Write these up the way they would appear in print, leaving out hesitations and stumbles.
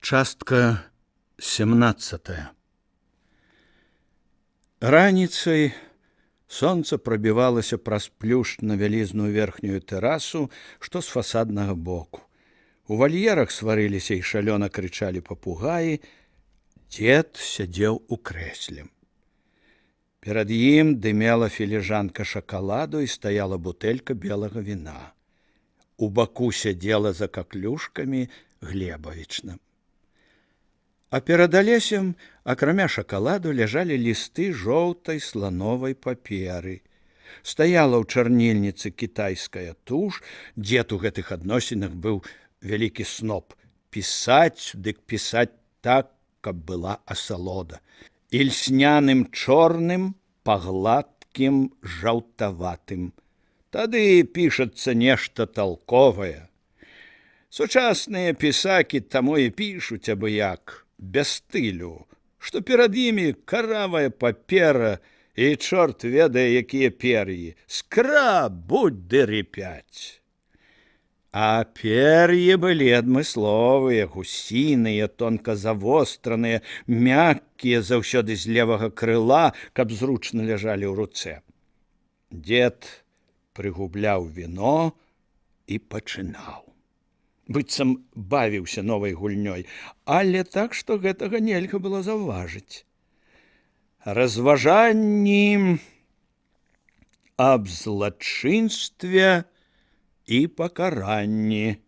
Частка 17. Раніцай сонца прабівалася праз плюш на вялізную верхнюю тэрасу, што з фасаднага боку. У вальерах сварыліся і шалёна крычалі папугаі. Дзед сядзеў у крэсле. Перад ім дымела філіжанка шакаладу і стаяла бутэлька белага віна. У баку сядзела за каклюшкамі Глебавічна. А перад Алесем, акрамя шакаладу, ляжалі лісты жоўтай слановай паперы. Стаяла ў чарнільніцы кітайская туш. Дзед у гэтых адносінах быў вялікі сноб. Пісаць, дык пісаць так, каб была асалода. І льсняным чорным, пагладкім, жаўтаватым. Тады пішацца нешта талковае. Сучасныя пісакі таму і пішуць абы-як, без стылю, што перад імі каравая папера і чорт ведае, якія пер'і. Скраб, будь дыры 5. А пер'і былі адмысловыя, гусіныя, тонка завостраныя, мяккія, заўсёды з левага крыла, каб зручна ляжалі ў руцэ. Дзед прыгубляў віно і пачынаў. Быццам бавіўся новай гульнёй, але так, што гэтага нельга было заўважыць. Разважанні аб злачынстве і пакаранні.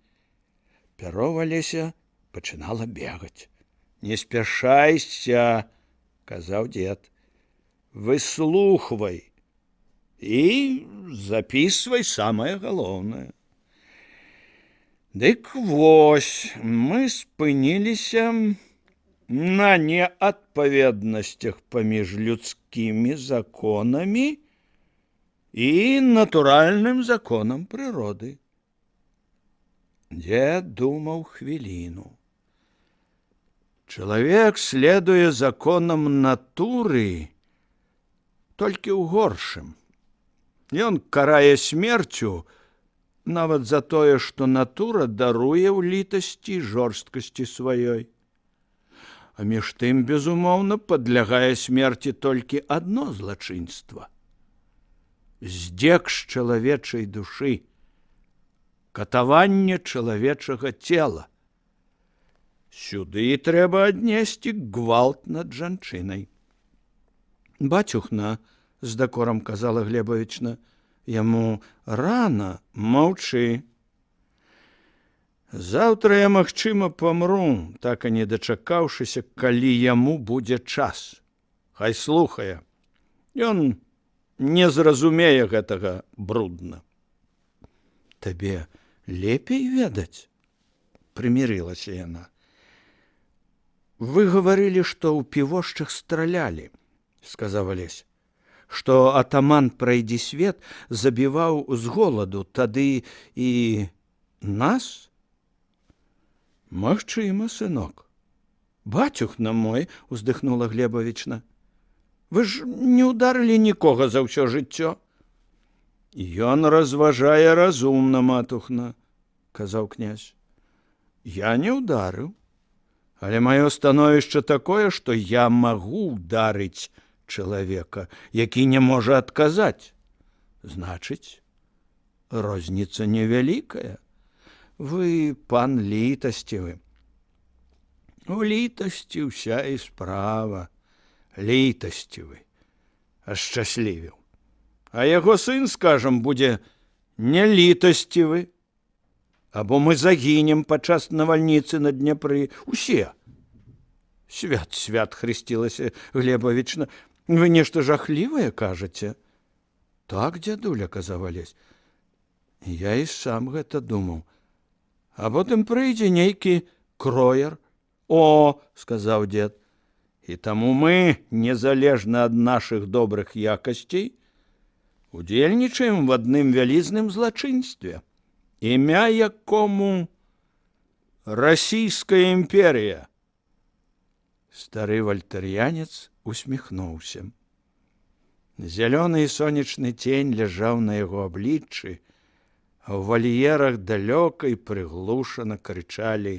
Пяро в Алеся пачынала бегаць. Не спяшайся, казаў дзед. Выслухвай і запісвай самае галоўнае. Дык вось, мы спыніліся на неадпаведнасцях паміж людскімі законамі і натуральным законам прыроды. Дзед думаў хвіліну. Чалавек следуе законам натуры толькі ў горшым. Ён карае смерцю нават за тое, што натура даруе ў літасці жорсткасці сваёй. А між тым, безумоўна, падлягае смерці толькі адно злачынства. Здзек з чалавечай душы, катаванне чалавечага цела. Сюды трэба аднесці гвалт над жанчынай. Бацюхна, з дакорам казала Глебавічна, яму рана, маўчы. Заўтра я, магчыма, памру, так і не дачакаўшыся, калі яму будзе час. Хай слухае. Ён не зразумее гэтага брудна. Табе лепей ведаць? Прымірылася яна. Вы гаварылі, што ў півошчах стралялі, сказаў Алесь. Што атаман Прайдзісвет забіваў з голаду, тады і нас? Магчыма, сынок. Бацюхна мой, уздыхнула Глебавічна. Вы ж не ўдарылі нікога за ўсё жыццё. Ён разважае разумна, матухна, казаў князь. Я не ўдарыў, але маё становішча такое, што я магу ўдарыць чалавека, які не можа адказаць. Значыць, розніца невялікая. Вы, пан літасцівы. У літасці ўся і справа. Літасцівы. Ашчаслівіў. А яго сын, скажам, будзе не літасцівы. Або мы загінем падчас навальніцы на Дняпры. Усе. Свят, хрысцілася Глебавічна. Вы нешта жахлівае кажаце? Так, дзядуля, казаў Алесь. Я і сам гэта думаў. А потым прыйдзе нейкі кроер. О, сказаў дзед. І таму мы, незалежна ад нашых добрых якасцей, удзельнічаем в адным вялізным злачынстве, імя якому Расійская імперія. Стары вальтар'янец усміхнуўся. Зялёны і сонечны цень ляжаў на яго абліччы, а ў вальерах далёка і прыглушана крычалі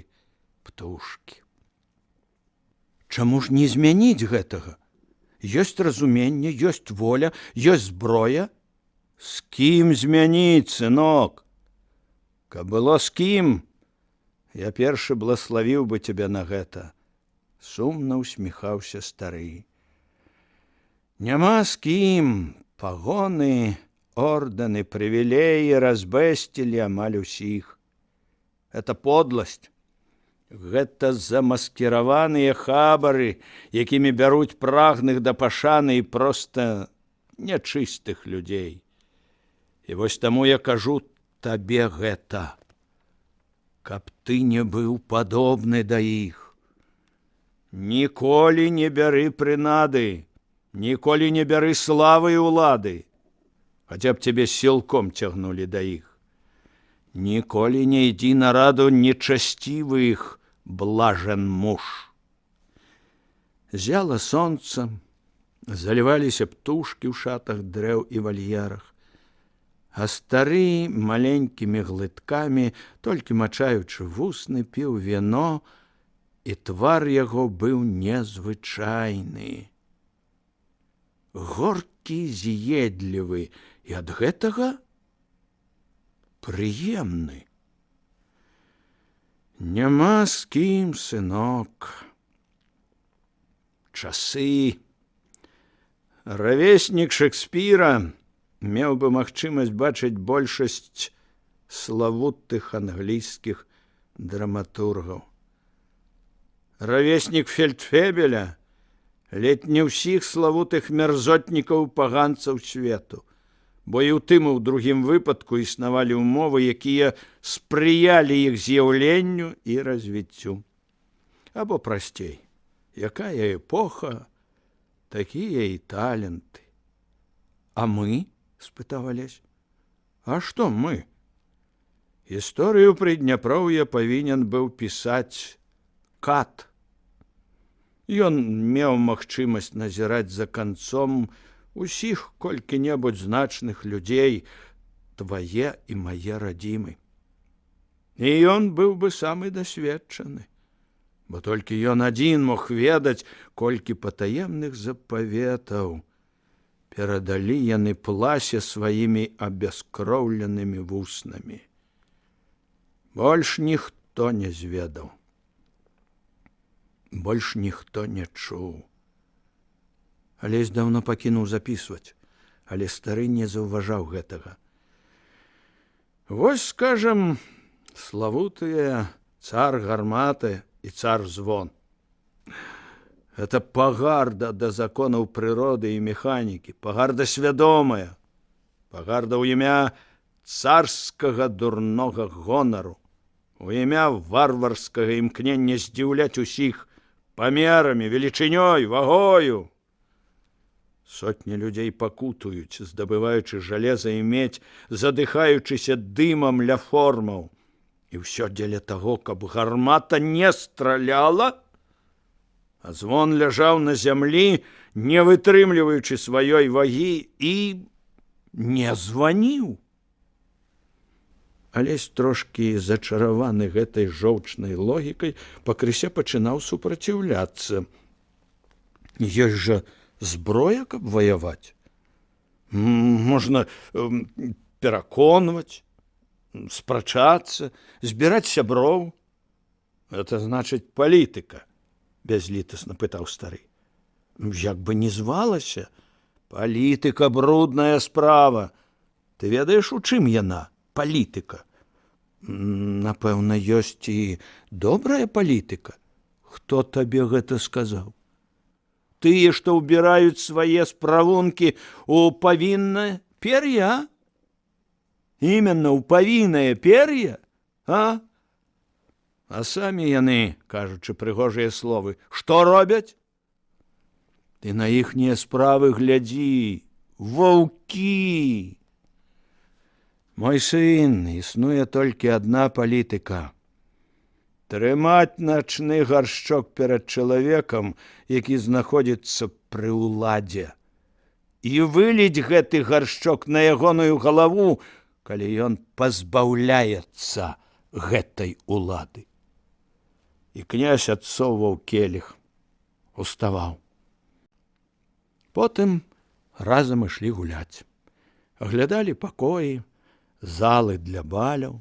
птушкі. чаму ж не змяніць гэтага? Ёсць разуменне, ёсць воля, ёсць зброя. З кім змяніць, сынок? Каб было з кім, я першы блаславіў бы цябе на гэта. Сумна усміхаўся стары. Няма з кім. Пагоны, ордэны, прывілеі разбэсцілі амаль усіх. Это подласць. Гэта замаскіраваныя хабары, якімі бяруць прагных да пашаны і проста нячыстых людзей. І вось таму я кажу табе гэта, каб ты не быў падобны да іх. Ніколі не бяры прынады, ніколі не бяры славы і ўлады, хаця б цябе сілком цягнулі да іх. Ніколі не ідзі на раду нечасцівых, блажен муж. Зяло сонца, заліваліся птушкі ў шатах дрэў і вальерах, а стары маленькімі глыткамі, толькі мачаючы вусны, піў віно, і твар яго быў незвычайны. Горкі, з'едлівы, і ад гэтага прыемны. Няма з кім, сынок. Часы. Равеснік Шекспіра меў бы магчымасць бачыць большасць славутых англійскіх драматургаў. Равеснік Фельдфебеля ледь не ўсіх славутых мярзотнікаў паганцаў свету, бо і ў тым і ў другім выпадку існавалі ўмовы, якія спрыялі іх з'яўленню і развіццю. Або прасцей, якая эпоха, такія і таленты. А мы? — спытаў Алесь. А што мы? Гісторыю Прыдняпроўя павінен быў пісаць Кат. Ён меў магчымасць назіраць за канцом усіх колькі-небудзь значных людзей, твае і мае радзімы. І ён быў бы самы дасведчаны, бо толькі ён адзін мог ведаць, колькі патаемных запаветаў перадалі яны пласе сваімі абяскроўленымі вуснамі. Больш ніхто не зведаў. Больш ніхто не чуў. Алесь даўно пакінуў запісваць, але стары не заўважаў гэтага. Вось, скажам, славутыя цар гарматы і цар звон. Это пагарда да законаў прыроды і механікі, пагарда свядомая, пагарда ў імя царскага дурнога гонару, у імя варварскага імкнення здзіўляць усіх памерамі, велічынёй, вагою. Сотні людзей пакутуюць, здабываючы жалеза і медзь, задыхаючыся дымам ля формаў. І ўсё дзеля таго, каб гармата не страляла, а звон ляжаў на зямлі, не вытрымліваючы сваёй вагі, і не званіў. Алесь, трошкі зачараваны гэтай жоўчнай логікай, пакрысе пачынаў супраціўляцца. Ёсць жа зброя, каб ваяваць. Можна пераконваць, спрачацца, збіраць сяброў. Это значыць палітыка, бязлітасна пытаў стары. Як бы не звалася, палітыка брудная справа. Ты ведаеш, у чым яна, палітыка? Напэўна, ёсць і добрая палітыка. Хто табе гэта сказаў? Тыя, што ўбіраюць свае справункі ў павіннае пер'я? Іменна ў павіннае пер'я, а? А самі яны, кажучы прыгожыя словы, што робяць? Ты на іхнія справы глядзі, ваўкі! Мой сын, існуе толькі адна палітыка. Трымаць начны гаршчок перад чалавекам, які знаходзіцца пры ўладзе, і выліць гэты гаршчок на ягоную галаву, калі ён пазбаўляецца гэтай улады. І князь адсоўваў келіх. уставаў. Потым разам ішлі гуляць. Аглядалі пакоі, залы для баляў,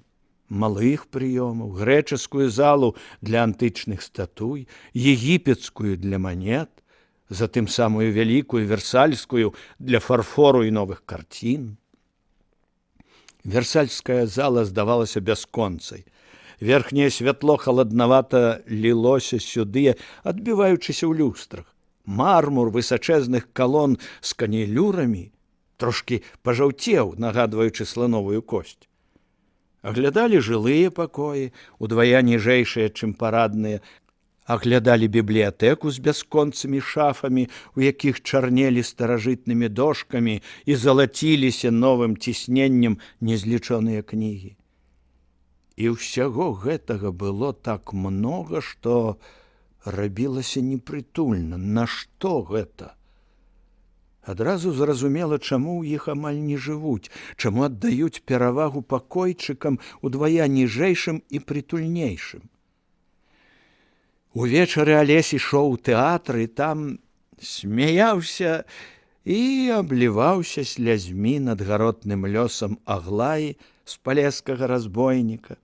малых прыёмаў, грэчаскую залу для антычных статуй, егіпецкую для манет, затым самую вялікую версальскую для фарфору і новых карцін. Версальская зала здавалася бясконцай. Верхняе святло халаднавата лілося сюды, адбіваючыся ў люстрах. Мармур высачэзных калон з канелюрамі трошкі пажаўцеў, нагадваючы слановую косць. Аглядалі жылыя пакоі, удвая ніжэйшыя, чым парадныя, аглядалі бібліятэку з бясконцымі шафамі, у якіх чарнелі старажытнымі дошкамі і залаціліся новым цісненнем незлічоныя кнігі. І ўсяго гэтага было так многа, што рабілася непрытульна. Нашто гэта? Адразу зразумела, чаму ў іх амаль не жывуць, чаму аддаюць перавагу пакойчыкам удвая ніжэйшым і прытульнейшым. Увечары Алесь ішоў у тэатр і там смяяўся і абліваўся слязьмі над гаротным лёсам Аглаі з палескага разбойніка.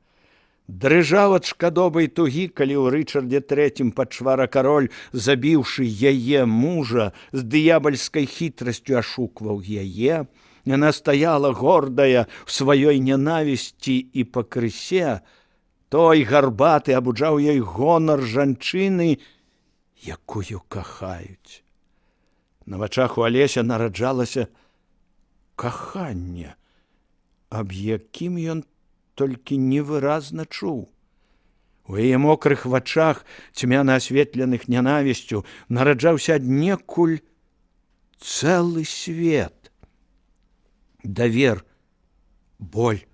Дрыжаў ад шкадобы і тугі, калі ў Рычардзе III пачвара-кароль, забіўшы яе мужа, з дыябальскай хітрасцю ашукваў яе. Яна стаяла гордая ў сваёй нянавісці і пакрысе. Той гарбаты абуджаў ёй гонар жанчыны, якую кахаюць. На вачах у Алеся нараджалася каханне, аб якім ён толькі невыразна чуў. У яе мокрых вачах, цьмяна асветленых нянавісцю, нараджаўся аднекуль цэлы свет. Давер, боль,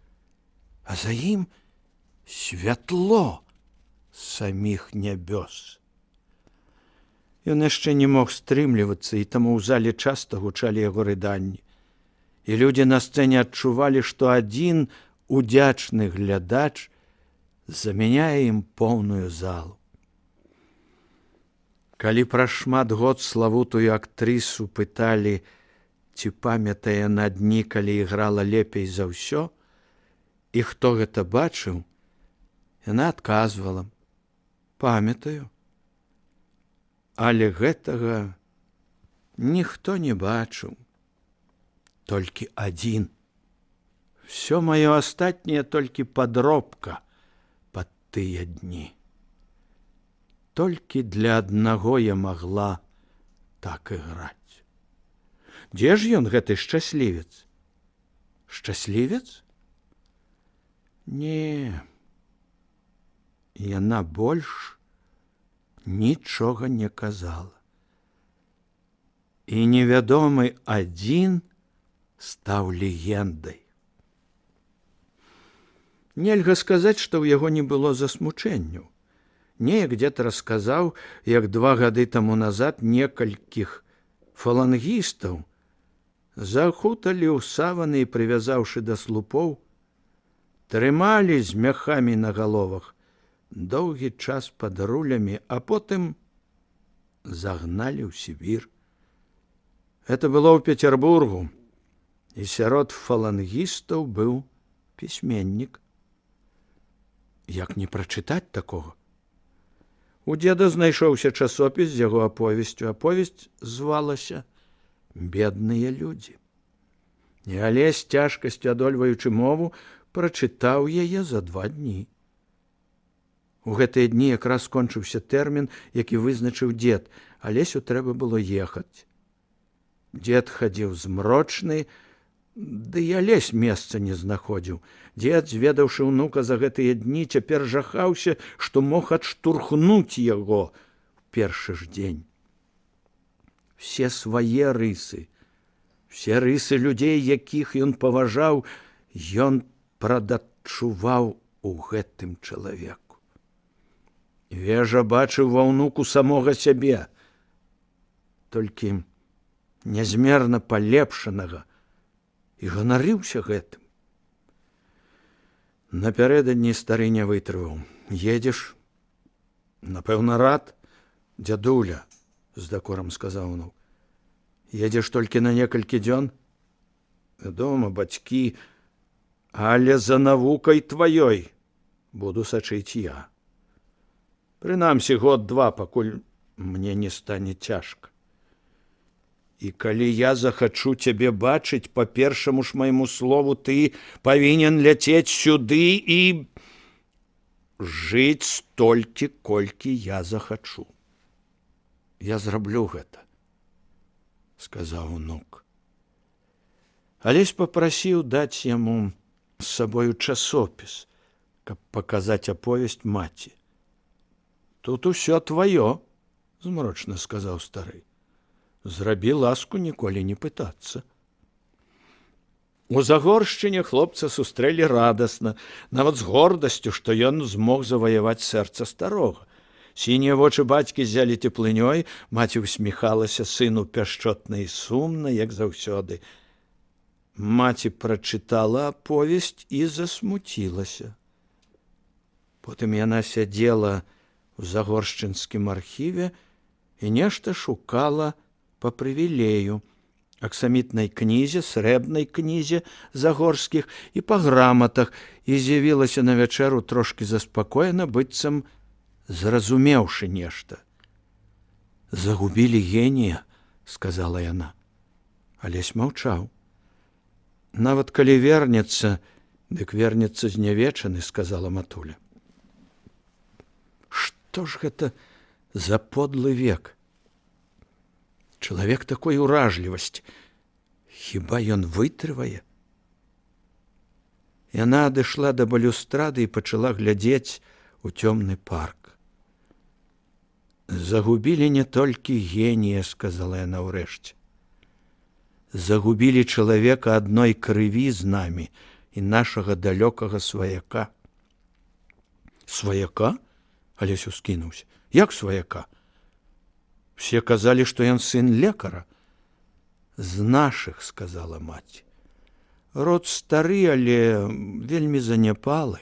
а за ім святло саміх нябёс. Ён яшчэ не мог стрымлівацца, і таму ў зале часта гучалі яго рыданні. І людзі на сцэне адчувалі, што адзін удзячны глядач замяняе ім поўную залу. Калі праз шмат год славутую актрысу пыталі, ці памятае на дні, калі іграла лепей за ўсё, і хто гэта бачыў, яна адказвала: памятаю. Але гэтага ніхто не бачыў, толькі адзін. Всё маё астатняе толькі падробка пад тыя дні. Толькі для аднаго я магла так іграць. Дзе ж ён, гэты шчаслівец? Шчаслівец? Не, яна больш нічога не казала. І невядомы адзін стаў легендай. Нельга сказаць, што ў яго не было засмучэнняў. Неяк дзе-то расказаў, як 2 гады таму назад некалькіх фалангістаў захуталі ў саваны і, прывязаўшы да слупоў, трымалі з мяхамі на галовах доўгі час пад рулямі, а потым загналі ў Сібір. Это было ў Петербургу, і сярод фалангістаў быў пісьменнік. Як не прачытаць такога? У дзеда знайшоўся часопіс з яго аповесцю. Аповесць звалася «Бедныя людзі». І Алесь, цяжкасцю адольваючы мову, прачытаў яе за 2 дні. У гэтыя дні якраз скончыўся тэрмін, які вызначыў дзед. Алесю трэба было ехаць. Дзед хадзіў змрочны, ды і Алесь месца не знаходзіў. Дзед, зведаўшы ўнука за гэтыя дні, цяпер жахаўся, што мог адштурхнуць яго ў першы ж дзень. Все свае рысы, все рысы людзей, якіх ён паважаў, ён прададчуваў у гэтым чалавеку. Вежа бачыў ва ўнуку самога сябе, толькі нязмерна палепшанага, і ганарыўся гэтым. Напярэдадні стары не вытрываў. Едзеш? Напэўна, рад? Дзядуля, з дакорам сказаў унук. Едзеш толькі на некалькі дзён? Вядома, бацькі, але за навукай тваёй буду сачыць я. Прынамсі год-два, пакуль мне не стане цяжка. І калі я захачу цябе бачыць, па першаму ж майму слову, ты павінен ляцець сюды і жыць столькі, колькі я захачу. Я зраблю гэта, сказаў унук. Алесь папрасіў даць яму з сабою часопіс, каб паказаць аповесць маці. Тут усё тваё, змрочна сказаў стары. Зрабі ласку ніколі не пытацца. У Загоршчыне хлопца сустрэлі радасна, нават з гордасцю, што ён змог заваяваць сэрца старога. Сінія вочы бацькі ззялі теплынёй, маці усміхалася сыну пяшчотна і сумна, як заўсёды. Маці прачытала аповесць і засмуцілася. Потым яна сядзела ў Загоршчынскім архіве і нешта шукала па прывілею, аксамітнай кнізе, срэбнай кнізе загорскіх і па граматах, і з'явілася на вячэру трошкі заспакоена, быццам зразумеўшы нешта. Загубілі генія, сказала яна. Алесь маўчаў. Нават калі вернецца, дык вернецца знявечаны, сказала матуля. Што ж гэта за подлы век? Чалавек такой уражлівасці. Хіба ён вытрывае? Яна адышла да балюстрады і пачала глядзець у цёмны парк. Загубілі не толькі генія, сказала яна ўрэшце. Загубілі чалавека адной крыві з намі і нашага далёкага сваяка. Сваяка? Алесь ускінуўся. Як сваяка? Все казалі, што ён сын лекара. З нашых, сказала маці. Род стары, але вельмі заняпалы.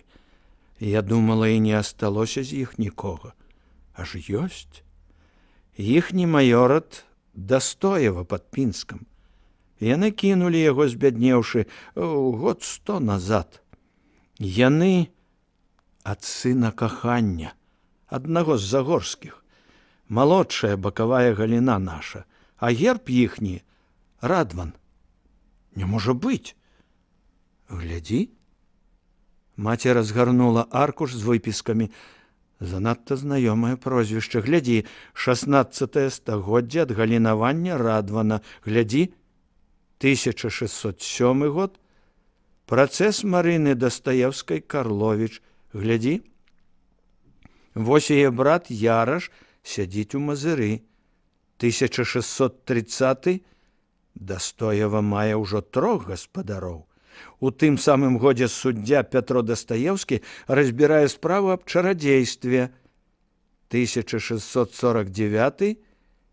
Я думала, і не асталося з іх нікога. Аж ёсць. Іхні маёрат Дастоева пад Пінскам. Яны кінулі яго, збяднеўшы, год 100 назад. Яны ад сына кахання, аднаго з загорскіх. Малодшая бакавая галіна наша, а герб іхні Радван. Не можа быць. Глядзі. Маці разгарнула аркуш з выпіскамі. Занадта знаёмае прозвішча. Глядзі, 16 стагоддзе ад галінавання Радвана. Глядзі, 1607 год. Працэс Марыны Дастаевскай Карловіч. Глядзі. Вось яе брат Яраш сядзіць у Мазыры. 1630 Дастоева мае ўжо 3 гаспадароў. У тым самым годзе суддзя Пятро Дастаевскі разбірае справу аб чарадзействе. 1649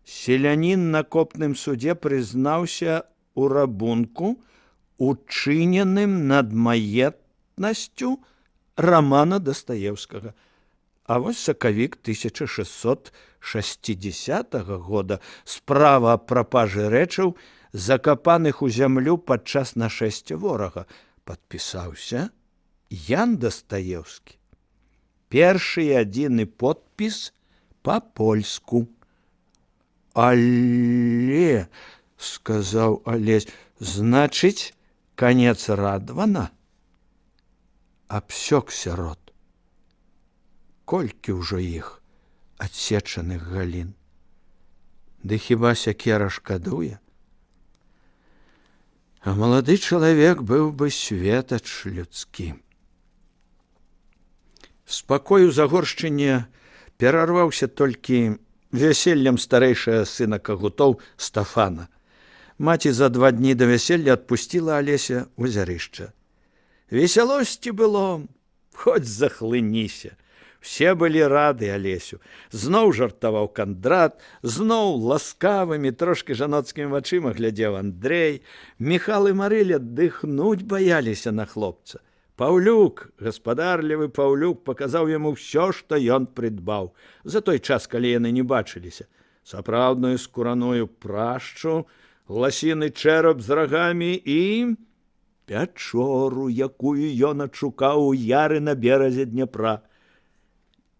селянін на копным судзе прызнаўся у рабунку, учыненым над маетнасцю рамана Дастаевскага. А вось сакавік 1660 года справа аб прапажы рэчаў, закапаных у зямлю падчас нашэсця ворага. Падпісаўся Ян Дастаевскі. Першы і адзіны подпіс па-польску. Але, сказаў Алесь, значыць, канец Радвана? Абсёкся род. Колькі ўжо іх адсечаных галін? Ды хіба сякера шкадуе? А малады чалавек быў бы светач людскі. Спакой у Загоршчыне перарваўся толькі вяселлем старэйшага сына Кагутоў Стафана. Маці за 2 дні да вяселля адпусціла Алеся ў Азярышча. Весялосці было, хоць захлыніся. Все былі рады Алесю. Зноў жартаваў Кандрат, зноў ласкавымі, трошкі жаноцкімі вачыма глядзеў Андрэй. Міхал і Марыля дыхнуць баяліся на хлопца. Паўлюк, гаспадарлівы Паўлюк, паказаў яму ўсё, што ён прыдбаў. За той час, калі яны не бачыліся. сапраўдную скураную прашчу, ласіны чэрап з рагамі і пячору, якую ён адшукаў у яры на беразе Дняпра.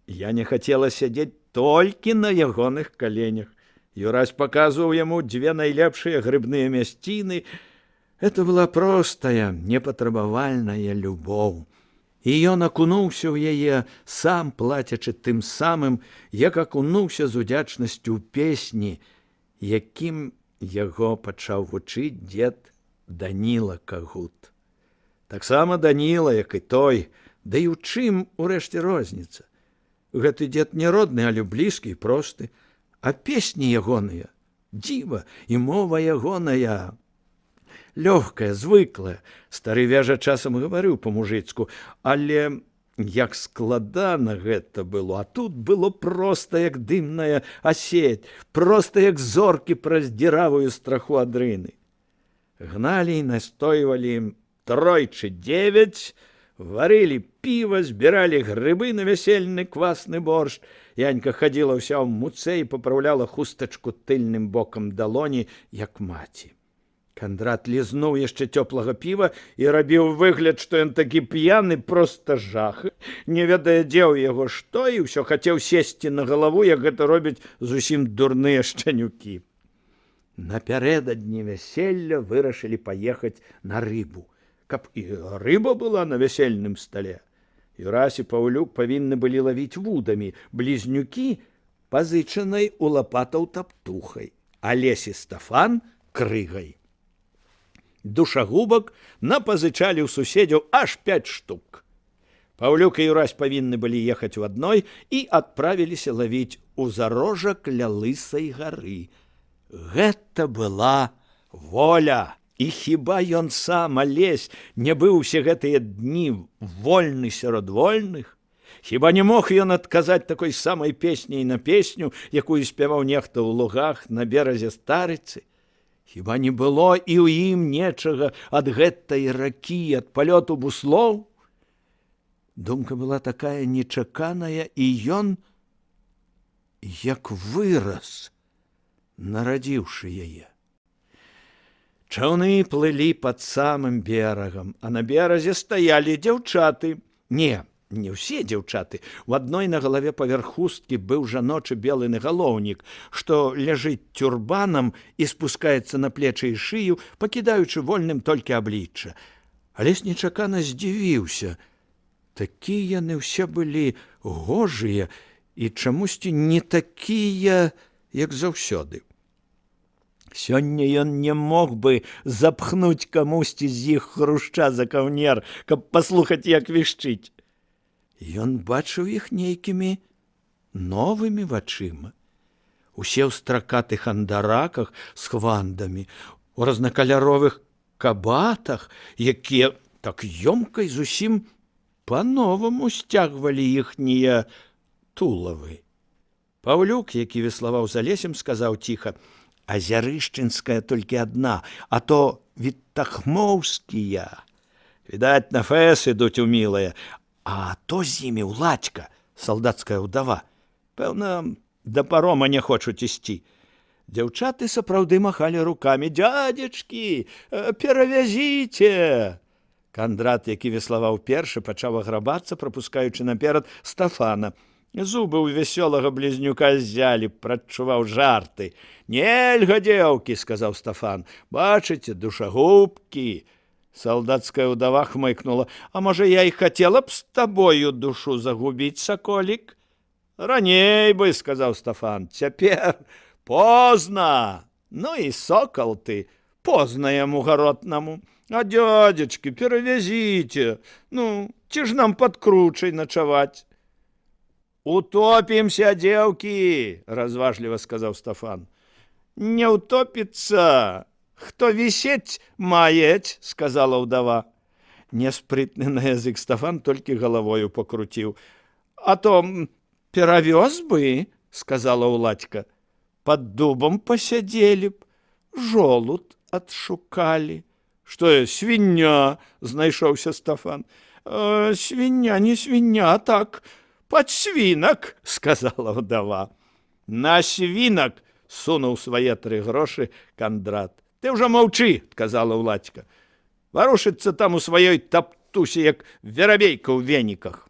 Я не хацела сядзець толькі на ягоных каленях. Юрась паказваў яму дзве найлепшыя грыбныя мясціны. Это была простая, непатрабавальная любоў. І ён акунуўся ў яе, сам плацячы тым самым, як акунуўся з удзячнасцю ў песні, якім яго пачаў вучыць дзед Даніла Кагут. Таксама Даніла, як і той, да і ў чым урэшце розніца. Гэты дзед не родны, але блізкі і просты, а песні ягоныя, дзіва і мова ягоная лёгкая, звыклая. Стары вяжа часам гаварыў па-мужыцку, але як складана гэта было, а тут было проста, як дымная асеть, проста, як зоркі праз дзіравую страху ад рыны. Гналі і настойвалі тройчы 9, варылі піва, збіралі грыбы на вясельны квасны боршч. Янька хадзіла ўся ў муцэ і папраўляла хустачку тыльным бокам далоні, як маці. Кандрат лізнуў яшчэ цёплага піва і рабіў выгляд, што ён такі п'яны, проста жах. Не ведае, дзе ў яго што, і ўсё хацеў сесці на галаву, як гэта робяць зусім дурныя шчанюкі. Напярэдадні вяселля вырашылі паехаць на рыбу, каб і рыба была на вясельным стале. Юрась і Паўлюк павінны былі лавіць вудамі, блізнюкі пазычанай у лапатаў таптухай, а Лесь і Стафан крыгай. Душагубак напазычалі ў суседзяў аж 5 штук. Паўлюк і Юрась павінны былі ехаць у адной і адправіліся лавіць у зарожак ля Лысай гары. Гэта была воля. І хіба ён сам, Алесь, не быў усе гэтыя дні вольны сярод вольных? Хіба не мог ён адказаць такой самай песняй на песню, якую спяваў нехта ў лугах на беразе Старыцы? Хіба не было і ў ім нечага ад гэтай ракі, ад палёту буслоў? Думка была такая нечаканая, і ён як вырас, нарадзіўшы яе. Чаўны плылі пад самым берагам, а на беразе стаялі дзяўчаты. Не ўсе дзяўчаты. У адной на галаве паверх хусткі быў жаночы белы нагалоўнік, што ляжыць тюрбанам і спускаецца на плечы і шыю, пакідаючы вольным толькі аблічча. Алесь нечакана здзівіўся. Такія яны ўсе былі гожыя і чамусьці не такія, як заўсёды. Сёння ён не мог бы запхнуць камусьці з іх хрушча за каўнер, каб паслухаць, як вішчыць. Ён бачыў іх нейкімі новымі вачыма. Усе ў стракатых андараках з хвандамі, у разнакаляровых кабатах, якія так ёмка і зусім па-новаму сцягвалі іхнія тулавы. Паўлюк, які веславаў за Лесем, сказаў ціха: «А Зярышчынская толькі адна, а то Віттахмоўскія. Відаць, на фэс ідуць умілыя, а то з імі Уладзька, салдацкая ўдава. Пэўна, да парома не хочуць ісці». Дзяўчаты сапраўды махалі рукамі: «Дзядзечкі, перавязіце!» Кандрат, які веславаў першы, пачаў аграбацца, прапускаючы наперад Стафана. Зубы ў вясёлага блізнюка ззялі, прадчуваў жарты. «Нельга, дзеўкі!» – сказаў Стафан. «Бачыце, душагубкі!» Салдацкая ўдава хмыкнула. «А можа, я і хацела б з табою душу загубіць, саколік?» «Раней бы!» – сказаў Стафан. «Цяпер позна! Ну і сокал ты, позна яму гаротнаму. А дзядзечкі, перавязіце! Ну, ці ж нам пад кручай начаваць?» «Утопімся, дзеўкі!» – разважліва сказаў Стафан. «Не ўтопіцца! Хто вісець, маець!» – сказала ўдава. Няспрытны на язык Стафан толькі галавою пакруціў. «А то перавёз бы!» – сказала Уладзька. «Пад дубам пасядзелі б, жолуд адшукалі». «Што я, свіння?» – знайшоўся Стафан. «Свіння, не свіння, а так, пад свінак», – сказала ўдава. «На свінак сунуў свае 3 грошы Кандрат. Ты ўжо маўчы, адказала ўладзька. Варушыцца там у сваёй таптусе, як верабейка ў веніках.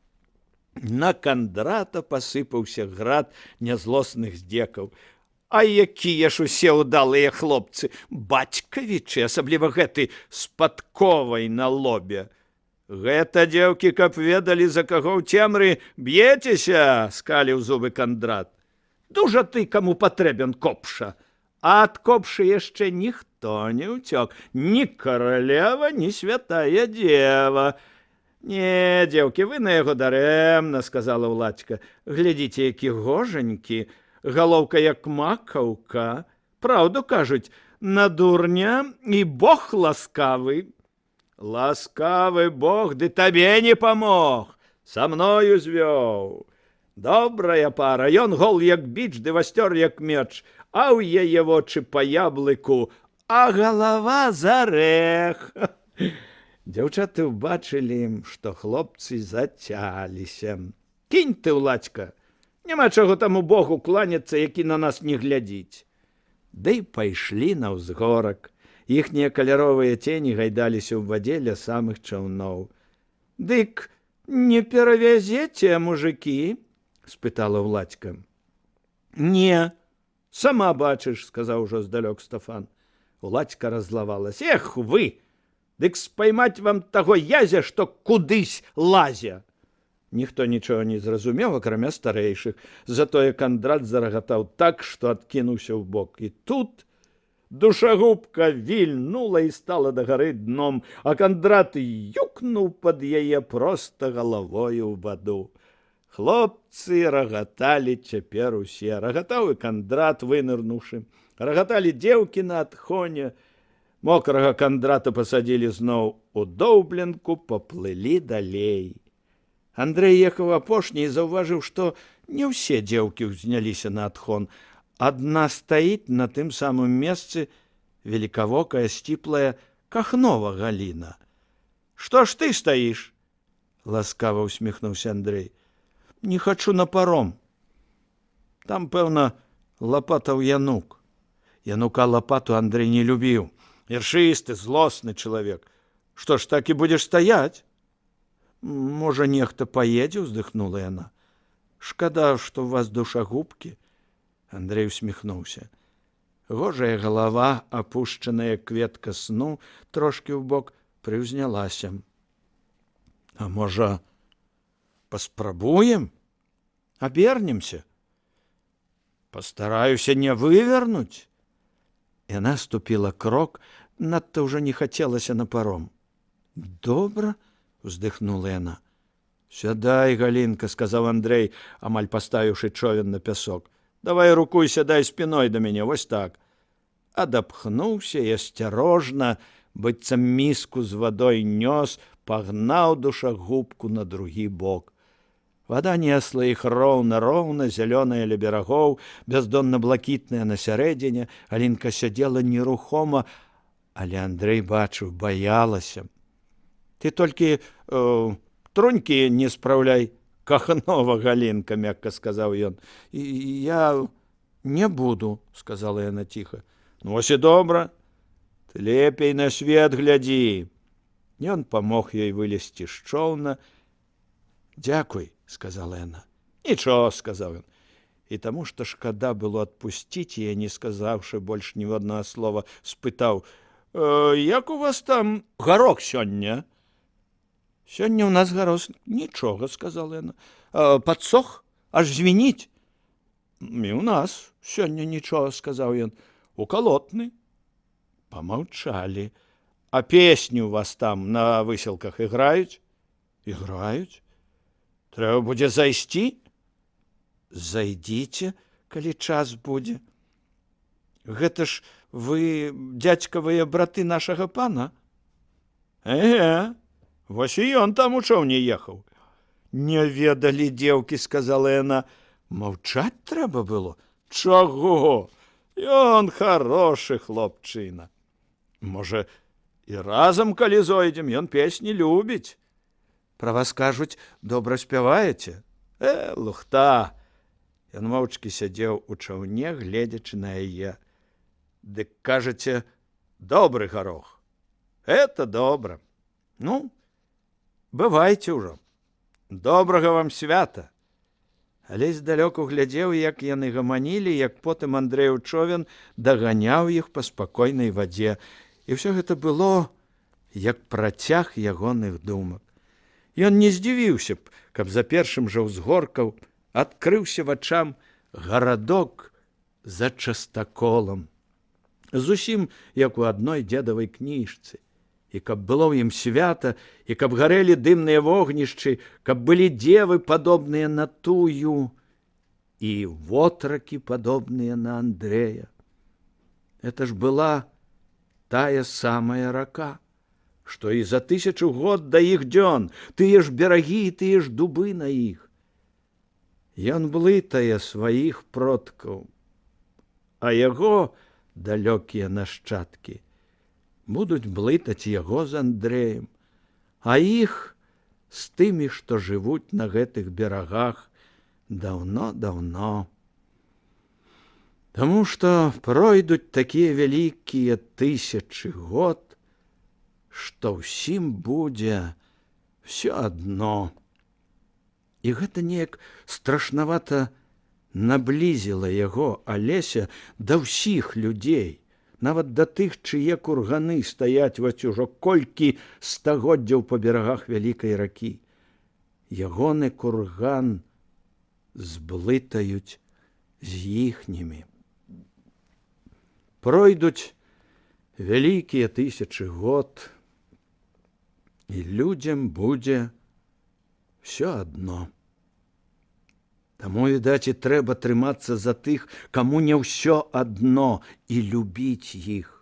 На Кандрата пасыпаўся град нязлосных здзекаў. А якія ж усе ўдалыя хлопцы, бацькавічы, асабліва гэты з падковай на лобе. Гэта, дзеўкі, каб ведалі, за каго ў цемры б'ецеся, скаліў зубы Кандрат. Дужа ты, каму патрэбен копша. А ад копшы яшчэ ніхто не ўцёк, ні каралева, ні святая дзева. Не, дзеўкі, вы на яго дарэмна, сказала ўладзька. Глядзіце, які гожанькі, галоўка як макаўка. Праўду кажуць, на дурня і Бог ласкавы. Ласкавы Бог, ды табе не памог, са мною звёў. Добрая пара, ён гол як біч, ды васцёр як меч, а ў яе вочы па яблыку, а галава за рэх. Дзяўчаты ўбачылі, што хлопцы зацяліся. Кінь ты, ўладзька, няма чаго таму Богу кланяцца, які на нас не глядзіць. Ды пайшлі на ўзгорак. Іхнія каляровыя цені гайдаліся ў вадзе ля самых чаўноў. Дык не перавязеце, мужыкі? Спытала ўладзька. Не, сама бачыш, сказаў ужо здалёк Стафан. Уладзька раззлавалася. Эх вы! Дык спаймаць вам таго язя, што кудысь лазя. Ніхто нічога не зразумеў, акрамя старэйшых. Затое Кандрат зарагатаў так, што адкінуўся ў бок. І тут душагубка вільнула і стала дагары дном, а Кандрат юкнуў пад яе проста галавою ў ваду. Хлопцы рагаталі цяпер усе. Рагатаў і Кандрат, вынырнуўшы. Рагаталі дзеўкі на адхоне. Мокрага Кандрата пасадзілі зноў у доўбленку, паплылі далей. Андрэй ехаў апошні і заўважыў, што не ўсе дзеўкі ўзняліся на адхон. Адна стаіць на тым самым месцы великавокая, сціплая Кахнова Галіна. Што ж ты стаіш? Ласкава усміхнуўся Андрэй. Не хачу на паром. Там, пэўна, лапатаў Янук. Янука лапату Андрэй не любіў. Ершысты, злосны чалавек. Што ж, так і будзеш стаяць? Можа, нехта паедзе, уздыхнула яна. Шкада, што ў вас душагубкі. Андрэй усміхнуўся. Гожая галава, апушчаная кветка сну, трошкі ўбок прыўзнялася. А можа, паспрабуем? Абернемся? Пастараюся не вывернуць. Яна ступіла крок, надта ўжо не хацелася на паром. Добра, уздыхнула яна. Сядай, Галінка, сказаў Андрэй, амаль паставіўшы човен на пясок. Давай руку і сядай спіной да мяне, вось так. Адапхнуўся і асцярожна, быццам міску з вадой нёс, пагнаў душагубку на другі бок. Вада несла іх роўна-роўна, зялёная ля берагоў, бяздонна-блакітная на сярэдзіне. Галінка сядзела нерухома, але Андрэй бачыў, баялася. Ты толькі трунькі не спраўляй, Кахнова Галінка, мякка сказаў ён. Я не буду, сказала яна ціха. Ну, ось і добра. Ты лепей на свет глядзі. Ён памог ёй вылезці з чоўна. Дзякуй, сказала яна. Нічого, сказаў ён. І таму, што шкада было адпусціць яе, не сказаўшы больш ні аднаго слова, спытаў: як у вас там гарох сёння? Сёння ў нас гарох нічога, сказала яна. Падсох, аж звініць. І ў нас сёння нічога, сказаў ён. Укалотны. Памаўчалі. А песні ў вас там на выселках іграюць? Іграюць. Трэба будзе зайсці? Зайдзіце, калі час будзе. Гэта ж вы дзядзькавыя браты нашага пана? Вось і ён там у чоўне ехаў. Не ведалі дзеўкі, сказала яна. Маўчаць трэба было? Чаго? Ён харошы хлопчына. Можа, і разам, калі зойдзем, ён песні любіць. Пра вас кажуць, добра спяваеце? Лухта. Ён моўчкі сядзеў у чаўне, гледзячы на яе. Дык кажаце, добры гарох. Это добра. Ну, бывайце ўжо. Добрага вам свята. Алесь здалёку глядзеў, як яны гаманілі, як потым Андрэяў човен даганяў іх па спакойнай вадзе. І ўсё гэта было, як працяг ягоных думак. Ён не здзівіўся б, каб за першым жа ўзгоркаў адкрыўся вачам гарадок за Частаколам. Зусім як у адной дзедавай кніжцы. І каб было ў ім свята, і каб гарэлі дымныя вогнішчы, каб былі дзевы, падобныя на тую, і вотракі, падобныя на Андрэя. Это ж была тая самая рака, што і за 1000 год да іх дзён, тыя ж берагі і тыя ж дубы на іх. Ён блытае сваіх продкаў, а яго далёкія нашчадкі будуць блытаць яго з Андрэем, а іх з тымі, што жывуць на гэтых берагах даўно-даўно. Таму што пройдуць такія вялікія 1000 год, што ўсім будзе ўсё адно. І гэта неяк страшнавата наблізіла яго, Алеся, да ўсіх людзей, нават да тых, чые курганы стаяць вось ужо колькі стагоддзяў па берагах вялікай ракі. Ягоны курган зблытаюць з іхнімі. Пройдуць вялікія 1000 год, і людзям будзе ўсё адно. Таму, відаць, і трэба трымацца за тых, каму не ўсё адно, і любіць іх.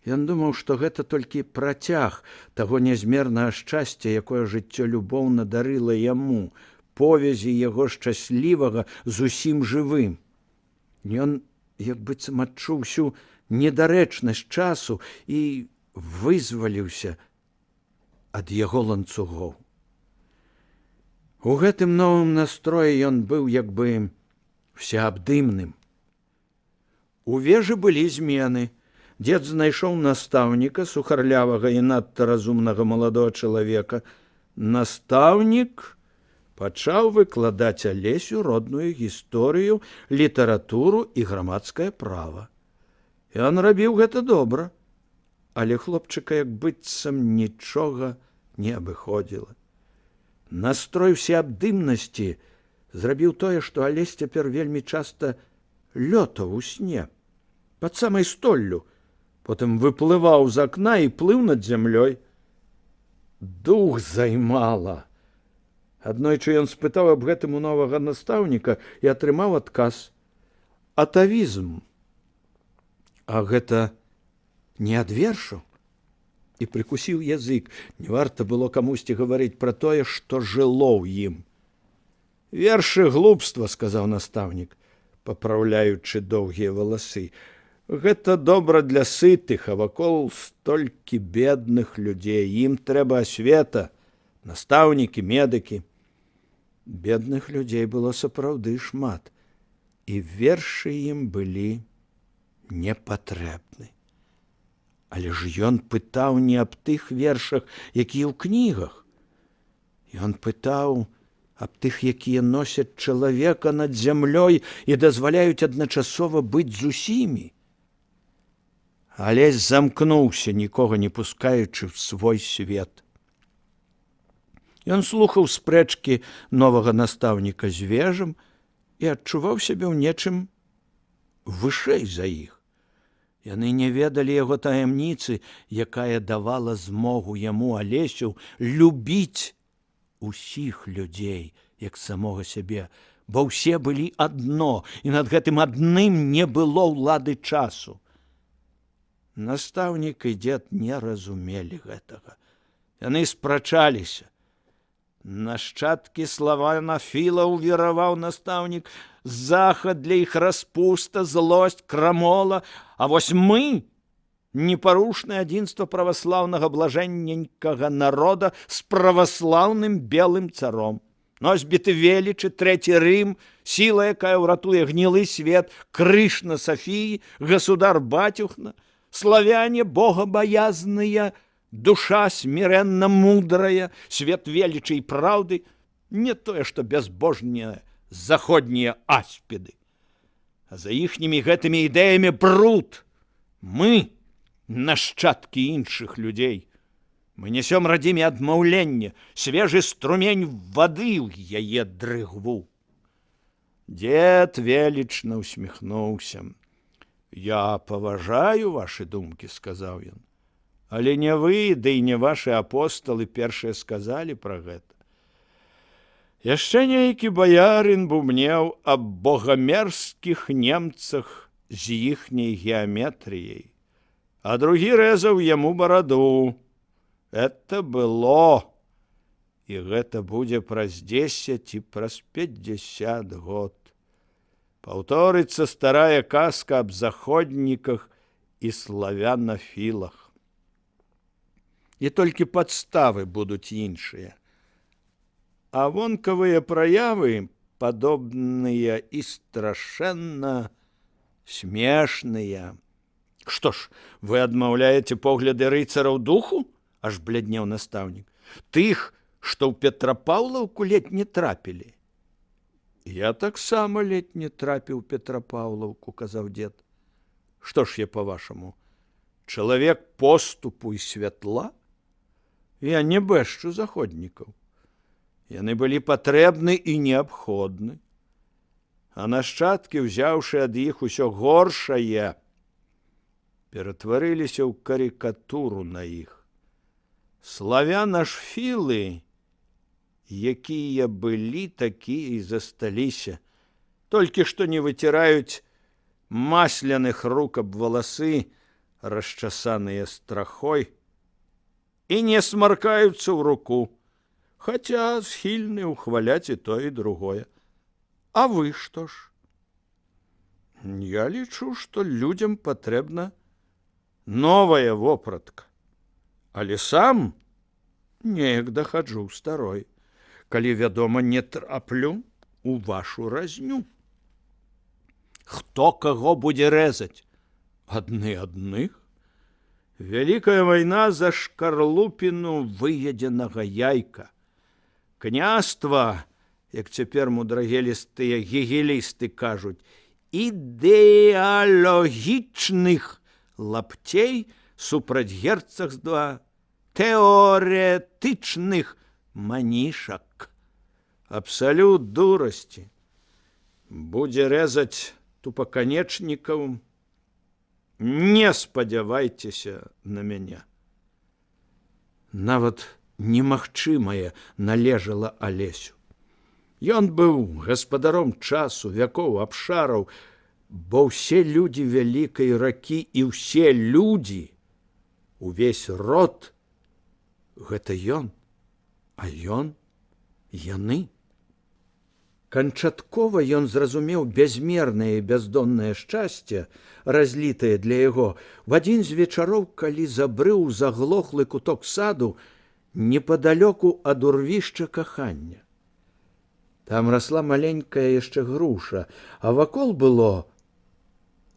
Ён думаў, што гэта толькі працяг таго нязмернага шчасця, якое жыццё любоўна дарыла яму, повязі яго шчаслівага з усім жывым. Ён як быццам адчуў усю недарэчнасць часу і вызваліўся ад яго ланцугоў. У гэтым новым настроі ён быў як бы всеабдымным. У вежы былі змены. Дзед знайшоў настаўніка, сухарлявага і надта разумнага маладога чалавека. Настаўнік пачаў выкладаць Алесю родную гісторыю, літаратуру і грамадскае права. Ён рабіў гэта добра, але хлопчыка як быццам нічога не абыходзіла. Настрой всеабдымнасці зрабіў тое, што Алесь цяпер вельмі часта лётаў у сне, пад самай столлю, потым выплываў з акна і плыў над зямлёй. Дух займала. Аднойчы ён спытаў аб гэтым у новага настаўніка і атрымаў адказ. Атавізм. А гэта не ад вершаў? І прыкусіў язык. Не варта было камусьці гаварыць пра тое, што жыло ў ім. Вершы глупства, сказаў настаўнік, папраўляючы доўгія валасы. Гэта добра для сытых, а вакол столькі бедных людзей. Ім трэба асвета, настаўнікі, медыкі. Бедных людзей было сапраўды шмат, і вершы ім былі непатрэбны. Але ж ён пытаў не аб тых вершах, якія ў кнігах. Ён пытаў аб тых, якія носяць чалавека над зямлёй і дазваляюць адначасова быць з усімі. Алесь замкнуўся, нікога не пускаючы ў свой свет. Ён слухаў спрэчкі новага настаўніка з вежам і адчуваў сябе ў нечым вышэй за іх. Яны не ведалі яго таямніцы, якая давала змогу яму, Алесю, любіць усіх людзей, як самога сябе, бо ўсе былі адно, і над гэтым адным не было ўлады часу. Настаўнік і дзед не разумелі гэтага. Яны спрачаліся. Нашчадкі славянафіла, увераваў настаўнік, захад для іх распуста, злосць, крамола, а вось мы, непарушнае адзінства праваслаўнага блажэнненькага народа з праваслаўным белым царом. Носьбіты велічы, Трэці Рым, сила, якая ўратуе гнілы свет, Крышна Софии, государ Батюхна, славяне богобоязные, душа смиренно мудрая, свет величи и правды, не тое, что безбожныя заходнія аспиды. А за іхнімі гэтымі ідэямі бруд. Мы, нашчадкі іншых людзей, мы несем радзіме адмаўленне, свежы струмень вады ў яе дрыгву. Дед велічна усміхнуўся. Я паважаю ваши думкі, сказаў ён. Але не вы, да і не ваши апосталы першыя сказалі пра гэта. Яшчэ нейкі баярын бубнеў аб богамерзкіх немцах з іхняй геаметрыяй, а другі рэзаў яму бараду. Это было, і гэта будзе праз 10 і праз 50 год. Паўторыцца старая казка аб заходніках і славянафілах. І толькі падставы будуць іншыя. А вонкавыя праявы падобныя і страшэнна смешныя. Што ж, вы адмаўляеце погляды рыцараў духу? Аж бляднеў настаўнік. Тых, што ў Петрапаўлаўку ледь не трапілі. Я таксама ледь не трапіў Петрапаўлаўку, казаў дед. Што ж я, па-вашаму, чалавек поступу і святла? Я не бэшчу заходнікаў. Яны былі патрэбны і неабходны. А нашчадкі, узяўшы ад іх усё горшае, ператварыліся ў карыкатуру на іх. Славяна-шфілы, якія былі, такія і засталіся, толькі што не выціраюць масляных рук аб валасы, расчасаныя страхой, і не смаркаюцца ў руку, хаця схільны ўхваляць і тое, і другое. А вы што ж? Я лічу, што людзям патрэбна новая вопратка. Але сам неяк дахаджу старой, калі, вядома, не траплю у вашу разню. Хто каго будзе рэзаць? Адны адных? Вялікая вайна за шкарлупіну выедзенага яйка. Княства, як цяпер мудрагелістыя гегелісты кажуць, ідэалагічных лапцей супраць герцагства тэоретычных манішак. Абсалют дурасці. Будзе рэзаць тупаканечнікаў. Не спадзявайцеся на мяне. Нават немагчымае належала Алесю. Ён быў гаспадаром часу, вякоў, абшараў, бо ўсе людзі вялікай ракі і ўсе людзі, увесь род, гэта ён, а ён, яны. Канчаткова ён зразумеў бязмернае і бяздоннае шчасце, разлітае для яго, в адзін з вечароў, калі забрыў заглохлы куток саду непадалёку ад урвішча кахання. Там расла маленькая яшчэ груша, а вакол было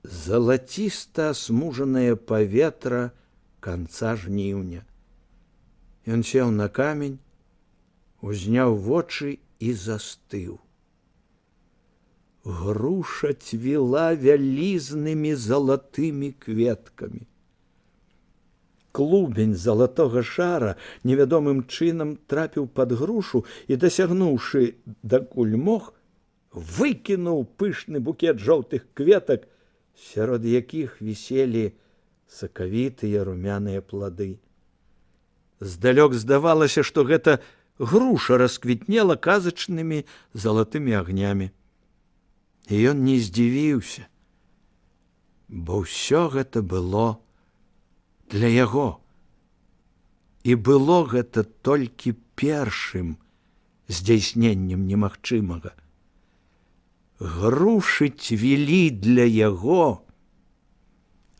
залаціста асмужанае паветра канца жніўня. Ён сеў на камень, узняў вочы і застыў. Груша цвіла вялізнымі залатымі кветкамі. Клубень залатога шара невядомым чынам трапіў пад грушу і, дасягнуўшы дакуль мог, выкінуў пышны букет жоўтых кветак, сярод якіх віселі сакавітыя румяныя плады. Здалёк здавалася, што гэта груша расквітнела казачнымі залатымі агнямі. І ён не здзівіўся, бо ўсё гэта было для яго. І было гэта толькі першым здзяйсненнем немагчымага. Грушы цвілі для яго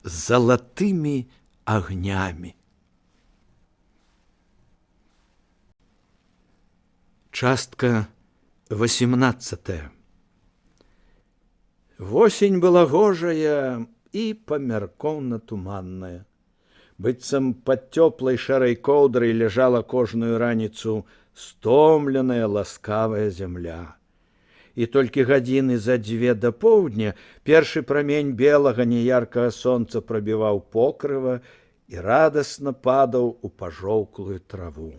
залатымі агнямі. Частка 18. Восень была гожая і памяркоўна-туманная. Быццам пад цёплай шэрай коўдрай ляжала кожную раніцу стомленая ласкавая зямля. І толькі гадзіны за дзве да поўдня першы прамень белага неяркага сонца прабіваў покрыва і радасна падаў у пажоўклую траву.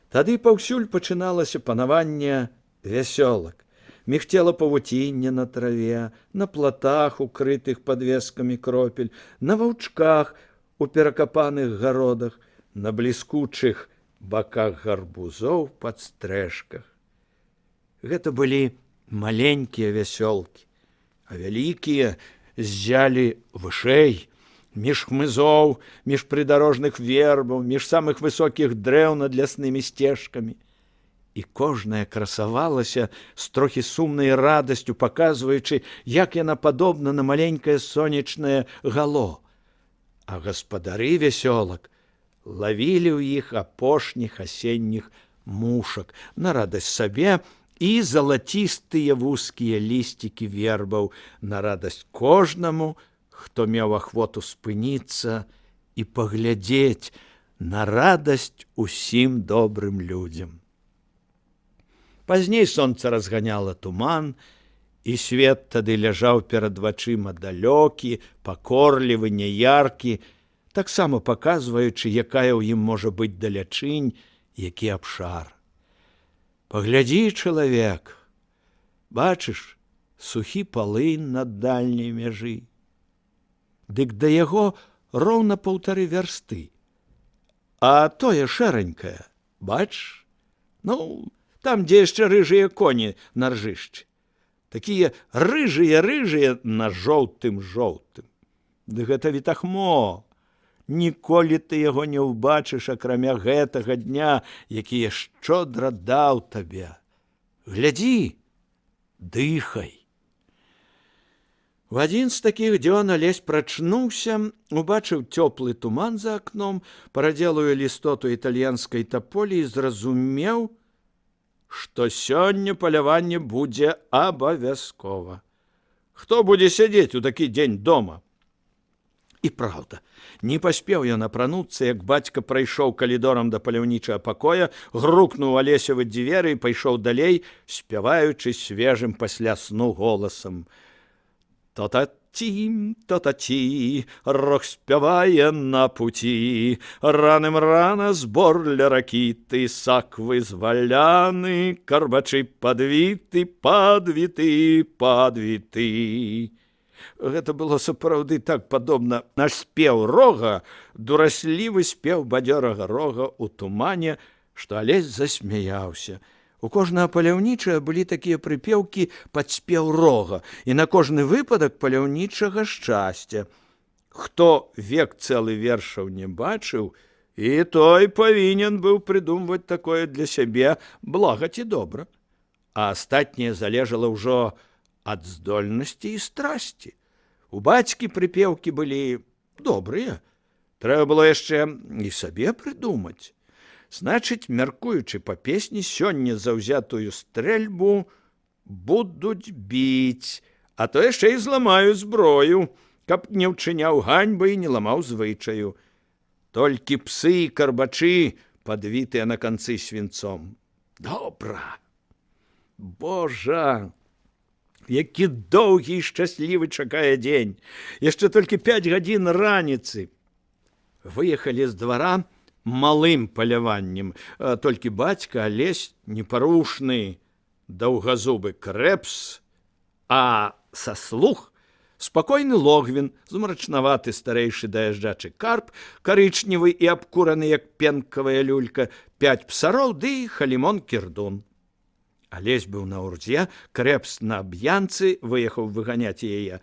Тады паўсюль пачыналася панаванне вясёлак. Мігцела павуцінне на траве, на платах, укрытых падвескамі кропель, на ваўчках у перакапаных гародах, на бліскучых баках гарбузоў пад стрэшках. Гэта былі маленькія вясёлкі, а вялікія ззялі вышэй, між хмызоў, між прыдарожных вербаў, між самых высокіх дрэў над ляснымі сцежкамі. І кожная красавалася з трохі сумнай радасцю, паказваючы, як яна падобна на маленькае сонечнае гало. А гаспадары вясёлак лавілі ў іх апошніх асенніх мушак на радасць сабе і залацістыя вузкія лісцікі вербаў на радасць кожнаму, хто меў ахвоту спыніцца і паглядзець на радасць усім добрым людзям. Пазней сонца разганяла туман, і свет тады ляжаў перад вачыма далёкі, пакорлівы, няяркі, таксама паказваючы, якая ў ім можа быць далячынь, які абшар. Паглядзі, чалавек, бачыш, сухі палын над дальняй мяжы. Дык да яго роўна 1,5 вярсты. А тое шэранькае, бач, там, дзе яшчэ рыжыя коні на ржышчы. Такія рыжыя на жоўтым. Ды гэта вітахмо. Ніколі ты яго не ўбачыш, акрамя гэтага дня, які я шчодра даў табе. Глядзі, дыхай. В адзін з такіх дзён Алесь прачнуўся, убачыў цёплы туман за акном, парадзелую лістоту італьянскай таполі і зразумеў, што сёння паляванне будзе абавязкова. Хто будзе сядзець у такі дзень дома? І праўда, не паспеў ён апрануцца, як бацька прайшоў калідорам да паляўнічага пакоя, грукнуў Алесевы дзверы і пайшоў далей, спяваючы свежым пасля сну голасам. То-та-ті, рох спявае на пуці, раным рана збор ля ракіты, сак вызваляны, карбачы падвіты. Гэта было сапраўды так падобна на спеў рога, дураслівы спеў бадзёрага рога ў тумане, што Алесь засмяяўся. У кожнага паляўнічага былі такія прыпеўкі пад спеў рога, і на кожны выпадак паляўнічага шчасця. Хто век цэлы вершаў не бачыў, і той павінен быў прыдумваць такое для сябе, блага ці добра. А астатняе залежала ўжо ад здольнасці і страсці. У бацькі прыпеўкі былі добрыя. Трэба было яшчэ і сабе прыдумаць. Значыць, мяркуючы па песні, сёння заўзятую стрэльбу будуць біць, а то яшчэ і зламаюць зброю, каб не ўчыняў ганьбы і не ламаў звычаю. Толькі псы і карбачы, падвітыя на канцы свінцом. Добра! Божа! Які доўгі і шчаслівы чакае дзень! Яшчэ толькі 5 гадзін раніцы. Выехалі з двара малым паляваннем, толькі бацька Алесь непарушны, даўгазубы крэпс, а са слух спакойны логвін, змрачнаваты старэйшы даязджачы карп, карычневы і абкураны, як пенкавая люлька, 5 псароў ды халімон кірдун. Алесь быў на урдзе, крэпс на б'янцы, выехаў выганяць яе.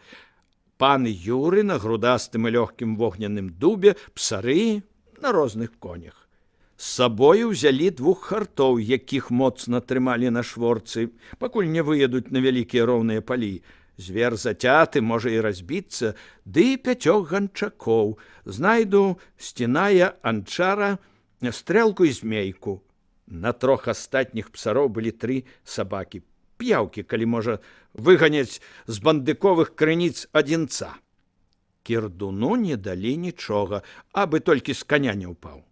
Пан Юры на грудастым і лёгкім вогняным дубе, псары на розных конях. З сабою ўзялі 2 хартоў, якіх моцна трымалі на шворцы, пакуль не выедуць на вялікія роўныя палі. Звер зацяты, можа і разбіцца, ды 5 ганчакоў. Знайду сціная анчара, стрэлку і змейку. На 3 астатніх псароў былі 3 сабакі. п'яўкі, калі можа выганяць з бандыковых крыніц адзінца. Кірдуну не далі нічога, абы толькі з каня не ўпаў.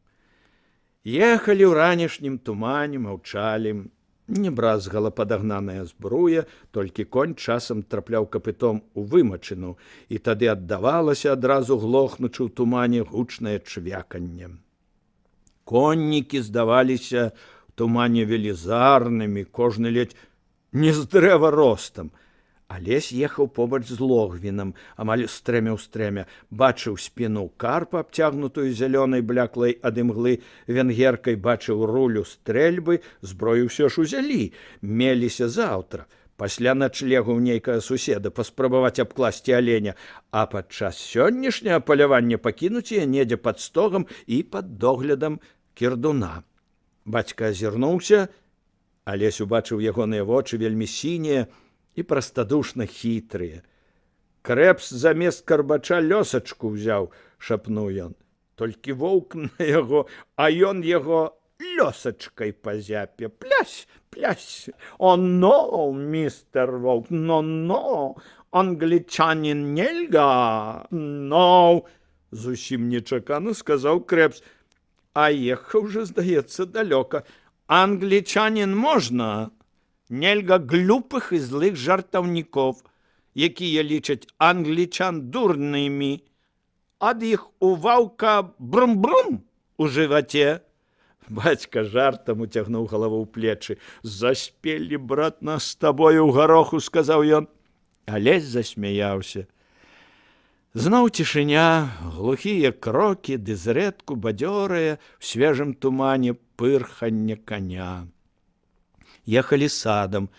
Ехалі ў ранішнім тумане, маўчалі. Не бразгала падагнаная збруя, толькі конь часам трапляў капытом у вымачыну, і тады аддавалася адразу глохнучы ў тумане гучнае чвяканне. Коннікі здаваліся ў тумане велізарнымі, кожны ледзь не з дрэва ростам. Алесь ехаў побач з Логвінам, амаль стрэмя ў стрэмя, бачыў спіну карпа, абцягнутую зялёнай бляклай ад імглы венгеркай, бачыў рулю стрэльбы, зброю ўсё ж узялі, меліся заўтра. Пасля начлегу ў нейкага суседа паспрабаваць абкласці аленя, а падчас сённяшняга палявання пакінуць яе недзе пад стогам і пад доглядам кірдуна. Бацька азірнуўся, Алесь убачыў ягоныя вочы вельмі сінія і прастадушна хітрыя. Крэпс замест карбача лёсачку ўзяў, шапнуў ён. Толькі воўк на яго, а ён яго лёсачкай па зяпе. Плясь, плясь. О, но, містер воўк, но, англічанін нельга, но, зусім нечакана сказаў Крэпс. А ехаў жа, здаецца, далёка. Англічанін можна, нельга глупых і злых жартаўнікоў, якія лічаць англічан дурнымі. Ад іх у ваўка брум-брум у жываце. Бацька жартам уцягнуў галаву ў плечы. Заспелі, брат, нас з табою ў гароху, сказаў ён. Алесь засмяяўся. Зноў цішыня, глухія крокі, ды зрэдку бадзёрае ў свежым тумане пырханне коня. Ехалі садам,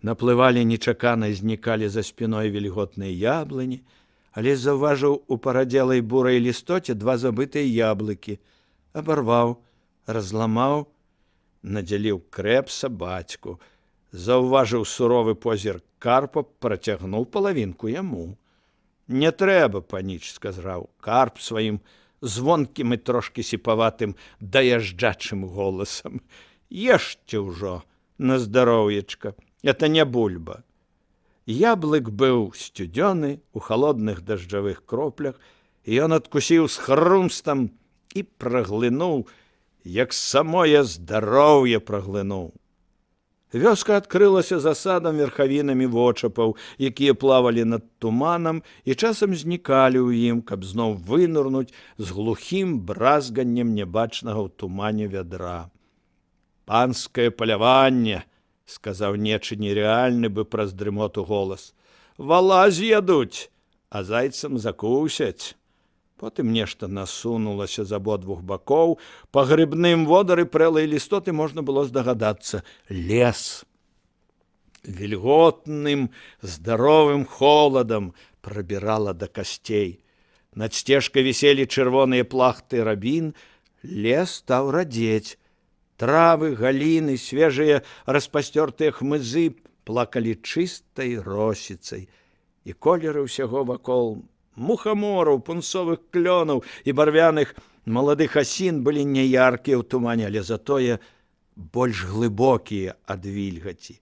наплывалі нечакана, знікалі за спіной вільготныя яблыні, але заўважыў у парадзелай бурай лістоце два забытыя яблыкі. Абарваў, разламаў, надзяліў Крэпса бацьку. Заўважыў суровы позірк карпа, працягнуў палавінку яму. Не трэба, паніч, сказаў карп сваім звонкім і трошкі сіпаватым даязджачым голасам. Ешце ўжо. На здароўечка, это не бульба. Яблык быў сцюдзёны у халодных дажджавых кроплях, і ён адкусіў з хрумстам і праглынуў, як самое здароўе праглынуў. Вёска адкрылася за садам верхавінамі вочапаў, якія плавалі над туманам і часам знікалі ў ім, каб зноў вынырнуць з глухім бразганнем нябачнага ў тумане вядра. «Панскае паляванне», — сказаў нечы нереальны бы праз дрымоту голас. «Вала з'ядуць, а зайцам закусяць». Потым нешта насунулася з абодвух бакоў. Па грыбным водары прэлай лістоты можна было здагадацца — лес. Вільготным, здаровым холадам прабірала да касцей. Над сцежкай віселі чырвоныя плахты рабін, лес стаў радзець. Травы, галіны, свежыя распасцёртыя хмызы плакалі чыстай росіцай, і колеры ўсяго вакол мухамораў, пунцовых клёнаў і барвяных маладых асін былі няяркія ў тумане, але затое больш глыбокія ад вільгаці.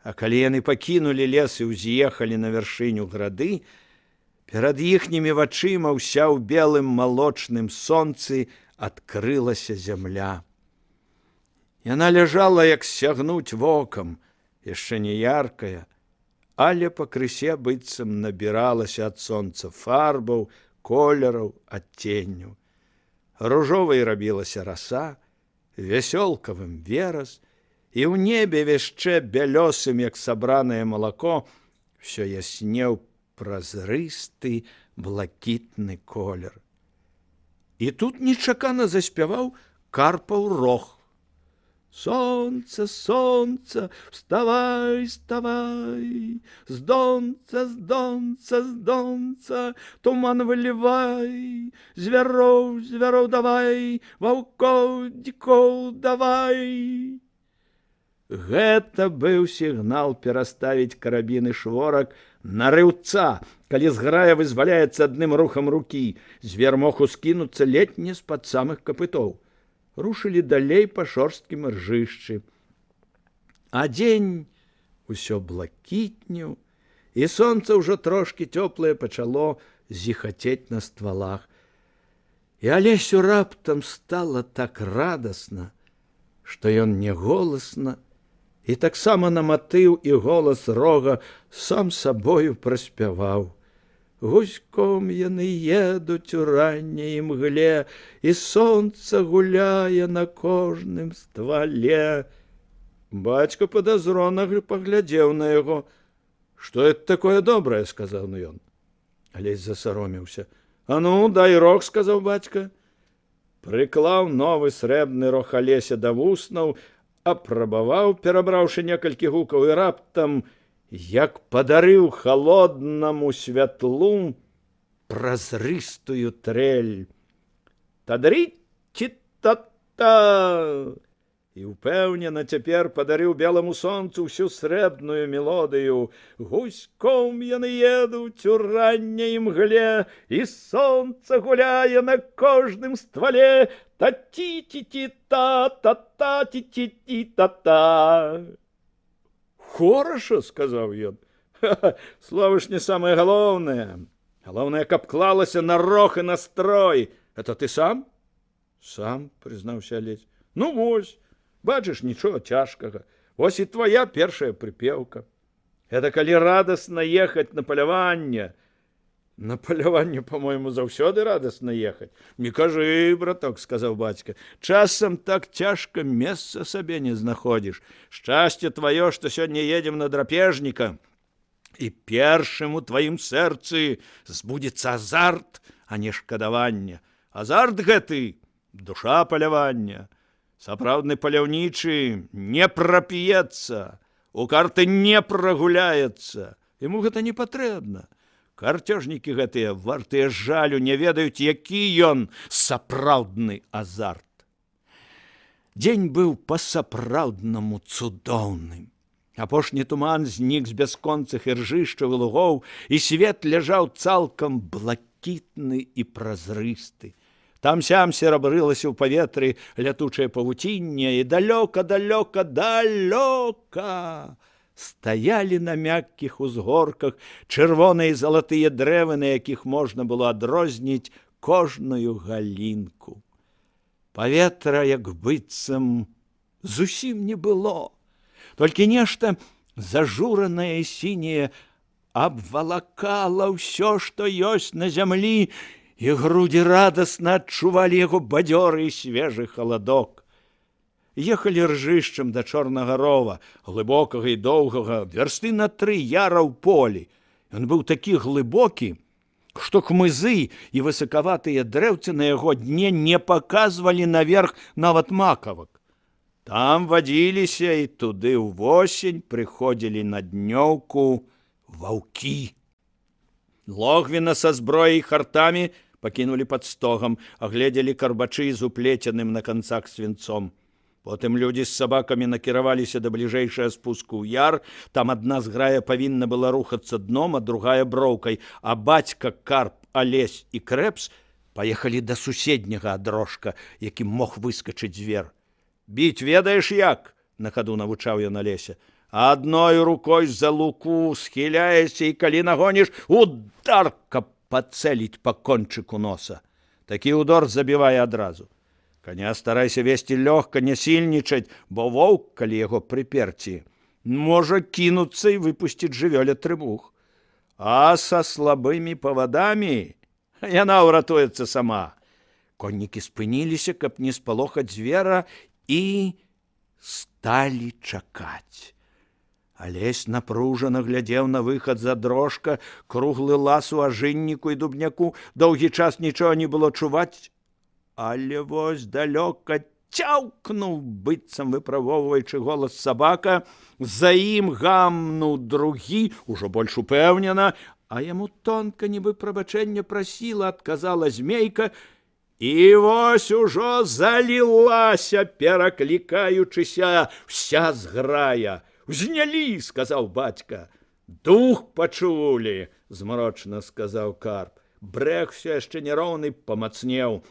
А калі яны пакінулі лес і ўз'ехалі на вяршыню грады, перад іхнімі вачыма ўся ў белым малочным сонцы адкрылася зямля. Яна ляжала, як сцягнуць вокам, яшчэ не яркая, але пакрысе быццам набіралася ад сонца фарбаў, колераў, адценняў. Ружовай рабілася раса, вясёлкавым верас, і ў небе яшчэ бялёсым, як сабранае малако, усё яснеў празрысты блакітны колер. І тут нечакана заспяваў карпаў рог. Солнце, солнце, вставай, вставай, с донца, с донца, с донца, туман выливай, звероў, звероў давай, ваўкоў, дзікоў давай. Гэта быў сігнал пераставіць карабін і шворак на рыўца. Калі зграя вызваляецца адным рухам рукі, звер мог ускінуцца ледзь не з-пад самых капытоў. Рушылі далей па шорсткім ржышчы. А дзень усё блакітнеў, і сонца ўжо трошкі цёплае пачало зіхацець на ствалах. І Алесю раптам стала так радасна, што ён няголасна і таксама на матыў і голас рога сам сабою праспяваў. Гуськом яны едуць у ранняй імгле, і сонца гуляе на кожным ствале. Бацька падазрона паглядзеў на яго. «Што это такое добрае?» – сказаў ён. Алесь засаромеўся. «А ну, дай рог», – сказаў бацька. Прыклаў новы срэбны рог Алеся да вуснаў, апрабаваў, перабраўшы некалькі гукаў, і раптам, як падарыў халоднаму святлу празрыстую трэль. Тадрі-ці-та-та! І ўпэўнена цяпер падарыў беламу сонцу ўсю срэбную мелодыю. Гуськом яны едуць у ранняй імгле, і сонца гуляе на кожным ствале. Та-ті-ті-ті-та, та-та-ті-ті-ті-та-та. «Хораша», – сказаў ён. «Слова ж не самае галоўнае. Галоўнае, каб клалася на рог і настрой. Это ты сам?» «Сам», – прызнаўся Алесь. «Ну вось. Бачыш, нічога цяжкага. Вось і твоя першая прыпеўка. Это калі радасна ехаць на паляванне». «На паляванне, по-мойму, заўсёды радасна ехаць». «Не кажы, браток», – сказаў бацька. «Часам так цяжка месца сабе не знаходзіш. Шчасце тваё, што сёння едзем на драпежніка. І першым у тваім сэрцы збудзецца азарт, а не шкадаванне. Азарт гэты – душа палявання. Сапраўдны паляўнічы не прап'ецца, у карты не прагуляецца. Яму гэта не патрэбна. Карцёжнікі гэтыя, вартыя жалю, не ведаюць, які ён сапраўдны азарт». Дзень быў па-сапраўднаму цудоўным. Апошні туман знік з бясконцых іржышчаў і лугоў, і свет ляжаў цалкам блакітны і празрысты. Там-сям серабрылася ў паветры лятучае павуцінне, і далёка-далёка стаялі на мяккіх узгорках чырвоныя і залатыя дрэвы, на якіх можна было адрозніць кожную галінку. Паветра, як быццам, зусім не было. Толькі нешта зажуранае і сіняе абвалакала ўсё, што ёсць на зямлі, і грудзі радасна адчувалі яго бадзёры і свежы халадок. Ехалі ржышчам да Чорнага рова, глыбокага і доўгага, вярсты на 3 яра ў полі. Ён быў такі глыбокі, што хмызы і высакаватыя дрэўцы на яго дне не паказвалі наверх нават макавак. Там вадзіліся, і туды ўвосень прыходзілі на днёўку ваўкі. Логвіна са зброяй і хартамі пакінулі пад стогам, агледзелі карбачы з уплеценым на канцах свінцом. Потым людзі з сабакамі накіраваліся да бліжэйшага спуску ў яр. Там адна зграя павінна была рухацца дном, а другая броўкай, а бацька, Карп, Алесь і Крэпс паехалі да суседняга адрожка, якім мог выскачыць звер. «Біць ведаеш як?» – на хаду навучаў ён Алеся. «Адной рукой за луку схіляешся, і калі нагоніш, удар, каб пацэліць па кончыку носа. Такі удар забівае адразу. Каня старайся весці лёгка, не сільнічаць, бо воўк, калі яго прыперці, можа кінуцца і выпусціць жывёле трыбух. А са слабымі павадамі яна ўратуецца сама». Коннікі спыніліся, каб не спалохаць звера, і сталі чакаць. Алесь напружана глядзеў на выхад з адрожка, круглы лас у ажынніку і дубняку. Доўгі час нічога не было чуваць, але вось далёка цяўкнуў, быццам выпрабоўваючы голас сабака. За ім гамнуў другі, ужо больш упэўнена, а яму тонка, нібы прабачэння прасіла, адказала змейка. І вось ужо залілася, пераклікаючыся, вся зграя. «Знялі», – сказаў бацька. «Дух пачулі», – змрочна сказаў Карп. Брэх все яшчэ няроўны памацнеў.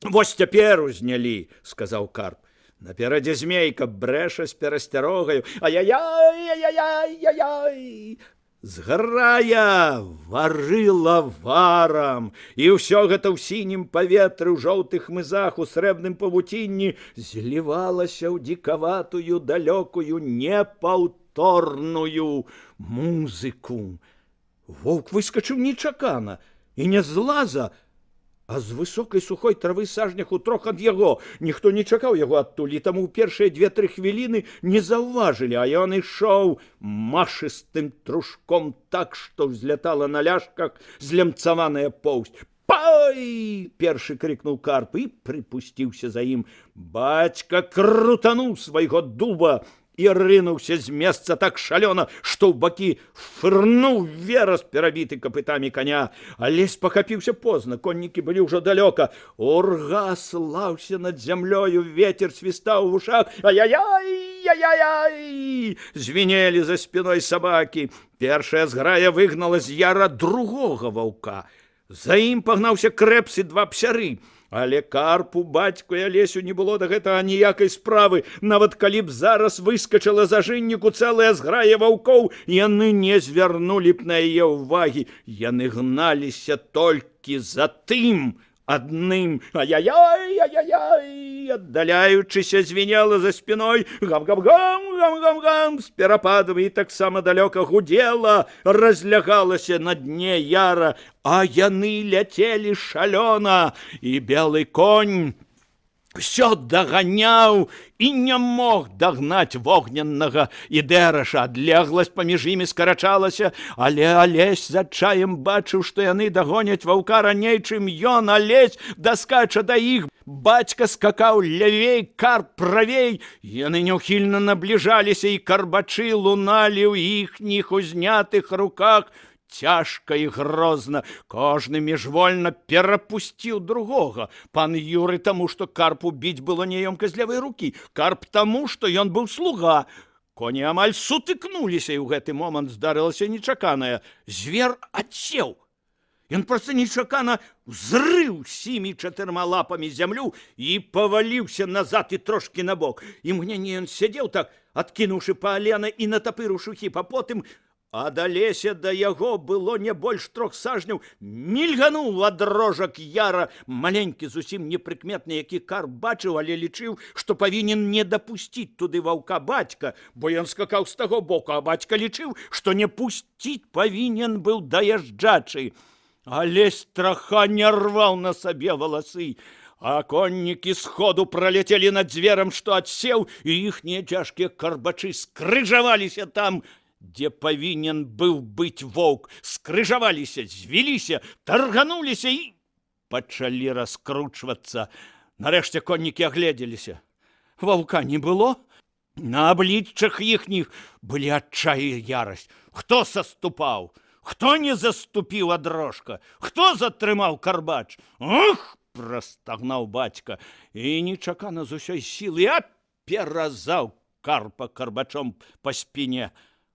«Вось цяпер узнялі», – сказаў Карп. Наперадзе змейка брэша з перасцярогаю. Ай-яй-яй, ай-яй-яй. Згарая варыла варам, і ўсё гэта ў сінім паветры, ў жоўтых мызах, у срэбным павуцінні злівалася ў дзікаватую, далёкую, непаўторную музыку. Воўк выскачыў нечакана, і не з лаза, а з высокай сухой травы сажнях у трох ад яго. Ніхто не чакаў яго адтуль, і таму ў першыя 2-3 хвіліны не заўважылі, а ён ішоў машыстым трушком так, што взлятала на ляшках злямцаваная поўсць. «Пай!» – першы крикнуў Карп і прыпусціўся за ім. Бацька крутануў свайго дуба і рынуўся з месца так шалёна, што ў бакі фырнуў верас, перабіты капытамі коня. Алесь пахапіўся позна, коннікі былі ўжо далёка. Урга слаўся над зямлёю, ветер свістаў у вушах. Ай-яй-яй, ай-яй-яй! Звінелі за спіной сабакі. Першая зграя выгнала з яра другога ваўка. За ім пагнаўся крэпс і 2 псяры. Але Карпу, бацьку і Алесю не было да гэтага ніякай справы. Нават калі б зараз выскачыла з ажынніку цэлая зграя ваўкоў, яны не звярнулі б на яе ўвагі. Яны гналіся толькі за тым адным. Ай-яй-яй, ай-яй-яй! Аддаляючыся звіняла за спіной. Гам-гам-гам, гам-гам-гам! З перападамі таксама далёка гудзела, разлягалася на дне яра, а яны ляцелі шалёна, і белы конь всё даганяў і не мог дагнаць вогненнага ідэраша. Адлегласць паміж імі скарачалася, але Алесь з адчаем бачыў, што яны дагоняць ваўка раней, чым ён, Алесь, даскача да іх. Бацька скакаў лявей, Карп правей. Яны няўхільна набліжаліся, і карбачы луналі ў іхніх узнятых руках. Цяжка і грозна. Кожны міжвольна перапусціў другога. Пан Юры таму, што Карпу біць было няёмка з левай рукі. Карп таму, што ён быў слуга. Коні амаль сутыкнуліся, і ў гэты момант здарылася нечаканае. Звер адсеў. Ён проста нечакана взрыў 7-4 лапамі зямлю і паваліўся назад і трошкі набок. Імгненне ён сядзеў так, адкінуўшы палена і натапырыўшы хіп, а потым ад Алеся да яго было не больш 3 сажняў, мільгануў ад рожак яра, маленькі, зусім непрыкметны, які Карп бачыў, але лічыў, што павінен не дапусціць туды ваўка бацька, бо ён скакаў з таго боку, а бацька лічыў, што не пусціць павінен быў даязджачы. Алесь страха не рваў на сабе валасы, а коннікі сходу праляцелі над зверам, што адсеў, і іхнія цяжкія карбачы скрыжаваліся там, дзе павінен быў быць воўк. Скрыжаваліся, звіліся, таргануліся і пачалі раскручвацца. Нарэшце коннікі агледзеліся. Ваўка не было. На абліччах іхніх былі адчай і ярасць. Хто саступаў? Хто не заступіў адрожка? Хто затрымаў карбач? Ох! Прастагнаў бацька і нечакана з усёй сілы аперазаў Карпа карбачом па спіне.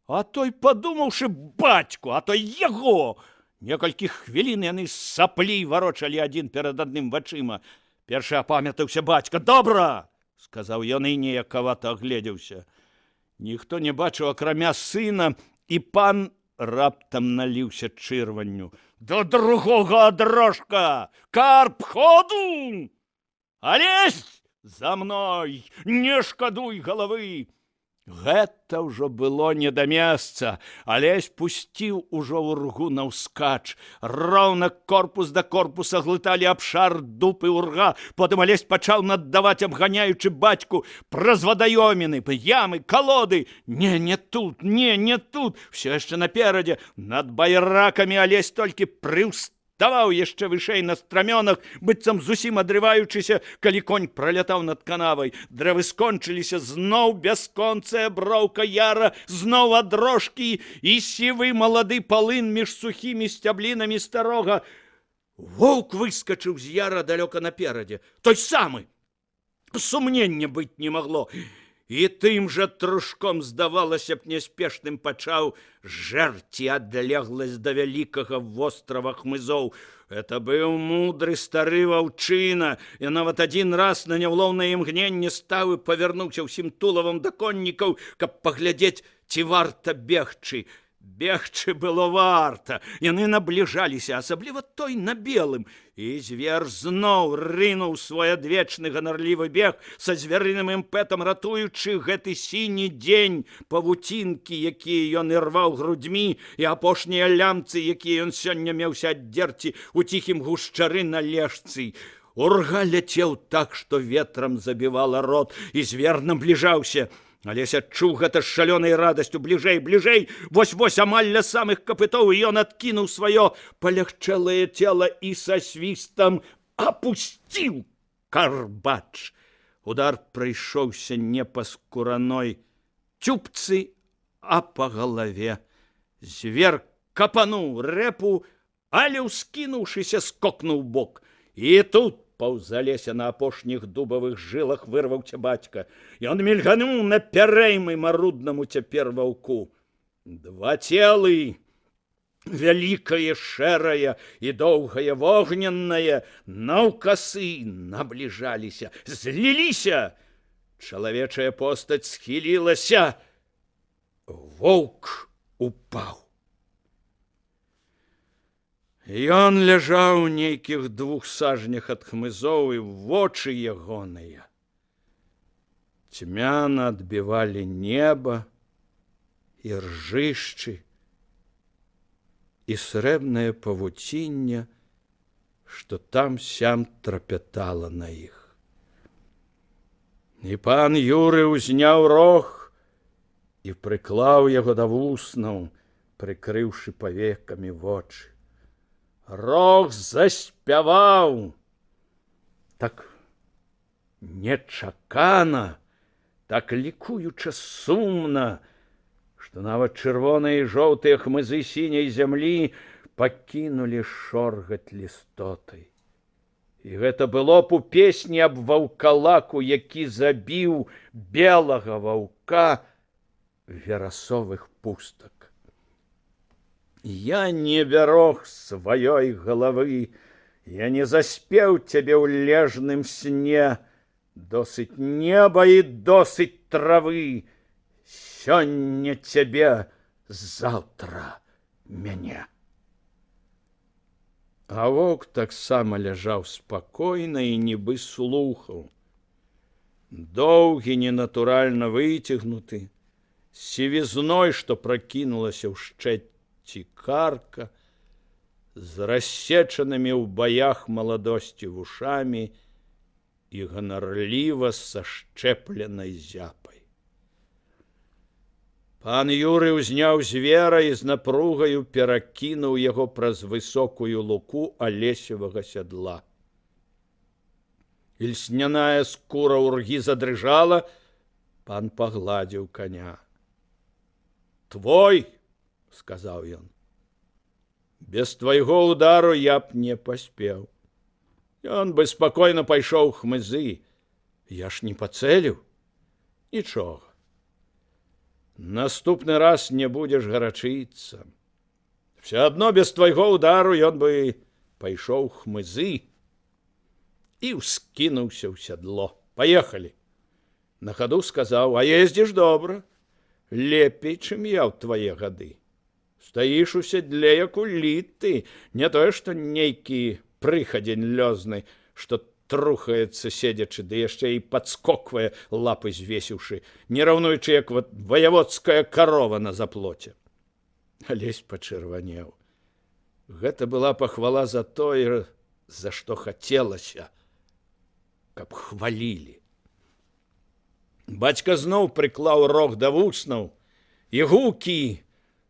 А той, падумаўшы бацьку, а той яго, некалькі хвілін яны саплі варочалі адзін перад адным вачыма. Першы апамятаўся бацька. «Добра!» – сказаў ён і неякавата агледзеўся. Ніхто не бачыў, акрамя сына, і пан раптам наліўся чырванню. «Да другога адрожка! Карп, ходу! Алесь, за мной! Не шкадуй галавы!» Гэта ўжо было не да месца. Алесь пусціў ужо ўргу наўскач. Роўна корпус да корпуса глыталі абшар дуб і ўрга. Потым Алесь пачаў наддаваць, абганяючы бацьку, праз вадаёміны, ямы, калоды. Не тут, не тут. Всё яшчэ наперадзе. Над байракамі Алесь толькі прыўставаў яшчэ вышэй на страмёнах, быццам зусім адрываючыся, калі конь пралятаў над канавай. Дрэвы скончыліся, зноў бясконцая броўка яра, зноў адрожкі і сівы малады палын між сухімі сцяблінамі старога. Воўк выскачыў з яра далёка наперадзе. Той самы. Сумнення быць не магло. і тым жа трушком, здавалася б, няспешным пачаў жэрці адлегласць да вялікага вострава хмызоў. Это быў мудры стары ваўчына, і нават адзін раз на няўлоўнае імгненне стаў і павярнуўся ўсім тулавам да коннікаў, каб паглядзець, ці варта бегчы. Бегчы было варта, яны набліжаліся, асабліва той на белым, і звер зноў рынуў свой адвечны ганарлівы бег са звярыным імпэтам, ратуючы гэты сіні дзень, павуцінкі, якія ён ірваў грудзьмі, і апошнія лямцы, якія ён сёння меўся аддзерці у ціхім гушчары на лежцы. Урга ляцеў так, што ветрам забівала рот, і звер набліжаўся. Алесь адчуў гэта з шалёнай радасцю. Бліжэй, бліжэй, вось-вось амаль ля самых капытоў, і ён адкінуў сваё палягчэлае цела і са свістам апусціў карбач. Удар прыйшоўся не па скураной цюбцы, а па галаве. Звер капануў рэпу, але, ускінуўшыся, скокнуў бок. І тут паўз Алеся на апошніх дубавых жылах вырваўся бацька. Ён мільгануў на пярэймы маруднаму цяпер ваўку. Два целы, вялікае шэрае і доўгае вогненнае, наўкасы набліжаліся, зліліся. Чалавечая постаць схілілася. Воўк упаў. Ён ляжаў у нейкіх 2 сажнях ад хмызоў, і вочы ягоныя цьмяна адбівалі неба і ржышчы, і срэбнае павуцінне, што там-сям трапятала на іх. І пан Юры ўзняў рог і прыклаў яго да вуснаў, прыкрыўшы павекамі вочы. Рог заспяваў так нечакана, так лікуюча сумна, што нават чырвоныя і жоўтыя хмызы сіняй зямлі пакінулі шоргаць лістотай. І гэта было б у песні аб ваўкалаку, які забіў белага ваўка верасовых пустак. Я не бярог сваёй галавы, я не заспеў цябе ў лежным сне. Досыць неба і досыць травы. Сёння цябе, заўтра мяне. А воўк таксама ляжаў спакойна і нібы слухаў. Доўгі, ненатуральна выцягнуты, з сівізной, што пракінулася ў шчэць карка, з рассечанымі ў баях маладосці вушамі і ганарліва са шчэпленай зяпай. Пан Юры ўзняў звера і з напругаю перакінуў яго праз высокую луку алесевага сядла. Льсняная скура ўргі задрыжала, пан пагладзіў коня. «Твой!» — сказаў ён. «Без твайго удару я б не паспеў. Ён бы спакойна пайшоў хмызы. Я ж не пацэліў. Нічога. Наступны раз не будзеш гарачыцца. Все адно без твайго удару ён бы пайшоў хмызы». І ўскінуўся ў сядло. «Паехалі!» На хаду сказаў: «А ездзіш добра. Лепей, чым я ў твае гады. Стаіш у седле, як уліты, не тое, што нейкі прыхадзень лёзны, што трухаецца седзячы, ды яшчэ і падскоквае, лапы звесіўшы, не раўнуючы, як ваяводская карова на заплоце». Алесь пачырванеў. Гэта была пахвала за тое, за што хацелася, каб хвалілі. Бацька зноў прыклаў рог да вуснаў, і гукі,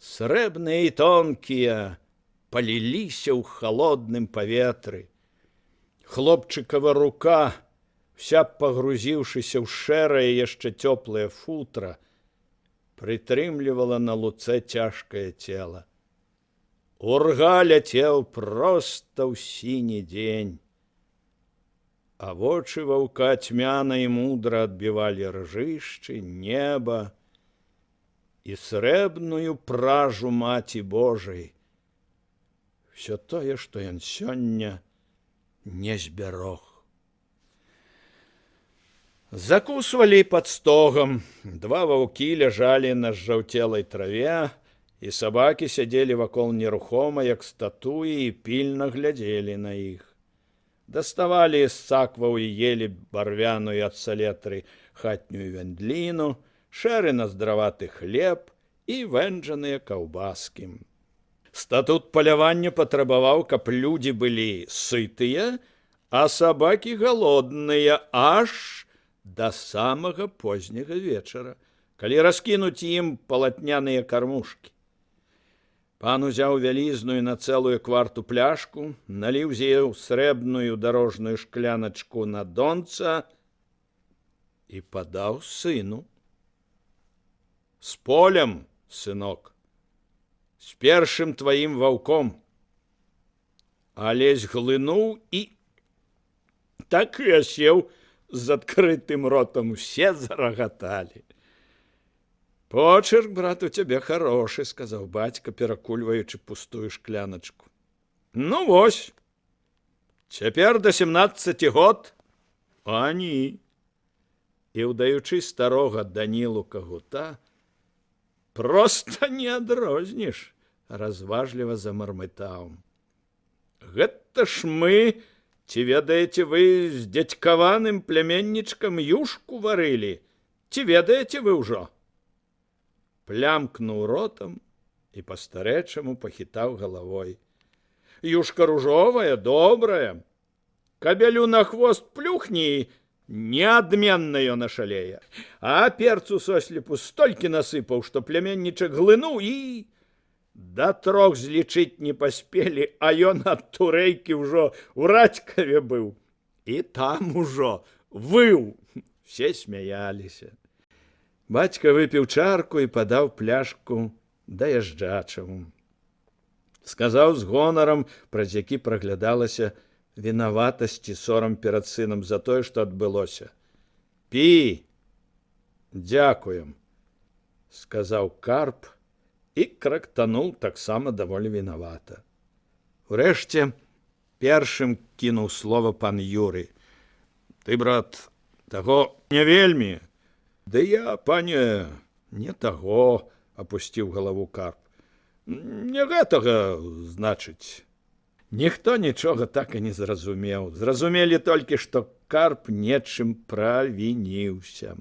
срэбныя і тонкія, паліліся ў халодным паветры. Хлопчыкава рука, вся пагрузіўшыся ў шэрае яшчэ цёплае футра, прытрымлівала на луцэ цяжкае цела. Урга ляцеў проста ў сіні дзень. А вочы ваўка цьмяна і мудра адбівалі ржышчы, неба і срэбную пражу Маці Божай. Всё тое, што ён сёння не збярог. Закусвалі пад стогам. Два ваўкі ляжалі на зжаўцелай траве, і сабакі сядзелі вакол нерухома, як статуі, і пільна глядзелі на іх. Даставалі з сакваў і елі барвяную ад салетры хатнюю вяндліну, шэры наздраваты хлеб і вэнджаныя каўбаскі. Статут палявання патрабаваў, каб людзі былі сытыя, а сабакі галодныя аж да самага позняга вечара, калі раскінуць ім палатняныя кармушкі. Пан узяў вялізную на цэлую кварту пляшку, наліў з яе срэбную дарожную шкляначку на донца і падаў сыну. З полем, сынок, з першым тваім ваўком. Алесь глынуў і так і асеў з адкрытым ротам. Усе зарагаталі. Почерк, брат, у цябе хорошы, сказаў бацька, перакульваючы пустую шкляначку. Ну вось, цяпер да 17 год, а ні. І, удаючы старога Данілу Кагута, проста не адрозніш, разважліва замармытаў. Гэта ж мы, ці ведаеце вы, з дзядзькаваным пляменнічкам юшку варылі? Ці ведаеце вы ўжо? Плямкнуў ротам і па-старэчаму пахітаў галавой. Юшка ружовая, добрая. Кабелю на хвост плюхні, неадменна ён ашалее. А перцу сослепу столькі насыпаў, што пляменнічак глынуў і да 3 злічыць не паспелі, а ён ад турэйкі ўжо ў Радзькаве быў. І там ужо выў. Все смяяліся. Бацька выпіў чарку і падаў пляшку даязджачаму. Сказаў з гонарам, праз які праглядалася вінаватасць і сорам перад сынам за тое, што адбылося. Пі, дзякуем, сказаў Карп і крактануў таксама даволі вінавата. Урэшце першым кінуў слова пан Юрый. Ты, брат, таго не вельмі. Ды я, пане, не таго, апусціў галаву Карп. Не гэтага, значыць. Ніхто нічога так і не зразумеў. Зразумелі толькі, што Карп нечым правініўся.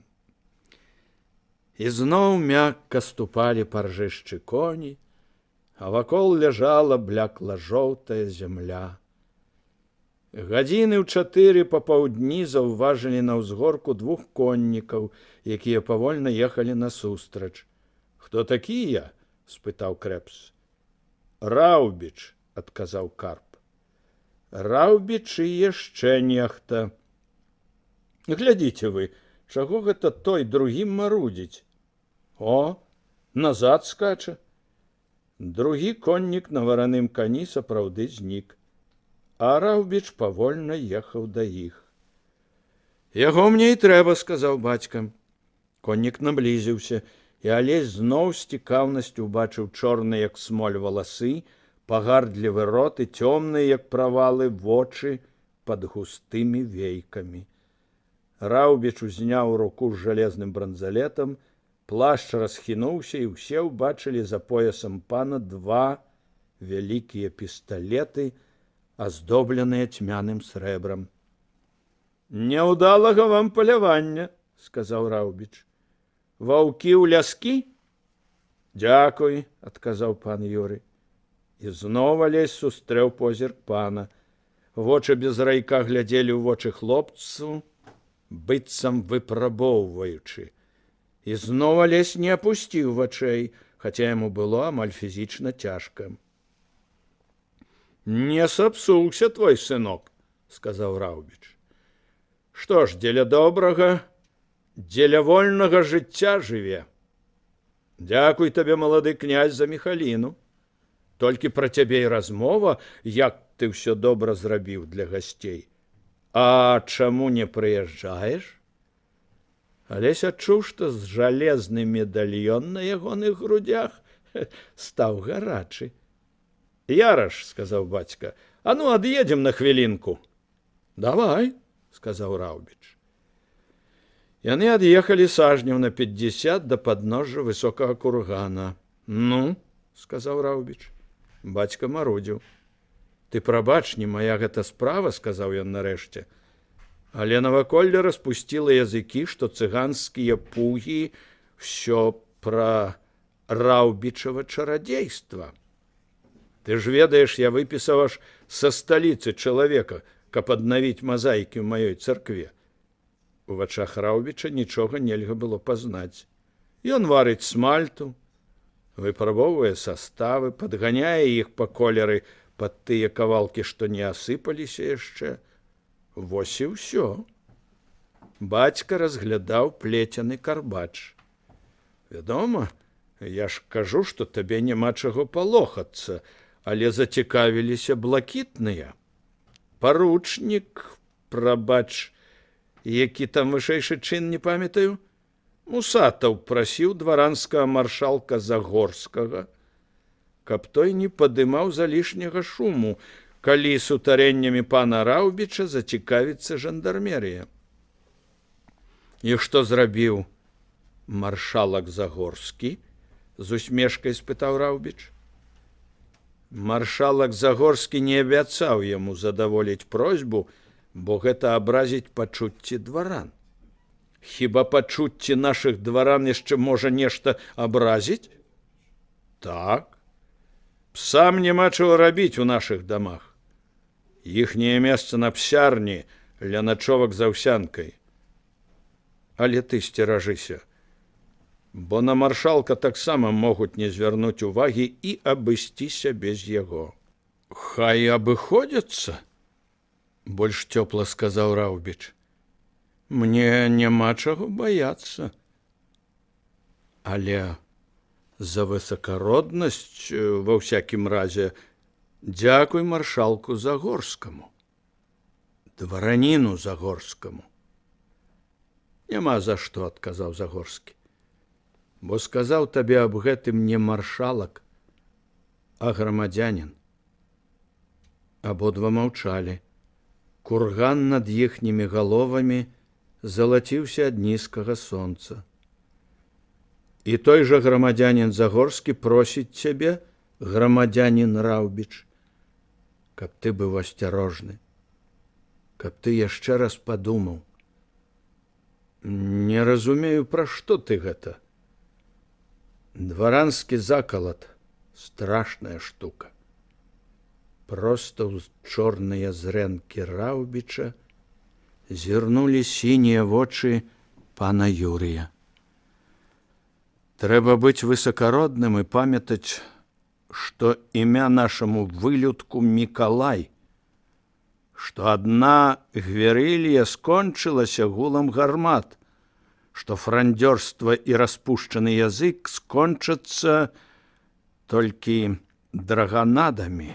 І зноў мякка ступалі па ржышчы коні, а вакол ляжала блякла-жоўтая зямля. Гадзіны ў 4 папаўдні заўважылі на ўзгорку 2 коннікаў, якія павольна ехалі насустрач. Хто такія? Спытаў Крэпс. Раўбіч, адказаў Карп. Раўбіч і яшчэ нехта. Глядзіце вы, чаго гэта той другім марудзіць? О, назад скача. Другі коннік на вараным кані сапраўды знік, а Раўбіч павольна ехаў да іх. Яго мне і трэба, сказаў бацька. Коннік наблізіўся, і Алесь зноў з цікаўнасцю убачыў чорныя, як смоль, валасы, пагардлівы рот і цёмныя, як правалы, вочы пад густымі вейкамі. Раўбіч узняў руку з жалезным бранзалетам, плашч расхінуўся, і ўсе ўбачылі за поясам пана 2 вялікія пісталеты, аздобленыя цьмяным срэбрам. Няўдалага вам палявання, сказаў Раўбіч. Ваўкі ў ляскі? Дзякуй, адказаў пан Юрый. І зноў Алесь сустрэў позірк пана. Вочы без райка глядзелі ў вочы хлопцу, быццам выпрабоўваючы. І зноў Алесь не апусціў вачэй, хаця яму было амаль фізічна цяжка. Не сапсуўся твой сынок, сказаў Раўбіч. Што ж, дзеля добрага, дзеля вольнага жыцця жыве. Дзякуй табе, малады князь, за Міхаліну. Толькі пра цябе і размова, як ты ўсё добра зрабіў для гасцей. А чаму не прыязджаеш? Алесь адчуў, што з жалезны медальён на ягоных грудях стаў гарачы. Яраш, сказаў бацька, а ну ад'едзем на хвілінку. Давай, сказаў Раўбіч. Яны ад'ехалі сажняў на 50 да падножжа высокага кургана. Ну, сказаў Раўбіч. Бацька марудзіў. Ты прабач, не мая гэта справа, сказаў ён нарэшце. Але наваколле распусціла языкі, што цыганскія пугі ўсё пра Раўбічава чарадзейства. Ты ж ведаеш, я выпісаў аж са сталіцы чалавека, каб аднавіць мазаікі ў маёй царкве. У вачах Раўбіча нічога нельга было пазнаць. Ён варыць смальту, выпрабоўвае саставы, падганяе іх па колеры пад тыя кавалкі, што не асыпаліся яшчэ. Вось і ўсё. Бацька разглядаў плецяны карбач. Вядома, я ж кажу, што табе няма чаго палохацца, але зацікавіліся блакітныя. Паручнік, прабач, які там вышэйшы чын, не памятаю, Мусатаў прасіў дваранскага маршалка Загорскага, каб той не падымаў залішняга шуму, калі сутарэннямі пана Раўбіча зацікавіцца жандармерія. І што зрабіў маршалак Загорскі? З усмешкай спытаў Раўбіч. Маршалак Загорскі не абяцаў яму задаволіць просьбу, бо гэта абразіць пачуцці дваран. Хіба пачуцці нашых дваран яшчэ можа нешта абразіць? Так. Псам няма чаго рабіць у нашых дамах. Іхняе месца на псярні ля начовак з аўсянкай. Але ты сцеражыся, бо на маршалка таксама могуць не звярнуць увагі і абысціся без яго. Хай абыходзяцца, больш цёпла сказаў Раўбіч. Мне няма чаго баяцца. Але за высакароднасць, ва ўсякім разе, дзякуй маршалку Загорскаму, двараніну Загорскаму. Няма за што, адказаў Загорскі, бо сказаў табе аб гэтым не маршалак, а грамадзянін. Абодва маўчалі. Курган над іхнімі галовамі залаціўся ад нізкага сонца. І той жа грамадзянін Загорскі просіць цябе, грамадзянін Раўбіч, каб ты быў асцярожны, каб ты яшчэ раз падумаў. Не разумею, пра што ты гэта. Дваранскі закалат – страшная штука. Проста ў чорныя зрэнкі Раўбіча зірнулі сінія вочы пана Юрыя. Трэба быць высакародным і памятаць, што імя нашаму вылюдку Мікалай, што адна гверылія скончылася гулам гармат, што франдзёрства і распушчаны язык скончацца толькі драганадамі,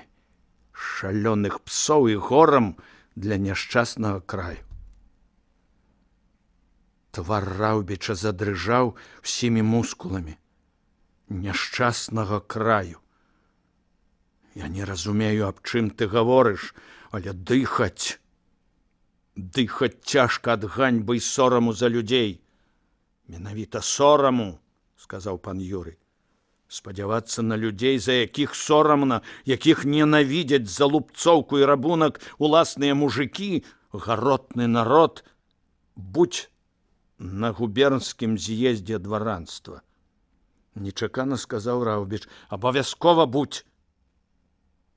шалёных псоў і горам для няшчаснага краю. Твар Раўбіча задрыжаў усімі мускуламі. Няшчаснага краю. Я не разумею, аб чым ты гаворыш, але дыхаць цяжка ад ганьбы і сораму за людзей. Менавіта сораму, сказаў пан Юрый. Спадзявацца на людзей, за якіх сорамна, якіх ненавідзяць за лупцоўку і рабунак уласныя мужыкі, гаротны народ, будь на губернскім з'ездзе дваранства. Нечакана сказаў Раўбіч. Абавязкова будь.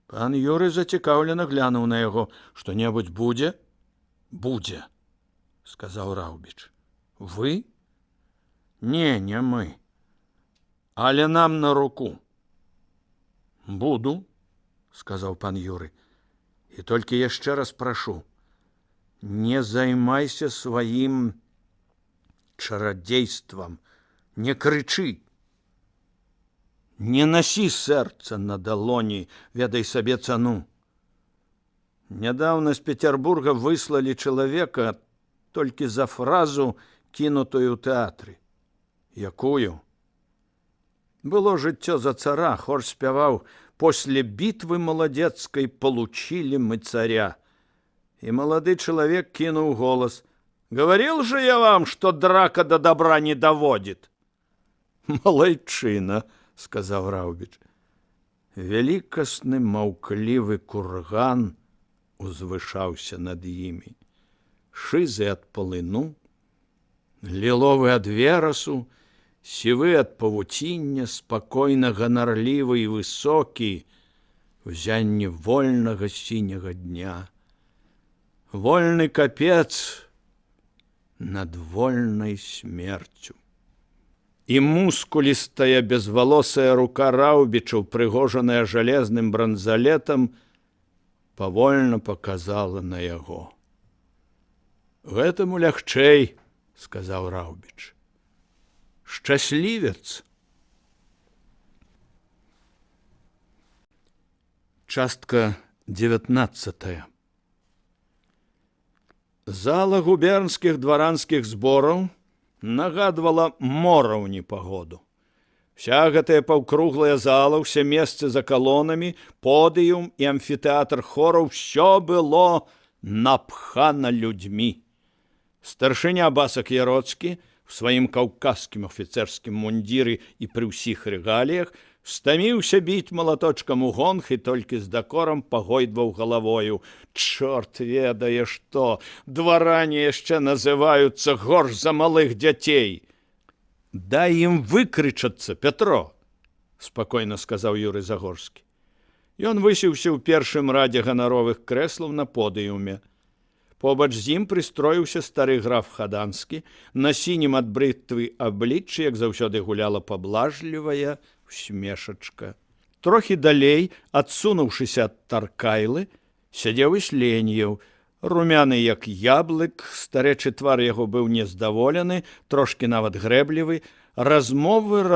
Пан Юрый зацікаўлена глянуў на яго. Што-небудзь будзе? Будзе, сказаў Раўбіч. Вы? Не мы. Але нам на руку. Буду, сказаў пан Юрый. І толькі яшчэ раз прашу, не займайся сваім чарадзействам, не крычы. Не насі сэрца на далоні, ведай сабе цану. Нядаўна з Петербурга выслалі чалавека толькі за фразу, кінутую ў тэатры. Якую? Было жыццё за цара, хор спяваў: «После битвы молодецкой получили мы царя». И молодой человек кинул голос: «Говорил же я вам, что драка до добра не доводит». «Малайчына», — сказал Раубіч. Великосны маўклівы курган узвышаўся над імі. Шызы ад палыну, ліловы ад верасу, сівы ад павуціння, спакойна ганарлівы і высокі, узянне вольнага сіняга дня. Вольны капец над вольнай смерцю. І мускулістая безвалосая рука Раубіча, упрыгожаная жалезным бранзалетам, павольна паказала на яго. «Гэтаму лягчэй», — сказаў Раубіч. «Шчаслівец». Частка 19. Зала губернскіх дваранскіх збораў нагадвала мора ў непагоду. Вся гэтая паўкруглая зала, ўсе месцы за калонамі, подыум і амфітэатр хораў — усё было напхана людзьмі. Старшыня Басак Яроцкі в сваім каўказскім афіцэрскім мундзіры і пры ўсіх рэгаліях стаміўся біць малаточкам у гонг і толькі з дакорам пагойдваў галавою. Чорт ведае што, дваране яшчэ называюцца горш за малых дзяцей. «Дай ім выкрычацца, Пятро», — спакойна сказаў Юрый Загорскі. Ён высеўся ў першым радзе ганаровых крэслаў на подыуме. Побач з ім прыстроіўся стары граф Хаданскі, на сінім ад брытвы абліччы, як заўсёды, гуляла паблажлівая усмешачка. Трохі далей, адсунуўшыся ад Таркайлы, сядзеў і Сленьеў, румяны як яблык, старэчы твар яго быў нездаволены, трошкі нават грэблівы, размовы,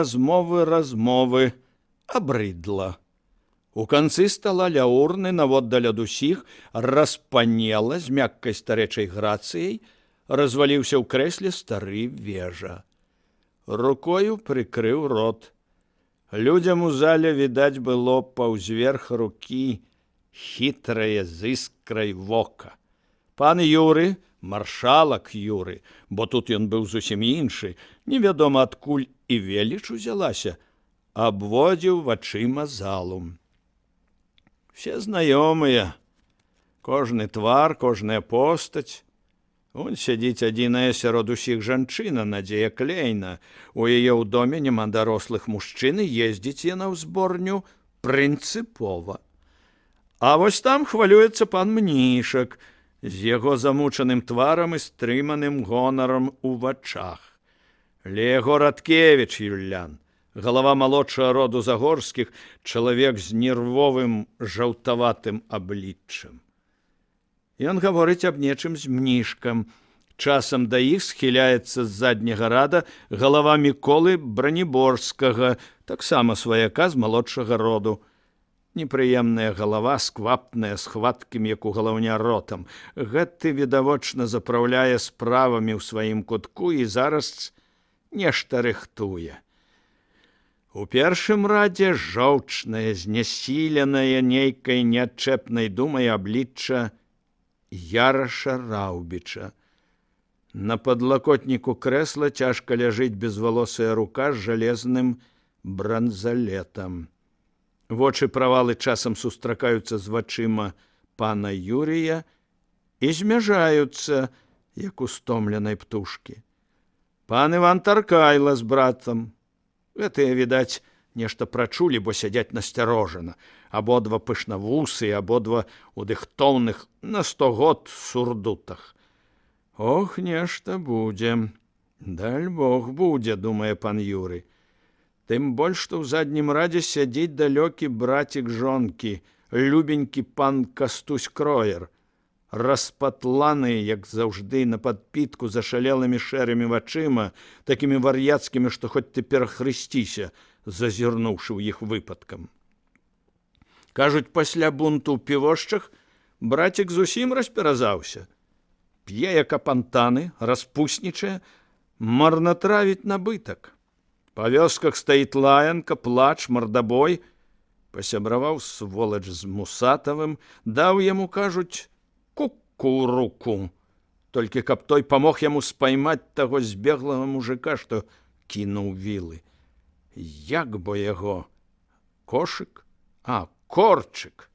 абрыдла. У канцы стала ля урны, наводдаль ад усіх, распанела з мяккай старэчай грацыяй, разваліўся ў крэсле стары Вежа. Рукою прыкрыў рот. Людзям у зале відаць было паўзверх рукі хітрае з іскрай вока. Пан Юры, маршалак Юры, бо тут ён быў зусім іншы, невядома адкуль і веліч узялася, абводзіў вачыма залу. Все знаёмыя, кожны твар, кожная постаць. Вон сядзіць адзіная сярод усіх жанчына Надзея Клейна. У яе ў доме няма дарослых мужчын, і ездзіць яна ў зборню прынцыпова. А вось там хвалюецца пан Мнішак з яго замучаным тварам і стрыманым гонарам у вачах. Лего Радкевіч Юлян, галава малодшага роду Загорскіх, чалавек з нервовым жаўтаватым абліччам. Ён гаворыць аб нечым з Мнішкам. Часам да іх схіляецца з задняга рада галава Міколы Браніборскага, таксама сваяка з малодшага роду. Непрыемная галава, сквапная, з хваткім, як у галаўня, ротам. Гэты відавочна запраўляе справамі ў сваім кутку і зараз нешта рыхтуе. У першым радзе жоўчнае, знясіленае нейкай неадчэпнай думай аблічча Яраша Раубіча. На падлакотніку крэсла цяжка ляжыць безвалосая рука з жалезным бранзалетам. Вочы правалы часам сустракаюцца з вачыма пана Юрія і змяжаюцца, як у стомленай птушкі. Пан Іван Таркайла з братам. Гэтыя, відаць, нешта прачулі, бо сядзяць насцярожана. Абодва пышнавусы, абодва у дыхтоўных на 100 год сурдутах. Ох, нешта будзе. Даль Бог будзе, думае пан Юры. Тым больш, што ў заднім радзе сядзіць далёкі брацік жонкі, любенькі пан Кастусь Кроер, распатланы, як заўжды, на падпітку зашалелымі шэрымі вачыма, такімі вар'яцкімі, што хоць ты перахрысціся, зазірнуўшы ў іх выпадкам. Кажуць, пасля бунту ў Півошчах Брацік зусім распіразаўся. П'е, як апантаны, распуснічае, марнатравіць набытак. Па вёсках стаіць лаянка, плач, мардабой. Пасябраваў сволач з Мусатавым, даў яму, кажуць, куку ў руку. Толькі каб той памог яму спаймаць таго збеглага мужика, што кінуў вілы. Як бо яго? Кошык? А, Корчык.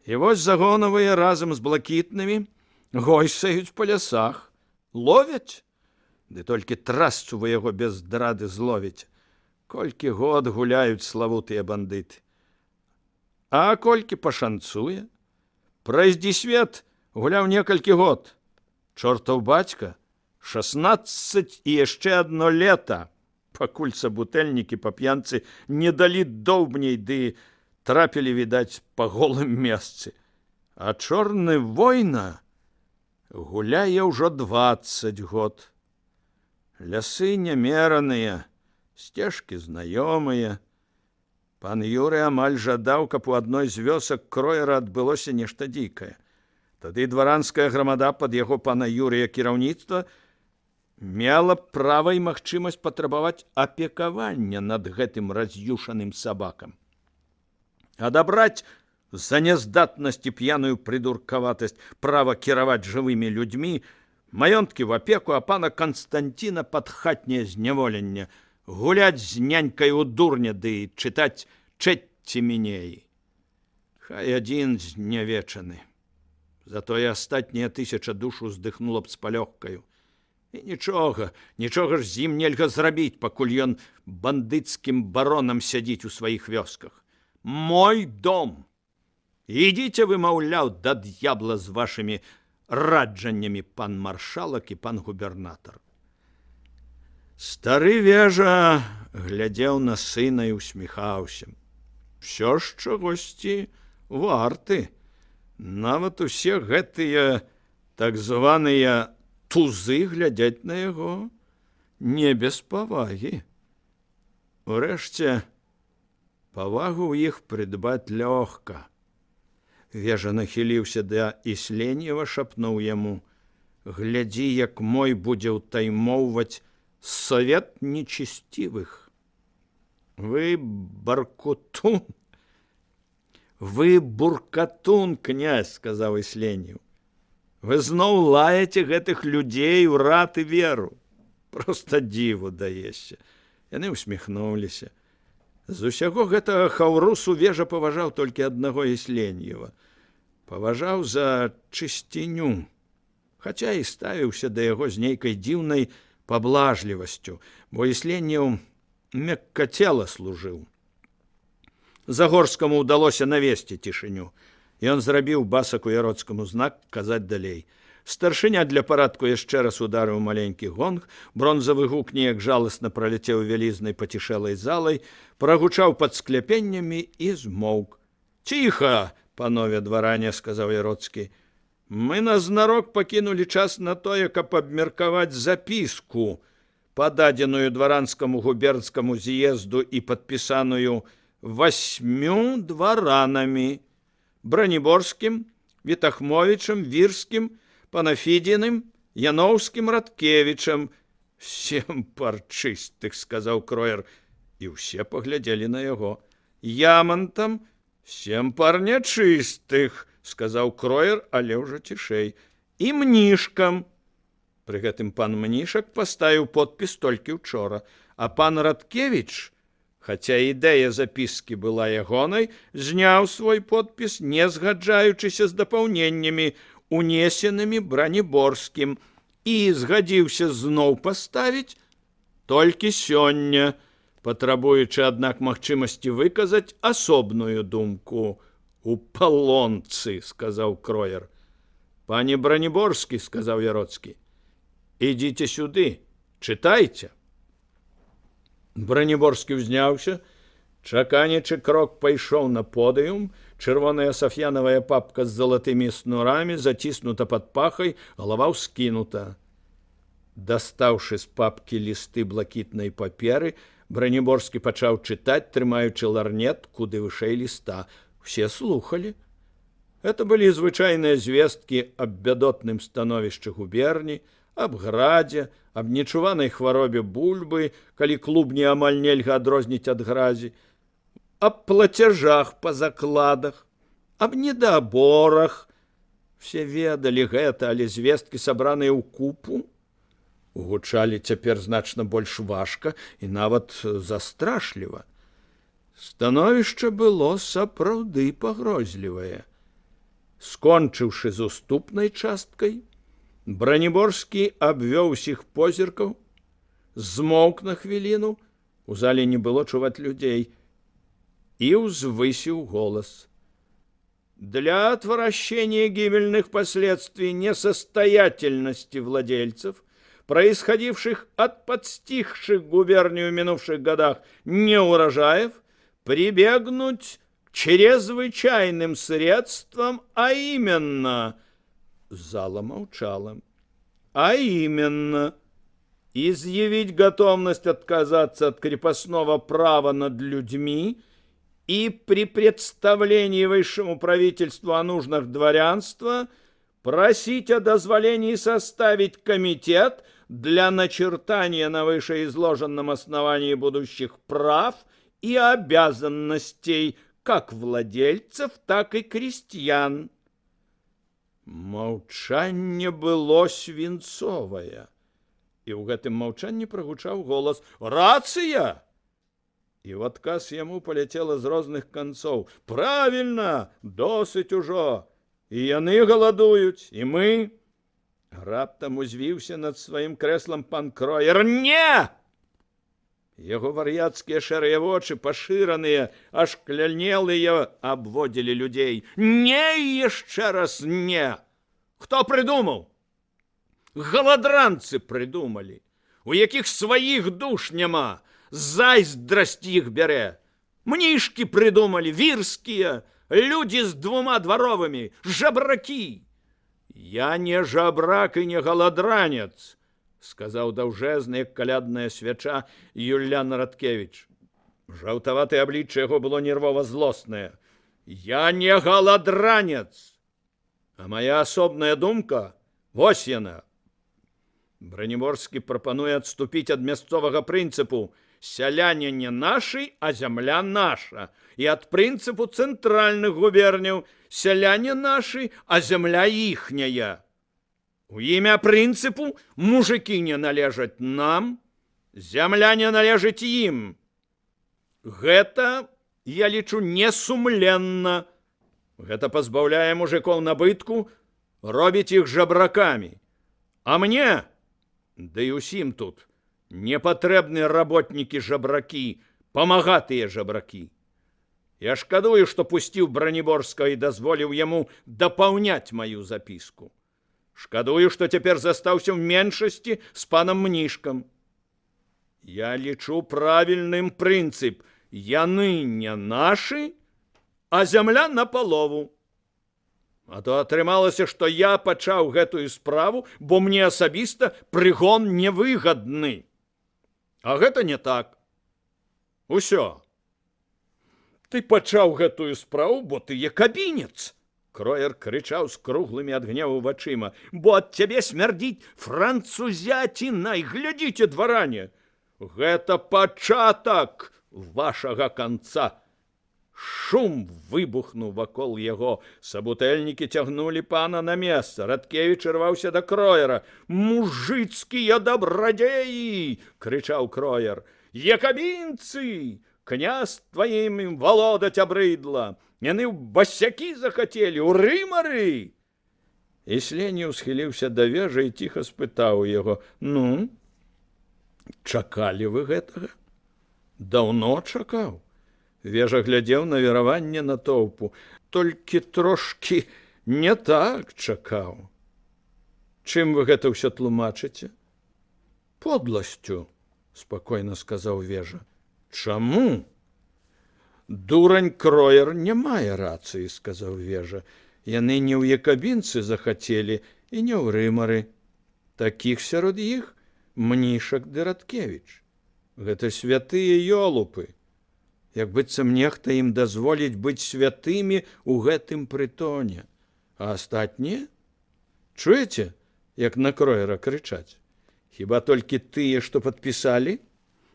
І вось загонавыя разам з блакітнымі гойсаюць па лясах. Ловяць? Ды толькі трасцу вы яго без драды зловіць. Колькі год гуляюць славутыя бандыты. А колькі пашанцуе? Прайздзі свет гуляў некалькі год. Чортаў бацька 16 і яшчэ одно лета, пакуль сабутэльнікі па п'янцы не далі доўбней, ды трапілі, відаць, па голым месцы. А чорны война гуляе ўжо 20 год. Лясы немераныя, сцежкі знаёмыя. Пан Юрый амаль жадаў, каб у адной з вёсак Кроера адбылося нешта дзікае. Тады дваранская грамада пад яго пана Юрыя кіраўніцтва мела права і магчымасць патрабаваць апекавання над гэтым раз'юшаным сабакам. Адабраць за няздатнасць і п'яную прыдуркаватасць права кіраваць жывымі людзьмі, маёнткі в апеку, а пана Канстанціна пад хатняе зняволенне, гуляць з нянькай у дурня ды чытаць Чэцці-Мінеі. Хай адзін знявечаны. Затое астатнія 1000 душ уздыхнула б з палёгкаю. І нічога ж з ім нельга зрабіць, пакуль ён бандыцкім баронам сядзіць у сваіх вёсках. Мой дом! Ідзіце вы, маўляў, да д'ябла з вашымі раджаннямі, пан маршалак і пан губернатар. Стары вежа глядзеў на сына і усміхаўся. Усё ж чагосьці варты. Нават усе гэтыя так званыя тузы глядзяць на яго не без павагі. Урэшце, павагу ў іх прыдбаць лёгка. Вежа нахіліўся да Ісленьева, шапнуў яму: «Глядзі, як мой будзе ўтаймоўваць совет нечысцівых. Вы баркутун, вы буркатун, князь, сказаў Ісленьев. Вы зноў лаеце гэтых людзей у рад і веру. Проста дзіву даешся. Яны усміхнуліся. З усяго гэтага хаўрусу Вежа паважаў толькі аднаго Ісленьева. Паважаў за чысціню, хаця і ставіўся да яго з нейкай дзіўнай паблажлівасцю, бо Ісленьев мяккацела служыў. Загорскаму ўдалося навесці цішыню. Ён зрабіў басаку Яроцкаму знак казаць далей. Старшыня для парадку яшчэ раз ударыў маленькі гонг, бронзавы гук неяк жаласна праляцеў вялізнай пацішэлай залай, прагучаў пад скляпеннямі і змоўк. «Ціха, панове дваране», — сказаў Яроцкі. «Мы назнарок пакінулі час на тое, каб абмеркаваць запіску, пададзеную дваранскаму губернскаму з'езду і падпісаную 8 дваранамі: Браніборскім, Вітахмовічам, Вірскім, Панафідзіным, Яноўскім, Радкевічам». «Сем парчыстых», — сказаў Кроер, і ўсе паглядзелі на яго. «Ямантам 7 пар нячыстых», — сказаў Кроер, але ўжо цішэй. «І Мнішкам». Пры гэтым пан Мнішак паставіў подпіс толькі ўчора, а пан Радкевіч, хаця ідэя запіскі была ягонай, зняў свой подпіс, не згаджаючыся з дапаўненнямі, унесенымі Браніборскім, і згадзіўся зноў паставіць толькі сёння, патрабуючы, аднак, магчымасці выказаць асобную думку. «У палонцы», — сказаў Кроер. «Пане Браніборскі», — сказаў Яроцкі, — «ідзіце сюды, чытайце». Браніборскі ўзняўся, чаканячы крок пайшоў на подыум, чырвоная сафьянавая папка з залатымі снурамі заціснута пад пахай, галава ўскінута. Дастаўшы з папкі лісты блакітнай паперы, Браніборскі пачаў чытаць, трымаючы ларнет куды вышэй ліста. Усе слухалі. Это былі звычайныя звесткі аб бядотным становішчы губерні, аб градзе, аб нечуванай хваробе бульбы, калі клубні амаль нельга адрозніць ад гразі, аб плацяжах па закладах, аб недаборах. Все ведалі гэта, але звесткі, сабраныя ў купу, гучалі цяпер значна больш важка і нават застрашліва. Становішча было сапраўды пагрозлівае. Скончыўшы з уступнай часткай, Браніборскі абвёў усіх позіркаў, змоўк на хвіліну, у зале не было чуваць людзей, и узвысил голос. Для отвращения гибельных последствий несостоятельности владельцев, происходивших от подстигших губернию в минувших годах неурожаев, прибегнуть к чрезвычайным средствам, а именно... Зала молчала. А именно... изъявить готовность отказаться от крепостного права над людьми и при представлении высшему правительству о нуждах дворянства просить о дозволении составить комитет для начертания на вышеизложенном основании будущих прав и обязанностей как владельцев, так и крестьян. Молчанне было свинцовое. І ў гэтым маўчанні прагучаў голас «Рацыя!» І в адказ яму паляцела з розных канцоў «Правільна! Досыць ужо! І яны галадуюць, і мы!» Раптам узвіўся над сваім крэслам пан Кроер «Не!» Яго вар'яцкія шэрыя вочы, пашыраныя, аж клянелыя, абводзілі людзей «Не і яшчэ раз не! Хто прыдумаў?» Галадранцы придумали, у якіх сваіх душ няма, зайздрасць іх бярэ. Мнішкі придумали, вірскія, люди з 2 дворовыми, жабраки. Я не жабрак и не галадранец, сказаў даўжэзны, як калядная свяча, Юлян Радкевич. Жаўтаватае аблічча яго было нервова злоснае. Я не галадранец, а моя асобная думка, вось яна. Браніборскі прапануе адступіць ад мясцовага прынцыпу «сяляне не нашы, а зямля наша» і ад прынцыпу цэнтральных губерняў «сяляне нашы, а зямля іхняя». У імя прынцыпу мужыкі не належаць нам, зямля не належыць ім. Гэта, я лічу, несумленна. Гэта пазбаўляе мужикоў набытку, робіць іх жабракамі. А мне... да і усім тут не патрэбны работнікі-жабракі, памагатыя жабракі. Я шкадую, што пусціў Браніборскага і дазволіў яму дапаўняць маю запіску. Шкадую, што цяпер застаўся ў меншасці з панам Мнішкам. Я лічу правільным прынцып. Яны не нашы, а зямля напалову. А то атрымалася, што я пачаў гэтую справу, бо мне асабіста прыгон невыгадны. А гэта не так. Усё. Ты пачаў гэтую справу, бо ты якабінец. Кроер крычаў з круглымі ад гневу вачыма. Бо ад цябе смярдзіць французяцінай. Глядзіце, дваране. Гэта пачатак вашага канца. Шум выбухнуў вакол яго. Сабутэльнікі цягнулі пана на месца. Радкевіч ірваўся да Кроера. «Мужыцкія дабрадзеі!» — крычаў Кроер. «Якабінцы! Князства ім валодаць абрыдла! Яны ў басякі захацелі, ў рымары!» І Сленіў схіліўся да вежы і ціха спытаў яго: «Ну, чакалі вы гэтага?» «Даўно чакаў». Вежа глядзеў на вераванне натоўпу. «Толькі трошкі не так чакаў». «Чым вы гэта ўсё тлумачыце?» «Подласцю», — спакойна сказаў Вежа. «Чаму?» «Дурань Кроер не мае рацыі», — сказаў Вежа. «Яны не ў якабінцы захацелі і не ў рымары. Такіх сярод іх Мнішак ды Радкевіч. Гэта святыя ёлупы. Як быццам нехта ім дазволіць быць святымі ў гэтым прытоне. А астатнія? Чуеце, як на Кроера крычаць? Хіба толькі тыя, што падпісалі?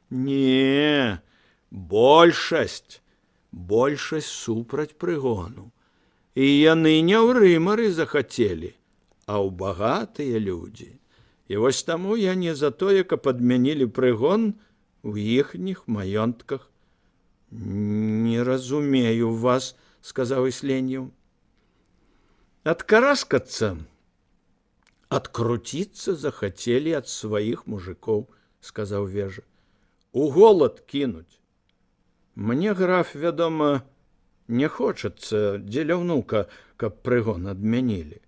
Не, большасць супраць прыгону. І яны не ў рымары захацелі, а ў багатыя людзі. І вось таму я не за тое, каб адмянілі прыгон у іхніх маёнтках. Не разумею вас, сказаў Ісленьеў. Адкараскацца, адкруціцца захацелі ад сваіх мужикоў, сказаў Вежа. У голад кінуць. Мне, граф, вядома, не хочацца дзеля ўнука, каб прыгон адмянілі.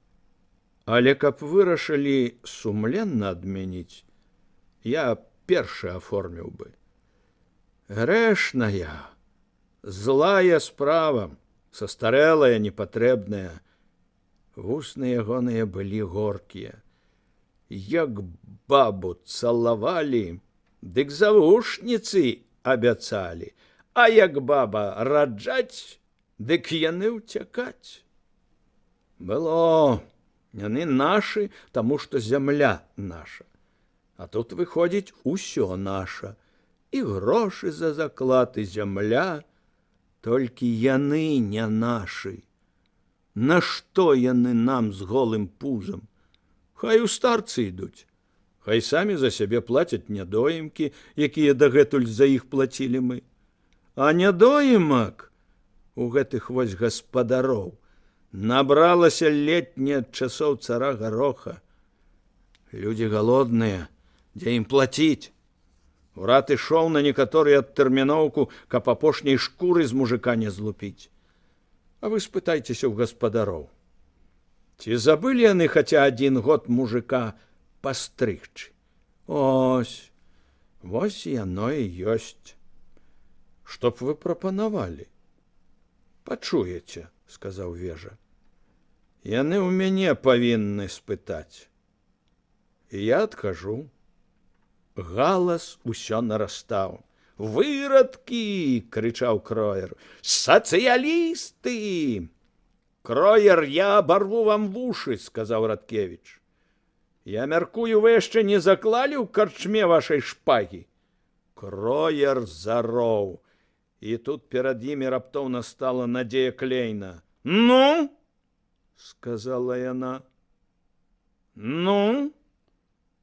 Але каб вырашылі сумленна адмяніць, я першы аформіў бы. Грэшная, злая справа, састарэлая, непатрэбная. Вусны ягоныя былі горкія. Як бабу цалавалі, дык завушніцы абяцалі, а як баба раджаць, дык яны ўцякаць. Было, яны нашы, таму што зямля наша. А тут выходзіць усё наша. І грошы за заклад, і зямля, толькі яны не нашы. Нашто яны нам з голым пузам? Хай у старцы ідуць. Хай самі за сябе плацяць нядоімкі, якія дагэтуль за іх плацілі мы. А нядоімак у гэтых вось гаспадароў набралася летне ад часоў цара Гароха. Людзі галодныя, дзе ім плаціць? Урад ішоў на некаторыя адтэрміноўку, каб апошняй шкуры з мужика не злупіць. А вы спытайцеся ў гаспадароў. Ці забылі яны хаця адзін год мужика пастрыгчы? Вось яно і ёсць. Што б вы прапанавалі? Пачуеце, сказаў Вежа. Яны ў мяне павінны спытаць. І я адкажу. Галас усё нарастаў. «Вырадкі!» – крычаў Кроер. «Сацыялісты!» «Кроер, я абарву вам вушы!» – сказаў Радкевіч. «Я мяркую, вы яшчэ не заклалі ў карчме вашай шпагі?» Кроер зароў. І тут перад імі раптоўна стала Надзея Клейна. «Ну?» – сказала яна. «Ну?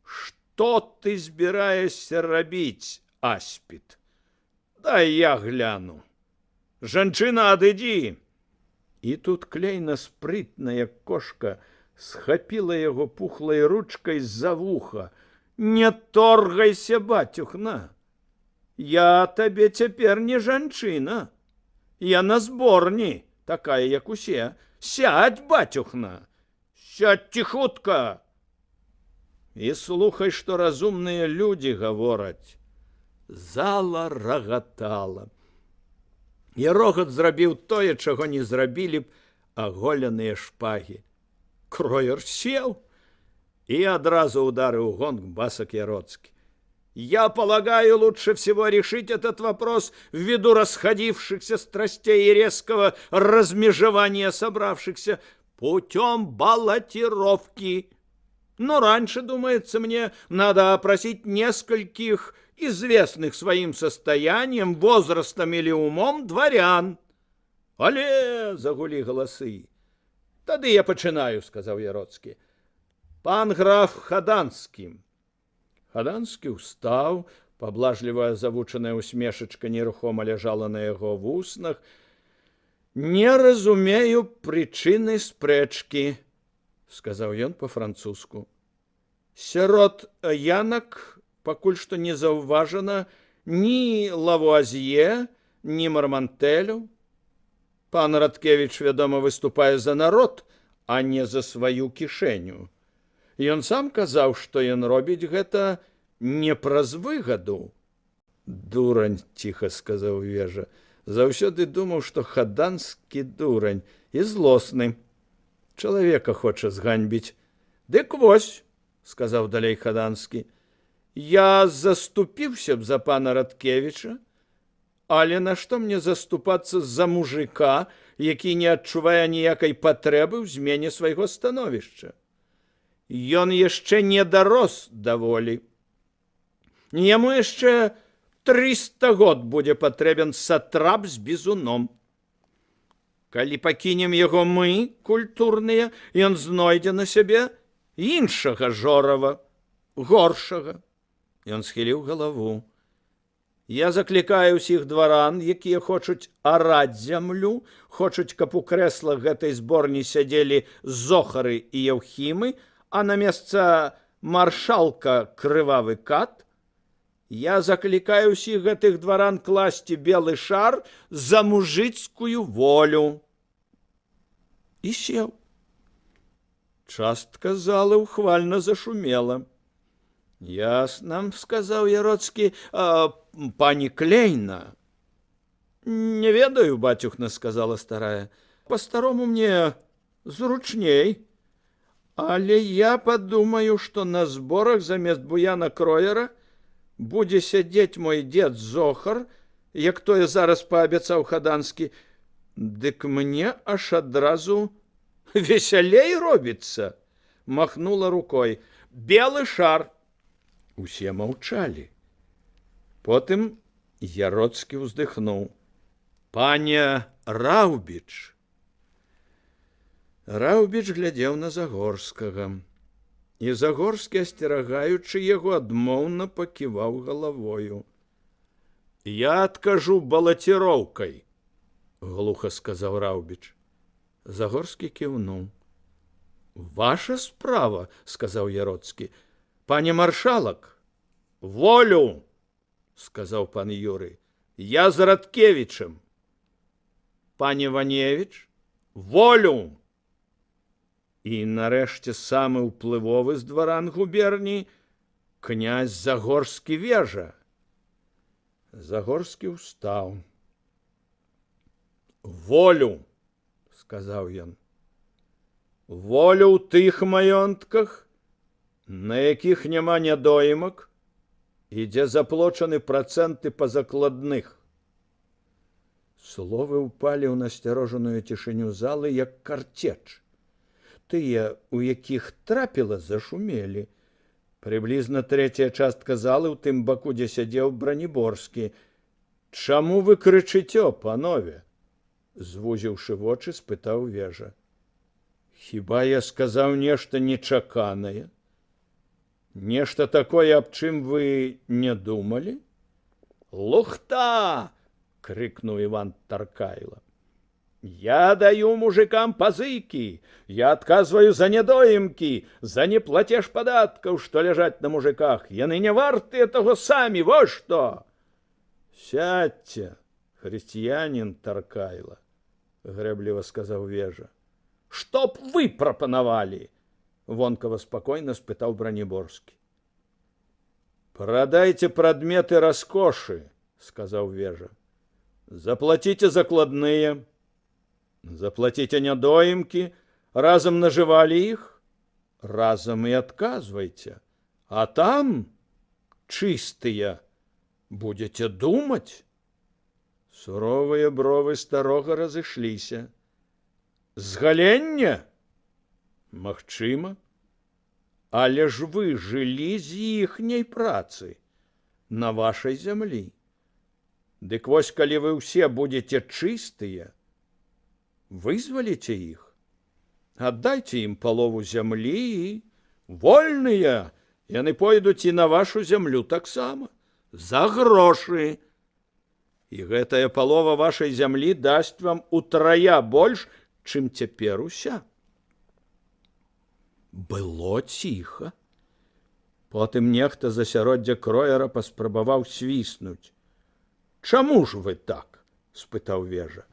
Што ты збіраешся рабіць, аспід? Дай я гляну. Жанчына, адыдзі!» І тут Клейна спрытна, як кошка, схапіла яго пухлай ручкай з-за вуха. «Не торгайся, бацюхна! Я табе цяпер не жанчына. Я на зборні, такая, як усе. Сядь, бацюхна! Сядьце хутка!» І слухай, што разумныя людзі гавораць. Зала рагатала. І рогат зрабіў тое, чаго не зрабілі б аголеныя шпагі. Кроер сеў и одразу ударил гонг Басок Яроцкий. «Я полагаю, лучше всего решить этот вопрос ввиду расходившихся страстей и резкого размежевания собравшихся путем баллотировки. Но раньше, думается мне, надо опросить нескольких известных своим состоянием, возрастом или умом дворян». «Але!» — загули голосы. «Тады я пачынаю», — сказал Яроцкий. «Пан граф Хаданскі». Хаданскі ўстаў, паблажлівая завучаная усмешачка нерухома ляжала на яго вуснах. «Не разумею прычыны спрэчкі», — сказаў ён па-французску. «Сярод янак пакуль што не заўважана ні Лавуазье, ні Мармантэлю. Пан Радкевіч, вядома, выступае за народ, а не за сваю кішэню. Ён сам казаў, што ён робіць гэта не праз выгаду». «Дурань», — ціха сказаў Вежа. «Заўсёды думаў, што Хаданскі дурань і злосны. Чалавека хоча зганьбіць». «Дык вось», — сказаў далей Хаданскі, «я заступіўся б за пана Радкевіча, але нашто мне заступацца за мужика, які не адчувае ніякай патрэбы ў змене свайго становішча. Ён яшчэ не дарос да волі. Яму яшчэ 300 год будзе патрэбен сатрап з бізуном. Калі пакінем яго мы, культурныя, ён знойдзе на сябе іншага жорава, горшага. Ён схіліў галаву. Я заклікаю ўсіх дваран, якія хочуць араць зямлю, хочуць, каб у крэслах гэтай зборні сядзелі Зохары і Яўхімы, а на месца маршалка крывавы кат. Я заклікаю ўсіх гэтых дваран класці белы шар за мужыцкую волю. І сеў. Частка залы ўхвальна зашумела. Ясна, сказаў Яроцкі, пані Клейна. Не ведаю, бацюхна, сказала старая. По-старому мне зручней. Але я падумаю, што на зборах замест Буяна Кроера будзе сядзець мой дзед Зохар, як тое зараз паабяцаў Хаданскі, дык мне аж адразу весялей робіцца. Махнула рукой. Белы шар. Усе маўчалі. Потым Яроцкі ўздыхнуў. Паня Раўбіч. Раўбіч глядзеў на Загорскага. І Загорскі, асцерагаючы яго, адмоўна паківаў галавою. Я адкажу балаціроўкай, глуха сказаў Раўбіч. Загорскі кіўнуў. Ваша справа, сказаў Яроцкі. Пане маршалак, волю, сказаў пан Юрый. Я з Радкевічем. Пане Ваневіч, волю. І нарэшце самы ўплывовы з дваран губерні князь Загорскі Вежа. Загорскі ўстаў. Волю, сказаў ён. Волю ў тых маёнтках, на якіх няма нядоімак і дзе заплочаны працэнты па закладных. Словы ўпалі ў насцярожаную цішыню залы, як карцеч. Тыя, у якіх трапіла, зашумелі. Прыблізна трэцяя частка залы ў тым баку, дзе сядзеў Браніборскі. Чаму вы крычыцё, панове? Звузіўшы вочы, спытаў Вежа. Хіба я сказаў нешта нечаканае? Нешта такое, аб чым вы не думалі? Лухта! Крыкнуў Іван Таркайло. Я даю мужикам пазыкі, я адказваю за недоімкі, за неплатеж падаткаў, што ляжаць на мужиках. Яны не вартыя таго самі, во што! Сядьце, хрысціянін Таркайло, грэбліва сказаў Вежа. Што б вы прапанавалі? Вонкава спакойна спытаў Браніборскі. Прадайце прадметы раскошы, сказаў Вежа. Заплаціце закладныя. Заплаціце нядоімкі, разам нажывалі іх, разам і адказвайце. А там, чыстыя, будзеце думаць. Суровыя бровы старога разышліся. Згаленне? Магчыма. Але ж вы жылі з іхняй працы на вашай зямлі. Дык вось, калі вы ўсе будзеце чыстыя, вызваліце іх, аддайце ім палову зямлі і вольныя, яны пойдуць і на вашу зямлю таксама, за грошы. І гэтая палова вашай зямлі дасць вам утрая больш, чым цяпер уся. Было ціха. Потым нехта з асяроддзя Кроера паспрабаваў свіснуць. Чаму ж вы так? Спытаў Вежа.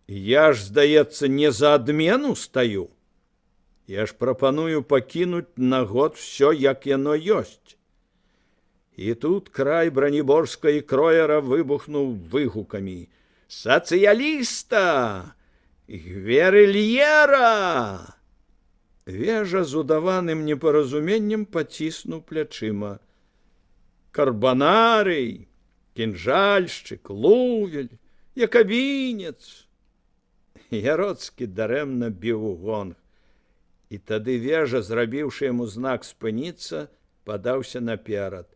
Я ж, здаецца, не за адмену стаю. Я ж прапаную пакінуць на год всё, як яно ёсць. І тут край Браніборска і Кроера выбухнуў выгукамі. Сацыяліста! Гверыльера! Вежа з удаваным непаразуменнем паціснуў плячыма. Карбанарый, кінжальшчык, лувель, якабінец. Яроцкі дарэмна біў у гонг. І тады вежа, зрабіўшы яму знак спыніцца, падаўся наперад.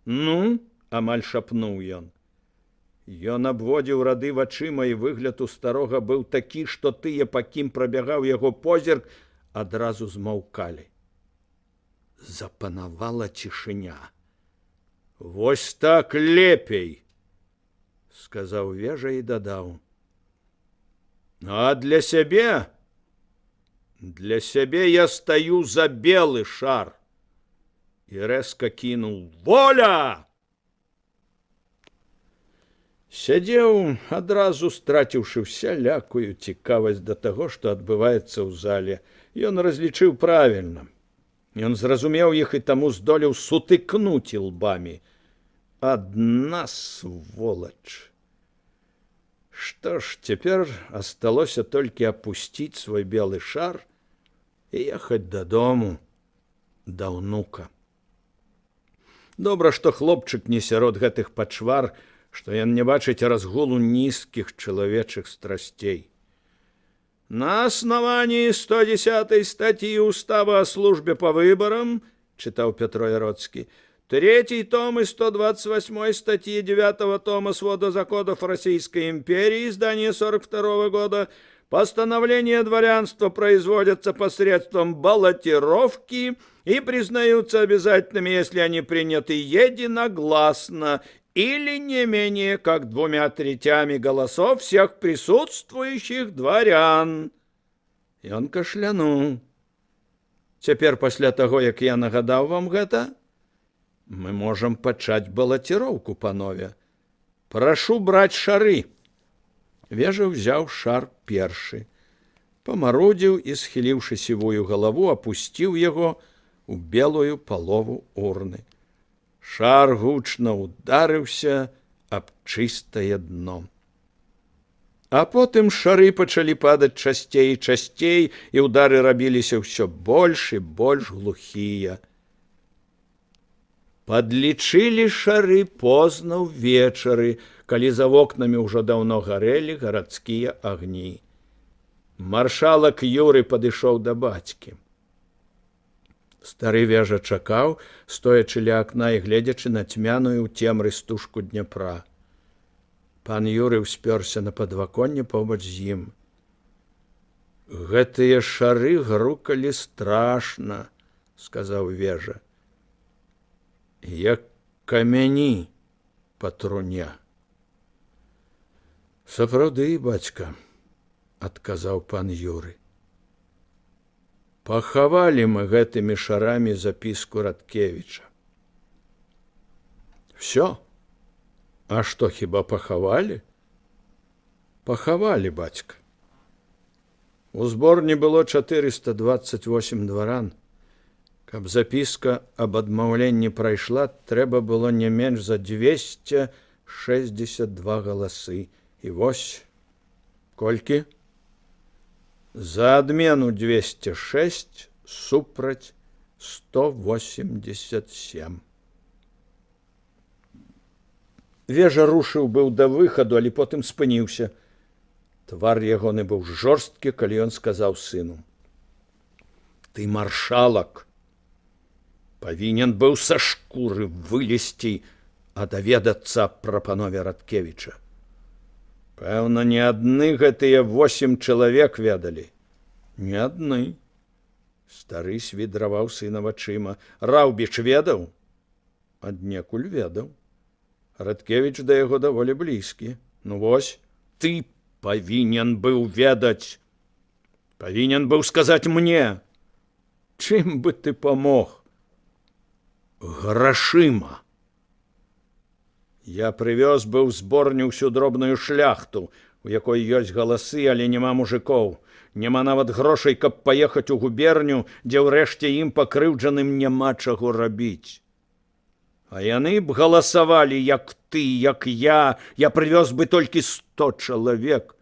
Ну, амаль шапнуў ён. Ён абводзіў рады вачыма, і выгляд у старога быў такі, што тыя, па кім прабягаў яго позірк, адразу змаўкалі. Запанавала цішыня. «Вось так лепей», — сказаў вежа і дадаў. «А для сябе? Для сябе я стаю за белы шар». І рэзка кінуў: «Воля!» Сядзеў, адразу страціўшы усялякую цікавасць да таго, што адбываецца ў зале. Ён разлічыў правільна. Ён зразумеў іх і таму здолеў сутыкнуць ілбамі. Адна сволач. Што ж, цяпер асталося толькі апусціць свой белы шар і ехаць дадому, да ўнука. Добра, што хлопчык не сярод гэтых пачвар, што ён не бачыць разгулу нізкіх чалавечых страсцей. «На основании 110 статьи Устава о службе по выборам, — читал Петро Яроцкий, — 3 том и 128 статьи 9 тома свода законов Российской империи, издание 42 года, постановления дворянства производятся посредством баллотировки и признаются обязательными, если они приняты единогласно или не менее как 2/3 голосов всех присутствующих дворян». І он кашлянуў. Цяпер, пасля таго, як я нагадаў вам гэта, мы можам пачаць балаціроўку, панове. Прашу браць шары. Вежа ўзяў шар першы, памарудзіў і, схіліўшы сівую галаву, апусціў яго у белую палову урны. Шар гучна ударыўся аб чыстае дно. А потым шары пачалі падаць часцей і часцей, і ўдары рабіліся ўсё больш і больш глухія. Падлічылі шары позна ўвечары, калі за вокнамі ўжо даўно гарэлі гарадскія агні. Маршалак Юры падышоў да бацькі. Стары вежа чакаў, стоячы ля акна і гледзячы на цьмяную ў цемры стужку Дняпра. Пан Юры ўспёрся на падваконне побач з ім. «Гэтыя шары грукалі страшна, — сказаў вежа, — як камяні па труне». «Сапраўды, бацька, — адказаў пан Юры. Пахавалі мы гэтымі шарамі запіску Радкевіча». «Всё? А што, хіба пахавалі?» «Пахавалі, бацька. У зборні было 428 дваран. Каб запіска аб адмаўленні прайшла, трэба было не менш за 262 галасы. І вось колькі? За адмену 206, супраць 187. Вежа рушыў быў да выхаду, але потым спыніўся. Твар ягоны быў жорсткі, калі ён сказаў сыну: «Ты, маршалак, павінен быў са шкуры вылезці, а даведацца пра панове Радкевіча. Пэўна, не адны гэтыя 8 чалавек ведалі. Не адны». Стары свідраваў сына вачыма. «Раўбіч ведаў?» «Аднекуль ведаў. Радкевіч да яго даволі блізкі». «Ну вось, ты павінен быў ведаць. Павінен быў сказаць мне. Чым бы ты памог?» «Грашыма. Я прывёз быў зборню ўсю дробную шляхту, у якой ёсць галасы, але няма мужикоў. Няма нават грошай, каб паехаць у губерню, дзе ўрэшце ім пакрыўджаным няма чаго рабіць. А яны б галасавалі, як ты, як я прывёз бы толькі 100 чалавек.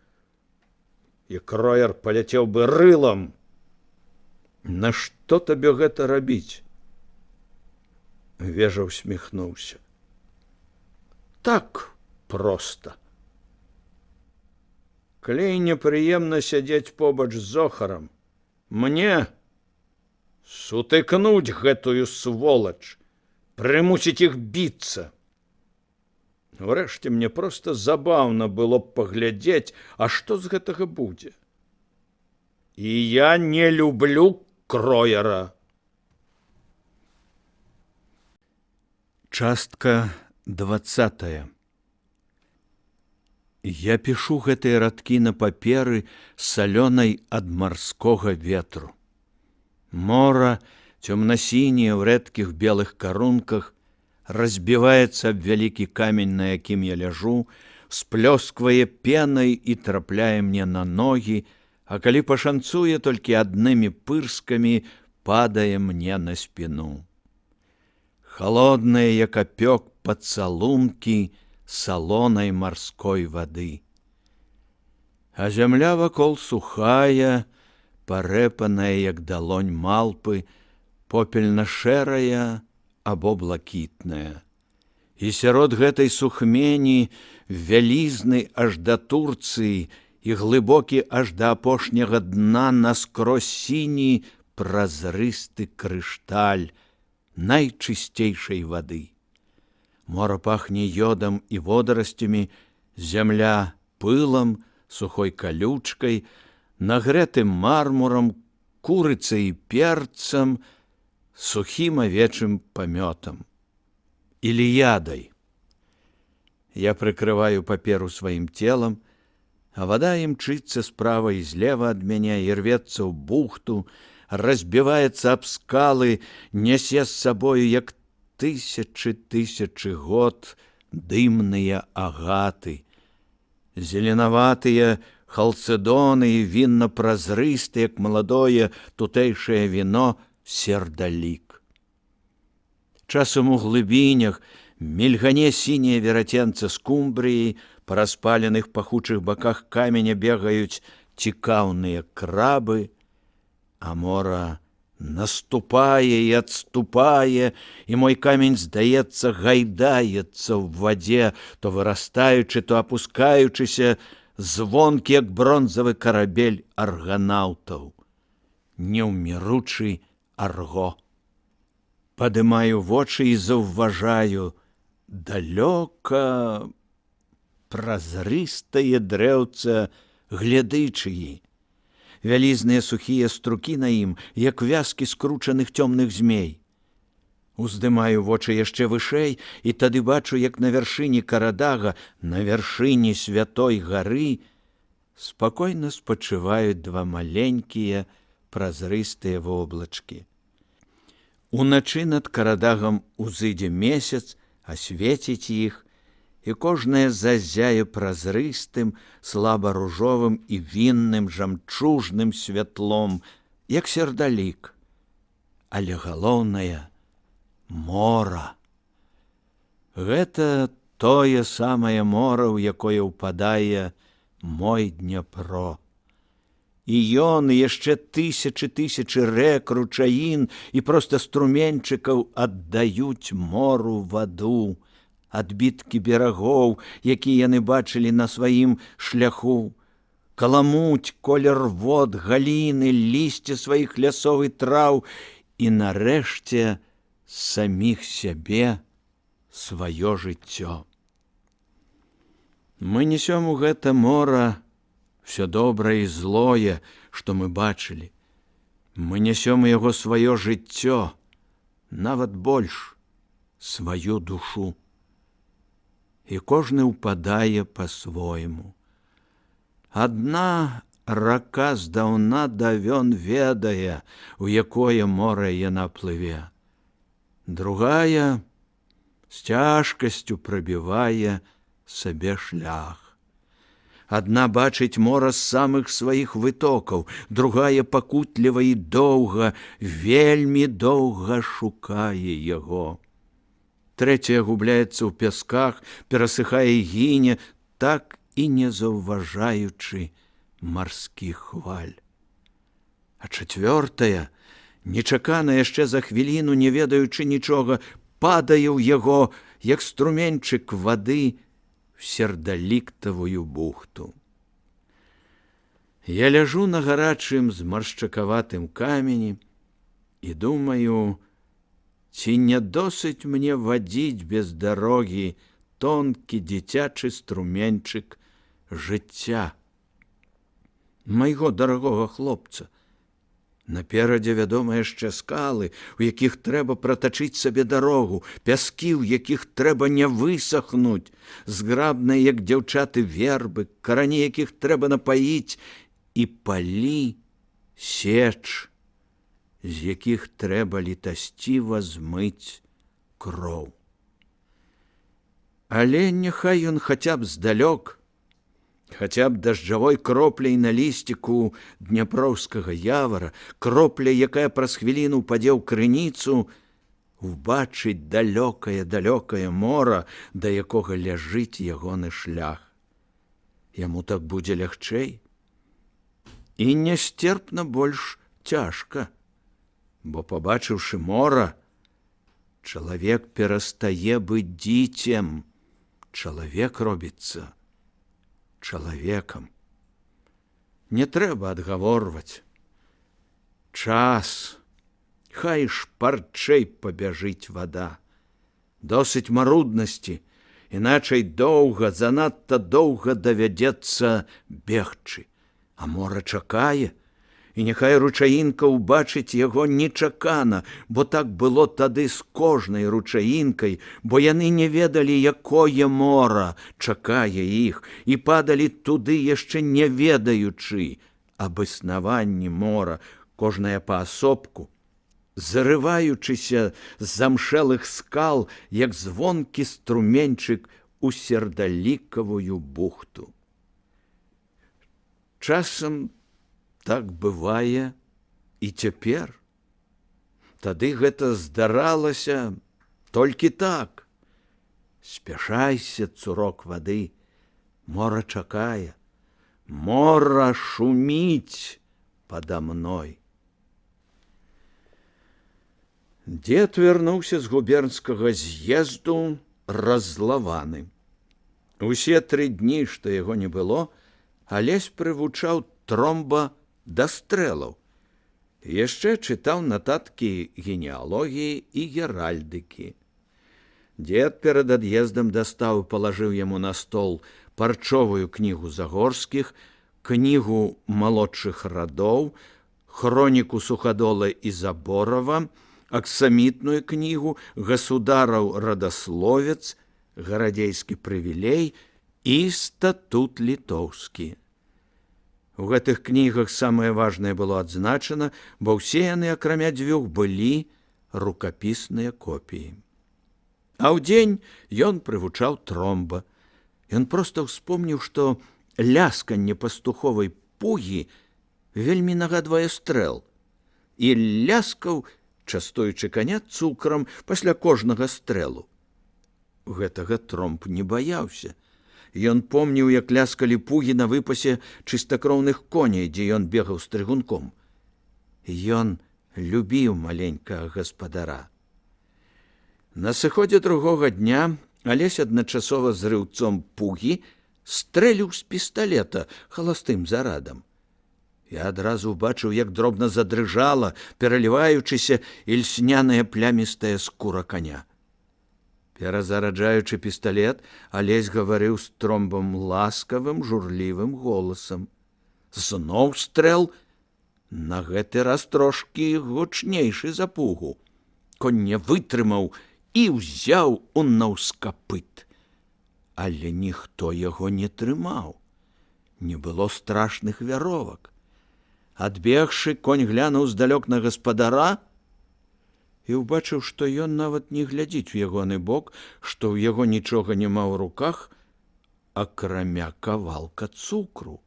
І кроер паляцеў бы рылам. Нашто табе гэта рабіць?» Вежа усміхнуўся. «Так проста. Клей непрыемна сядзець побач з Зохарам. Мне сутыкнуць гэтую сволач, прымусіць іх біцца. Урэшце мне проста забаўна было б паглядзець, а што з гэтага будзе. І я не люблю Кроера. Частка 20. Я пішу гэтыя радкі на паперы салёнай ад марскога ветру. Мора, цёмна-сіняе ў рэдкіх белых карунках, разбіваецца аб вялікі камень, на якім я ляжу, сплёсквае пенай і трапляе мне на ногі, а калі пашанцуе, толькі аднымі пырскамі падае мне на спіну. Холодныя, як апёк, пацалункі салонай марской вады. А зямля вакол сухая, парэпаная, як далонь малпы, попельна-шэрая або блакітная. І сярод гэтай сухмені вялізны аж да Турцыі і глыбокі аж да апошняга дна наскрозь сіні празрысты крышталь найчысцейшай вады. Мора пахне йодам і водарасцямі, зямля пылам, сухой калючкай, нагрэтым мармурам, курыцай і перцам, сухім авечым памётам. Іліядай. Я прыкрываю паперу сваім целам, а вада імчыцца справа і злева ад мяне і рвецца ў бухту, разбіваецца аб скалы, нясе з сабою, як тысячы год, дымныя агаты. Зеленаватыя халцедоны і вінна-празрысты, як маладое тутэйшае віно, сердалік. Часам у глыбінях мільгане сінія вераценца скумбрыі, па распаленых пахучых баках каменя бегаюць цікаўныя крабы, а мора наступае і адступае, і мой камень, здаецца, гайдаецца ў вадзе, то вырастаючы, то апускаючыся, звонкі, як бронзавы карабель арганаўтаў. Неўміручы арго. Падымаю вочы і заўважаю далёка празрыстае дрэўца гледычыі. Вялізныя сухія струкі на ім, як вязкі скручаных цёмных змей. Уздымаю вочы яшчэ вышэй, і тады бачу, як на вяршыні Карадага, на вяршыні святой гары, спакойна спачываюць два маленькія празрыстыя воблачкі. Уначы над Карадагам узыдзе месяц, асвеціць іх, і кожнае зазяе празрыстым, слаба-ружовым і вінным жамчужным святлом, як сердалік. Але галоўнае — мора. Гэта тое самае мора, у якое ўпадае мой Дняпро. І ён, і яшчэ тысячы рэк, ручаін і проста струменьчыкаў аддаюць мору ваду, адбіткі берагоў, якія яны бачылі на сваім шляху, каламуць, колер вод, галіны, лісце сваіх лясоў і траў, і нарэшце саміх сябе, сваё жыццё. Мы несём у гэта мора всё добрае і злое, што мы бачылі. Мы несём у яго сваё жыццё, нават больш, сваю душу. І кожны ўпадае па-свойму. Адна рака здаўна давён ведае, у якое море яна плыве. Другая з цяжкасцю прабівае сабе шлях. Адна бачыць мора з самых сваіх вытокаў, другая пакутліва і доўга, вельмі доўга шукае яго. Трэцяя губляецца ў пясках, перасыхае і гіне, так і не заўважаючы марскіх хваль. А чацвёртая, нечакана яшчэ за хвіліну, не ведаючы нічога, падае ў яго, як струменьчык вады, в сердаліктавую бухту. Я ляжу на гарачым змаршчакаватым камені і думаю, ці не досыць мне вадзіць без дарогі тонкі дзіцячы струменьчык жыцця майго дарагога хлопца. Наперадзе, вядома, яшчэ скалы, у якіх трэба пратачыць сабе дарогу, пяскі, у якіх трэба не высахнуць, зграбныя, як дзяўчаты, вербы, карані якіх трэба напаіць, і палі, сеч, з якіх трэба літасціва змыць кроў. Але няхай ён хаця б здалёк, хаця б дажджавой кропляй на лісціку дняпроўскага явара, кропля, якая праз хвіліну упадзе ў крыніцу, убачыць далёкае мора, да якога ляжыць ягоны шлях. Яму так будзе лягчэй і нястерпна больш цяжка, бо, пабачыўшы мора, чалавек перастае быць дзіцем, чалавек робіцца чалавекам. Не трэба адгаворваць. Час, хай шпарчэй пабяжыць вада. Досыць маруднасці, іначай доўга, занадта доўга давядзецца бегчы. А мора чакае, і няхай ручаінка ўбачыць яго нечакана, бо так было тады з кожнай ручаінкай, бо яны не ведалі, якое мора чакае іх, і падалі туды, яшчэ не ведаючы аб існаванні мора, кожная паасобку, зарываючыся з замшэлых скал, як звонкі струменьчык у сердалікавую бухту. Часам так бывае і цяпер. Тады гэта здаралася толькі так. Спяшайся, цурок вады, мора чакае, мора шуміць пада мной. Дзед вярнуўся з губернскага з'езду раззлаваны. Усе 3 дні, што яго не было, Алесь прывучаў Тромба да стрэлаў. Яшчэ чытаў нататкі генеалогіі і геральдыкі. Дзед перад ад'ездам дастаў і палажыў яму на стол парчовую кнігу Загорскіх, кнігу малодшых радоў, хроніку Сухадола і Заборава, аксамітную кнігу, гасудараў радасловец, гарадзейскі прывілей і статут літоўскі. У гэтых кнігах самае важнае было адзначана, бо ўсе яны, акрамя 2, былі рукапісныя копіі. А ўдзень ён прывучаў Тромба. Ён проста ўспомніў, што лясканне пастуховай пугі вельмі нагадвае стрэл, і ляскаў, частуючы каня цукрам пасля кожнага стрэлу. Гэтага Тромб не баяўся. Ён помніў, як ляскалі пугі на выпасе чыстакроўных коней, дзе ён бегаў стрыгунком. Ён любіў маленькага гаспадара. На сыходзе другога дня Алесь адначасова з рыўцом пугі стрэліў з пісталета халастым зарадам. Я адразу ўбачыў, як дробна задрыжала, пераліваючыся, ільсняная плямістая скура коня. Перазараджаючы пісталет, Алесь гаварыў з Тромбам ласкавым, журлівым голасам. Зноў стрэл, на гэты раз трошкі гучнейшы за пугу. Конь не вытрымаў і ўзяў у наўскапыт. Але ніхто яго не трымаў. Не было страшных вяровак. Адбегшы, конь глянуў здалёк на гаспадара і ўбачыў, што ён нават не глядзіць у ягоны бок, што ў яго нічога няма ў руках, акрамя кавалка цукру.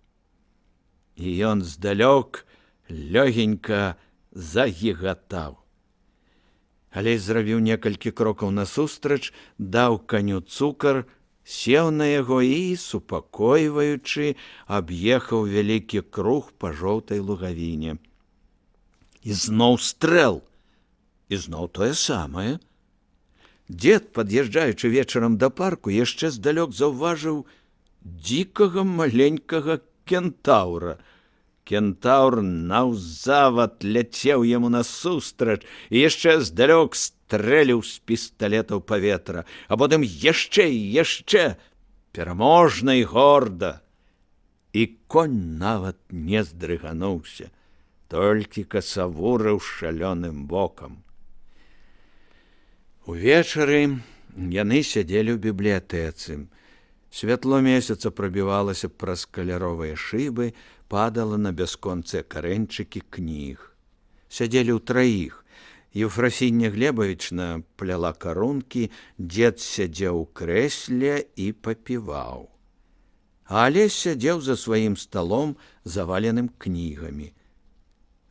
І ён здалёк лёгенька загігатаў. Алесь зрабіў некалькі крокаў насустрач, даў каню цукар, сеў на яго і, супакойваючы, аб'ехаў вялікі круг па жоўтай лугавіне. І зноў стрэл. І зноў тое самае. Дзед, пад'язджаючы вечарам да парку, яшчэ здалёк заўважыў дзікага маленькага кентаўра, Кентаўр наўзават ляцеў яму насустрач і яшчэ здалёк стрэліў з пісталета ў паветра, а потым яшчэ і яшчэ, пераможна і горда. І конь нават не здрыгануўся, толькі касавурыў шалёным вокам. Увечары яны сядзелі ў бібліятэцы. Святло месяца прабівалася праз каляровыя шыбы, падала на бясконцыя карэнчыкі кніг. Сядзелі ўтраіх. Ефрасіння Глебавічна пляла карункі, дзед сядзеў у крэсле і папіваў. А Алесь сядзеў за сваім сталом, заваленым кнігамі.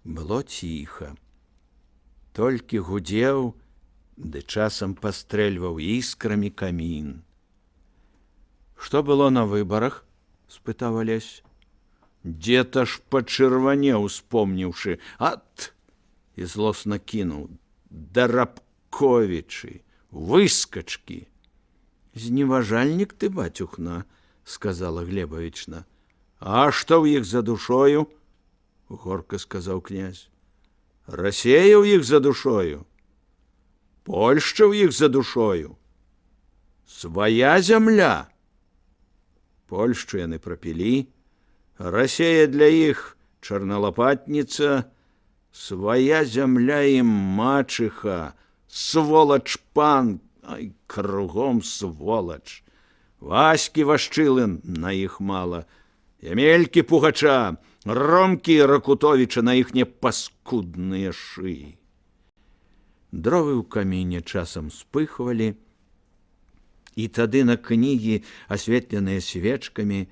Было ціха. Толькі гудзеў, ды часам пастрэльваў іскрамі камін. «Што было на выбарах?» – спытаў Алесь. Дзед аж пачырванеў, успомніўшы. «Ат!» – і злосна кінуў. «Дарабковічы, выскачкі!» «Зневажальнік ты, бацюхна», – сказала Глебавічна. «А што ў іх за душою?» – горка сказаў князь. «Расея ў іх за душою, Польшча ў іх за душою, свая зямля». Польшчу яны прапілі, Расея для іх чарналапатніца, свая зямля ім мачыха, сволач пан, ай, кругом сволач. Ваські Вашчылы на іх мала, Ямелькі Пугача, Ромкі Ракутовіча на іхне паскудныя шыі. Дровы ў каміне часам спыхвалі, і тады на кнігі, асветленыя свечкамі,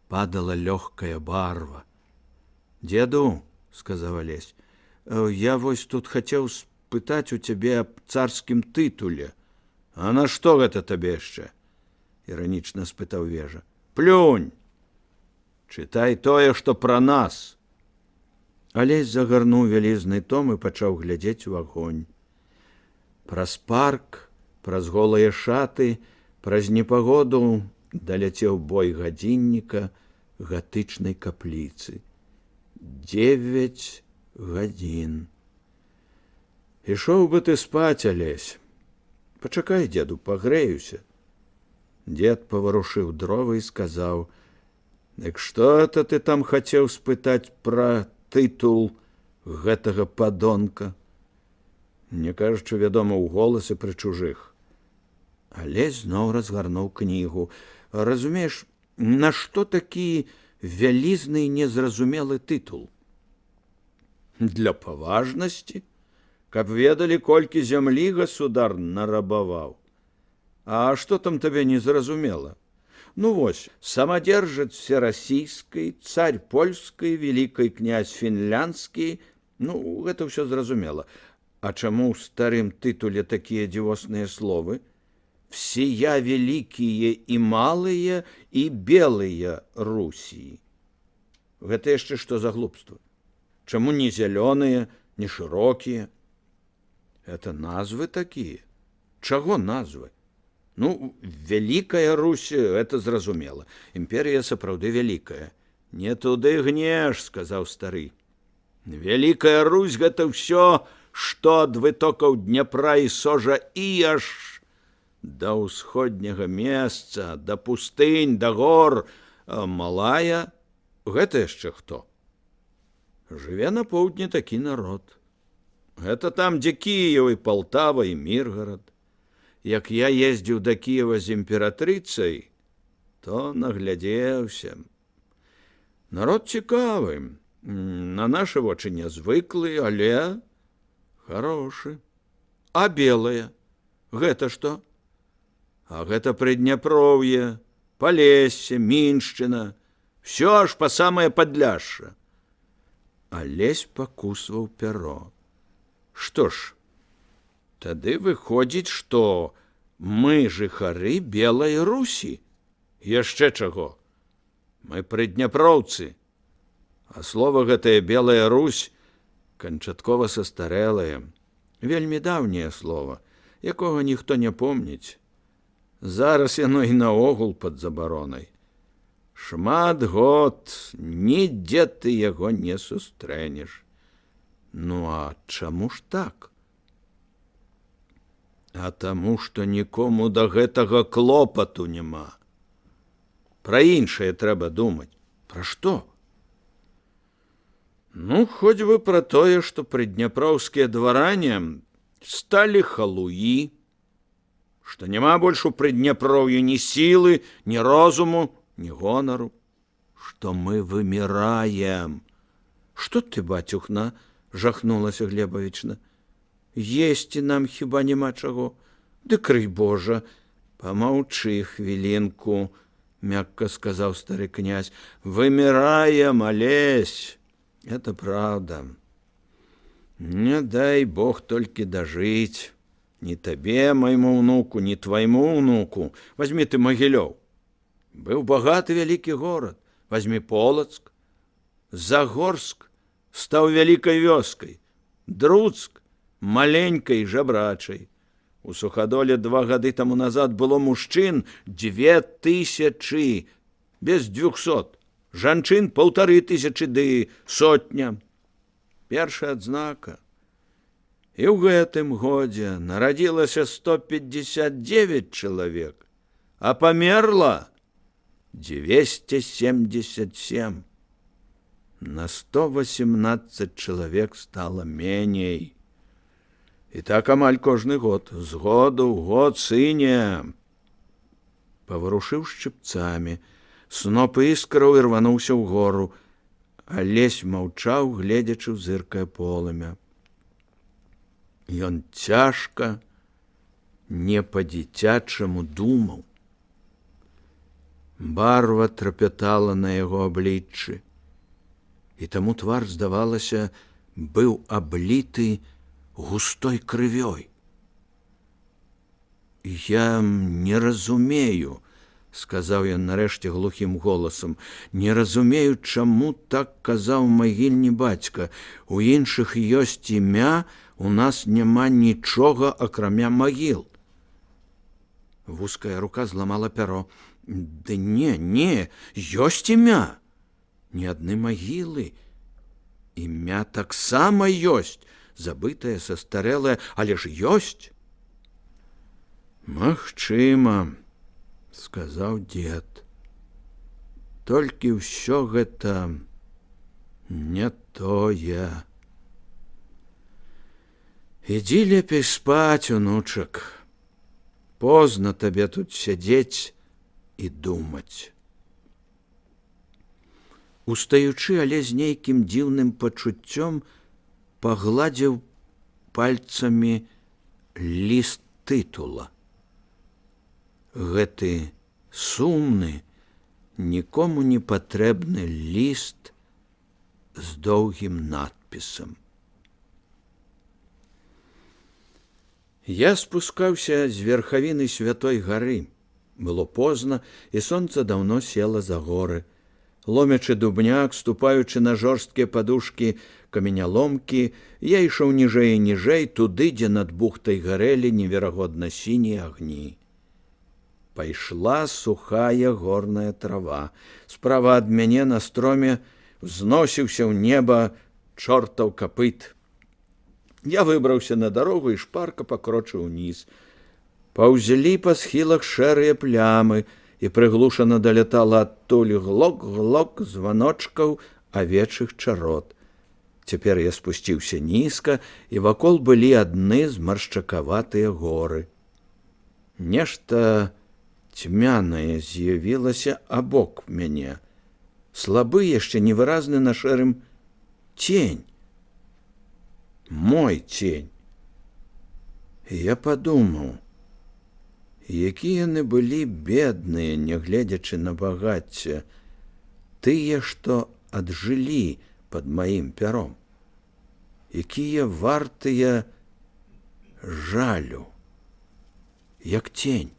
падала лёгкая барва. «Дзеду», – сказаў Алесь, – «я вось тут хацеў спытаць у цябе аб царскім тытуле». «А на што гэта табе яшчэ?» – іранічна спытаў Вежа. «Плюнь! Чытай тое, што пра нас». Алесь загарнуў вялізны том і пачаў глядзець у агонь. Праз парк, праз голыя шаты, праз непагоду даляцеў бой гадзінніка гатычнай капліцы. 9 гадзін. «Ішоў бы ты спаць, Алесь. Пачакай, дзеду, пагрэюся». Дзед паварушыў дровы і сказаў: «Дык што это ты там хацеў спытаць пра тытул гэтага падонка?» Не кажучы, вядома, у голасы пры чужых. Алесь зноў разгарнуў кнігу. «Разумееш, нашто такі вялізны і незразумелы тытул?» «Для паважнасці, каб ведалі, колькі зямлі государ нарабаваў. А што там табе незразумела? Ну вось, самадержец всерасійскі, царь польскі, великий князь фінляндскі, ну, гэта ўсё зразумела. А чаму ў старым тытуле такія дзівосныя словы? Всея великие і малыя і белыя Русі. Гэта яшчэ што за глупства? Чаму не зялёныя, не шырокія? Это назвы такія. Чаго назвы? Ну, Великая Русь, это зразумела. Імперія сапраўды вялікая. Не туды гнеш, сказаў стары. Великая Русь гэта ўсё, што ад вытокаў Дняпра і Сожа і аж да ўсходняга месца, да пустынь, да гор. А малая гэта яшчэ хто? Жыве на поўдні такі народ. Гэта там, дзе Кіеў і Палтава і Міргарад. Як я ездзіў да Кіева з імператрыцай, то наглядзеўся. Народ цікавы, на нашы вочы нязвыклы, але хорошы. А белая? Гэта што? А гэта Прыдняпроўе, Палессе, Міншчына, всё аж па самае Падляшша. Алесь пакусваў пяро. Што ж, тады выходзіць, што мы жыхары Белай Русі. Яшчэ чаго? Мы прыдняпроўцы. А слова гэтае Белая Русь канчаткова састарэлае. Вельмі даўняе слова, якога ніхто не помніць. Зараз яно і наогул пад забаронай. Шмат год, нідзе ты яго не сустрэнеш. Ну, а чаму ж так? А таму, што нікому да гэтага клопату няма. Пра іншае трэба думаць. Пра што? Ну, хоць бы пра тое, што прыдняпроўскія дваране сталі халуі, што няма больш у Прыдняпроўі ні сілы, ні розуму, ні гонару, што мы выміраем. Што ты, бацюхна, жахнулася Глебавічна. Есці нам хіба няма чаго? Ды крый Божа, помаўчы хвілінку, мякка сказаў стары князь. Выміраем, Алесь, это правда. Не дай Бог толькі дажыць. Ни табе, майму ўнуку, ни твайму ўнуку. Возьми ты Магілёў. Быў багаты вялікі горад. Возьми Полацк. Загорск стаў вялікай вёскай. Друцк маленькай жабрачай. У Суходоле 2 гады таму назад было мужчын 2000, без 200. Жанчын 1500, ды сотня. Першая адзнака. І ў гэтым годзе нарадзілася 159 чалавек, а памерла 277. На 118 чалавек стала меней. І так амаль кожны год, з году ў год сыне. Паварушыў шчыпцамі, сноп іскраў і рвануўся ўгору. Алесь маўчаў, гледзячы ў зыркае полымя. Ён цяжка, не па-дзіцячаму думаў. Барва трапятала на яго абліччы, і таму твар, здавалася, быў абліты густой крывёй. Я не разумею, сказаў ён нарэшце глухім голасам, не разумею, чаму так казаў магільні бацька. У іншых ёсць імя, у нас няма нічога, акрамя магіл. Вузкая рука зламала пяро. Ды не, ёсць імя. Ні адны магілы. Імя таксама ёсць, забытае, састарэлае, але ж ёсць. Магчыма, сказаў дзед. Толькі ўсё гэта не тое. Ідзі лепей спаць, унучак. Позна табе тут сядзець і думаць. Устаючы, але з нейкім дзіўным пачуццём пагладзіў пальцамі ліст тытула. Гэты сумны, нікому не патрэбны ліст з доўгім надпісам. Я спускаўся з верхавіны Святой гары. Было позна, і сонца даўно села за горы. Ломячы дубняк, ступаючы на жорсткія падушкі каменяломкі, я ішоў ніжэй і ніжэй, туды, дзе над бухтай гарэлі неверагодна сінія агні. Пайшла сухая горная трава. Справа ад мяне на строме взносіўся ў неба чортаў капыт. Я выбраўся на дарогу і шпарка пакрочыў уніз. Паўзлі па схілах шэрыя плямы, і прыглушана далятала адтуль глок-глок званочкаў авечых чарот. Цяпер я спусціўся нізка, і вакол былі адны змаршчакаватыя горы. Нешта цьмянае з'явілася абок мяне. Слабы, яшчэ невыразны на шэрым цень. Мой цень. І я падумаў, якія яны былі бедныя, нягледзячы на багацце, тыя, што аджылі пад маім пяром, якія вартыя жалю, як цень.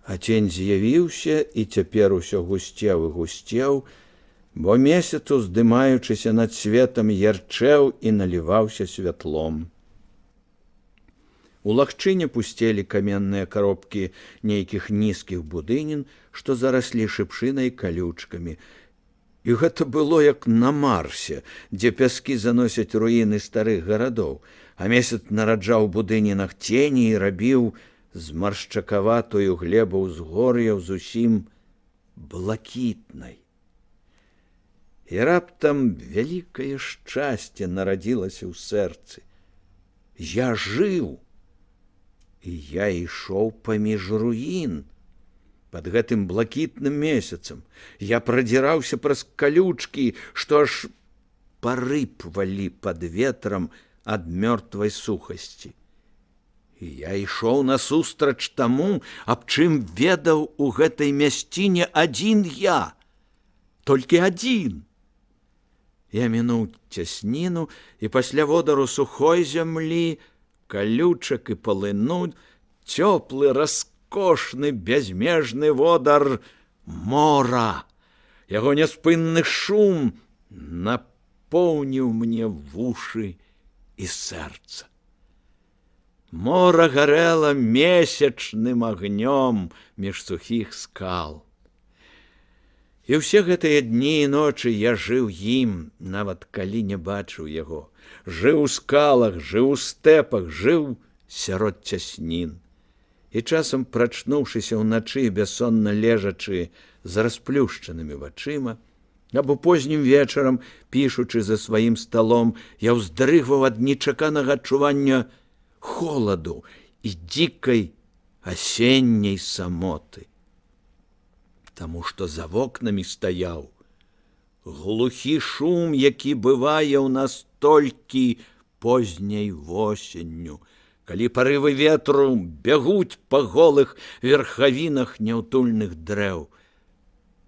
А цень з'явіўся, і цяпер усё гусцеў і гусцеў, бо месяц, уздымаючыся над светам, ярчэў і наліваўся святлом. У лагчыне пусцелі каменныя коробкі нейкіх нізкіх будынін, што зараслі шыпшынай калючкамі. І гэта было як на Марсе, дзе пяскі заносяць руіны старых гарадоў, а месяц нараджаў у будынінах цені і рабіў з маршчакаватую глебу ўзгор'яў зусім блакітнай. І раптам вялікае шчасце нарадзілася ў сэрцы. Я жыў, і я ішоў паміж руін. Пад гэтым блакітным месяцам я прадзіраўся праз калючкі, што аж парыпвалі пад ветрам ад мёртвай сухасці. І я ішоў насустрач таму, аб чым ведаў у гэтай мясціне адзін я, толькі адзін. Я мінуў цясніну, і пасля водару сухой зямлі, калючак і палыну, цёплы, раскошны, бязмежны водар мора. Яго няспынны шум напоўніў мне вушы і сэрца. Мора гарэла месячным агнём між сухіх скал. І ўсе гэтыя дні і ночы я жыў ім, нават калі не бачыў яго. Жыў у скалах, жыў у стэпах, жыў сярод цяснін. І часам, прачнуўшыся ўначы, бяссонна лежачы з расплюшчанымі вачыма, або познім вечарам, пішучы за сваім сталом, я ўздрыгваў ад нечаканага адчування холаду і дзікай асенняй самоты. Таму што за вокнамі стаяў глухі шум, які бывае ў нас толькі позняй восенню, калі парывы ветру бягуць па голых верхавінах няўтульных дрэў.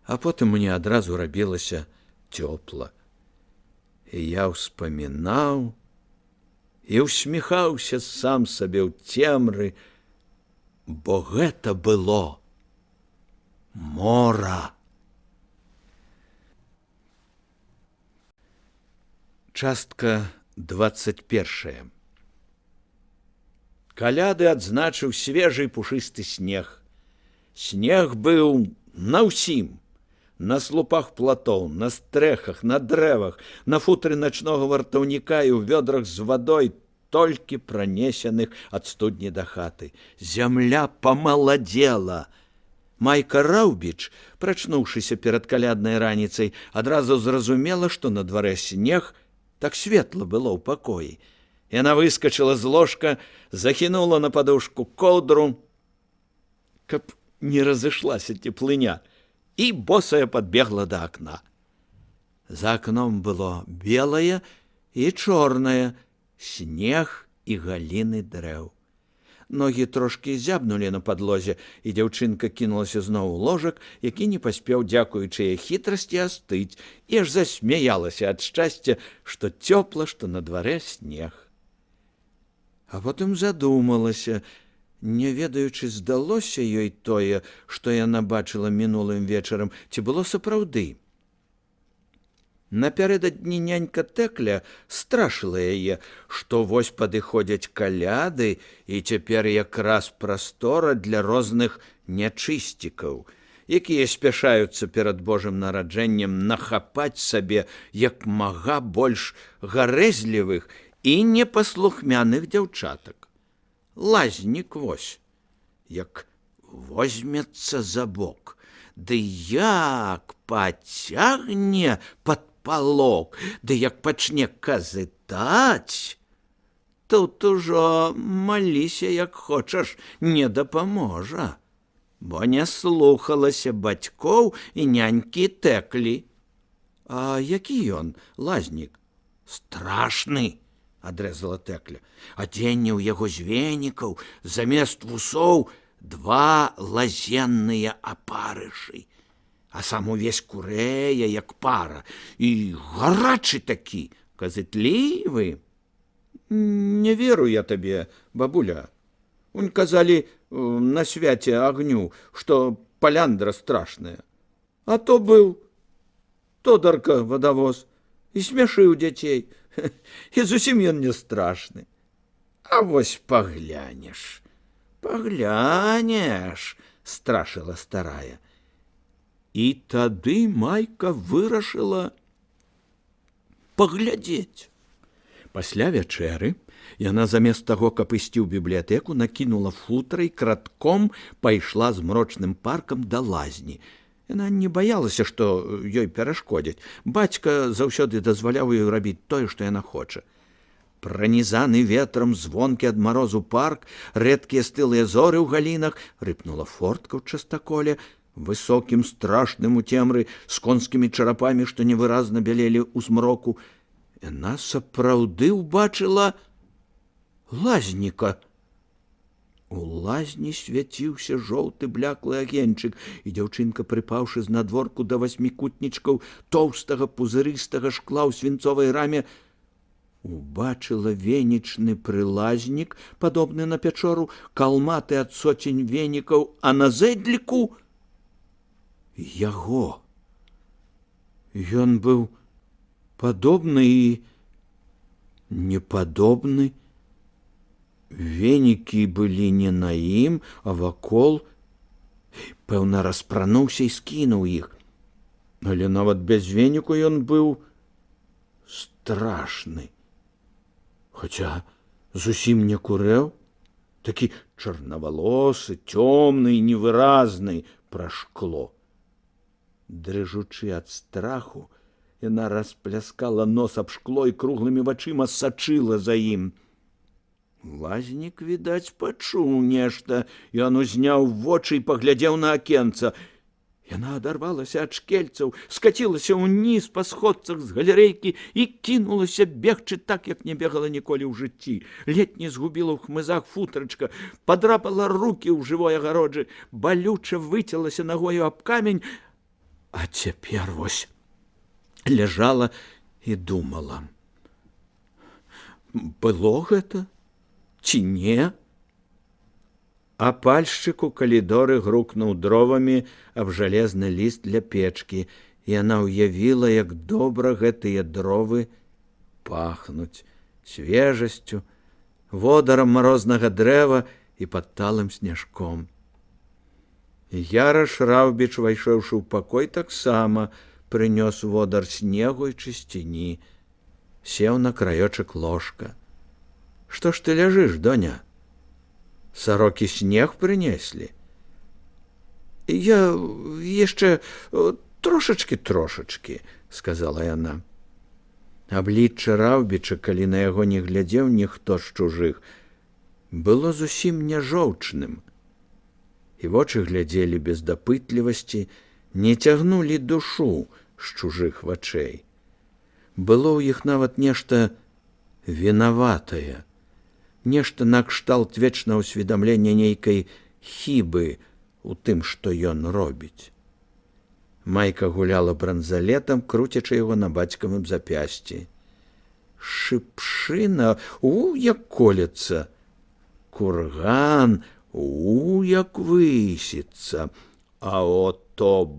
А потым мне адразу рабілася цёпла. І я ўспамінаў і усміхаўся сам сабе ў цемры, бо гэта было мора. Частка 21. Каляды адзначыў свежы пушысты снег. Снег быў на ўсім. На слупах платоў, на стрэхах, на дрэвах, на футры начнога вартаўніка і ў вёдрах з вадой, толькі пранесеных ад студні да хаты. Зямля памаладзела. Майка Раўбіч, прачнуўшыся перад каляднай раніцай, адразу зразумела, што на дварэ снег, так светла было ў пакоі. Яна выскачыла з ложка, захінула на падушку коўдру, каб не разышлася цеплыня, і босая падбегла да акна. За акном было белае і чорнае, снег і галіны дрэў. Ногі трошкі зябнулі на падлозе, і дзяўчынка кінулася зноў у ложак, які не паспеў, дзякуючы яе хітрасці, астыць, і аж засмяялася ад шчасця, што цёпла, што на дварэ снег. А потым задумалася, не ведаючы, здалося ёй тое, што яна бачыла мінулым вечарам, ці было сапраўды. Напярэдадні нянька Тэкля страшыла яе, што вось падыходзяць каляды, і цяпер якраз прастора для розных нячысцікаў, якія спяшаюцца перад Божым нараджэннем нахапаць сабе як мага больш гарэзлівых і непаслухмяных дзяўчатак. Лазнік вось, як возьмецца за бок, ды як пацягне пад палок, ды як пачне казытаць, тут ужо маліся, як хочаш, не дапаможа, бо не слухалася бацькоў і нянькі Тэклі. А які ён, лазнік? Страшны, адрэзала Тэкля. Адзенне ў яго з венікаў, замест вусоў два лазенныя апарышы, а сам увесь курэе, як пара, і гарачы такі, казытлівы. Не веру я табе, бабуля. Унь казалі на свяце агню, што паляндра страшная. А то быў Тодарка вадавоз і смяшыў дзяцей. І зусім ён не страшны. А вось паглянеш, паглянеш, страшыла старая. І тады Майка вырашыла паглядзець. Пасля вячэры яна замест таго, каб ісці ў бібліятэку, накінула футра і кратком пайшла змрочным паркам да лазні. Яна не баялася, што ёй перашкодзяць. Бацька заўсёды дазваляў ёй рабіць тое, што яна хоча. Пранізаны ветрам звонкі ад марозу парк, рэдкія стылыя зоры ў галінах, рыпнула фортка ў частаколе, высокім страшным у цемры, з конскімі чарапамі, што невыразна бялелі ў змроку. Яна сапраўды ўбачыла лазніка. У лазні свяціўся жоўты бляклы агеньчык, і дзяўчынка, прыпаўшы знадворку да васьмікутнічкаў тоўстага пузырыстага шкла ў свінцовай раме, убачыла венічны прылазнік, падобны на пячору, калматы ад соцень венікаў, а на зэдліку яго. Ён быў падобны і непадобны. Венікі былі не на ім, а вакол. Пэўна, распрануўся і скінуў іх. Але нават без веніку ён быў страшны. Хаця зусім не курэў, такі чарнавалосы, цёмны і невыразны пра шкло. Дрыжучы ад страху, яна распляскала нос аб шкло і круглымі вачыма сачыла за ім. Лазнік, відаць, пачуў нешта, ён узняў вочы і паглядзеў на акенца. Яна адарвалася ад шкельцаў, скацілася ўніз па сходцах з галерэйкі і кінулася бегчы так, як не бегала ніколі ў жыцці. Ледь не згубіла ў хмызах футрачка, падрапала рукі ў жывой агароджы, балюча выцялася нагою аб камень, а цяпер вось ляжала і думала. Было гэта ці не? А пальшчык у калідоры грукнуў дровамі аб жалезны ліст для печкі, і яна ўявіла, як добра гэтыя дровы пахнуць свежасцю, водарам марознага дрэва і падталым сняжком. Яраш Раўбіч, увайшоўшы ў пакой, таксама прынёс водар снегу і чысціні, сеў на краёчак ложка. Што ж ты ляжыш, доня? Сарокі снег прынеслі? Я яшчэ трошачкі, сказала яна. Аблічча Раўбіча, калі на яго не глядзеў ніхто з чужых, было зусім не жоўчным. І вочы глядзелі без дапытлівасці, не цягнулі душу з чужых вачэй. Было ў іх нават нешта вінаватае, нешта накшталт вечнага ўсведамлення нейкай хібы у тым, што ён робіць. Майка гуляла бранзалетам, круцячы яго на бацькавым запясці. Шыпшына, як колецца, курган, як высіцца, а ото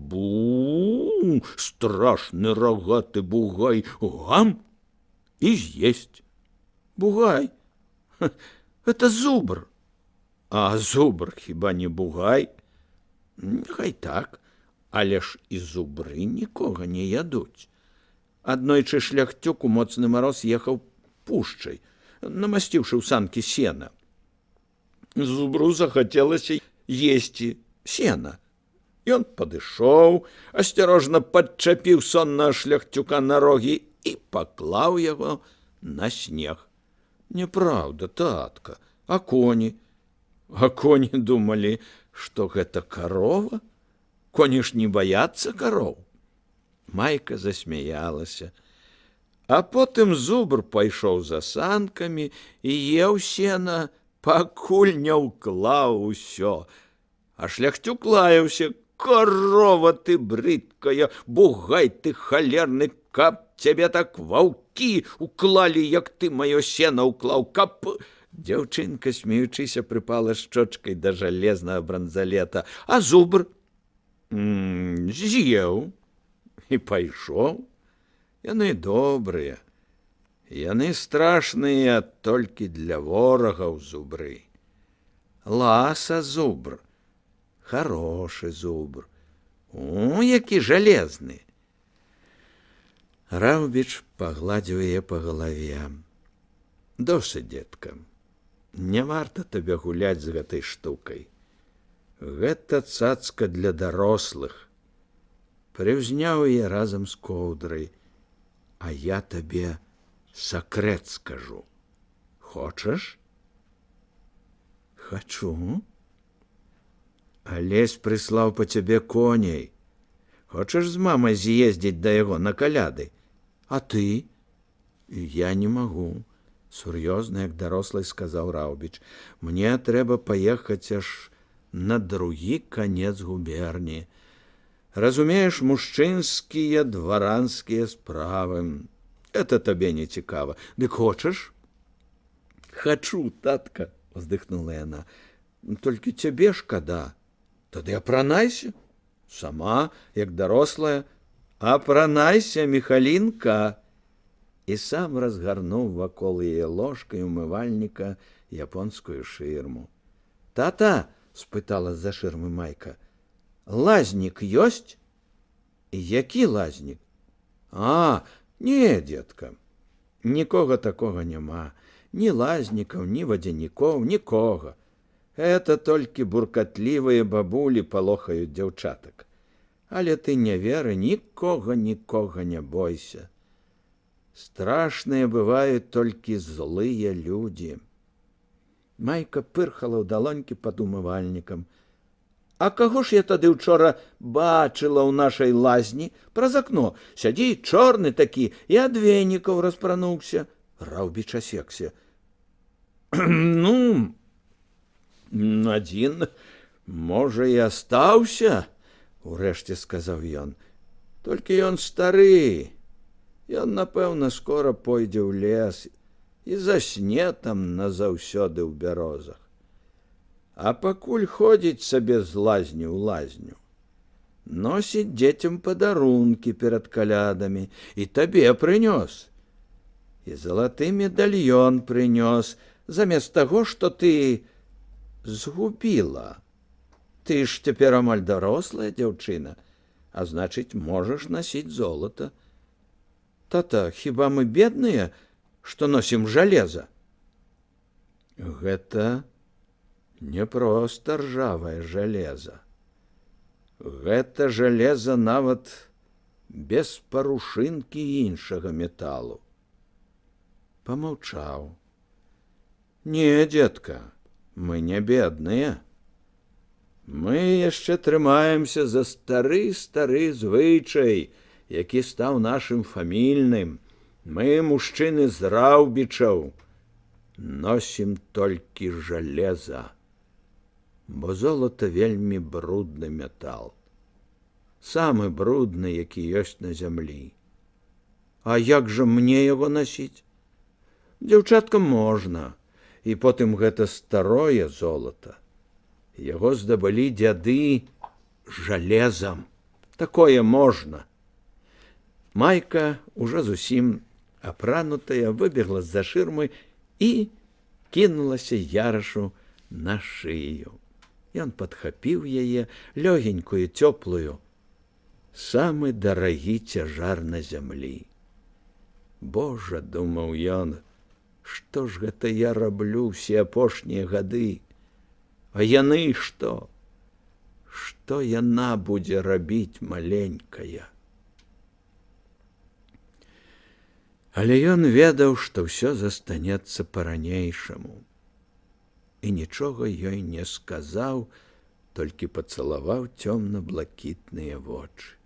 страшны рогаты бугай, гам і з'есць. Бугай, это зубр. А зубр хіба не бугай? Хай так, але ж і зубры нікога не ядуць. Аднойчы шляхцюк у моцны мароз ехаў пушчай, намасціўшы ў санкі сена. Зубру захацелася есці сена. Ён падышоў, асцярожна падчапіў соннага шляхцюка на рогі і паклаў яго на снег. Неправда, татка, а коні? А коні думалі, што гэта карова? Коні ж не баяцца кароў. Майка засмяялася. А потым зубр пайшоў за санкамі і еў сена, пакуль не ўклаў усё. А шляхцюк лаяўся: «Корова ты брыдкая, бугай ты халерны, каб цябе так ваўкі уклалі, як ты маё сена ўклаў, каб...» Дзяўчынка, смеючыся, прыпала шчочкай да жалезнага бранзалета, а зубр з'еў і пайшоў. Яны добрыя, Яны страшныя толькі для ворагаў зубры. Ласа зубр, хорошы зубр. Які жалезны. Раўбіч пагладзіў яе па галаве. Досыць, дзетка, не варта табе гуляць з гэтай штукай. Гэта цацка для дарослых. Прыўзняў яе разам з коўдрай. А я табе сакрэт скажу. Хочаш? Хачу. Алесь прыслаў па цябе коней. Хочаш з мамай з'ездзіць да яго на каляды? А ты? Я не магу, сур'ёзна, як дарослый сказаў Раўбіч. Мне трэба паехаць аж на другі канец губерні. Разумееш, мужчынскія дваранскія справы. Это табе не цікава. Дык хочаш? Хачу, татка, уздыхнула яна. Толькі цябе шкада. Тады апранайся. Сама, як дарослая. Апранайся, Міхалінка. І сам разгарнуў вакол яе ложкай умывальніка японскую шырму. Тата, спытала з-за шырмы Майка, лазнік ёсць? Які лазнік? Не, дзетка, нікога такога няма. Ні лазнікаў, ні вадзянікоў, нікога. Это толькі буркатлівыя бабулі палохаюць дзяўчатак. Але ты не веры, нікога не бойся. Страшныя бываюць толькі злыя людзі. Майка пырхала ў далонькі пад умывальнікам. А каго ж я тады ўчора бачыла ў нашай лазні праз акно? Сядзіць чорны такі і ад венікаў распрануўся. Раўбіч асекся. Ну, адзін, можа, і астаўся, урэшце сказаў ён. Толькі ён стары. Ён, напэўна, скора пойдзе ў лес і засне там назаўсёды ў бярозах. А пакуль ходзіць сабе з лазні ў лазню, носіць дзецям падарункі перад калядамі, і табе прынёс. І залаты медальён прынёс, замест таго, што ты згубіла. Ты ж цяпер амаль дарослая дзяўчына, а значыць, можаш насіць золата. Тата, хіба мы бедныя, што носім жалеза? Гэта не проста ржавае жалеза. Гэта жалеза нават без парушынкі іншага металу. Памаўчаў. Не, дзетка, мы не бедныя. Мы яшчэ трымаемся за стары звычай, які стаў нашым фамільным. Мы, мужчыны з Раўбічаў, носім толькі жалеза, бо золата вельмі брудны метал. Самы брудны, які ёсць на зямлі. А як жа мне яго насіць? Дзяўчаткам можна, і потым гэта старое золата. Яго здабылі дзяды жалезам. Такое можна. Майка, ужо зусім апранутая, выбегла з-за шырмы і кінулася Ярашу на шыю. Ён падхапіў яе, лёгенькую, цёплую. Самы дарагі цяжар на зямлі. Божа, думаў ён, што ж гэта я раблю ўсе апошнія гады? А яны што? Што яна будзе рабіць, маленькая? Але ён ведаў, што ўсё застанецца па-ранейшаму. І нічога ёй не сказаў, толькі пацалаваў цёмна-блакітныя вочы.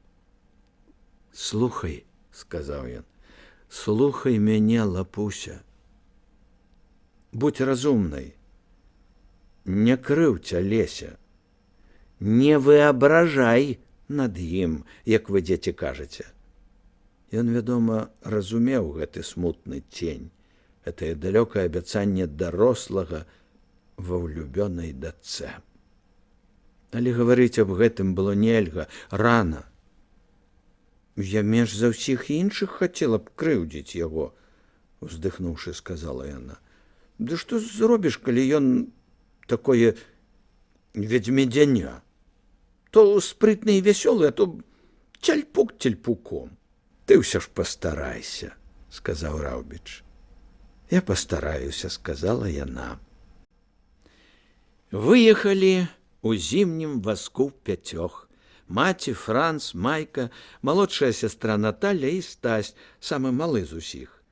Слухай, сказаў ён, слухай мяне, лапуся. Будь разумнай. Не крыўць Алеся. Не выабражай над ім, як вы, дзеці, кажаце. Ён, вядома, разумеў гэты смутны цень, гэтае далёкае абяцанне дарослага ва ўлюбёнай дачцэ. Але гаварыць аб гэтым было нельга, рана. Я менш за ўсіх іншых хацела б крыўдзіць яго. уздыхнуўшы, сказала яна. Ды што зробіш, калі ён такое ведзьмедзяня? То спрытны і вясёлы, а то цяльпук цяльпуком. Ты ўсё ж пастарайся, сказаў Раўбіч. Я пастараюся, сказала яна. Выехалі у зімнім вазку пяцёх. Маці, Франц, Майка, малодшая сястра Наталя і Стась, самы малы з усіх.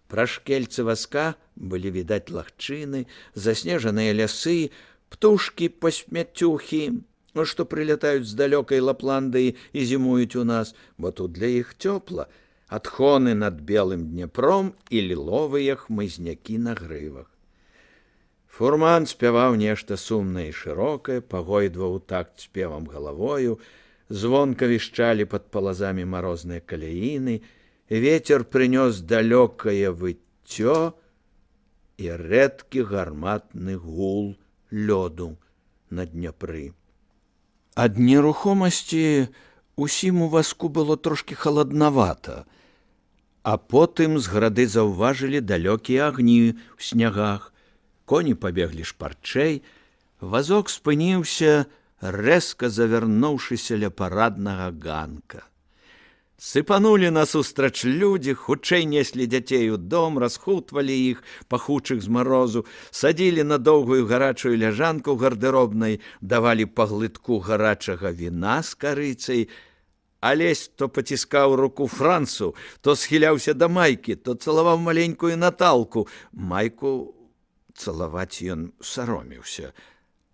Пра шкельцы вазка былі відаць лагчыны, заснежаныя лясы, птушкі пасмяцюхі, што прылятаюць з далёкай Лапландыі і зімуюць у нас, бо тут для іх цёпла, адхоны над белым Дняпром і ліловыя хмызнякі на грывах. Фурман спяваў нешта сумнае і шырокае, пагойдваў у такт спевам галавою, звонка вішчалі пад палазамі марозныя каляіны, ветер прынёс далёкае выццё і рэдкі гарматны гул лёду на Дняпры. Ад нерухомасці усім у вазку было трошкі халаднавата, а потым з грады заўважылі далёкія агні ў снягах. Коні пабеглі шпарчэй, вазок спыніўся, рэзка завярнуўшыся ля параднага ганка. Сыпанулі насустрач людзі, хутчэй неслі дзяцей у дом, расхутвалі іх, пахучых з марозу, садзілі на доўгую гарачую ляжанку гардэробнай, давалі па глытку гарачага віна з карыцай. Алесь то паціскаў руку Францу, то схіляўся да Майкі, то цалаваў маленькую Наталку. Майку цалаваць ён саромеўся.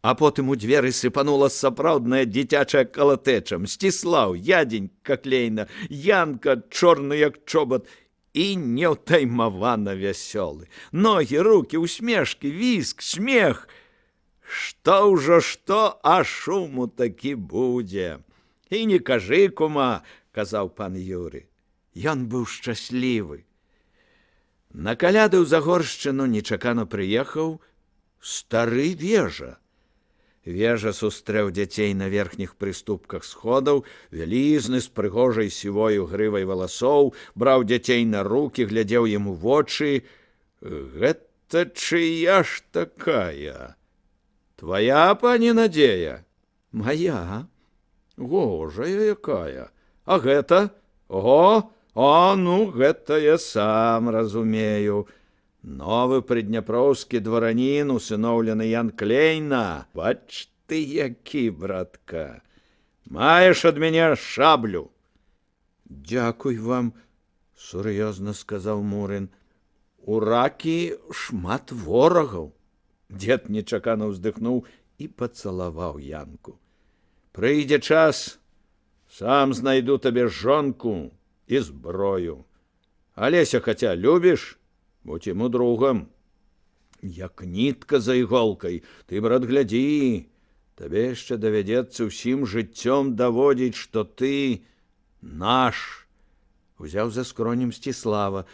А потым у дзверы сыпанула сапраўдная дзіцячая калатэча. Мсціслаў, ядзенька клейна, Янка чорны як чобат і неўтаймавана вясёлы. Ногі, рукі, усмешкі, віск, смех. Што ўжо што, а шуму такі будзе. І не кажы, кума, казаў пан Юры. Ён быў шчаслівы. На каляды ў Загоршчыну нечакана прыехаў стары Вежа. Вежа сустрэў дзяцей на верхніх прыступках сходаў, вялізны, з прыгожай сівою грывай валасоў, браў дзяцей на рукі, глядзеў ім у вочы. Гэта чыя ж такая? Твая, пані Надзея? Мая. Гожая якая. А гэта? Ого, ну, гэта я сам разумею. Новы прыдняпроўскі дваранін, усыноўлены Ян Клейна. Бач ты які, братка. Маеш ад мяне шаблю. Дзякуй вам, сур'ёзна сказаў Мурын. У ракі шмат ворагаў. Дзед нечакана ўздыхнуў і пацалаваў Янку. Прыйдзе час, сам знайду табе жонку і зброю. Алеся хаця любіш? Будь ему другом. Як нітка за іголкай. Ты, брат, глядзі. Табе яшчэ давядзецца ўсім жыццём даводзіць, што ты наш. Узяў за скронем Мсціслава.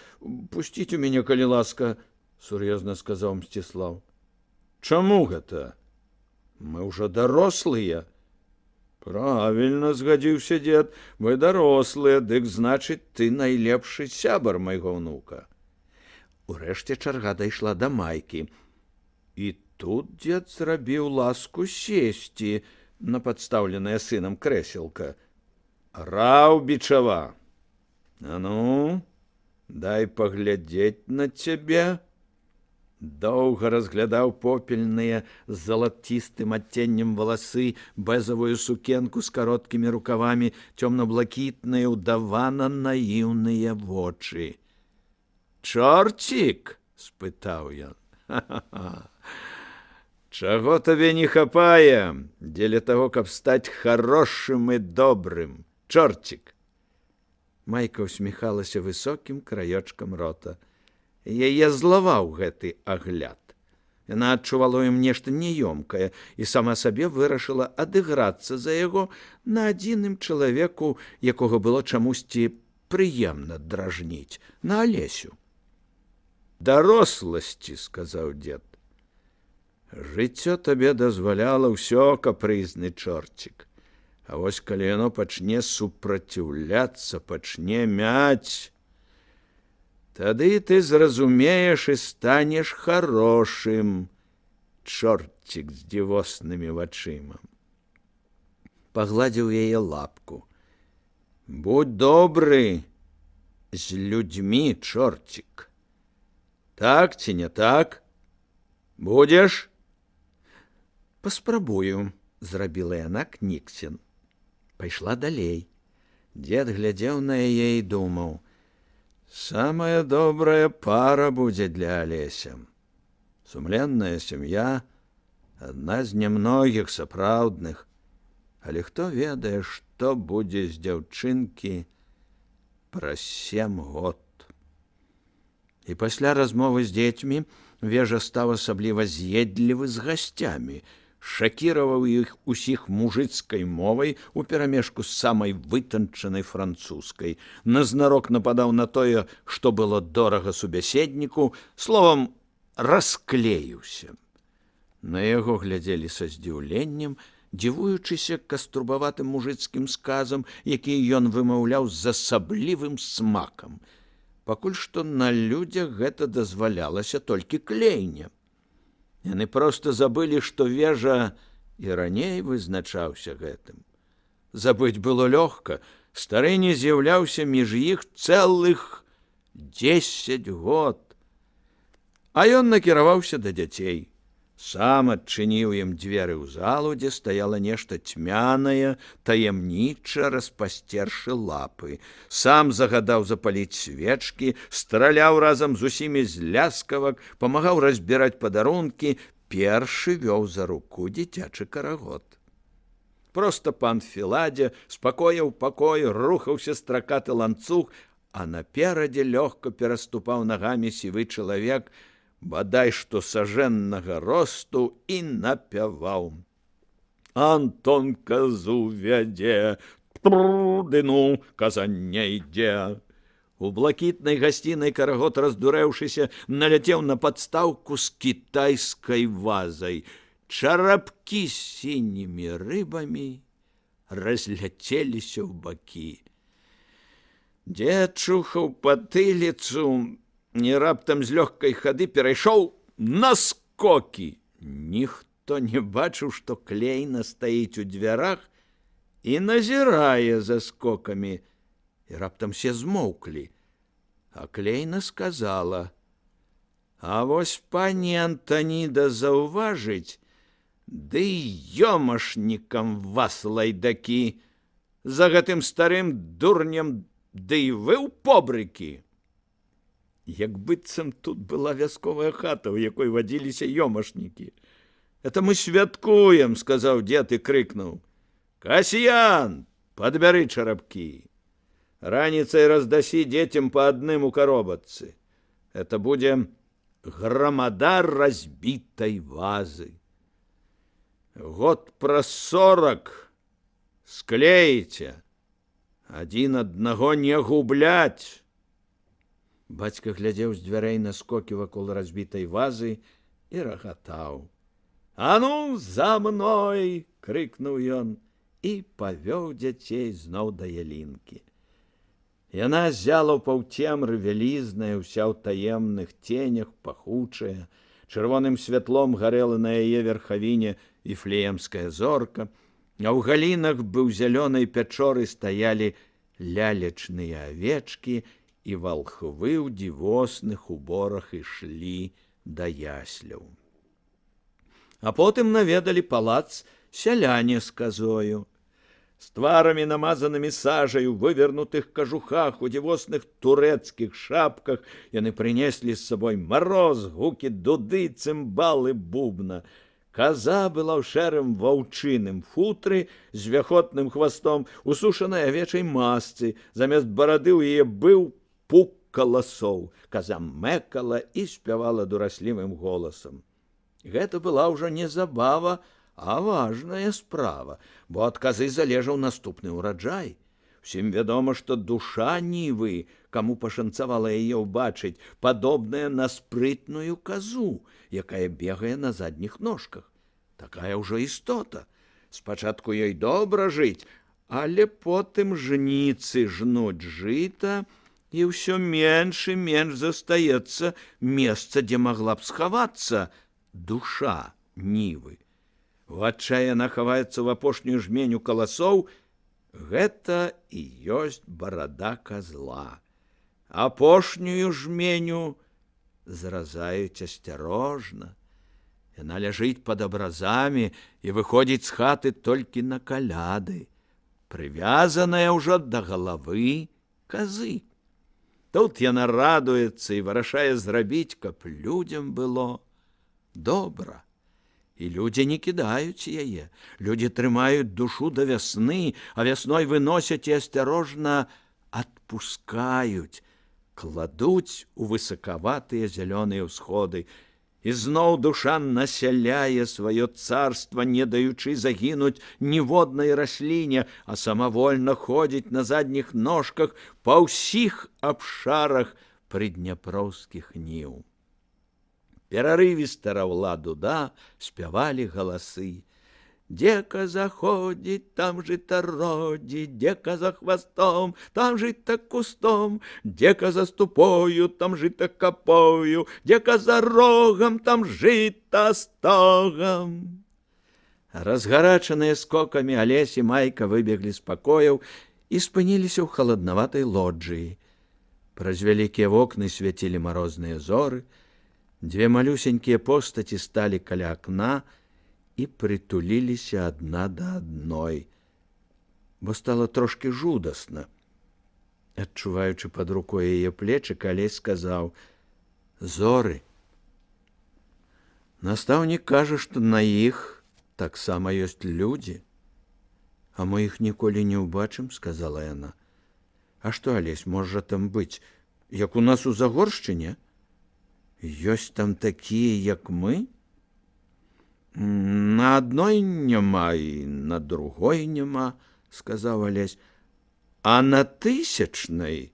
Пусціць у мяне, калі ласка, сур'ёзна сказаў Мсціслав. Чаму гэта? Мы ўжо дарослыя. Правільна, згадзіўся дзед. Мы дарослыя, дык значыць, ты найлепшы сябар майго ўнука. Урэшце чарга дайшла да Майкі. І тут дзед зрабіў ласку сесці на падстаўленае сынам крэселка. Раўбічава, а ну, дай паглядзець на цябе. Доўга разглядаў попельныя з залацістым адценнем валасы, бэзавую сукенку з кароткімі рукавамі, цёмна-блакітныя, удавана наіўныя вочы. Чорцік? Спытаў ён. Чаго табе не хапае дзеля таго, каб стаць хорошым і добрым? Чорцік. Майка усміхалася высокім краёчкам рота. Яе злаваў гэты агляд. Яна адчувала ім нешта няёмкае і сама сабе вырашыла адыграцца за яго на адзіным чалавеку, якога было чамусьці прыемна дражніць, на Алесю. Даросласці, сказаў дзед. Жыццё табе дазваляла ўсё, капрызны чорцік. А вось калі яно пачне супраціўляцца, пачне мяць, Тады ты зразумееш і станеш хорошым, чорцік з дзівоснымі вачыма. Пагладзіў яе лапку. Будь добры з людзьмі, чорцік. Так ці не так? Будзеш? Паспрабую, зрабіла яна кніксен. Пайшла далей. Дзед глядзеў на яе і думаў: самая добрая пара будзе для Алеся. Сумленная сям'я, адна з нямногіх сапраўдных. Але хто ведае, што будзе з дзяўчынкі праз 7 год. І пасля размовы з дзецьмі Вежа стаў асабліва з'едлівы з гасцямі, шакіраваў іх усіх мужыцкай мовай уперамешку з самай вытанчанай французскай, назнарок нападаў на тое, што было дорага субяседніку, словам, расклеіўся. На яго глядзелі са здзіўленнем, дзівуючыся каструбаватым мужыцкім сказам, які ён вымаўляў з асаблівым смакам. Пакуль што на людзях гэта дазвалялася толькі клейне. Яны проста забылі, што Вежа і раней вызначаўся гэтым. Забыць было лёгка, стары не з'яўляўся між іх цэлых 10 год. А ён накіраваўся да дзяцей. Сам адчыніў ім дзверы ў залу, дзе стаяла нешта цьмянае, таямніча распасцершы лапы. Сам загадаў запаліць свечкі, страляў разам з усімі з ляскавак, памагаў разбіраць падарункі, першы вёў за руку дзіцячы карагод. Проста пан Філадзе з пакоя ў пакой рухаўся стракаты ланцуг, а наперадзе лёгка пераступаў нагамі сівы чалавек, бадай што сажэннага росту, і напяваў: Антон казу вядзе, трудыну каза не ідзе. У блакітнай гасцінай карагод, раздурэўшыся, наляцеў на падстаўку з кітайскай вазай. Чарапкі з сінімі рыбамі разляцеліся ў бакі. Дзед чухаў патыліцу, і раптам з лёгкай хады перайшоў на скокі. Ніхто не бачыў, што Клейна стаіць у дзвярах і назірае за скокамі. І раптам все змоўклі. А Клейна сказала: а вось пані Антаніда заўважыць, ды ёмашнікам вас, лайдакі, за гэтым старым дурнем, ды і вы ў побрыкі. Як быццам тут была вясковая хата, у якой вадзіліся ёмашнікі. Это мы святкуем, сказаў дзед і крыкнуў: Касьян, падбяры чарапкі. Раніцай раздасі дзецям па адным у каробатцы. Это будзе грамада разбітай вазы. Год праз 40 склеіце, адзін аднаго не губляць. Бацька глядзеў з дзвярэй на скокі вакол разбітай вазы і рагатаў. А ну, за мной! Крыкнуў ён і павёў дзяцей зноў да ялінкі. Яна ззяла ў паўцемры, вялізная, уся ў таемных ценях, пахучая. Чырвоным святлом гарэла на яе верхавіне віфлеемская зорка, а ў галінах быў зялёнай пячоры стаялі лялечныя авечкі, і валхвы ў дзівосных уборах ішлі да ясляў. А потым наведалі палац сяляне з казою. З тварамі, намазанымі сажаю, вывернутых кажухах, у дзівосных турэцкіх шапках яны прынеслі з сабой мароз, гукі дуды, цымбалы, бубна. Каза была ў шэрым ваўчыным футры з вяхотным хвастом, у сушанай авечай масцы, замест барады ў яе быў пук каласоў. Каза мэкала і спявала дураслівым голасам. Гэта была ўжо не забава, а важная справа, бо ад казы залежаў наступны ўраджай. Усім вядома, што душа нівы, каму пашанцавала яе ўбачыць, падобная на спрытную казу, якая бегае на задніх ножках. Такая ўжо істота. Спачатку ёй добра жыць, але потым жніцы жнуць жыта, і ўсё менш і менш застаецца месца, дзе магла б схавацца душа нівы. У адчаі яна хаваецца ў апошнюю жменю каласоў. Гэта і ёсць барада казла. Апошнюю жменю зразаюць асцярожна. Яна ляжыць пад абразамі і выходзіць з хаты толькі на каляды, прывязаная ўжо да галавы казы. Тут яна радуецца і вырашае зрабіць, каб людзям было добра. І людзі не кідаюць яе. Людзі трымаюць душу да вясны, а вясной выносяць і асцярожна адпускаюць, кладуць у высакаватыя зялёныя ўсходы. І зноў душа насяляе сваё царства, не даючы загінуць ніводнай расліне, а самавольна ходзіць на задніх ножках па ўсіх абшарах прыдняпроўскіх ніў. Перарывіста раўла дуда, спявалі галасы. Дзе коза ходзіць, там жыта родзіць, дзе коза хвастом, там жыта кустом, дзе коза ступою, там жыта капою, дзе коза рогам, там жыта стогам. Разгарачаныя скокамі Алесь і Майка выбеглі з пакояў і спыніліся ў халаднаватай лоджыі. Праз вялікія вокны свяцілі марозныя зоры. Дзве малюсенькія постаці сталі каля акна і прытуліліся адна да адной, бо стала трошкі жудасна. Адчуваючы пад рукой яе плечык, Алесь сказаў: «Зоры. Настаўнік кажа, што на іх таксама ёсць людзі. А мы іх ніколі не ўбачым», — сказала яна. «А што, Алесь, можа там быць, як у нас у Загоршчыне? Ёсць там такія, як мы? На адной няма і на другой няма», — сказаў Алесь. «А на тысячнай,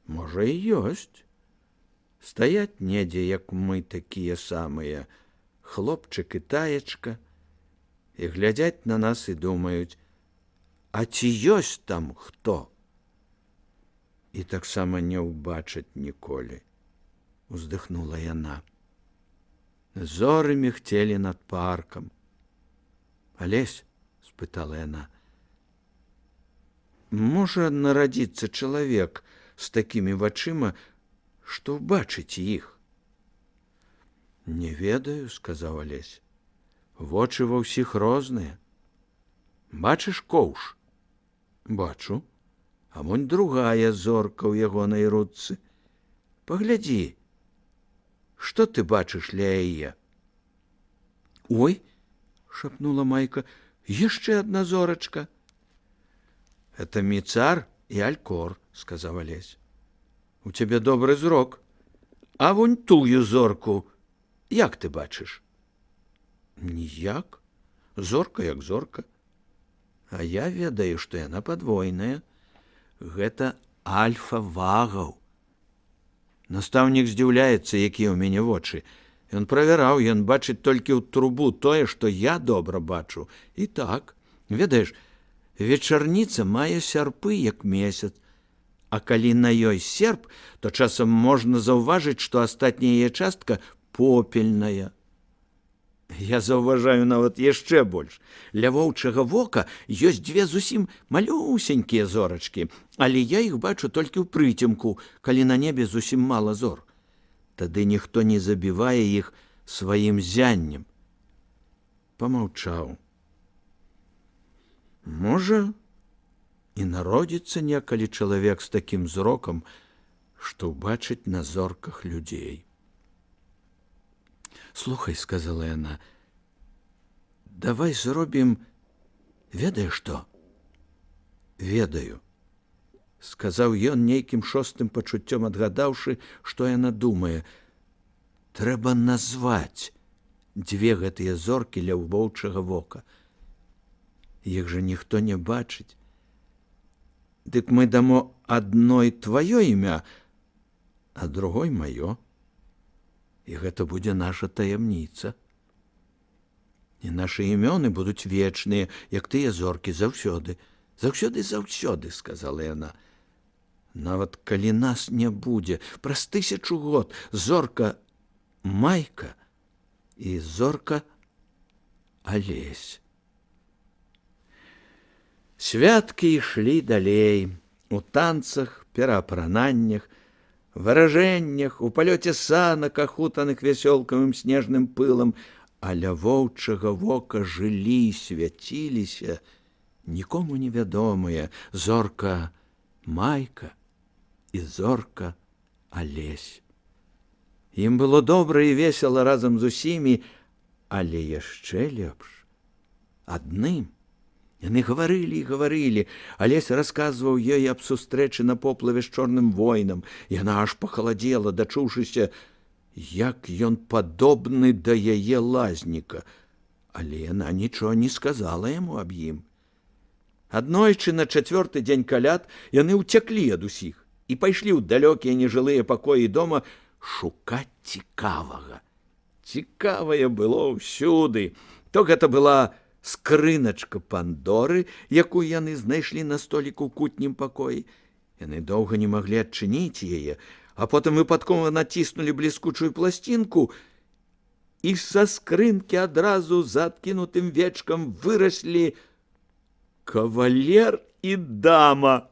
можа, і ёсць. Стаяць недзе, як мы, такія самыя, хлопчык і таечка, і глядзяць на нас і думаюць: а ці ёсць там хто? І таксама не ўбачаць ніколі», — уздыхнула яна. Зоры мігцелі над паркам. «Алесь», — спытала яна, «можа нарадзіцца чалавек з такімі вачыма, што ўбачыць іх?» «Не ведаю», — сказаў Алесь. «Вочы ва ўсіх розныя. Бачыш коўш?» «Бачу. А вунь другая зорка ў ягонай ручцы. Паглядзі, што ты бачыш ля яе?» «Ой», — шапнула Майка, — «яшчэ адна зорачка». «Это Міцар і Алькор», — сказаў Алесь. «У цябе добры зрок. А вунь тую зорку як ты бачыш?» «Ніяк. Зорка як зорка. А я ведаю, што яна падвойная. Гэта Альфа Вагаў. Настаўнік здзіўляецца, якія ў мяне вочы. Ён правяраў, ён бачыць толькі ў трубу тое, што я добра бачу. І так, ведаеш, вечарніца мае сярпы, як месяц. А калі на ёй серп, то часам можна заўважыць, што астатняя яе частка попельная. Я заўважаю нават яшчэ больш. Ля воўчага вока ёсць дзве зусім малюсенькія зорачкі, але я іх бачу толькі ў прыцемку, калі на небе зусім мала зор. Тады ніхто не забівае іх сваім зяннем». Помаўчаў. «Можа, і народзіцца некалі чалавек з такім зрокам, што ўбачыць на зорках людзей». «Слухай», — сказала яна, — «давай зробім, ведаеш што?» «Ведаю», — сказаў ён нейкім шостым пачуццём, адгадаўшы, што яна думае. «Трэба назваць дзве гэтыя зоркі ля воўчага вока. Іх жа ніхто не бачыць. Дык мы дамо адной тваё імя, а другой маё. І гэта будзе наша таямніца. І нашы імёны будуць вечныя, як тыя зоркі, заўсёды. Заўсёды, заўсёды», — сказала яна. Нават калі нас не будзе, праз 1000 год зорка Майка і зорка Алесь. Святкі ішлі далей, у танцах, пераапрананнях, выражэннях, у палёце санак, ахутаных вясёлкавым снежным пылам, а ля воўчага вока жылі, свяціліся нікому невядомыя зорка Майка і зорка Алесь. Ім было добра і весела разам з усімі, але яшчэ лепш адным. Яны гаварылі і гаварылі. Алесь расказваў ёй аб сустрэчы на поплаве з чорным воінам. Яна аж пахаладзела, дачуўшыся, як ён падобны да яе лазніка. Але яна нічога не сказала яму аб ім. Аднойчы на 4-й дзень каляд яны ўцяклі ад усіх і пайшлі ў далёкія нежылыя пакоі дома шукаць цікавага. Цікавае было ўсюды. То гэта была скрыначка Пандоры, якую яны знайшлі на століку ў кутнім пакоі. Яны доўга не маглі адчыніць яе, а потым выпадкова націснулі бліскучую пласцінку, і са скрынкі адразу за адкінутым вечкам выраслі кавалер і дама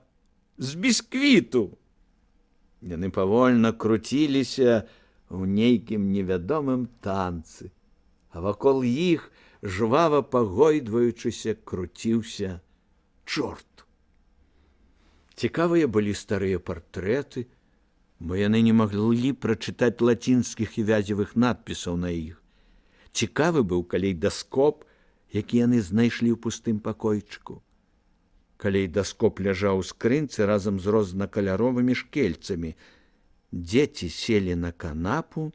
з бісквіту. Яны павольна круціліся ў нейкім невядомым танцы, а вакол іх, жвава пагойдваючыся, круціўся чорт. Цікавыя былі старыя партрэты, бо яны не маглі прачытаць лацінскіх і вязевых надпісаў на іх. Цікавы быў калейдаскоп, які яны знайшлі ў пустым пакойчыку. Калейдаскоп ляжаў у скрынцы разам з рознакаляровымі шкельцамі. Дзеці селі на канапу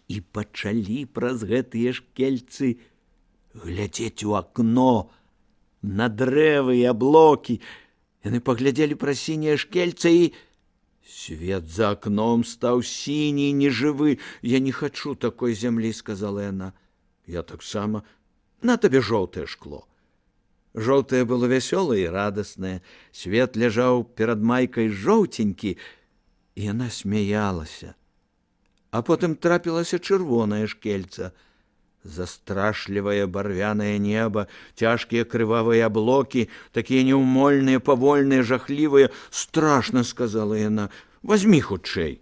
і пачалі праз гэтыя шкельцы глядзець у акно, на дрэвы і аблокі. Яны паглядзелі праз сінія шкельцы, і свет за акном стаў сіні, нежывы. «Я не хачу такой зямлі», — сказала яна. «Я таксама. На табе жоўтае шкло». Жоўтае было вясёлае і радаснае. Свет ляжаў перад Майкай жоўценькі, і яна смяялася. А потым трапілася чырвонае шкельца. Застрашлівае барвянае неба, цяжкія крывавыя аблокі, такія неўмольныя, павольныя, жахлівыя. «Страшна», — сказала яна, — «вазьмі хутчэй».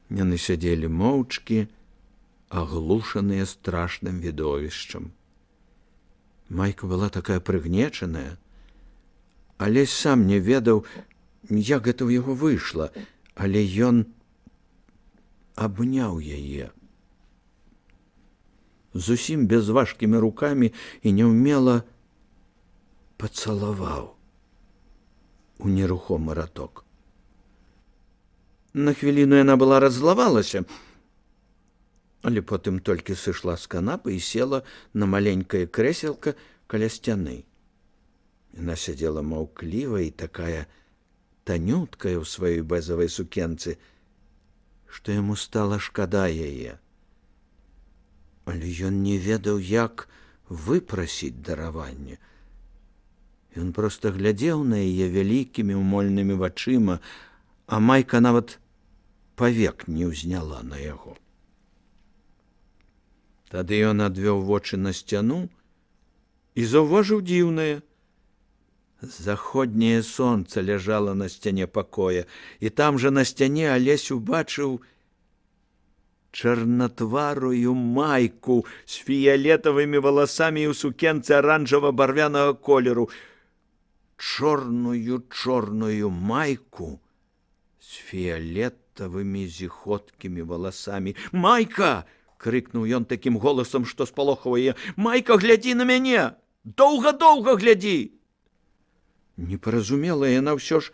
Яны сядзелі моўчкі, аглушаныя страшным відовішчам. Майка была такая прыгнечаная. Алесь сам не ведаў, як гэта ў яго выйшла, але ён абняў яе зусім бязважкімі рукамі і няўмела пацалаваў у нерухомы раток. На хвіліну яна была раззлавалася, але потым толькі сышла з канапы і села на маленькае крэселка каля сцяны. Яна сядзела маўкліва і такая танюткая ў сваёй бэзавай сукенцы, што яму стала шкада яе. Але ён не ведаў, як выпрасіць дараванне. Ён проста глядзеў на яе вялікімі ўмольнымі вачыма, а Майка нават павек не ўзняла на яго. Тады ён адвёў вочы на сцяну і заўважыў дзіўнае. Заходняе сонца ляжала на сцяне пакоя, і там жа на сцяне Алесь убачыў чарнатварую Майку з фіялетавымі валасамі і ў сукенцы аранжава-барвянага колеру. Чорную Майку з фіялетавымі зіходкімі валасамі. «Майка!» — крыкнуў ён такім голасам, што спалохаў яе. «Майка, глядзі на мяне! Доўга-доўга глядзі!» Непаразумела, яна ўсё ж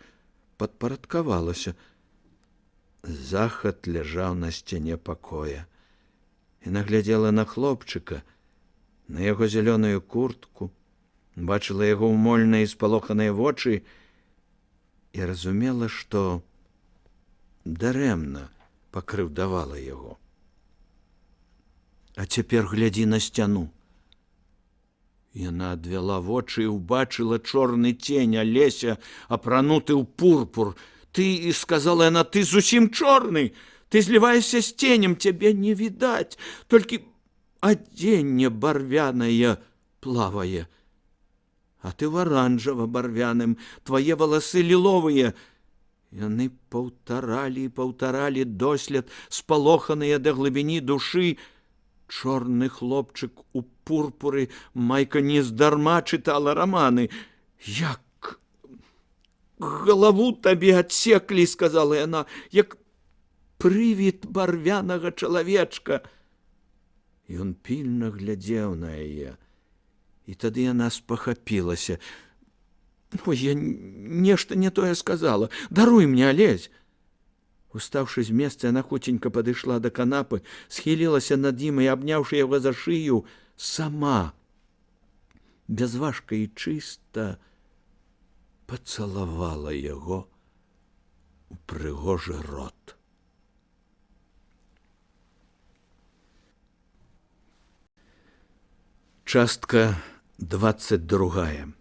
падпарадкавалася. Захад ляжаў на сцяне пакоя. Яна глядзела на хлопчыка, на яго зялёную куртку, бачыла яго ўмольныя і спалоханыя вочы і разумела, што дарэмна пакрыўдавала яго. «А цяпер глядзі на сцяну. Яна адвяла вочы і ўбачыла чорны цень Алеся, апрануты ў пурпур. Ты, сказала яна, ты зусім чорны. Ты зліваешся з ценем, цябе не відаць. Толькі адзенне барвянае плавае. А ты в аранжава-барвяным, твае валасы ліловыя. Яны паўтаралі і паўтаралі дослед, спалоханыя да глыбіні душы. Чорны хлопчык у пурпуры, майка нездарма чытала раманы. Як галаву табе адсеклі, сказала яна, як прывід барвянага чалавечка. Ён пільна глядзеў на яе, і тады яна спахапілася. Ой, я нешта не тое сказала. Даруй мне, Алесь. Устаўшы з месца, яна хуценька падышла да канапы, схілілася над ім і, абняўшы яго за шыю, сама, бязважка і чыста, пацалавала яго у прыгожы рот. Частка 22.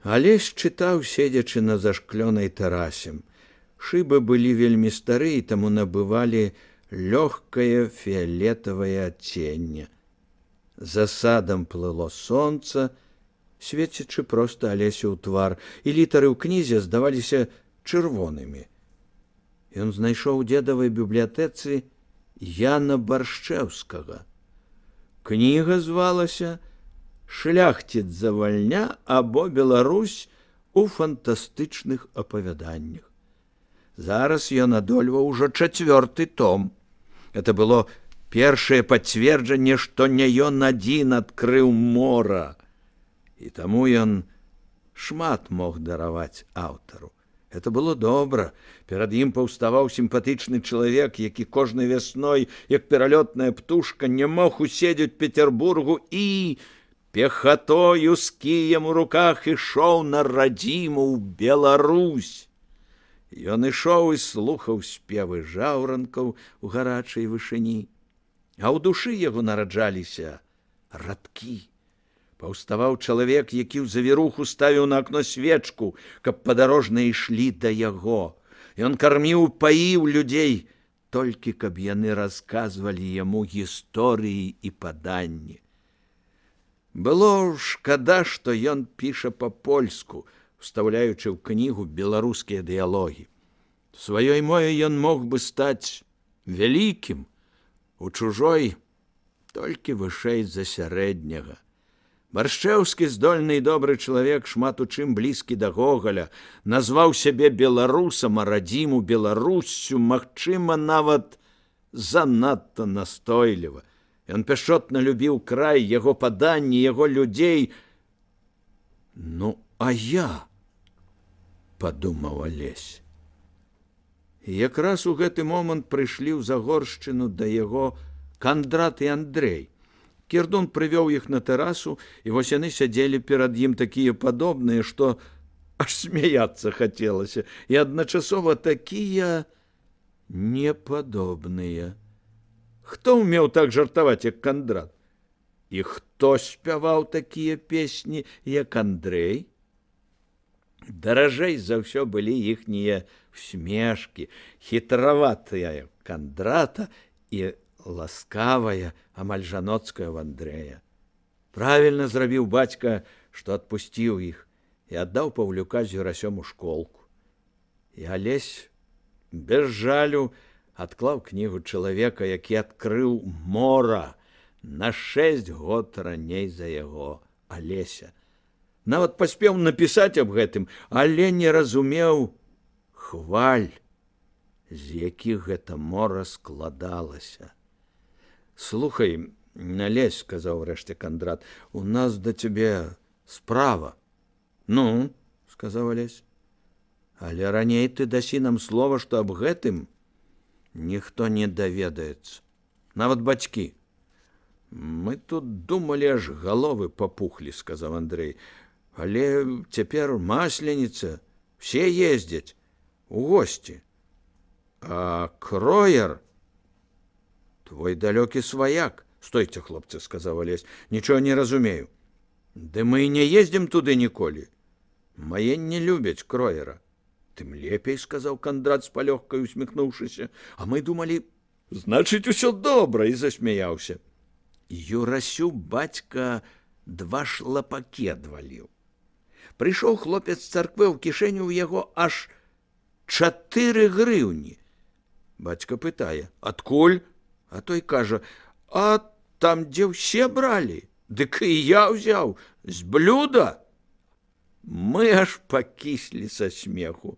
Алесь чытаў, седзячы на зашклёнай тэрасе. Шыбы былі вельмі стары, і таму набывалі лёгкае фіялетавае адценне. За садам плыло сонца, свецячы проста Алесю ў твар, і літары ў кнізе здаваліся чырвонымі. Ён знайшоў у дзедавай бібліятэцы Яна Баршчэўскага. Кніга звалася «Шляхціц завальня або Беларусь у фантастычных апавяданнях». Зараз ён адольваў ужо 4-й том. Это было першае пацверджанне, што не ён адзін адкрыў мора. І таму ён шмат мог дараваць аўтару. Это было добра. Перад ім паўставаў сімпатычны чалавек, які кожнай вясной, як пералётная птушка, не мог уседзець Петербургу і пехатою з кіем у руках ішоў на радзіму ў Беларусь. Ён ішоў і слухаў спевы жаўранкаў у гарачай вышыні, а ў душы яго нараджаліся радкі. Паўставаў чалавек, які ў завіруху ставіў на акно свечку, каб падарожныя ішлі да яго. Ён карміў, паіў людзей, толькі каб яны расказвалі яму гісторыі і паданні. Было шкада, што ён піша па-польску, вставляючы ў кнігу беларускія дыялогі. В сваёй мове ён мог бы стаць вялікім, у чужой толькі вышэй за сярэдняга. Баршчэўскі, здольны і добры чалавек, шмат у чым блізкі да Гогаля, назваў сябе беларусам, а радзіму Беларуссю, магчыма, нават занадта настойліва. Ён пяшчотна любіў край, яго паданні, яго людзей. Ну, а я, падумаў Алесь. І якраз у гэты момант прыйшлі ў Загоршчыну да яго Кандрат і Андрэй. Кірдун прывёў іх на тэрасу, і вось яны сядзелі перад ім такія падобныя, што аж смяяцца хацелася, і адначасова такія непадобныя. Хто ўмеў так жартаваць, як Кандрат? І хто спяваў такія песні, як Андрэй? Даражэй за ўсё былі іхнія усмешкі, хітраватая Кандрата і ласкавая, амаль жаноцкая ў Андрэя. Правільна зрабіў бацька, што адпусціў іх і аддаў Паўлюка з Юрасём у школку. І Алесь без жалю адклаў кнігу чалавека, які адкрыў мора на 6 год раней за яго, Алеся. Нават паспеў напісаць аб гэтым, але не разумеў хваль, з якіх гэта мора складалася. Слухай, Алесь, сказаў рэшце Кандрат, у нас да цябе справа. Ну, сказаў Алесь, але раней ты дасі нам слова, што аб гэтым ніхто не даведаецца, нават бацькі. Мы тут думалі, аж галовы папухлі, сказаў Андрэй. Але цяпер масленіца, все ездзяць у госці. А Кроер, твой далёкі сваяк, Стойте, хлопцы, сказаў Алесь, нічого не разумею. Ды мы не ездзім туды ніколі. Мае не любяць Кроера. Тым лепей, сказаў Кандрат з палёгкай усміхнуўшыся, а мы думалі, значыць, усё добра, і засмяяўся. Юрасю бацька 2 шлапакі адваліў. Прыйшоў хлопец з царквы, ў кішэню ў яго аж 4 грыўні. Бацька пытае, адкуль? А той кажа, а там, дзе ўсе бралі, дык і я ўзяў, з блюда. Мы аж пакіслі са смеху.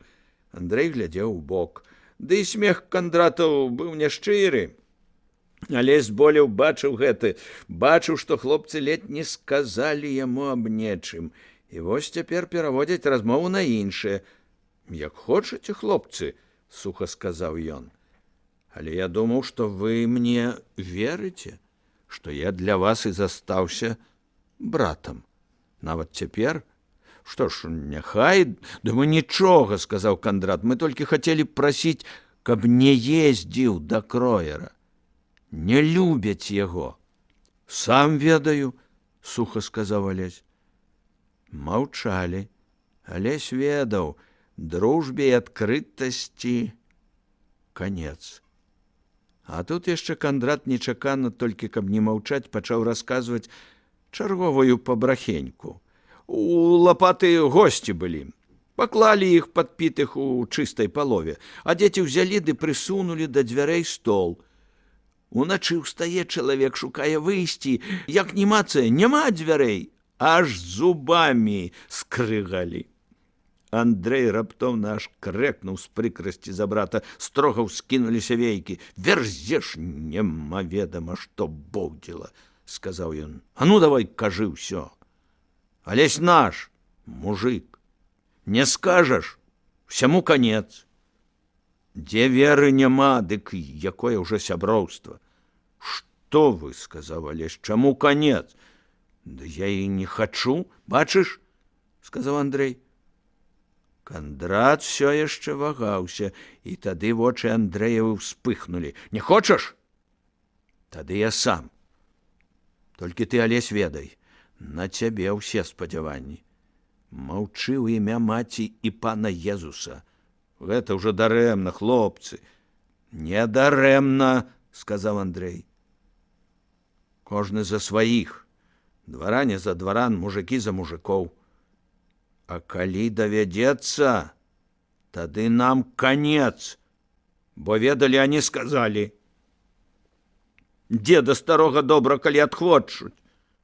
Андрэй глядзеў убок. Ды і смех Кандратаў быў няшчыры. Але зболеў бачыў гэты, бачыў, што хлопцы ледзь не сказалі яму аб нечым. І вось цяпер пераводзяць размову на іншае. Як хочаце, хлопцы, суха сказаў ён. Але я думаў, што вы мне верыце, што я для вас і застаўся братам. Нават цяпер? Што ж, няхай, да мы нічога, сказаў Кандрат, мы толькі хацелі прасіць, каб не ездзіў да Кроера. Не любяць яго. Сам ведаю, суха сказаў Алесь. Маўчалі. Алесь ведаў, дружбе і адкрытасці канец. А тут яшчэ Кандрат нечакана, толькі каб не маўчаць, пачаў расказваць чарговую пабрахеньку. У Лапаты госці былі. Паклалі іх падпітых у чыстай палове, а дзеці ўзялі ды прысунулі да дзвярэй стол. Уначы ўстае чалавек, шукае выйсці, як ні мацае, няма дзвярэй, аж зубамі скрыгалі. Андрэй раптоўна аж крэкнуў з прыкрасці за брата, строга ўскінуліся вейкі. Верзеш, немаведама, што боўдзіла, сказаў ён. А ну давай, кажы ўсё. Алесь наш, мужик, не скажаш, всяму конец. Дзе веры няма, дык якое ўжо сяброўства. Што вы, сказаў Алесь, чаму конец? Да я і не хачу, бачыш, сказаў Андрэй. Кандрат все яшчэ вагаўся, і тады вочы Андрэевы ўспыхнулі. Не хочаш? Тады я сам. Толькі ты, Алесь, ведай, на цябе ўсе спадзяванні. Маўчы ў імя маці і пана Езуса. Гэта ўжо дарэмна, хлопцы. Не дарэмна, сказаў Андрэй. Кожны за сваіх. Дваране за дваран, мужыкі за мужикоў. А калі давядзецца, тады нам конец, бо ведалі, а не сказалі. Деда старога добра, калі адхвочуць.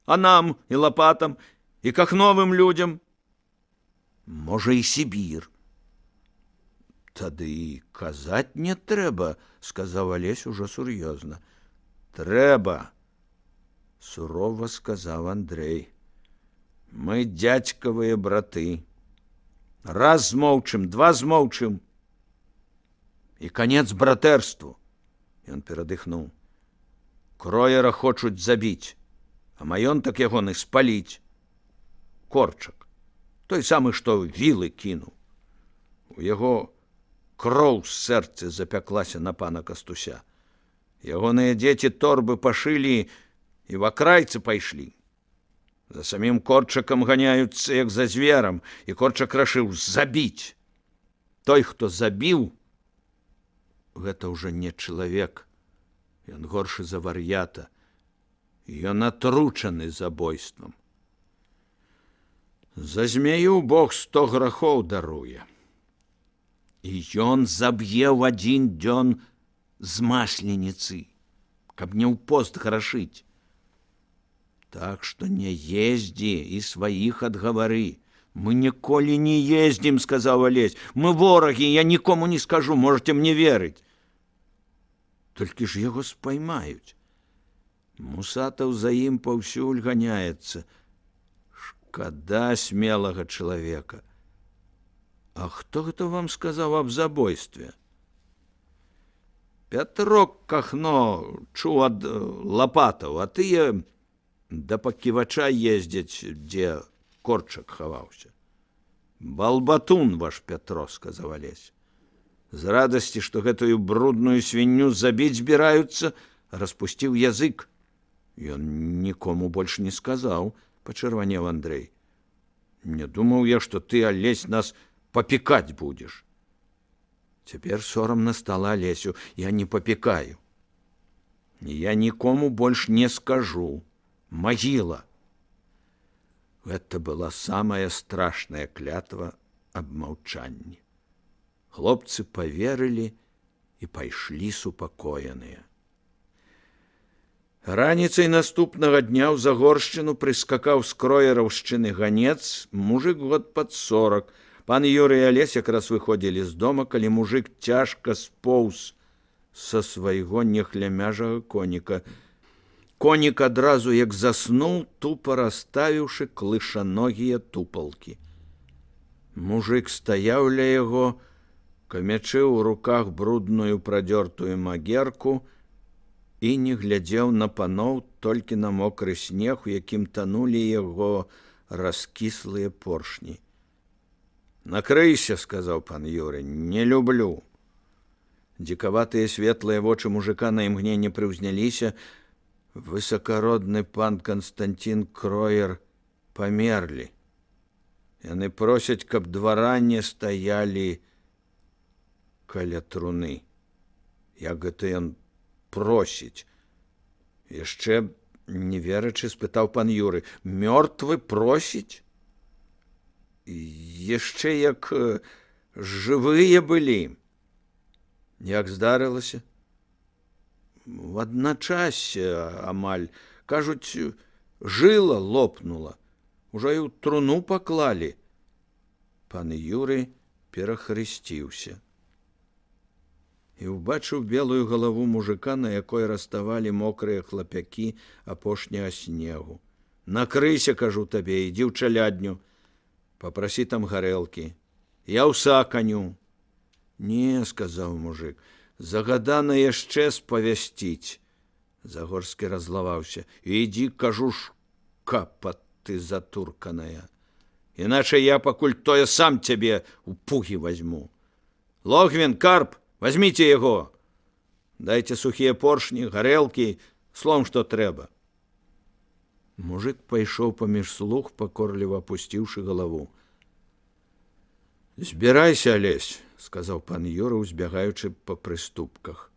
А нам, і Лапатам, і кахновым людзям. Можа, і Сібір. Тады і казаць не трэба, сказаў Алесь ужо сур'ёзна. Трэба, сурова сказаў Андрэй. Мы дзядзькавыя браты. Раз змоўчым, два змоўчым. І канец братэрству. Ён перадыхнуў. Кроера хочуць забіць, а маёнтак ягоны спаліць. Корчак, той самы, што вілы кінуў. У яго кроў з сэрцы запяклася на пана Кастуся. Ягоныя дзеці торбы пашылі і в акрайцы пайшлі. За самім Корчакам ганяюцца, як за зверам, і Корчак рашыў забіць. Той, хто забіў, гэта ўжо не чалавек. Ён горшы за вар'ята. Ён атручаны забойствам. За змею Бог 100 грахоў даруе. І ён заб'е ў адзін дзён з масленіцы, каб не ў пост грашыць. Так што не ездзі і сваіх адгавары. Мы ніколі не ездзім, сказаў Алесь. Мы ворагі, я нікому не скажу, можете мне верыць. Толькі ж яго спаймаюць. Мусатаў за ім паўсюль ганяецца. Шкада смелага чалавека. А хто гэта вам сказаў аб забойстве? Пятрок Кахно чуў ад Лапатаў, а тыя да паківача ездзяць, дзе Корчак хаваўся. Балбатун ваш Пятро, сказаў Алесь. З радасці, што гэтую брудную свінню забіць збіраюцца, распусціў язык. Ён нікому больш не сказаў, пачырванеў Андрэй. Не думаў я, што ты, Алесь, нас папікаць будзеш. Цяпер сорамна стала Алесю. Я не папікаю. Я нікому больш не скажу. Магіла. Гэта была самая страшная клятва аб маўчанні. Хлопцы паверылі і пайшлі супакоеныя. Раніцай наступнага дня ў Загоршчыну прыскакаў з кроераўшчыны ганец, мужык год пад 40. Пан Юрый і Алесь якраз выходзілі з дома, калі мужык цяжка споўз са свайго нехлямяжага коніка. Конік адразу, як заснуў, тупа расставіўшы клышаногія тупалкі. Мужык стаяў ля яго, камячыў у руках брудную прадзёртую магерку і не глядзеў на паноў, толькі на мокры снег, у якім танулі яго раскіслыя поршні. «Накрыйся», — сказаў пан Юрый, — «не люблю». Дзікаватыя светлыя вочы мужика на імгненне прыўзняліся. Высакародны пан Канстантин Кроер памерлі. Яны просяць, каб дваране стаялі каля труны. Як гэта ён просіць? Яшчэ не верачы, спытаў пан Юры. Мёртвы просіць? Яшчэ як жывыя былі. Як здарылася? В адначасе амаль. Кажуць, жыла лопнула. Ужо і ў труну паклалі. Пан Юры перахрысціўся і ўбачыў белую галаву мужика, на якой раставалі мокрыя хлапякі апошняга снегу. «Накрыйся, кажу табе, ідзі ў чалядню. Папрасі там гарэлкі. Я ўса каню». «Не», — сказаў мужик, — «загадана яшчэ спавясціць». Загорскі разлаваўся. «Ідзі, кажу ж, капа ты затурканая. Іначе я пакуль тое сам цябе у пугі возьму. Логвін, Карп, возьмите яго. Дайце сухія поршні, гарэлкі, словом, што трэба». Мужик пайшоў паміж слуг, пакорліва апусціўшы галаву. «Збірайся, Алесь», — сказаў пан Юра, узбягаючы па прыступках.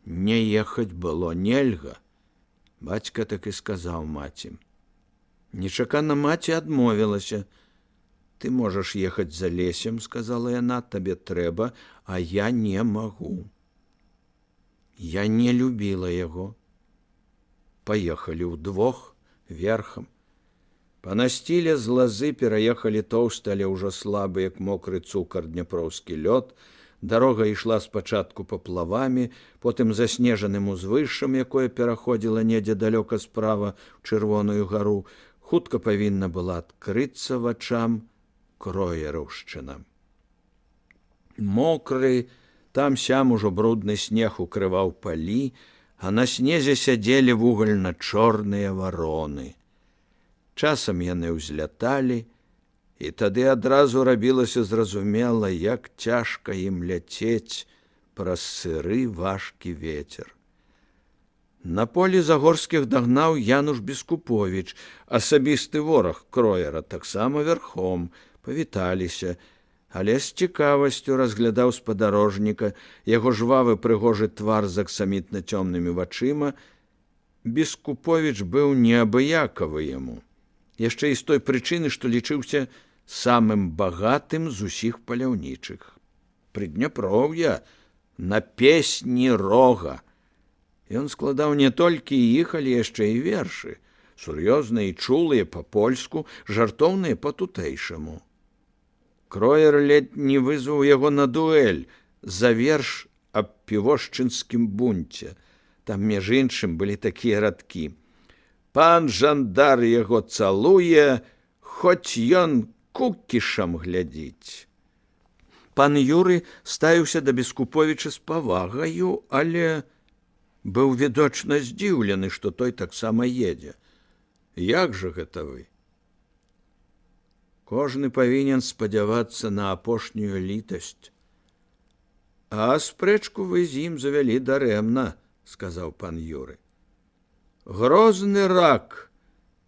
Не ехаць было нельга. Бацька так і сказаў маці. Нечакана маці адмовілася. «Ты можаш ехаць за Алесем», — сказала яна, — «табе трэба, а я не магу». Я не любіла яго. Паехалі ўдвох, верхам. Па насціле з лазы пераехалі тоўсты, але ўжо слабы, як мокры цукар, дняпроўскі лёд. Дарога ішла спачатку паплавамі, потым заснежаным узвышшам, якое пераходзіла недзе далёка справа ў Чырвоную гару. Хутка павінна была адкрыцца вачам Кроераўшчына. Мокры, там-сям ужо брудны снег укрываў палі, а на снезе сядзелі вугальна-чорныя вароны. Часам яны ўзляталі, і тады адразу рабілася зразумела, як цяжка ім ляцець праз сыры важкі вецер. На полі Загорскіх дагнаў Януш Бескуповіч, асабісты вораг Кроера, таксама верхом. Павіталіся, але з цікавасцю разглядаў спадарожніка, яго жвавы прыгожы твар з аксамітна цёмнымі вачыма. Бескуповіч быў неабыякавы яму. Яшчэ і з той прычыны, што лічыўся самым багатым з усіх паляўнічых. Прыдняпроўя, на песні рога. Ён складаў не толькі іх, але яшчэ і вершы, сур'ёзныя і чулыя па-польску, жартоўныя па-тутэйшаму. Кроер ледь не вызваў яго на дуэль за верш аб півошчынскім бунце. Там, між іншым, былі такія радкі. «Пан жандар яго цалуе, хоць ён кукішам глядзіць». Пан Юры ставіўся да Бескуповіча з павагаю, але быў відочна здзіўлены, што той таксама едзе. «Як жа гэта вы?» «Кожны павінен спадзявацца на апошнюю літасць». «А спрэчку вы з ім завялі дарэмна», — сказаў пан Юры. Грозны рак,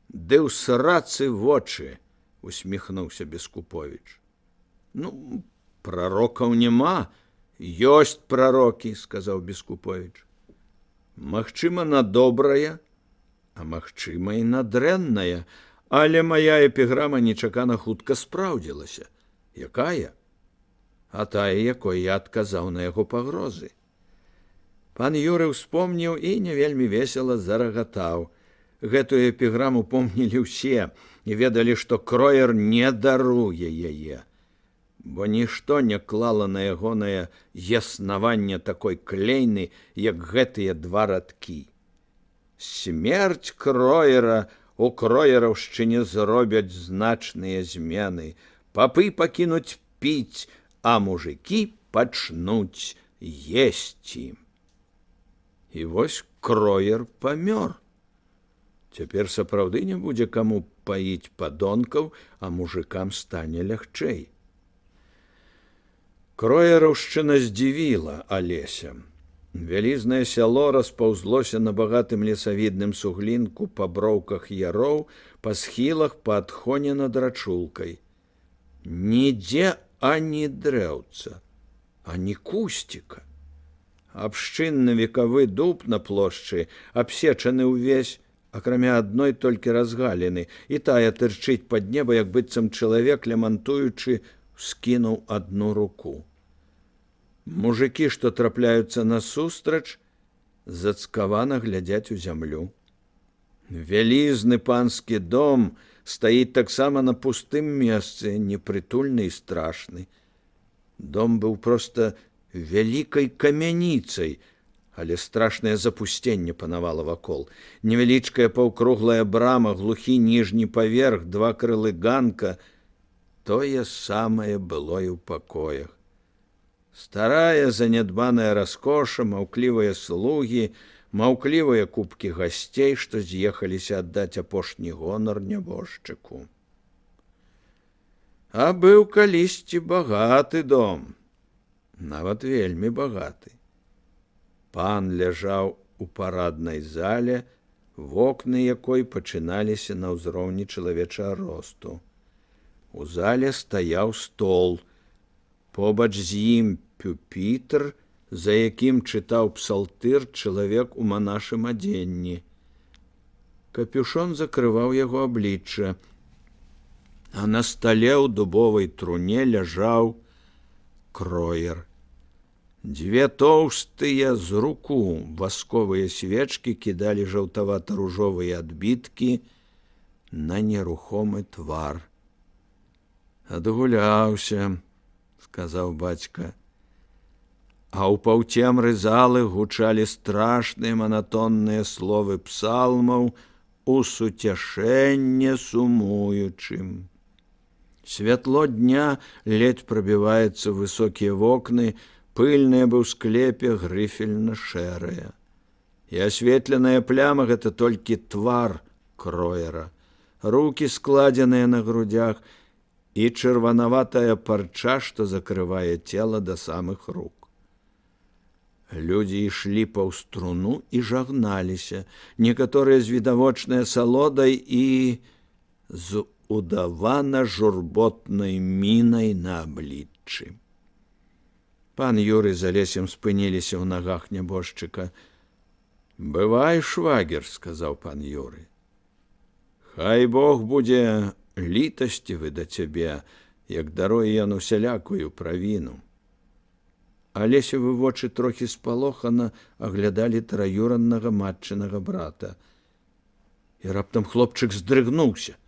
ды ў срацы вочы, усміхнуўся Бескуповіч. Ну, прарокаў няма, ёсць прарокі, сказаў Бескуповіч. Магчыма, на добрае, а магчыма, і на дрэннае, але мая эпіграма нечакана хутка спраўдзілася. Якая? А тая, якой я адказаў на яго пагрозы. Пан Юры ўспомніў і не вельмі весела зарагатаў. Гэтую эпіграму помнілі ўсе і ведалі, што Кроер не даруе яе, бо нішто не клала на ягонае яснаванне такой клейны, як гэтыя два радкі. Смерць Кроера у кроераўшчыне зробяць значныя змены, папы пакінуць піць, а мужыкі пачнуць есці. І вось Кроер памёр. Цяпер сапраўды не будзе каму паіць падонкаў, а мужыкам стане лягчэй. Кроераўшчына здзівіла Алеся. Вялізнае сяло распаўзлося на багатым лесавідным суглінку па броўках яроў, па схілах, па адхоне над рачулкай. Нідзе ані дрэўца, ані кусціка. Абшчынны векавы дуб на плошчы абсечаны ўвесь, акрамя адной толькі разгаліны, і тая тырчыць пад неба, як быццам чалавек, лямантуючы, скінуў адну руку. Мужыкі, што трапляюцца насустрач, зацкавана глядзяць у зямлю. Вялізны панскі дом стаіць таксама на пустым месцы, непрытульны і страшны. Дом быў проста вялікай камяніцай, але страшнае запусценне панавала вакол. Невялічкая паўкруглая брама, глухі ніжні паверх, два крылы ганка. Тое самае было і ў пакоях. Старая занядбаная раскоша, маўклівыя слугі, маўклівыя купкі гасцей, што з'ехаліся аддаць апошні гонар нябожчыку. А быў калісьці багаты дом, нават вельмі багаты. Пан ляжаў у параднай зале, вокны якой пачыналіся на ўзроўні чалавечага росту. У зале стаяў стол, побач з ім пюпітр, за якім чытаў псалтыр чалавек у манашым адзенні. Капюшон закрываў яго аблічча, а на стале ў дубовай труне ляжаў Кроер. Дзве тоўстыя з руку васковыя свечкі кідалі жаўтавата-ружовыя адбіткі на нерухомы твар. Адгуляўся, сказаў бацька. А ў паўцемры залы гучалі страшныя манатонныя словы псалмаў у суцяшэнне сумуючым. Святло дня ледзь прабіваецца ў высокія вокны, пыльная бы ў склепе грыфельна-шэрая. І асветленая пляма — гэта толькі твар Кроера, рукі складзеныя на грудях і чырванаватая парча, што закрывае цела да самых рук. Людзі ішлі паўз труну і жагналіся, некаторыя з відавочнай асалодай і з удавана-журботнай мінай на абліччы. Пан Юры з Алесем спыніліся ў нагах нябожчыка. «Бывай, швагер», — сказаў пан Юры. «Хай Бог будзе літасцівы да цябе, як даруе ён усялякую правіну». Алесевы вочы трохі спалохана аглядалі траюраннага матчынага брата. І раптам хлопчык здрыгнуўся.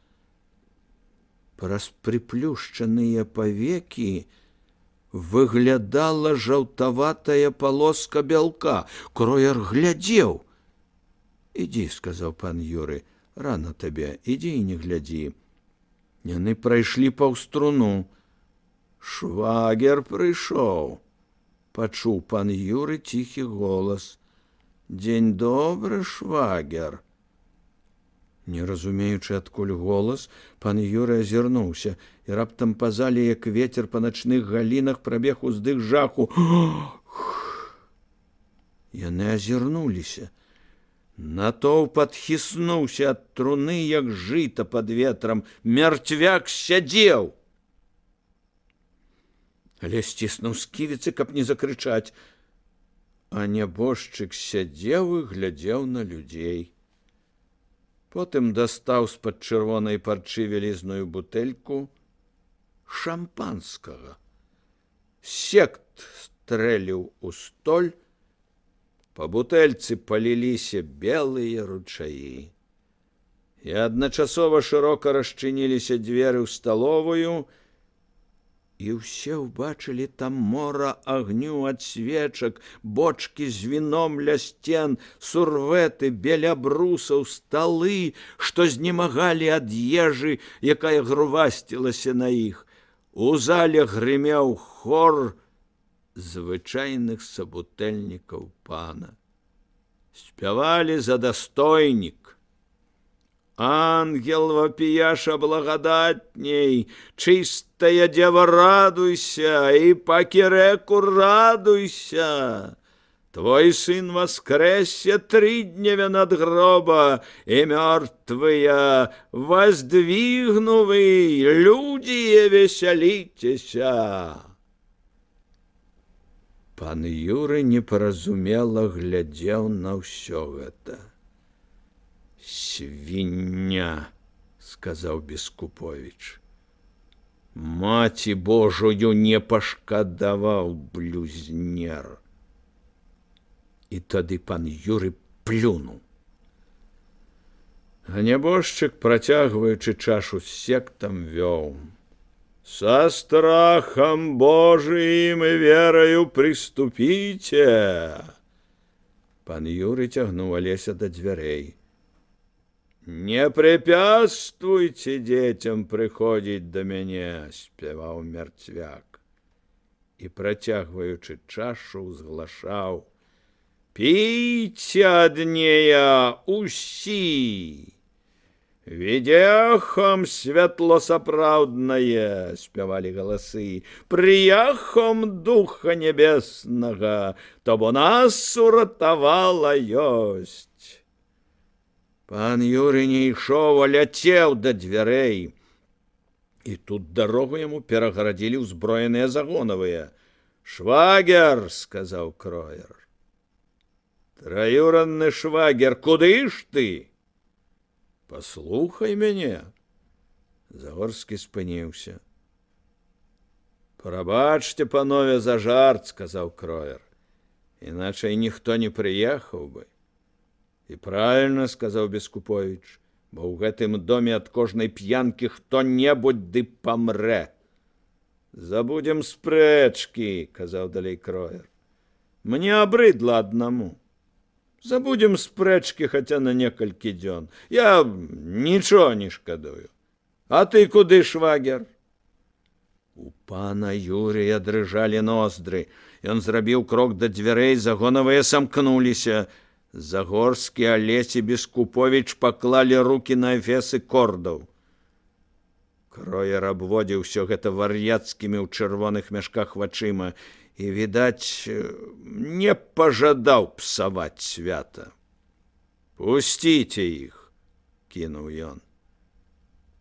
Праз прыплюшчаныя павекі выглядала жаўтаватая палоска бялка. Кроер глядзеў. «Ідзі», — сказаў пан Юры, — «рана табе, ідзі і не глядзі». Яны прайшлі паўз труну. «Швагер прыйшоў», — пачуў пан Юры ціхі голас. «Дзень добры, швагер». Не разумеючы, адкуль голас, пан Юры азірнуўся, і раптам па зале, як вецер па начных галінах, прабег уздых жаху. Яны азірнуліся. Натоўп адхіснуўся ад труны, як жыта пад ветрам. Мярцвяк сядзеў. Але сціснуў сківіцы, каб не закрычаць. А нябожчык сядзеў і глядзеў на людзей. Потым дастаў з-пад чырвонай парчы вялізную бутэльку шампанскага. Сект стрэліў у столь, па бутэльцы паліліся белыя ручаі. І адначасова шырока расчыніліся дзверы ў сталовую, і ўсе ўбачылі там мора агню ад свечак, бочкі з віном ля сцен, сурвэты, беля брусаў, сталы, што знемагалі ад ежы, якая грувасцілася на іх. У зале грымеў хор звычайных сабутэльнікаў пана. Спявалі за дастойнік. Ангел вопияша благодатней, чистая дева радуйся, и пакиреку радуйся. Твой сын воскресе 3 дня над гроба, и мертвые воздвигнувы, люди веселитеся. Пан Юры непаразумела глядзеў на ўсё гэта. «Свинья», — сказал Бескупович. «Маці Божую не пашкадаваў, блюзнер». І тады пан Юры плюнуў. А нябожчык, працягваючы чашу з сектам, вёў: «Со страхом Божиим и верою приступите». Пан Юры тягнуў Алеся до дзвярэй. «Не препятствуйте детям приходить до мяне», — спеваў мярцвяк. І, працягваючы чашу, узглашаў: «Пейте ад нея усі! Видяхом светлосапраўднае», — спявалі галасы, «прияхом Духа Небеснага, то бо нас уратавала ёсць». Пан Юры не ішоў, а ляцеў да дзвярэй. І тут дарогу яму перагарадзілі ўзброеныя загонавыя. «Швагер», — сказаў кроер. «Траюранны швагер, куды ж ты?» «Паслухай мяне». Загорскі спыніўся. «Прабачце, панове, за жарт», — сказаў кроер. «Іначай ніхто не прыехаў бы». «І правильно», — сказаў Бескупович, «бо ў гэтым доме ад кожнай п'янкі хто-небудзь ды памрэ». «Забудем спрэчкі», — казаў далей кроер. «Мне абрыдла аднаму. Забудем спрэчкі хаця на некалькі дзён. Я нічого не шкадую. А ты куды, швагер?» У пана Юрыя дрыжалі ноздры. Ён зрабіў крок да дзвярэй, загонавыя самкнуліся. Загорскі, Алесь і Бескупович паклалі рукі на эфесы кордаў. Кроер абводзіў усё гэта вар'яцкімі ў чырвоных мяшках вачыма і, відаць, не пажадаў псаваць свята. «Пусціце іх», — кінуў ён.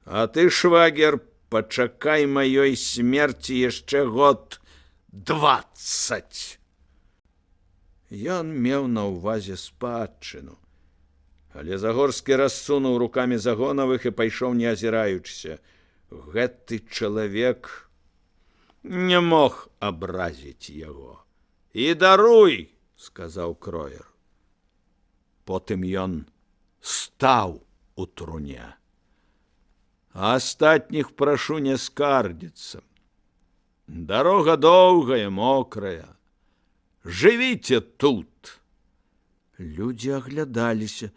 «А ты, швагер, пачакай маёй смерці яшчэ год 20». Ён меў на ўвазе спадчыну. Але Загорскі рассунуў рукамі загонавых і пайшоў, не азіраючыся. Гэты чалавек не мог абразіць яго. «І даруй», — сказаў кроер. Потым ён стаў у труне. «А астатніх прашу не скардзіцца. Дарога доўгая, мокрая. Жывіце тут». Людзі аглядаліся.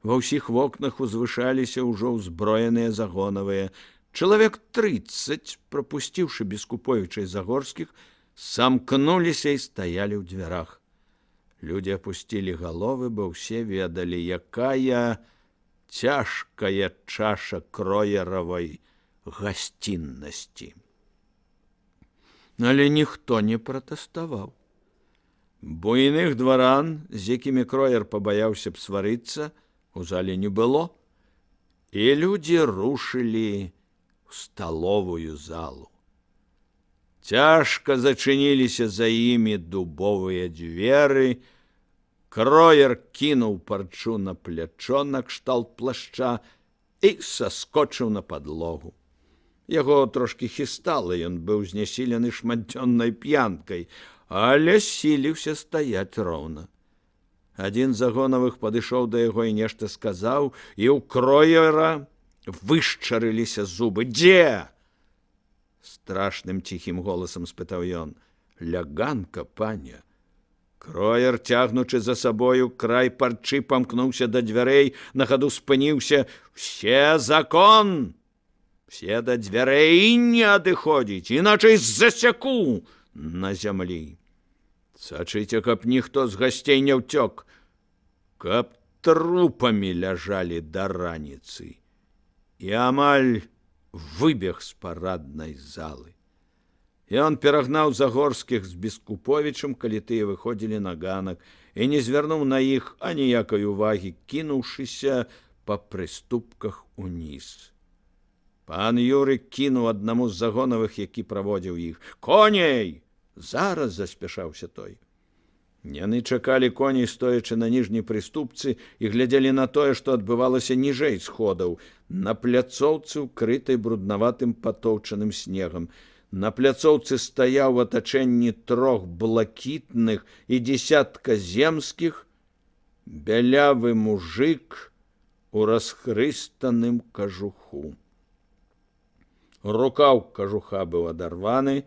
Ва ўсіх вокнах узвышаліся ўжо ўзброеныя загонавыя. Чалавек 30, прапусціўшы Бескуповіча і Загорскіх, самкнуліся і стаялі ў дзвярах. Людзі апусцілі галовы, бо ўсе ведалі, якая цяжкая чаша кроеравай гасціннасці. Але ніхто не пратэставаў. Буйных дваран, з якімі Кроер пабаяўся б сварыцца, у зале не было, і людзі рушылі ў сталовую залу. Цяжка зачыніліся за імі дубовыя дзверы. Кроер кінуў парчу на плячо накшталт плашча і саскочыў на падлогу. Яго трошкі хістала, ён быў знясілены шматдзённай п'янкай, але сіліўся стаяць роўна. Адзін з агонавых падышоў да яго і нешта сказаў, і ў Кроера вышчарыліся зубы. «Дзе?» Страшным ціхім голасам спытаў ён. «Ляганка, паня». Кроер, цягнучы за сабою край парчы, памкнуўся да дзвярэй, на хаду спыніўся. «Все закон! Все да дзвярэй не адыходзіць, іначай засяку на зямлі. Сачыце, каб ніхто з гасцей не ўцёк, каб трупамі ляжалі да раніцы». І амаль выбег з параднай залы. Ён перагнаў Загорскіх з Бескуповічам, калі тыя выходзілі на ганак, і не звярнуў на іх аніякай увагі, кінуўшыся па прыступках уніз. Пан Юры кінуў аднаму з загонавых, які праводзіў іх. «Коней!» «Зараз!» – заспяшаўся той. Яны чакалі коней, стоячы на ніжняй прыступцы, і глядзелі на тое, што адбывалася ніжэй сходаў, на пляцоўцы, укрытай бруднаватым патоўчаным снегам. На пляцоўцы стаяў у атачэнні 3 блакітных і 10 земскіх бялявы мужык у расхрыстаным кажуху. Рукаў кажуха быў адарваны,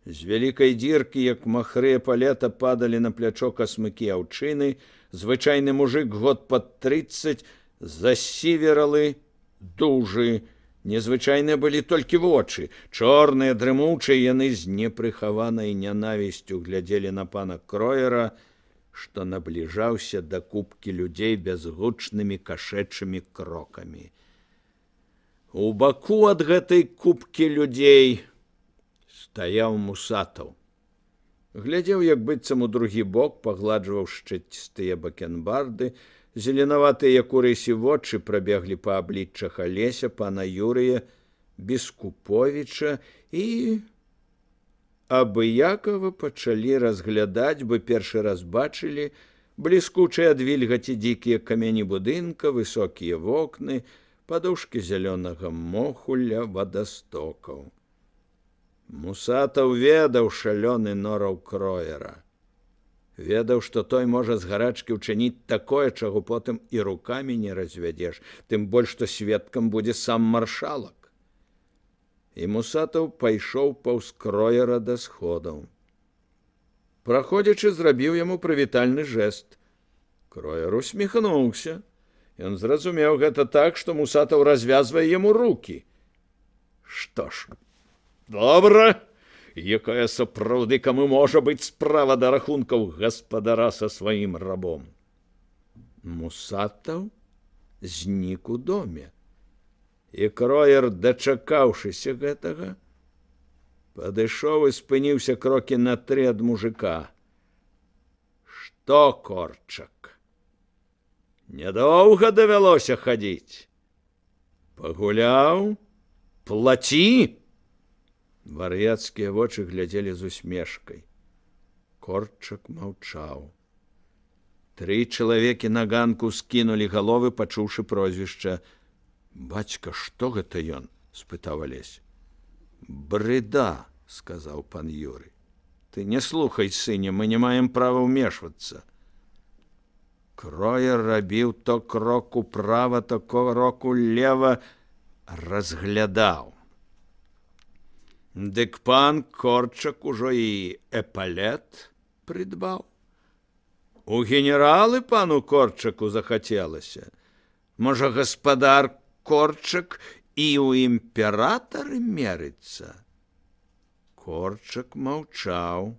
з вялікай дзіркі, як махрыя палета, падалі на плячо касмыкі аўчыны. Звычайны мужык год пад 30, засівералы, дужы. Незвычайныя былі толькі вочы. Чорныя, дрымучыя, яны з непрыхаванай нянавісцю глядзелі на пана Кроера, што набліжаўся да купкі людзей бязгучнымі кашэчымі крокамі. У баку ад гэтай купкі людзей стаяў Мусатаў. Глядзеў, як быццам у другі бок, пагладжваў шчыцістыя бакенбарды, зеленаватыя, як у рысе вочы, прабеглі па абліччах Алеся, пана Юрыя, Бескуповіча і абыякава пачалі разглядаць, бы першы раз бачылі бліскучыя ад вільгаці дзікія камяні будынка, высокія вокны, падушкі зялёнага моху ля вадастокаў. Мусатаў ведаў шалёны нораў Кроера. Ведаў, што той можа з гарачкі ўчыніць такое, чаго потым і рукамі не развядзеш, тым больш, што сведкам будзе сам маршалак. І Мусатаў пайшоў паўз Кроера да сходаў. Праходзячы, зрабіў яму прывітальны жэст. Кроер усміхнуўся. Ён зразумеў гэта так, што Мусатаў развязвае яму рукі. Што ж, добра, якая сапраўды каму можа быць справа да рахункаў гаспадара са сваім рабом. Мусатаў знік у доме. І Кроер, дачакаўшыся гэтага, падышоў і спыніўся крокі на 3 ад мужика. Што, Корчак? Нядоўга давялося хадзіць. Пагуляў? Плаці? Вар'яцкія вочы глядзелі з усмешкай. Корчак маўчаў. 3 чалавекі на ганку скінулі галовы, пачуўшы прозвішча. «Бацька, што гэта ён?» – спытаў Алесь. «Брыда», – сказаў пан Юры. «Ты не слухай, сыне, мы не маем права ўмешвацца». Кроер рабіў то крок управа, то крок улева, разглядаў. Дык пан Корчак ужо і эпалет прыдбаў. У генералы пану Корчаку захацелася. Можа, гаспадар Корчак і ў імператары мерыцца? Корчак маўчаў.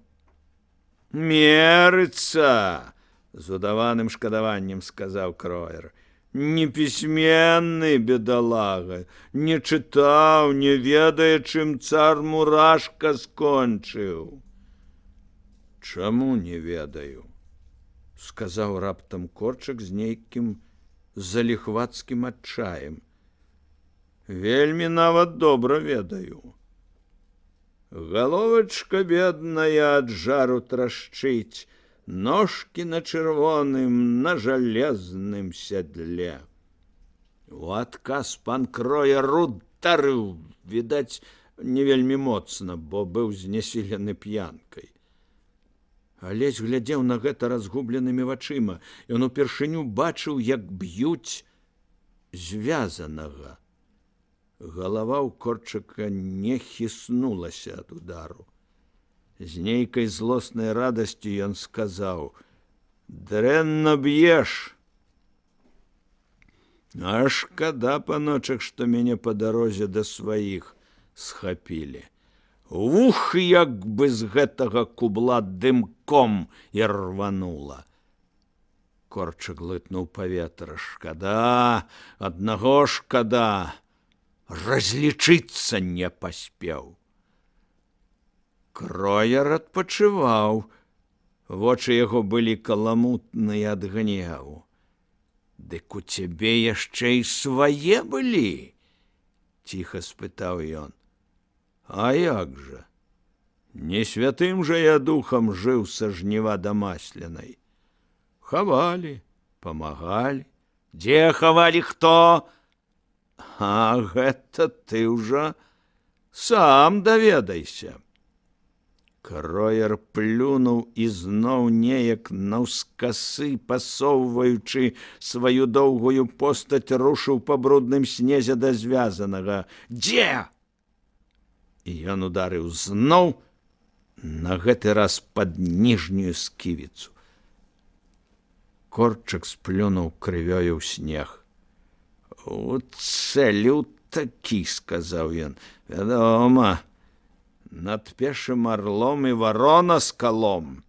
«Мерыцца!» – з удаваным шкадаваннем сказаў Кроер. «Непісьменны бедалага, не чытаў, не ведае, чым цар Мурашка скончыў». Чаму не ведаю, сказаў раптам Корчак з нейкім заліхвацкім адчаем. Вельмі нават добра ведаю. Галовачка бедная ад жару трашчыць, ножкі на чырвоным, на жалезным сядле. У адказ пан Кроер ударыў, відаць, не вельмі моцна, бо быў знясілены п'янкай. Алесь глядзеў на гэта разгубленымі вачыма. Ён упершыню бачыў, як б'юць звязанага. Галава ў Корчака не хіснулася ад удару. З нейкай злоснай радасцю ён сказаў: «Дрэнна б'еш! А шкада, паночак, што мяне па дарозе да сваіх схапілі. Ух, як бы з гэтага кубла дымком і рванула!» Корчак глытнуў паветра. «Шкада, аднаго шкада! Разлічыцца не паспеў!» Кроер адпачываў. Вочы яго былі каламутныя ад гневу. «Дык у цябе яшчэ і свае былі?» — ціха спытаў ён. «А як жа? Не святым жа я духам жыў са жніва да масленай. Хавалі, памагалі. Дзе хавалі хто? А гэта ты ўжо сам даведайся». Кроер плюнуў і зноў неяк наўскасы, пасоўваючы сваю доўгую постаць, рушыў па брудным снезе да звязанага. «Дзе?» І ён ударыў зноў, на гэты раз пад ніжнюю сківіцу. Корчак сплюнуў крывёю ў снег. «Уцэліў такі», — сказаў ён. «Вядома, над пешым арлом і варона з калом».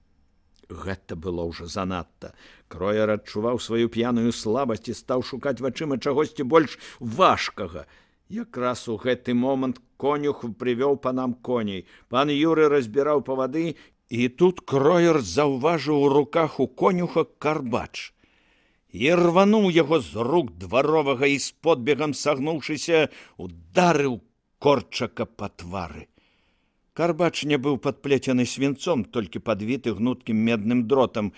Гэта было ўжо занадта. Кроер адчуваў сваю п'яную слабасць і стаў шукаць вачыма чагосьці больш важкага. Якраз у гэты момант конюх прывёў панам коней. Пан Юры разбіраў павады, і тут Кроер заўважыў у руках у конюха карбач. І рвануў яго з рук дваровага і з подбегам сагнуўшыся, ударыў Корчака па твары. Карбач не быў падплецены свінцом, толькі падвіты гнуткім медным дротам,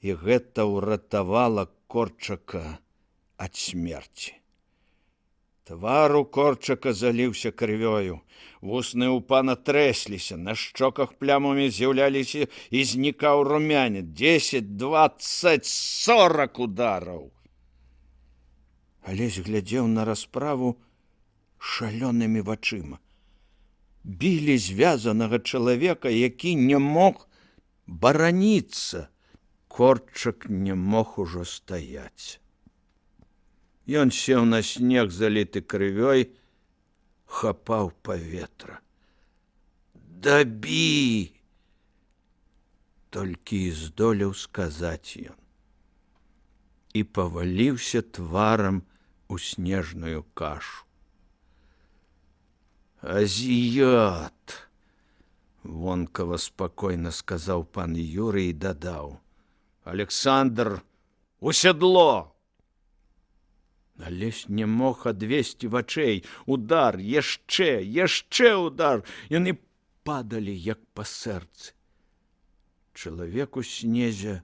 і гэта ўратавала Корчака ад смерці. Твар у Корчака заліўся крывёю, вусны ў пана трэсліся, на шчоках плямамі з'яўляліся і знікаў румянец. 10, 20, 40 удараў. Алесь глядзеў на расправу шалёнымі вачыма. Білі звязанага чалавека, які не мог бараніцца. Корчак не мог ужо стаяць. Ён сеў на снег, заліты крывёй, хапаў паветра. «Дабі!» толькі і здолеў сказаць ён. І паваліўся тварам у снежную кашу. «Азіят!» — вонкава спакойна сказаў пан Юрый і дадаў. «Александр, у сядло!» Алесь не мог адвесці вачэй. Удар, яшчэ удар. Яны падалі, як па сэрцы. Чалавек у снезе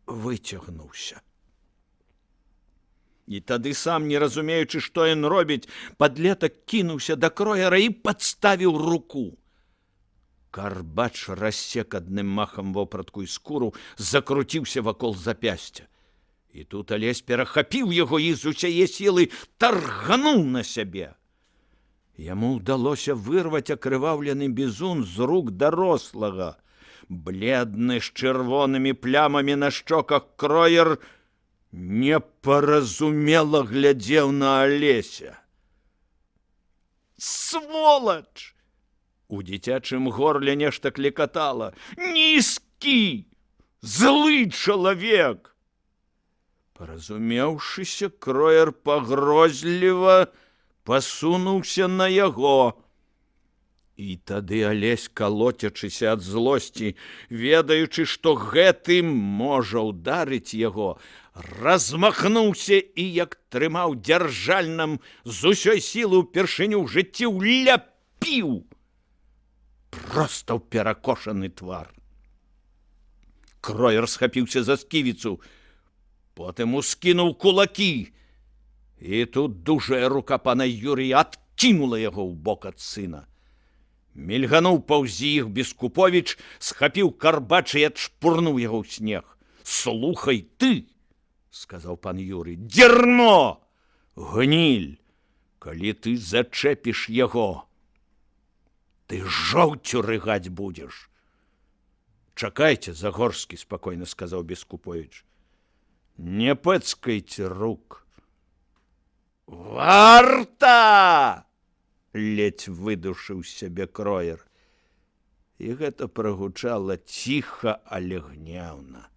выцягнуўся. І тады сам, не разумеючы, што ён робіць, падлетак кінуўся да Кроера і падставіў руку. Карбач рассек адным махам вопратку і скуру, закруціўся вакол запясця. І тут Алесь перахапіў яго і з усяе сілы таргануў на сябе. Яму ўдалося вырваць акрываўлены бізун з рук дарослага. Бледны, з чырвонымі плямамі на шчоках, Кроер непаразумела глядзеў на Алеся. «Сволач!» У дзіцячым горле нешта клекатала. «Нізкі! Злы чалавек!» Паразумеўшыся, Кроер пагрозліва пасунуўся на яго. І тады Алесь, калоцячыся ад злосці, ведаючы, што гэтым можа ўдарыць яго, размахнуўся і, як трымаў дзяржальным, з усёй сілы ўпершыню ў жыцці ўляпіў проста ў перакошаны твар. Кроер схапіўся за сківіцу, потым ускінуў кулакі, і тут дужая рука пана Юрія адкінула яго ў бок ад сына. Мільгануў паўз іх Бескуповіч, схапіў карбач і адшпурнуў яго ў снег. «Слухай ты, — сказаў пан Юрый, — дерьмо, гниль, калі ты зачэпіш яго, ты жоўцю рыгаць будзеш». «Чакайце, Загорскі, — спакойна сказаў Бескуповіч, — не пэцкайце рук». «Варта!» ледзь выдушыў сябе Кроер. І гэта прагучала ціха, але гняўна.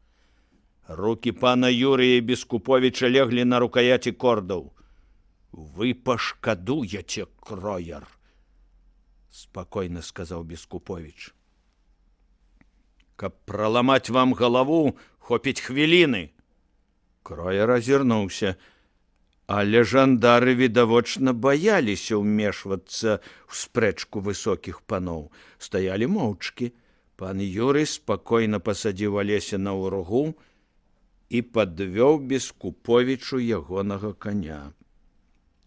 Рукі пана Юрыя і Бескуповіча леглі на рукаяці кордаў. «Вы пашкадуеце, Кроер!» спакойна сказаў Бескуповіч. «Каб праламаць вам галаву, хопіць хвіліны». Кроер азірнуўся, але жандары відавочна баяліся ўмешвацца ў спрэчку высокіх паноў. Стаялі моўчкі. Пан Юрый спакойна пасадзіў Алеся на ўргу і падвёў Бескуповічу ягонага каня.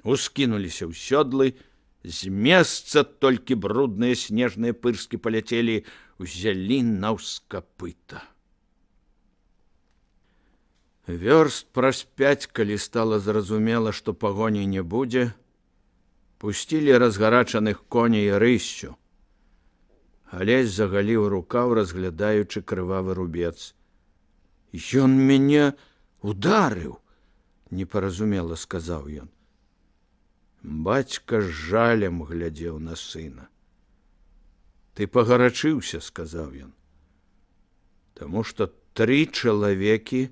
Ускінуліся ў сёдлы, з месца толькі брудныя снежныя пырскі паляцелі, узялі наўскапыта. Вёрст праз 5, калі стала зразумела, што пагоні не будзе, пусцілі разгарачаных коней рыссю. Алесь загаліў рукаў, разглядаючы крывавы рубец. «Ён мяне ударыў!» — непаразумела сказаў ён. Бацька з жалем глядзеў на сына. «Ты пагарачыўся, — сказаў ён, — таму што 3 чалавекі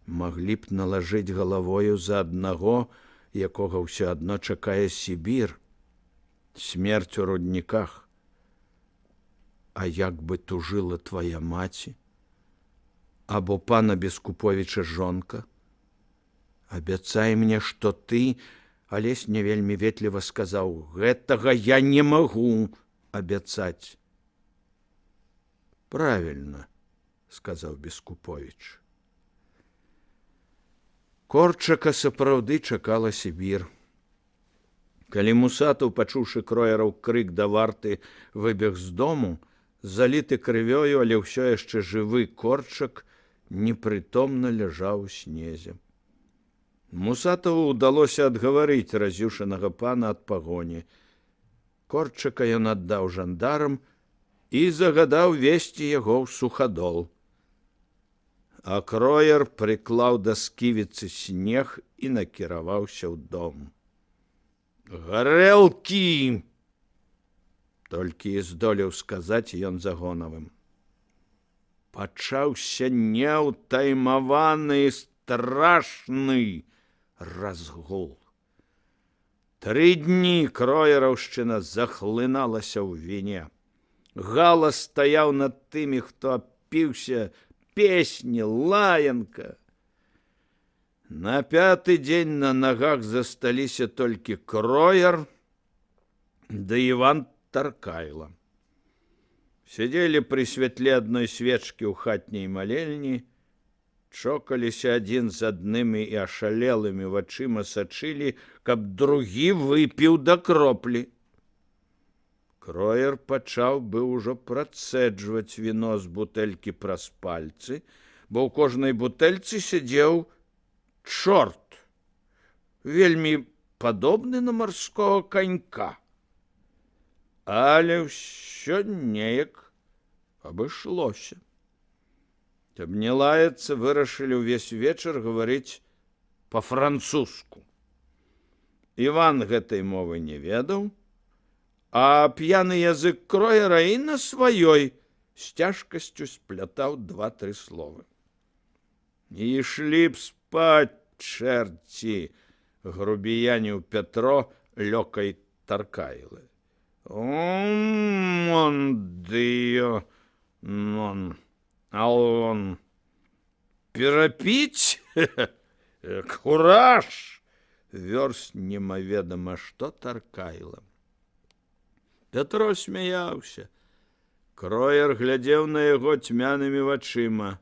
маглі б налажыць галавою за аднаго, якога ўсё адно чакае Сібір, смерць у рудніках. А як бы тужыла твая маці? Або пана Бескуповіча жонка? Абяцай мне, што ты, — Алесь не вельмі ветліва сказаў, — гэтага я не магу абяцаць». «Правільна, — сказаў Бескуповіч». Корчака сапраўды чакала Сібір. Калі Мусатаў, пачуўшы Кроераў крык да варты, выбег з дому, заліты крывёю, але ўсё яшчэ жывы Корчак непрытомна ляжаў у снезе. Мусатаву ўдалося адгаварыць раз'юшанага пана ад пагоні. Корчака ён аддаў жандарам і загадаў весці яго ў Сухадол. А Кроер прыклаў да сківіцы снег і накіраваўся ў дом. «Гарэлкі!» толькі і здолеў сказаць ён Загонавым. Пачаўся неўтаймаваны страшны разгул. 3 дні кроераўшчына захлыналася ў віне. Галас стаяў над тымі, хто апіўся, песні, лаянка. На 5-й дзень на нагах засталіся толькі Кроер да Іван Таркайла. Сядзелі пры святле адной свечкі ў хатняй малельні, чокаліся адзін з аднымі і ашалелымі вачыма сачылі, каб другі выпіў да кроплі. Кроер пачаў быў ужо працэджваць віно з бутэлькі праз пальцы, бо ў кожнай бутэльцы сядзеў чорт, вельмі падобны на марскога канька. Але ўсё неяк абышлося. Каб не лаяцца, вырашылі ўвесь вечар гаварыць па-французску. Іван гэтай мовы не ведаў, а п'яны язык Кроера і на сваёй з цяжкасцю сплятаў 2-3 словы. «Ішлі б спаць, чэрці!» — грубіяніў Пятро лёкай Таркайлы. он перапіць? Кураж! Вёрст немаведама што Таркайла. Пятро смяяўся. Кроер глядзеў на яго цьмянымі вачыма.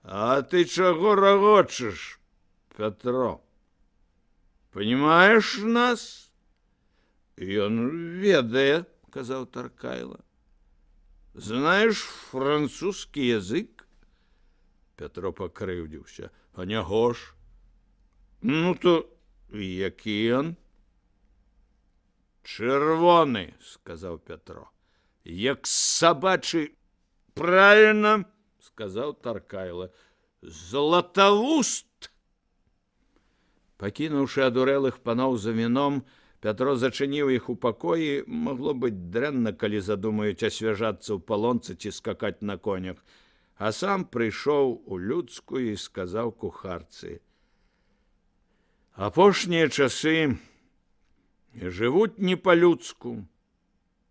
А ты чаго рагочаш, Пятро? Понимаешь нас? Ён ведае, казаў Таркайла. Знаешь французскі язык? Пятро пакрыўдзіўся. А няго ж? Ну то які ён? Чырвоны, сказаў Пятро. Як сабачы, правильно, сказаў Таркайла. Златавуст. Пакінуўшы адурэлых паноў за віном, Пятро зачыніў іх у пакоі. Магло быць дрэнна, калі задумаюць асвяжацца ў палонцы ці скакаць на конях. А сам прыйшоў у людскую і сказаў кухарцы: апошнія часы жывуць не па-людску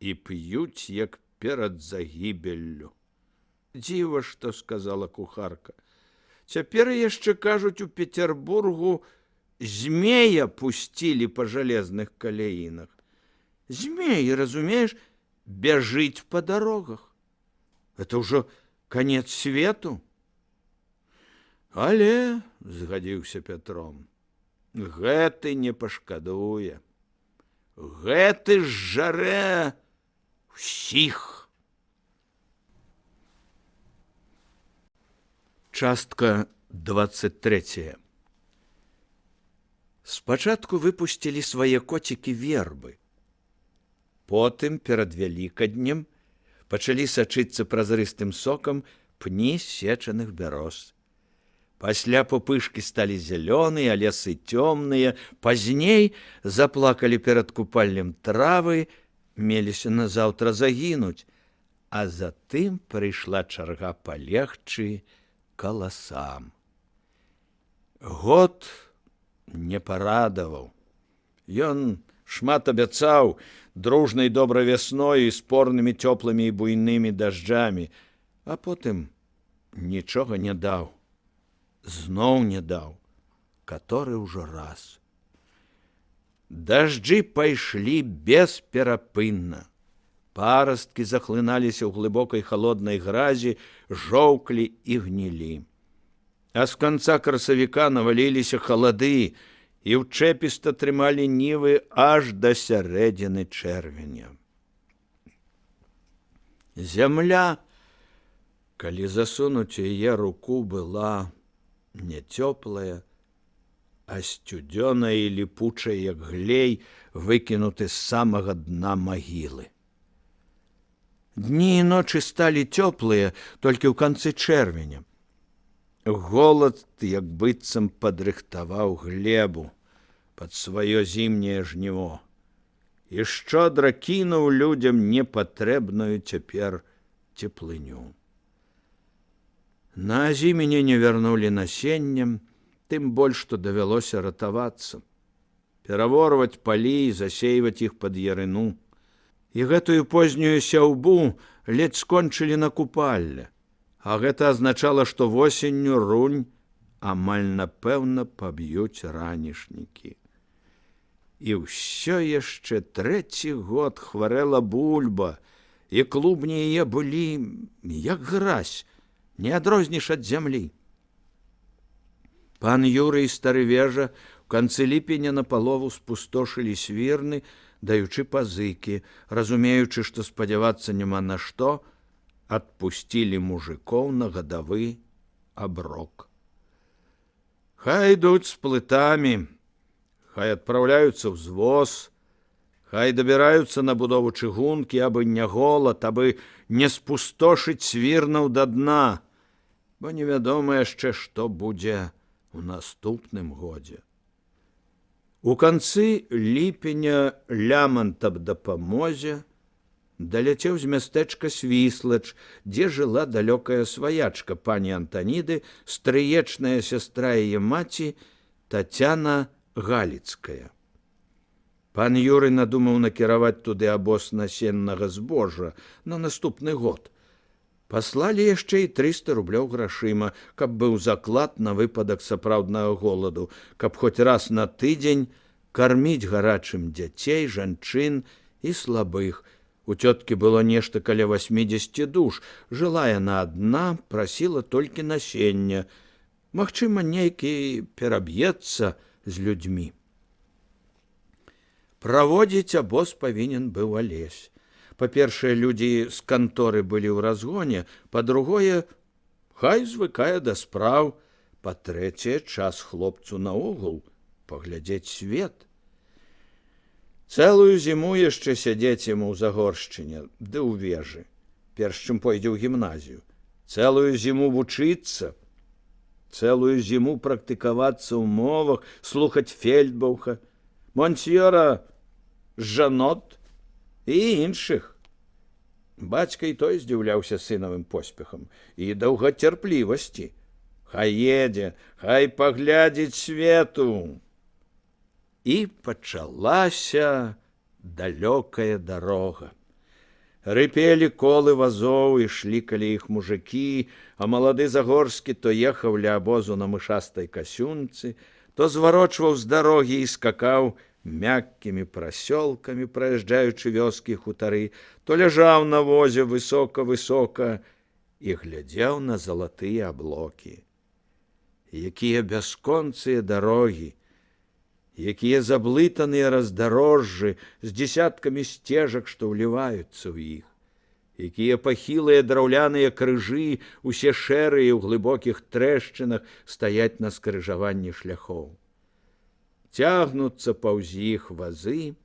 і п'юць, як перад загібеллю. Дзіва, што сказала кухарка. Цяпер яшчэ кажуць, у Петербургу змея пусцілі па жалезных каляінах. Змей, разумееш, бяжыць па дарогах. Это ўжо конец свету. Але, згадзіўся Пятро, гэты не пашкадуе. Гэты ж жарэ ўсіх. Частка 23. Спачатку выпусцілі свае коцікі вербы. Потым, перад Вялікаднем, пачалі сачыцца празрыстым сокам пні сечаных бяроз. Пасля пупышкі сталі зялёныя, а лясы цёмныя. Пазней заплакалі перад купальнем травы, меліся назаўтра загінуць. А затым прыйшла чарга палегчы каласам. Год не парадаваў. Ён шмат абяцаў дружнай добрай вясной і спорнымі цёплымі і буйнымі дажджамі, а потым нічога не даў. Зноў не даў, каторы ўжо раз. Дажджы пайшлі бесперапынна. Парасткі захлыналіся ў глыбокай халоднай гразі, жоўклі і гнілі. А з канца красавіка наваліліся халады і ўчэпіста трымалі нівы аж да сярэдзіны чэрвеня. Зямля, калі засунуць яе руку, была не цёплая, а сцюдзёная і ліпучая, як глей, выкінуты з самага дна магілы. Дні і ночы сталі цёплыя толькі ў канцы чэрвеня. Голад, як быццам, падрыхтаваў глебу пад сваё зімняе жніво і шчодра кінуў людзям непатрэбную цяпер цеплыню. На азіміне не вярнулі насеннем, тым больш, што давялося ратавацца, пераворваць палі і засейваць іх пад ярыну. І гэтую познюю сяўбу ледзь скончылі на купалле, а гэта азначала, што восенню рунь амаль напэўна паб'юць ранішнікі. І ўсё яшчэ трэці год хварэла бульба, і клубні яе былі, як гразь, не адрозніш ад зямлі. Пан Юрый і стары Вежа ў канцы ліпеня напалову спустошылі свірны, даючы пазыкі, разумеючы, што спадзявацца няма на што, адпусцілі мужикоў на гадавы аброк. Хай ідуць з плытамі, хай адпраўляюцца ў звоз, хай дабіраюцца на будову чыгункі, абы не голад, абы не спустошыць свірнаў да дна, бо невядома яшчэ, што будзе ў наступным годзе. У канцы ліпеня лямант аб дапамозе даляцеў з мястэчка Свіслач, дзе жыла далёкая сваячка пані Антаніды, стрыечная сястра яе маці Тацяна Галіцкая. Пан Юрый надумаў накіраваць туды абоз насеннага збожжа на наступны год. Паслалі яшчэ і 300 рублёў грашыма, каб быў заклад на выпадак сапраўднага голаду, каб хоць раз на тыдзень карміць гарачым дзяцей, жанчын і слабых. У цёткі было нешта каля 80 душ. Жыла яна адна, прасіла толькі насення. Магчыма, нейкі пераб'ецца з людзьмі. Праводзіць абоз павінен быў Алесь. Па-першае, людзі з канторы былі ў разгоне, па-другое, хай звыкае да спраў, па-трэцяе, час хлопцу наогул паглядзець свет. Цэлую зіму яшчэ сядзець яму ў Загоршчыне, ды ў вежы, перш чым пойдзе ў гімназію. Цэлую зіму вучыцца, цэлую зіму практыкавацца ў мовах, слухаць Фельдбауха, Монсьёра Жанот і іншых. Бацька і той здзіўляўся сынавым поспехам і даўгацярплівасці. Хай едзе, хай паглядзіць свету. І пачалася далёкая дарога. Рыпелі колы вазоў, ішлі каля іх мужыкі, а малады Загорскі то ехаў ля абозу на мышастай касюнцы, то зварочваў з дарогі і скакаў мяккімі прасёлкамі, праязджаючы вёскі хутары, то ляжаў на возе высока-высока і глядзеў на залатыя аблокі. Якія бясконцыя дарогі, якія заблытаныя раздарожжы з дзесяткамі сцежак, што ўліваюцца ў іх, якія пахілыя драўляныя крыжы, усе шэрыя ў глыбокіх трэшчынах, стаяць на скрыжаванні шляхоў. Цягнуцца паўз іх вазы,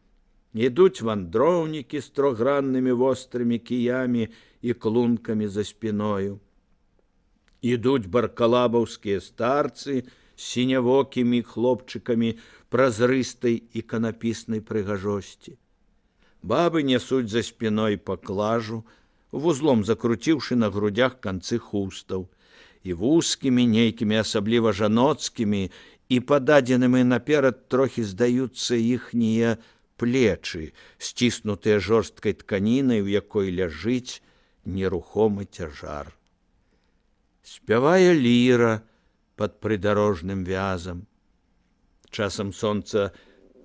ідуць вандроўнікі з трохграннымі вострымі кіямі і клункамі за спіною. Ідуць баркалабаўскія старцы з сінявокімі хлопчыкамі празрыстай іканапіснай прыгажосці. Бабы нясуць за спіной паклажу, вузлом закруціўшы на грудях канцы хустаў, і вузкімі, нейкімі асабліва жаноцкімі і пададзенымі наперад трохі здаюцца іхнія плечы, сціснутыя жорсткай тканінай, у якой ляжыць нерухомы цяжар. Спявае ліра пад прыдарожным вязам. Часам сонца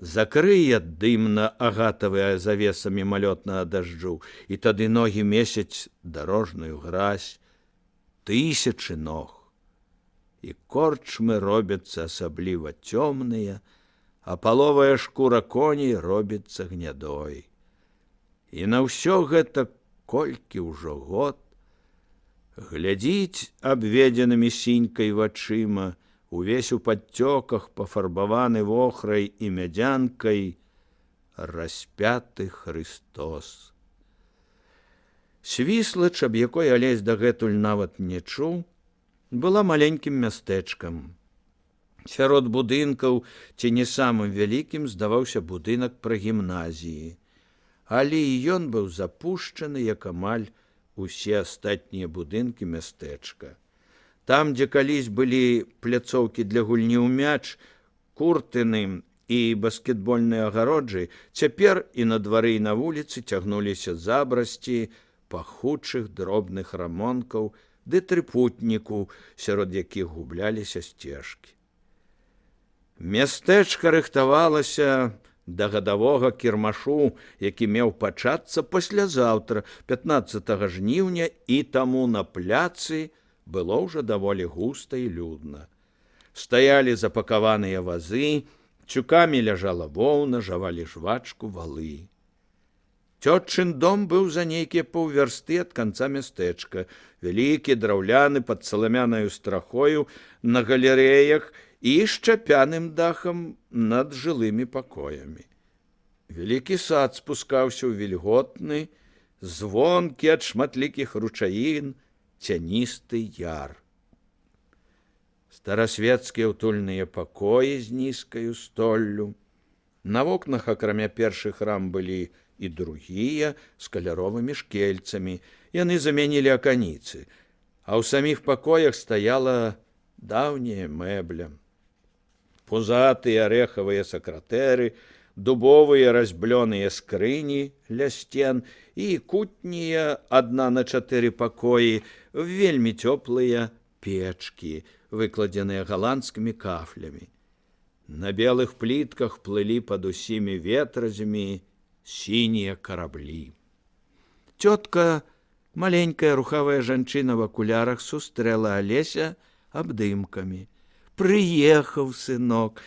закрые дымна-агатавыя завеса мімалётнага дажджу, і тады ногі месяць дарожную гразь, тысячы ног. І корчмы робяцца асабліва цёмныя, а паловая шкура коней робіцца гнядой. І на ўсё гэта колькі ўжо год глядзіць абведзенымі сінькай вачыма, увесь у падцёках, пафарбаваны вохрай і мядзянкай, распяты Хрыстос. Свіслач, аб якой Алесь дагэтуль нават не чуў, была маленькім мястэчкам. Сярод будынкаў, ці не самым вялікім, здаваўся будынак прагімназіі, але і ён быў запушчаны, як амаль усе астатнія будынкі мястэчка. Там, дзе калісь былі пляцоўкі для гульні ў мяч, куртыны і баскетбольныя агароджы, цяпер і на двары, і на вуліцы цягнуліся забрасці пахучых дробных рамонкаў ды трыпутніку, сярод якіх губляліся сцежкі. Мястэчка рыхтавалася да гадавога кірмашу, які меў пачацца паслязаўтра, 15 жніўня, і таму на пляцы было ўжо даволі густа і людна. Стаялі запакаваныя вазы, цюкамі ляжала воўна, жавалі жвачку валы. Цётчын дом быў за нейкія паўвярсты ад канца мястэчка, вялікі, драўляны, пад саламянаю страхою, на галерэях і шчапяным дахам над жылымі пакоямі. Вялікі сад спускаўся ў вільготны, звонкі ад шматлікіх ручаін, цяністы яр. Старасветскія ўтульныя пакоі з нізкаю столлю. На вокнах, акрамя першых рам, былі і другія з каляровымі шкельцамі. Яны замянілі аканіцы, а ў саміх пакоях стаяла даўняя мэбля. Пузатыя арэхавыя сакратэры, дубовыя разьбленыя скрыні ля сцен і кутнія 1 на 4 пакоі, вельмі цёплыя печкі, выкладзеныя галандскімі кафлямі. На белых плітках плылі пад усімі ветразямі сінія караблі. Цётка, маленькая рухавая жанчына в акулярах, сустрэла Алеся абдымкамі. «Прыехаў, сынок!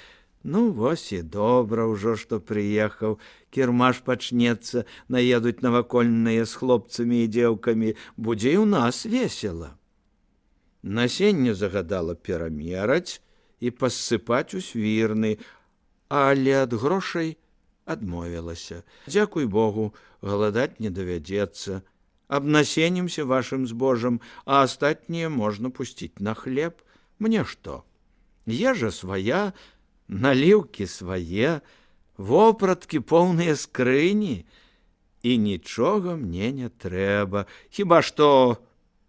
Ну, вось і добра ўжо, што прыехаў. Кірмаш пачнецца, наедуць навакольныя з хлопцамі і дзеўкамі. Будзе і ў нас весела». Насенне загадала перамераць і пассыпаць у свірны, але ад грошай адмовілася. «Дзякуй Богу, галадаць не давядзецца. Абнасенімся вашым збожам, а астатняе можна пусціць на хлеб. Мне што? Ежа свая, наліўкі свае, вопраткі поўныя скрыні, і нічога мне не трэба. Хіба што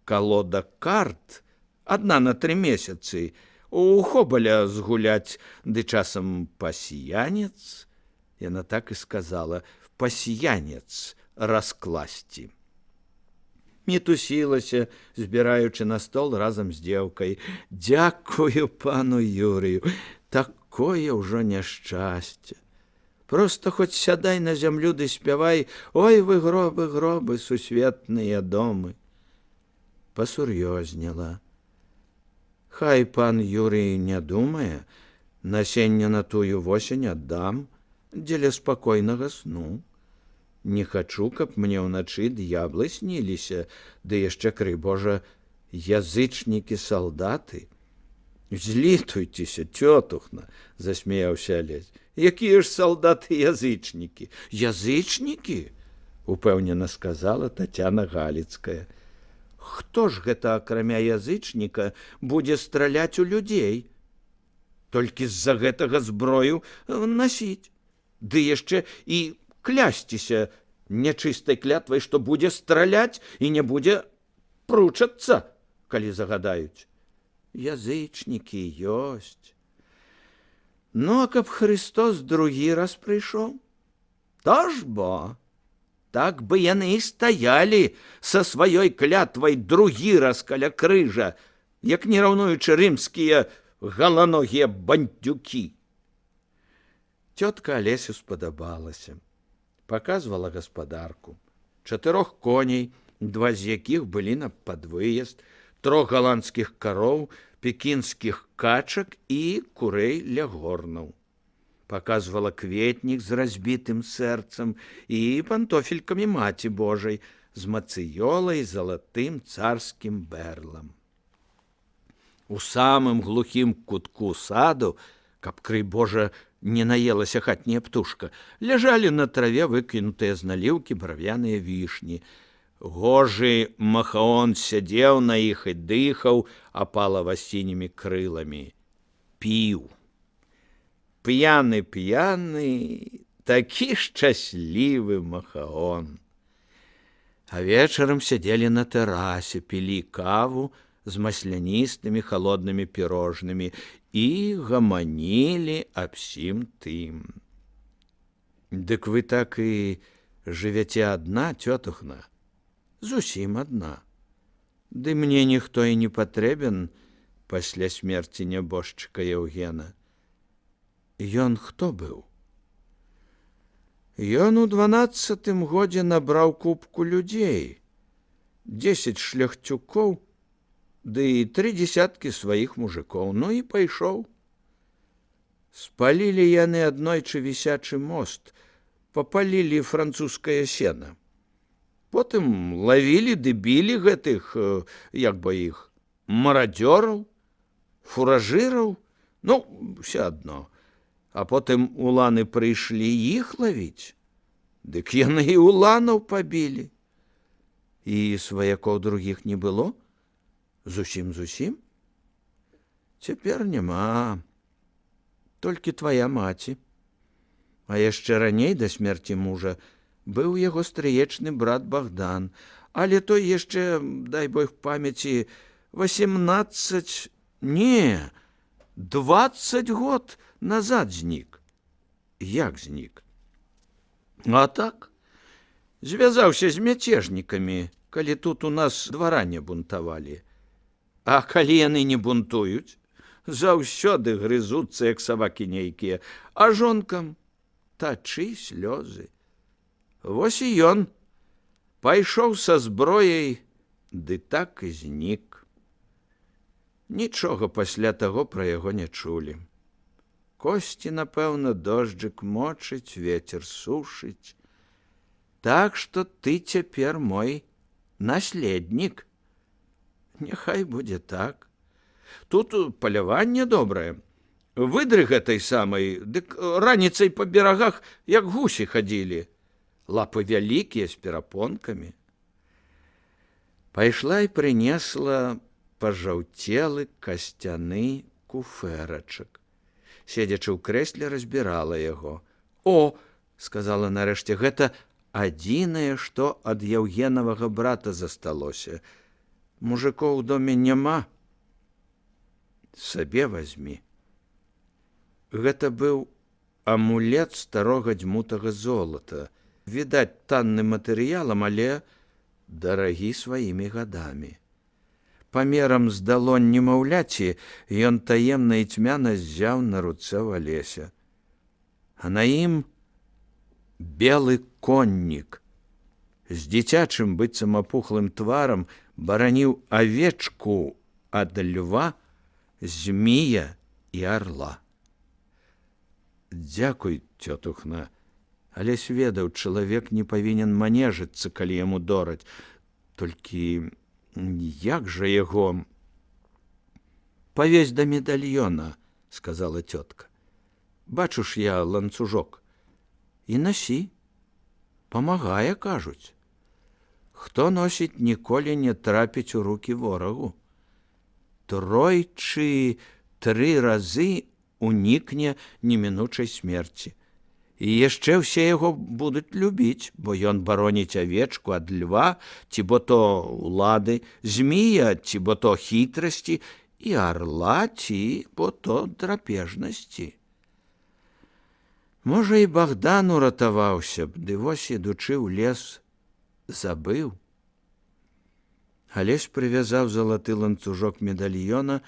калода карт 1 на 3 месяцы, у хобаля згуляць, ды часам пасіянец». Яна так і сказала: «Пасіянец раскласці». Мітусілася, збіраючы на стол разам з дзеўкай. «Дзякую пану Юрыю, такое ўжо няшчасце. Проста хоць сядай на зямлю ды спявай: ой, вы гробы, гробы, сусветныя домы». Пасур'ёзніла. «Хай пан Юрый не думае, насенне на тую восень аддам дзеля спакойнага сну. Не хачу, каб мне ўначы д'яблы сніліся, ды яшчэ, крый Божа, язычнікі-салдаты». «Злітуйцеся, цётухна», – засмяяўся Алесь. «Якія ж салдаты-язычнікі?» «Язычнікі?» – упэўнена сказала Тацяна Галіцкая. «Хто ж гэта, акрамя язычніка, будзе страляць у людзей? Толькі з-за гэтага зброю насіць, ды яшчэ і клясціся нячыстай клятвай, што будзе страляць і не будзе пручацца, калі загадаюць. Язычнікі ёсць. Ну, а каб Христос другі раз прыйшоў, то ж бо, так бы яны і стаялі са сваёй клятвай другі раз каля крыжа, як не раўнуючы рымскія галаногія бандюкі». Цётка Алесю спадабалася. Паказвала гаспадарку. 4 коней, 2 з якіх былі на падвыезд, 3 галандскіх кароў, пекінскіх качак і курэй лягорнаў. Паказвала кветнік з разбітым сэрцам і пантофелькамі Маці Божай з мацыёлай залатым царскім бэрлам. У самым глухім кутку саду, каб, крый Божа, не наелася хатняя птушка, ляжалі на траве выкінутыя з наліўкі баравяныя вішні. Гожы махаон сядзеў на іх і дыхаў апалава-сінімі крыламі. Піў. П'яны, такі шчаслівы махаон. А вечарам сядзелі на тэрасе, пілі каву з масляністымі халоднымі пірожнымі і гаманілі аб сім тым. «Дык вы так і жывяце адна, цётухна?» «Зусім адна. Ды мне ніхто і не патрэбен пасля смерці нябожчыка Яўгена». «Ён хто быў?» «Ён у 12-тым годзе набраў купку людзей, 10 шляхцюкоў, ды 3 дзесяткі сваіх мужикоў, ну і пайшоў. Спалілі яны аднойчы вісячы мост, папалілі французскае сена. Потым лавілі ды білі гэтых, як бы іх, марадзёраў, фуражыраў, ну, ўсё адно. А потым уланы прыйшлі іх лавіць, дык яны і уланаў пабілі. І сваякоў другіх не было? Зусім? Цяпер няма. Толькі твая маці. А яшчэ раней да смерці мужа быў яго стрыечны брат Богдан, але той яшчэ, дай Бог памяці, 18, не, 20 год назад знік». «Як знік?» А так, звязаўся з мяцежнікамі, калі тут у нас дваране бунтавалі. А калі яны не бунтуюць, заўсёды грызуцца, як сабакі нейкія, а жонкам тачы слёзы. Вось і ён пайшоў са зброяй, ды так і знік. Нічога пасля таго пра яго не чулі. Косці, напэўна, дожджык мочыць, вецер сушыць. Так што ты цяпер мой наследнік. Няхай будзе так. Тут паляванне добрае. Выдры гэтай самай, дык раніцай па берагах, як гусі хадзілі. Лапы вялікія, з перапонкамі. Пайшла і прынесла пажаўцелы касцяны куфэрачак. Седзячы ў крэсле, разбірала яго. «О!» — сказала нарэшце, — «гэта адзінае, што ад Яўгенавага брата засталося. Мужикоў у доме няма. Сабе вазьмі». Гэта быў амулет старога дзьмутага золата. Відаць, танны матэрыялам, але дарагі сваімі гадамі. Памерам з далонь немаўляці ён таемна і цьмяна ззяў на руцэ Валеся. А на ім белы коннік з дзіцячым быццам апухлым тварам бараніў авечку ад льва, змія і арла. «Дзякуй, цётухна, Алесь ведаў, чалавек не павінен манежыцца, калі яму дораць. Толькі як жа яго?» «Павесь да медальёна», — сказала тётка. «Бачу ж я ланцужок. І насі. Памагае, кажуць. Хто носіць, ніколі не трапіць у рукі ворагу. Тройчы 3 разы унікне немінучай смерці. І яшчэ ўсе яго будуць любіць, бо ён бароніць авечку ад льва, ці бо то улады, змія, ці бо то хітрасці, і арла, ці бо то драпежнасці. Можа, і Богдан уратаваўся б, ды вось, ідучы ў лес, забыў». Алесь прывязаў залаты ланцужок медальёна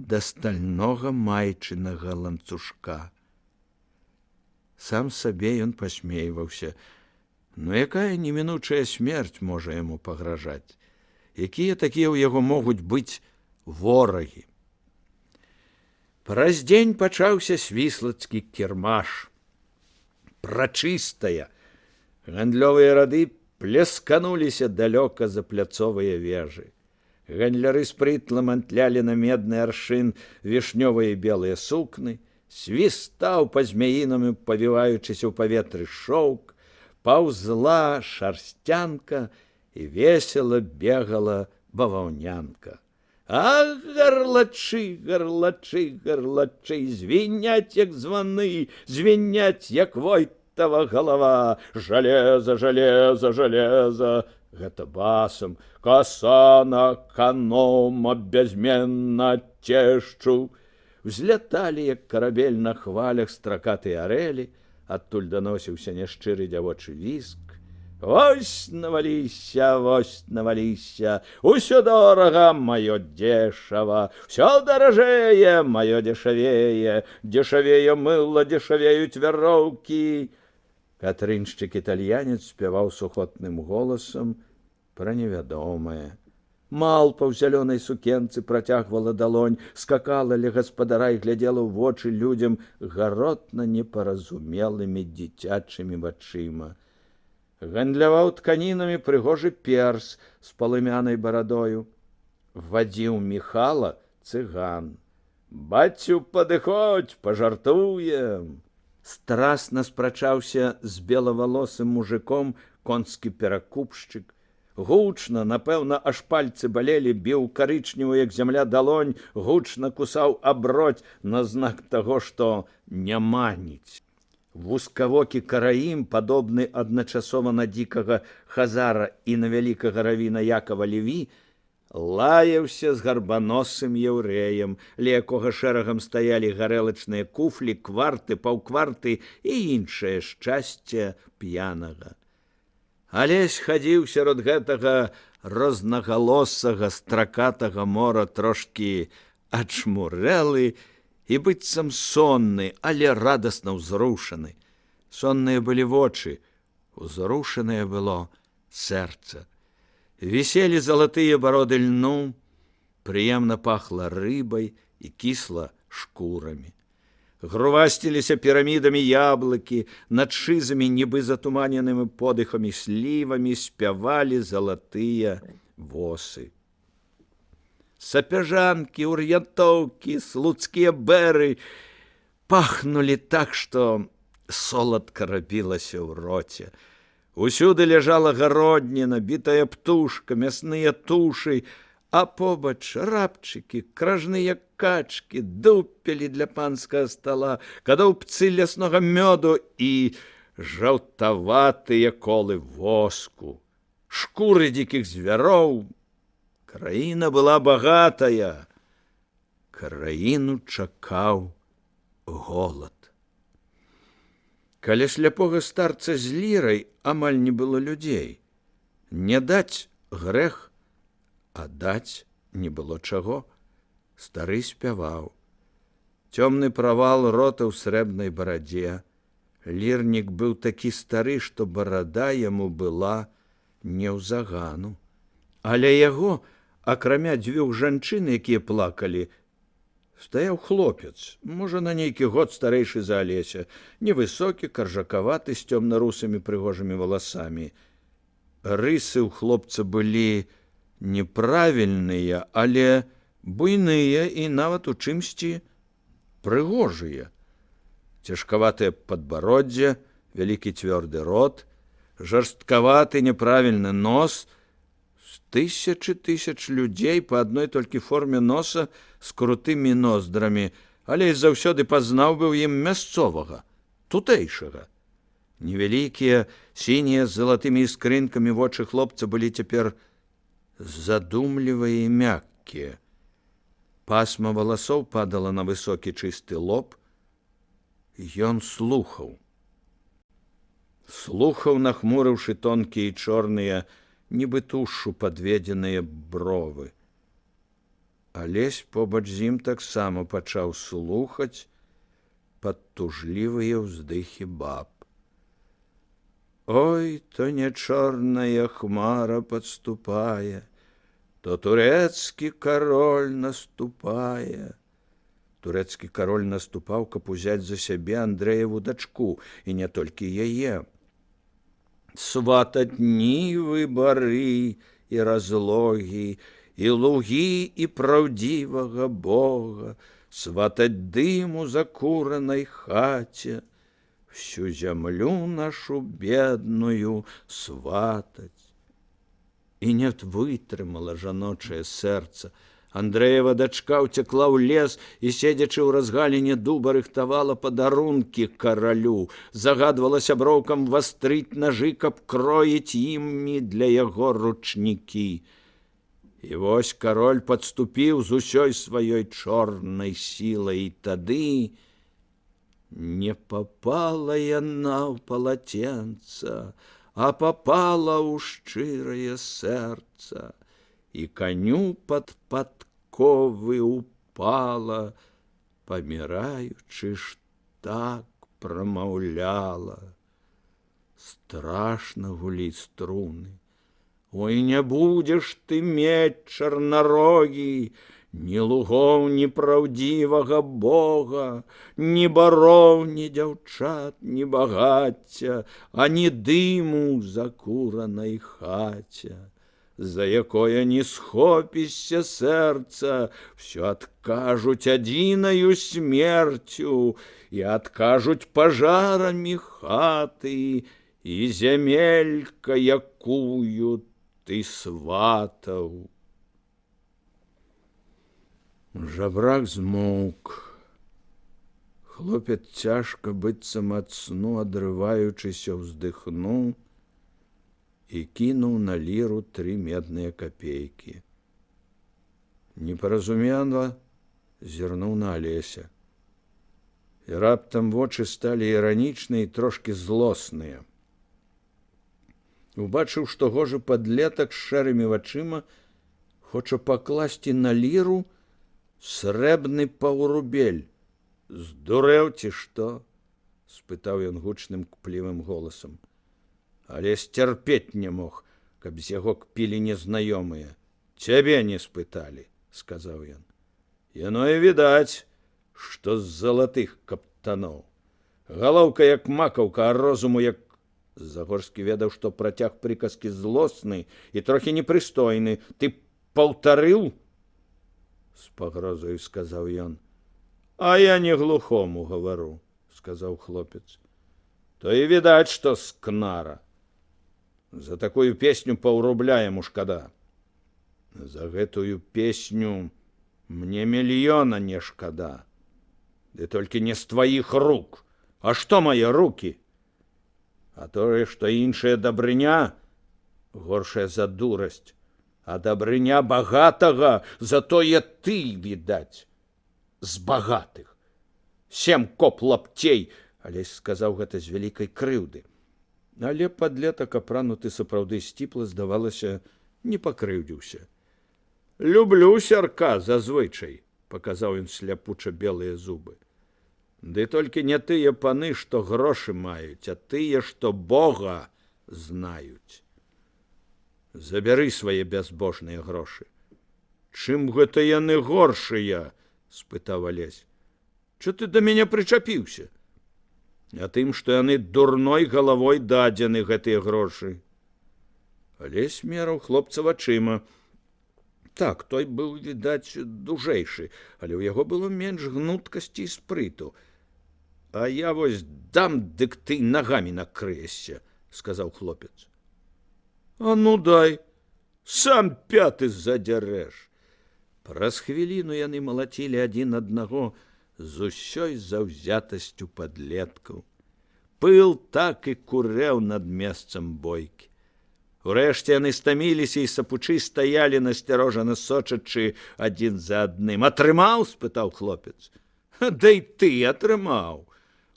да стальнога майчынага ланцужка. Сам сабе ён пасмейваўся. Ну, якая немінучая смерць можа яму пагражаць? Якія такія ў яго могуць быць ворагі? Праз дзень пачаўся свіслацкі кірмаш. Прачыстая. Гандлёвыя рады плескануліся далёка за пляцовыя вежы. Гандляры спрытла мантлялі на медны аршын вішнёвыя белыя сукны, свістаў па-змяінаму, павіваючыся ў паветры шоўк, паўзла шарсцянка і весела бегала баваўнянка. А гарлачы, гарлачы, гарлачы, звіняць, як званы, звіняць, як войтава галава. Жалеза, жалеза, жалеза. Гэта басам. Коса на канома бязменна цешчу. Взляталі, як карабель на хвалях, стракатыя арэлі, адтуль даносіўся няшчыры дзявочы віск. Вось наваліся, усё дорага, маё дзешава, усё даражэе, маё дзешавее, дзешавее мыла, дзешавеюць вяроўкі. Катрыншчык-італьянец спяваў сухотным голасам пра невядомае. Малпа ў зялёнай сукенцы працягвала далонь, скакала ля гаспадара і глядзела ў вочы людзям гаротна непаразумелымі дзіцячымі вачыма. Гандляваў тканінамі прыгожы перс з палымянай барадою. Вадзіў Міхала цыган. «Бацю, падыходзь, пажартуем!» Страсна спрачаўся з белавалосым мужиком конскі перакупшчык. Гучна, напэўна, аж пальцы балелі, біў карычневую, як зямля, далонь, гучна кусаў абродь на знак таго, што не маніць. Вузкавокі караім, падобны адначасова на дзікага хазара і на вялікага равіна Якава Леві, лаяўся з гарбаносым яўрэем, ля якога шэрагам стаялі гарэлачныя куфлі, кварты, паўкварты і іншае шчасце п'янага. Алесь хадзіў сярод гэтага рознагалосага стракатага мора трошкі ачмурэлы і быццам сонны, але радасна ўзрушаны. Сонныя былі вочы, узрушанае было сэрца. Віселі залатыя бароды льну, прыемна пахла рыбай і кісла шкурамі. Грувасціліся пірамідамі яблыкі, над шызамі, нібы затуманенымі подыхамі слівамі, спявалі залатыя восы. Сапяжанкі, ур'янтоўкі, слуцкія бэры пахнулі так, што соладка рабілася ў роце. Усюды ляжала гародніна, бітая птушка, мясныя тушы, а побач рабчыкі, кражныя качкі, дупелі для панскага стала, кадоўбцы ляснога мёду і жаўтаватыя колы воску, шкуры дзікіх звяроў. Краіна была багатая, краіну чакаў голад. Каля сляпога старца з лірай амаль не было людзей. Не даць грэх, а даць не было чаго. Стары спяваў. Цёмны правал рота ў срэбнай барадзе. Лірнік быў такі стары, што барада яму была не ў загану. Але яго, акрамя дзвюх жанчын, якія плакалі, стаяў хлопец, можа, на нейкі год старэйшы за Алеся, невысокі, каржакаваты, з цёмна-русымі прыгожымі валасамі. Рысы ў хлопца былі неправільныя, але буйныя і нават у чымсьці прыгожыя. Цяжкаватае падбароддзе, вялікі цвёрды рот, жорсткаваты неправільны нос. З тысяч людзей па адной толькі форме носа з крутымі ноздрамі, але заўсёды пазнаў бы ў ім мясцовага, тутэйшага. Невялікія, сінія з залатымі іскрынкамі вочы хлопца былі цяпер задумлівыя і мяккія. Пасма валасоў падала на высокі чысты лоб. Ён слухаў. Слухаў, нахмурыўшы тонкія і чорныя, нібы тушу падведзеныя бровы. Алесь побач з ім таксама пачаў слухаць пад тужлівыя ўздыхі баб. Ой, то не чорная хмара падступае, то турэцкі кароль наступае. Турэцкі кароль наступаў, каб узяць за сябе Андрэеву дачку, і не толькі яе. Сватаць нівы, бары і разлогі, і лугі, і праўдзівага Бога, сватаць дыму закуранай хаце, всю зямлю нашу бедную сватаць. І не вытрымала жаночае сэрца. Андрэева дачка ўцякла ў лес і, седзячы ў разгаліне дуба, рыхтавала падарункі каралю, загадвала сяброўкам вастрыць нажы, каб кроіць імі для яго ручнікі. І вось кароль падступіў з усёй сваёй чорнай сілай, і тады не папала яна ў палаценца, а папала ў шчырае сэрца. І каню пад падковы упала, паміраючы ж так прамаўляла. Страшна гуліць струны. Ой, не будзеш ты мець, чарнарогі, ні лугоў, ні праўдзівага Бога, ні бароў, ні дзяўчат, ні багацця, ані дыму ў закуранай хаце, за якое не схопішся сэрца, всё адкажуць адзінаю смерцю і адкажуць пажарамі хаты і зямелька, якую ты сватаў. Жабрак змоўк. Хлопец цяжка, быццам ад сну адрываючыся, ўздыхнуў і кінуў на ліру 3 медныя капейкі. непаразумела зірнуў на Алеся. І раптам вочы сталі іранічныя і трошкі злосныя. Убачыў, што гожы падлетак з шэрымі вачыма хоча пакласці на ліру срэбны паўрубель. «Здурэў ці што?» – спытаў ён гучным кплівым голасам. Алесь цярпець не мог, каб з яго кпілі незнаёмыя. «Цябе не спыталі», – сказаў ён. «Яно і відаць, што з залатых каптаноў. Галоўка як макаўка, а розуму як...» Загорскі ведаў, што працяг прыказкі злосны і трохі непрыстойны. «Ты паўтарыў?» – з пагрозаю сказаў ён. «А я не глухому гавару», – сказаў хлопец. «То і відаць, што скнара. За такую песню паўрубля яму шкада. За гэтую песню мне мільёна не шкада. Ды толькі не з тваіх рук. А што мае рукі? А тое, што іншая дабрыня, горшая за дурасць, а дабрыня багатага, затое ты, відаць, з багатых. 7 коп лапцей», – Алесь сказаў гэта з вялікай крыўды. Але падлетак, апрануты сапраўды сціпла, здавалася, не пакрыўдзіўся. «Люблю сярка зазвычай», – паказаў ён сляпуча белыя зубы. «Ды толькі не тыя паны, што грошы маюць, а тыя, што Бога знаюць. Забяры свае бязбожныя грошы». «Чым гэта яны горшыя?» – спытаў Алесь. «Чо ты да мяне прычапіўся?» «А тым, што яны дурной галавой дадзены, гэтыя грошы». Алесь мераў хлопца вачыма. Так, той быў, відаць, дужэйшы, але ў яго было менш гнуткасці і спрыту. «А я вось дам, дык ты нагамі накрыешся», – сказаў хлопец. «А ну дай, сам пяты задзярэш». Праз хвіліну яны малацілі адзін аднаго з усёй заўзятасцю падлеткаў. Пыл так і курэў над месцам бойкі. Урэшце яны стаміліся і сапучы стаялі, насцярожана сочачы адзін за адным. «Атрымаў?» – спытаў хлопец. «Да і ты атрымаў».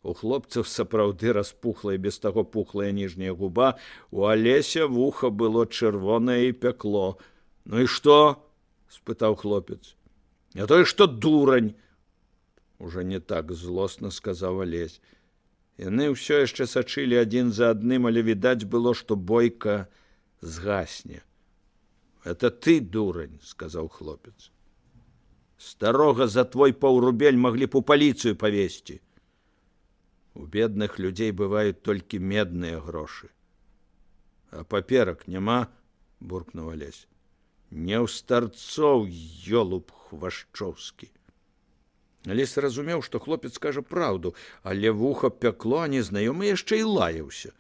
У хлопцаў сапраўды распухла і без таго пухлая ніжняя губа, у Алеся вуха было чырвонае і пякло. «Ну і што?» – спытаў хлопец. «А тое, што дурань!» Уже не так злосна сказаў Алесь. Яны ўсё яшчэ сачылі адзін за адным, але відаць было, што бойка згасне. «Это ты, дурань!» – сказаў хлопец. «Старога за твой паўрубель маглі б у паліцыю павесці. У бедных людзей бываюць толькі медныя грошы». «А паперак няма?» – буркнуў Алесь. «Не ў старцоў, ёлуб хвашчоўскі». Алесь разумеў, што хлопец кажа праўду, але вуха пякло, а незнаёмы яшчэ і лаяўся.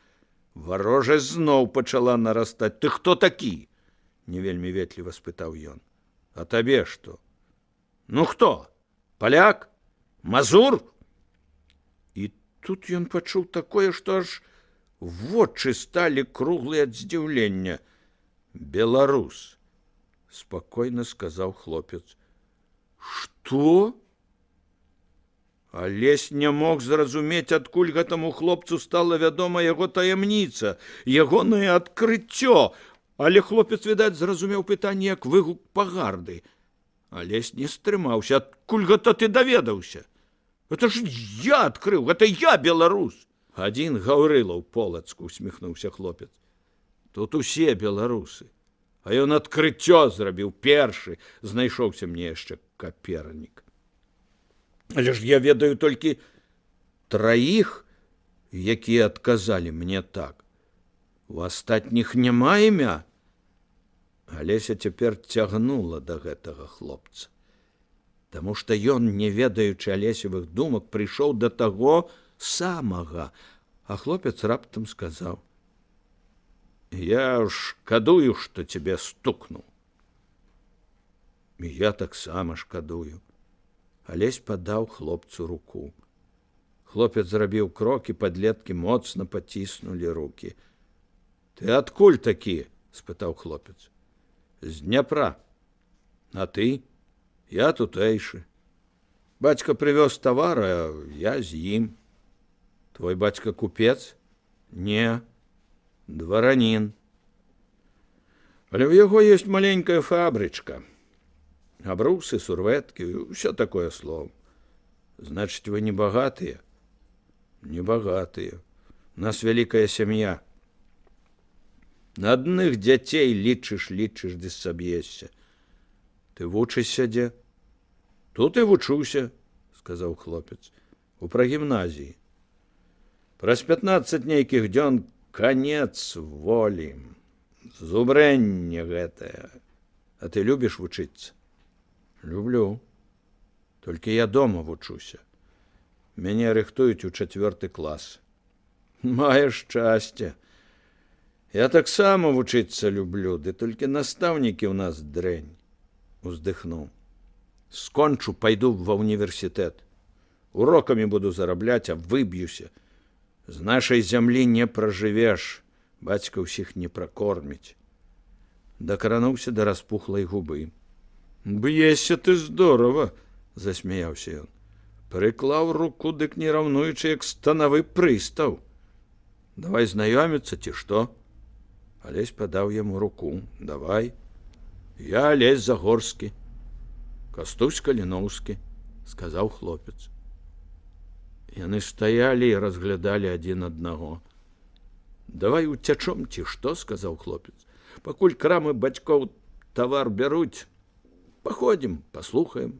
Варожасць зноў пачала нарастаць. «Ты хто такі?» – не вельмі ветліва спытаў ён. «А табе што?» «Ну хто? Паляк? Мазур?» І тут ён пачуў такое, што аж вочы сталі круглыя ад здзіўлення. «Беларус», – спакойна сказаў хлопец. «Што?» Алесь не мог зразумець, адкуль гэтаму хлопцу стала вядома яго таямніца, ягонае адкрыццё. Але хлопец, відаць, зразумеў пытанне як выгук пагарды. Алесь не стрымаўся. «Адкуль гэта ты даведаўся?» «Гэта ж я адкрыў, гэта я беларус». «Адзін Гаўрыла ў Полацку», – усміхнуўся хлопец. «Тут усе беларусы. А ён адкрыццё зрабіў першы, знайшоўся мне яшчэ капернік. Але ж я ведаю толькі 3, якія адказалі мне так. У астатніх няма імя». Алеся цяпер цягнула да гэтага хлопца. Таму што ён, не ведаючы Алесевых думак, прыйшоў да таго самага, а хлопец раптам сказаў: «Я шкадую, што цябе стукнуў». «І я таксама шкадую». Алесь падаў хлопцу руку. Хлопец зрабіў крок, і падлеткі моцна паціснулі рукі. «Ты адкуль такі?» – спытаў хлопец. «З Дняпра. А ты?» Я тутэйшы. Бацька прывёз тавар, а я з ім. Твой бацька купец? Не, дваранін. Але ў яго ёсць маленькая фабрычка. Абрусы, сурвэткі, ўсё такое слово. Значыць, вы не багатыя? Не багатыя. У нас вялікая сям'я. На адных дзяцей лічыш, ды саб'ешся. Ты вучышся дзе? Тут і вучуся, сказаў хлопец, у прагімназіі. Праз 15 нейкіх дзён канец волі. Зубрэнне гэтае. А ты любіш вучыцца? Люблю. Толькі я дома вучуся. Мяне рыхтуюць у 4 клас. Маеш шчасце. Я таксама вучыцца люблю, ды толькі настаўнікі ў нас дрэнь. Уздыхнуў. Скончу, пайду ва універсітэт. Урокамі буду зарабляць, а выб'юся. З нашай зямлі не пражывеш. Бацька ўсіх не пракорміць. Дакрануўся да распухлай губы. Б'ешся ты здорава, засмяяўся ён. Прыклаў руку, дык не раўнуючы, як станавы прыстаў. Давай знаёміцца, ці што? Алесь падаў яму руку. Давай. Я Алесь Загорскі. Кастусь Каліноўскі, сказаў хлопец. Яны стаялі і разглядалі адзін аднаго. Давай уцячом, ці што, сказаў хлопец. Пакуль крамы бацькоў тавар бяруць, паходзім, паслухаем.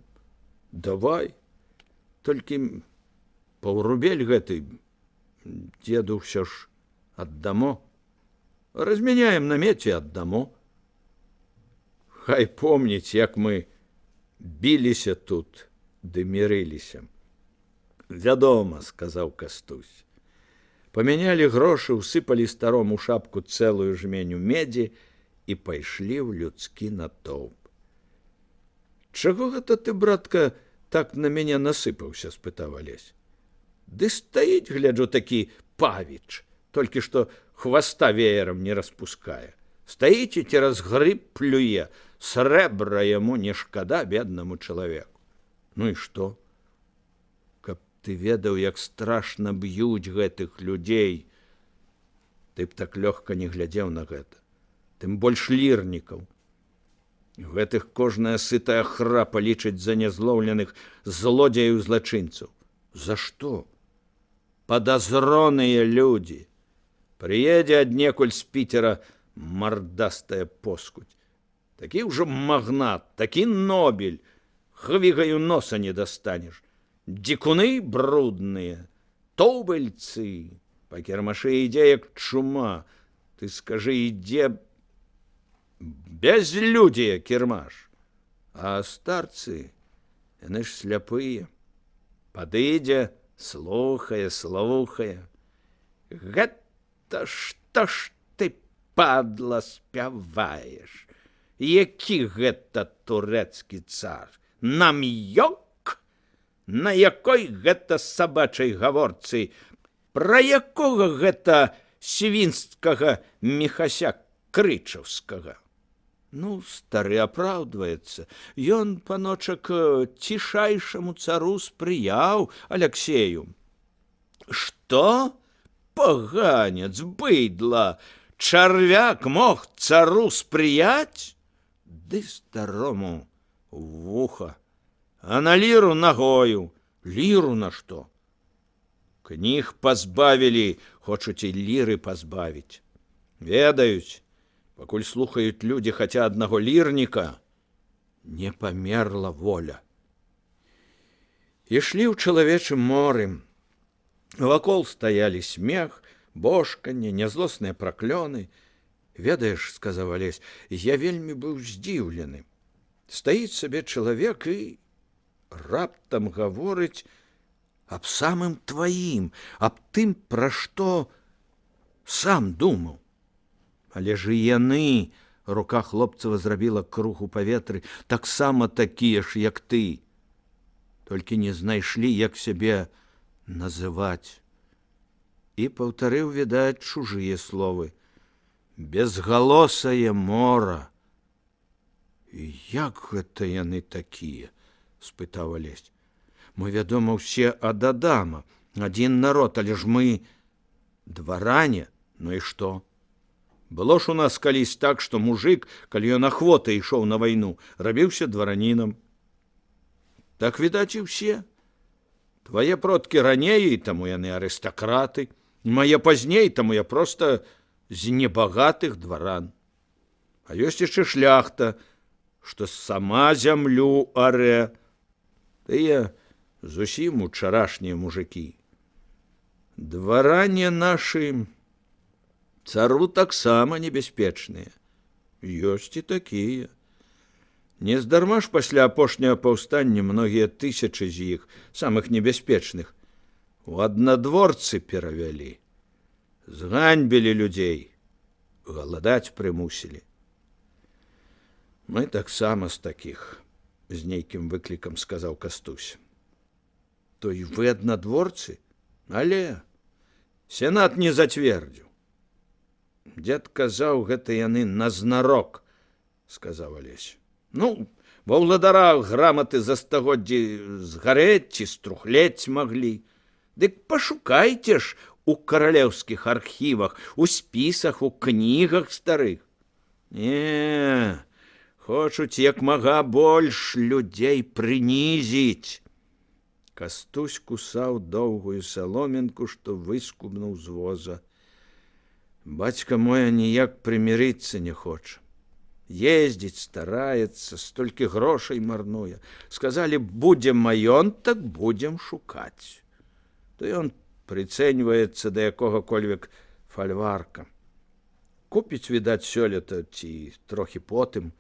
Давай. Толькі паўрубель гэты дзеду ўсё ж аддамо. Размяняем на меці, аддамо. Хай помніць, як мы біліся тут, ды мірыліся. Вядома, сказаў Кастусь. Памянялі грошы, усыпалі старому шапку цэлую жменю медзі і пайшлі ў людскі натоўп. Чаго гэта ты, братка, так на мяне насыпаўся, спытаў Алесь. Ды стаіць, гляджу, такі павіч, толькі што хваста веерам не распускае. Стаіць і цераз грыб плюе, срэбра яму не шкада беднаму чалавеку. Ну і што? Каб ты ведаў, як страшна б'юць гэтых людзей, ты б так лёгка не глядзеў на гэта. Тым больш лірнікаў. Гэтых кожная сытая храпа лічыць за нязлоўленых злодзяяў-злачынцаў. За што? Падазроныя людзі. Прыедзе аднекуль з Пітера мардастая поскудь. Такі ўжо магнат, такі Нобель, хвігаю носа не дастанеш. Дзікуны брудныя, тоўбыльцы, па кірмашы ідзе, як чума. Ты скажы, ідзе безлюдзія кірмаш. А старцы, яны ж сляпыя. Падыдзе, слухае. Гэта што ж ты, падла, спяваеш? Які гэта турэцкі цар? Намёк? На якой гэта сабачай гаворцы? Пра якога гэта свінскага Міхася Крычаўскага? Ну, стары апраўдваецца. Ён, паночак, цішайшаму цару спрыяў, Аляксею. Што? Паганец, быдла, чарвяк мог цару спрыяць? Ды старому вуха, а на ліру нагою. Ліру на што? Кніг пазбавілі, хочуць і ліры пазбавіць. Ведаюць, пакуль слухаюць людзі хаця аднаго лірніка, не памерла воля. Ішлі ў чалавечым моры. Вакол стаялі смех, божканне, нязлосныя праклёны. Ведаеш, сказаў Алесь, я вельмі быў здзіўлены. Стаіць сабе чалавек і раптам гаворыць аб самым тваім, аб тым, пра што сам думаў. Але ж і яны, рука хлопцава зрабіла круг у паветры, таксама такія ж, як ты. Толькі не знайшлі, як сябе называць. І паўтарыў, відаць, чужыя словы. Безгалосае мора. І як гэта яны такія? спытаў Алесь. Мы, вядома, ўсе ад Адама, адзін народ, але ж мы дваране, ну і што? Было ж у нас калісь так, што мужик, калі ён ахвота ішоў на вайну, рабіўся дваранінам. Так, відаць, і ўсе. Твае продкі раней, таму яны арыстакраты, мае пазней, таму я проста з небагатых дваран. А ёсць яшчэ шляхта, што сама зямлю арэ. Тыя зусім учарашнія мужыкі. Дваране нашы цару таксама небяспечныя. Ёсць і такія. Нездарма ж пасля апошняга паўстання многія тысячы з іх, самых небяспечных, у аднадворцы перавялі. Зганьбілі людзей, галадаць прымусілі. Мы таксама з такіх, з нейкім выклікам сказаў Кастусь. То і вы аднадворцы? Але сенат не зацвердзіў. Дзед казаў, гэта яны назнарок, сказаў Алесь. Ну, ва ўладара граматы за стагоддзі згарэць ці струхлець маглі. Дык пашукайце ж у каралеўскіх архівах, у спісах, у кнігах старых. Не, хочуць як мага больш людзей прынізіць. Кастусь кусаў доўгую саломінку, што выскубнуў з воза. Бацька мой ніяк прымірыцца не хоча. Ездзіць стараецца, столькі грошай марнуе. Сказалі, будзем маёнтак, будзем шукаць. То ён прыцэньваецца да якога-кольвек фальварка. Купіць, відаць, сёлета ці трохі потым,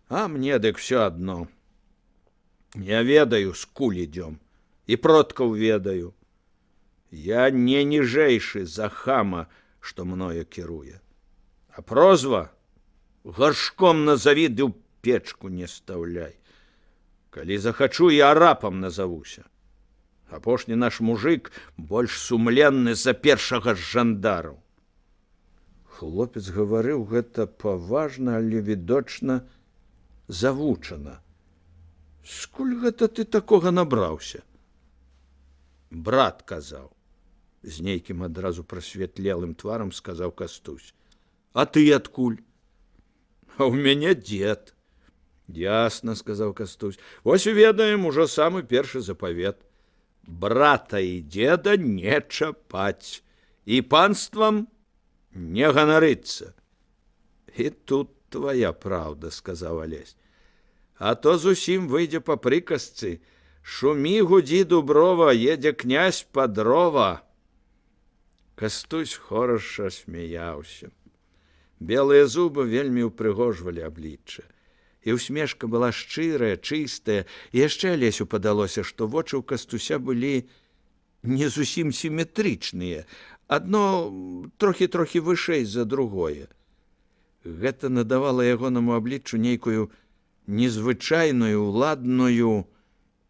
а мне дык всё адно. Я ведаю, скуль ідём, і продкаў ведаю. Я не ніжэйшы за хама, што мною кіруе. А прозва гаршком назаві, ды ў печку не стаўляй. Калі захачу, я арапам назавуся. Апошні наш мужик больш сумленны за першага з жандараў. Хлопец гаварыў гэта паважна, але відочна завучана. Скуль гэта ты такога набраўся? Брат казаў. З нейкім адразу прасветлелым тварам сказаў Кастусь. А ты адкуль? А ў мяне дзед. Ясна, сказаў Кастусь. Вось ведаем ужо самы першы запавет. Брата і дзеда не чапаць, і панствам не ганарыцца. І тут твая праўда, сказаў Алесь. А то зусім выйдзе па прыказцы. Шумі, гудзі, дуброва, едзе князь па дрова. Кастусь хораша смяяўся. Белыя зубы вельмі ўпрыгожвалі аблічча. І усмешка была шчырая, чыстая, і яшчэ Алесю падалося, што вочы ў Кастуся былі не зусім сіметрычныя, адно трохі вышэй за другое. Гэта надавала ягонаму абліччу нейкую незвычайную, уладную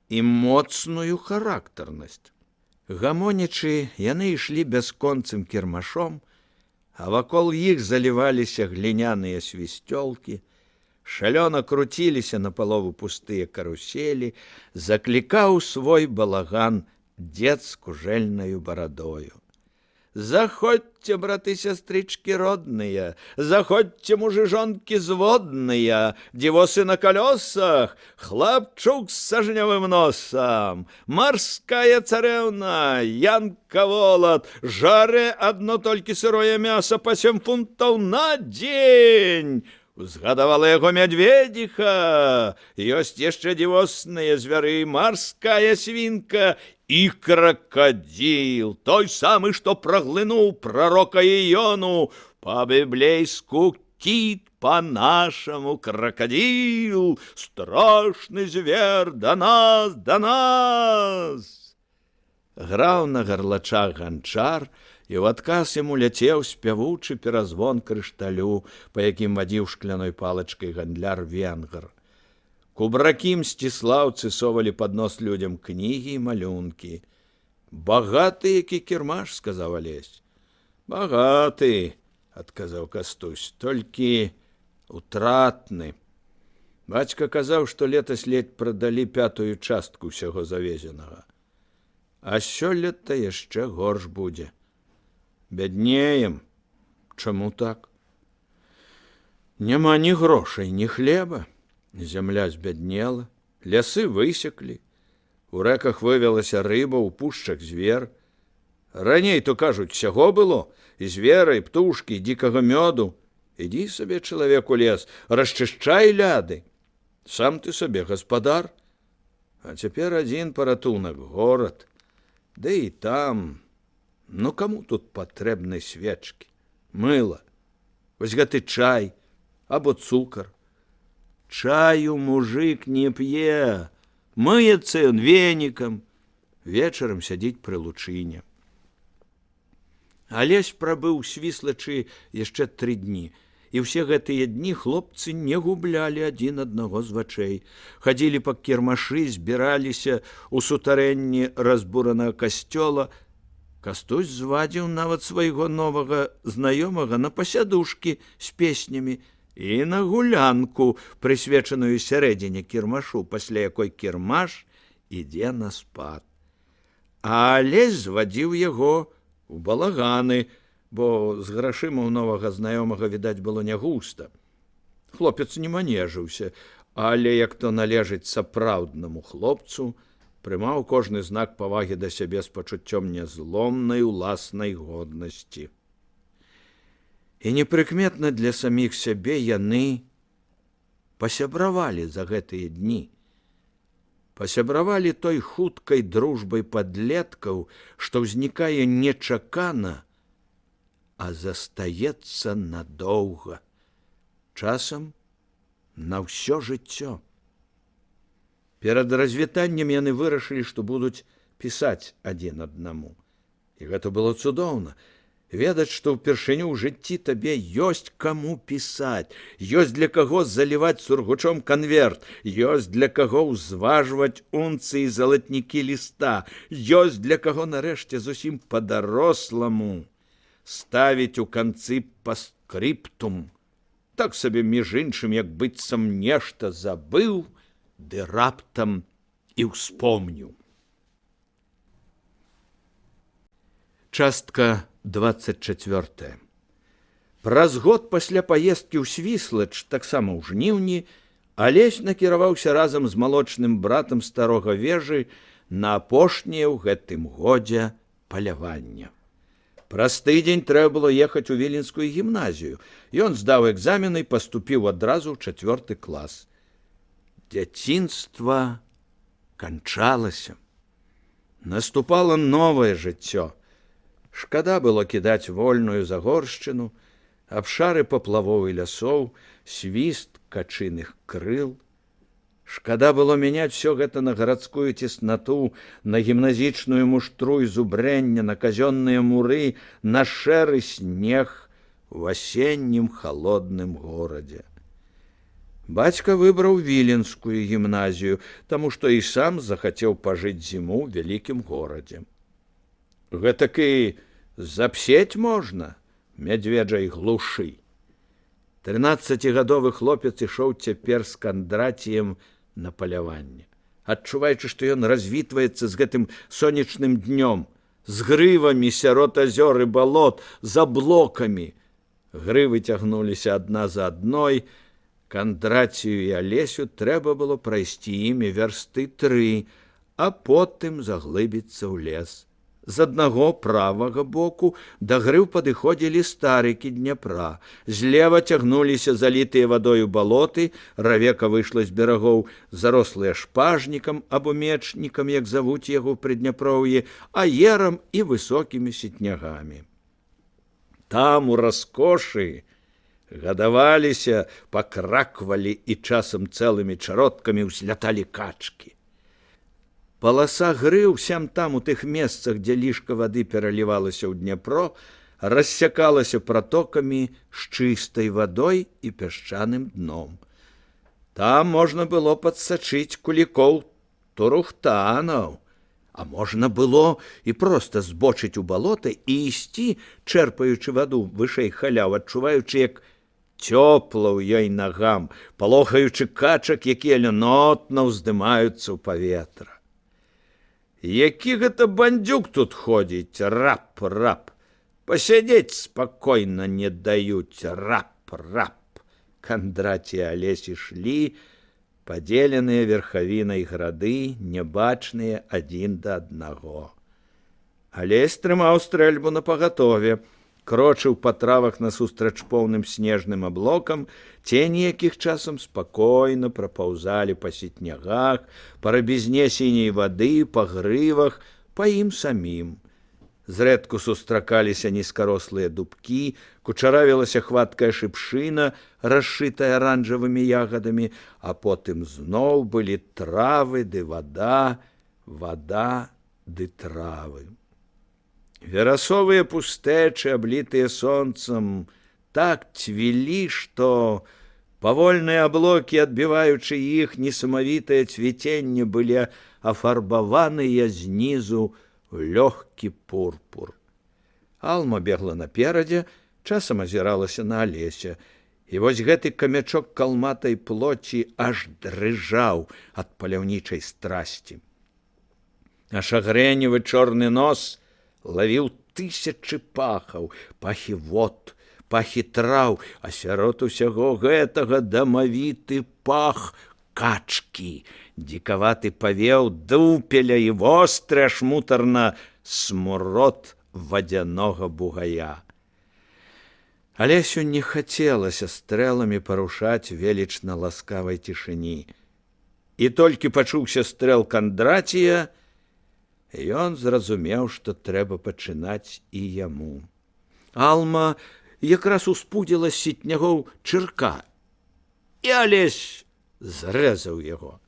і моцную характарнасць. Гамонячы, яны ішлі бясконцым кірмашом, а вакол іх заліваліся гліняныя свісцёлкі, шалёна круціліся напалову пустыя каруселі, заклікаў свой балаган дзед з кужэльнаю барадою. Заходзьце, браты, сястрычкі родныя, заходзьце, мужыжонкі зводныя, дзівосы на калёсах, хлапчук з сажнявым носам, марская царэўна, Янка Волат, жарэ адно толькі сырое мяса па 7 фунтаў на дзень. Узгадавала яго мядведзіха, ёсць яшчэ дзівосныя звяры, марская свінка і кракадзіл, той самы, што праглынуў прарока Іону, па-біблейску кіт, па-нашаму кракадзіл, страшны звер, да нас, да нас. Граў на гарлачах ганчар, і ў адказ яму ляцеў спявучы перазвон крышталю, па якім вадзіў шкляной палачкай гандляр венгр. Кубракі мсціслаўцы совалі пад нос людзям кнігі і малюнкі. Багаты які кірмаш, сказаў Алесь. Багаты, адказаў Кастусь, толькі утратны. Бацька казаў, што летась ледь прадалі 5-ю частку ўсяго завезенага. А сёлета яшчэ горш будзе. Бяднеем. Чаму так? Няма ні грошай, ні хлеба. Зямля збяднела, лясы высеклі. У рэках вывелася рыба, у пушчах звер. Раней, то кажуць, усяго было, і звера, і птушкі, і дзікага мёду. Ідзі сабе, чалавек, у лес, расчышчай ляды. Сам ты сабе гаспадар. А цяпер адзін паратунак — горад. Ды і там, ну каму тут патрэбны свечкі, мыла, вось гэты чай або цукар. Чаю мужик не п'е, мыецца ён венікам, вечарам сядзіць пры лучыне. Алесь прабыў у Свіслачы яшчэ 3 дні, і ўсе гэтыя дні хлопцы не гублялі адзін аднаго з вачэй. Хадзілі па кірмашы, збіраліся ў сутарэнні разбуранага касцёла. Кастусь звадзіў нават свайго новага знаёмага на пасядушкі з песнямі і на гулянку, прысвечаную сярэдзіне кірмашу, пасля якой кірмаш ідзе на спад. А Алесь звадзіў яго у балаганы, бо з грашыма ў новага знаёмага, відаць, было не густа. Хлопец не манежыўся, але, як то належыць сапраўднаму хлопцу, прымаў кожны знак павагі да сябе з пачуццём нязломнай уласнай годнасці. І непрыкметна для саміх сябе яны пасябравалі за гэтыя дні. Пасябравалі той хуткай дружбай падлеткаў, што ўзнікае нечакана, а застаецца надоўга, часам на ўсё жыццё. Перад развітаннем яны вырашылі, што будуць пісаць адзін аднаму. І гэта было цудоўна. Ведаць, што ўпершыню ў жыцці табе ёсць каму пісаць, ёсць для каго заліваць сургучом канверт, ёсць для каго ўзважваць унцыі залатнікі ліста, ёсць для каго нарэшце зусім па-даросламу ставіць у канцы паскрыптум. Так сабе, між іншым, як быццам нешта забыў, ды раптам і ўспомніў. Частка 24. Праз год пасля паездкі ў Свіслач, таксама ў жніўні, Алесь накіраваўся разам з малочным братам старога вежы на апошняе ў гэтым годзе паляванне. Праз тыдзень трэба было ехаць у Віленскую гімназію. Ён здаў экзамены і паступіў адразу ў 4 клас. Дзяцінства канчалася. Наступала новае жыццё. Шкада было кідаць вольную загоршчыну, абшары паплавоў і лясоў, свіст качыных крыл. Шкада было мяняць всё гэта на гарадскую цеснату, на гімназічную муштру і зубрэння, на казённыя муры, на шэры снег у асеннім халодным горадзе. Бацька выбраў Віленскую гімназію, таму што і сам захацеў пажыць зіму ў вялікім горадзе. Гэтак і запсець можна мядзведжай глушы. 13-гадовы хлопец ішоў цяпер з Кандраціем на паляванне, адчуваючы, што ён развітваецца з гэтым сонечным днём, з грывамі сярод азёр і балот, за блокамі. Грывы цягнуліся адна за адной. Кандрацію і Алесю трэба было прайсці імі вярсты 3, а потым заглыбіцца ў лес. З аднаго правага боку да грыў падыходзілі старыкі Дняпра. Злева цягнуліся залітыя вадою балоты, равека выйшла з берагоў, зарослыя шпажнікам або мечнікам, як завуць яго ў Прыдняпроўі, аерам і высокімі сетнягамі. Там у раскошы гадаваліся, пакраквалі і часам цэлымі чародкамі ўзляталі качкі. Паласа грыў сям-там у тых месцах, дзе лішка вады пералівалася ў Дняпро, рассякалася пратокамі з чыстай вадой і пясчаным дном. Там можна было падсачыць кулікоў турухтанаў, а можна было і проста збочыць у балота і ісці, чэрпаючы ваду вышэй халяў, адчуваючы, як цёпла ў ёй нагам, палохаючы качак, якія лёнотна ўздымаюцца ў паветра. Які гэта бандзюк тут ходзіць, рап. Пасядзець спакойна не даюць, рап. Кандраці і Алесь ішлі, падзеленыя верхавінай грады, нябачныя адзін да аднаго. Алесь трымаў стрэльбу напагатове, крочыў па травах насустрач поўным снежным аблокам, цені якіх часам спакойна прапаўзалі па сетнягах, па рабізне сіняй вады, па грывах, па ім самім. Зрэдку сустракаліся нізкарослыя дубкі, кучаравілася хваткая шыпшына, расшытая аранжавымі ягадамі, а потым зноў былі травы ды вада, вада ды травы. Верасовыя пустэчы, аблітыя сонцам, так цвілі, што павольныя аблокі, адбіваючы іх несамавітае цвіценне, былі афарбаваныя знізу ў лёгкі пурпур. Алма бегла наперадзе, часам азіралася на Алеся, і вось гэты камячок калматай плоці аж дрыжаў ад паляўнічай страсці. А шагрэневы чорны нос лавіў тысячы пахаў, пахі вод, пахі траў, а сярод усяго гэтага дамавіты пах качкі, дзікаваты павеў дупеля і востры аж мутарна смурод вадзянога бугая. Алесю не хацелася стрэламі парушаць велічна ласкавай цішыні. І толькі пачуўся стрэл Кандрація, ён зразумеў, што трэба пачынаць і яму. Алма якраз успудзіла з сетнягоў чырка, і Алесь зрэзаў яго.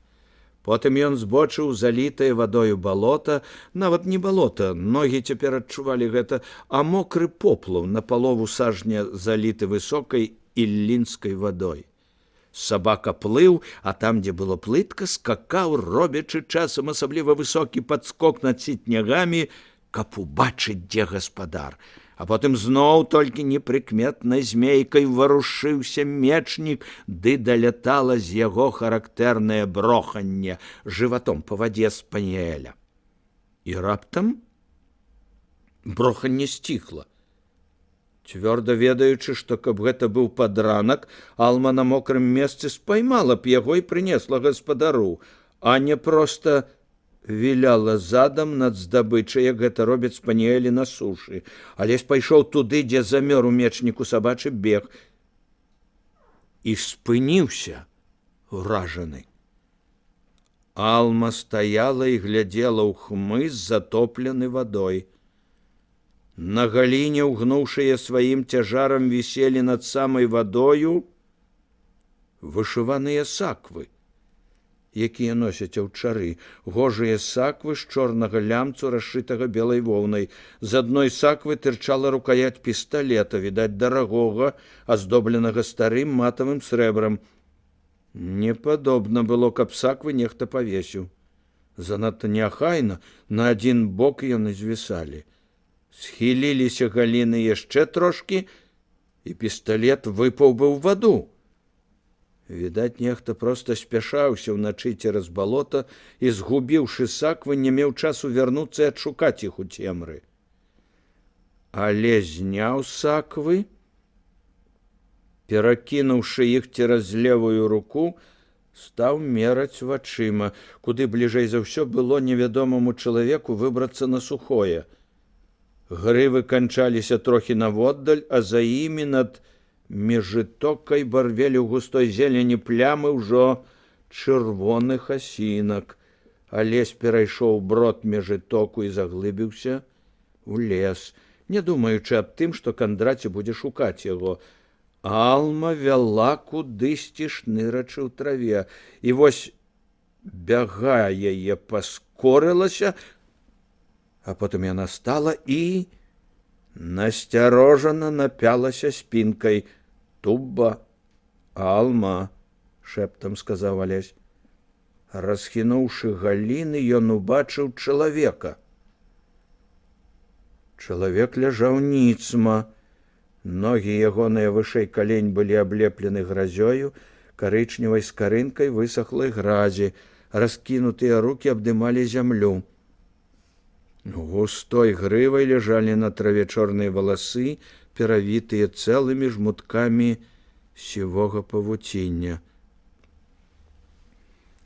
Потым ён збочыў залітае вадою балота, нават не балота, ногі цяпер адчувалі гэта, а мокры поплаў на палову сажня заліты высокай іллінскай вадой. Сабака плыў, а там, дзе было плытка, скакаў, робячы часам асабліва высокі падскок над сетнягамі, каб убачыць, дзе гаспадар. А потым зноў толькі непрыкметнай змейкай варушыўся мечнік, ды далятала з яго характэрнае броханне жыватом па вадзе спаніэля. І раптам броханне сціхла. Цвёрда ведаючы, што каб гэта быў падранак, Алма на мокрым месцы спаймала б яго і прынесла гаспадару, а не проста віляла задам над здабычай, як гэта робяць спаніэлі на сушы. Алесь пайшоў туды, дзе замёр у мечніку сабачы бег, і спыніўся уражаны. Алма стаяла і глядзела ў хмыз, затоплены вадой. На галіне, угнуўшыя сваім цяжарам, віселі над самай вадою вышываныя саквы, якія носяць аўчары, гожыя саквы з чорнага лямцу, расшытага белай воўнай. З адной саквы тырчала рукаять пісталета, відаць, дарагога, аздобленага старым матавым срэбрам. Не падобна было, каб саквы нехта павесіў. Занадта неахайна, на адзін бок яны звісалі. Схіліліся галіны яшчэ трошкі, і пісталет выпаў бы ў ваду. Відаць, нехта проста спяшаўся ўначы цераз балота і, згубіўшы саквы, не меў часу вярнуцца і адшукаць іх у цемры. Але зняў саквы, перакінуўшы іх цераз левую руку, стаў мераць вачыма, куды бліжэй за ўсё было невядомаму чалавеку выбрацца на сухое. Грывы канчаліся трохі наводдаль, а за імі над межытокай барвелі ў густой зелені плямы ўжо чырвоных асінак. Алесь перайшоў брод межытоку і заглыбіўся у лес, не думаючы аб тым, што Кандраці будзе шукаць яго. Алма вяла кудысьці, шнырачы ў траве, і вось бяга яе паскорылася, а потым яна стала і насцярожана напялася спінкай. «Тубба, Алма», — шэптам сказаў Алесь. Расхінуўшы галіны, ён убачыў чалавека. Чалавек ляжаў ніцма, Ногі ягоныя вышэй калень былі аблеплены гразёю, карычневай скарынкай высохлай гразі, раскінутыя рукі абдымалі зямлю. Густой грывай ляжалі на траве чорныя валасы, перавітыя цэлымі жмуткамі сівога павуціння.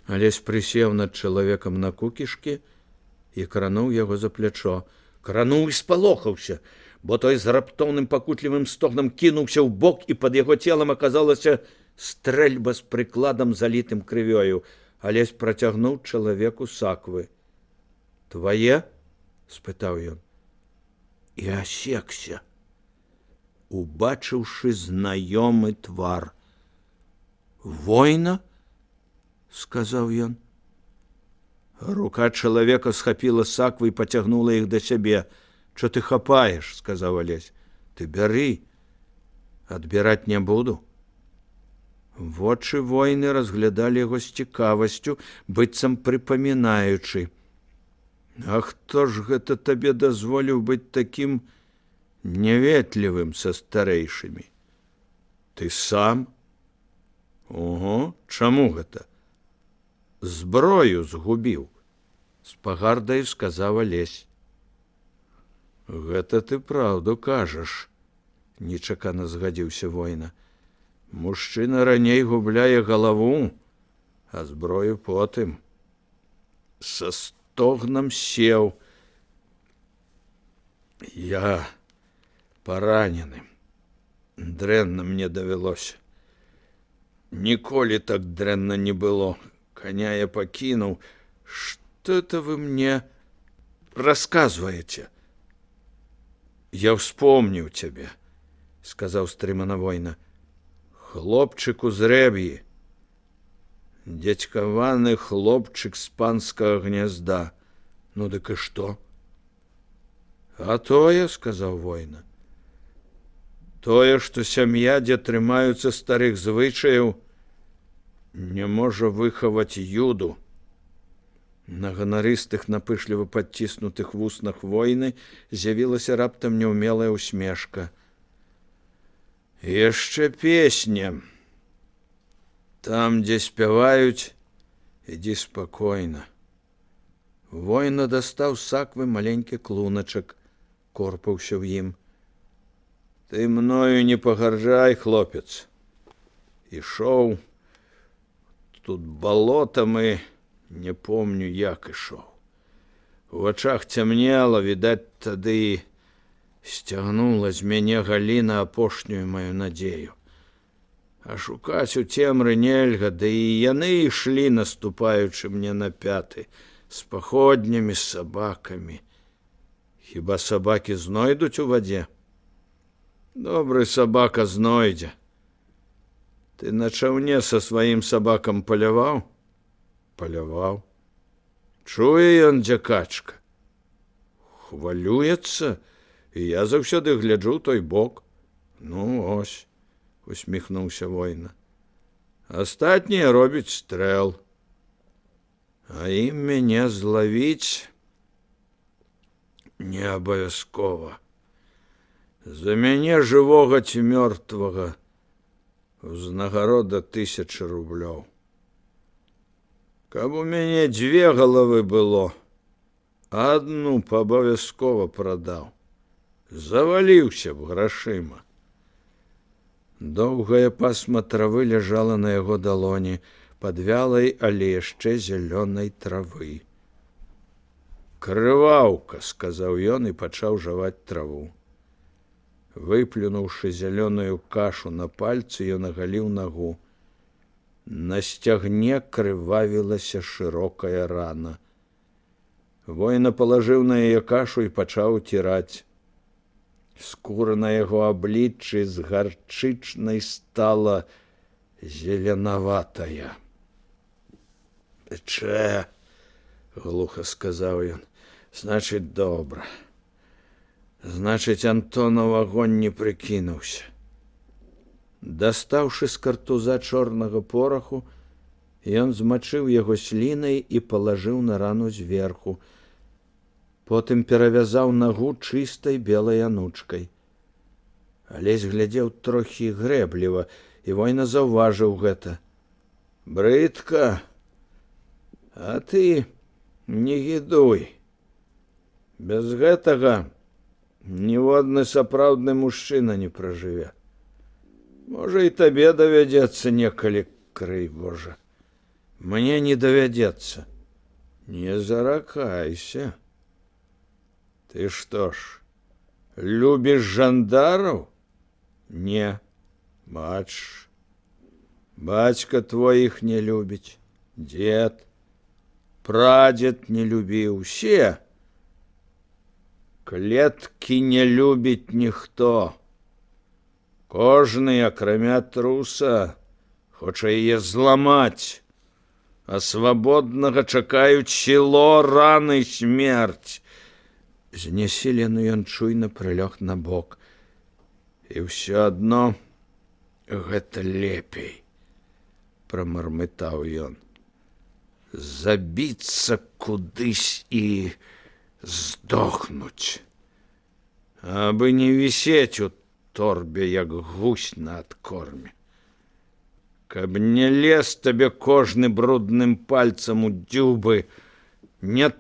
Алесь прысеў над чалавекам на кукішкі і крануў яго за плячо. Крануў і спалохаўся, бо той з раптоўным пакутлівым стогнам кінуўся ў бок, і пад яго целам аказалася стрэльба з прыкладам, залітым крывёю. Алесь працягнуў чалавеку саквы. «Твае?» – спытаў ён. І асекся, убачыўшы знаёмы твар. «Война?» – сказаў ён. Рука чалавека схапіла саквы і пацягнула іх да сябе. «Чо ты хапаеш?» – сказаў Алесь. «Ты бяры, адбіраць не буду». Вочы войны разглядалі яго з цікавасцю, быццам прыпамінаючы. «А хто ж гэта табе дазволіў быць такім няветлівым са старэйшымі? Ты сам?» «Ого, чаму гэта?» «Зброю згубіў», – з пагардаю сказаў Алесь. «Гэта ты праўду кажаш», – нечакана згадзіўся война. «Мужчына раней губляе галаву, а зброю потым». Са стогнам сеў. «Я паранены. Дрэнна мне давялося. Ніколі так дрэнна не было. Коня я пакінуў. Что это вы мне рассказываете?» «Я вспомнил тебя», — сказал стрымана война. «Хлопчык у зрэб'і. Дзядзькаваны хлопчык з панскага гнязда. Ну дык і што?» «А тое, — сказаў война, — тое, што сям'я, дзе трымаюцца старых звычаяў, не можа выхаваць юду». На ганарыстых, напышліва падціснутых вуснах войны з'явілася раптам няўмелая усмешка. «Яшчэ песня. Там, дзе спяваюць, ідзі спакойна». Война дастаў з саквы маленькі клуначак, корпаўся ў ім. «Ты мною не пагарджай, хлопец. Ішоў. Тут балотам і не помню, як ішоў. У вачах цямнела, відаць, тады сцягнула з мяне Галіна апошнюю маю надзею. А шукаць у цемры нельга, да і яны ішлі, наступаючы мне на пяты, з паходнямі, з сабакамі. Хіба сабакі знойдуць у вадзе? Добры сабака знойдзе. Ты на чаўне са сваім сабакам паляваў?» «Паляваў». «Чуе ён, дзе качка?» «Хвалюецца, і я заўсёды гляджу той бок». «Ну, ось», — усміхнуўся война. «Астатнія робяць стрэл. А ім мяне злавіць не абавязкова. За мяне жывога ці мёртвага ўзнагарода 1000 рублёў. Каб у мяне 2 галавы было, адну паабавязкова прадаў. Заваліўся б грашыма». Доўгае пасма травы ляжала на яго далоні, пад вялай, але яшчэ зялёнай травы. «Крываўка», — сказаў ён і пачаў жаваць траву. Выплюнуўшы зялёную кашу на пальцы, ён агаліў нагу. На сцягне крывавілася шырокая рана. Война палажыў на яе кашу і пачаў уціраць. Скура на яго абліччы з гарчычнай стала зеленаватая. «Пече», — глуха сказаў ён, — «значыць, добра. Значыць, Антонов агонь не прыкінуўся». Дастаўшы з картуза чорнага пораху, ён змачыў яго слінай і палажыў на рану зверху. Потым перавязаў нагу чыстай белай анучкай. Алесь глядзеў трохі грэбліва, і война заўважыў гэта. Брыдка, а ты не гідуй. Без гэтага ніводны сапраўдны мужчына не пражыве. Можа, і табе давядзецца некалі, крый Божа. Мне не давядзецца. Не заракайся. Ты што ж, любіш жандараў? Не, бач, бацька твой іх не любіць, дзед, прадзед не любіў, усе. Клеткі не любіць ніхто. Кожны, акрамя труса, хоча яе зламаць, а свабоднага чакаюць сіло, раны, смерць. Знясілены ён чуйна прылёг на бок. І ўсё адно гэта лепей, прамармытаў ён. Забіцца кудысь і здохнуць, абы не вісець у торбе, як гусь на адкорме. Каб не лез табе кожны брудным пальцам у дзюбы, не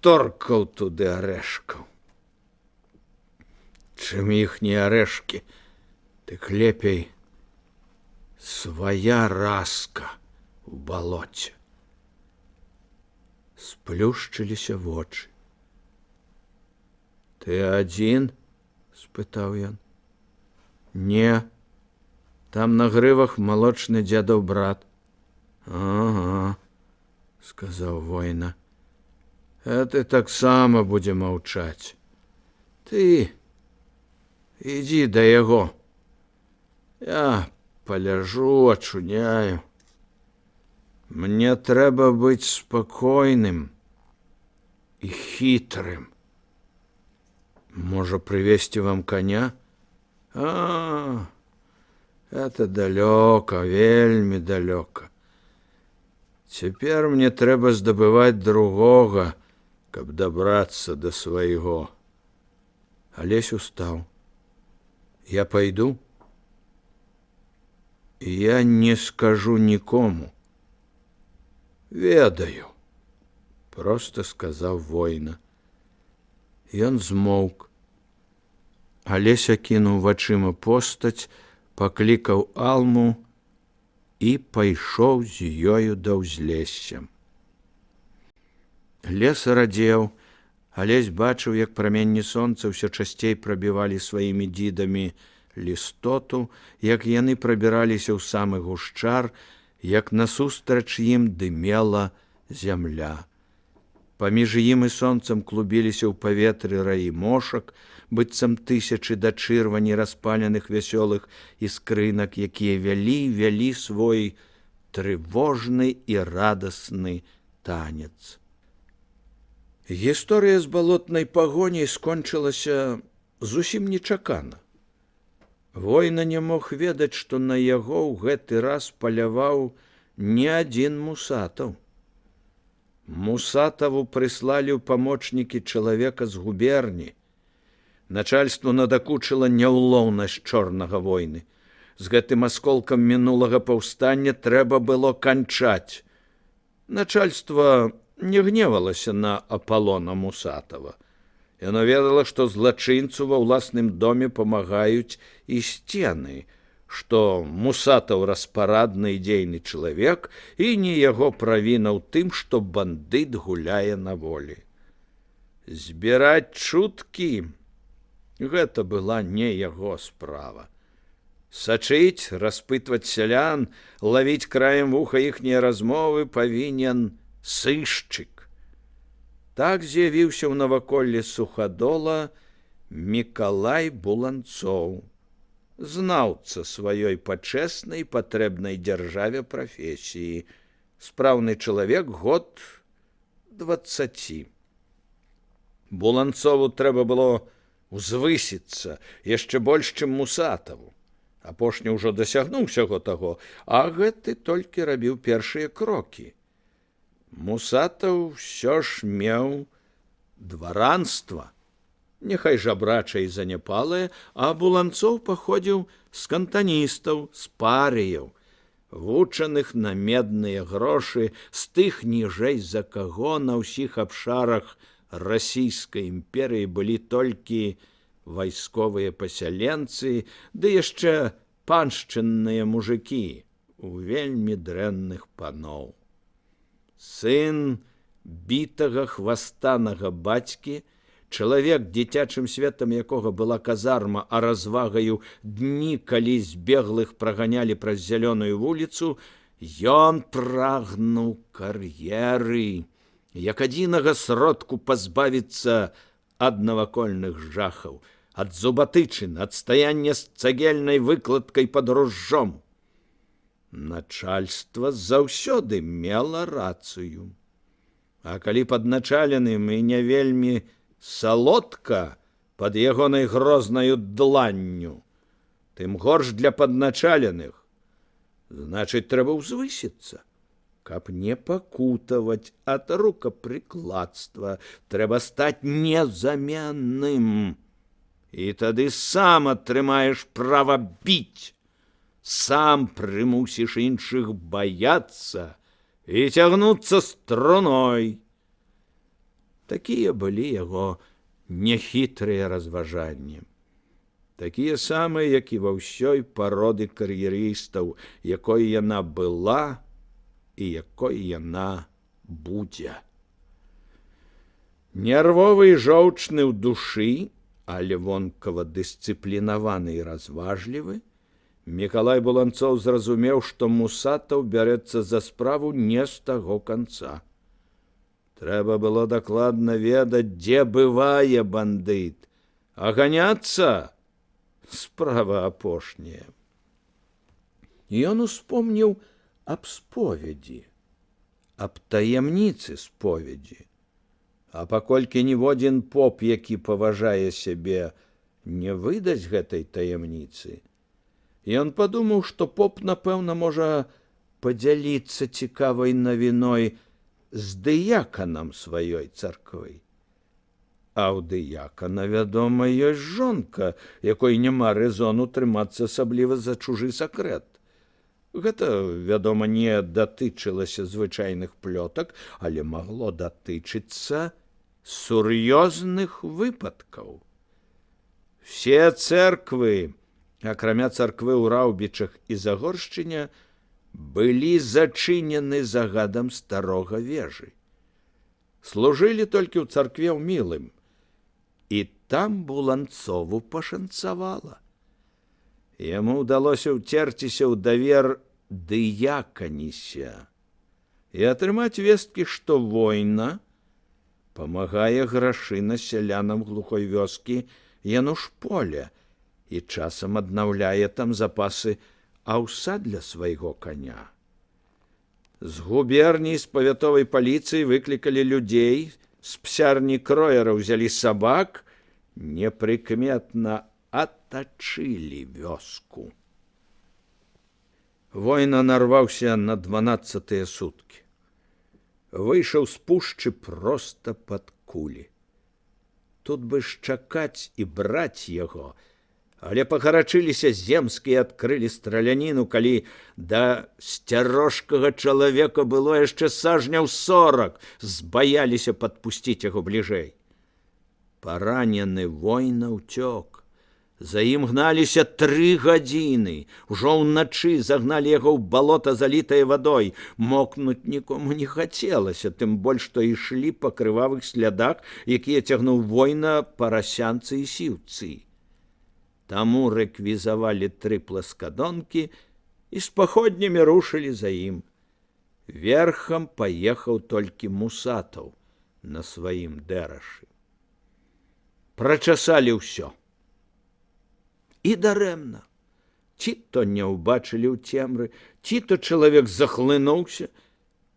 торкаў туды арэшкаў. Чым іхнія арэшкі, дык лепей свая раска ў балоце. Сплюшчыліся вочы. Ты адзін? Спытаў ён. Не, там на грывах малочны дзядаў брат. Ага, сказаў война. А ты таксама будзе маўчаць. Ты ідзі да яго. Я паляжу, ачуняю. Мне трэба быць спакойным і хітрым. Можа, прывезці вам коня? А, это далёка, вельмі далёка. Цяпер мне трэба здабываць другога, каб дабрацца да свайго. Алесь устаў. Я пойду? Я не скажу нікому. Ведаю, просто сказаў война. Ён змоўк. Алесь акінуў вачыма постаць, паклікаў Алму і пайшоў з ёю да ўзлесся. Лес радзеў. Алесь бачыў, як праменні сонца ўсё часцей прабівалі сваімі дзідамі лістоту, як яны прабіраліся ў самы гушчар, як насустрач ім дымела зямля. Паміж ім і сонцам клубіліся ў паветры раі мошак, быццам тысячы да чырвані распаленых вясёлых іскрынак, якія вялі свой трывожны і радасны танец. Гісторыя з балотнай пагоняй скончылася зусім нечакана. Война не мог ведаць, што на яго ў гэты раз паляваў не адзін Мусатаў. Мусатаву прыслалі ў памочнікі чалавека з губерні. Начальству надакучыла няўлоўнасць чорнага войны. З гэтым асколкам мінулага паўстання трэба было канчаць. Начальство не гневалася на Аполлона Мусатава. Яно ведала, што злачынцу ва ўласным доме памагаюць і сцены, што Мусатаў распарадны і дзейны чалавек, і не яго правіна ў тым, што бандыт гуляе на волі. Збіраць чуткі — гэта была не яго справа. Сачыць, распытваць сялян, лавіць краем вуха іхнія размовы павінен сышчык. Так з'явіўся ў наваколлі Сухадола Мікалай Буланцоў, знаўца сваёй пачэснай патрэбнай дзяржаве прафесіі, спраўны чалавек год 20. Буланцову трэба было узвысіцца яшчэ больш, чым Мусатаву. Апошні ўжо дасягнуў усяго таго, а гэты толькі рабіў першыя крокі. Мусатаў усё ж меў дваранства, няхай жабрачае і заняпалае, а Буланцоў паходзіў з кантаністаў, з парыяў, вучаных на медныя грошы, з тых ніжэй, за каго на ўсіх абшарах расійскай імперыі былі толькі вайсковыя пасяленцы, ды яшчэ паншчынныя мужыкі у вельмі дрэнных паноў. Сын бітага хвастанага бацькі, чалавек, дзіцячым светам якога была казарма, а развагаю дні, калі з беглых праганялі праз зялёную вуліцу, ён прагнуў кар'еры, як адзінага сродку пазбавіцца ад навакольных жахаў, ад зубатычын, ад стаяння з цагельнай выкладкай пад ружжом. Начальства заўсёды мела рацыю. А калі падначаленым і не вельмі салодка пад ягонай грознаю дланню, тым горш для падначаленых. Значыць, трэба ўзвысіцца. Каб не пакутаваць ад рукапрыкладства, трэба стаць незаменным. І тады сам атрымаеш права біць, сам прымусіш іншых баяцца і цягнуцца струной. Такія былі яго нехітрыя разважанні. Такія самыя, як і ва ўсёй пароды кар'ерыстаў, якой яна была і якой яна будзе. Нервовы і жоўчны ў душы, але вонкава дысцыплінаваны і разважлівы, Мікалай Буланцоў зразумеў, што Мусатаў бярэцца за справу не з таго канца. Трэба было дакладна ведаць, дзе бывае бандыт, а ганяцца — справа апошняя. Ён успомніў аб споведзі, аб таямніцы споведзі. А паколькі ніводзін поп, які паважае сябе, не выдасць гэтай таямніцы, ён падумаў, што поп, напэўна, можа падзяліцца цікавай навіной з дыяканам сваёй царквы. А ў дыякана, вядома, ёсць жонка, якой няма рэзону трымацца асабліва за чужы сакрэт. Гэта, вядома, не датычылася звычайных плётак, але магло датычыцца сур'ёзных выпадкаў. Все цэрквы, акрамя царквы ў Раўбічах і Загоршчыне, былі зачынены загадам старога вежы. Служылі толькі ў царкве ў Мілым, і там Буланцову пашанцавала. Яму ўдалося ўцерціся ў давер дыяканіся і атрымаць весткі, што война памагае грашына сялянам глухой вёскі Янушполя і часам аднаўляе там запасы аўса для свайго коня. З губерні, з павятовай паліцыі выклікалі людзей, з псярні кроера ўзялі сабак, непрыкметна атачылі вёску. Война нарваўся на 12-тыя суткі. Выйшаў з пушчы проста пад кулі. Тут бы ж чакаць і браць яго, але пагарачыліся земскія, адкрылі страляніну, калі да сцярожкага чалавека было яшчэ сажняў 40, збаяліся падпусціць яго бліжэй. Паранены воіна ўцёк. За ім гналіся 3 гадзіны. Ужо ўначы загналі яго ў балота, залітае вадой. Мокнуць нікому не хацелася, тым больш, што ішлі па крывавых слядах, якія цягнуў воіна парасянцы і сіўцы. Таму рэквізавалі 3 пласкадонкі і з паходнямі рушылі за ім. Верхам паехаў толькі Мусатаў на сваім дэрашы. Прачасалі ўсё. І дарэмна. Ці то не ўбачылі ў цемры, ці то чалавек захлынуўся,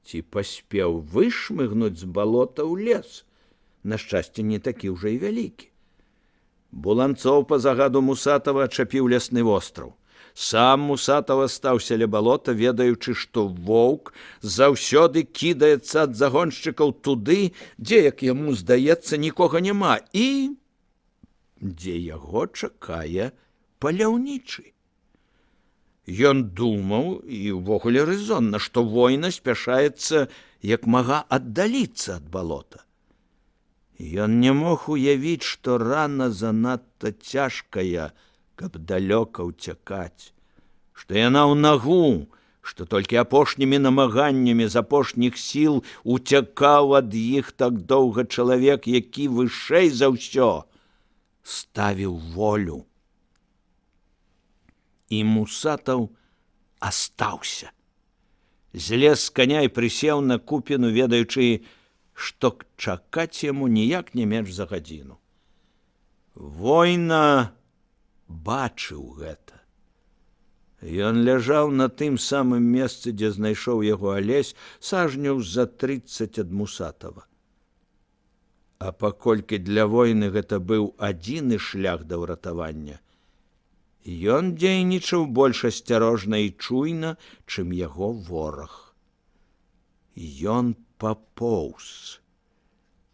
ці паспеў вышмыгнуць з балота ў лес. На шчасце, не такі ўжо і вялікі. Буланцоў па загаду Мусатава адчапіў лясны востраў. Сам Мусатаў астаўся ля балота, ведаючы, што воўк заўсёды кідаецца ад загоншчыкаў туды, дзе, як яму здаецца, нікога няма, і дзе яго чакае паляўнічы. Ён думаў, і ўвогуле рэзонна, што война спяшаецца як мага аддаліцца ад балота. Ён не мог уявіць, што рана занадта цяжкая, каб далёка ўцякаць, што яна ў нагу, што толькі апошнімі намаганнямі з апошніх сіл уцякаў ад іх так доўга чалавек, які вышэй за ўсё ставіў волю. І Мусатаў астаўся. Злез з каня і прысеў на купіну, ведаючы, што чакаць яму ніяк не менш за гадзіну. Война бачыў гэта. Ён ляжаў на тым самым месцы, дзе знайшоў яго Алесь, сажняў за 30 ад Мусатава. А паколькі для войны гэта быў адзіны шлях да ўратавання, ён дзейнічаў больш асцярожна і чуйна, чым яго вораг. Ён папоўз.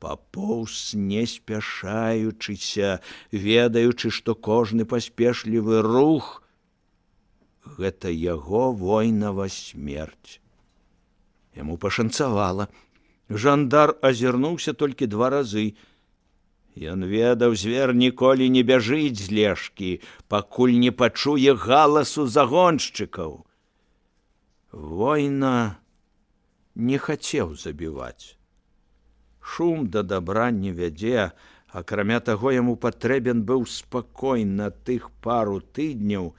Папоўз не спяшаючыся, ведаючы, што кожны паспешлівы рух — гэта яго войнава смерць. Яму пашанцавала. Жандар азірнуўся толькі 2 разы. Ён ведаў, звер ніколі не бяжыць з лежкі, пакуль не пачуе галасу загоншчыкаў. Война не хацеў забіваць. Шум да дабра не вядзе, акрамя таго яму патрэбен быў спакой на тых пару тыдняў,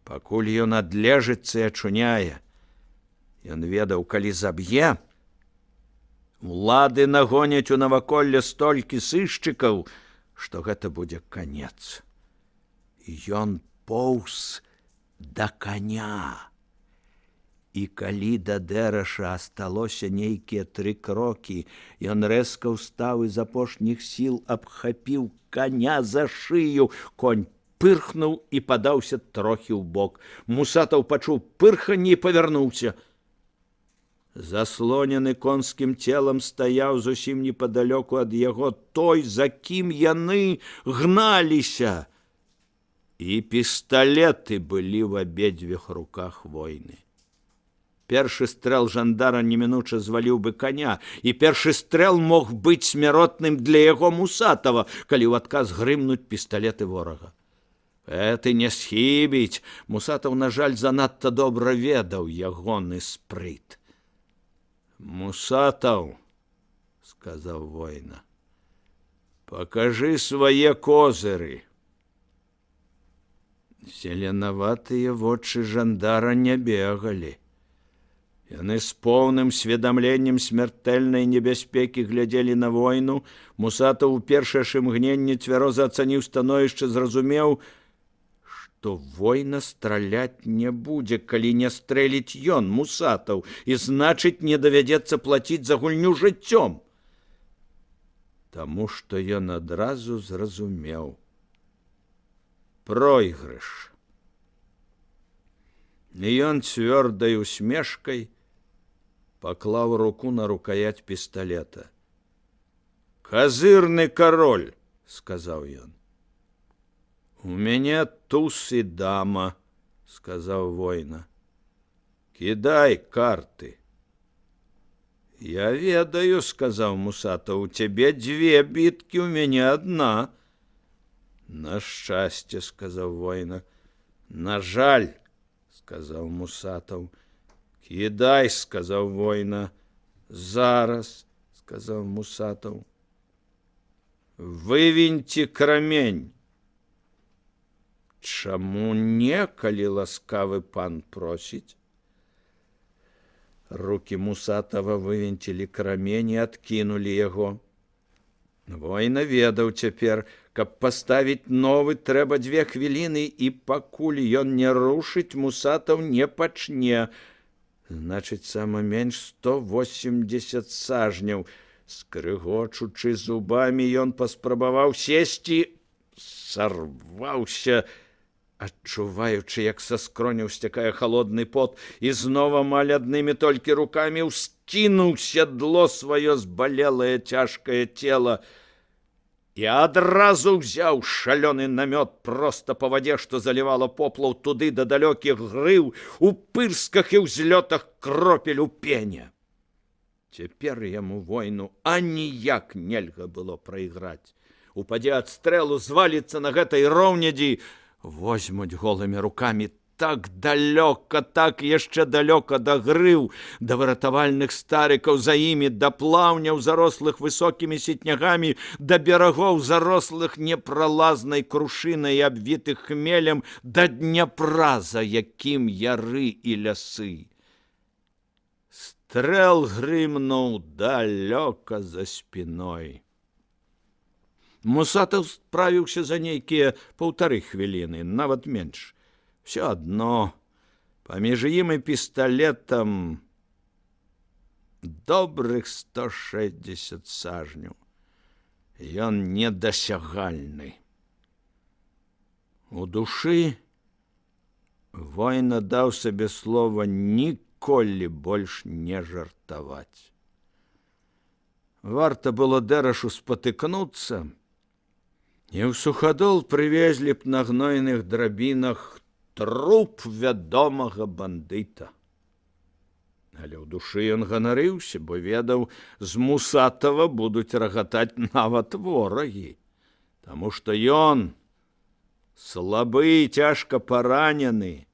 пакуль ён адлежыцца і ачуняе. Ён ведаў, калі заб'е, улады нагоняць у наваколле столькі сышчыкаў, што гэта будзе канец. Ён поўз да каня. І калі да дэраша асталося нейкія 3 крокі, ён рэзка ўстаў і з апошніх сіл абхапіў каня за шыю. Конь пырхнуў і падаўся трохі ў бок. Мусатаў пачуў пырханне і павярнуўся. Заслонены конскім целам стаяў зусім непадалёку ад яго той, за кім яны гналіся. І пісталеты былі в абедзвюх руках войны. Першы стрэл жандара немінуча зваліў бы коня, і першы стрэл мог быць смяротным для яго Мусатава, калі ў адказ грымнуць пісталеты ворага. Гэты не схібіць. Мусатаў, на жаль, занадта добра ведаў ягоны спрыт. «Мусатаў, — сказаў воіна, — покажи свае козыры». Зеленаватыя вочы жандара не бегалі. Яны з поўным сведамленнем смяртэльнай небяспекі глядзелі на войну. Мусатаў у першае ж імгненне цвяроза ацаніў становішча, зразумеў, што война страляць не будзе, калі не стрэліць ён, Мусатаў, і значыць, не давядзецца плаціць за гульню жыццём. Таму што ён адразу зразумеў пройгрыш. І ён цвёрдай усмешкай паклаў руку на рукоять пісталета. «Казырны кароль, — сказаў ён. «У мяне туз і дама, — сказаў воіна. Кідай карты». «Я ведаю, — сказаў Мусатаў, — у цябе 2 біткі, у мяне 1. «На шчасце, — сказаў воіна. «На жаль, — сказаў Мусатаў. «Кідай, — сказаў воіна. «Зараз, — сказаў Мусатаў. «Вывіньце крамень». «Чаму не, калі ласкавы пан просіць?» Рукі Мусатава вывінцілі крамень і адкінулі яго. Воіна ведаў цяпер, каб паставіць новы, трэба 2 хвіліны, і пакуль ён не рушыць, Мусатаў не пачне. Значыць, сама менш 180 сажняў. Скрыгочучы зубамі, ён паспрабаваў сесці, сарваўся, адчуваючы, як са скроняў сцякае халодны пот, і знова амаль аднымі толькі рукамі ўскінуў, скінуў седло сваё збалелае цяжкае цела. і адразу ўзяў шалёны намёт проста па вадзе, што залівала поплаў туды да далёкіх грыў, у пырсках і ўзлётах кропель у пене. Цяпер яму войну аніяк нельга было прайграць. Упадзе ад стрэлу, зваліцца на гэтай роўнядзі, возьмуць голымі рукамі так далёка, так яшчэ далёка да грыў, да выратавальных старыкаў за імі, да плаўняў, зарослых высокімі сетнягамі, да берагоў, зарослых непралазнай крушынай, абвітых хмелем, да Дняпра, за якім яры і лясы. Стрэл грымнуў далёка за спіной. Мусатаў справіўся за нейкія 1,5 хвіліны, нават менш. Все адно, паміж ім і пісталетам добрых 160 сажняў. Ён недасягальны. У душы воін даў сабе слова ніколі больш не жартаваць. Варта было Дэрашу спатыкнуцца, і ў Сухадол прывезлі б на гнойных драбінах труп вядомага бандыта. Але ў душы ён ганарыўся, бо ведаў, з Мусатава будуць рагатаць нават ворагі, таму што ён, слабы і цяжка паранены,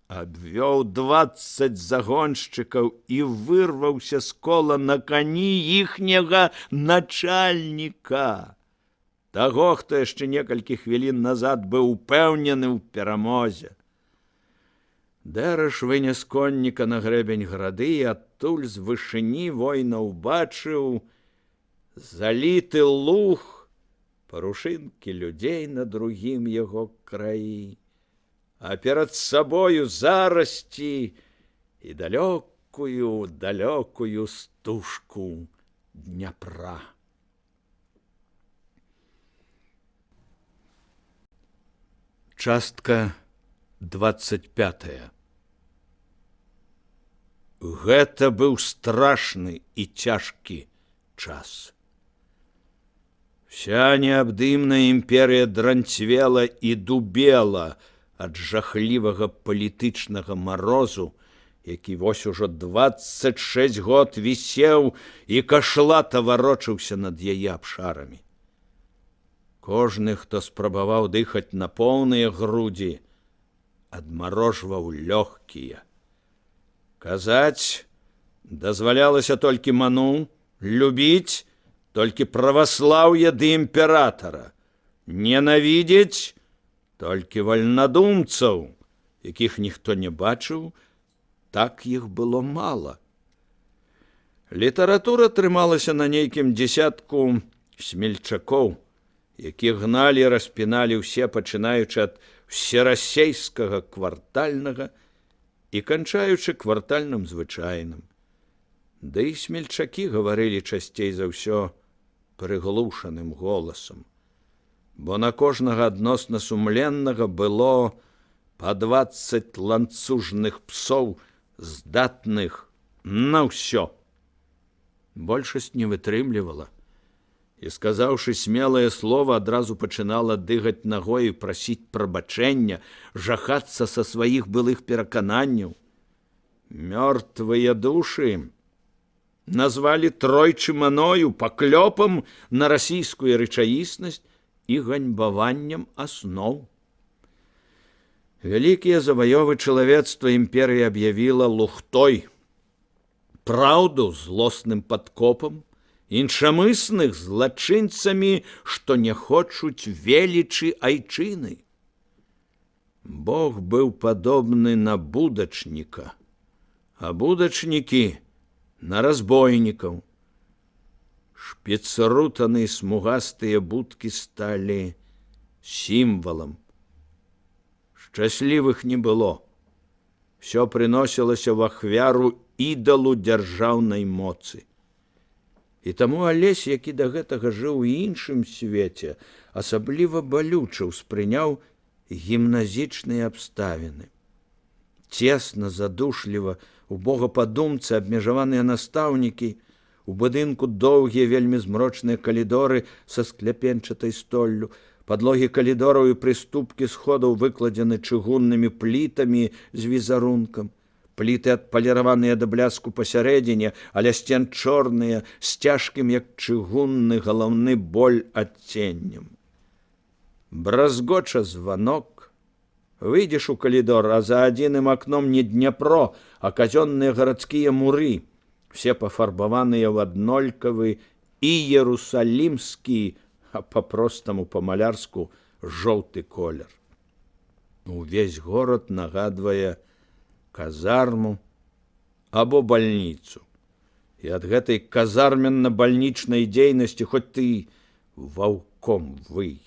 абвёў 20 загоншчыкаў і вырваўся з кола на кані іхняга начальніка. Таго, хто яшчэ некалькі хвілін назад быў упэўнены ў перамозе. Дэраш вынес конніка на грэбень грады, і адтуль з вышыні воіна ўбачыў заліты луг, парушынкі людзей на другім яго краі, а перад сабою зарасці і далёкую стужку Дняпра. Частка 25. Гэта быў страшны і цяжкі час. Вся неабдымная імперыя дранцвела і дубела ад жахлівага палітычнага марозу, які вось ужо 26 год вісеў і кашлата варочаўся над яе абшарамі. Кожны, хто спрабаваў дыхаць на поўныя грудзі, адмарожваў лёгкія. Казаць дазвалялася толькі ману, любіць толькі праваслаўе ды імператара, ненавідзець толькі вальнадумцаў, якіх ніхто не бачыў, так іх было мала. Літаратура трымалася на нейкім дзесятку смельчакоў, які гналі і распіналі ўсе, пачынаючы ад всерасейскага квартальнага і канчаючы квартальным звычайным. Да і смельчакі гаварылі часцей за ўсё прыглушаным голасам, бо на кожнага адносна сумленнага было па 20 ланцужных псоў, здатных на ўсё. Большасць не вытрымлівала, і, сказаўшы смелае слова, адразу пачынала дыгаць нагой і прасіць прабачэння, жахацца са сваіх былых перакананняў. Мёртвыя душы назвалі тройчы маною, паклёпам на расійскую рэчаіснасць і ганьбаваннем асноў. Вялікія заваёвы чалавецтва імперыя аб'явіла лухтой, праўду злосным падкопам, іншамысных злачынцамі, што не хочуць велічы айчыны. Бог быў падобны на будачніка, а будачнікі на разбойнікаў. Шпіцрутаны смугастыя будкі сталі сімвалам. Шчаслівых не было. Всё прыносілася в ахвяру ідалу дзяржаўнай моцы. І таму Алесь, які да гэтага жыў у іншым свеце, асабліва балюча ўспрыняў гімназічныя абставіны. Цесна, задушліва, убогападумцы, абмежаваныя настаўнікі, У будынку доўгія, вельмі змрочныя калідоры са скляпенчатай столлю. Падлогі калідораў і прыступкі сходаў выкладзены чыгуннымі плітамі з візарункам. Пліты адпаліраваныя да бляску пасярэдзіне, але сцен чорныя, з цяжкім, як чыгунны галаўны боль адценнем. Бразгоча званок. Выйдзеш у калідор, а за адзіным акном не Дняпро, а казённыя гарадскія муры, все пафарбаваныя ў аднолькавы і ерусалімскі, а па-простаму па-малярску жоўты колер. Увесь горад нагадвае казарму або бальніцу. І ад гэтай казарменна-бальнічнай дзейнасці хоць ты ваўком вый.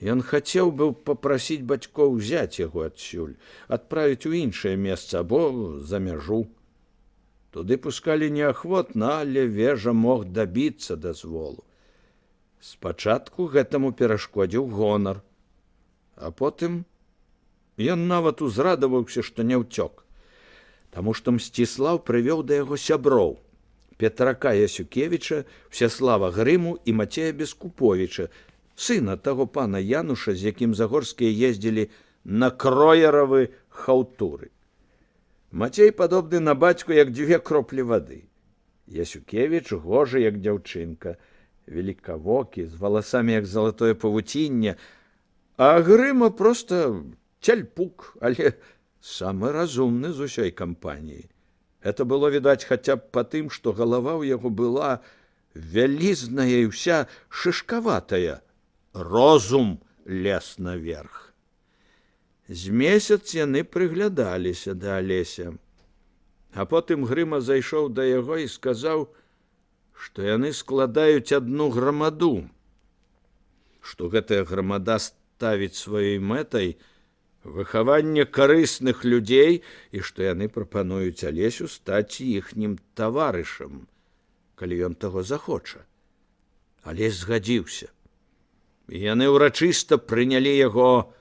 Ён хацеў быў папрасіць бацькоў узяць яго адсюль, адправіць у іншае месца або за мяжу. Туды пускалі неахвотна, але Вежа мог дабіцца дазволу. Спачатку гэтаму перашкодзіў гонар, а потым ён нават узрадаваўся, што не ўцёк, таму што Мсціслаў прывёў да яго сяброў Петрака Ясюкевіча, Всеслава Грыму і Мацея Бескуповіча, сына таго пана Януша, з якім Загорскія ездзілі на кроеравы хаўтуры. Мацей падобны на бацьку, як дзве кроплі вады. Ясюкевіч гожы, як дзяўчынка, великавокі, з валасамі, як залатое павуцінне, а Грыма проста цяльпук, але самы разумны з усёй кампаніі. Это было відаць хаця б па тым, што галава ў яго была вялізная і ўся шышкаватая. Розум лез наверх. З месяц яны прыглядаліся да Алеся. А потым Грыма зайшоў да яго і сказаў, што яны складаюць адну грамаду, што гэтая грамада ставіць сваёй мэтай выхаванне карысных людзей і што яны прапануюць Алесю стаць іхнім таварышам, калі ён таго захоча. Алесь згадзіўся. І яны ўрачыста прынялі яго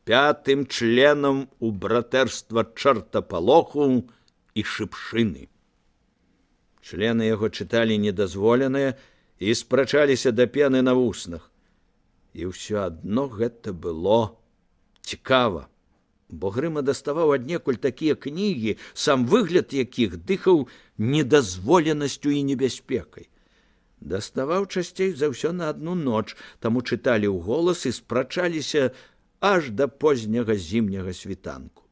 5-м членам у братэрства чартапалоху і шыпшыны. Члены яго чыталі недазволеныя і спрачаліся да пены на вуснах. І ўсё адно гэта было цікава, бо Грыма даставаў аднекуль такія кнігі, сам выгляд якіх дыхаў недазволенасцю і небяспекай. Даставаў часцей за ўсё на адну ноч, таму чыталі ўголас і спрачаліся аж да позняга зімняга світанку.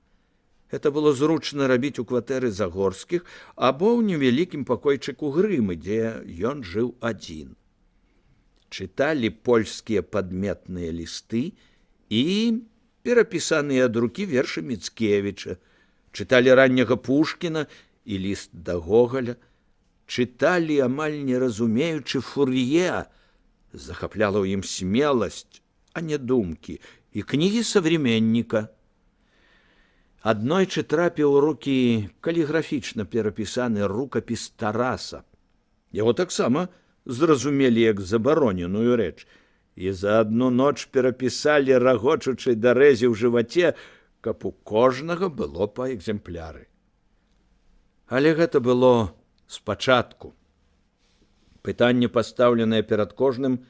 Это было зручна рабіць у кватэры Загорскіх або ў невялікім пакойчыку Грымы, дзе ён жыў адзін. Чыталі польскія падметныя лісты і перапісаныя ад рукі вершы Міцкевіча, чыталі ранняга Пушкіна і ліст да Гогаля, чыталі, амаль не разумеючы, Фур'е, захапляла ў ім смеласць, а не думкі, і кнігі современніка. Аднойчы трапіў у рукі каліграфічна перапісаны рукапіс Тараса. Яго таксама зразумелі як забароненую рэч, і за адну ноч перапісалі, рагочучы да рэзі ў жываце, каб у кожнага было па экземпляры. Але гэта было спачатку. Пытанне, пастаўленае перад кожным,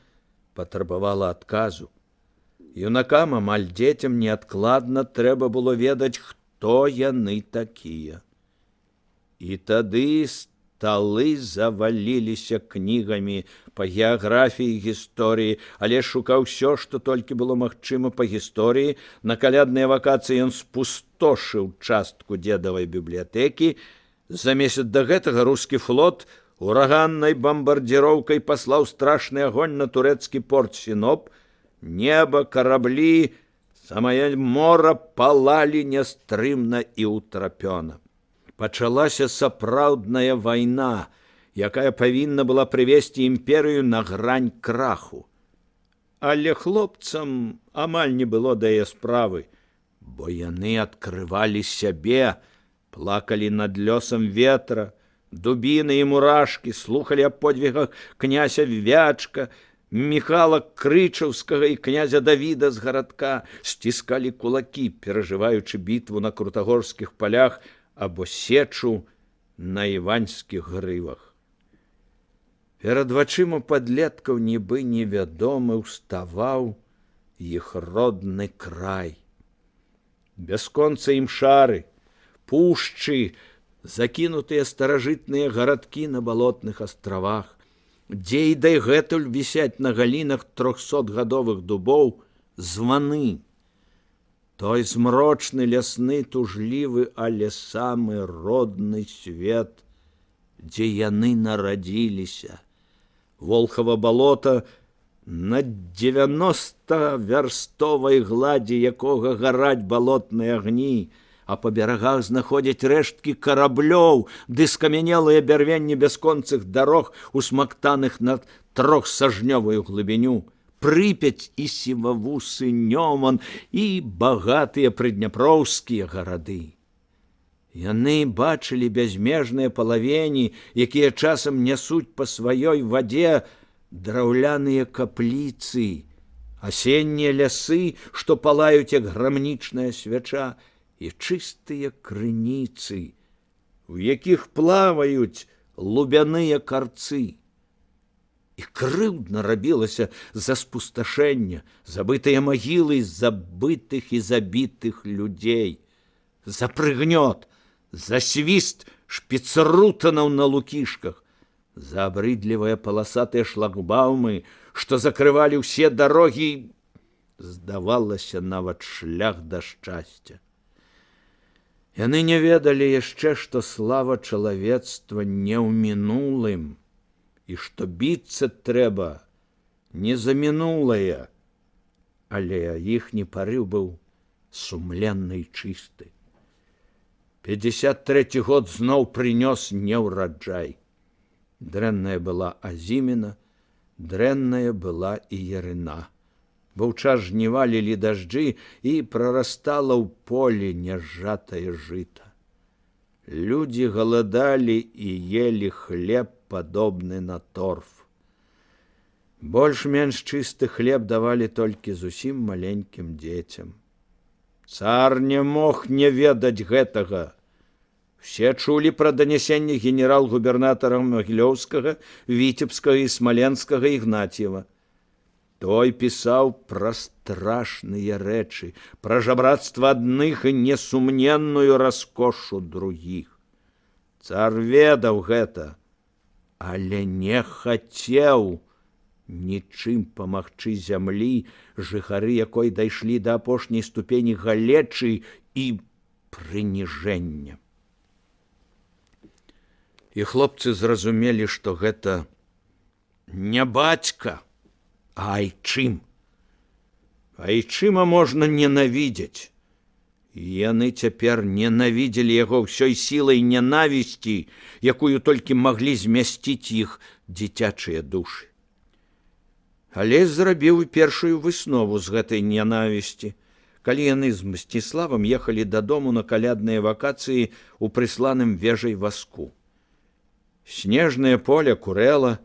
патрабавала адказу. Юнакам, амаль дзецям, неадкладна трэба было ведаць, хто яны такія. І тады сталы заваліліся кнігамі па геаграфіі і гісторыі, але шукаў усё, што толькі было магчыма па гісторыі. На калядныя вакацыі ён спустошыў частку дзедавай бібліятэкі. За месяц да гэтага рускі флот ураганнай бамбардзіроўкай паслаў страшны агонь на турэцкі порт Сіноп. Неба, караблі, самае мора палалі нястрымна і ўтрапёна. Пачалася сапраўдная вайна, якая павінна была прывесці імперыю на грань краху. Але хлопцам амаль не было да яе справы, бо яны адкрывалі сябе, плакалі над лёсам ветра, дубіны і мурашкі, слухалі аб подвігах князя Вячка, Міхала Крычаўскага і князя Давіда з гарадка, сціскалі кулакі, перажываючы бітву на крутагорскіх палях або сечу на іваньскіх грывах. Перад вачыма падлеткаў нібы невядомы ўставаў іх родны край. Бясконца імшары, пушчы, закінутыя старажытныя гарадкі на балотных астравах, дзе і дагэтуль вісяць на галінах 300гадовых дубоў званы. Той змрочны лясны тужлівы, але самы родны свет, дзе яны нарадзіліся. Волхава балота, на 90-вярстовай гладзі якога гараць балотныя агні, а па берагах знаходзяць рэшткі караблёў ды скамянелыя бярвенні бясконцых дарог, усмактаных на 3-сажнёвую глыбіню. Прыпяць і сівавусы Нёман і багатыя прыдняпроўскія гарады. Яны бачылі бязмежныя палавені, якія часам нясуць па сваёй вадзе драўляныя капліцы, асеннія лясы, што палаюць, як грамнічная свяча, і чыстыя крыніцы, у якіх плаваюць лубяныя карцы. І крыўдна рабілася за спусташэння, забытыя магілы забытых і забітых людзей, за прыгнёт, за свіст шпіцрутанаў на лукішках, за абрыдлівыя паласатыя шлагбаумы, што закрывалі ўсе дарогі, здавалася, нават шлях да шчасця. Яны не ведалі яшчэ, што слава чалавецтва не ў мінулым, і што біцца трэба не за мінулае, але іхні парыў быў сумленны і чысты. 53 год зноў прынёс неўраджай. Дрэнная была азіміна, дрэнная была і ярына. Бо ў час жніва лілі дажджы, і прарастала ў полі няжатае жыта. Людзі галадалі і елі хлеб, падобны на торф. Больш-менш чысты хлеб давалі толькі зусім маленькім дзецям. Цар не мог не ведаць гэтага. Все чулі пра данясенне генерал-губернатара Магілёўскага, Віцебскага і Смаленскага Ігнатьева. Той пісаў пра страшныя рэчы, пра жабрацтва адных і несумненную раскошу другіх. Цар ведаў гэта, але не хацеў нічым памагчы зямлі, жыхары якой дайшлі да апошняй ступені галечы і прыніжэння. І хлопцы зразумелі, што гэта не бацька, а айчым. Айчыма можна ненавідзець. Яны цяпер ненавідзелі яго ўсёй сілай ненавісці, якую толькі маглі змясціць іх дзіцячыя душы. Але зрабіў і першую выснову з гэтай ненавісці, калі яны з Мсціславам ехалі дадому на калядныя вакацыі ў прысланым вежай васку. Снежнае поле курэла,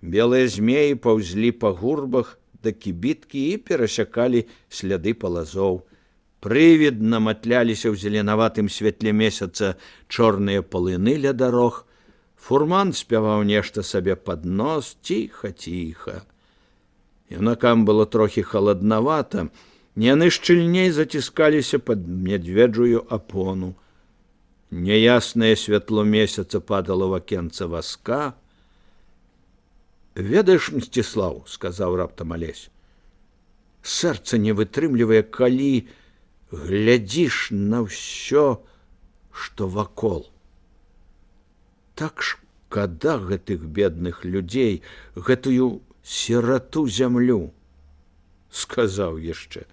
белыя змеі паўзлі па гурбах да кібіткі і перасякалі сляды палазоў. Прывідна матляліся ў зеленаватым святле месяца чорныя палыны ля дарог. Фурман спяваў нешта сабе пад нос ціха-ціха. Юнакам было трохі халаднавата, яны шчыльней заціскаліся пад медведжую апону. Няяснае святло месяца падала ў акенца васка. «Ведаеш, Мсціслаў, — сказаў раптам Алесь, — сэрца не вытрымлівае, калі глядзіш на ўсё, што вакол. Так шкада гэтых бедных людзей, гэтую сірату зямлю». Сказаў яшчэ: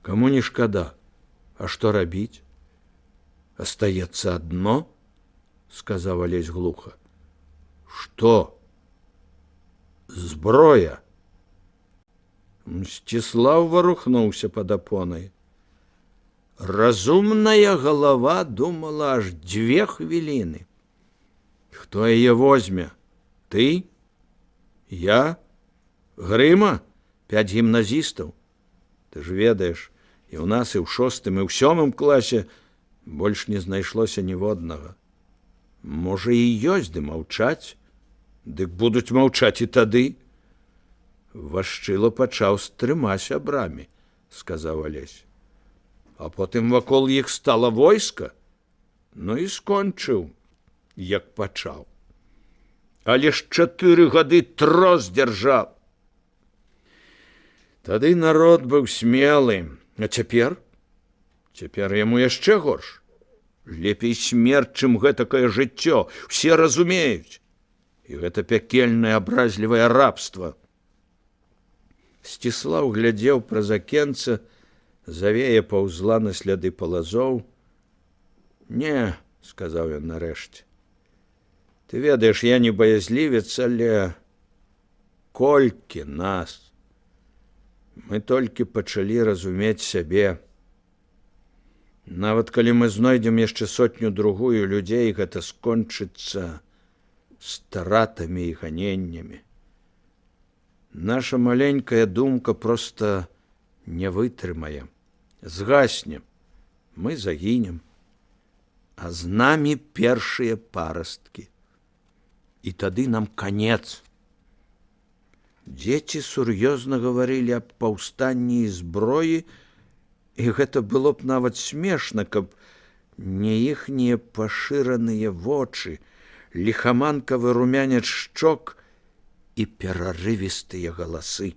«Каму не шкада, а што рабіць? Астаецца адно, — сказаў Алесь глуха. «Што?» «Зброя». Мсціслаў варухнуўся пад апонай. Разумная галава думала аж 2 хвіліны. «Хто яе возьме? Ты? Я? Грыма? 5 гімназістаў? Ты ж ведаеш, і ў нас і ў 6-м, і ў 7-м класе больш не знайшлося ніводнага. Можа, і ёсць, ды маўчаць. Дык будуць маўчаць і тады. Вашчыла пачаў з 3 сябрамі, сказаў Алесь. А потым вакол іх стала войска, ну і скончыў, як пачаў. Але ж 4 гады трос дзяржаў. Тады народ быў смелы, а цяпер? Цяпер яму яшчэ горш. Лепей смерць, чым гэтакае жыццё, усе разумеюць. І гэта пякельнае абразлівае рабства. Сціслаў глядзеў праз акенца, завея паўзла на сляды палазоў. Не, сказаў ён нарэшце. Ты ведаеш, я не баязлівец, але колькі нас. Мы толькі пачалі разумець сябе. Нават калі мы знойдзем яшчэ 100-другую людзей, гэта скончыцца стратамі і ганеннямі. Наша маленькая думка проста не вытрымае. Згасне, мы загінем, а з намі першыя парасткі. І тады нам канец. Дзеці сур'ёзна гаварылі аб паўстанні і зброі, і гэта было б нават смешна, каб не іхнія пашыраныя вочы, ліхаманкавы румянец шчок і перарывістыя галасы.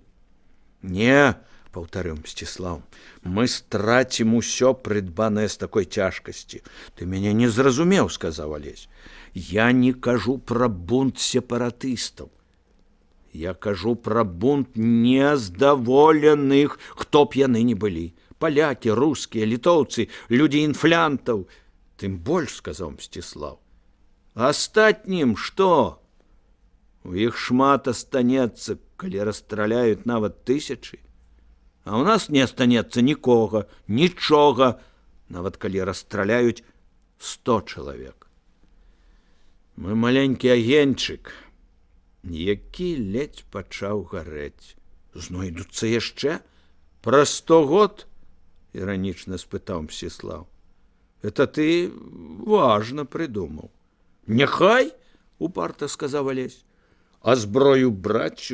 Не, паўтарыў Мсціслаў, мы страцім усё прыдбанае з такой цяжкасці. Ты мяне не зразумеў, сказаў Алесь. Я не кажу пра бунт сепаратыстаў. Я кажу пра бунт нездаволеных, хто б яны не былі. Палякі, рускія, літоўцы, людзі інфлянтаў. Тым больш, сказаў Мсціслаў. Астатнім што? У іх шмат астанецца, калі расстраляюць нават 1000. А ў нас не астанецца нікога, нічога, нават калі расстраляюць 100 чалавек. Мы маленькі агеньчык, які ледзь пачаў гарэць. Знойдуцца яшчэ? Праз 100 год? Іранічна спытаў Мсціслаў. Это ты важна прыдумаў. Няхай, упарта сказаў Алесь. А зброю браць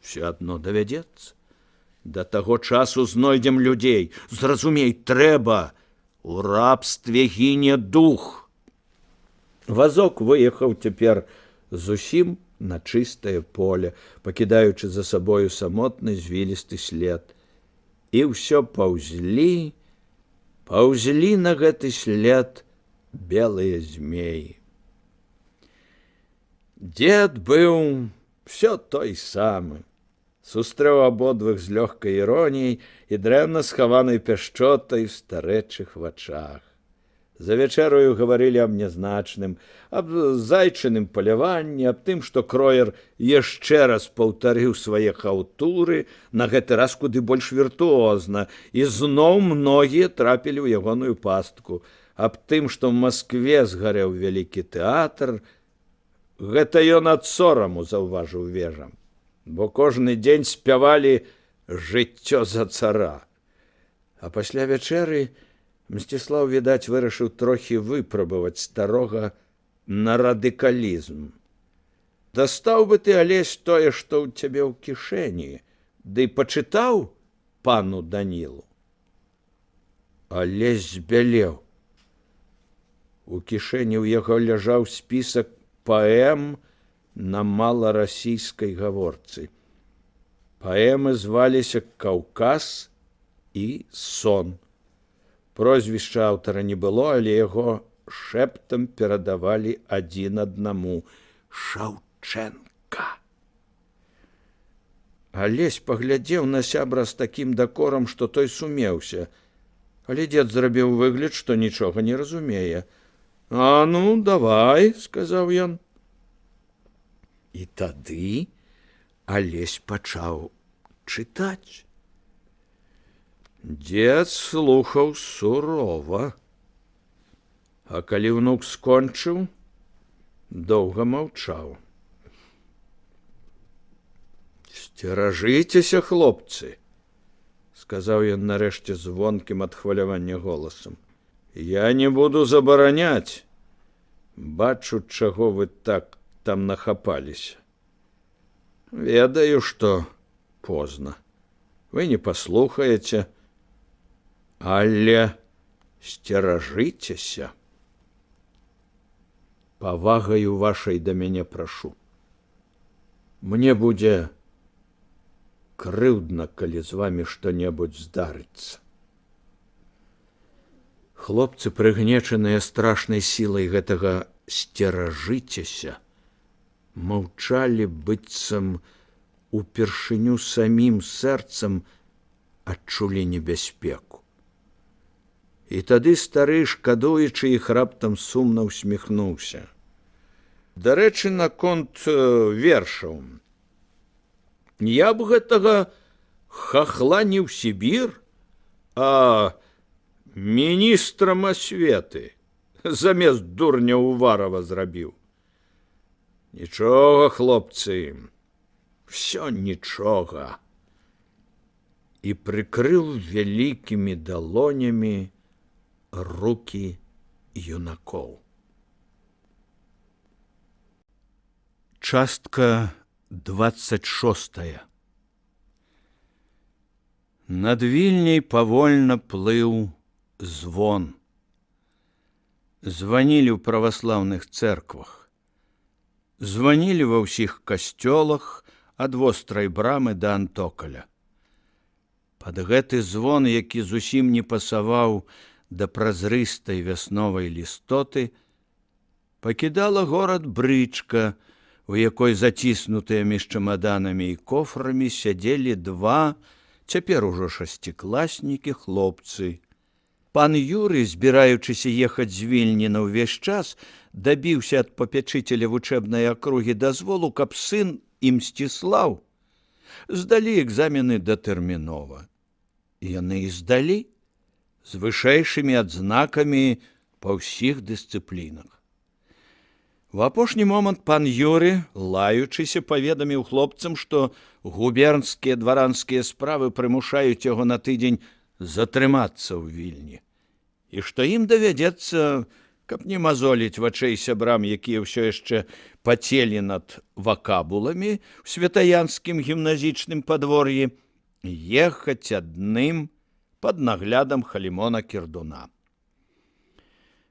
все адно давядзецца. Да таго часу знойдзем людзей. Зразумей, трэба. У рабстве гіне дух. Вазок выехаў цяпер зусім на чыстае поле, пакідаючы за сабою самотны звілісты след. І ўсё паўзлі на гэты след белыя змеі. Дзед быў всё той самы. Сустрэў абодвух з лёгкай іроніяй і дрэнна схаванай пяшчотай в старэчых вачах. За вячэраю гаварылі аб нязначным, аб зайчыным паляванні, аб тым, што Кроер яшчэ раз паўтарыў свае хаўтуры, на гэты раз куды больш віртуозна, і зноў многія трапілі ў ягоную пастку, аб тым, што ў Маскве згарэў вялікі тэатр. Гэта ён ад сораму заўважыў Вежам, бо кожны дзень спявалі «Жыццё за цара». А пасля вячэры Мсціслаў, відаць, вырашыў трохі выпрабаваць старога на радыкалізм. Дастаў бы ты, Алесь, тое, што ў цябе ў кішэні, ды пачытаў пану Данілу? Алесь збялеў. У кішэні ў яго ляжаў спісак паэм на маларасійскай гаворцы. Паэмы зваліся «Каўказ» і «Сон». Прозвішча аўтара не было, але яго шэптам перадавалі адзін аднаму – Шаўчэнка. Алесь паглядзеў на сябра з такім дакорам, што той сумеўся. Але дзед зрабіў выгляд, што нічога не разумее. А ну, давай, сказаў ён. І тады Алесь пачаў чытаць. Дзед слухаў сурова. А калі ўнук скончыў, доўга маўчаў. «Сцеражыцеся, хлопцы», – сказаў ён нарэшце звонкім ад хвалявання голасам. «Я не буду забараняць. Бачу, чаго вы так там нахапаліся. Ведаю, што позна. Вы не паслухаеце, але сцеражыцеся. Павагаю вашай да мяне прашу. Мне будзе крыўдна, калі з вамі што-небудзь здарыцца. Хлопцы, прыгнечаныя страшнай сілай гэтага сцеражыцеся, маўчалі, быццам упершыню самім сэрцам адчулі небяспеку. І тады стары, шкадуючы іх, раптам сумна ўсміхнуўся. Дарэчы, наконт вершаў. Я б гэтага хахла не ў Сібір, а міністрам асветы замест дурня Уварова зрабіў. Нічога, хлопцы, всё нічога. І прыкрыў вялікімі далонямі рукі юнакоў. Частка 26. Над Вільняй павольна плыў звон. Званілі ў праваслаўных цэрквах. Званілі ва ўсіх касцёлах ад вострай брамы да Антокаля. Пад гэты звон, які зусім не пасаваў да празрыстай вясновай лістоты, пакідала горад брычка, у якой заціснутыя між чамаданамі і кофрамі сядзелі два, цяпер ужо шасцікласнікі, хлопцы. Пан Юрый, збіраючыся ехаць з Вільні на ўвесь час, дабіўся ад папячыцеля вучэбнай акругі дазволу, каб сын і Мсціслаў здалі экзамены датэрмінова. Яны і здалі з вышэйшымі адзнакамі па ўсіх дысцыплінах. В апошні момант пан Юры, лаючыся, паведаміў хлопцам, што губернскія дваранскія справы прымушаюць яго на тыдзень затрымацца ў Вільні, і што ім давядзецца, каб не мазоліць вачэй сябрам, якія ўсё яшчэ пацелі над вакабуламі ў святаянскім гімназічным падвор'і, ехаць адным пад наглядам Халімона Кірдуна.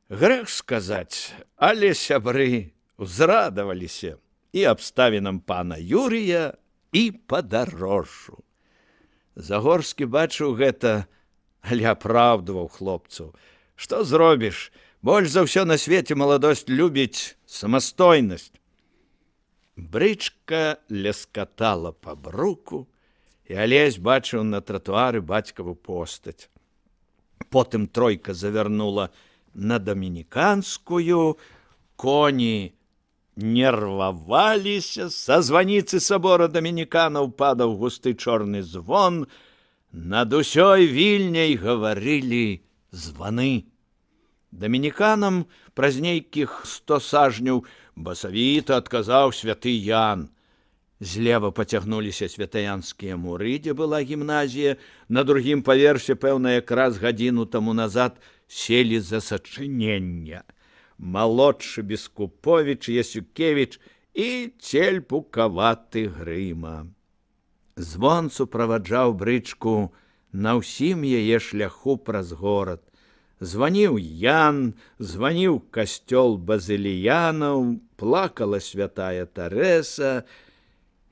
Грэх сказаць, але сябры ўзрадаваліся і абставінам пана Юрія, і падарожжу. Загорскі бачыў гэта, але апраўдваў хлопцаў. Што зробіш? Больш за ўсё на свеце маладосць любіць самастойнасць. Брычка ляскатала па бруку, і Алесь бачыў на тратуары бацькаву постаць. Потым тройка завярнула на Дамініканскую, коні нерваваліся, са званіцы сабора дамініканаў падаў густы чорны звон, над усёй Вільняй гаварылі званы. Дамініканам праз нейкіх 100 сажняў басавіта адказаў святы Ян. Злева пацягнуліся святаянскія муры, дзе была гімназія, на другім паверсе, пэўна, якраз гадзіну таму назад селі за сачынення. Малодшы Бескуповіч, Ясюкевіч і цельпукаваты Грыма. Звон суправаджаў брычку на ўсім яе шляху праз горад. Званіў Ян, званіў касцёл базыліянаў, плакала святая Тарэса,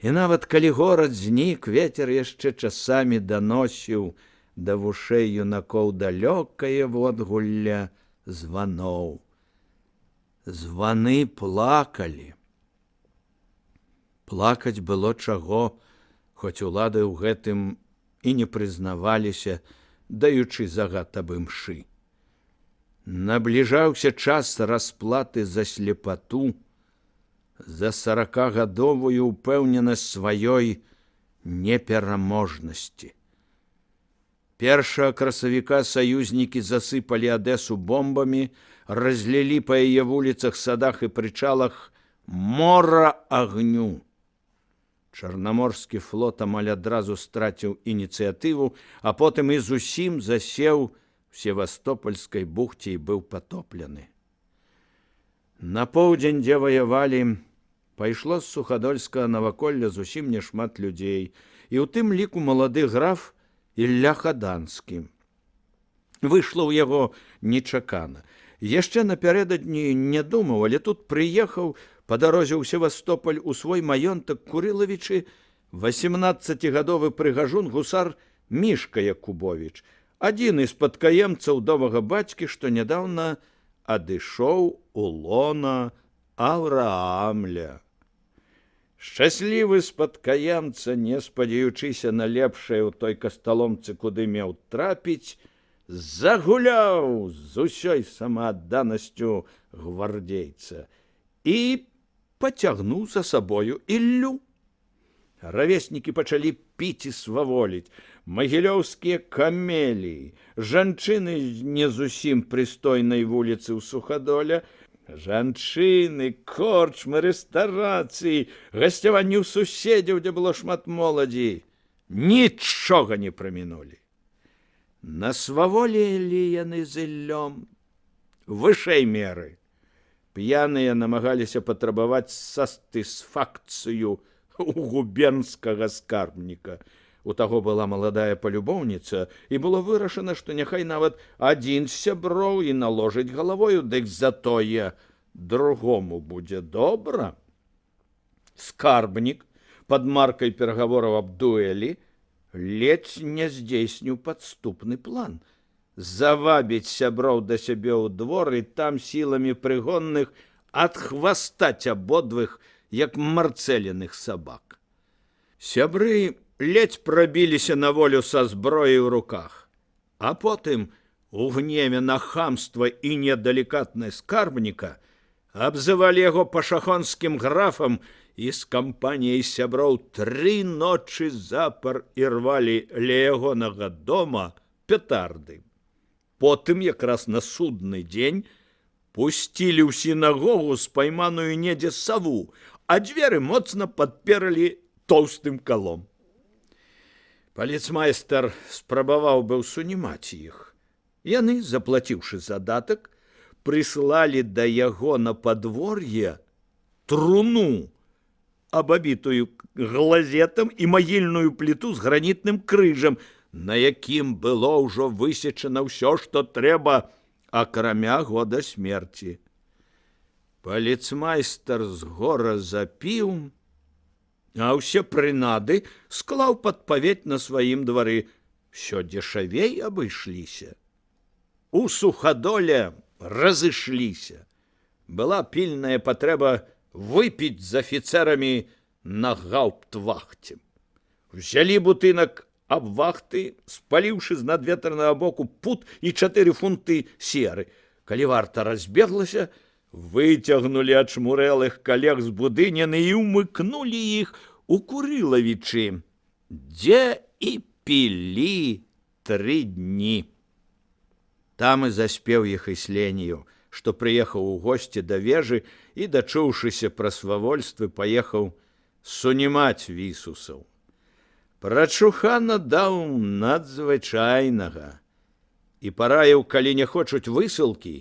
і нават калі горад знік, вецер яшчэ часамі даносіў да вушэй юнакоў далёкае водгулля званоў. Званы плакалі. Плакаць было чаго, хоць улады ў гэтым і не прызнаваліся, даючы загад аб імшы. Набліжаўся час расплаты за слепату, за 40-гадовую ўпэўненасць сваёй непераможнасці. 1 красавіка саюзнікі засыпалі Адэсу бомбамі, разлілі па яе вуліцах, садах і прычалах мора агню. Чарнаморскі флот амаль адразу страціў ініцыятыву, а потым і зусім засеў в Севастопольскай бухце і быў патоплены. На поўдзень, дзе ваявалі, пайшло з Сухадольскага наваколля зусім няшмат людзей, і ў тым ліку малады граф Ілля Хаданскі. Выйшла ў яго нечакана. Яшчэ напярэдадні не думаў, але тут прыехаў па дарозе ў Севастополь у свой маёнтак Курылавічы 18гадовы прыгажун гусар Мішка Якубовіч, адзін з спадкаемцаў новага бацькі, што нядаўна адышоў у лона Авраамля. Шчаслівы спадкаемца, не спадзяючыся на лепшае ў той касталомцы, куды меў трапіць, загуляў з усёй самаадданасцю гвардейца і пацягнуў за сабою Іллю. Равеснікі пачалі піць і сваволіць. Магілёўскія камеліі, жанчыны з не зусім прыстойнай вуліцы ў Сухадоля, жанчыны, корчмы, рэстарацыі, гасцяванні ў суседзяў, дзе было шмат моладзі, нічога не прамінулі. Насваволілі яны з Іллём вышэй меры. П'яныя намагаліся патрабаваць сатысфакцыю у губернскага скарбніка. У таго была маладая палюбоўніца, і было вырашана, што няхай нават адзін з сяброў і наложыць галавою, дык затое другому будзе добра. Скарбнік пад маркай перагавораў аб дуэлі ледзь не здзейсніў падступны план завабіць сяброў да сябе ў двор і там сіламі прыгонных адхвастаць абодвых, як марцэліных сабак. Сябры ледзь прабіліся на волю са зброяй у руках, а потым у гневе на хамства і недалікатнасць скарбніка абзывалі яго пашахонскім графам і з кампаніяй сяброў 3 ночы запар ірвалі ля ягонага дома петарды. Потым, якраз на судны дзень, пусцілі ў сінагогу спайманую недзе саву, а дзверы моцна падперлі тоўстым калом. Паліцмайстар спрабаваў быў сунімаць іх. Яны, заплаціўшы задатак, прыслалі да яго на падвор'е труну, абабітую глазетам і магільную пліту з гранітным крыжам, на якім было ўжо высечана ўсё, што трэба, акрамя года смерці. Паліцмайстар з гора запіў, а ўсе прынады склаў пад павець на сваім двары. Всё дзешавей абышліся. У Сухадоле разышліся. Была пільная патрэба выпіць з афіцэрамі на гауптвахце. Взялі бутынак аб вахты, спаліўшы з надветранага боку пут і 4 фунты серы. Калі варта разбеглася, выцягнулі ачмурэлых калег з будыніны і ўмыкнулі іх у Курылавічы, дзе і пілі 3 дні. Там і заспеў іх Ісленію, што прыехаў у госці да вежы і, дачуўшыся пра свавольствы, паехаў сунімаць вісусаў. Прачухана даў надзвычайнага і параіў, калі не хочуць высылкі,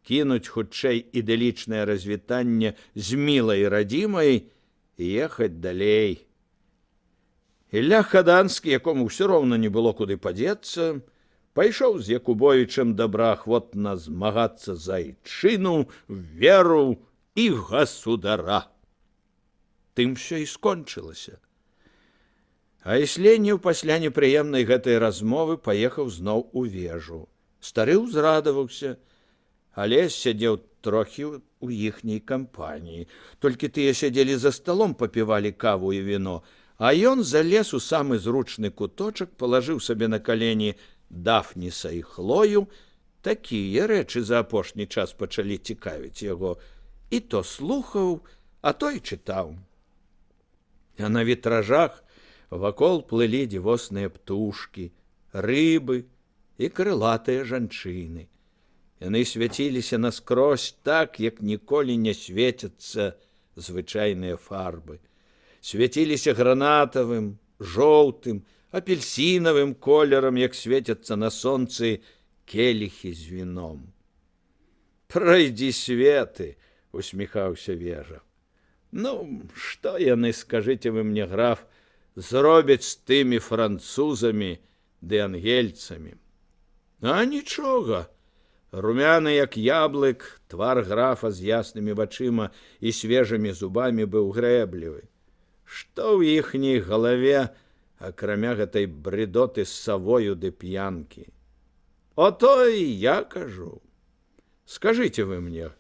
кінуць хутчэй ідылічнае развітанне з мілай радзімай і ехаць далей. Ілля Хаданскі, якому ўсё роўна не было куды падзецца, пайшоў з Якубовічам добраахвотна змагацца за айчыну, веру і гасудара. Тым всё і скончылася. А Ісленіў пасля непрыемнай гэтай размовы паехаў зноў у вежу. Стары ўзрадаваўся, але сядзеў трохі у іхняй кампаніі. Толькі тыя сядзелі за сталом, папівалі каву і віно, а ён залез у самы зручны куточак, палажыў сабе на калені Дафніса і Хлою. Такія рэчы за апошні час пачалі цікавіць яго. І то слухаў, а то і чытаў. А на вітражах вакол плылі дзівосныя птушкі, рыбы і крылатыя жанчыны. Яны свяціліся наскрозь так, як ніколі не свецяцца звычайныя фарбы. Свяціліся гранатавым, жоўтым, апельсінавым колерам, як свецяцца на сонцы келіхі з віном. «Пройдзі светы!» — усміхаўся вежа. Ну, што яны, скажыце вы мне, граф, зробяць з тымі французамі ды ангельцамі? А нічога. Румяны, як яблык, твар графа з яснымі вачыма і свежымі зубамі быў грэблівы. Што ў іхняй галаве, акрамя гэтай брыдоты з савою ды п'янкі? Ото і я кажу. Скажыце вы мне,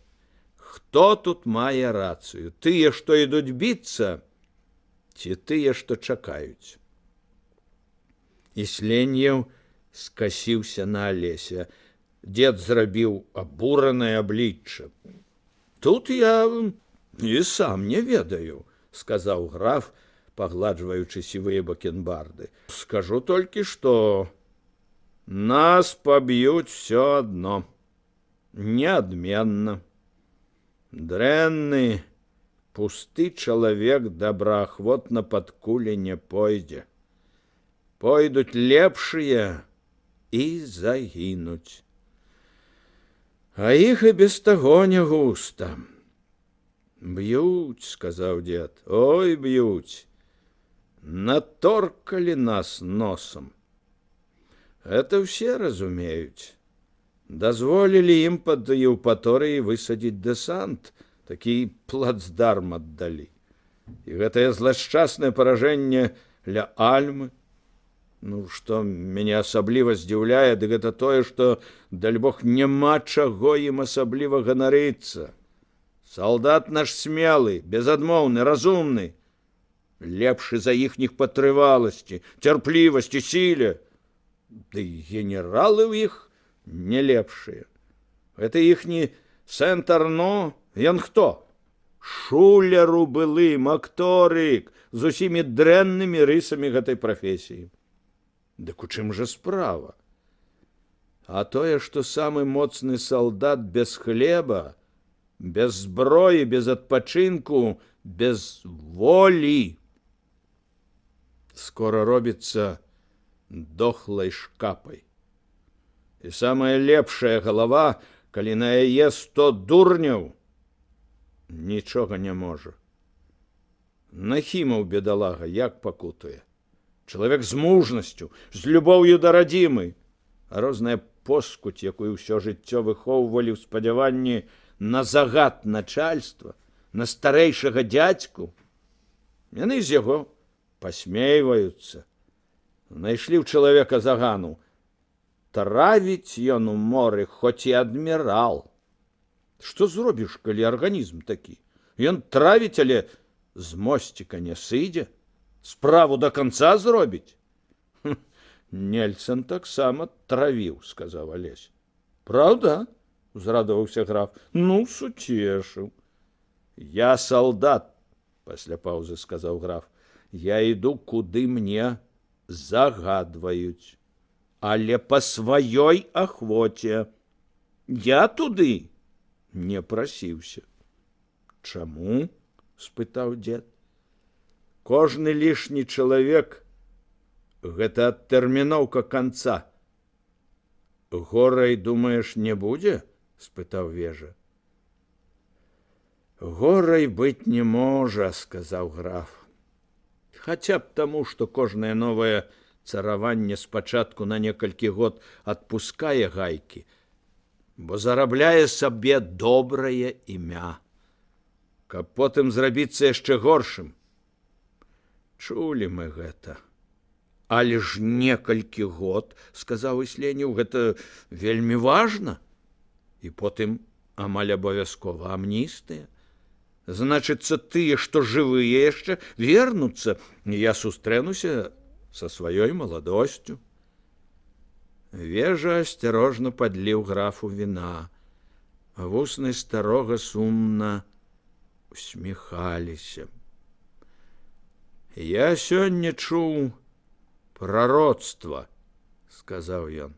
хто тут мае рацыю? Тыя, што ідуць біцца, ці тыя, што чакаюць? І Сленьеў скасіўся на Алеся. Дед зрабіў абуранае аблічча. Тут я і сам не ведаю, сказаў граф, пагладжваючы сівыя бакенбарды. Скажу толькі, што нас паб'юць всё адно. Неадменна. Дрэнны, пусты чалавек добраахвотна пад кулі не пойдзе. Пойдуць лепшыя і загінуць. А іх і без таго не густа. Б'юць, сказаў дед, ой, б'юць. Наторкалі нас носам. Гэта ўсе разумеюць. Дазволілі ім пад Еўпаторыяй высадзіць дэсант, такі плацдарм аддалі. І гэтае злашчаснае паражэнне ля Альмы. Ну, што мяне асабліва здзіўляе, дык гэта тое, што, дальбог, няма чаго ім асабліва ганарыцца. Салдат наш смелы, безадмоўны, разумны, лепшы за іхніх патрываласці, цярплівасці, сіле. Ды генералы ў іх не лепшыя. Гэта іхні Сент-Арно, ён хто? Шулеру былым, акторык, з усімі дрэннымі рысамі гэтай прафесіі. Дык у чым жа справа? А тое, што самы моцны салдат без хлеба, без зброі, без адпачынку, без волі, скора робіцца дохлай шкапай. І самая лепшая галава, калі на яе 100 дурняў, нічога не можа. Нахімаў бедалага як пакутуе. Чалавек з мужнасцю, з любоўю да радзімы, а розная поскудзь, якую ўсё жыццё выхоўвалі ў спадзяванні на загад начальства, на старэйшага дзядзьку. Яны з яго пасмейваюцца. Знайшлі ў чалавека загану. Травіць ён у моры, хоць і адмірал. Што зробіш, калі арганізм такі? Ён травіць, але з мосціка не сыдзе. Справу до конца зробіць? Нельсон таксама травіў, сказаў Алесь. Праўда? Узрадаваўся граф. Ну, суцешыў. Я салдат, пасля паўзы сказаў граф. Я іду, куды мне загадваюць. Але па сваёй ахвоце. Я туды не прасіўся. Чаму? Спытаў дед. Кожны лішні чалавек – гэта адтэрміноўка канца. Горай, думаеш, не будзе? Спытаў вежа. Горай быць не можа, сказаў граф. Хаця б таму, што кожнае новае цараванне спачатку на некалькі год адпускае гайкі, бо зарабляе сабе добрае імя, каб потым зрабіцца яшчэ горшым. Чулі мы гэта. Але ж некалькі год, сказаў Ісленіў, гэта вельмі важна. І потым амаль абавязкова амністыя. Значыцца, тыя, што жывыя яшчэ, вернуцца, і я сустрэнуся са сваёй маладосцю. Вежа асцярожна падліў графу віна. Вусны старога сумна усміхаліся. Я сёння чуў прароцтва, сказаў ён.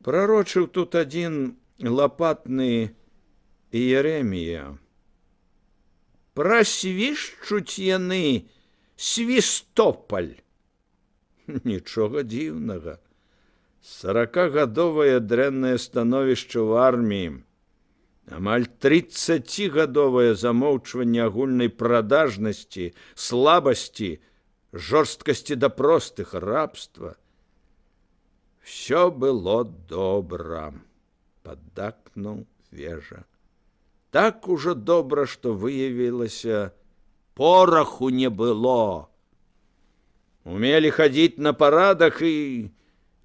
Прарочыў тут адзін лапатны Іеремія. Прасвішчуць яны Свістопаль. Нічога дзіўнага. 40-гадовае дрэннае становішча ў арміі. Амаль 30гадовае замоўчванне агульнай прадажнасці, слабасці, жорсткасці да простых, рабства. Всё было добра, паддакнуў Вежа. Так ужо добра, што выявілася, пораху не было. Умелі хадзіць на парадах і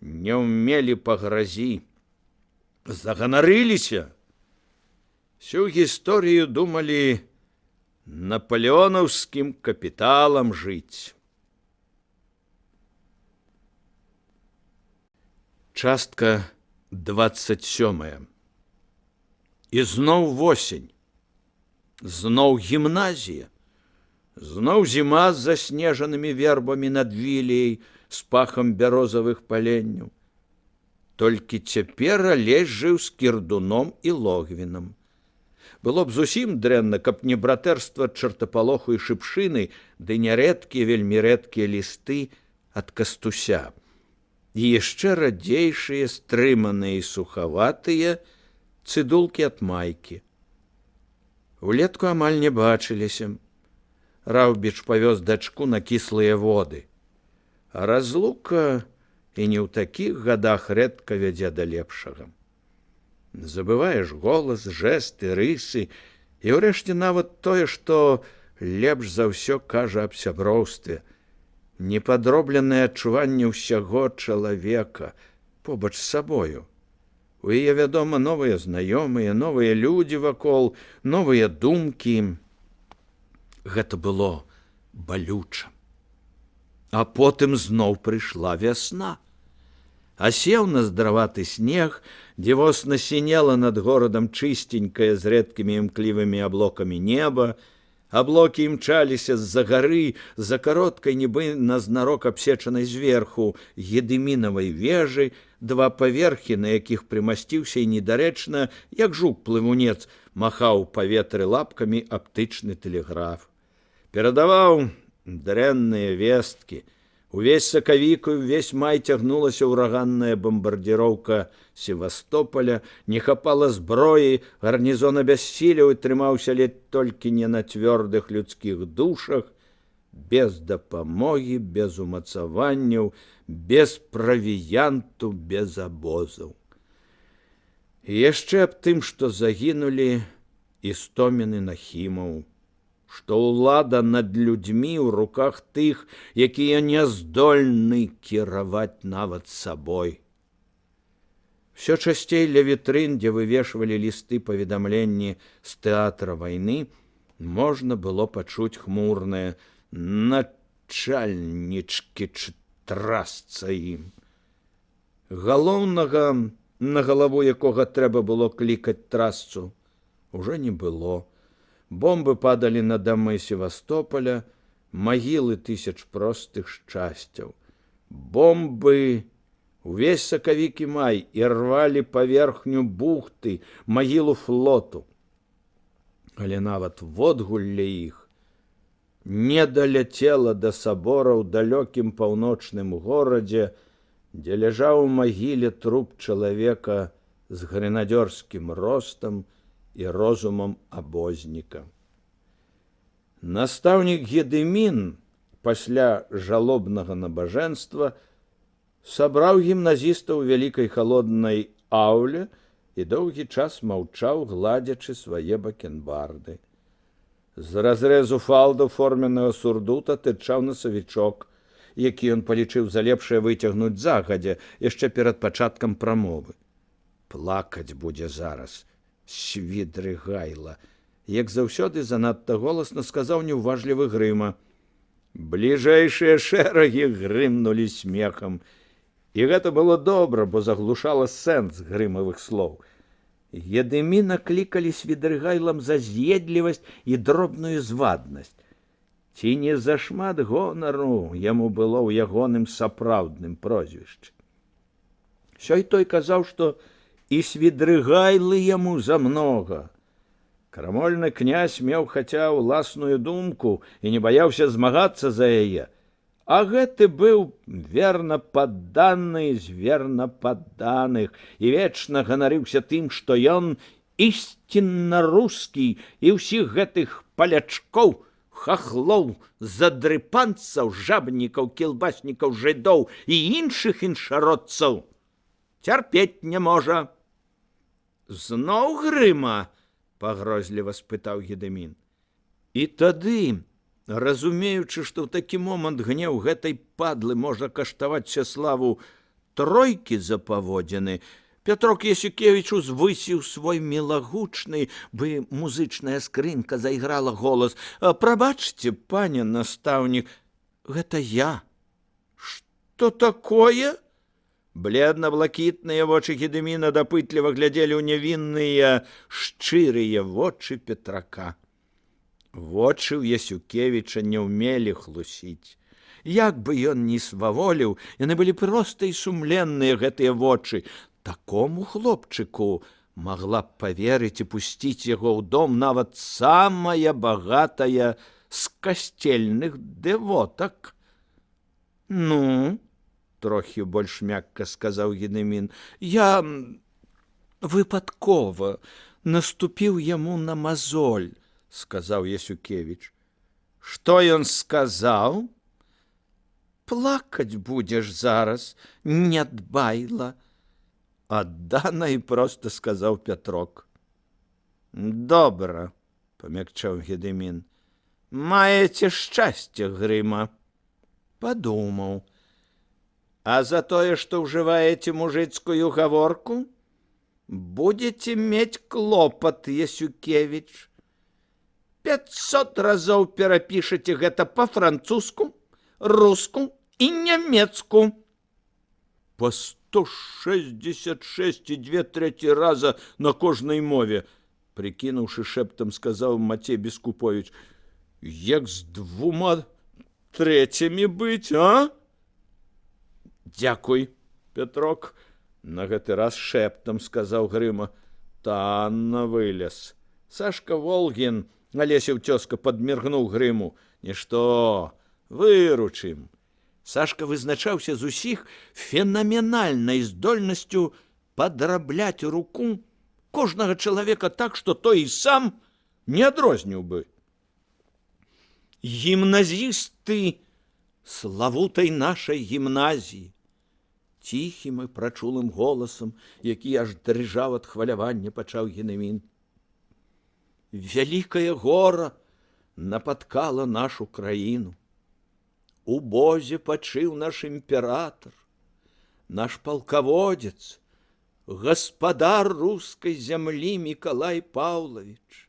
не ўмелі па гразі. Заганарыліся. Всю гісторыю думалі напалеонаўскім капіталам жыць. Частка 27. І зноў восень. Зноў гімназія. Зноў зіма з заснежанымі вербамі над вілеяй, з пахам бярозавых паленняў. Толькі цяпер Алесь жыў з Кірдуном і Логвінам. Было б зусім дрэнна, каб не братэрства чартапалоху і шыпшыны, ды нярэдкія, вельмі рэдкія лісты ад Кастуся. І яшчэ радзейшыя, стрыманыя і сухаватыя цыдулкі ад Майкі. Улетку амаль не бачыліся. Раўбіч павёз дачку на кіслыя воды. А разлука і не ў такіх гадах рэдка вядзе да лепшага. Забываеш голас, жэсты, рысы, і ўрэшце нават тое, што лепш за ўсё кажа аб сяброўстве, непадробленае адчуванне ўсяго чалавека побач з сабою. У яе, вядома, новыя знаёмыя, новыя людзі вакол, новыя думкі. Гэта было балюча. А потым зноў прыйшла вясна. Асеў наздраваты снег, дзівосна сінела над горадам чыстенькае з рэдкімі імклівымі аблокамі неба. Аблокі імчаліся з-за гары, за кароткай, нібы назнарок абсечанай зверху, гедымінавай вежы, два паверхі, на якіх прымасціўся і недарэчна, як жук-плывунец, махаў у паветры лапкамі аптычны тэлеграф. Перадаваў дрэнныя весткі. Увесь сакавік і ўвесь май цягнулася ўраганная бамбардзіроўка Севастополя, не хапала зброі, гарнізон абяссіляў і трымаўся ледзь толькі не на цвёрдых людскіх душах, без дапамогі, без умацаванняў, без правіянту, без абозаў. І яшчэ аб тым, што загінулі Істомін і Нахімаў, што ўлада над людзьмі ў руках тых, якія не здольны кіраваць нават сабой. Всё часцей ля вітрын, дзе вывешвалі лісты паведамленні з тэатра вайны, можна было пачуць хмурнае «начальнічкі трасца ім». Галоўнага, на галаву якога трэба было клікаць трасцу, ужо не было. Бомбы падалі на дамы Севастополя, магілы тысяч простых шчасцяў. Бомбы увесь сакавік і май і рвалі паверхню бухты, магілу флоту. Але нават водгулле іх не даляцела да сабора ў далёкім паўночным горадзе, дзе ляжаў у магіле труп чалавека з грэнадзёрскім ростам і розумам абозніка. Настаўнік Гедымін пасля жалобнага набажэнства сабраў гімназістаў у вялікай халоднай ауле і доўгі час маўчаў, гладзячы свае бакенбарды. З разрэзу фалду форменнага сурдута тырчаў насавічок, які ён палічыў за лепшае выцягнуць загадзя, яшчэ перад пачаткам прамовы. Плакаць будзе зараз. Свідрыгайла, як заўсёды занадта голасна сказаў неўважлівы Грыма. Бліжэйшыя шэрагі грымнулі смехам. І гэта было добра, бо заглушала сэнс грымавых слоў. Гедыміна клікалі Свідрыгайлам за з'едлівасць і дробную зваднасць. Ці не зашмат гонару яму было ў ягоным сапраўдным прозвішчы. Сёй той казаў, што і Свідрыгайлы яму замнога. Крамольны князь меў хаця ўласную думку і не баяўся змагацца за яе, а гэты быў верна падданы з верна падданых і вечна ганарыўся тым, што ён ісцінна рускі і ўсіх гэтых палячкоў, хахлоў, задрыпанцаў, жабнікаў, кілбаснікаў, жыдоў і іншых іншародцаў цярпець не можа. Зноў Грыма? Пагрозліва спытаў Гедымін. І тады, разумеючы, што ў такі момант гнеў гэтай падлы можа каштаваць Сяславу тройкі за паводзіны, Пятрок Ясюкевіч узвысіў свой мілагучны, бы музычная скрынка зайграла голас. «Прабачце, пане настаўнік, гэта я». «Што такое?» Бледна-блакітныя вочы Гедыміна дапытліва глядзелі ў нявінныя, шчырыя вочы Петрака. Вочы ў Ясюкевіча не ўмелі хлусіць. Як бы ён ні сваволіў, яны былі проста і сумленныя, гэтыя вочы. Такому хлопчыку магла б паверыць і пусціць яго ў дом нават самая багатая з касцельных дэвотак. «Ну?» – трохі больш мякка сказаў Гедымін. «Я выпадкова наступіў яму на мазоль», – сказаў Ясюкевіч. «Што ён сказаў?» «Плакаць будзеш зараз, нядбайла», аддана і проста сказаў Пятрок. «Добра», – памякчаў Гедымін. «Маеце шчасце, Грыма». Падумаў. «А за тое, што ўжываеце мужыцкую гаворку, будзеце мець клопат, Ясюкевіч. 500 разоў перапішаце гэта па-французску, руску і нямецку». «Па 166 і 2/3 раза на кожнай мове», прыкінуўшы шэптам, сказаў Мацей Бескуповіч. «Як з 2/3 быць, а?» «Дзякуй, Пятрок», на гэты раз шэптам сказаў Грыма. «Танна вылез». Сашка Волгін, Алесяў цёзка, падміргнуў Грыму. «Нішто, выручым». Сашка вызначаўся з усіх фенаменальнай здольнасцю падрабляць руку кожнага чалавека так, што той і сам не адрозніў бы. «Гімназісты славутай нашай гімназіі», ціхім і прачулым голасам, які аж дрыжаў ад хвалявання, пачаў Гедымін. «Вялікае гора напаткала нашу краіну. У бозе пачыў наш імператор, наш палкаводзец, гаспадар рускай зямлі Мікалай Паўлавіч,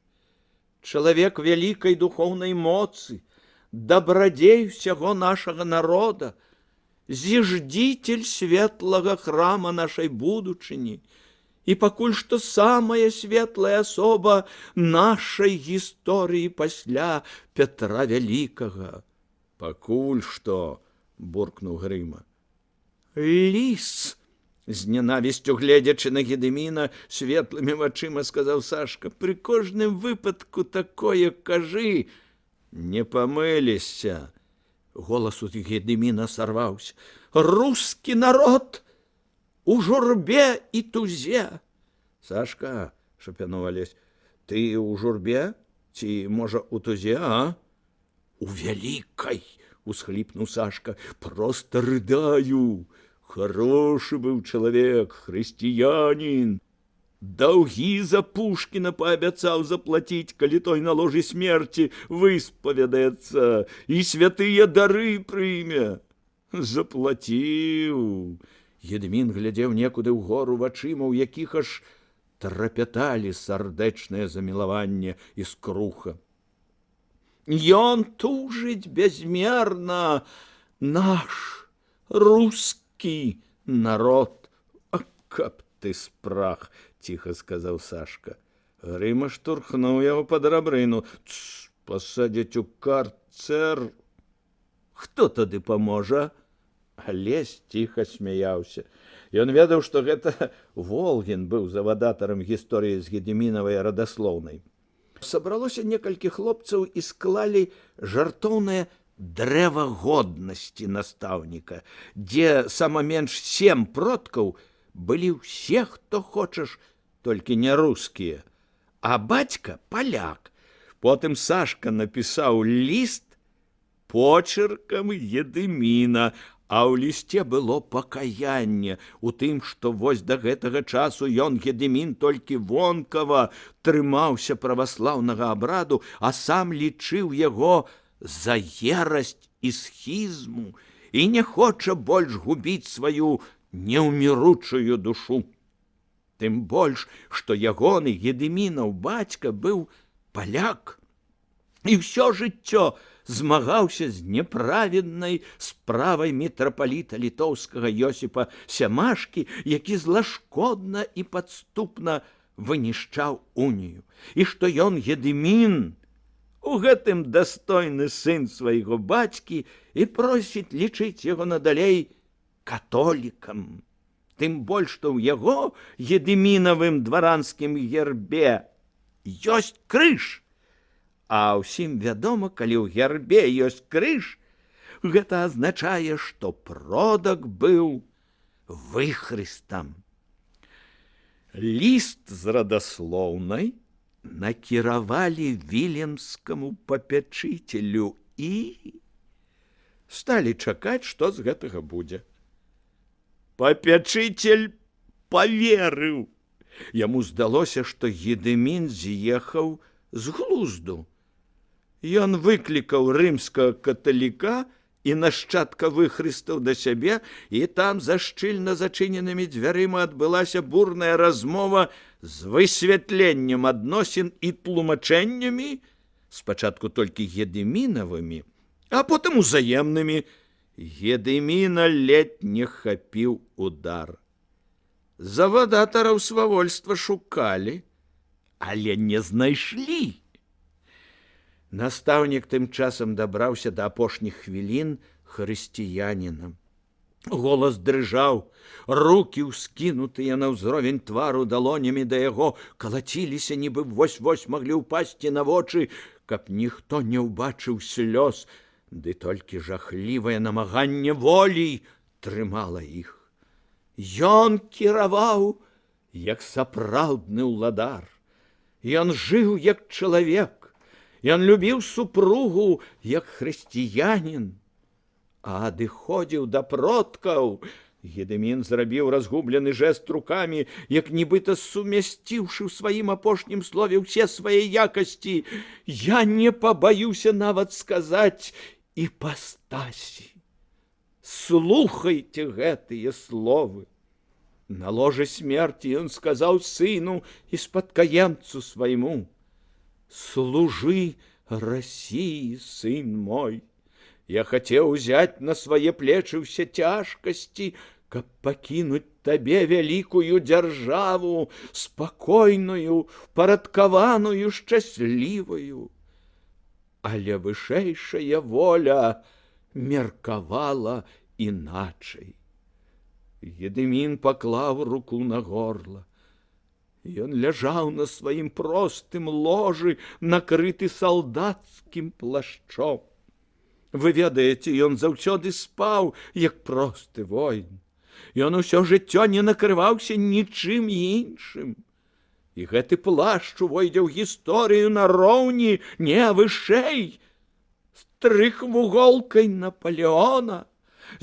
чалавек вялікай духоўнай моцы, дабрадзей усяго нашага народа, зіждзіцель светлага храма нашай будучыні і пакуль што самая светлая асоба нашай гісторыі пасля Пятра Вялікага». «Пакуль што», – буркнуў Грыма. «Ліс», – з ненавісцю гледзячы на Гедыміна, светлымі вачыма сказаў Сашка. «Пры кожным выпадку такое кажы». «Не памылішся», – голас у Гедыміна сарваўся. «Рускі народ у журбе і тузе». «Сашка», – шапянуў Алесь, – «ты у журбе? Ці, можа, у тузе, а?» «У вялікай», – усхліпнуў Сашка, – «проста рыдаю. Хорошы быў чалавек, хрысціянін. Даўгі за Пушкіна паабяцаў заплаціць, калі той на ложы смерці выспавядаецца і святыя дары прыме. Заплаціў». Гедымін глядзеў некуды ўгору вачыма, у якіх аж трапяталі сардэчнае замілаванне і скруха. «Ён тужыць безмерна, наш рускі народ». «А каб ты спрах», – ціха сказаў Сашка. Грыма штурхнуў яго пад рабрыну. «Пасадзяць у карцэр. Хто тады паможа?» Алесь ціха смяяўся. Ён ведаў, што гэта Волгін быў завадатарам гісторыі з Гедымінавай радаслоўнай. Сабралося некалькі хлопцаў і склалі жартоўнае дрэва годнасці настаўніка, дзе сама менш 7 продкаў былі ўсе, хто хочаш, толькі не рускія. а бацька паляк. Потым Сашка напісаў ліст почеркам Едыміна, а ў лісце было пакаянне у тым, што вось да гэтага часу ён, Едымін, толькі вонкава трымаўся праваслаўнага абраду, а сам лічыў яго за ерасць і схізму і не хоча больш губіць сваю неўміручую душу. Тым больш, што ягоны Едымінаў бацька быў паляк і ўсё жыццё змагаўся з няправеднай справай мітрапаліта літоўскага Йосіпа Сямашкі, які злашкодна і падступна вынішчаў унію, і што ён, Едымін, у гэтым дастойны сын свайго бацькі і просіць лічыць яго надалей католікам. Тым больш, што ў яго, Едымінавым дваранскім гербе, ёсць крыж. А ўсім вядома, калі ў гербе ёсць крыж, гэта азначае, што продак быў выхрыстам. Ліст з радаслоўнай накіравалі віленскаму папячыцелю і сталі чакаць, што з гэтага будзе. Папячыцель паверыў. Яму здалося, што Едымін з'ехаў з глузду. Ён выклікаў рымскага каталіка і нашчадка выхрыстаў да сябе, і там за шчыльна зачыненымі дзвярыма адбылася бурная размова з высвятленнем адносін і тлумачэннямі, спачатку толькі Едымінавымі, а потым узаемнымі. Едыміна ледь не хапіў удар. Завадатараў свавольства шукалі, але не знайшлі. Настаўнік тым часам дабраўся да апошніх хвілін хрысціяніна. Голас дрыжаў, рукі, ўскінутыя на ўзровень твару далонямі да яго, калаціліся, нібы вось-вось маглі ўпасці на вочы, каб ніхто не ўбачыў слёз, ды толькі жахлівае намаганне волі трымала іх. Ён кіраваў, як сапраўдны ўладар. Ён жыў, як чалавек. Ён любіў супругу, як хрысціянін. А адыходзіў да продкаў. Едымін зрабіў разгублены жэст рукамі, як нібыта сумясціўшы ў сваім апошнім слове ўсе свае якасці. Я не пабаюся нават сказаць іпастасі. Слухайце гэтыя словы. На ложы смерти ён сказаў сыну і спадкаемцу свайму: «Служи России, сын мой. Я хотел взять на свои плечи все тяжкости, каб пакінуць табе вялікую дзяржаву, спакойную, парадкаваную, шчаслівую. Але вышэйшая воля меркавала іначай». Едымін паклаў руку на горла. Ён ляжаў на сваім простым ложы, накрыты салдацкім плашчом. Вы ведаеце, ён заўсёды спаў, як просты воін. Ён усё жыццё не накрываўся нічым іншым. І гэты плашч увойдзе ў гісторыю нароўні, не вышэй, з трохвуголкай Наполеона,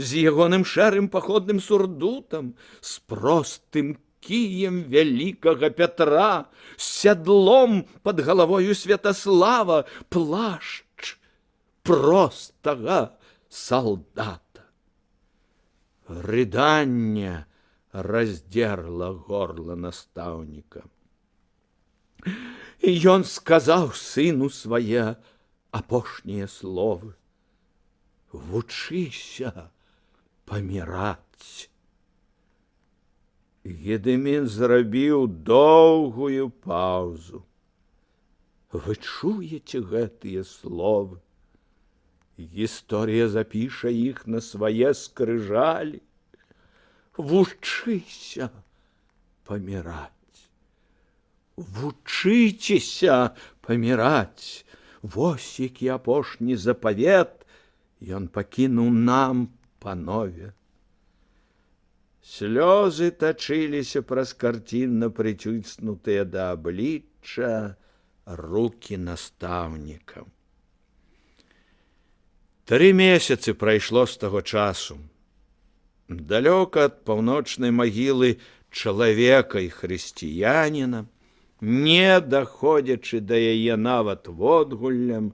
з ягоным шэрым паходным сурдутам, з простым кіем вялікага Пятра, з сядлом пад галавою Святаслава, плашч простага салдата. Рыданне раздзерла горла настаўніка. І ён сказаў сыну свае апошнія словы: «Вучыся паміраць». Едымін зрабіў доўгую паўзу. Вы чуеце гэтыя словы? Гісторыя запіша іх на свае скрыжалі. Вучыся паміраць. Вучыцеся паміраць. Вось які апошні запавет ён пакінуў нам, панове. Слёзы тачыліся праз карцінна прыціснутыя да аблічча. цяча рукі настаўнікам. 3 месяцы прайшло з таго часу. Далёка ад паўночнай магілы чалавека і хрысціяніна, не даходзячы да яе нават водгуллем,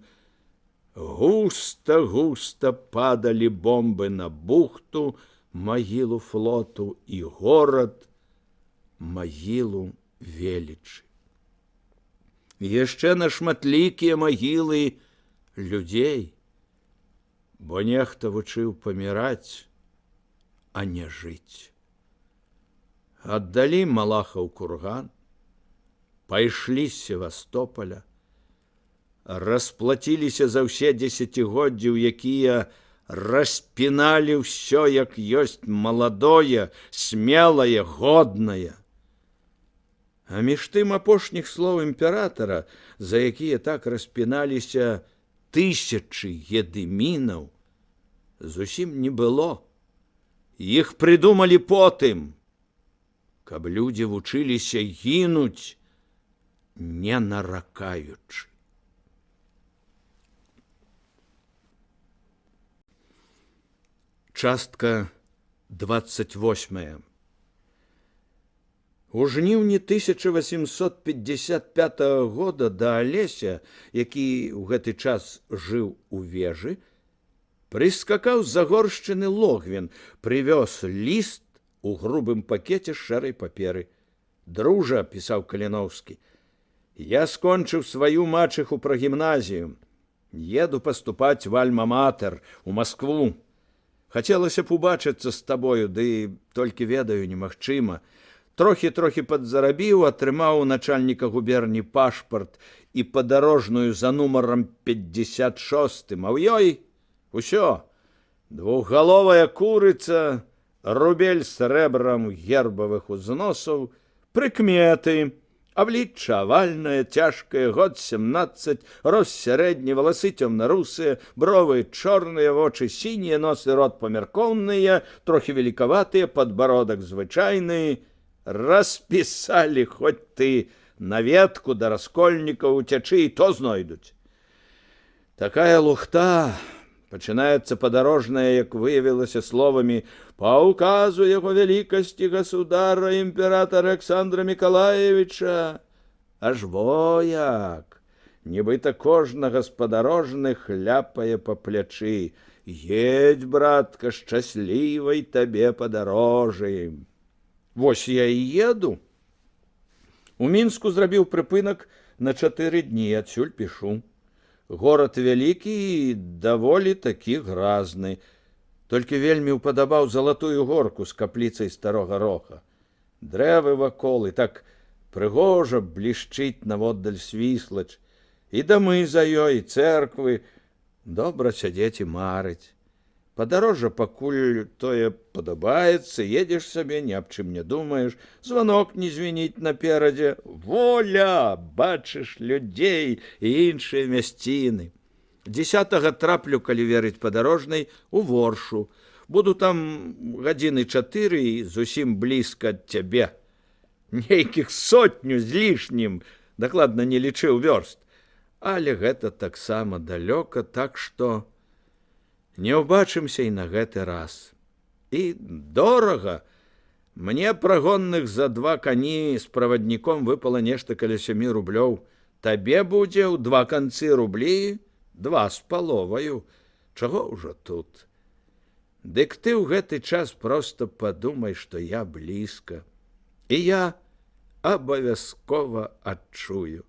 густа-густа падалі бомбы на бухту, магілу флоту і горад, магілу велічы. Яшчэ на шматлікія магілы людзей, бо нехта вучыў паміраць, а не жыць. Аддалі Малахаў курган, пайшлі з Севастополя, расплаціліся за ўсе дзесяцігоддзі, якія распіналі ўсё, як ёсць маладое, смелае, годнае. А між тым апошніх слоў імператара, за якія так распіналіся тысячы гедымінаў, зусім не было. Іх прыдумалі потым, каб людзі вучыліся гінуць, не наракаючы. Частка 28. У жніўні 1855 года да Алеся, які ў гэты час жыў у вежы, прыскакаў з Загоршчыны Логвін, прывёз ліст у грубым пакеце з шэрай паперы. «Дружа», – пісаў Каліноўскі, – «я скончыў сваю мачыху пра гімназію. Еду паступаць в Альма-Матэр, у Маскву. Хацелася б убачыцца з табою, ды толькі ведаю, немагчыма. Трохі падзарабіў, атрымаў у начальніка губерні пашпарт і падарожную за нумарам 56, а ў ёй усё. Двухгаловая курыца, рубель з рэбрам гербавых узносаў, прыкметы, аблічча авальнае, цяжкае, год 17, рост сярэдні, валасы цёмна-русыя, бровы чорныя, вочы сінія, носы, рот памяркоўныя, трохі великаватыя, падбародак звычайны. Распісалі, хоць ты на ветку да раскольнікаў уцячы, і то знойдуць. Такая лухта. Пачынаецца падарожная, як выявілася, словамі «Па указу яго велікасці государа імператора Александра Миколаевича». Аж во як! Нібыта кожнага з падарожных хляпае па плячы. «Едь, братка, шчаслівай табе падарожы». Вось я і еду. У Мінску зрабіў прыпынак на 4 дні, адсюль пішу. Горад вялікі і даволі такі гразны. Толькі вельмі ўпадабаў Залатую горку з капліцай старога роха. Дрэвы вакол, і так прыгожа блішчыць наводдаль Свіслач. І дамы за ёй, і цэрквы. Добра сядзець і марыць. Падарожжа пакуль тое падабаецца, едзеш сабе, ні аб чым не думаеш, званок не звініць наперадзе. Воля! Бачыш людзей і іншыя мясціны. 10-го траплю, калі верыць падарожнай, у Воршу. Буду там гадзіны 4 і зусім блізка ад цябе. Нейкіх 100 з лішнім, дакладна не лічыў вёрст. Але гэта таксама далёка, так што не ўбачымся і на гэты раз. І дорага. Мне прагонных за 2 кані з правадніком выпала нешта каля 7 рублёў. Табе будзе ў 2 канцы рублі 2,5. Чаго ўжо тут? Дык ты ў гэты час проста падумай, што я блізка. І я абавязкова адчую.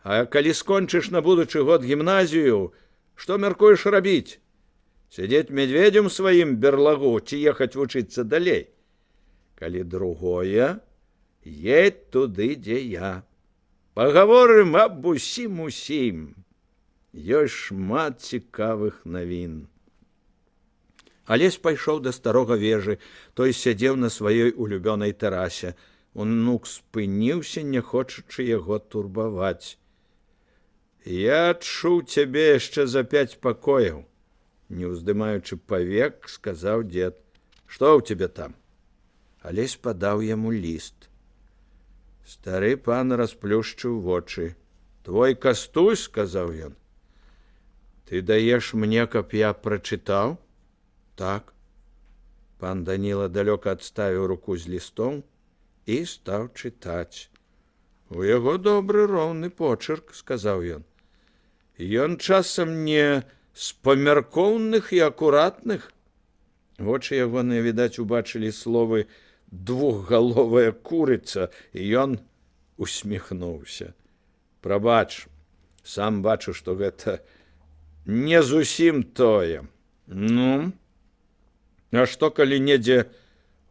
А калі скончыш на будучы год гімназію, што мяркуеш рабіць? Сядзець медведзем сваім берлагу ці ехаць вучыцца далей? Калі другое, едь туды, дзе я. Пагаворым аб усім. Ёсць шмат цікавых навін. Алесь пайшоў да старога вежы, той сядзеў на сваёй улюбёнай тэрасе. Унук спыніўся, не хочучы яго турбаваць. Я адчуў цябе яшчэ за 5 пакояў. Не ўздымаючы павек, сказаў дзед. Што ў цябе там? Алесь падаў яму ліст. Стары пан расплюшчыў вочы. Твой кастусь, сказаў ён. Ты даеш мне, каб я прачытаў? Так. Пан Даніла далёка адставіў руку з лістом і стаў чытаць. У яго добры роўны почырк, сказаў ён. Ён часам не з памяркоўных і акуратных. Вочы ягоныя, відаць, убачылі словы «двухгаловая курыца», і ён усміхнуўся. Прабач, сам бачу, што гэта не зусім тое. Ну, а што, калі недзе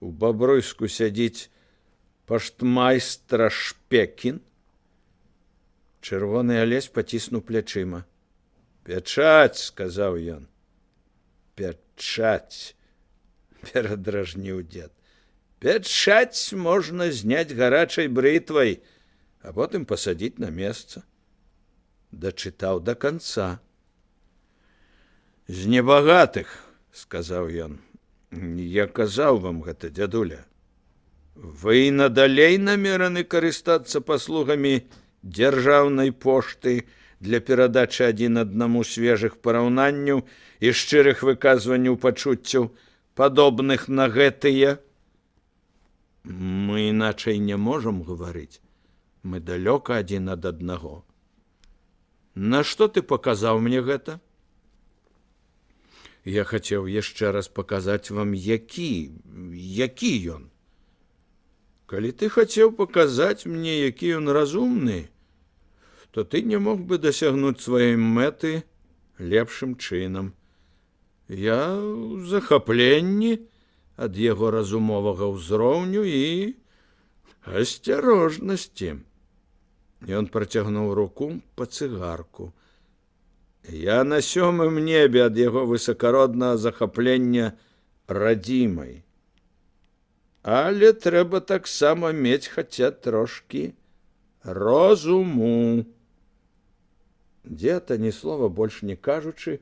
у Бабруйску сядзіць паштмайстра Шпекін? Чырвоны Алесь паціснуў плячыма. Пячаць, сказаў ён. Пячаць, перадражніў дзед. Пячаць можна зняць гарачай брытвай, а потым пасадзіць на месца. Дачытаў да канца. З небагатых, сказаў ён. Я казаў вам гэта, дзядуля. Вы і надалей намераны карыстацца паслугамі дзяржаўнай пошты для перадачы адзін аднаму свежых параўнанняў і шчырых выказванняў пачуццяў, падобных на гэтыя? Мы іначай не можам гаварыць. Мы далёка адзін ад аднаго. Нашто ты паказаў мне гэта? Я хацеў яшчэ раз паказаць вам, які ён. Калі ты хацеў паказаць мне, які ён разумны, то ты не мог бы дасягнуць сваёй мэты лепшым чынам. Я ў захапленні ад яго разумовага ўзроўню і асцярожнасці. Ён працягнуў руку па цыгарку. Я на сёмым небе ад яго высакароднага захаплення радзімай. Але трэба таксама мець хаця трошкі розуму. Дзед, ані слова больш не кажучы,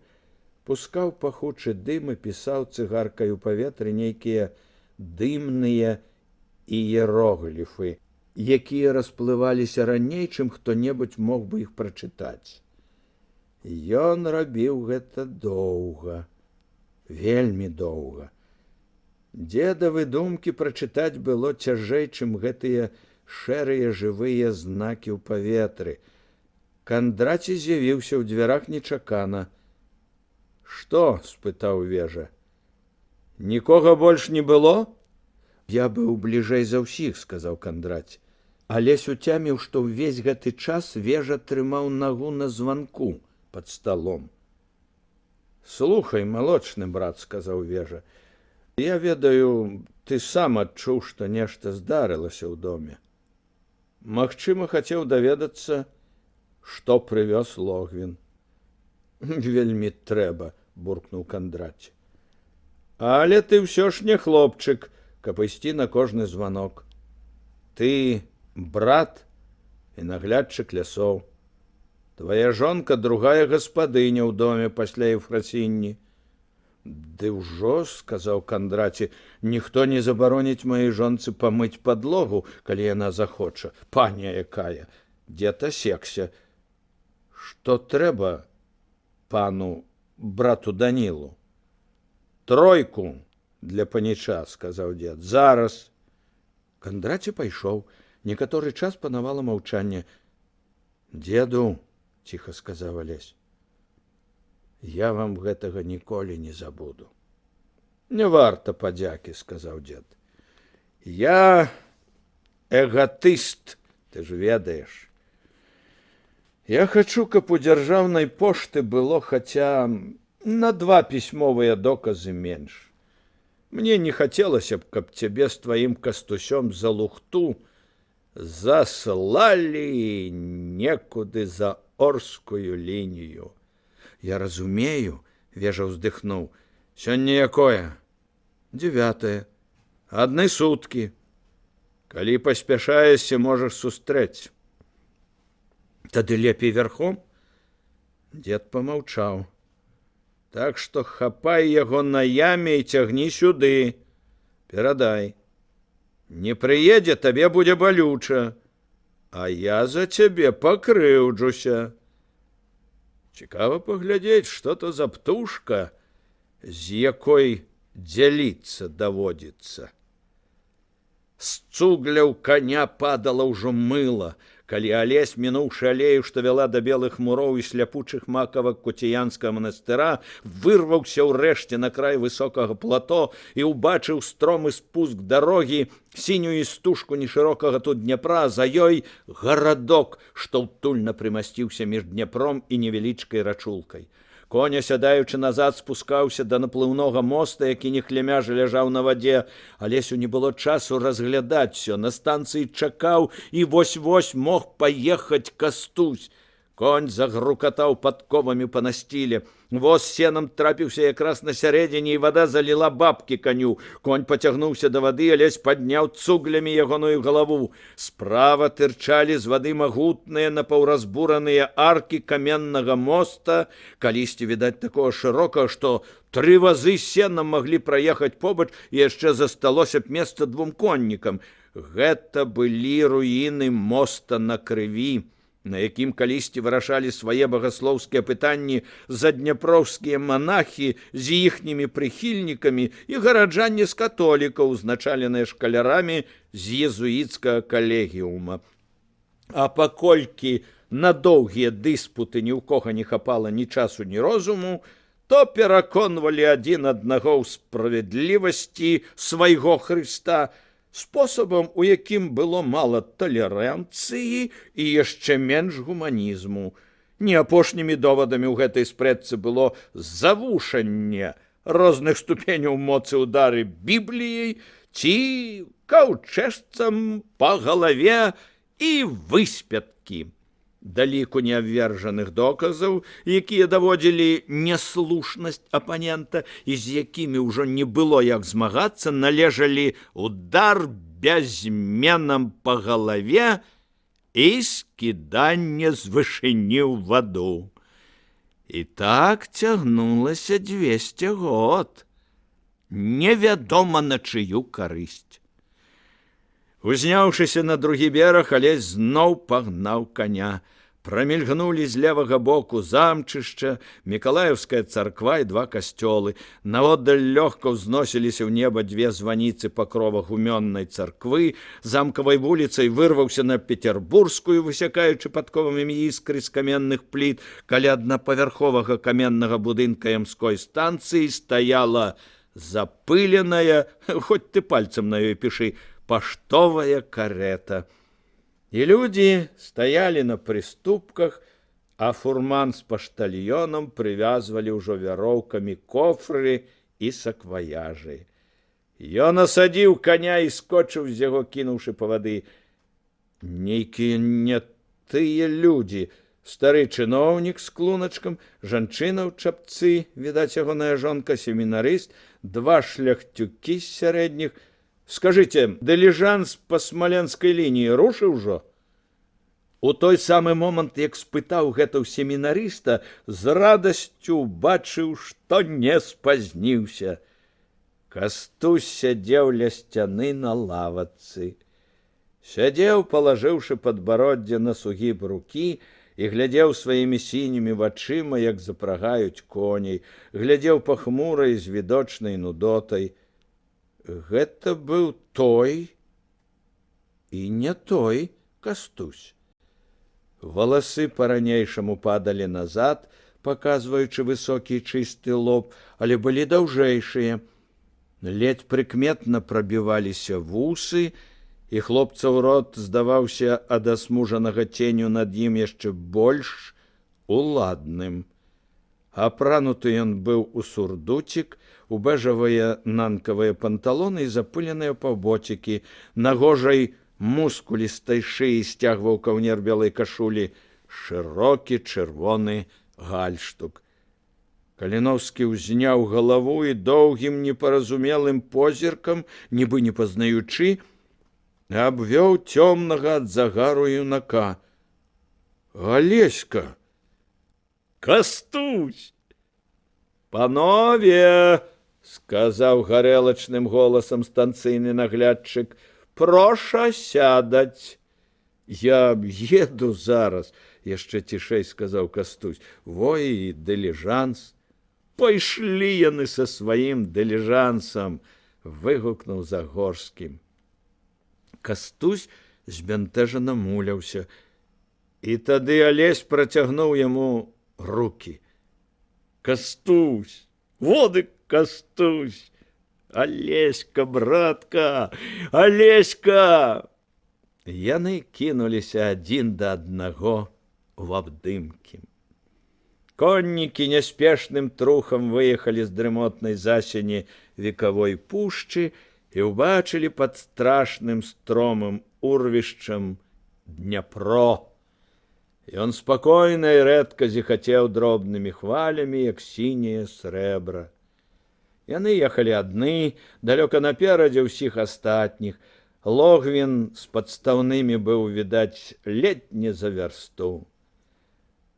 пускаў пахучы дым і пісаў цыгаркай у паветры нейкія дымныя іерогліфы, якія расплываліся раней, чым хто-небудзь мог бы іх прачытаць. Ён рабіў гэта доўга, вельмі доўга. Дзедавы думкі прачытаць было цяжэй, чым гэтыя шэрыя жывыя знакі ў паветры. Кандраці з'явіўся ў дзвярах нечакана. Што? Спытаў вежа. Нікога больш не было? Я быў бліжэй за ўсіх, сказаў Кандраці. Алесь уцяміў, што ўвесь гэты час вежа трымаў нагу на званку пад сталом. Слухай, малодшны брат, сказаў вежа. Я ведаю, ты сам адчуў, што нешта здарылася ў доме. Магчыма, хацеў даведацца, што прывёз Логвін. Вельмі трэба, буркнуў Кандраці. Але ты ўсё ж не хлопчык, каб ісці на кожны званок. Ты брат і наглядчык лясоў. Твая жонка другая гаспадыня ў доме пасля Ефрасінні. Ды ўжо, сказаў Кандраці, ніхто не забароніць маёй жонцы памыць падлогу, калі яна захоча. Паня якая, дзед асекся. Што трэба пану брату Данілу? Тройку для паніча, сказаў дзед. Зараз. Кандраці пайшоў. Некаторы час панавала маўчанне. Дзеду, ціха сказаў Алесь, я вам гэтага ніколі не забуду. Не варта падзякі, сказаў дзед. Я эгатыст, ты ж ведаеш. Я хачу, каб у дзяржаўнай пошты было хаця на 2 пісьмовыя доказы менш. Мне не хацелася б, каб цябе з тваім кастусём за лухту заслалі некуды за Орскую лінію. Я разумею, вежа ўздыхнуў. Сёння якое? 9. Адны суткі. Калі паспяшаешся, можаш сустрэць. Тады лепей вярхом? Дзед памаўчаў. Так што хапай яго на яме і цягні сюды. Перадай. Не прыедзе, табе будзе балюча. а я за цябе пакрыўджуся. Цікава паглядзець, што то за птушка, з якой дзяліцца даводзіцца. З цугляў коня падала ўжо мыла, калі Алесь, мінуўшы алею, што вяла да белых муроў і сляпучых макавак Куціянскага манастыра, вырваўся ўрэшце на край высокага плато і ўбачыў стромы спуск дарогі, сінюю істужку нешырокага тут Дняпра, за ёй гарадок, што ўтульна прымасціўся між Дняпром і невялічкай рачулкай. Коня, сядаючы назад, спускаўся да наплыўнога моста, які нехлямяжа ляжаў на вадзе. Алесю не было часу разглядаць усё. На станцыі чакаў і вось-вось мог паехаць Кастусь. Конь загрукатаў падковамі па насціле. Воз сенам трапіўся якраз на сярэдзіне, і вада заліла бабкі каню. Конь пацягнуўся да вады, Алесь падняў цуглямі ягоную галаву. Справа тырчалі з вады магутныя напаўразбураныя аркі каменнага моста, калісьці, відаць, такого шырокага, што 3 вазы сенам маглі праехаць побач, і яшчэ засталося б месца 2 коннікам. Гэта былі руіны моста на крыві, на якім калісьці вырашалі свае багаслоўскія пытанні задняпроўскія манахі з іхнімі прыхільнікамі і гараджане з католікаў, узначаленыя шкалярамі з езуіцкага калегіума. А паколькі на доўгія дыспуты ні ў кога не хапала ні часу, ні розуму, то пераконвалі адзін аднаго ў справядлівасці свайго Хрыста, спосабам, у якім было мала талеранцыі і яшчэ менш гуманізму. Не апошнімі довадамі ў гэтай спрэчцы было завушанне розных ступеняў моцы ўдары Бібліяй ці каўчэжцам па галаве і выспяткі. Да ліку неабвержаных доказаў, якія даводзілі няслушнасць апанента і з якімі ўжо не было як змагацца, належалі удар бязменам па галаве і скіданне з вышыні ў ваду. І так цягнулася 200 год. Невядома на чыю карысць. Узняўшыся на другі бераг, Алесь зноў пагнаў коня. Прамільгнулі з левага боку замчышча, Мікалаеўская царква і 2 касцёлы. Наводдаль лёгка ўзносіліся ў неба 2 званіцы пакрова гумённай царквы. Замкавай вуліцай вырваўся на Петербургскую, высякаючы падковамі іскры з каменных пліт. Каля аднапавярховага каменнага будынка ямской станцыі стаяла запыленая, хоць ты пальцам на ёй пішы, паштовая карета. І людзі стаялі на прыступках, а фурман з паштальёнам прывязвалі ўжо вяроўкамі кофры і сакваяжы. Ён асадзіў коня і скочыў з яго, кінуўшы па вады. Нейкія не тыя людзі. Стары чыноўнік з клуначкам, жанчына ў чапцы, відаць, ягоная жонка, семінарыст, 2 шляхцюкі з сярэдніх. Скажите, дыліжанс па смаленскай лініі рушыў ужо? У той самы момант, як спытаў гэта ў семінарыста, з радасцю убачыў, што не спазніўся. Кастусь сядзеў ля сцяны на лавацы. Сядзеў, палажыўшы падбароддзе на сугіб рукі, і глядзеў сваімі сінімі вачыма, як запрагаюць коней, глядзеў пахмурай з відочнай нудотай. Гэта быў той і не той Кастусь. Валасы па-ранейшаму падалі назад, паказваючы высокі чысты лоб, але былі даўжэйшыя. Ледзь прыкметна прабіваліся вусы, і хлопцаў рот здаваўся ад асмужанага ценю над ім яшчэ больш уладным. Апрануты ён быў у сурдуцік, у бэжавыя нанкавыя панталоны і запыленыя паўботікі. На гожай мускулістай шыі сцягваў каўнер белай кашулі шырокі чырвоны гальштук. Каліноўскі ўзняў галаву і доўгім непаразумелым позіркам, нібы не пазнаючы, абвёў цёмнага ад загару юнака. Алеська! Кастусь! Панове! Сказаў гарэлачным голасам станцыйны наглядчык, проша сядаць. Я еду зараз, яшчэ цішэй сказаў Кастусь. Во і дыліжанс. Пайшлі яны са сваім дыліжансам, выгукнуў Загорскім. Кастусь збянтэжана муляўся. І тады Алесь працягнуў яму рукі. Кастусь, воды Кастусь! Алеська, братка, Алеська! Яны кінуліся адзін да аднаго в абдымкі. Коннікі няспешным трухам выехалі з дрымотнай засені векавой пушчы і ўбачылі пад страшным стромым урвішчам Дняпро. Ён спакойна і рэдка зіхацеў дробнымі хвалямі, як сіняе срэбра. Яны ехалі адны, далёка наперадзе ўсіх астатніх. Логвін з падстаўнымі быў, відаць, ледь не за вярсту.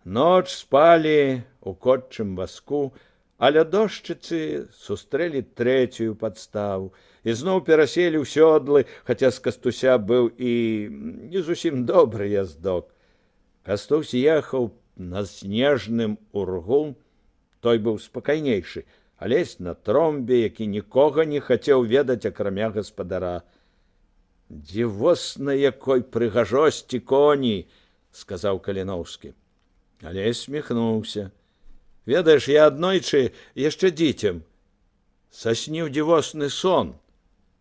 Ноч спалі у котчым васку, а ля дошчыцы сустрэлі трэцюю падставу і зноў пераселі ў сёдлы, хаця з Кастуся быў і не зусім добры яздок. Кастусь ехаў на снежным ургу, той быў спакайнейшы, Алесь на тромбе, які нікога не хацеў ведаць, акрамя гаспадара. «Дзівосна якой прыгажосці коні!» – сказаў Каліноўскі. Алесь сміхнуўся. «Ведаеш, я аднойчы яшчэ дзіцем сасніў дзівосны сон.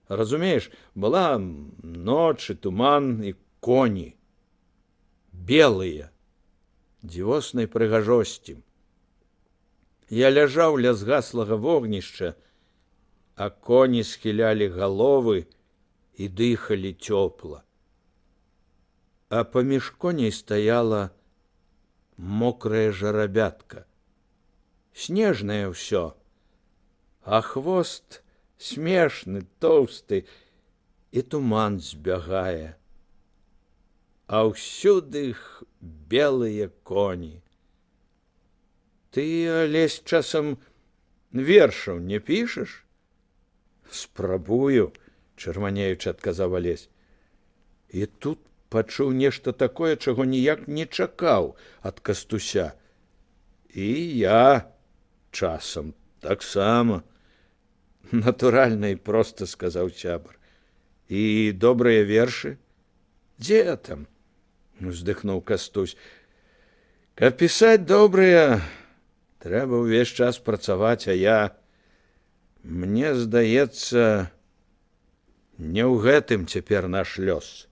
Разумееш, была ноч і туман і коні. Белыя, дзівоснай прыгажосці. Я ляжаў ля згаслага вогнішча, а коні схілялі галовы і дыхалі цёпла. А паміж коней стаяла мокрая жарабятка. Снежнае ўсё, а хвост смешны, тоўсты, і туман збягае. А ўсюды белыя коні. Ты, Алесь, часам вершаў не пішаш? Спрабую, чырванеючы адказаў Алесь. І тут пачуў нешта такое, чаго ніяк не чакаў ад Кастуся. І я часам таксама. Натуральна і проста, сказаў сябар. І добрыя вершы? Дзе там? Уздыхнуў Кастусь. Каб пісаць добрыя, трэба ўвесь час працаваць, а я, мне здаецца, не ў гэтым цяпер наш лёс.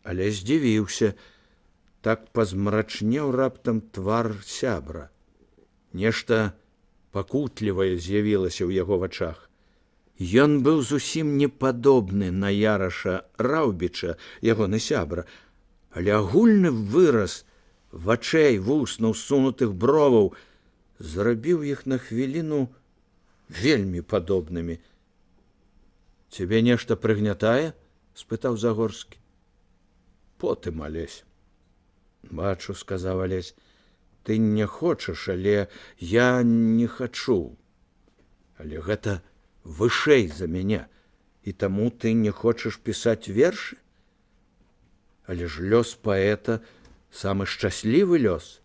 Але здзівіўся, так пазмрачнеў раптам твар сябра. Нешта пакутлівае з'явілася ў яго вачах. Ён быў зусім не падобны на Яраша Раўбіча, ягоны сябра, але агульны выраз вачэй, вуснаў, сунутых броваў зрабіў іх на хвіліну вельмі падобнымі. «Цябе нешта прыгнятае?» – спытаў Загорскі. «Потым, Алесь». «Бачу», – сказаў Алесь, – «ты не хочаш, але я не хачу. Але гэта вышэй за мяне, і таму ты не хочаш пісаць вершы? Але ж лёс паэта самы шчаслівы лёс.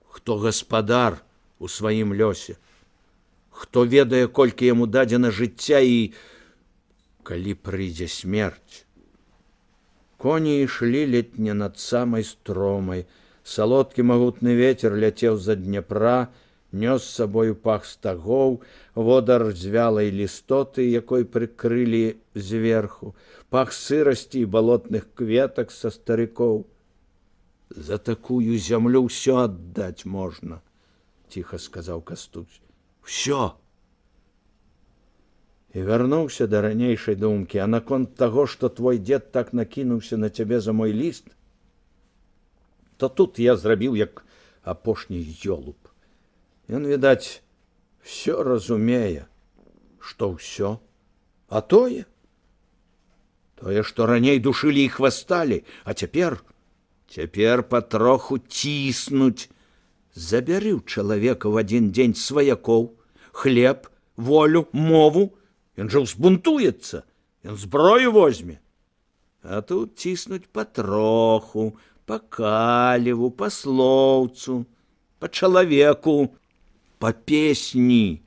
Хто гаспадар у сваім лёсе? Хто ведае, колькі яму дадзена жыцця і калі прыйдзе смерць?» Коні ішлі ледь не над самай стромай. Салодкі магутны вецер ляцеў за Дняпра, нёс з сабою пах стагоў, водар звялай лістоты, якой прыкрылі зверху, пах сырасці і балотных кветак са старыкоў. «За такую зямлю ўсё аддаць можна», – ціха сказаў Кастусь. «Усё!» І вярнуўся да ранейшай думкі. «А наконт таго, што твой дзед так накінуўся на цябе за мой ліст, то тут я зрабіў як апошні ёлуб. Ён, відаць, всё разумее». «Што ўсё? А тое? Тое, што раней душылі і хвасталі, а цяпер патроху ціснуць. Забяры ў чалавека в адзін дзень сваякоў, хлеб, волю, мову, ён жа ўзбунтуецца, ён зброю возьме. А тут ціснуць патроху, па каліву, па слоўцу, па чалавеку, па песні.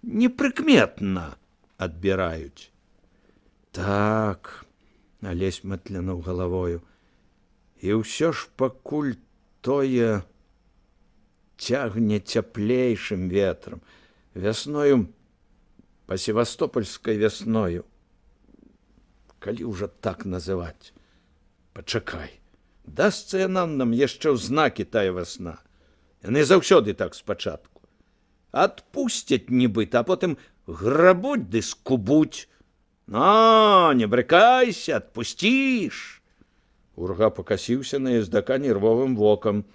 Непрыкметна адбіраюць. Так, Алесь матлянуў галавою. І ўсё ж пакуль тое цягне цяплейшым ветрам, вясною, па севастопольскай вясною. Калі ўжо так называць? Пачакай, дасца яна нам яшчэ ў знакі тая вясна. Яны заўсёды так спачатку. Адпусцяць нібыта, а потым грабуць ды скубуць. «А, не брыкайся, адпусціш!» Урга пакасіўся на ездака нервовым вокам.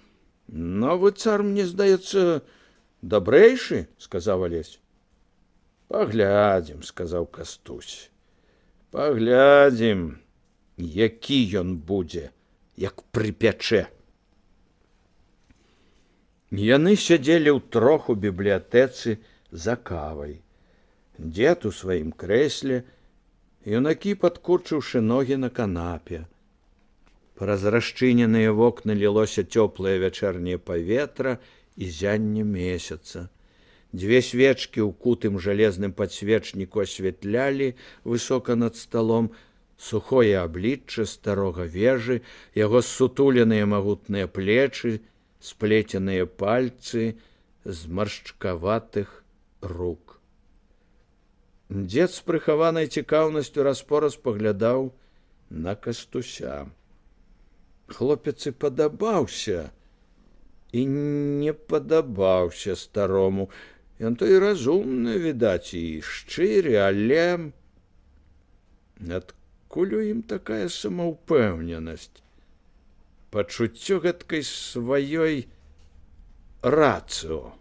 «Новы цар, мне здаецца, дабрэйшы», — сказаў Алесь. «Паглядзім», — сказаў Кастусь. «Паглядзім, які ён будзе, як прыпячэ». Яны сядзелі ўтрох у бібліятэцы за кавай. Дзед у сваім крэсле, юнакі падкурчыўшы ногі на канапе. Праз расчыненыя вокны лілося цёплае вячэрняе паветра і зянне месяца. Дзве свечкі ў кутым жалезным падсвечніку асвятлялі высока над сталом сухое аблічча старога вежы, яго ссутуленыя магутныя плечы, сплетеныя пальцы з маршчкаватых рук. Дзед з прыхаванай цікаўнасцю раз-пораз паглядаў на Кастуся. Хлопец і падабаўся, і не падабаўся старому. Ён то і разумны, відаць, і шчыры, але адкуль у ім такая самаўпэўненасць? Пачуццё гэткай сваёй рацыо.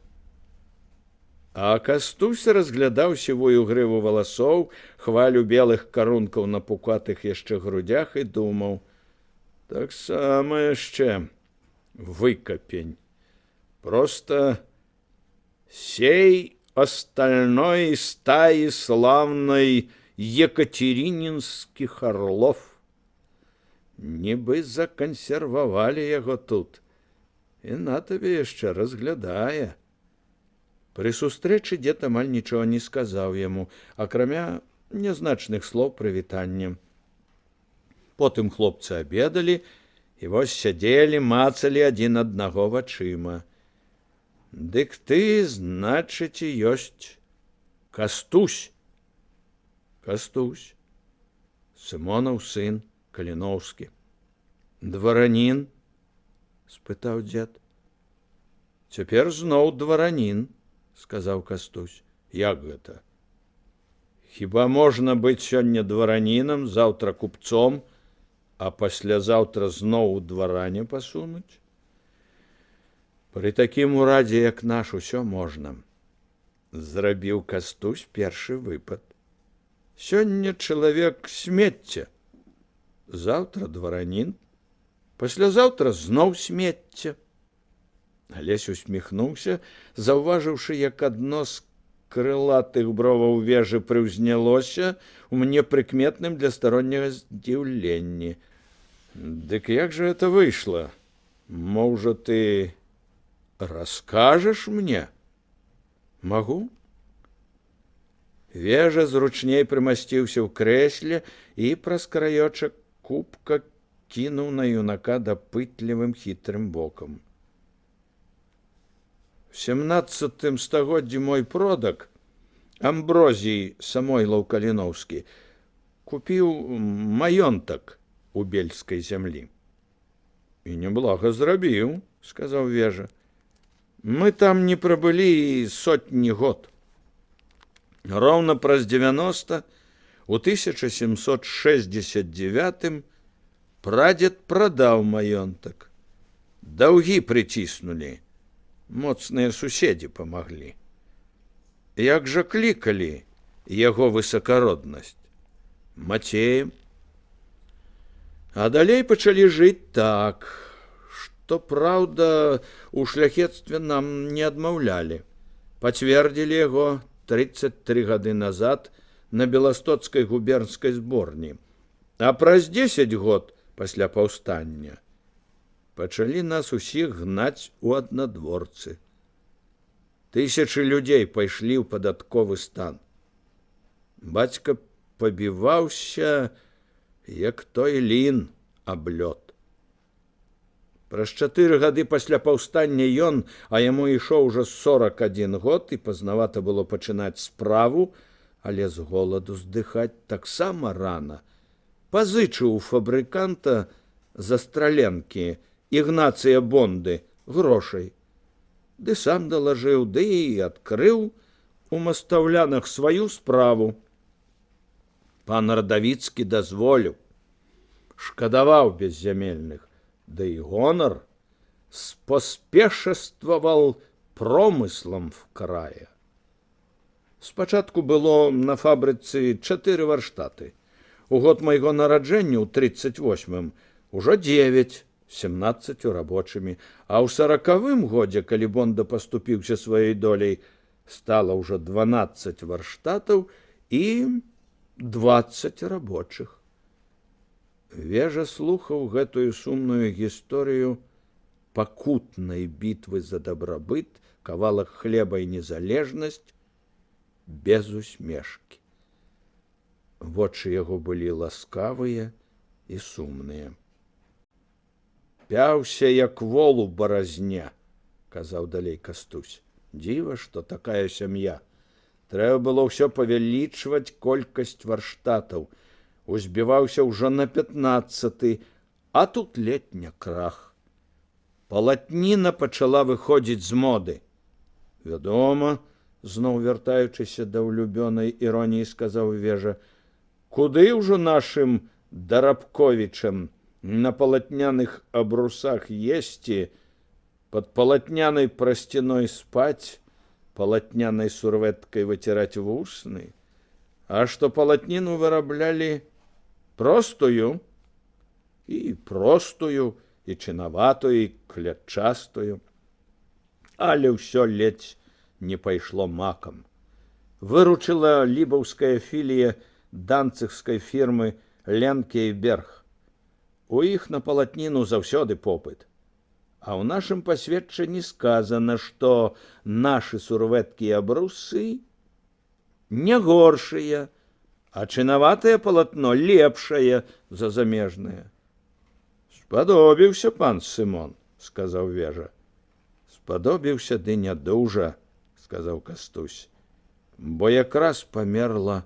А Кастусь разглядаў сівую грыву валасоў, хвалю белых карункаў на пукатых яшчэ грудях і думаў: таксама яшчэ выкапень. Просто сей остальной стаи славной екатерининских орлов. Нібы законсервавалі яго тут. І на табе яшчэ разглядае. Пры сустрэчы дзед амаль нічога не сказаў яму, акрамя нязначных слоў прывітання. Потым хлопцы абедалі, і вось сядзелі, мацалі адзін аднаго вачыма. Дык ты, значыць, і ёсць Кастусь. Кастусь, Сымонаў сын, Каліноўскі. Дваранін? Спытаў дзед. Цяпер зноў дваранін, сказаў Кастусь. Як гэта? Хіба можна быць сёння дваранінам, заўтра купцом, а паслязаўтра зноў у дваране пасунуць? Пры такім урадзе, як наш, усё можна. Зрабіў Кастусь першы выпад. Сёння чалавек смецце, заўтра дваранін, паслязаўтра зноў смецце. Алесь усміхнуўся, заўважыўшы, як адно з крылатых броваў вежы прыўзнялося ў непрыкметным для старонняга здзіўленні. Дык як жа это выйшла? Можа, ты раскажаш мне? Магу? Вежа зручней прымасціўся ў крэсле і праз краёчак кубка кінуў на юнака дапытлівым хітрым бокам. В 17 стагоддзі мой продак, Амброзій Самойлаў Каліноўскі, купіў маёнтак у бельскай зямлі. І неблага зрабіў, сказаў Вежа. Мы там не прабылі і сотні год. Роўна праз 90, у 1769 прадзед прадаў маёнтак. Даўгі прыціснулі. Моцныя суседзі памаглі. Як жа клікалі яго высакароднасць? Мацеем. А далей пачалі жыць так, што, праўда, у шляхецтве нам не адмаўлялі. Пацвердзілі яго 33 гады назад на Беластоцкай губернскай зборні. А праз 10 год пасля паўстання пачалі нас усіх гнаць у аднадворцы. Тысячы людзей пайшлі ў падатковы стан. Бацька пабіваўся, як той лін аб лёд. Праз 4 гады пасля паўстання ён, а яму ішоў ужо 41 год, і пазнавата было пачынаць справу, але з голаду здыхаць таксама рана. Пазычыў у фабрыканта застраленкі Ігнацыя Бонды грошай. Ды сам далажыў, ды і адкрыў у мастаўлянах сваю справу. Пан Радавіцкі дазволіў, шкадаваў беззямельных, да і гонар спаспешествавал промыслам в крае. Спачатку было на фабрыцы 4 варштаты. У год майго нараджэння ў 38-м ужо 9, 17 рабочымі, а ў 40-м годзе, калі Бонда паступіўся сваёй доляй, стала ўжо 12 варштатаў і 20 рабочых. Вежа слухаў гэтую сумную гісторыю пакутнай бітвы за дабрабыт, кавалак хлеба і незалежнасць без усмешкі. Вочы яго былі ласкавыя і сумныя. «Пяўся, як вол у баразне», – казаў далей Кастусь. «Дзіва, што такая сям'я. Трэба было ўсё павялічваць колькасць варштатаў. Узбіваўся ўжо на 15, а тут летня крах. Палатніна пачала выходзіць з моды. Вядома, зноў вяртаючыся да ўлюбёнай іроніі, сказаў Вежа, куды ўжо нашым Дарабковічам на палатняных абрусах есці, под палатнянай прасцяной спаць, палатнянай сурвэткай выціраць вусны, а што палатніну выраблялі простую, і чынаватую, і клятчастую. Але ўсё ледзь не пайшло макам. Выручыла лібаўская філія данцыгскай фірмы Ленкейберг. У іх на палатніну заўсёды попыт. А ў нашым пасведчанні сказана, што нашы сурвэткі і абрусы не горшыя, а чынаватае палатно лепшае за замежнае. «Спадобіўся пан Сымон», – сказаў Вежа. «Спадобіўся, ды не дужа», – сказаў Кастусь, «бо якраз памерла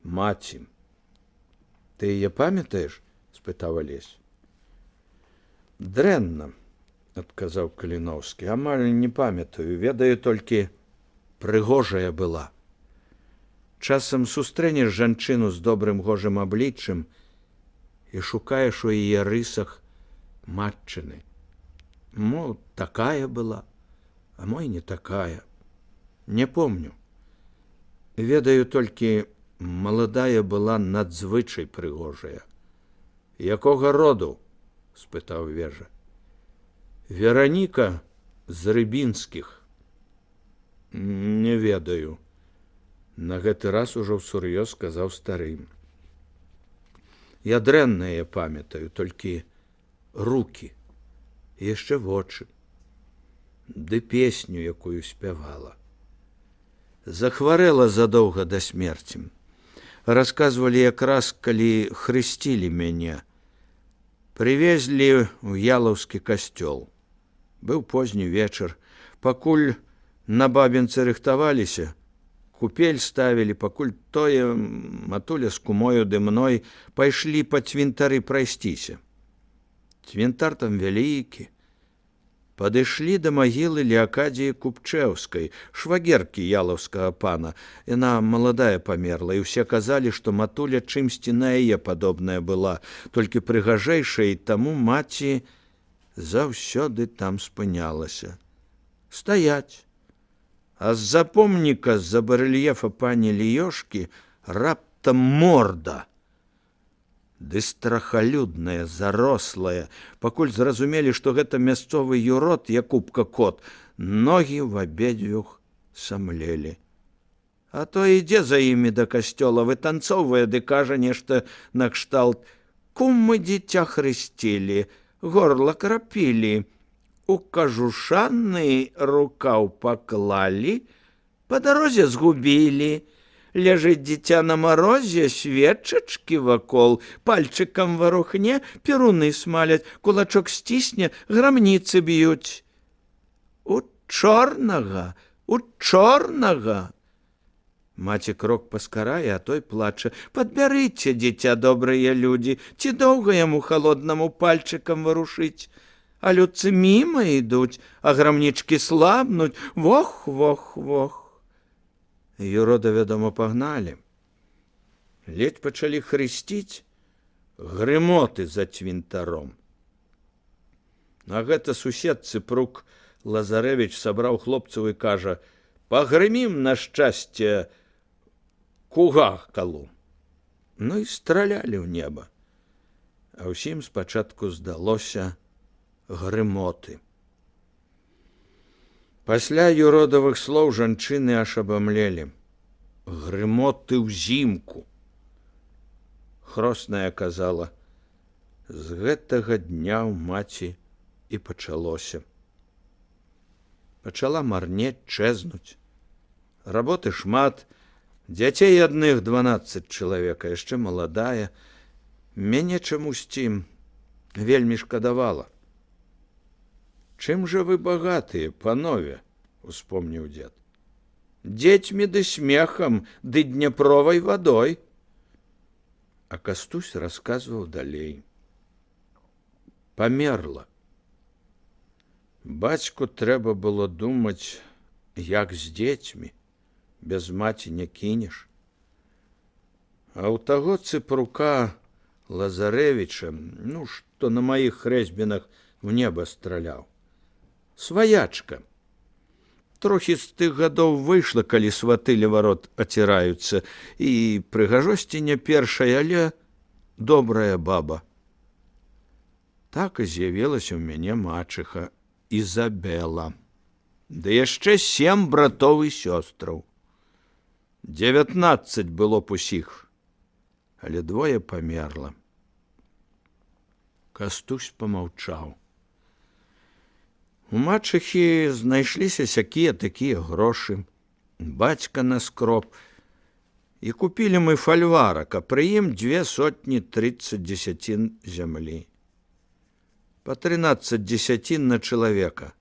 маці». «Ты яе памятаеш?» – спытаў Алесь. «Дрэнна», – адказаў Каліноўскі, «амаль не памятаю, ведаю толькі, прыгожая была. Часам сустрэнеш жанчыну з добрым гожым абліччам і шукаеш у яе рысах матчыны. Мо такая была, а мо і не такая. Не помню. Ведаю толькі, маладая была надзвычай прыгожая». «Якога роду?» – спытаў Вежа. «Вераніка з Рыбінскіх». «Не ведаю». На гэты раз ужо ўсур'ёз сказаў стары. «Я дрэннае памятаю, толькі рукі, яшчэ вочы, ды песню, якую спявала. Захварэла задоўга да смерці. Расказвалі якраз, калі хрысцілі мяне. Прывезлі ў Ялаўскі касцёл. Быў позні вечар. Пакуль на бабінцы рыхтаваліся, купель ставілі, пакуль тое матуля з кумою ды мной пайшлі па цвінтары прайсціся. Цвінтар там вялікі. Падышлі да магілы Леакадзіі Купчэўскай, швагеркі ялаўскага пана. Яна маладая памерла, і ўсе казалі, што матуля чымсьці на яе падобная была, толькі прыгажэйшая, і таму маці заўсёды там спынялася. Стаяць. А з-за помніка, з-за барэльефа пані Ліёшкі, раптам морда. Ды страхалюдная, зарослая, пакуль зразумелі, што гэта мясцовы юрод Якубка кот, ногі в абедзвюх самлелі. А то ідзе за імі да касцёла, вытанцоўвае ды кажа нешта накшталт: «Кум мы дзіця хрысцілі, горла крапілі, у кажушаны рукаў паклалі, па дарозе згубілі. Ляжыць дзіця на марозе, свечачкі вакол, пальчыкам варухне, перуны смаляць, кулачок сцісне, грамніцы б'юць. У чорнага, у чорнага!» Маці крок паскарае, а той плача: «Падбярыце, дзіця, добрыя людзі, ці доўга яму халоднаму пальчыкам варушыць? А людцы міма ідуць, а грамнічкі слабнуць, вох, вох, вох». Юрода, вядома, пагналі. Ледзь пачалі хрысціць, грымоты за цвінтаром. А гэта сусед Цыпрук Лазарэвіч сабраў хлопцаў і кажа: «Пагрымім на шчасце кугакалу». Ну і стралялі ў неба. А ўсім спачатку здалося грымоты. Пасля юродавых слоў жанчыны аж абамлелі. Грымоты ўзімку. Хросная казала: «З гэтага дня ў маці і пачалося». Пачала марнець, чэзнуць. Работы шмат, дзяцей адных 12 чалавек, яшчэ маладая. Мяне чамусьці вельмі шкадавала. «Чым жа вы багатыя, панове?» — успомніў дзед. «Дзецьмі ды смехам, ды дняпровай вадой». А Кастусь расказваў далей. Памерла. Бацьку трэба было думаць, як з дзецьмі, без маці не кінеш. А ў таго Цыпрука Лазарэвіча, што на маіх хрэсьбінах в неба страляў, сваячка. Трохі з тых гадоў выйшла, калі сваты ля варот аціраюцца, і прыгажосці не першая, але добрая баба. Так і з'явілася ў мяне мачыха Ізабела. Ды яшчэ 7 братоў і сёстраў. 19 было б усіх, але 2 памерла. Кастусь помаўчаў. У мачыхі знайшліся сякія-такія грошы. Бацька наскроб. І купілі мы фальварак, а пры ім 230 дзесяцін зямлі. Па 13 дзесяцін на чалавека.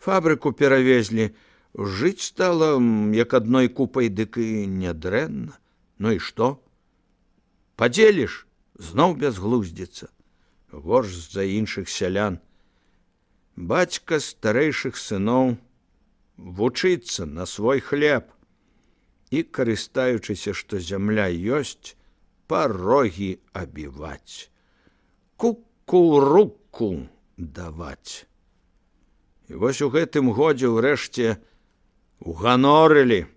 Фабрыку перавезлі. Жыць стала, як адной купай, дык і нядрэнна. Ну і што? Падзеліш, зноў бязглуздзіца. Горш за іншых сялян. Бацька старэйшых сыноў вучыцца на свой хлеб і, карыстаючыся, што зямля ёсць, парогі абіваць, кукуруку даваць. І вось у гэтым годзе ўрэшце уганорылі,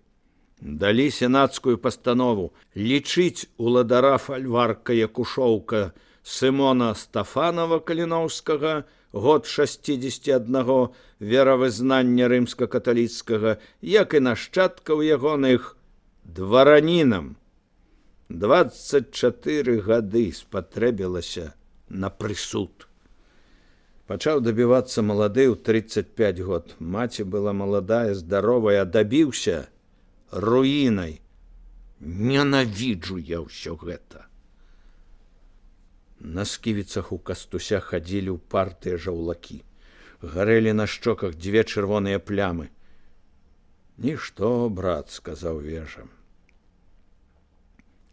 далі сенацкую пастанову лічыць уладара фальварка Якушоўка Сымона Стафанова Каліноўскага, год 61, веравызнання рымска-каталіцкага, як і нашчадкаў ягоных, дваранінам. 24 гады спатрэбілася на прысуд. Пачаў дабівацца малады ў 35 год. Маці была маладая, здаровая, а дабіўся руінай. Ненавіджу я ўсё гэта. На сківіцах у Кастуся хадзілі ўпартыя жаўлакі. Гарэлі на шчоках 2 чырвоныя плямы. «Нішто, брат», — сказаў Вежа.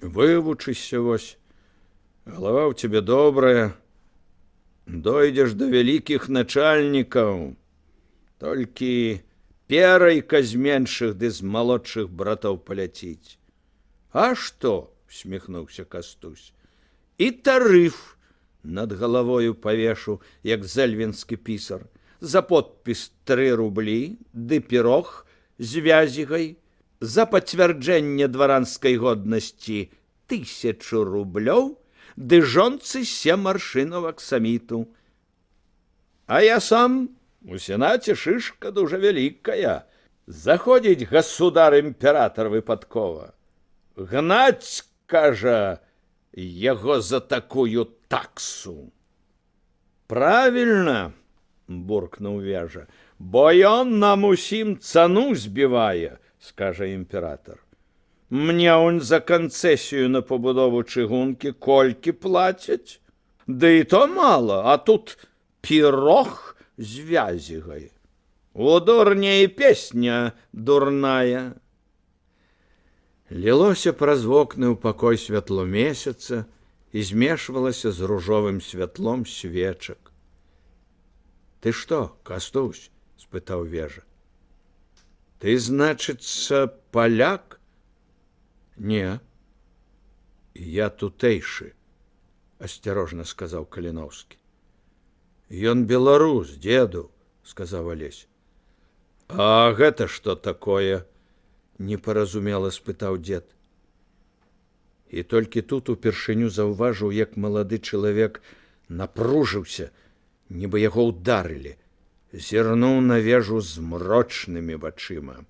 «Вывучыся вось. Галава ў цябе добрая. Дойдзеш да вялікіх начальнікаў. Толькі перайка з меншых ды з малодшых братоў паляціць». «А што?» — усміхнуўся Кастусь. «І тарыф над галавою павешу, як зэльвінскі пісар. За подпіс 3 рублі, ды пірог з вязігай. За пацвярджэнне дваранскай годнасці 1000 рублёў, ды жонцы 7 аршынаў аксаміту. А я сам у сенаце шышка дужа вялікая. Заходзіць государ-імператор выпадкова. Гнаць, кажа, яго за такую таксу. Правильно, буркнуў Вежа, бо ён нам усім цану збівае, скажа імператор. Мне он за канцэсію на пабудову чыгункі колькі плацяць? Ды і то мала, а тут пірог з вязігай. У дурня і песня дурная. Лілося праз вокны ў пакой святло месяца і змешвалася з ружовым святлом свечак. Ты што, Кастусь? Спытаў Вежа. Ты, значыцца, паляк? Не. Я тутэйшы, асцярожна сказаў Каліноўскі. Ён беларус, дзеду, сказаў Алесь. А гэта што такое? Непаразумела спытаў дзед. І толькі тут упершыню заўважыў, як малады чалавек напружыўся, нібы яго ўдарылі, зірнуў на Вежу змрочнымі вачыма.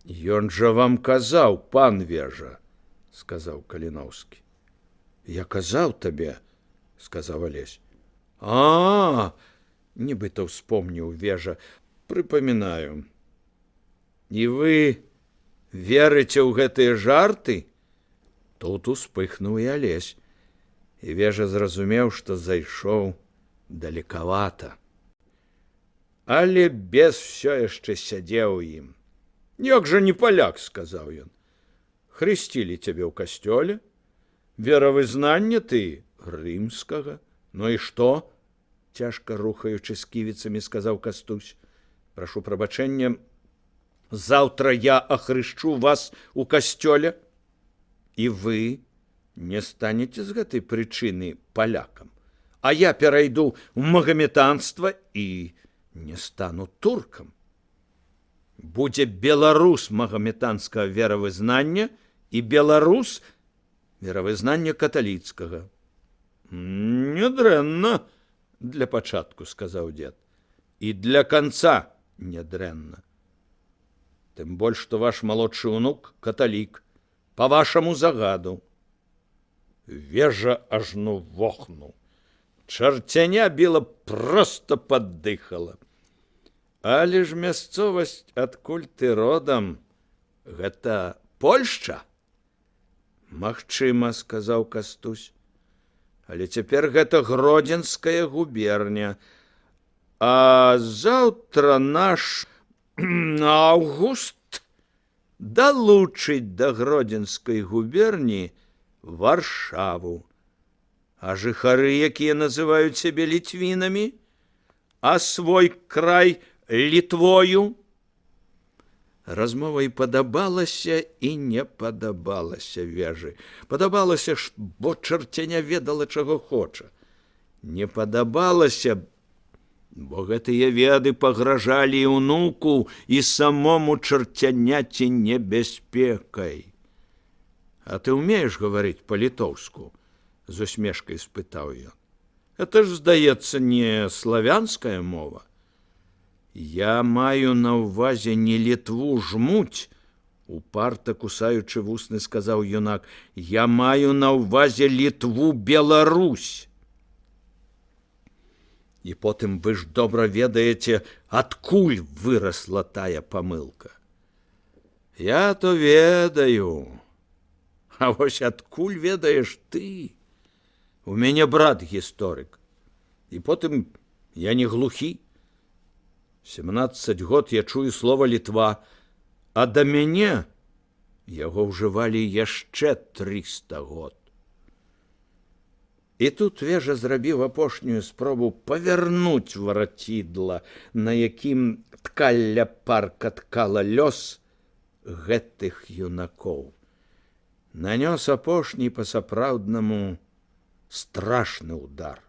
Ён жа вам казаў, пан Вежа, сказаў Каліноўскі. Я казаў табе, сказаў Алесь. Нібыта ўспомніў Вежа, прыпамінаю. І вы верыце ў гэтыя жарты? Тут успыхнуў і Алесь, і Вежа зразумеў, што зайшоў далекавата. Але бес всё яшчэ сядзеў у ім. Як жа не паляк, сказаў ён. Хрысцілі цябе ў касцёле, веравызнанне ты рымскага. Ну і што? Цяжка рухаючы сківіцамі, сказаў Кастусь. Прашу прабачэння, заўтра я ахрышчу вас у касцёле, і вы не станеце з гэтай прычыны палякам, а я перайду ў магаметанства і не стану туркам. Будзе беларус магаметанскага веравызнання і беларус веравызнання каталіцкага. Нядрэнна для пачатку, сказаў дзед, і для канца нядрэнна. Тым больш, што ваш малодшы ўнук каталік, па вашаму загаду. Вежа ажно вохнуў. Чарцяня біла проста паддыхала. Але ж мясцовасць, адкуль ты родам, гэта Польшча? Магчыма, сказаў Кастусь. Але цяпер гэта Гродзенская губерня. А заўтра наш Аўгуст далучыць да Гродзенскай губерні Варшаву. А жыхары, якія называюць сябе літвінамі, а свой край Літвою? Размова і падабалася, і не падабалася Вежы. Падабалася, бо чарцяня ведала, чаго хоча. Не падабалася, бо гэтыя веды пагражалі і ўнуку, і самому чарцяняці небяспекай. А ты ўмееш гаварыць па-літоўску? З усмешкай спытаў ён. Это ж, здаецца, не славянская мова. Я маю на ўвазе не Літву жмуць, упарта кусаючы вусны, сказаў юнак. Я маю на ўвазе Літву Беларусь. І потым вы ж добра ведаеце, адкуль вырасла тая памылка. Я то ведаю. А вось адкуль ведаеш ты? У мяне брат гісторык. І потым я не глухі. 17 год я чую слова Літва, а да мяне яго ўжывалі яшчэ 300 год. І тут Вежа зрабіў апошнюю спробу павярнуць варацідла, на якім ткалля парка ткала лёс гэтых юнакоў. Нанёс апошні па-сапраўднаму страшны ўдар.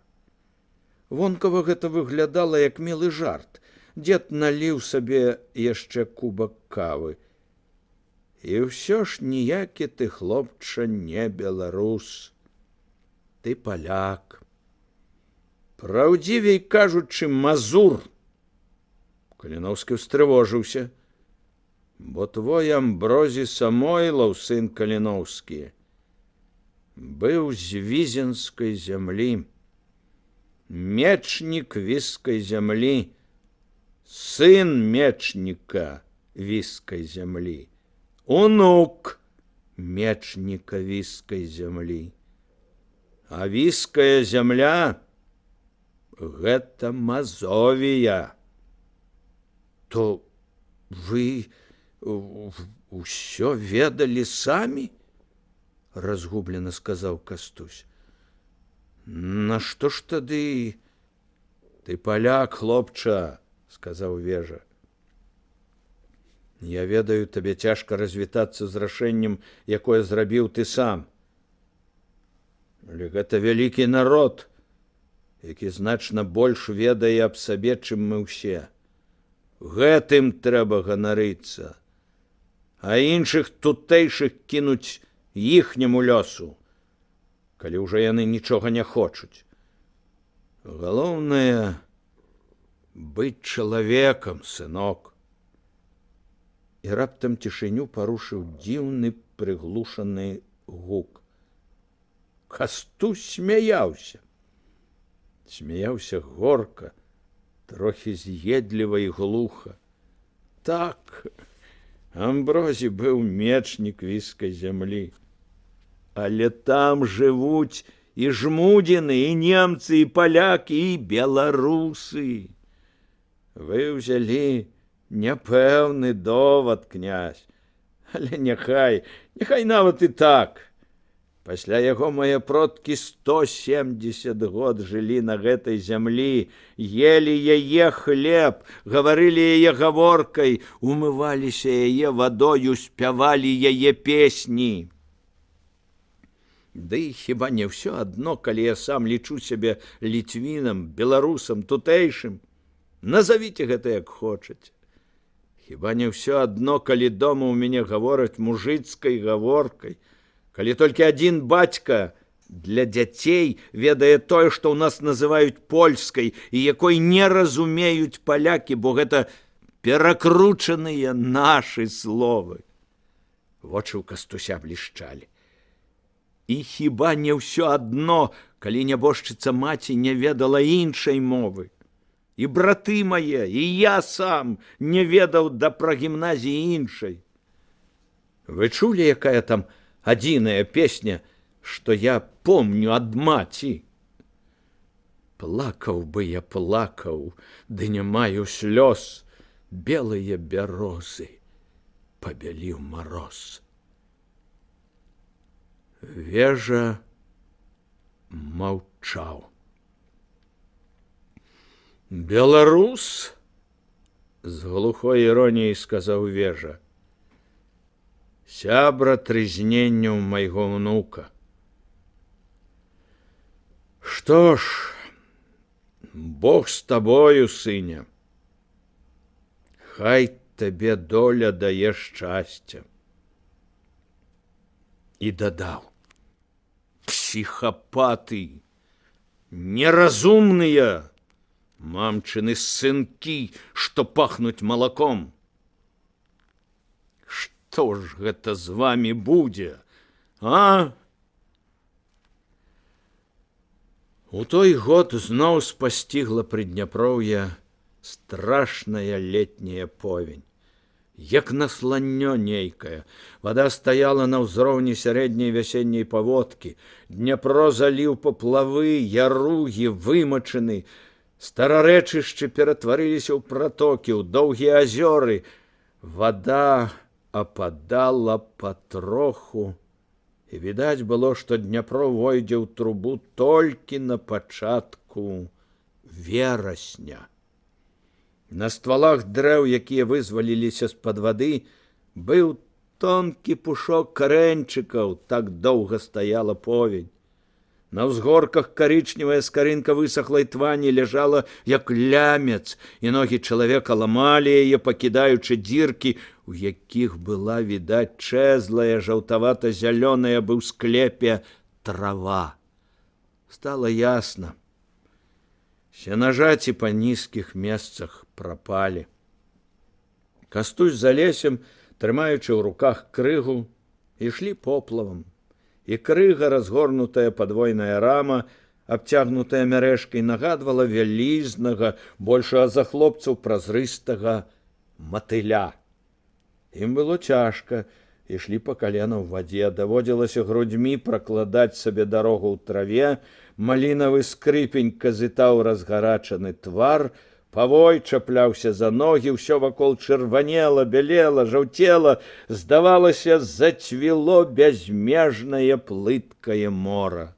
Вонкава гэта выглядала як мілы жарт. Дзед наліў сабе яшчэ кубак кавы. І ўсё ж ніякі ты, хлопча, не беларус. Ты паляк. Праўдзівей кажучы, мазур. Каліноўскі ўстрывожыўся. бо твой Амброзі Самойлаў, сын Каліноўскі, быў з візенскай зямлі, мечнік віскай зямлі, сын мечніка віскай зямлі, унук мечніка віскай зямлі. А віская зямля — гэта Мазовія. То вы ўсё ведалі самі? Разгублена сказаў Кастусь. Нашто ж тады? Ты паляк, хлопча, сказаў Вежа. Я ведаю, табе цяжка развітацца з рашэннем, якое зрабіў ты сам. Але гэта вялікі народ, які значна больш ведае аб сабе, чым мы ўсе. Гэтым трэба ганарыцца, а іншых тутэйшых кінуць іхняму лёсу, калі ўжо яны нічога не хочуць. Галоўнае — быць чалавекам, сынок. І раптам цішыню парушыў дзіўны прыглушаны гук. Кастусь смяяўся. Смяяўся горка, трохі з'едліва і глуха. Так, Амброзі быў мечнік віскай зямлі. Але там жывуць і жмудзіны, і немцы, і палякі, і беларусы. Вы ўзялі няпэўны довад, князь. Але няхай нават і так. Пасля яго мае продкі 170 год жылі на гэтай зямлі, елі яе хлеб, гаварылі яе гаворкай, умываліся яе вадою, спявалі яе песні. Ды хіба не ўсё адно, калі я сам лічу сябе ліцвінам, беларусам, тутэйшым? Назавіце гэта як хочаце. Хіба не ўсё адно, калі дома ў мяне гавораць мужыцкай гаворкай, калі толькі адзін бацька для дзяцей ведае тое, што ў нас называюць польскай і якой не разумеюць палякі, бо гэта перакручаныя нашы словы. Вочы ў Кастуся блішчалі. І хіба не ўсё адно, калі нябожчыца маці не ведала іншай мовы? І браты мае, і я сам не ведаў да прагімназіі іншай. Вы чулі, якая там адзіная песня, што я помню ад маці? Плакаў бы я плакаў, ды не маю слёз, белыя бярозы пабяліў мароз. Вежа маўчаў. Беларус, з глухой іроніяй сказаў Вежа, сябра трызненняў майго ўнука. Што ж, Бог з табою, сыне. Хай табе доля дае шчасця. І дадаў: псіхапаты, неразумныя, мамчыны сынкі, што пахнуць малаком. Што ж гэта з вамі будзе, а? У той год зноў спасцігла Прыдняпроўе страшная летняя повень. Як насланнё нейкае. Вада стаяла на ўзроўні сярэдняй вясенняй паводкі. Дняпро заліў паплавы, яругі, вымачаны. Старарэчышчы ператварыліся ў пратокі, ў доўгія азёры. Вада ападала патроху, і відаць было, што Дняпро войдзе ў трубу толькі на пачатку верасня. На ствалах дрэў, якія вызваліліся з-пад вады, быў тонкі пушок карэньчыкаў, так доўга стаяла повень. На ўзгорках карычневая скарынка высахлай твані ляжала, як лямец, і ногі чалавека ламалі яе, пакідаючы дзіркі, у якіх была відаць чэзлая, жаўтавата-зялёная быў склепе трава. Стала ясна. Сенажаці па нізкіх месцах прапалі. Кастусь за лесем трымаючы ў руках крыгу, ішлі поплавам. І крыга, разгорнутая падвойная рама, абцягнутая мярэжкай, нагадвала вялізнага, большага за хлопцаў празрыстага матыля. Ім было цяжка, ішлі па калена ў вадзе, даводзілася грудзьмі пракладаць сабе дарогу ў траве, малінавы скрыпень казытаў разгарачаны твар, павой чапляўся за ногі, ўсё вакол чырванела, бялела, жаўцела, здавалася, зацвіло бязмежнае плыткае мора.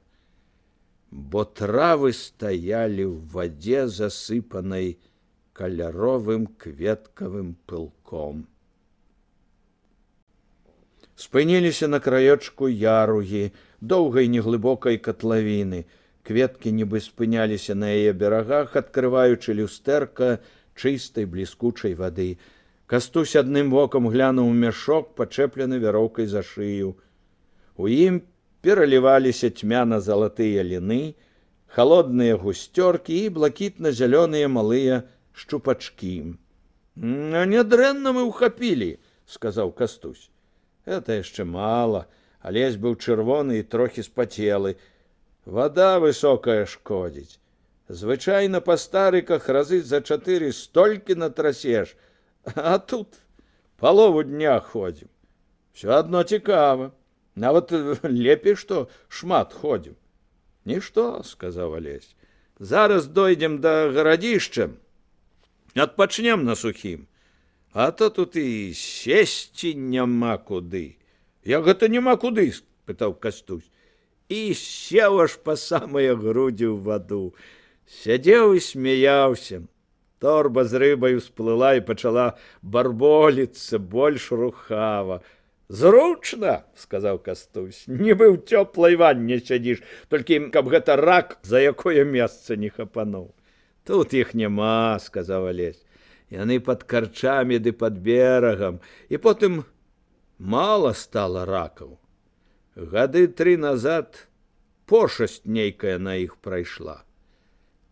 Бо травы стаялі ў вадзе, засыпанай каляровым кветкавым пылком. Спыніліся на краечку яругі, доўгай неглыбокай катлавіны. Кветкі нібы спыняліся на яе берагах, адкрываючы люстэрка чыстай бліскучай вады. Кастусь адным вокам глянуў мяшок, пачэплены вяроўкай за шыю. У ім пераліваліся цьмяна-залатыя ліны, халодныя гусцёркі і блакітна-зялёныя малыя шчупачкі. «А нядрэнна мы ўхапілі», — сказаў Кастусь. «Это яшчэ мала, а лесь быў чырвоны і трохі спацелы. Вада высокая шкодзіць. Звычайна па старыках разы за 4 столькі натрасеш, а тут палову дня ходзім. Всё адно цікава. Нават лепей, што шмат ходзім». «Нішто», — сказаў Алесь. «Зараз дойдзем да гарадзішча, адпачнем на сухім. А то тут і сесці няма куды». «Як гэта няма куды?» — пытаў Кастусь. І сеў аж па самыя грудзі ў ваду. Сядзеў і смяяўся. Торба з рыбай усплыла і пачала барболіцца больш рухава. «Зручна», — сказаў Кастусь, — «нібы ў цёплай ванне сядзіш, толькі каб гэта рак, за якое месца не хапануў». «Тут іх няма», — сказаў Алесь. «Яны пад карчамі ды пад берагам, і потым мала стала ракаў. Гады 3 назад пошасць нейкая на іх прайшла.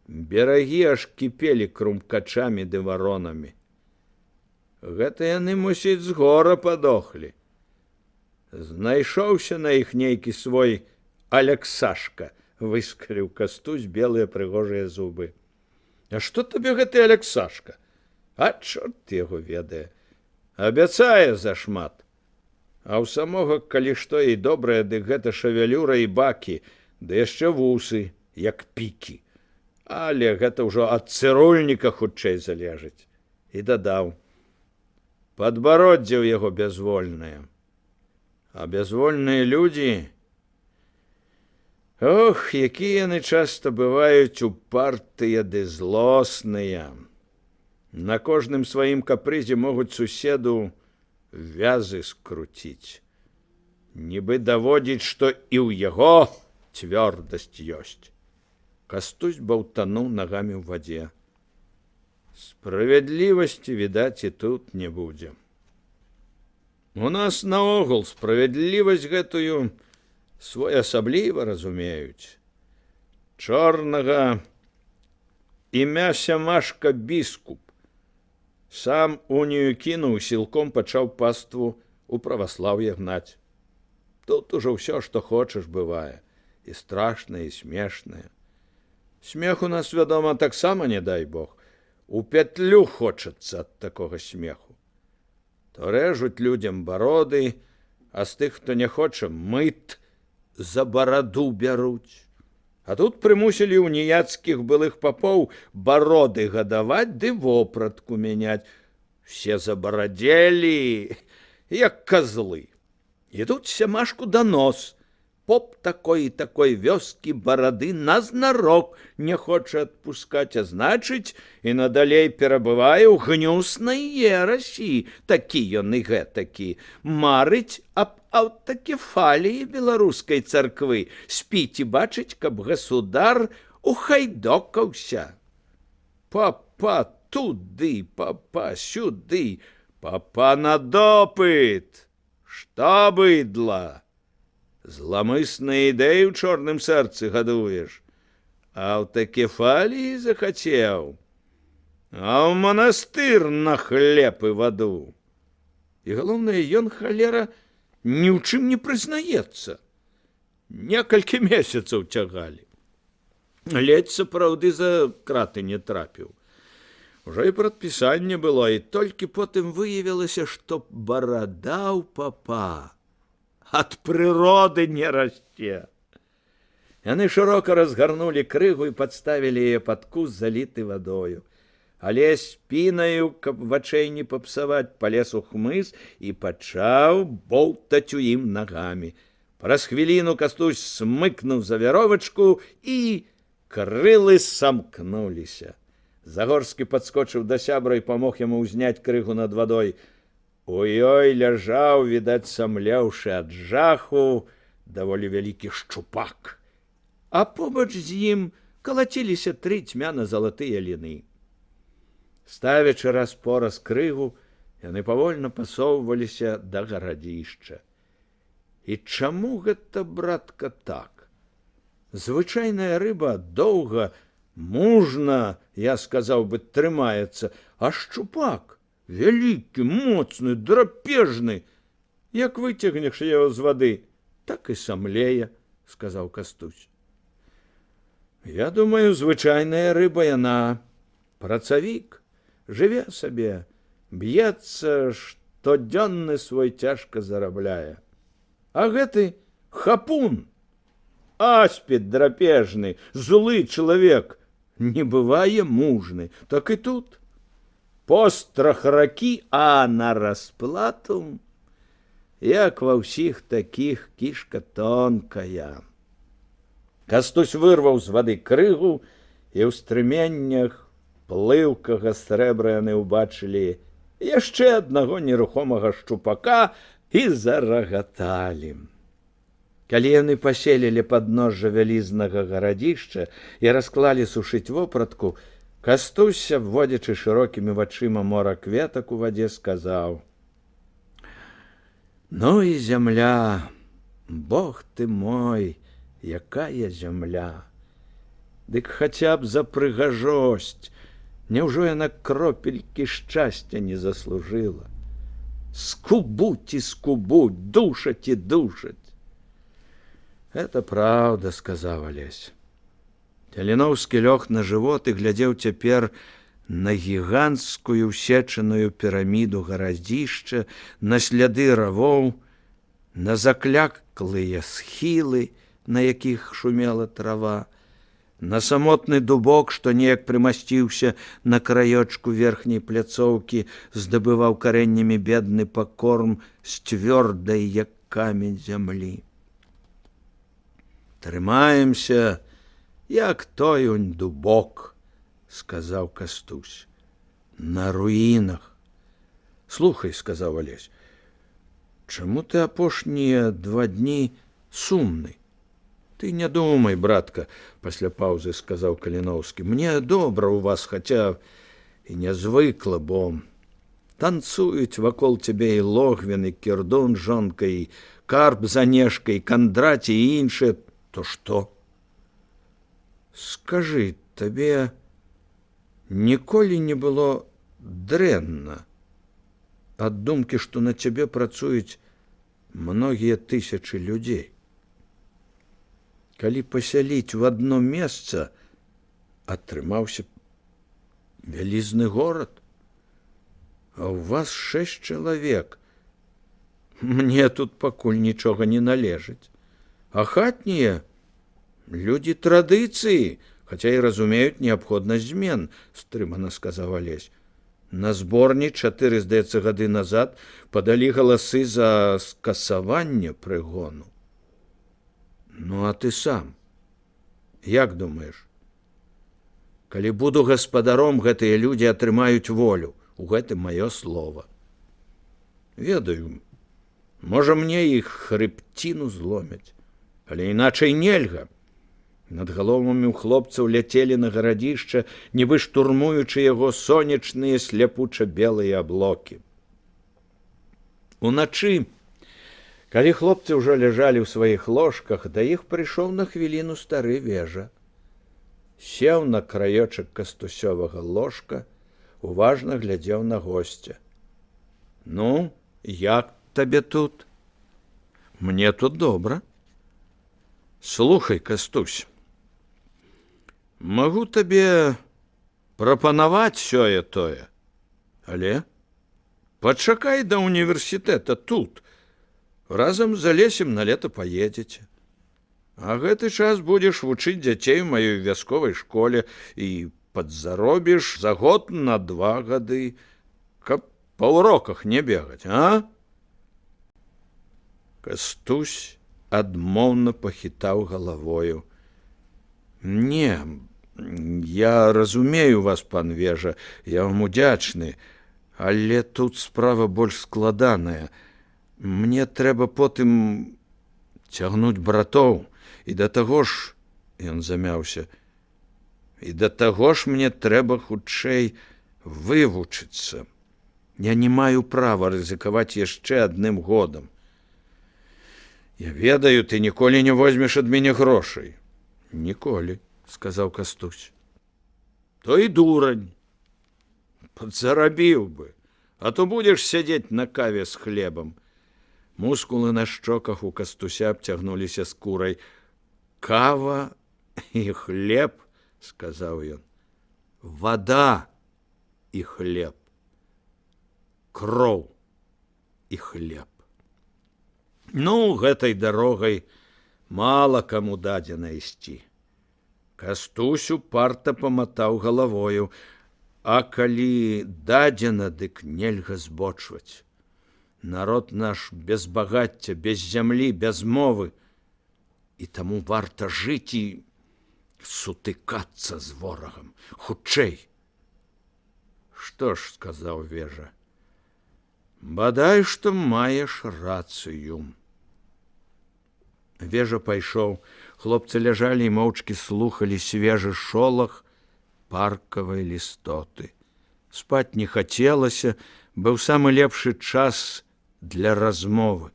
Берагі аж кіпелі крумкачамі ды варонамі. Гэта яны, мусіць, з гора падохлі. Знайшоўся на іх нейкі свой Аляксашка», — выскаліў Кастусь белыя прыгожыя зубы. «А што табе гэты Аляксашка?» «А чорт яго ведае. Абяцае зашмат. А ў самога, калі што і добрае, дык гэта шавялюра і бакі, ды яшчэ вусы, як пікі. Але гэта ўжо ад цырульніка хутчэй залежыць». І дадаў: «Падбароддзе ў яго бязвольнае. А бязвольныя людзі, ох, якія яны часта бываюць упартыя ды злосныя. На кожным сваім капрызе могуць суседу вязы скруціць. Нібы даводзіць, што і ў яго цвёрдасць ёсць». Кастусь баўтануў нагамі ў вадзе. «Справядлівасці, відаць, і тут не будзе. У нас наогул справядлівасць гэтую своеасабліва разумеюць. Чорнага імя Сямашка біскуп сам унію кінуў, сілком пачаў паству у праваслаўе гнаць. Тут ужо ўсё, што хочаш, бывае, і страшнае, і смешнае. Смех у нас, вядома, таксама, не дай Бог. У пятлю хочацца ад такога смеху. То рэжуць людзям бароды, а з тых, хто не хоча, мыт за бараду бяруць. А тут прымусілі уніяцкіх былых папоў бароды гадаваць ды вопратку мяняць. Все забарадзелі, як козлы. І тут Сямашку данос. Поп такой і такой вёскі барады назнарок не хоча адпускаць, а значыць, і надалей перабывае ў гнюснай ерасі. Такі ён і гэтакі. Марыць аб аўтакефаліі беларускай царквы. Спіць і бачыць, каб гасудар ухайдокаўся. Папа туды, папа сюды, папа на допыт. Што, быдла? Зламысныя ідэі ў чорным сэрцы гадуеш, аўтакефаліі захацеў, а ў манастыр на хлеб і ваду. І галоўнае, ён, халера, ні ў чым не прызнаецца. Некалькі месяцаў цягалі. Ледзь сапраўды за краты не трапіў. Ужо і прадпісанне было, і толькі потым выявілася, што барада ў папа ад прыроды не расце. Яны шырока разгарнулі крыгу і падставілі яе пад куст, заліты вадою. Але спінаю, каб вачэй не папсаваць, палез у хмыз і пачаў болтаць у ім нагамі. Праз хвіліну Кастусь смыкнуў за вяровачку, і крылы самкнуліся. Загорскі падскочыў да сябра і памог яму ўзняць крыгу над вадой. У ёй ляжаў, відаць, самлеўшы ад жаху, даволі вялікі шчупак. А побач з ім калаціліся 3 цьмяна-залатыя ліны. Ставячы раз-пораз крыгу, яны павольна пасоўваліся да гарадзішча. І чаму гэта, братка, так? Звычайная рыба доўга, мужна, я сказаў бы, трымаецца, а шчупак вялікі, моцны, драпежны. Як выцягнеш яго з вады, так і самлее, сказаў Кастусь. Я думаю, звычайная рыба яна працавік, жыве сабе, б'ецца, штодзённы свой цяжка зарабляе. А гэты хапун, аспід драпежны, злы чалавек, не бывае мужны. Так і тут. Пострах ракі, а на расплату, як ва ўсіх такіх, кішка тонкая. Кастусь вырваў з вады крыгу, і ў стрыменнях плыўкага срэбра яны ўбачылі яшчэ аднаго нерухомага шчупака і зарагаталі. Калі яны паселілі падножжа вялізнага гарадзішча і расклалі сушыць вопратку, Кастусь, абводзячы шырокімі вачыма мора кветак у вадзе, сказаў: «Ну і зямля, Бог ты мой, якая зямля! Дык хаця б за прыгажосць, няўжо яна кропелькі шчасця не заслужыла? Скубуць і скубуць, душаць і душаць!» «Это правда», — сказаў Алесь. Яліноўскі лёг на жывот і глядзеў цяпер на гіганцкую сечаную піраміду гарадзішча, на сляды равоў, на закляклыя схілы, на якіх шумела трава, на самотны дубок, што неяк прымасціўся на краёчку верхняй пляцоўкі, здабываў карэннямі бедны пакорм з цвёрдай, як камень зямлі. «Трымаемся, як той унь дубок», — сказаў Кастусь, — «на руінах». «Слухай», — сказаў Алесь, — «чаму ты апошнія 2 дні сумны?» «Ты не думай, братка», — пасля паўзы сказаў Каліноўскі, — «мне добра у вас, хаця і нязвыкла, бо танцуюць вакол цябе і Логвін, і Кірдун з жонкай, і Карп з Анешкай, і Кандраці, і іншыя. То што? Скажы, табе ніколі не было дрэнна ад думкі, што на цябе працуюць многія тысячы людзей? Калі пасяліць в адно месца, атрымаўся вялізны горад, а ў вас 6 чалавек. Мне тут пакуль нічога не належыць. А хатнія людзі традыцыі, хаця і разумеюць неабходнасць змен, стрымана сказаў Алесь. На зборні 4, здаецца, гады назад падалі галасы за скасаванне прыгону. Ну, а ты сам, як думаеш? Калі буду гаспадаром, гэтыя людзі атрымаюць волю. У гэтым маё слова. Ведаю, можа, мне іх хрыбціну зломяць, але іначай нельга. Над галовамі ў хлопцаў ляцелі на гарадзішча, нібы штурмуючы яго сонечныя сляпуча-белыя аблокі. Уначы, калі хлопцы ўжо ляжалі ў сваіх ложках, да іх прыйшоў на хвіліну стары Вежа. Сеў на краёчак кастусёвага ложка, уважна глядзеў на госця. Ну, Як табе тут? Мне тут добра. Слухай, Кастусь, магу табе прапанаваць сёе-тое, але пачакай да універсітэта тут. Разам з Алесем на лета паедзеце. А гэты час будзеш вучыць дзяцей у маёй вясковай школе і падзаробіш за год на 2 гады, каб па уроках не бегаць, а? Кастусь адмоўна пахітаў галавою. Не, я разумею вас, пан Вежа, я вам удзячны, але тут справа больш складаная. Мне трэба потым цягнуць братоў, і да таго ж, ён замяўся, і да таго ж мне трэба хутчэй вывучыцца. Я не маю права рызыкаваць яшчэ адным годам. Я ведаю, ты ніколі не возьмеш ад мяне грошай. Ніколі, сказаў Кастусь. То і дурань. Падзарабіў бы, а то будзеш сядзець на каве з хлебам. Мускулы на шчоках у Кастуся абцягнуліся скурай. Кава і хлеб, сказаў ён. Вада і хлеб. Кроў і хлеб. Ну, гэтай дарогай мала каму дадзена ісці. Кастусь упарта паматаў галавою, а калі дадзена, дык нельга збочваць. Народ наш без багацця, без зямлі, без мовы. І таму варта жыць і сутыкацца з ворагам. Хутчэй. Што ж, сказаў Вежа, бадай, што маеш рацыю. Вежа пайшоў. Хлопцы ляжалі і моўчкі слухалі свежы шолах паркавай лістоты. Спаць не хацелася, быў самы лепшы час для размовы.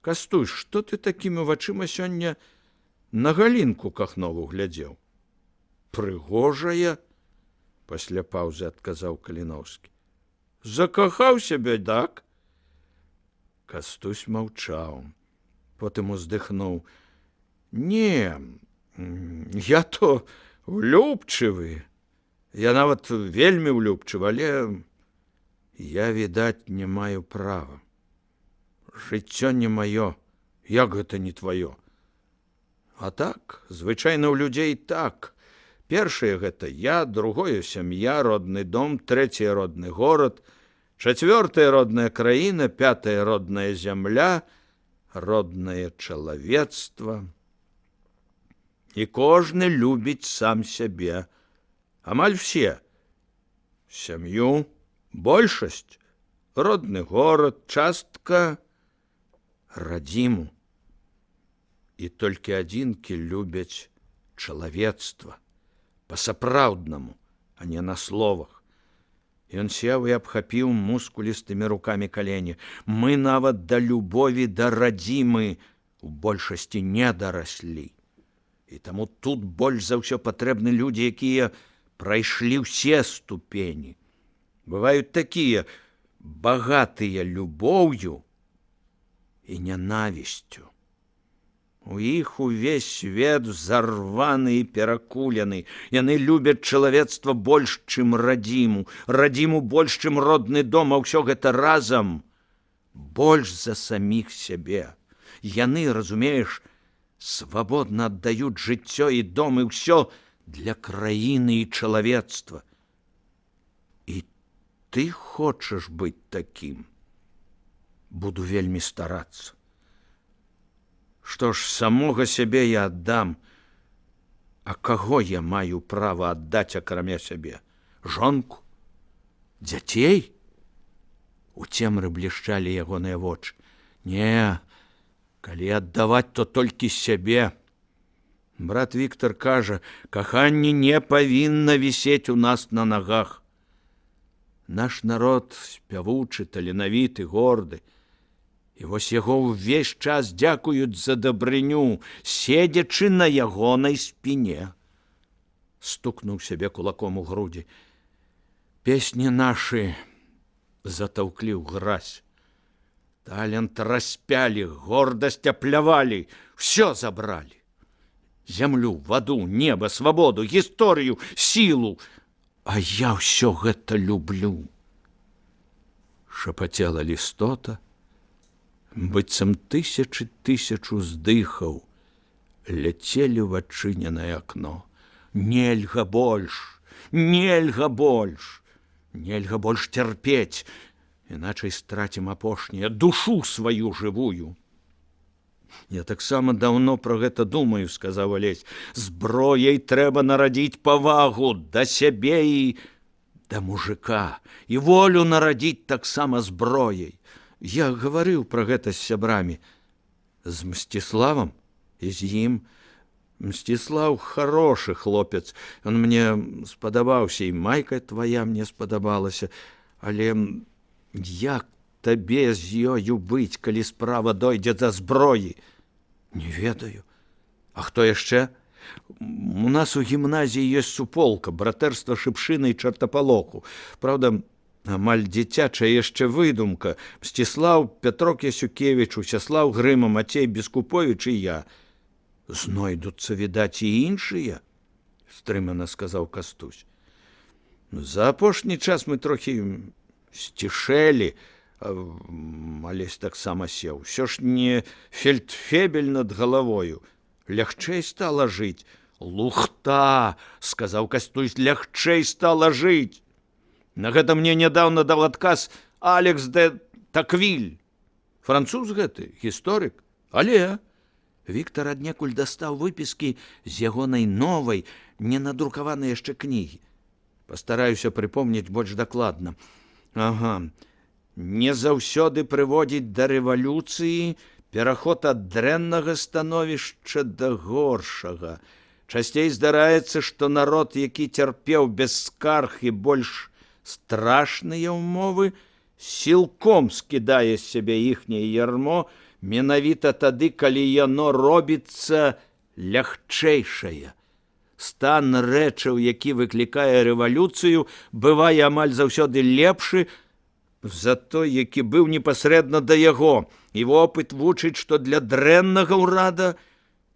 Кастусь, што ты такімі вачыма сёння на Галінку Кахнову глядзеў? Прыгожая, пасля паўзы адказаў Каліноўскі. Закахаў сябе, так? Кастусь маўчаў. Потым уздыхнуў. Не, я то влюбчывы. Я нават вельмі влюбчывы, але я, відаць, не маю права. Жыццё не маё, як гэта не тваё? А так, звычайна ў людзей так. Першае гэта я, другое сям'я, родны дом, трэцяе родны горад, чацвёртая родная краіна, пятая родная зямля, роднае чалавецтва. І кожны любіць сам сябе. Амаль все. Сям'ю, большасць, родны горад, частка, радзіму. І толькі адзінкі любяць чалавецтва. Па-сапраўднаму, а не на словах. Ён сеў і абхапіў мускулістымі рукамі калені. Мы нават да любові да радзімы у большасці не дараслі. І таму тут больш за ўсё патрэбны людзі, якія прайшлі ўсе ступені. Бываюць такія багатыя любоўю і нянавісцю. У іх увесь свет зарваны і перакулены. Яны любяць чалавецтва больш, чым радзіму. Радзіму больш, чым родны дом, а ўсё гэта разам больш за саміх сябе. Яны, разумееш, свабодна аддаюць жыццё і дом, і ўсё для краіны і чалавецтва. І ты хочаш быць такім? Буду вельмі старацца. Што ж, самога сябе я аддам. А каго я маю права аддаць, акрамя сябе? Жонку? Дзяцей? У цемры блішчалі ягоныя вочы. Не, калі аддаваць, то толькі сябе. Брат Віктор кажа, каханне не павінна вісець у нас на нагах. Наш народ спявучы, таленавіты, горды. І вось яго ўвесь час дзякуюць за дабрыню, седзячы на ягонай спіне. Стукнуў сябе кулаком у грудзі. Песні нашы затаўклі ў гразь. Талент распялі, гордасць аплявалі, всё забралі. Зямлю, ваду, неба, свабоду, гісторыю, сілу. А я ўсё гэта люблю. Шапацела лістота, быццам тысячу здыхаў ляцелі ў адчыненае акно. Нельга больш, нельга больш, нельга больш цярпець, іначай страцім апошняе, душу сваю жывую. Я таксама даўно пра гэта думаю, сказаў Алесь. Зброяй трэба нарадзіць павагу да сябе і да мужика, і волю нарадзіць таксама зброяй. Я гаварыў пра гэта з сябрамі. З Мсціславам і з ім. Мсціслаў хорошы хлопец. Он мне спадабаўся, і майка твая мне спадабалася. Але як табе з ёю быць, калі справа дойдзе да зброі? Не ведаю. А хто яшчэ? У нас у гімназіі ёсць суполка, братэрства Шыпшына і Чартапалоху. Праўда, амаль дзіцячая яшчэ выдумка. Мсціслаў, Пятрок Ясюкевіч, Усяслаў Грыма, Мацей Бескуповіч і я. Знойдуцца, відаць, і іншыя, стрымана сказаў Кастусь. За апошні час мы трохі сцішэлі, Алесь таксама сеў. Усё ж не фельдфебель над галавою. Лягчэй стала жыць. Лухта, сказаў Кастусь, лягчэй стала жыць. На гэта мне нядаўна даў адказ Алекс де Таквиль. Француз гэты, гісторык. Але Віктар аднекуль дастаў выпіскі з ягонай новай, ненадрукаванай яшчэ кнігі. Пастараюся прыпомніць больш дакладна. Ага. Не заўсёды прыводзіць да рэвалюцыі, пераход ад дрэннага становішча да горшага. Часцей здараецца, што народ, які цярпеў без скарг і больш страшныя ўмовы, сілком скідае з сябе іхняе ярмо, менавіта тады, калі яно робіцца лягчэйшае. Стан рэчаў, які выклікае рэвалюцыю, бывае амаль заўсёды лепшы за той, які быў непасрэдна да яго. І вопыт вучыць, што для дрэннага ўрада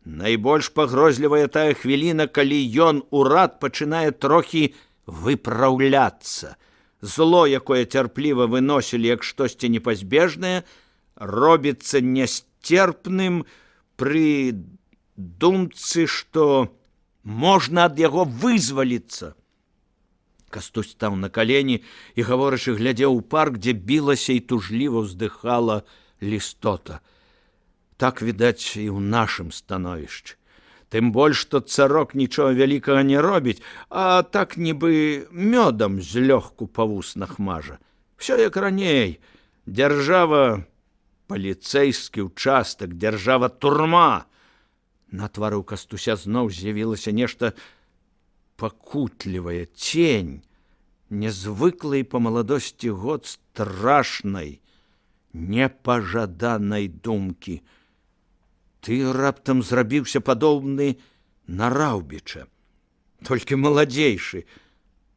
найбольш пагрозлівая тая хвіліна, калі ён, урад, пачынае трохі выпраўляцца. Зло, якое цярпліва выносілі як штосьці непазбежнае, робіцца нясцерпным пры думцы, што можна ад яго вызваліцца. Кастусь стаў на калені і, гаворачы, глядзеў у парк, дзе білася і тужліва ўздыхала лістота. Так, відаць, і ў нашым становішчы. Тым больш, што царок нічога вялікага не робіць, а так нібы мёдам злёгку па вуснах мажа. Всё як раней. Дзяржава паліцэйскі ўчастак, дзяржава турма. На твары ў Кастуся зноў з'явілася нешта пакутлівая, цень, нязвыклай па маладосці год страшнай, непажаданай думкі. Ты раптам зрабіўся падобны на Раўбіча, толькі маладзейшы.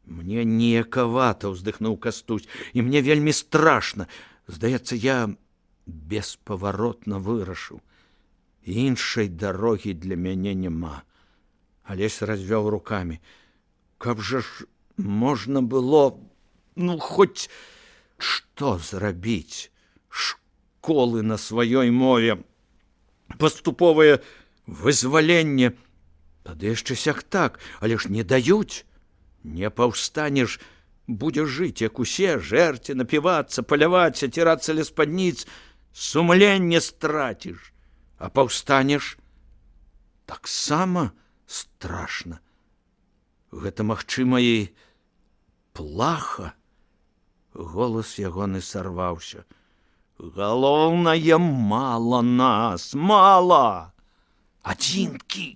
Мне неякавата, ўздыхнуў Кастусь, і мне вельмі страшна. Здаецца, я беспаваротна вырашыў. Іншай дарогі для мяне няма. Алесь развёў рукамі. Каб жа ж можна было, хоць што зрабіць? Школы на сваёй мове, паступовае вызваленне. Тады яшчэ сяк так, але ж не даюць. Не паўстанеш, будзеш жыць, як усе, жэрці, напівацца, паляваць, ацірацца ля спадніц, сумленне страціш. А паўстанеш таксама страшна. Гэта, магчыма, і плаха. Голас ягоны сарваўся. Галоўнае, мала нас, мала! Адзінкі!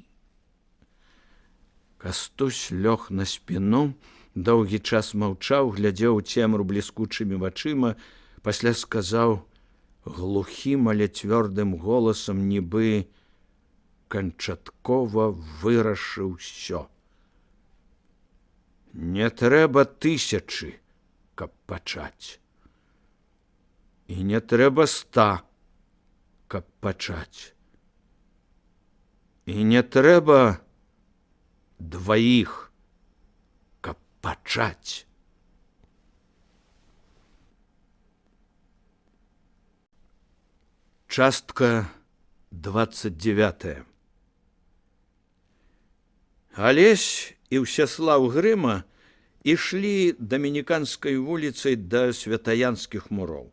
Кастусь лёг на спіну, доўгі час маўчаў, глядзеў у цемру бліскучымі вачыма, пасля сказаў глухім, але цвёрдым голасам, нібы канчаткова вырашыў усё. Не трэба 1000, каб пачаць. І не трэба 100, каб пачаць. І не трэба 2, каб пачаць. Частка 29. Алесь і Ўсяслаў Грыма ішлі Дамініканскай вуліцай да Святаянскіх муроў.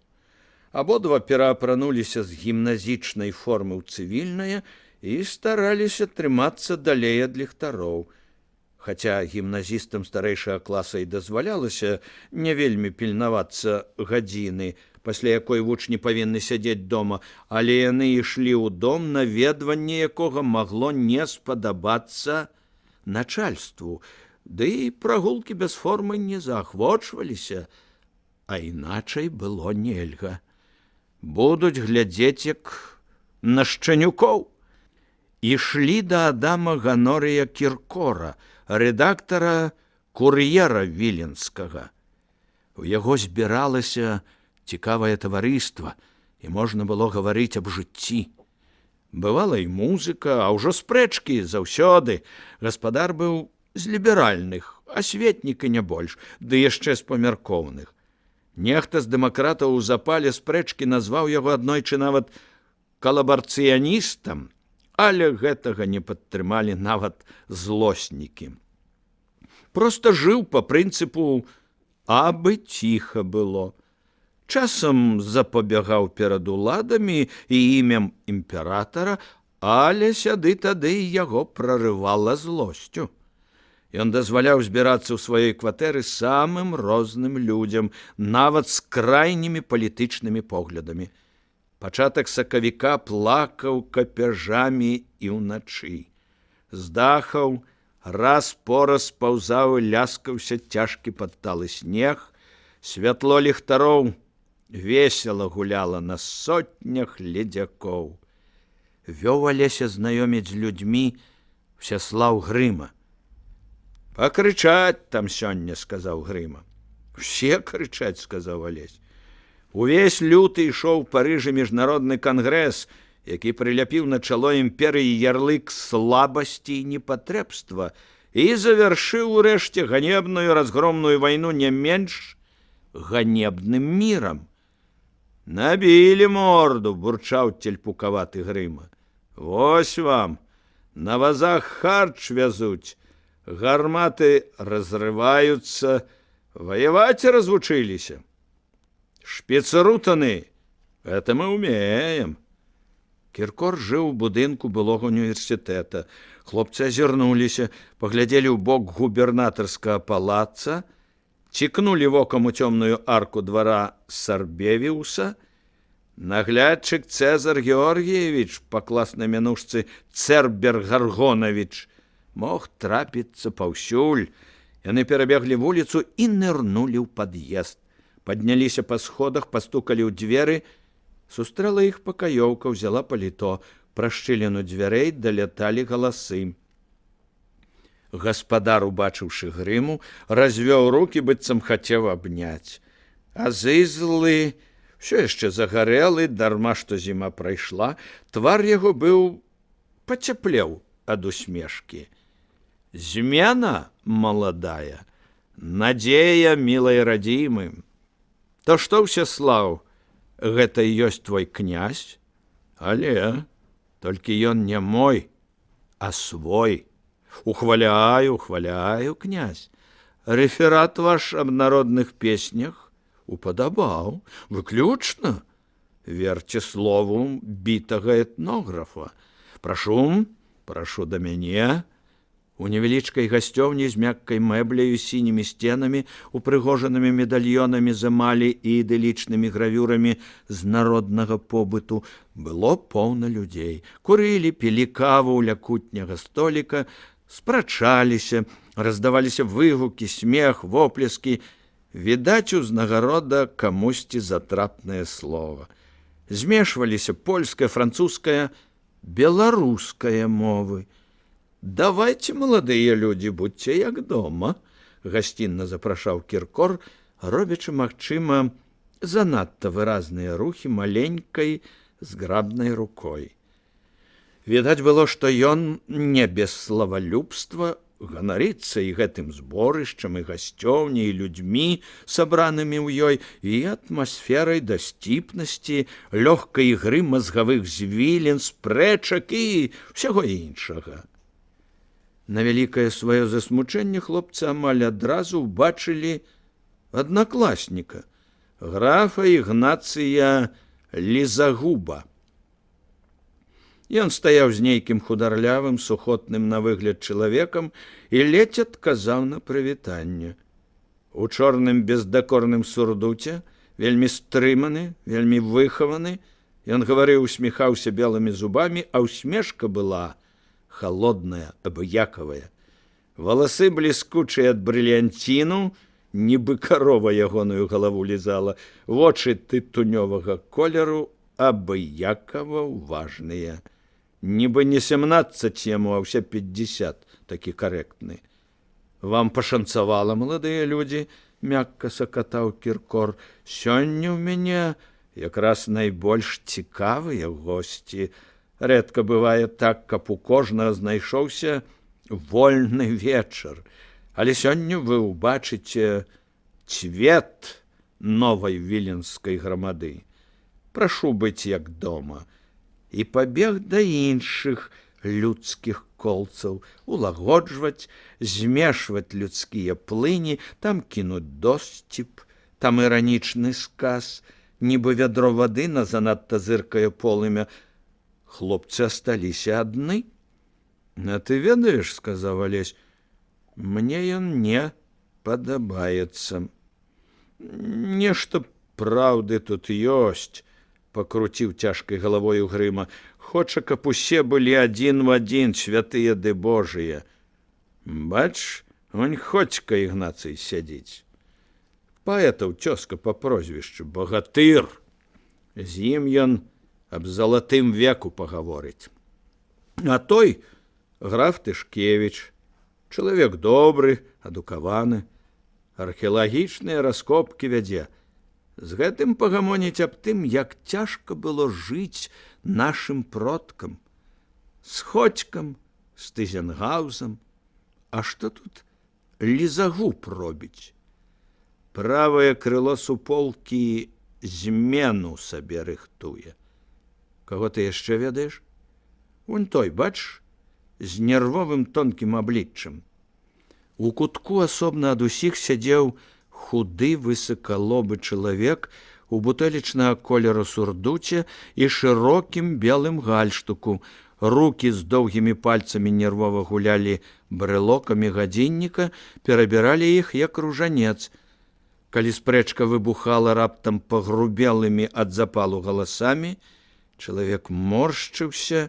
Абодва пераапрануліся з гімназічнай формы ў цывільнае і стараліся трымацца далей ад ліхтароў. Хаця гімназістам старэйшага класа і дазвалялася не вельмі пільнавацца гадзіны, пасля якой вучні павінны сядзець дома, але яны ішлі ў дом, наведванне якога магло не спадабацца начальству, ды і прагулкі без формы не заахвочваліся, а іначай было нельга. Будуць глядзець як на шчанюкоў. Ішлі да Адама Ганорыя Кіркора, рэдактара «Кур'ера» віленскага. У яго збіралася цікавае таварыства, і можна было гаварыць аб жыцці. Бывала і музыка, а ўжо спрэчкі заўсёды. Гаспадар быў з ліберальных, асветнік і не больш, ды яшчэ з памяркоўных. Нехта з дэмакратаў у запале спрэчкі назваў яго аднойчы нават калабарцыяністам, але гэтага не падтрымалі нават злоснікі. Проста жыў па прынцыпу «абы ціха было». Часам запабягаў перад уладамі і імем імператара, але сяды тады яго прарывала злосцю. Ён дазваляў збірацца ў сваёй кватэры самым розным людзям, нават з крайнімі палітычнымі поглядамі. Пачатак сакавіка плакаў капяжамі і ўначы. З дахаў раз-пораз паўзаў і ляскаўся цяжкі падталы снег, святло ліхтароў весела гуляла на сотнях ледзякоў. Вёў Алеся знаёміць з людзьмі Ўсяслаў Грыма. «Пакрычаць там сёння», — сказаў Грыма. «Усе крычаць», — сказаў Алесь. Увесь люты ішоў у Парыжы міжнародны кангрэс, які прыляпіў на чало імперыі ярлык слабасці і непатрэбства і завяршыў урэшце ганебную разгромную вайну не менш ганебным мірам. «Набілі морду», — бурчаў тельпукаваты Грыма. «Вось вам, на вазах харч вязуць, гарматы разрываюцца, воевать развучыліся. Шпіцрутаны, это мы умеем». Кіркор жыў у будынку былога універсітэта. Хлопцы азірнуліся, паглядзелі ў бок губернатарскага палаца, цікнулі вокам у цёмную арку двара Сарбевіуса. Наглядчык Цэзар Георгіевіч, па класнай мянушцы Цэрбер Гаргонавіч, мог трапіцца паўсюль. Яны перабеглі вуліцу і нырнулі ў пад'езд. Падняліся па сходах, пастукалі ў дзверы. Сустрэла іх пакаёўка, взяла паліто. Пра шчыліну дзвярэй даляталі галасы. Гаспадар, убачыўшы Грыму, развёў рукі, быццам хацеў абняць. А зызлы, ўсё яшчэ загарэлы, дарма што зіма прайшла, твар яго быў пацяплеў ад усмешкі. «Змена маладая, надзея мілай радзімы. То што, Ўсяслаў, гэта і ёсць твой князь? Але толькі ён не мой, а свой. Ухваляю, ухваляю, князь. Рэферат ваш аб народных песнях упадабаў, выключна. Верце слову бітага этнографа. Прашу, прашу да мяне». У невялічкай гасцёўні з мяккай мэбляю, сінімі сценамі, упрыгожанымі медальёнамі з эмалі і ідылічнымі гравюрамі з народнага побыту было поўна людзей. Курылі, пілі каву ля кутняга століка, спрачаліся, раздаваліся выгукі, смех, воплескі. Відаць, узнагарода камусьці затрапнае слова. Змешваліся польская, французская, беларуская мовы. «Давайте, маладыя людзі, будьце як дома», — гасцінна запрашаў Кіркор, робячы, магчыма, занадта выразныя рухі маленькай зграбнай рукой. Відаць было, што ён не без славалюбства ганарыцца і гэтым зборышчам, і гасцёўняй, і людзьмі, сабранымі ў ёй, і атмасферай дасціпнасці, лёгкай ігры мазгавых звілін, спрэчак і ўсяго іншага. На вялікае сваё засмучэнне хлопцы амаль адразу ўбачылі аднакласніка, графа Ігнацыя Лізагуба. Ён стаяў з нейкім хударлявым, сухотным на выгляд чалавекам і ледзь адказаў на прывітанне. У чорным бездакорным сурдуце, вельмі стрыманы, вельмі выхаваны, ён гаварыў, усміхаўся белымі зубамі, а ўсмешка была холодная, абыякавая. Валасы бліскучыя ад брыльянціну, нібы карова ягоную галаву лізала, вочы тытунёвага колеру абыякава уважныя. Нібы не 17 яму, а ўсе 50, такі карэктны. Вам пашанцавала, маладыя людзі, мякка сакатаў Кіркор. Сёння ў мяне якраз найбольш цікавыя госці. Рэдка бывае так, каб у кожнага знайшоўся вольны вечар. Але сёння вы ўбачыце цвет новай віленскай грамады. Прашу быць як дома. І пабег да іншых людскіх колцаў, улагоджваць, змешваць людскія плыні, там кінуць досціп, там іранічны сказ, нібы вядро вады на занадта зыркае полымя. Хлопцы асталіся адны. А ты ведаеш, сказаў Алесь, мне ён не падабаецца. Нешта праўды тут ёсць, пакруціў цяжкай галавою Грыма. Хоча, каб усе былі адзін в адзін, святыя ды божыя. Бач, вунь Ходзька Ігнацый сядзіць. Паэтаў цёзка па прозвішчу Багатыр. З ім ён аб залатым веку пагаворыць. А той граф Тышкевіч, чалавек добры, адукаваны, археалагічныя раскопкі вядзе. З гэтым пагамоніць аб тым, як цяжка было жыць нашым продкам, з Ходзькам, з Тызенгаузам. А што тут Лізагуб робіць? Правае крыло суполкі змену сабе рыхтуе. Каго ты яшчэ ведаеш? Вунь той, бач, з нервовым тонкім абліччам. У кутку асобна ад усіх сядзеў худы высакалобы чалавек у бутэлечнага колеру сурдуце і шырокім белым гальштуку. Рукі з доўгімі пальцамі нервова гулялі брэлокамі гадзінніка, перабіралі іх як ружанец. Калі спрэчка выбухала раптам пагрубелымі ад запалу галасамі, чалавек моршчыўся,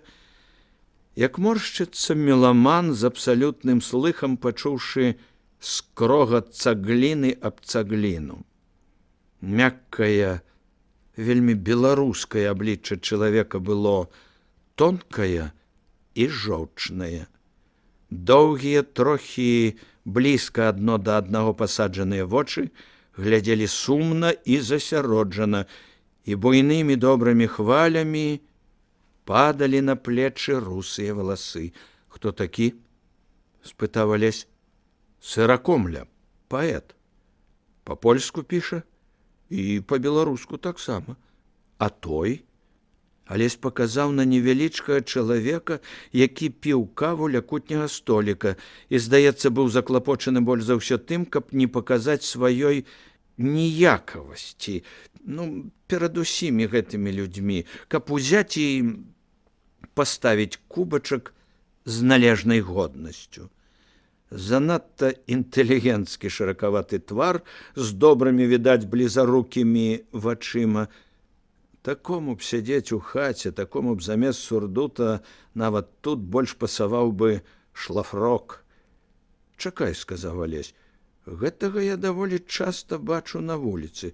як моршчыцца меламан з абсалютным слыхам, пачуўшы скрогат цагліны аб цагліну. Мяккае, вельмі беларускае аблічча чалавека было тонкае і жоўчнае. Доўгія, трохі блізка адно да аднаго пасаджаныя вочы глядзелі сумна і засяроджана, і буйнымі добрымі хвалямі падалі на плечы русыя валасы. Хто такі? Спытаў Алесь. Сыракомля, паэт. Па-польску піша і па-беларуску таксама. А той? Алесь паказаў на невялічкага чалавека, які піў каву ля кутняга століка і, здаецца, быў заклапочаны больш за ўсё тым, каб не паказаць сваёй ніякавасці, перад усімі гэтымі людзьмі, каб узяць і паставіць кубачак з належнай годнасцю. Занадта інтэлігенцкі шыракаваты твар з добрымі, відаць, блізарукімі вачыма. Такому б сядзець у хаце, такому б замест сурдута нават тут больш пасаваў бы шлафрок. Чакай, сказаў Алесь, гэтага я даволі часта бачу на вуліцы.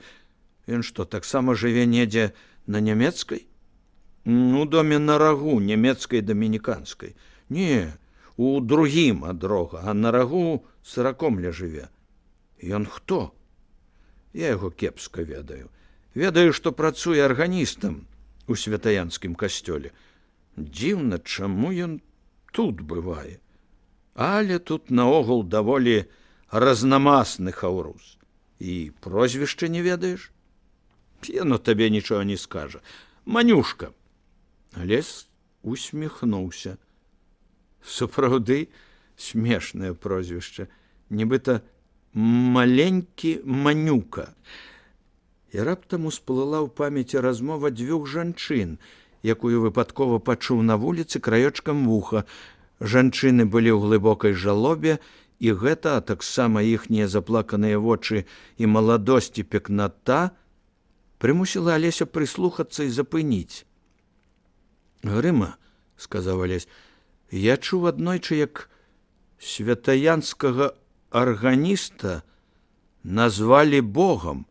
Ён што, таксама жыве недзе на нямецкай? У доме на рагу нямецкай дамініканскай. Не, у другім ад рога, а на рагу Сыракомля жыве. Ён хто? Я яго кепска ведаю. Ведаю, што працуе арганістам у святаянскім касцёле. Дзіўна, чаму ён тут бывае. Але тут наогул даволі разнамасны хаўрус. І прозвішча не ведаеш? Яно табе нічога не скажа. Манюшка. Алесь усміхнуўся. Сапраўды смешнае прозвішча. Нібыта маленькі Манюка. І раптам усплыла ў памяці размова дзвюх жанчын, якую выпадкова пачуў на вуліцы краёчкам вуха. Жанчыны былі ў глыбокай жалобе, і гэта, а таксама іхнія заплаканыя вочы і маладосць і пекната прымусіла Алеся прыслухацца і запыніць. «Грыма», – сказаў Алесь, – «я чуў аднойчы, як святаянскага арганіста назвалі Богам».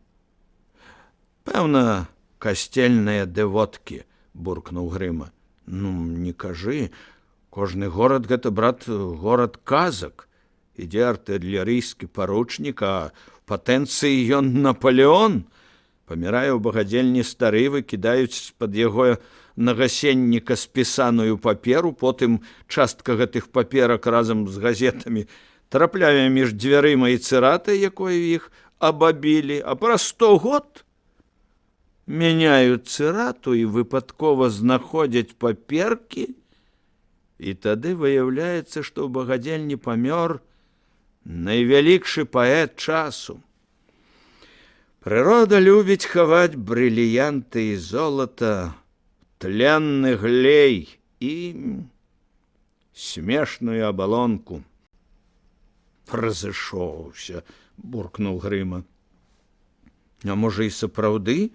«Пэўна, касцельныя дэвоткі», – буркнуў Грыма. «Ну, не кажы, кожны горад – гэта, брат, горад казак. Ідзе артылерыйскі паручнік, а в патэнцыі ён Наполеон. Памірае ў багадзельні стары, выкідаюць з-пад яго нагасенніка спісаную паперу, потым частка гэтых паперак разам з газетамі трапляе між дзвярыма і цыратай, якою іх абабілі, а праз 100 год мяняюць цырату і выпадкова знаходзяць паперкі, і тады выяўляецца, што ў багадзельні памёр найвялікшы паэт часу. Прырода любіць хаваць брыльянты і золата, тленны глей і смешную абалонку. «Разышоўся», – буркнуў Грыма. «А можа, і сапраўды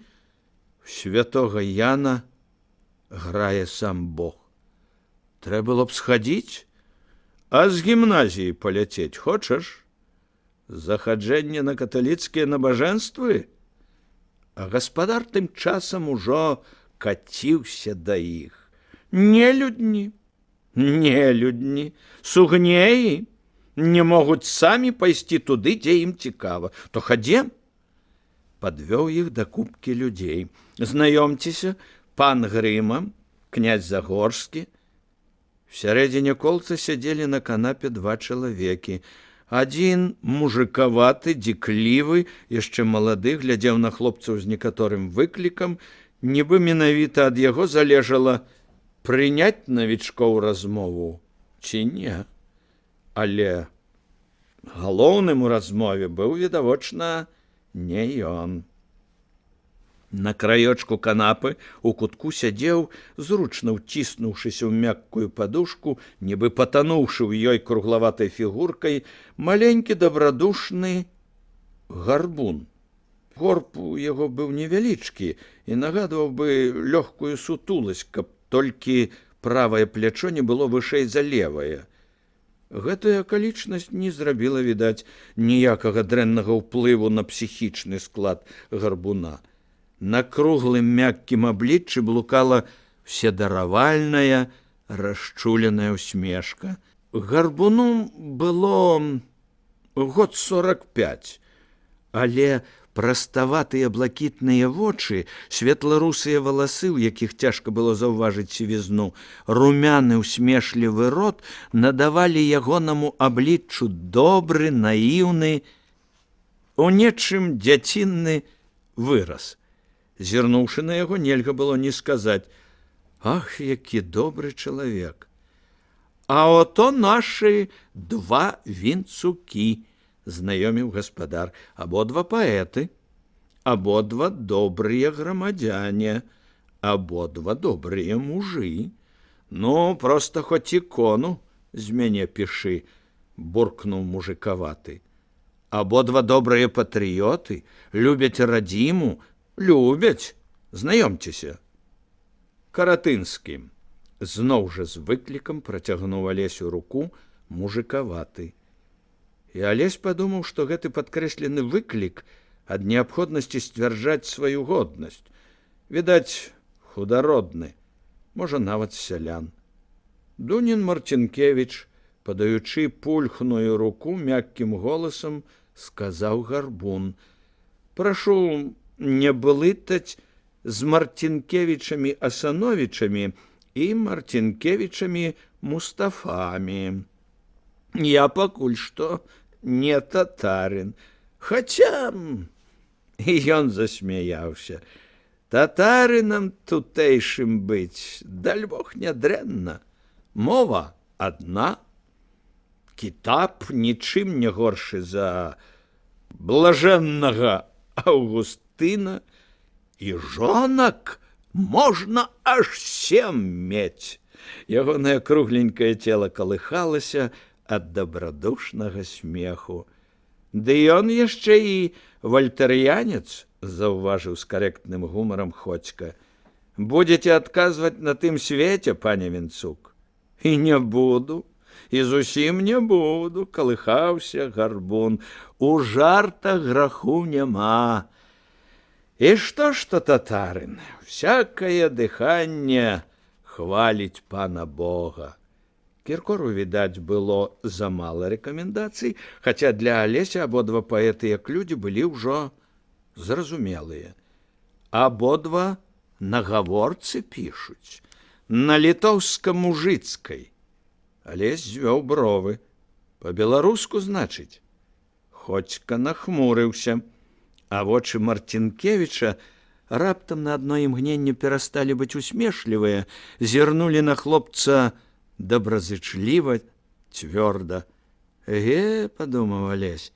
святога Яна грае сам Бог? Трэба было б схадзіць, а з гімназіі паляцець хочаш? Захаджэнне на каталіцкія набажэнствы?» А гаспадар тым часам ужо каціўся да іх. «Нелюдні, сугнеі не могуць самі пайсці туды, дзе ім цікава. То хадзем». Падвёў іх да купкі людзей. «Знаёмцеся, пан Грыма, князь Загорскі». В сярэдзіне колца сядзелі на канапе 2 чалавекі. Адзін мужыкаваты, дзіклівы, яшчэ малады, глядзеў на хлопцаў з некаторым выклікам, нібы менавіта ад яго залежала прыняць навічкоў размову ці не. Але галоўным у размове быў, відавочна, не ён. На краёчку канапы у кутку сядзеў, зручна ўціснуўшыся ў мяккую падушку, нібы патануўшы ў ёй круглаватай фігуркай, маленькі дабрадушны гарбун. Горб у яго быў невялічкі і нагадваў бы лёгкую сутуласць, каб толькі правае плячо не было вышэй за левае. Гэтая акалічнасць не зрабіла, відаць, ніякага дрэннага ўплыву на псіхічны склад гарбуна. На круглым мяккім абліччы блукала вседаравальная, расчуленая усмешка. Гарбуну было год 45, але праставатыя блакітныя вочы, светла-русыя валасы, у якіх цяжка было заўважыць сівізну, румяны усмешлівы рот надавалі ягонаму абліччу добры, наіўны, у нечым дзяцінны выраз. Зірнуўшы на яго, нельга было не сказаць: «Ах, які добры чалавек! А ото нашы 2 вінцукі», – знаёміў гаспадар. «Абодва паэты, абодва добрыя грамадзяне, абодва добрыя мужы. Ну, проста хоць ікону з мяне пішы», – буркнуў мужыкаваты. «Абодва добрыя патрыёты, любяць радзіму, любяць, знаёмцеся». «Каратынскі», – зноў жа з выклікам працягнуў Алесю руку мужыкаваты. І Алесь падумаў, што гэты падкрэслены выклік ад неабходнасці сцвярджаць сваю годнасць. Відаць, худародны, можа, нават сялян. Дунін Марцінкевіч, падаючы пульхную руку, мяккім голасам сказаў гарбун: «Прашу не блытаць з Мартынкевічамі Асановічамі і Мартынкевічамі Мустафамі. Я пакуль што не татарин, хаця... І ён засмяяўся. Татарынам тутэйшым быць, даль бог, нядрэнна. Мова адна. Кітаб нічым не горшы за блажэннага Аўгустына, і жонак можна аж 7 мець. Ягонае кругленькае цела калыхалася ад дабрадушнага смеху. Ды ён яшчэ і вальтарыянец, заўважыў з карэктным гумарам Ходзька. Будзеце адказваць на тым свеце, пане Вінцук? І не буду, і зусім не буду, калыхаўся гарбун. У жартах граху няма. І што татарын? Всякае дыханне хваліць пана Бога. Кіркору, відаць, было замала рэкамендацый, хаця для Алеся абодва паэты як людзі былі ўжо зразумелыя. Абодва на гаворцы пішуць, на літоўска-мужыцкай. Алесь звёў бровы. Па-беларуску, значыць? Ходзька нахмурыўся, а вочы Мартынкевіча раптам на адно імгненне перасталі быць усмешлівыя, зірнулі на хлопца добразычліва, цвёрда. Падумаў Алесь,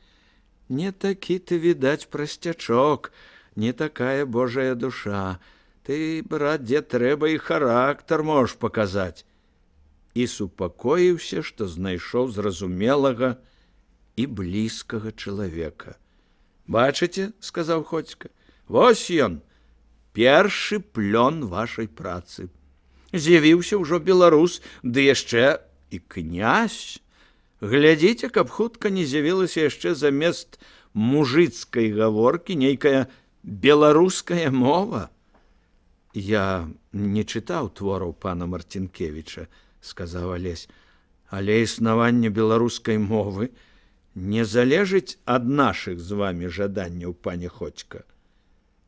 не такі ты, відаць, прасцячок, не такая божая душа. Ты, брат, дзе трэба, і характар можаш паказаць. І супакоіўся, што знайшоў зразумелага і блізкага чалавека. Бачыце, сказаў Ходзька, вось ён, першы плён вашай працы. З'явіўся ўжо беларус, ды яшчэ і князь. Глядзіце, каб хутка не з'явілася яшчэ замест мужыцкай гаворкі нейкая беларуская мова. Я не чытаў твораў пана Мартынкевіча, сказаў Алесь, але існаванне беларускай мовы не залежыць ад нашых з вамі жаданняў, пане Ходзька.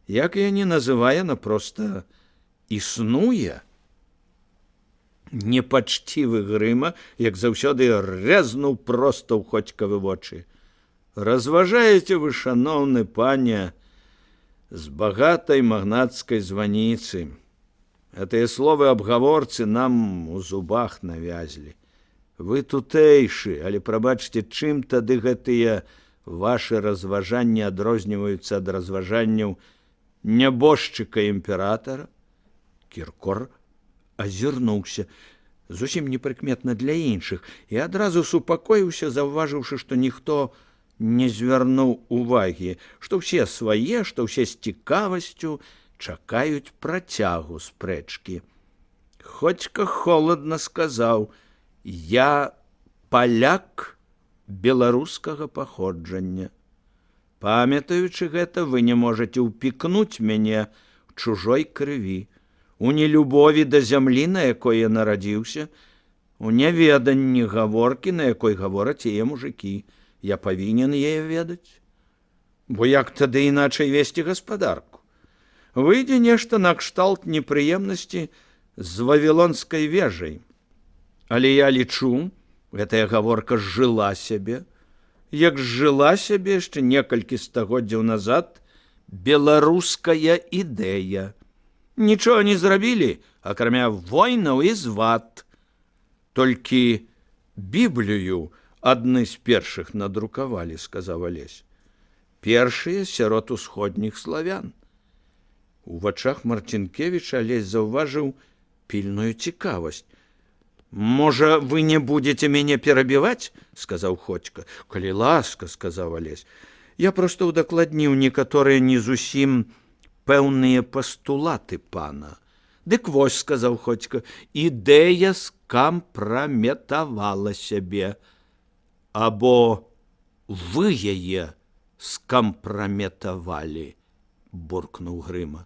Як я не называю, яна проста існуе. Непачцівы Грыма, як заўсёды, рэзнуў проста ў Ходзькавы вочы. Разважаеце вы, шаноўны пане, з багатай магнацкай званіцы. Гэтыя словы аб гаворцы нам у зубах навязлі. Вы тутэйшы, але прабачце, чым тады гэтыя вашы разважанні адрозніваюцца ад разважанняў нябожчыка імператара? Кіркор азірнуўся, зусім непрыкметна для іншых, і адразу супакоіўся, заўважыўшы, што ніхто не звярнуў увагі, што ўсе свае, што ўсе з цікавасцю чакаюць працягу спрэчкі. Ходзька холадна сказаў: я паляк беларускага паходжання. Памятаючы гэта, вы не можаце ўпікнуць мяне ў чужой крыві, у нелюбові да зямлі, на якой я нарадзіўся, у няведанні гаворкі, на якой гавораць яе мужыкі. Я павінен яе ведаць. Бо як тады іначай весці гаспадарку? Выйдзе нешта накшталт непрыемнасці з вавілонскай вежай. Але я лічу, гэтая гаворка зжыла сябе, як зжыла сябе яшчэ некалькі стагоддзяў назад беларуская ідэя. Нічога не зрабілі, акрамя войнаў і звад. Толькі Біблію адны з першых надрукавалі, сказаў Алесь. Першыя сярод усходніх славян. У вачах Мартынкевіча Алесь заўважыў пільную цікавасць. Можа, вы не будзеце мяне перабіваць, сказаў Ходзька. Калі ласка, сказаў Алесь. Я проста ўдакладніў некаторыя не зусім пэўныя пастулаты пана. Дык вось, сказаў Ходзька, ідэя скампраметавала сябе. Або вы яе скампраметавалі, буркнуў Грыма.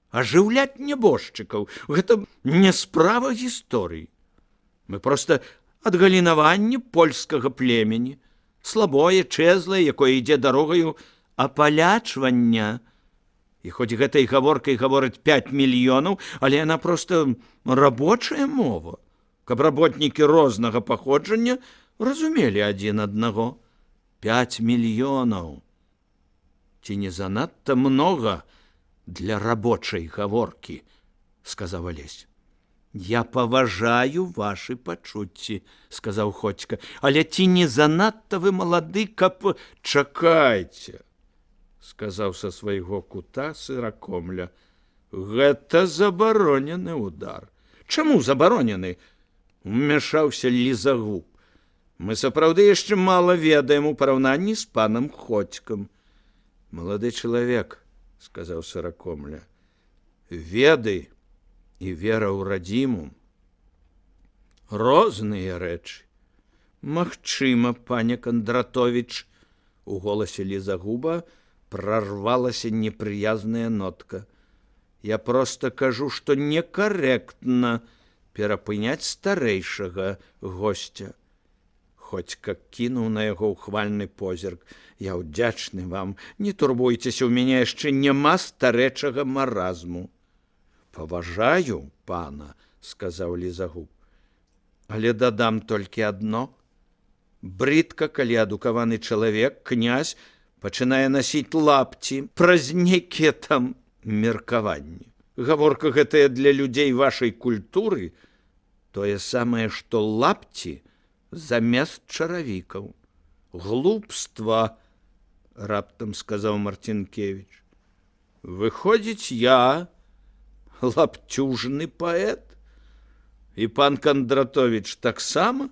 Ажыўляць нябожчыкаў — гэта не справа гісторыі. Мы проста адгалінаванне польскага племені, слабое, чэзлае, якое ідзе дарогаю апалячвання. І хоць гэтай гаворкай гавораць 5 мільёнаў, але яна проста рабочая мова, каб работнікі рознага паходжання разумелі адзін аднаго. 5 мільёнаў. Ці не занадта многа для рабочай гаворкі, сказаў Алесь. Я паважаю вашы пачуцці, сказаў Ходзька, але ці не занадта вы малады, каб... Чакайце, сказаў са свайго кута Сыракомля. Гэта забаронены удар. Чаму забаронены? Умяшаўся Лізагуб. Мы сапраўды яшчэ мала ведаем у параўнанні з панам Ходзькам. Малады чалавек, сказаў Сыракомля, веды і вера ў радзіму розныя рэчы. Магчыма, пане Кандратовіч, у голасе Лізагуба прорвалася непрыязная нотка. Я проста кажу, што некарэктна перапыняць старэйшага госця. Ходзька кінуў на яго ўхвальны позірк. Я ўдзячны вам, не турбуйцеся, у мяне яшчэ няма старэчага маразму. Паважаю пана, сказаў Лізагуб, але дадам толькі адно. Брыдка, калі адукаваны чалавек, князь, пачынае насіць лапці праз нейкія там меркаванні. Гаворка гэтая для людзей вашай культуры тое самае, што лапці замест чаравікаў. Глупства, раптам сказаў Марцінкевіч. Выходзіць, я лапцюжны паэт? І пан Кандратовіч таксама?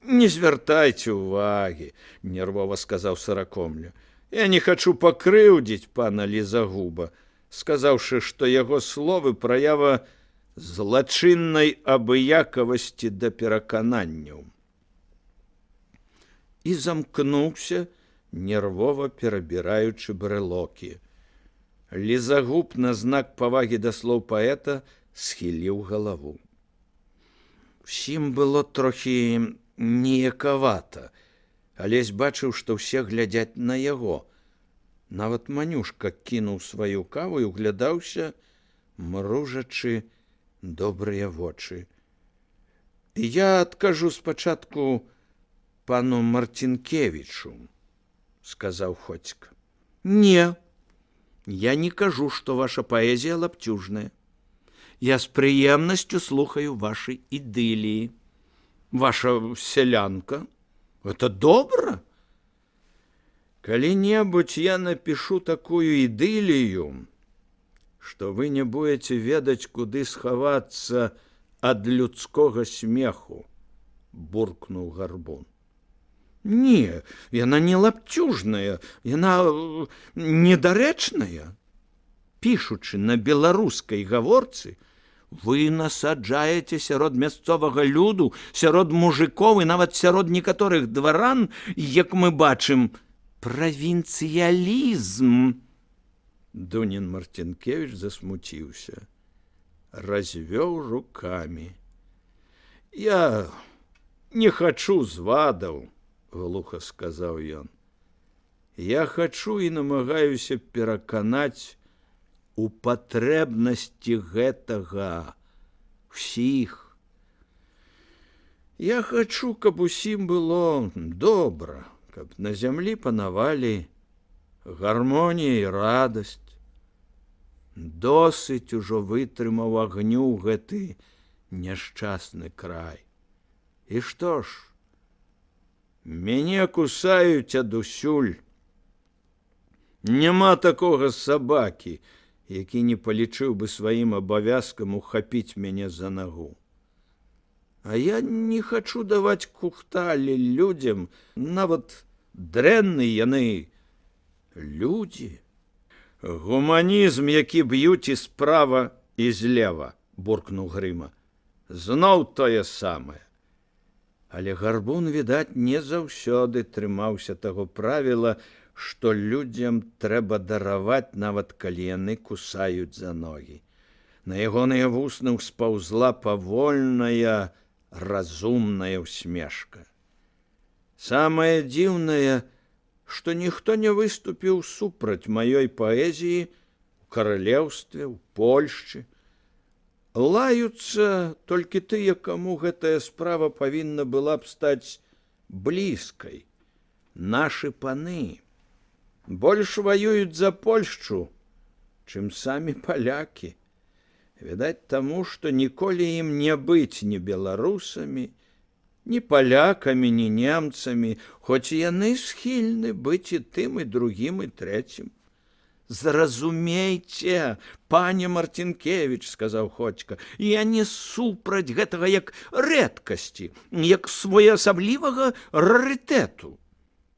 Не звяртайце ўвагі, нервова сказаў Сыракомля. Я не хачу пакрыўдзіць пана Лізагуба, сказаўшы, што яго словы праява злачыннай абыякавасці да перакананняў. І замкнуўся, нервова перабіраючы брэлокі. Лізагуб на знак павагі да слоў паэта схіліў галаву. Усім было трохі неякавата. Алесь бачыў, што ўсе глядзяць на яго. Нават Манюшка кінуў сваю каву і углядаўся, мружачы добрыя вочы. Я адкажу спачатку пану Марцінкевічу, сказаў Ходзька. Не, я не кажу, што ваша паэзія лапцюжная. Я з прыемнасцю слухаю вашай ідыліі. Ваша сялянка. Это добра? Калі-небудзь я напишу такую ідылію, што вы не будете ведаць, куды схавацца ад людскога смеху, буркнуў Гарбун. Не, яна не лапцюжная, яна недарэчная. Пішучы на беларускай гаворцы, вы насаджаеце сярод мясцовага люду, сярод мужикоў і нават сярод некаторых дваран, як мы бачым, правінцыялізм. Дунін Марцінкевіч засмуціўся, развёў рукамі. Я не хачу звадаў, глуха сказаў ён. Я хачу і намагаюся пераканаць у патрэбнасці гэтага ўсіх. Я хачу, каб усім было добра, каб на зямлі панавалі гармонія і радасць. Досыць ужо вытрымаў агню гэты няшчасны край. І што ж, мяне кусаюць адусюль. Няма такога сабакі, які не палічыў бы сваім абавязкам ухапіць мяне за нагу. А я не хачу даваць кухталі людзям, нават дрэнныя яны людзі. Гуманізм, які б'юць і справа, і злева, буркнуў Грыма. Зноў тое самае. Але Гарбун, відаць, не заўсёды трымаўся таго правіла, што людзям трэба дараваць, нават калі яны кусаюць за ногі. На ягоныя вусны ўспаўзла павольная, разумная усмешка. Самае дзіўнае, што ніхто не выступіў супраць маёй паэзіі каралеўстве, у Польшчы. Лаюцца толькі тыя, каму гэтая справа павінна была б стаць блізкай. Нашы паны больш ваююць за Польшчу, чым самі палякі. Відаць таму, што ніколі ім не быць ні беларусамі, ні палякамі, ні немцамі, хоць яны схільны быць і тым, і другім, і трэцім. Зразумейце, пане Мартынкевіч, сказаў Ходзька, я не супраць гэтага як рэдкасці, як своеасаблівага рарытэту.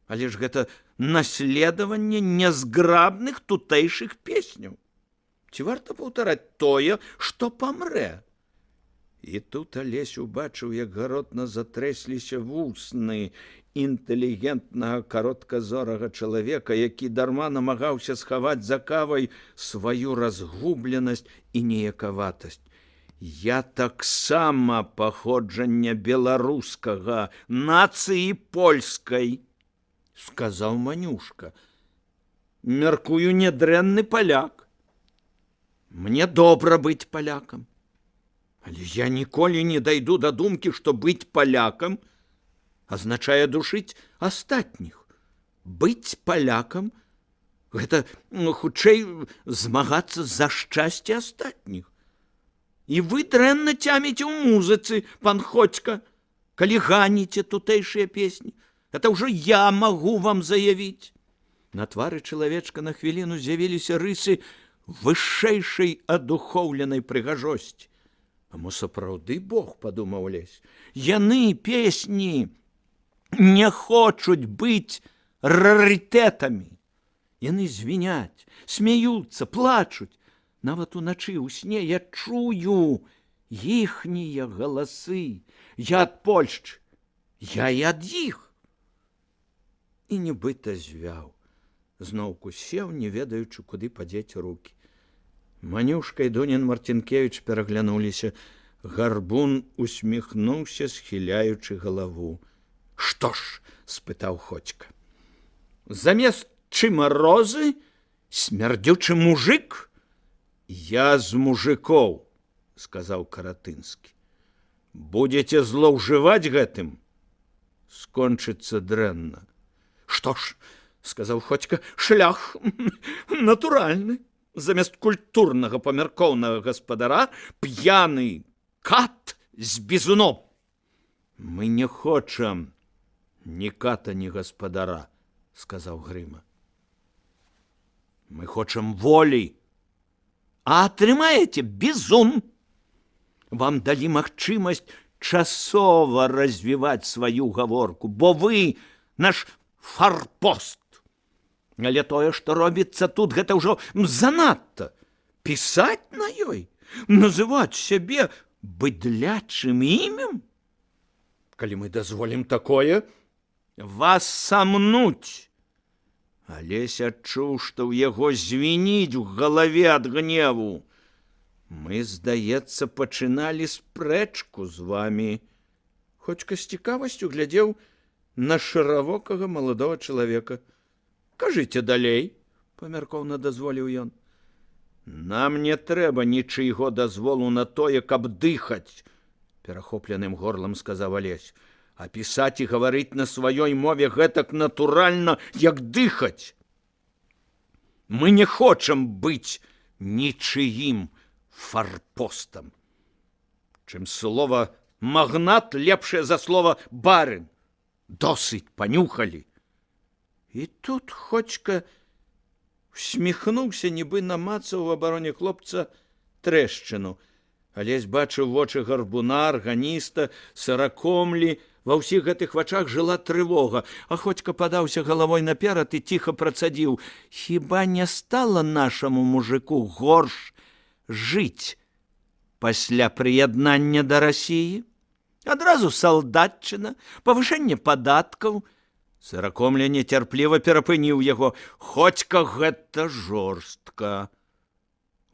Але ж гэта наследаванне нязграбных тутэйшых песняў. Ці варта паўтараць тое, што памрэ? І тут Алесь убачыў, як гаротна затрэсліся вусны інтэлігентнага каротказорага чалавека, які дарма намагаўся схаваць за кавай сваю разгубленасць і неякаватасць. Я таксама паходжання беларускага, нацыі польскай, сказаў Манюшка. Мяркую, нядрэнны паляк. Мне добра быць палякам. Але я ніколі не дайду да думкі, што быць палякам азначае душыць астатніх. Быць палякам – гэта, хутчэй, змагацца за шчасце астатніх. І вы дрэнна цяміце ў музыцы, пан Ходзька, калі ганіце тутэйшыя песні. Гэта ўжо я магу вам заявіць. На твары чалавечка на хвіліну з'явіліся рысы вышэйшай адухоўленай прыгажосці. А мо сапраўды Бог, падумаў Лесь, яны, песні, не хочуць быць рарытэтамі. Яны звіняць, смяюцца, плачуць. Нават уначы ў сне я чую іхнія галасы. Я ад Польшчы, я і ад іх. І нібыта звяў. Зноўку сеў, не ведаючы, куды падзець рукі. Манюшка і Дунін Мартынкевіч пераглянуліся. Гарбун усміхнуўся, схіляючы галаву. Што ж? Спытаў Ходзька. Замест чымарозы смярдзючы мужик? Я з мужикоў, сказаў Каратынскі. Будзеце злоўжываць гэтым? Скончыцца дрэнна. Што ж, сказаў Ходзька, шлях натуральны. Замест культурнага памяркоўнага гаспадара п'яны кат з бізуном. Мы не хочам ні ката, ні гаспадара, сказаў Грыма. Мы хочам волі. А атрымаеце бізун. Вам далі магчымасць часова развіваць сваю гаворку, бо вы наш фарпост. Але тое, што робіцца тут, гэта ўжо занадта. Пісаць на ёй? Называць сябе быдлячым імем? Калі мы дазволім такое, вас самнуць. Алесь адчуў, што ў яго звініць у галаве ад гневу. Мы, здаецца, пачыналі спрэчку з вамі. Ходзька з цікавасцю глядзеў на шыравокага маладога чалавека. Кажыце далей, памяркоўна дазволіў ён. Нам не трэба нічыйго дазволу на тое, каб дыхаць, перахопленым горлам сказаў Алесь. А пісаць і гаварыць на сваёй мове гэтак натуральна, як дыхаць. Мы не хочам быць нічыім фарпостам. Чым слова магнат лепшае за слова барын. Досыць, панюхалі. І тут Ходзька усміхнуўся, нібы намацаў у абароне хлопца трэшчыну. Алесь бачыў вочы гарбуна, арганіста, сыракомлі. Ва ўсіх гэтых вачах жыла трывога, а Ходзька падаўся галавой наперад і ціха працадзіў. Хіба не стала нашаму мужику горш жыць пасля прыяднання да Расіі? Адразу салдатчына, павышэнне падаткаў. Сыракомля нецярпліва перапыніў яго. Ходзька, гэта жорстка.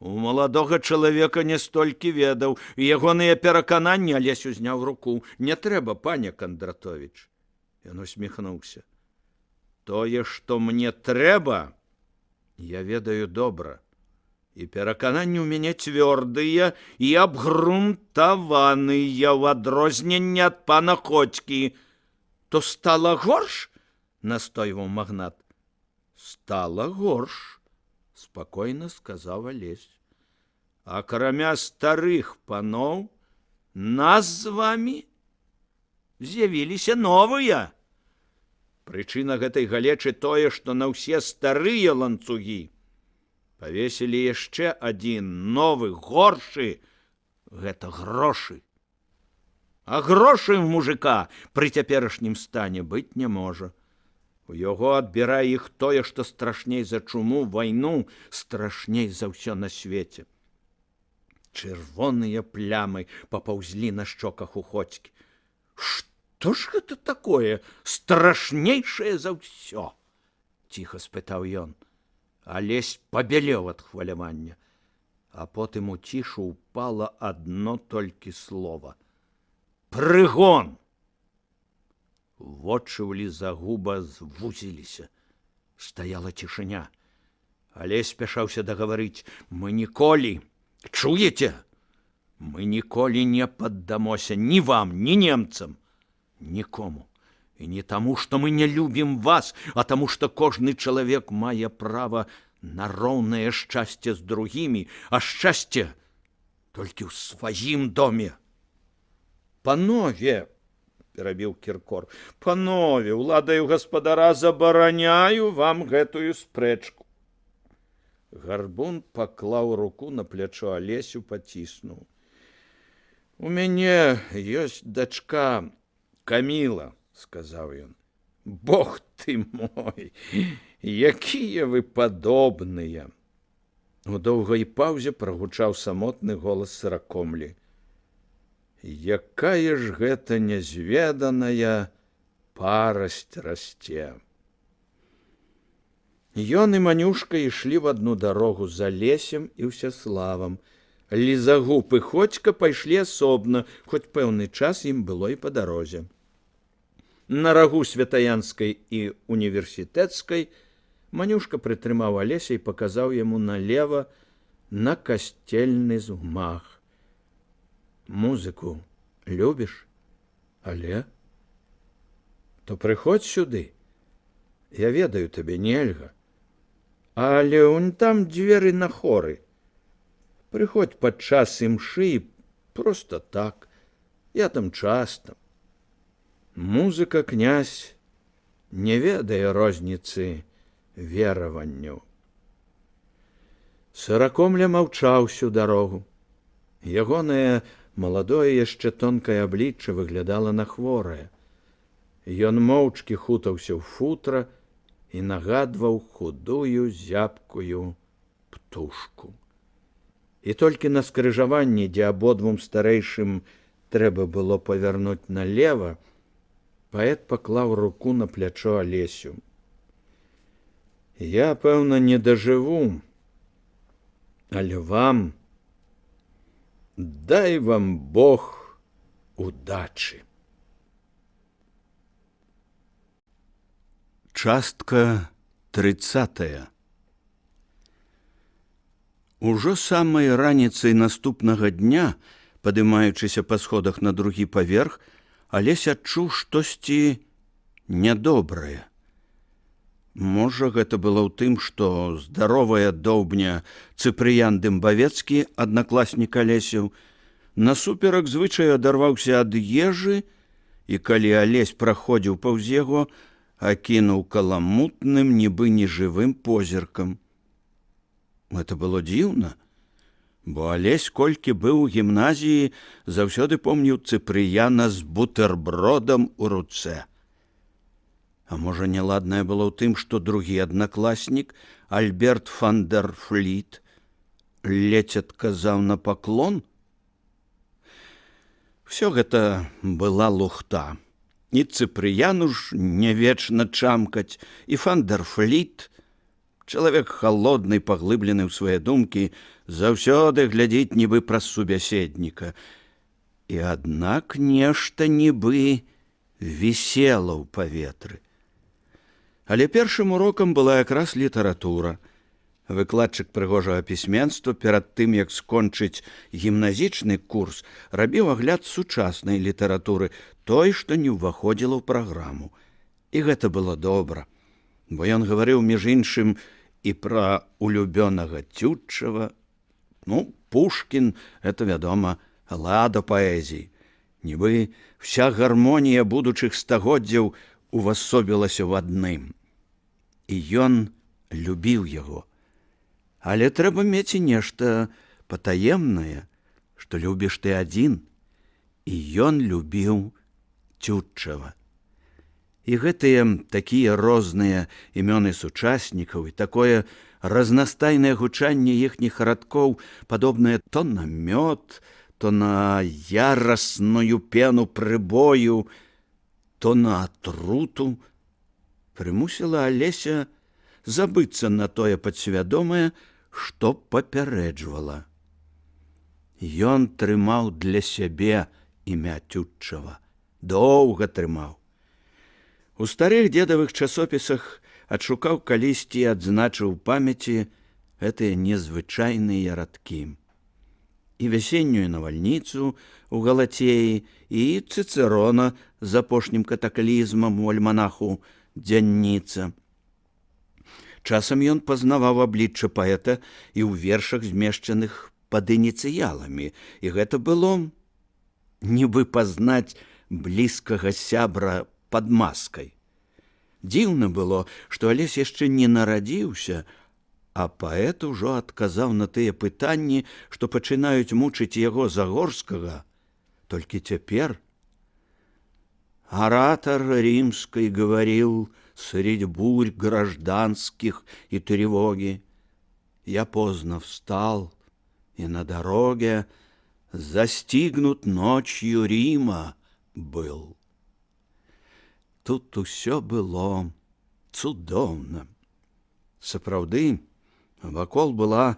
У маладога чалавека не столькі ведаў, і ягоныя перакананні. Алесь узняў руку. Не трэба, пане Кандратовіч. Ён усміхнуўся. Тое, што мне трэба, я ведаю добра. і перакананні ў мяне цвёрдыя і абгрунтаваныя ў адрозненне ад пана Ходзькі. То стала горш? Настойваў магнат. Стала горш, спакойна сказаў Алесь. Акрамя старых паноў, нас з вамі з'явіліся новыя. Прычына гэтай галечы тое, што на ўсе старыя ланцугі павесілі яшчэ адзін новы, горшы — гэта грошы. А грошай у мужика пры цяперашнім стане быць не можа. У яго адбірае іх тое, што страшней за чуму, вайну, страшней за ўсё на свеце. Чырвоныя плямы папаўзлі на шчоках у Ходзькі. Што ж гэта такое страшнейшае за ўсё? Ціха спытаў ён. Алесь пабялеў ад хвалявання, а потым у цішу ўпала адно толькі слова. Прыгон! Вочы ў лізагуба звузіліся. Стаяла цішыня. Алесь спяшаўся дагаварыць. Мы ніколі, чуеце? Мы ніколі не паддамося ні вам, ні немцам, нікому. І не таму, што мы не любім вас, а таму, што кожны чалавек мае права на роўнае шчасце з другімі, а шчасце толькі ў сваім доме. Панове, перабіў Кіркор, панове, уладаю гаспадара забараняю вам гэтую спрэчку. Гарбун паклаў руку на плячо Алесю, паціснуў. У мяне ёсць дачка Каміла, сказаў ён. Бог ты мой, якія вы падобныя. У доўгай паўзе прагучаў самотны голас Сыракомлі. Якая ж гэта нязведаная парасць расце. Ён і Манюшка ішлі в адну дарогу за Алесем і Ўсяславам. Лізагуб і Ходзька пайшлі асобна, хоць пэўны час ім было і па дарозе. На рагу Святаянскай і універсітэцкай Манюшка прытрымаў Алеся і паказаў яму налева на касцельны згмах. Музыку любіш, але? То прыходзь сюды. Я ведаю, табе нельга. Але унь там дзверы на хоры. Прыходзь падчас імшы проста так. Я там часта. Музыка, князь, не ведае розніцы вераванняў. Сыракомля маўчаў всю дарогу. Ягонае маладое яшчэ тонкае аблічча выглядала на хворае. Ён моўчкі хутаўся ў футра і нагадваў худую зябкую птушку. І толькі на скрыжаванні, дзе абодвум старэйшым трэба было павярнуць налева, паэт паклаў руку на плячо Алесю. Я, пэўна, не дажыву, але вам, дай вам Бог удачы. Частка 30. Ужо самай раніцай наступнага дня, падымаючыся па сходах на другі паверх, Алесь адчуў штосьці нядобрае. Можа, гэта было ў тым, што здаровая доўбня Цыпрыян Дымбавецкі, аднакласнік Алесяў, насуперак звычаю адарваўся ад ежы, і калі Алесь праходзіў паўз яго, акінуў каламутным, нібы нежывым позіркам. Гэта было дзіўна, бо Алесь, колькі быў у гімназіі, заўсёды помніў Цыпрыяна з бутэрбродам у руцэ. А можа, няладнае было ў тым, што другі аднакласнік, Альберт фан дер Фліт, ледзь адказаў на паклон? Всё гэта была лухта. І Цыпрыяну ж не вечна чамкаць, і фан дер Фліт, чалавек халодны, паглыблены ў свае думкі, заўсёды глядзіць нібы праз субяседніка. І аднак нешта нібы вісела ў паветры. Але першым урокам была якраз літаратура. Выкладчык прыгожага пісьменства перад тым, як скончыць гімназічны курс, рабіў агляд сучаснай літаратуры, той, што не ўваходзіла ў праграму. І гэта было добра, бо ён гаварыў між іншым і пра улюбёнага Тютчева. Пушкін — это, вядома, лада паэзіі. Нібы вся гармонія будучых стагоддзяў увасобілася ў адным. І ён любіў яго. Але трэба мець і нешта патаемнае, што любіш ты адзін. І ён любіў Тютчева. І гэтыя такія розныя імёны сучаснікаў і такое разнастайнае гучанне іхніх радкоў, падобнае то на мёд, то на ярасную пену прыбою, то на атруту, прымусіла Алеся забыцца на тое падсвядомае, што папярэджвала. Ён трымаў для сябе імя Тютчева, доўга трымаў. У старых дзедавых часопісах адшукаў калісьці і адзначыў памяці гэтыя незвычайныя радкі. І вясеннюю навальніцу у Галацеі, і Цыцэрона з апошнім катаклізмам у альманаху «Дзянніца». Часам ён пазнаваў аблічча паэта і ў вершах, змешчаных пад ініцыяламі, і гэта было нібы пазнаць блізкага сябра пад маскай. Дзіўна было, што Алесь яшчэ не нарадзіўся, а паэт ужо адказаў на тыя пытанні, што пачынаюць мучыць яго Загорскага. Толькі цяпер оратор римской говорил средь бурь гражданских и тревоги. Я поздно встал, и на дороге застигнут ночью Рима был. Тут усё было цудоўна. Сапраўды, вакол была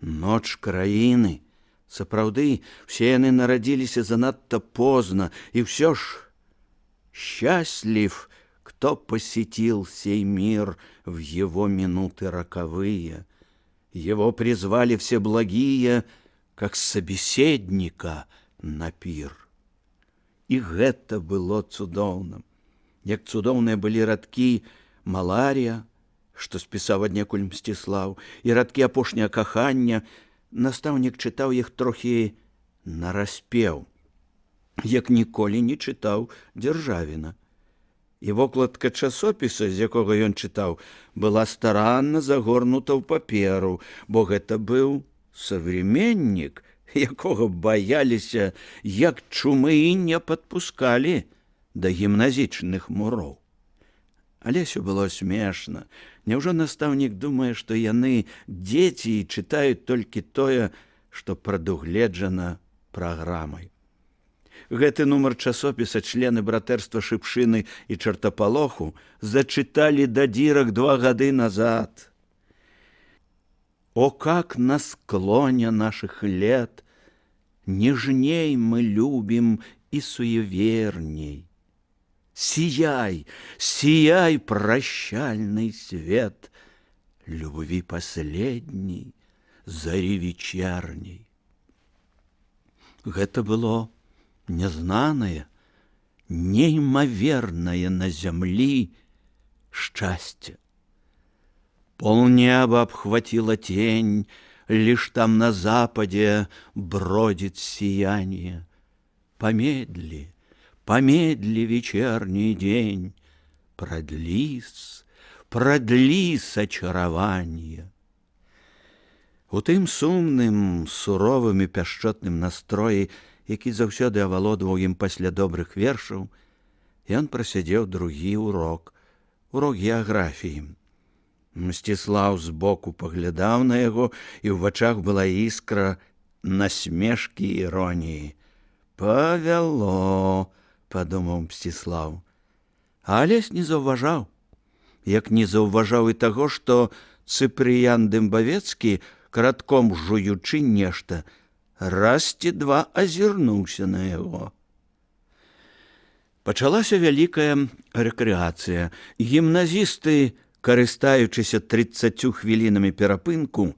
ноч краіны. Сапраўды, все яны нарадзіліся занадта позна, и все ж счастлив, кто посетил сей мир в его минуты роковые. Его призвали все благие, как собеседника на пир. І гэта было цудоўна. Як цудоўныя былі радкі «Маларія», што спісаў аднекуль Мсціслаў, і радкі «Апошняе кахання». Настаўнік чытаў іх трохі нараспеў, як ніколі не чытаў Дзяржавіна. І вокладка часопіса, з якога ён чытаў, была старанна загорнута ў паперу, бо гэта быў современнік, якога баяліся, як чумы, і не падпускалі да гімназічных муроў. Алесю было смешна. Няўжо настаўнік думае, што яны дзеці і чытаюць толькі тое, што прадугледжана праграмай. Гэты нумар часопіса члены братэрства Шыпшыны і Чартапалоху зачыталі да дзірак 2 гады назад. О, как на склоне наших лет нежней мы любим и суеверней. Сияй, сияй, прощальный свет любви последней, зари вечерней. Гэта было незнанае, неймавернае на зямлі счастье. Полнеба обхватила тень, лишь там на западе бродит сияние. Помедли, помедли, вечерний день, продлись, продлись очарование. У тым сумным, суровым і пяшчотным настроі, які заўсёды авалодваў ім пасля добрых вершаў, ён прасядзеў другі урок геаграфіі. Мсціслаў збоку паглядаў на яго, і ў вачах была іскра насмешкі і іроніі. «Павяло», — падумаў Мсціслаў. А Алесь не заўважаў, як не заўважаў і таго, што Цыпрыян Дымбавецкі, каратком жуючы нешта, раз ці два азірнуўся на яго. Пачалася вялікая рэкрэацыя. Гімназісты карыстаючыся 30 хвілінамі перапынку,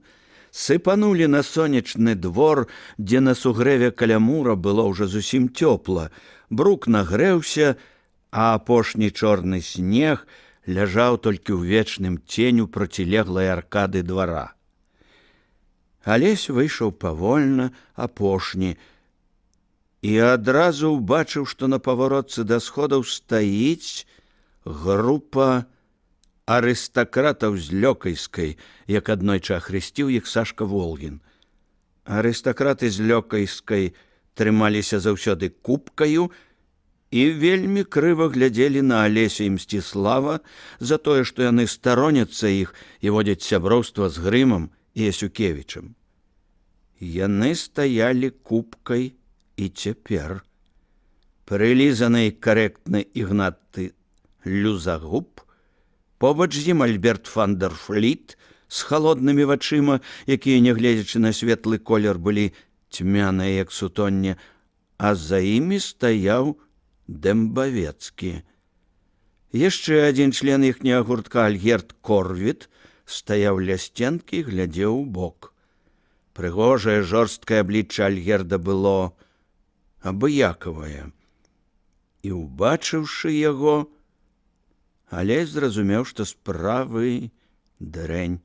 сыпанулі на сонечны двор, дзе на сугрэве каля мура было ўжо зусім цёпла. Брук нагрэўся, а апошні чорны снег ляжаў толькі ў вечным ценю процілеглай аркады двара. Алесь выйшаў павольна, апошні, і адразу ўбачыў, што на паваротцы да сходаў стаіць група арыстакратаў з Лёкайскай, як аднойчы ахрысціў іх Сашка Волгін. Арыстакраты з Лёкайскай трымаліся заўсёды купкаю і вельмі крыва глядзелі на Алеся і Мсціслава за тое, што яны староняцца іх і водзяць сяброўства з Грымам і Ясюкевічам. Яны стаялі купкай і цяпер. Прылізаны карэктны Ігнаты Люзагуб, побач з ім Альберт фан дер Фліт з халоднымі вачыма, якія, нягледзячы на светлы колер, былі цьмяныя, як сутонне, а за імі стаяў Дэмбавецкі. Яшчэ адзін член іхняга гуртка, Альгерд Корвіт, стаяў ля сценкі і глядзеў у бок. Прыгожае жорсткае аблічча Альгерда было абыякавае. І, убачыўшы яго, Алесь зразумеў, што справы дрэнь.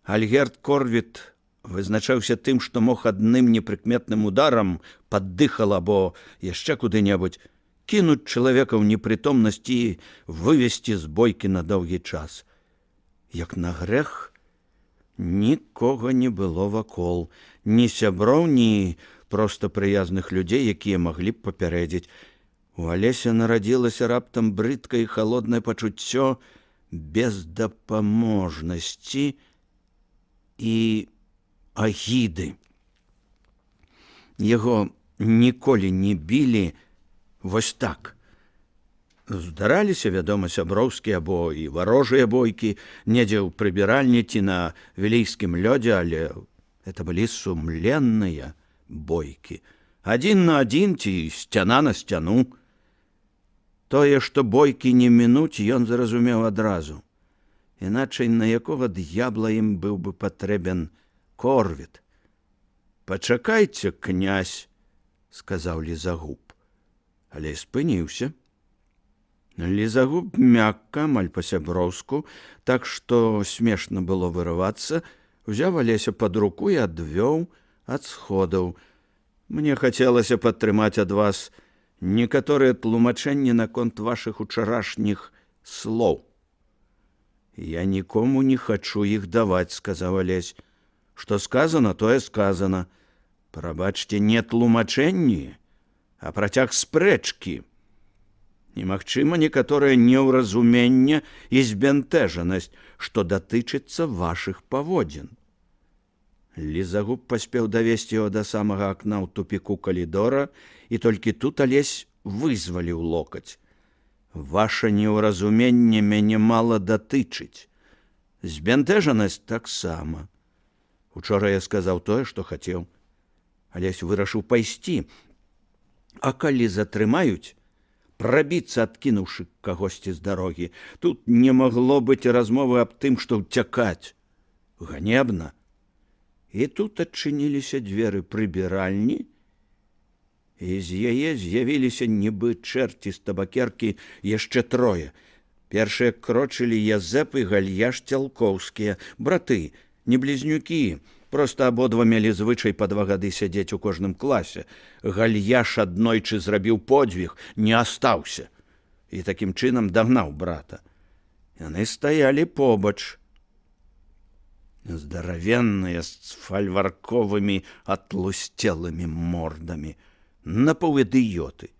Альгерд Корвіт вызначаўся тым, што мог адным непрыкметным ударам пад дыхал або яшчэ куды-небудзь кінуць чалавека ў непрытомнасць і вывесці з бойкі на доўгі час. Як на грэх, нікога не было вакол, ні сяброў, ні проста прыязных людзей, якія маглі б папярэдзіць. У Алеся нарадзілася раптам брыдкае і халоднае пачуццё бездапаможнасці і агіды. Яго ніколі не білі вось так. Здараліся, вядома, сяброўскія або і варожыя бойкі, недзе ў прыбіральні ці на вілейскім лёдзе, але это былі сумленныя бойкі. Адзін на адзін ці сцяна на сцяну. Тое, што бойкі не мінуць, ён зразумеў адразу. Іначай на якога д'ябла ім быў бы патрэбен Корвіт. «Пачакайце, князь», – сказаў Лізагуб. Але спыніўся. Лізагуб мякка, амаль па-сяброўску, так што смешна было вырывацца, узяў Алеся пад руку і адвёў ад сходаў. «Мне хацелася падтрымаць ад вас некаторыя тлумачэнні наконт вашых учарашніх слоў». «Я нікому не хачу іх даваць», – сказаў Алесь. «Што сказана, тое сказана. Прабачце, не тлумачэнні, а працяг спрэчкі. Немагчыма некаторае неўразуменне і збянтэжанасць, што датычыцца вашых паводзін». Лізагуб паспеў давесці яго да самага акна ў тупіку калідора, і толькі тут Алесь вызваліў локаць. «Ваша неўразуменне мяне мала датычыць. Збянтэжанасць таксама. Учора я сказаў тое, што хацеў. Алесь вырашыў пайсці, а калі затрымаюць, прабіцца, адкінуўшы кагосьці з дарогі. Тут не магло быць размовы аб тым, што ўцякаць. Ганебна». І тут адчыніліся дзверы прыбіральні, і з яе з'явіліся нібы чэрці з табакеркі яшчэ трое. Першыя крочылі Язэп і Гальяш Цялкоўскія, браты, не блізнюкі, проста абодва мелі звычай па 2 гады сядзець у кожным класе. Гальяш аднойчы зрабіў подзвіг, не астаўся, і такім чынам дагнаў брата. Яны стаялі побач. Здаравенныя, з фальварковымі атлусцелымі мордамі, напаўідыёты.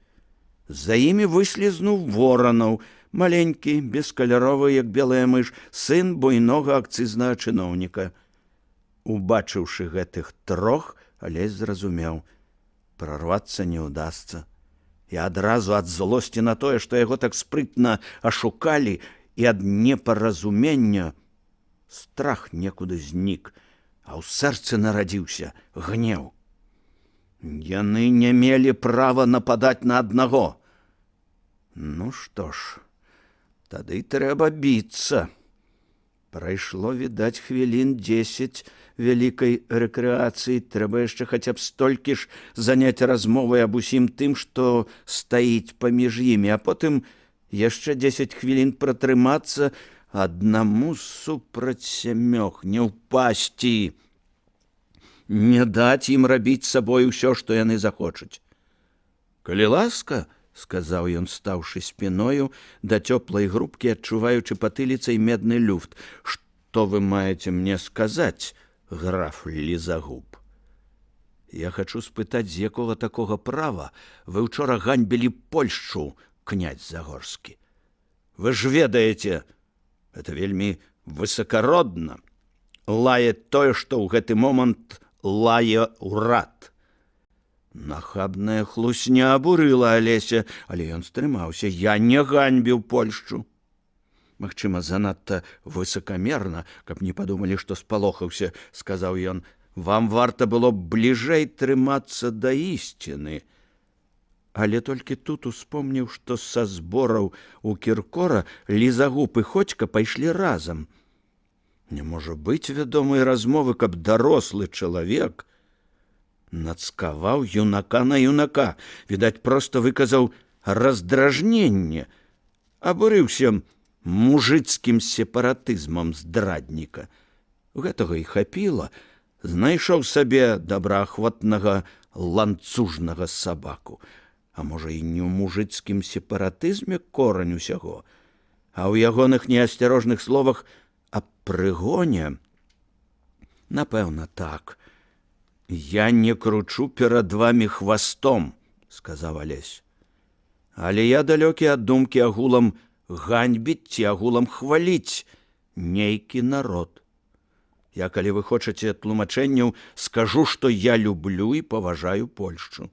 За імі выслізнуў Воранаў, маленькі, бескаляровы, як белая мыш, сын буйнога акцызнага чыноўніка. Убачыўшы гэтых трох, Алесь зразумеў, прарвацца не ўдасца. І адразу ад злосці на тое, што яго так спрытна ашукалі, і ад непаразумення страх некуды знік, а ў сэрцы нарадзіўся гнеў. Яны не мелі права нападаць на аднаго. Ну што ж, Тады трэба біцца. Прайшло, відаць, хвілін 10 вялікай рэкрэацыі. Трэба яшчэ хаця б столькі ж заняць размовай аб усім тым, што стаіць паміж імі, а потым яшчэ 10 хвілін пратрымацца аднаму супраць 7, не ўпасці, не даць ім рабіць сабой усё, што яны захочуць. Калі ласка, сказаў ён, стаўшы спіною да цёплай грубкі, адчуваючы патыліцай медны люфт. Што вы маеце мне сказаць, граф Лизагуб? Я хачу спытаць, з якога такога права вы учора ганьбілі Польшчу, князь Загорскі? Вы ж ведаеце, это вельмі высакародна. Лае тое, што ў гэты момант лае ўрад. Нахабная хлусня абурыла Алеся, але ён стрымаўся. Я не ганьбіў Польшчу. Магчыма, занадта высакамерна, каб не падумалі, што спалохаўся, сказаў ён. Вам варта было б бліжэй трымацца да ісціны. Але толькі тут успомніў, што са збораў у Кіркора Лизагуб і Ходзька пайшлі разам. Не можа быць вядомай размовы, каб дарослы чалавек нацкаваў юнака на юнака. Відаць, проста выказаў раздражненне, абурыўся мужыцкім сепаратызмам здрадніка. Гэтага і хапіла. Знайшоў сабе добраахвотнага ланцужнага сабаку. А можа, і не ў мужыцкім сепаратызме корань усяго, а ў ягоных неасцярожных словах аб прыгоне? Напэўна, так. Я не кручу перад вамі хвастом, сказаў Алесь. Але я далёкі ад думкі агулам ганьбіць ці агулам хваліць нейкі народ. Я, калі вы хочаце тлумачэнняў, скажу, што я люблю і паважаю Польшчу.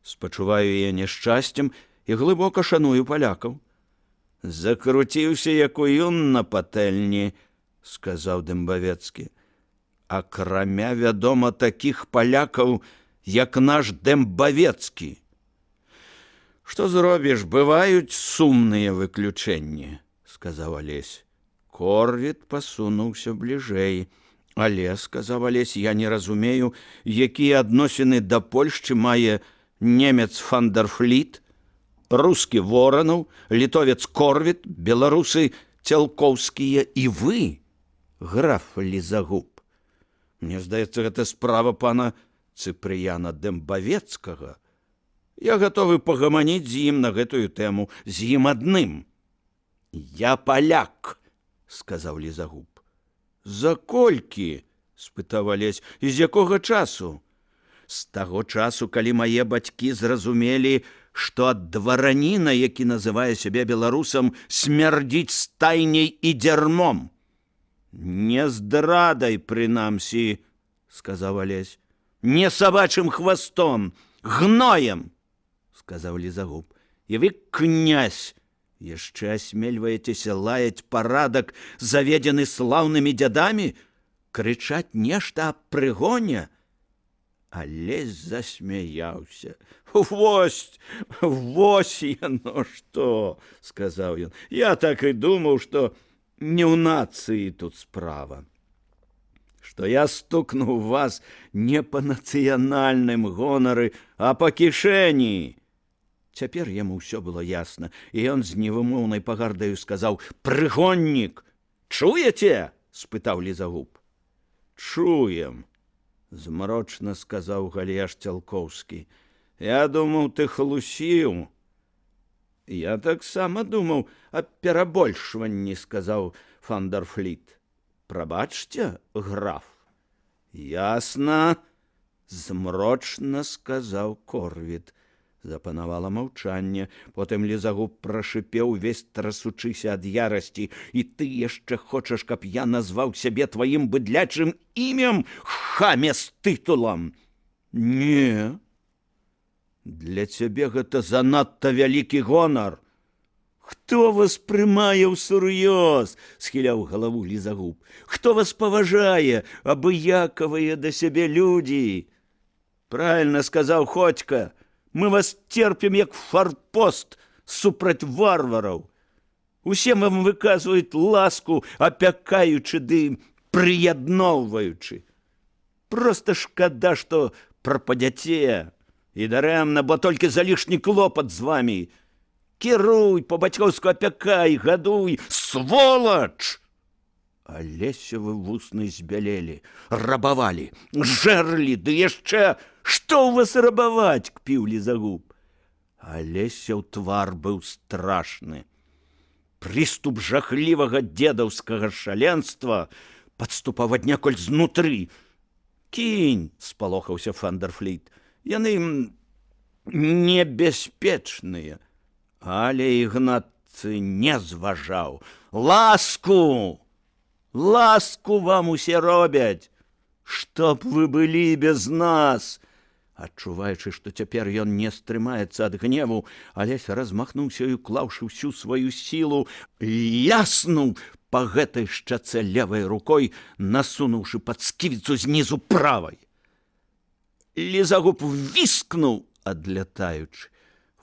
Спачуваю яе няшчасцем і глыбока шаную палякаў. Закруціўся, як уюн на патэльні, сказаў Дэмбавецкі. Акрамя, вядома, такіх палякаў, як наш Дэмбавецкі. Што зробіш, бываюць сумныя выключэнні, сказаў Алесь. Корвіт пасунуўся бліжэй. Але, сказаў Алесь, я не разумею, якія адносіны да Польшчы мае немец Фандерфліт, рускі Воранаў, літовец Корвіт, беларусы Цялкоўскія і вы, граф Лизагуб. Мне здаецца, гэта справа пана Цыпрыяна Дэмбавецкага. Я гатовы пагаманіць з ім на гэтую тэму, з ім адным. Я паляк, сказаў Лизагуб. За колькі? Спытаў Алесь. І з якога часу? З таго часу, калі мае бацькі зразумелі, што ад двараніна, які называе сябе беларусам, смярдзіць стайняй і дзярмом. Не здрадай, прынамсі, сказаў Алесь. Не сабачым хвастом, гноем, сказаў Лизагуб. І вы, князь, яшчэ асмельваецеся лаяць парадак, заведзены слаўнымі дзядамі, крычаць нешта аб прыгоне? Алесь засмяяўся. Вось яно што, сказаў ён. Я так і думаў, што не ў нацыі тут справа. Што я стукнуў вас не па нацыянальным гонары, а па кішэні. Цяпер яму ўсё было ясна, і ён з невымоўнай пагардаю сказаў: «Прыгоннік, чуеце?» – спытаў Лизагуб. «Чуем», – змрочна сказаў Галіяш Цялкоўскі. «Я думаў, ты хлусіў». «Я таксама думаў аб перабольшванні», – сказаў Фандерфліт. «Прабачце, граф». «Ясна», – змрочна сказаў Корвіт. Запанавала маўчанне. Потым Лизагуб прашыпеў, увесь трасучыся ад ярасці: «І ты яшчэ хочаш, каб я назваў сябе тваім быдлячым імем, хаме з тытулам?» «Не. Для цябе гэта занадта вялікі гонар». «Хто вас прымае ўсур'ёз?» – схіляў галаву Лизагуб. «Хто вас паважае, абыякавыя да сябе людзі?» «Правільна сказаў Ходзька. Мы вас терпім, як фарпост супраць варвараў». Усе вам выказваюць ласку, апякаючы ды прыядноўваючы. Проста шкада, што прападзяце. І дарэмна, бо толькі залішні клопат з вамі. Кіруй, па-бацькоўску апякай, гадуй, сволач! Алесевы вусны збялелі, рабавалі, жэрлі, ды яшчэ, што ў вас рабаваць, кпіў Лізагуб. Алесяў твар быў страшны. Прыступ жахлівага дзедаўскага шаленства падступаў аднекуль знутры. Кінь, спалохаўся Фандерфліт, яны небяспечныя. Але Ігнатцы не зважаў. Ласку! Ласку вам усе робяць, чтоб вы былі без нас. Адчуваючы, што цяпер ён не стрымаецца ад гневу, Алесь размахнуўся і, уклаўшы ўсю сваю сілу, ляснуў па гэтай шчацэ левай рукой, насунуўшы пад сківіцу знізу правай. Лізагуб віскнуў, адлятаючы.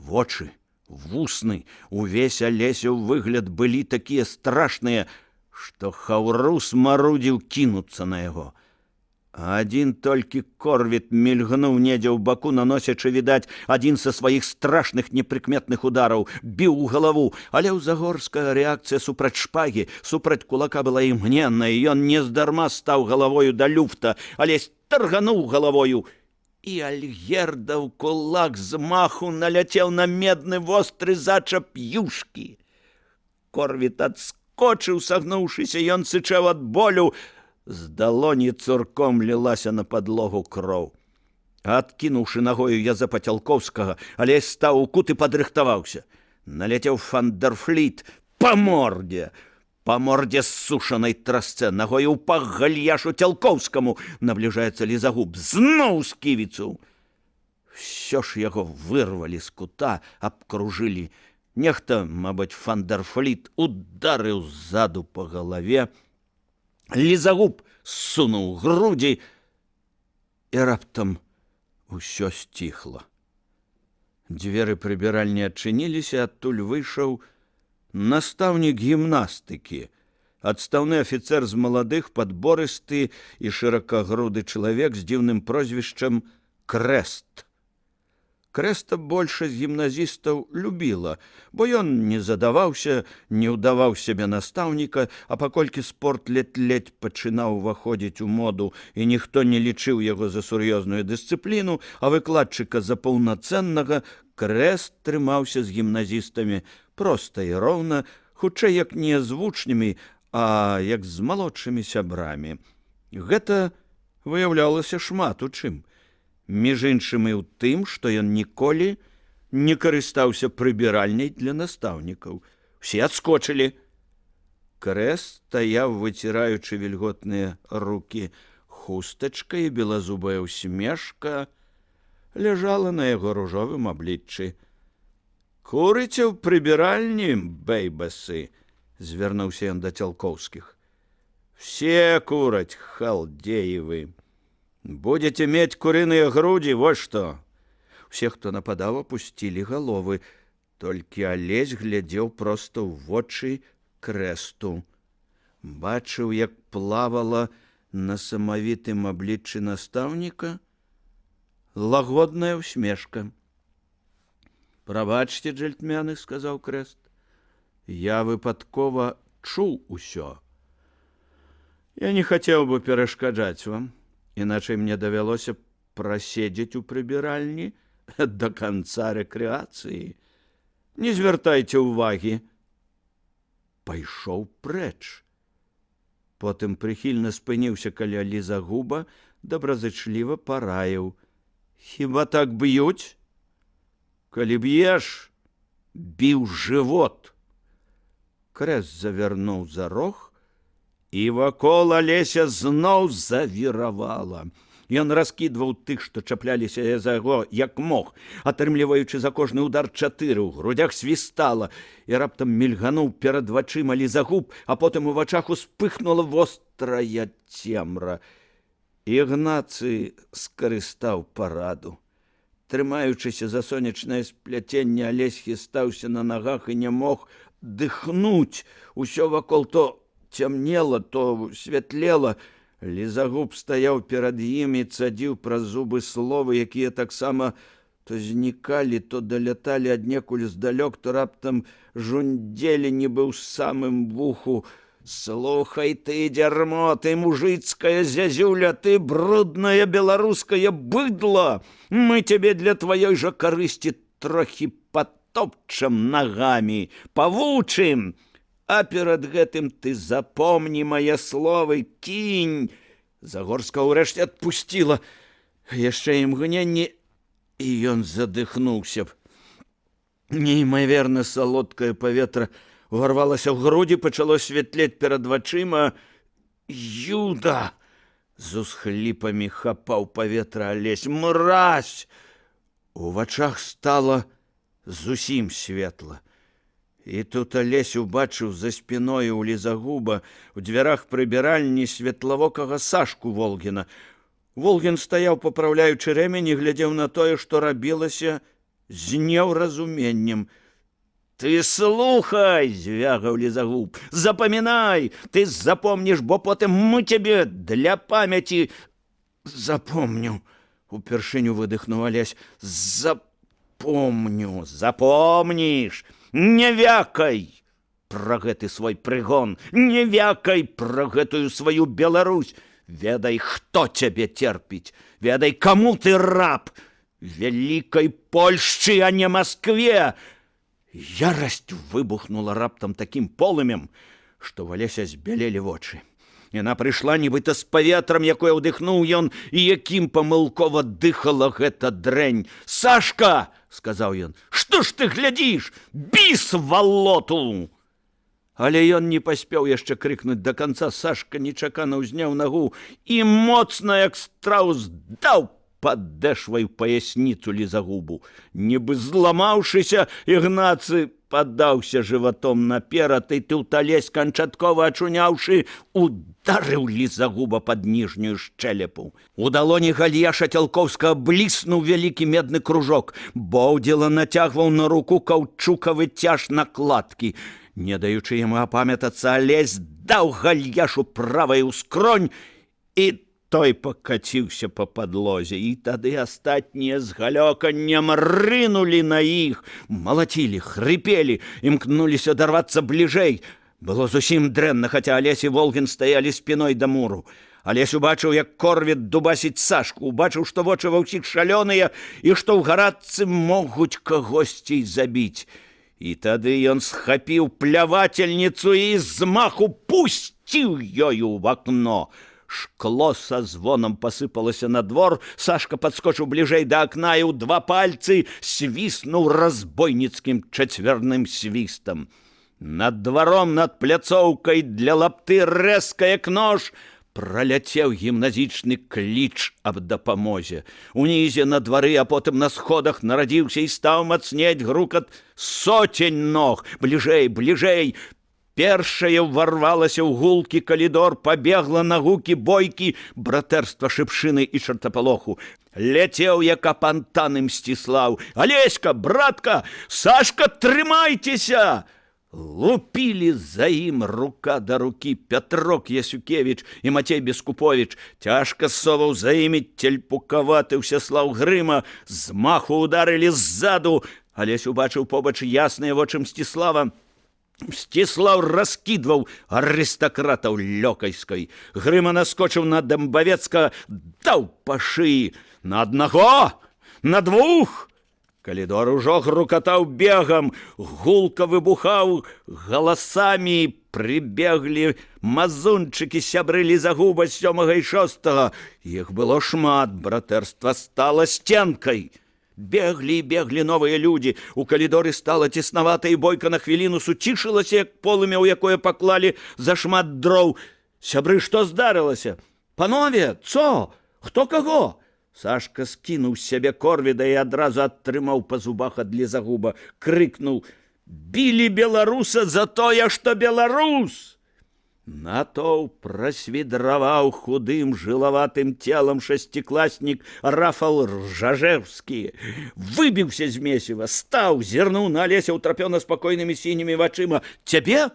Вочы, вусны, увесь Алесяў выгляд былі такія страшныя, што Хаўрус марудзіў кінуцца на яго. Адзін толькі Корвіт мільгнуў недзе ў баку, наносячы, відаць, адзін са сваіх страшных непрыкметных удараў, біў у галаву, але ў Загорскага рэакцыя супраць шпагі, супраць кулака была імгненная, і ён нездарма стаў галавою да люфта, Алесь таргануў галавою, і Альгердаў кулак з маху наляцеў на медны востры зачап юшкі. Корвіт адскочыў, сагнуўшыся, ён сычаў ад болю. З далоні цурком лілася на падлогу кроў. Адкінуўшы нагою Язэпа Цялкоўскага, Алесь стаў у кут і падрыхтаваўся. Наляцеў Фандерфліт па мордзе ссушанай трасцэ, нагою ў пах гальяшу Цялкоўскаму. Набліжаецца Лізагуб, зноў сківіцу. Всё ж яго вырвалі з кута, абкружылі. Нехта, мабыць, Фандерфліт ударыў ззаду па галаве. Лізагуб ссунуў грудзі, і раптам усё сціхла. Дзверы прыбіральні адчыніліся, адтуль выйшаў настаўнік гімнастыкі, адстаўны афіцэр з маладых, падборысты і шыракагруды чалавек з дзіўным прозвішчам Крэст. Крэста большасць гімназістаў любіла, бо ён не задаваўся, не ўдаваў сябе настаўніка, а паколькі спорт ледь-ледь пачынаў уваходзіць у моду, і ніхто не лічыў яго за сур'ёзную дысцыпліну, а выкладчыка за паўнацэннага, Крэст трымаўся з гімназістамі проста і роўна, хутчэй як не з вучнямі, а як з малодшымі сябрамі. Гэта выяўлялася шмат у чым. Між іншым і ў тым, што ён ніколі не карыстаўся прыбіральняй для настаўнікаў. Усе адскочылі. Крэст стаяў, выціраючы вільготныя рукі. Хустачка і белазубая усмешка ляжала на яго ружовым абліччы. «Курыце ў прыбіральні, бэйбасы?» — звярнуўся ён да Цялкоўскіх. «Все кураць, халдеі вы! Будете мець курыныя грудзі, вось што!» Усе, хто нападаў, апусцілі галовы. Толькі Алесь глядзеў проста ў вочы Крэсту. Бачыў, як плавала на самавітым абліччы настаўніка лагодная усмешка. «Прабачце, джельтмены», — сказаў Крэст, — «я выпадкова чуў усё. Я не хацеў бы перашкаджаць вам, іначай мне давялося праседзець у прыбіральні да канца рэкрэацыі. Не звяртайце ўвагі». Пайшоў прэч. Потым прыхільна спыніўся каля Лізагуба, добразычліва параіў: «Хіба так б'юць? Калі б'еш, біў жывот». Крэст завярнуў за рог, і вакол Алеся зноў завіравала. Ён раскідваў тых, што чапляліся за яго, як мог, атрымліваючы за кожны удар 4, у грудях свістала, і раптам мільгануў перад вачыма Лізагуб, а потым у вачах успыхнула вострая цемра. Ігнацый скарыстаў параду. Трымаючыся за сонечнае спляценне, Алесь хістаўся на нагах і не мог дыхнуць. Усё вакол то цямнела, то святлела. Лизагуб стаяў перад ім і цадзіў праз зубы словы, якія таксама то знікалі, то даляталі аднекуль здалёк, то раптам жундзелі нібы ў самым вуху. «Слухай ты, дзярмо, ты мужыцкая зязюля, ты бруднае беларускае быдла! Мы тебе для тваёй жа карысці трохі патопчам нагамі, павучым! А перад гэтым ты запомні мае словы, кінь!» Загорска ўрэшце адпусціла. Яшчэ імгненне, і ён задыхнуўся б. Неймаверна салодкае паветра уварвалася ў грудзі, пачало святлець перад вачыма. «Юда!» — з усхліпамі хапаў паветра Алесь. «Мразь!» У вачах стала зусім светла. І тут Алесь убачыў за спіною у Лизагуба у дзвярах прыбіральні светлавокага Сашку Волгіна. Волгін стаяў, папраўляючы рэмень, і глядзеў на тое, што рабілася з неўразуменнем. «Ты слухай!» — звягаў Лизагуб. «Запамінай! Ты запомніш, бо потым мы тебе для памяці...» «Запомню!» — упершыню выдыхнуў Алесь. «Запомню! Запомніш! Не вякай пра гэты свой прыгон! Не вякай пра гэтую сваю Беларусь! Ведай, хто цябе терпіць! Ведай, каму ты раб! Вялікай Польшчы, а не Маскве!» Ярасць выбухнула раптам такім полымем, што ў Алеся збялелі вочы. Яна прыйшла нібыта з паветрам, якое ўдыхнуў ён, і якім памылкова дыхала гэта дрэнь. «Сашка!» — сказаў ён. «Што ж ты глядзіш? Бі свалоту!» Але ён не паспеў яшчэ крыкнуць да канца. Сашка нечакана ўзняў нагу і моцна, як страус, даў паддэшвай паясніцу Лизагубу. Нібы зламаўшыся, Ігнацый падаўся жыватом наперад, і тут Алесь, канчаткова ачуняўшы, ударыў Лизагуба пад ніжнюю шчэлепу. У далоні Гальяша Цялкоўскага бліснуў вялікі медны кружок. Боўдзіла нацягваў на руку каўчукавы цяж накладкі. Не даючы яму апамятацца, Алесь даў Гальяшу правай у скронь, і той пакаціўся па падлозе, і тады астатнія з галёканнем рынулі на іх, малацілі, хрыпелі, імкнуліся дарвацца бліжэй. Было зусім дрэнна, хаця Алесь і Волгін стаялі спіной да муру. Алесь убачыў, як корвет дубасіць Сашку, убачыў, што вочы ва ўсіх шалёныя і што ў гарадцы могуць кагосьці забіць. І тады ён схапіў плявательніцу і з маху пусціў ёю ў акно. Шкло са звонам пасыпалася на двор. Сашка падскочыў бліжэй да акна і ў два пальцы свіснуў разбойніцкім чацвярным свістам. Над дваром, над пляцоўкай для лапты рэзка, як нож, праляцеў гімназічны кліч аб дапамозе. Унізе на двары, а потым на сходах нарадзіўся і стаў мацнець грукат сотень ног. Бліжэй, бліжэй! Першая ўварвалася ў гулкі калідор, пабегла на гукі бойкі, братэрства шыпшыны і чартапалоху. Ляцеў, як апантаны Мсціслаў. «Алеська, братка! Сашка, трымайцеся!» Лупілі за ім рука да рукі Пятрок Ясюкевіч і Мацей Бескуповіч. Цяжка соваў за імі тельпукаваты Ўсяслаў Грыма. З маху ударылі ззаду. Алесь убачыў побач ясныя вочы Мсціслава. Мсціслаў раскідваў арыстакратаў Лёкайскай. Грыма наскочыў на Дамбавецка, даў па шыі. На аднаго, на двух. Калідор ужо грукатаў бегам, гулка выбухаў галасамі. Прыбеглі мазунчыкі, сябры Лизагуба 7-га і 6-га. Іх было шмат, братэрства стала сценкай. Беглі і беглі новыя людзі. У калідоры стала цеснавата, і бойка на хвіліну суцішылася, як полымя, у якое паклалі зашмат дроў. «Сябры, што здарылася? Панове, цо? Хто каго?» Сашка скінуў з сябе корвіда і адразу атрымаў па зубах ад Лизагуба. Крыкнуў: «Білі беларуса за тое, што беларус!» Натоўп прасвідраваў худым жылаватым целам шасцікласнік Рафал Ржажэўскі. Выбіўся з месіва, стаў, зірнуў на Алеся ўтрапёна спакойнымі сінімі вачыма. «Цябе?»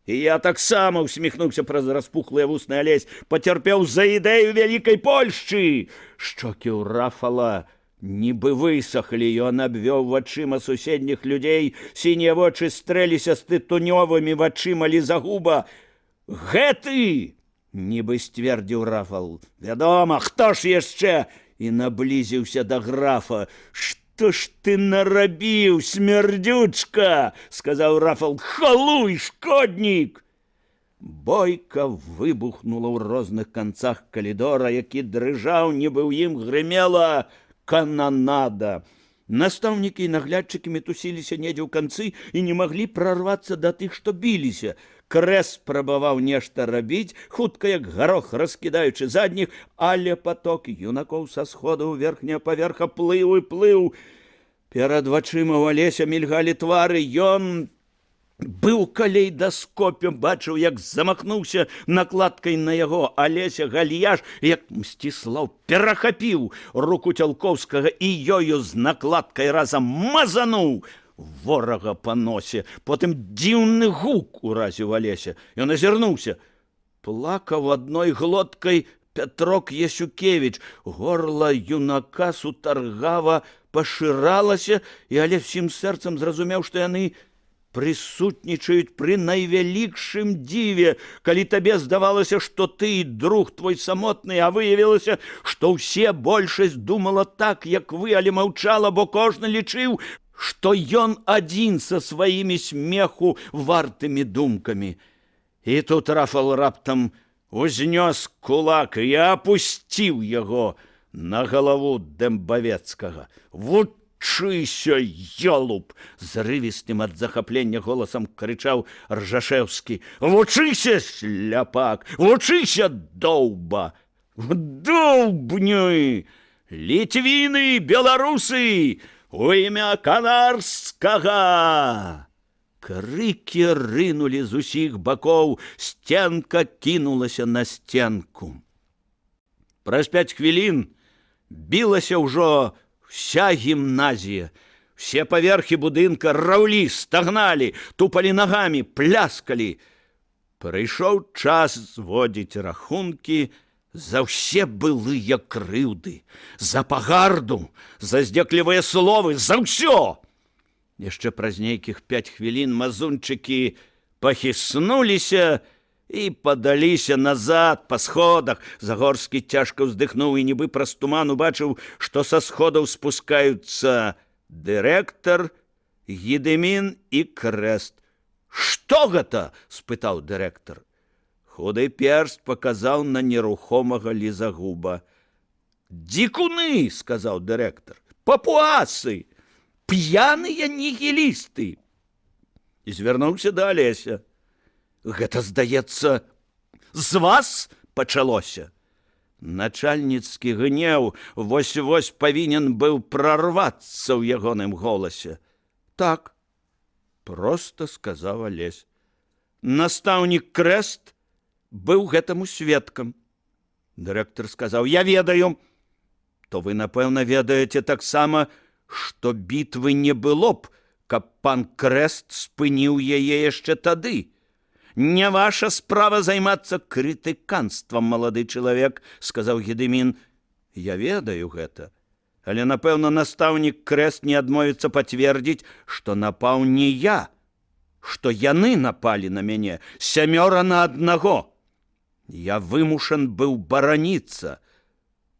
І я таксама, усміхнуўся праз распухлыя вусны Алесь, пацярпеў за ідэю вялікай Польшчы. Шчокі ў Рафала нібы высохлі, ён абвёў вачыма суседніх людзей, сінія вочы стрэліся з тытунёвымі вачыма лізагуба. «Гэты!» – нібы сцвердзіў Рафал. «Вядома, хто ж яшчэ?» І наблізіўся да графа. «Што ж ты нарабіў, смердючка?» – сказаў Рафал. «Халуй, шкоднік!» Бойка выбухнула ў розных канцах калідора, які дрыжаў, нібы ў ім грымела кананада. Настаўнікі і наглядчыкі мітусіліся недзе ў канцы і не маглі прарвацца да тых, што біліся. Крэст спрабаваў нешта рабіць, хутка як гарох раскідаючы задніх, але поток юнакоў са сходу ў верхняя паверха плыў і плыў. Перад вачыма ў Алеся мільгалі твары. Ён быў калейдаскопе, бачыў, як замахнуўся накладкай на яго Алеся Гальяш, як Мсціслаў перахапіў руку Цялкоўскага і ёю з накладкай разам мазануў ворага па носе. Потым дзіўны гук уразіў Алеся. Ён азірнуўся. Плакаў адной глоткай Пятрок Ясюкевіч. Горла юнака сутаргава пашыралася, і Алесь всім сэрцам зразумеў, што яны прысутнічаюць пры найвялікшым дзіве. Калі табе здавалася, што ты друг твой самотны, а выявілася, што ўсе большасць думала так, як вы, але маўчала, бо кожны лічыў, што ён адзін са сваімі смеху вартымі думкамі. І тут Рафал раптам узнёс кулак і апусціў яго на галаву Дэмбавецкага. «Вучыся, ёлуб!» – зрывістым ад захаплення голасам крычаў Ржашэўскі. «Вучыся, шляпак! Вучыся, доўба! Доўбнюй! Літвіны, беларусы! У імя Канарскага!» Крыкі рынулі з усіх бакоў, сценка кінулася на сценку. Праз 5 хвілін білася ўжо вся гімназія. Все паверхі будынка раўлі, стагналі, тупалі нагамі, пляскалі. Прыйшоў час зводзіць рахункі за ўсе былыя крыўды, за пагарду, за здзеклівыя словы, за ўсё. Яшчэ праз нейкіх 5 хвілін мазунчыкі пахіснуліся і падаліся назад па сходах. Загорскі цяжка ўздыхнуў і нібы праз туман убачыў, што са сходаў спускаюцца дырэктар, Гедымін і Крэст. «Што гэта?» – спытаў дырэктар. Худы перст паказаў на нерухомага лізагуба. «Дзікуны!» – сказаў дырэктар. «Папуасы! П'яныя нігілісты!» І звярнуўся да Алеся. «Гэта, здаецца, з вас пачалося?» Начальніцкі гнеў вось-вось павінен быў прарвацца ў ягоным голасе. «Так», – проста сказаў Алесь. «Настаўнік Крэст быў гэтаму сведкам». Дырэктар сказаў: «Я ведаю». «То вы, напэўна, ведаеце таксама, што бітвы не было б, каб пан Крэст спыніў яе яшчэ тады. Не ваша справа займацца крытыканствам, малады чалавек», – сказаў Гедымін. «Я ведаю гэта, але, напэўна, настаўнік Крэст не адмовіцца пацвердзіць, што напаў не я, што яны напалі на мяне 7-1. Я вымушан быў бараніцца».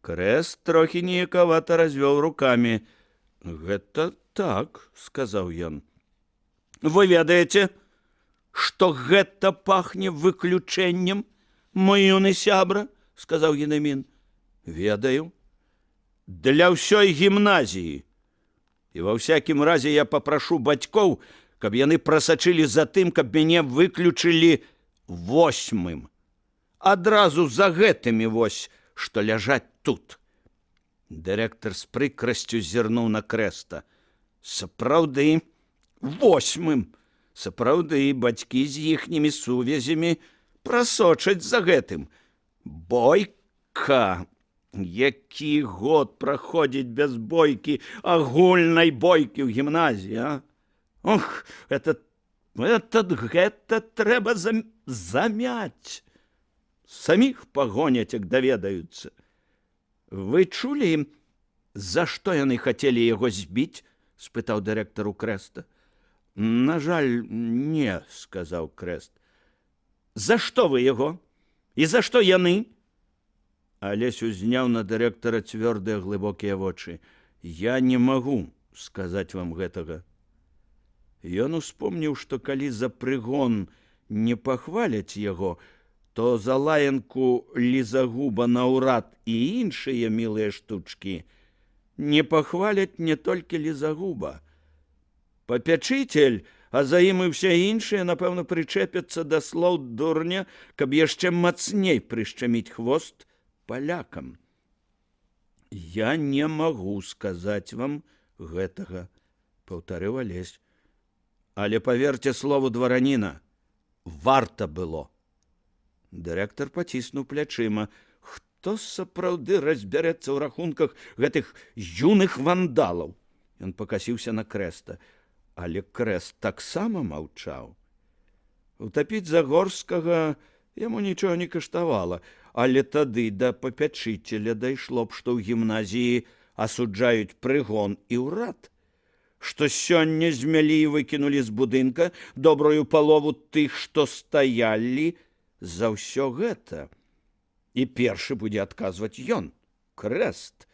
Крэст трохі неякавата развёў рукамі. «Гэта так», – сказаў ён. «Вы ведаеце, што гэта пахне выключэннем, мой юны сябра?» – сказаў Гедымін. «Ведаю. Для ўсёй гімназіі. І ва ўсякім разе я папрашу бацькоў, каб яны прасачылі за тым, каб мяне выключылі 8-м. Адразу за гэтымі вось, што ляжаць тут». Дырэктар з прыкрасцю зірнуў на Крэста. «Сапраўды, 8-м. Сапраўды, бацькі з іхнімі сувязямі прасочаць за гэтым. Бойка! Які год праходзіць без бойкі, агульнай бойкі ў гімназіі, а? Ох, гэта трэба замяць. Саміх пагоняць, як даведаюцца. Вы чулі, за што яны хацелі яго збіць? — спытаў дырэктар у Крэста. На жаль, не, — сказаў Крэст. За што вы яго? І за што яны? Алесь узняў на дырэктара цвёрдыя глыбокія вочы. Я не магу сказаць вам гэтага. Ён успомніў, што калі за прыгон не пахваляць яго, то за лаянку лізагуба наўрад і іншыя мілыя штучкі не пахваляць не толькі лізагуба. Папячыцель, а за ім і ўсе іншыя, напэўна, прычэпяцца да слоў дурня, каб яшчэ мацней прышчаміць хвост палякам. Я не магу сказаць вам гэтага, — паўтарыў Алесь. Але паверце слову двараніна, варта было. Дырэктар паціснуў плячыма. Хто сапраўды разбярэцца ў рахунках гэтых юных вандалаў? Ён пакасіўся на Крэста. Але Крэст таксама маўчаў. Утапіць Загорскага яму нічога не каштавала, але тады да папячыцеля дайшло б, што ў гімназіі асуджаюць прыгон і ўрад, што сёння змялі і выкінулі з будынка добрую палову тых, што стаялі за ўсё гэта. І першы будзе адказваць ён, Крэст,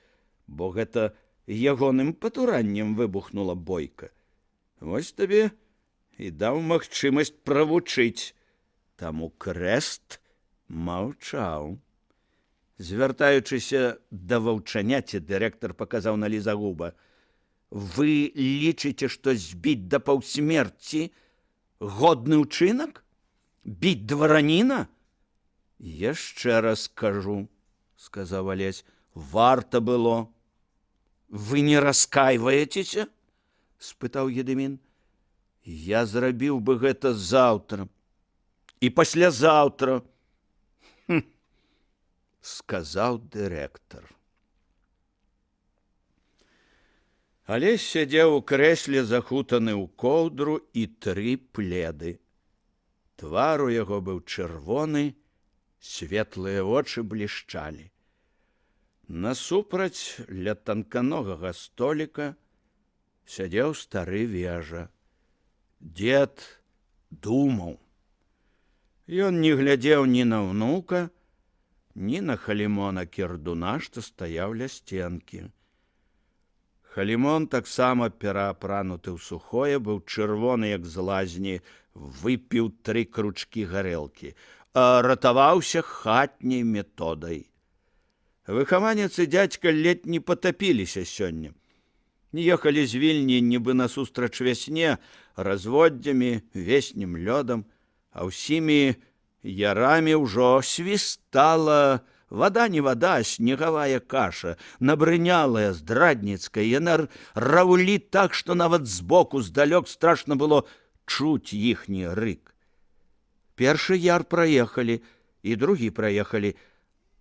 бо гэта ягоным патураннем выбухнула бойка. Вось табе і даў магчымасць правучыць. Таму Крэст маўчаў. Звяртаючыся да ваўчаняці, дырэктар паказаў на лізагуба. Вы лічыце, што збіць да паўсмерці годны ўчынак? Біць двараніна? Яшчэ раз кажу, — сказаў Алесь, — варта было. Вы не раскайваецеся? — спытаў Гедымін. Я зрабіў бы гэта заўтра і паслязаўтра, — сказаў дырэктар. Алесь сядзеў у крэсле, захутаны ў коўдру і 3 пледы. Твар у яго быў чырвоны, светлыя вочы блішчалі. Насупраць ля танканогага століка сядзеў стары вежа. Дед думаў. Ён не глядзеў ні на ўнука, ні на Халімона Кірдуна, што стаяў ля сценкі. Халімон, таксама пераапрануты ў сухое, быў чырвоны, як з лазні, выпіў 3 кручкі гарэлкі, а ратаваўся хатняй методай. Выхаванец і дзядзька ледь не патапіліся сёння. Ехалі з Вільні нібы насустрач вясне, разводдзямі, веснім лёдам, а ўсімі ярамі ўжо свістала вада не вада, снегавая каша, набрынялая, здрадніцкая. Яна раўлі так, што нават збоку, здалёк страшна было чуць іхні рык. Першы яр праехалі, і другі праехалі,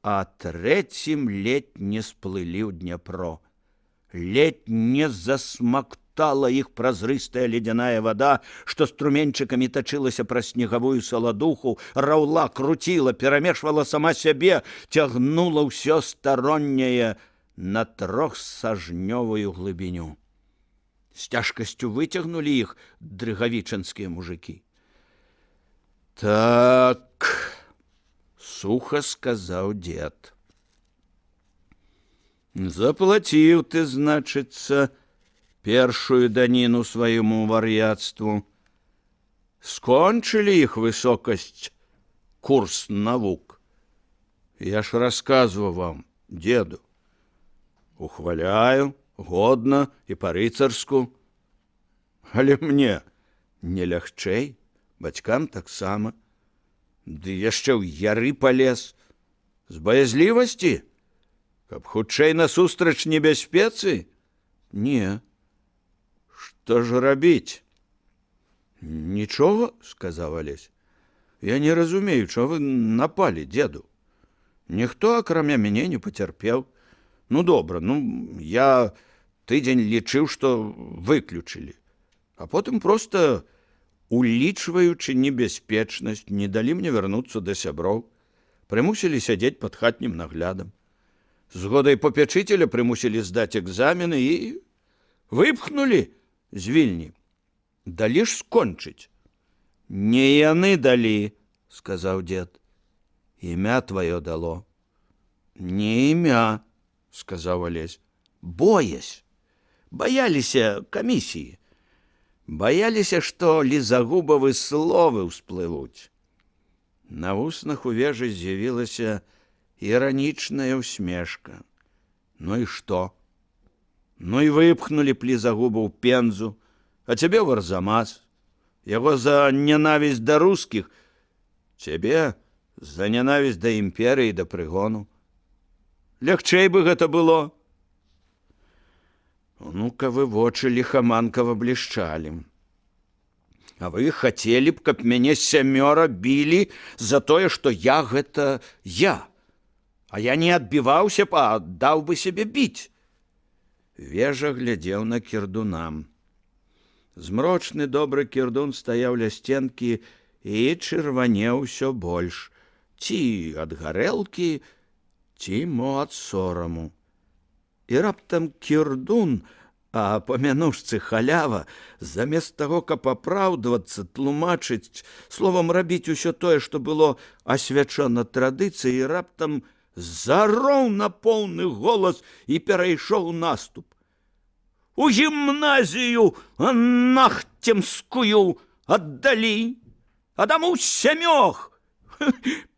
а трэцім ледь не сплылі ў Дняпро. Ледь не засмактала іх празрыстая ледяная вада, што струменьчыкамі тачылася праз снегавую саладуху, раўла, круціла, перамешвала сама сябе, цягнула ўсё старонняе на 3-сажнёвую глыбіню. З цяжкасцю выцягнулі іх дрыгавічанскія мужыкі. Так, суха сказаў дед. Заплаціў ты, значыцца, першую даніну свайму вар'яцтву. Скончылі іх высокасць курс навук. Я ж расказваў вам, деду. Ухваляю, годна і па-рыцарску. Але мне не лягчэй, бацькам таксама. Ды яшчэ ў яры палез. З баязлівасці? Каб хутчэй насустрач небяспецы? Не. Што ж рабіць? Нічога, сказаў Алесь. Я не разумею, чого ви напали, деду. Ніхто, акрамя мяне, не пацярпеў. Ну, добра, я тыдзень лічыў, што выключылі. А потым проста, улічваючы небяспечнасць, не далі мне вярнуцца да сяброў. Прымусілі сядзець пад хатнім наглядам. Згодай попячыцеля прымусілі здаць экзамены і выпхнулі з вільні. Далі ж скончыць. Не яны далі, сказаў дед. Імя твоё дало. Не імя, сказаў Алесь. Боязь. Баяліся камісіі. Баяліся, што лізагубавы словы ўсплывуць. На вуснах у вежы з'явілася іранічная ўсмешка. Ну і што? Ну і выпхнулі б лізагуба ў Пензу, а цябе ў Арзамас. Яго за нянавісць да рускіх, цябе за нянавісць да імперыі, да прыгону. Лягчэй бы гэта было. Ну-ка, вы вочы ліхаманкава блішчалі. А вы хацелі б, каб мяне 7 білі за тое, што я гэта я. А я не адбіваўся б, а даў бы сябе біць. Вежа глядзеў на кірдуна. Змрочны добры кірдун стаяў ля сценкі і чырванеў усё больш. Ці ад гарэлкі, ці мо ад сораму. І раптам кірдун, а па мянушцы халява, замест таго, каб апраўдвацца, тлумачыць, словам, рабіць усё тое, што было асвячона традыцыяй, раптам зароў на поўны голас і перайшоў наступ. У гімназію нахцемскую аддалі, а таму 7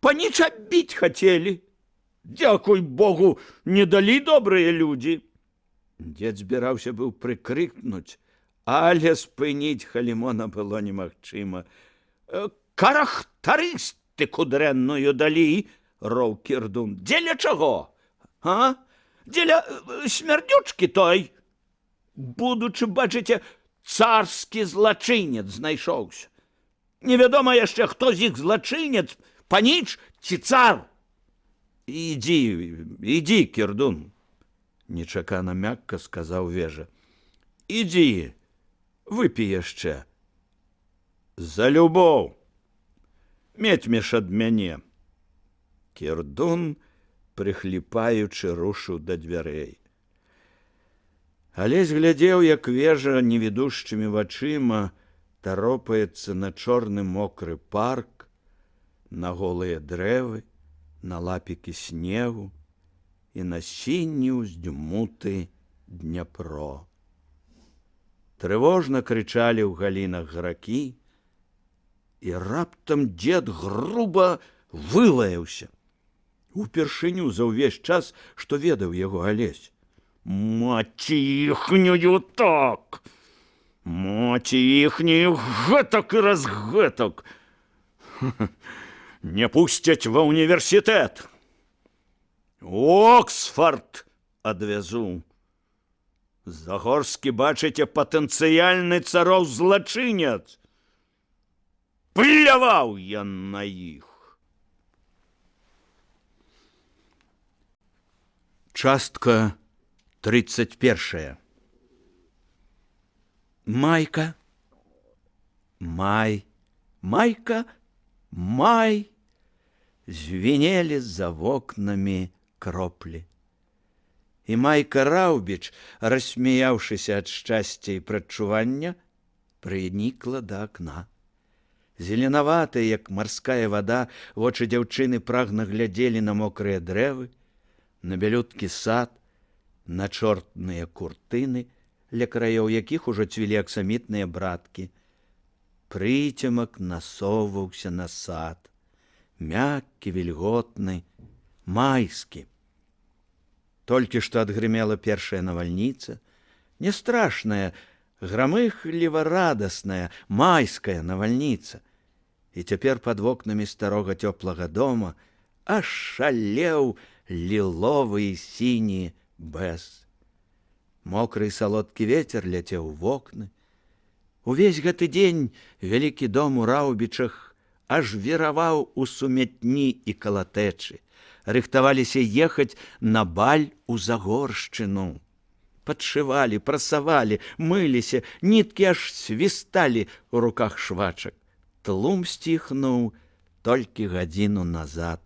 паніч абіць хацелі. Дзякуй Богу, не далі добрыя людзі. Дед збіраўся быў прыкрыкнуць, але спыніць Халімона было немагчыма. Карактарыстыку дрэнную далі, роў кірдун. Дзеля чаго? А? Дзеля смярдючкі той? Будучы, бачыце, царскі злачынец знайшоўся. Невядома яшчэ, хто з іх злачынец, паніч ці цар. Ідзі, кірдун, нечакана мякка сказаў вежа. Ідзі, выпі яшчэ. За любоў. Мецьмеш ад мяне. Кірдун, прыхліпаючы, рушыў да дзвярэй. Алесь глядзеў, як вежа невідушчымі вачыма таропаецца на чорны мокры парк, на голыя дрэвы, на лапікі снегу і на сіні ўздзьмуты Дняпро. Трывожна крычалі ў галінах гракі, і раптам дед груба вылаяўся. Упершыню за ўвесь час, што ведаў яго Алесь. Маці іхнюю так! Маці іхнюю гэтак і разгэтак! Не пусцяць ва ўніверсітэт. Оксфорд адвязу. Загорскі, бачыце, патэнцыяльны цароў злачынец. Пляваў я на іх. Частка 31. Майка. Май. Майка. Май. Звенели за вокнамі кроплі. І Майка Раўбіч, рассмяяўшыся ад шчасця і прадчування, прынікла да акна. Зеленаватыя, як марская вада, вочы дзяўчыны прагна глядзелі на мокрыя дрэвы, на бялюткі сад, на чорныя куртыны, ля краёў якіх ужо цвілі аксамітныя браткі. Прыцемак насоўваўся на сад, мяккі, вільготны, майскі. Толькі што адгрымела першая навальніца, не страшная, грамыхліва-радасная, майская навальніца. І цяпер пад вокнамі старога цёплага дома аж шалеў ліловы і сіні бэз. Мокры і салодкі вецер ляцеў у вокны. Увесь гэты дзень вялікі дом у Раўбічах аж віраваў у сумятні і калатэчы. Рыхтаваліся ехаць на баль у Загоршчыну. Падшывалі, прасавалі, мыліся, ніткі аж свісталі ў руках швачак. Тлум сціхнуў толькі гадзіну назад.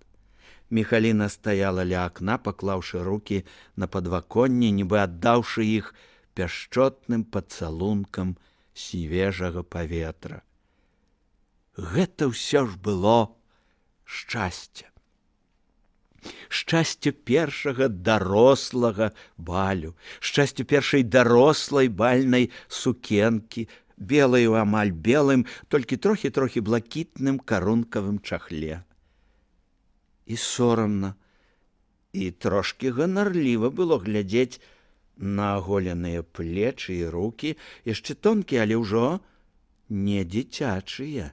Міхаліна стаяла ля акна, паклаўшы рукі на падваконне, нібы аддаўшы іх пяшчотным пацалункам свежага паветра. Гэта ўсё ж было шчасце. Шчасце першага дарослага балю, шчасце першай дарослай бальнай сукенкі, белай у амаль белым, толькі трохі блакітным карункавым чахле. І сорамна, і трошкі ганарліва было глядзець на аголеныя плечы і рукі, яшчэ тонкія, але ўжо не дзіцячыя.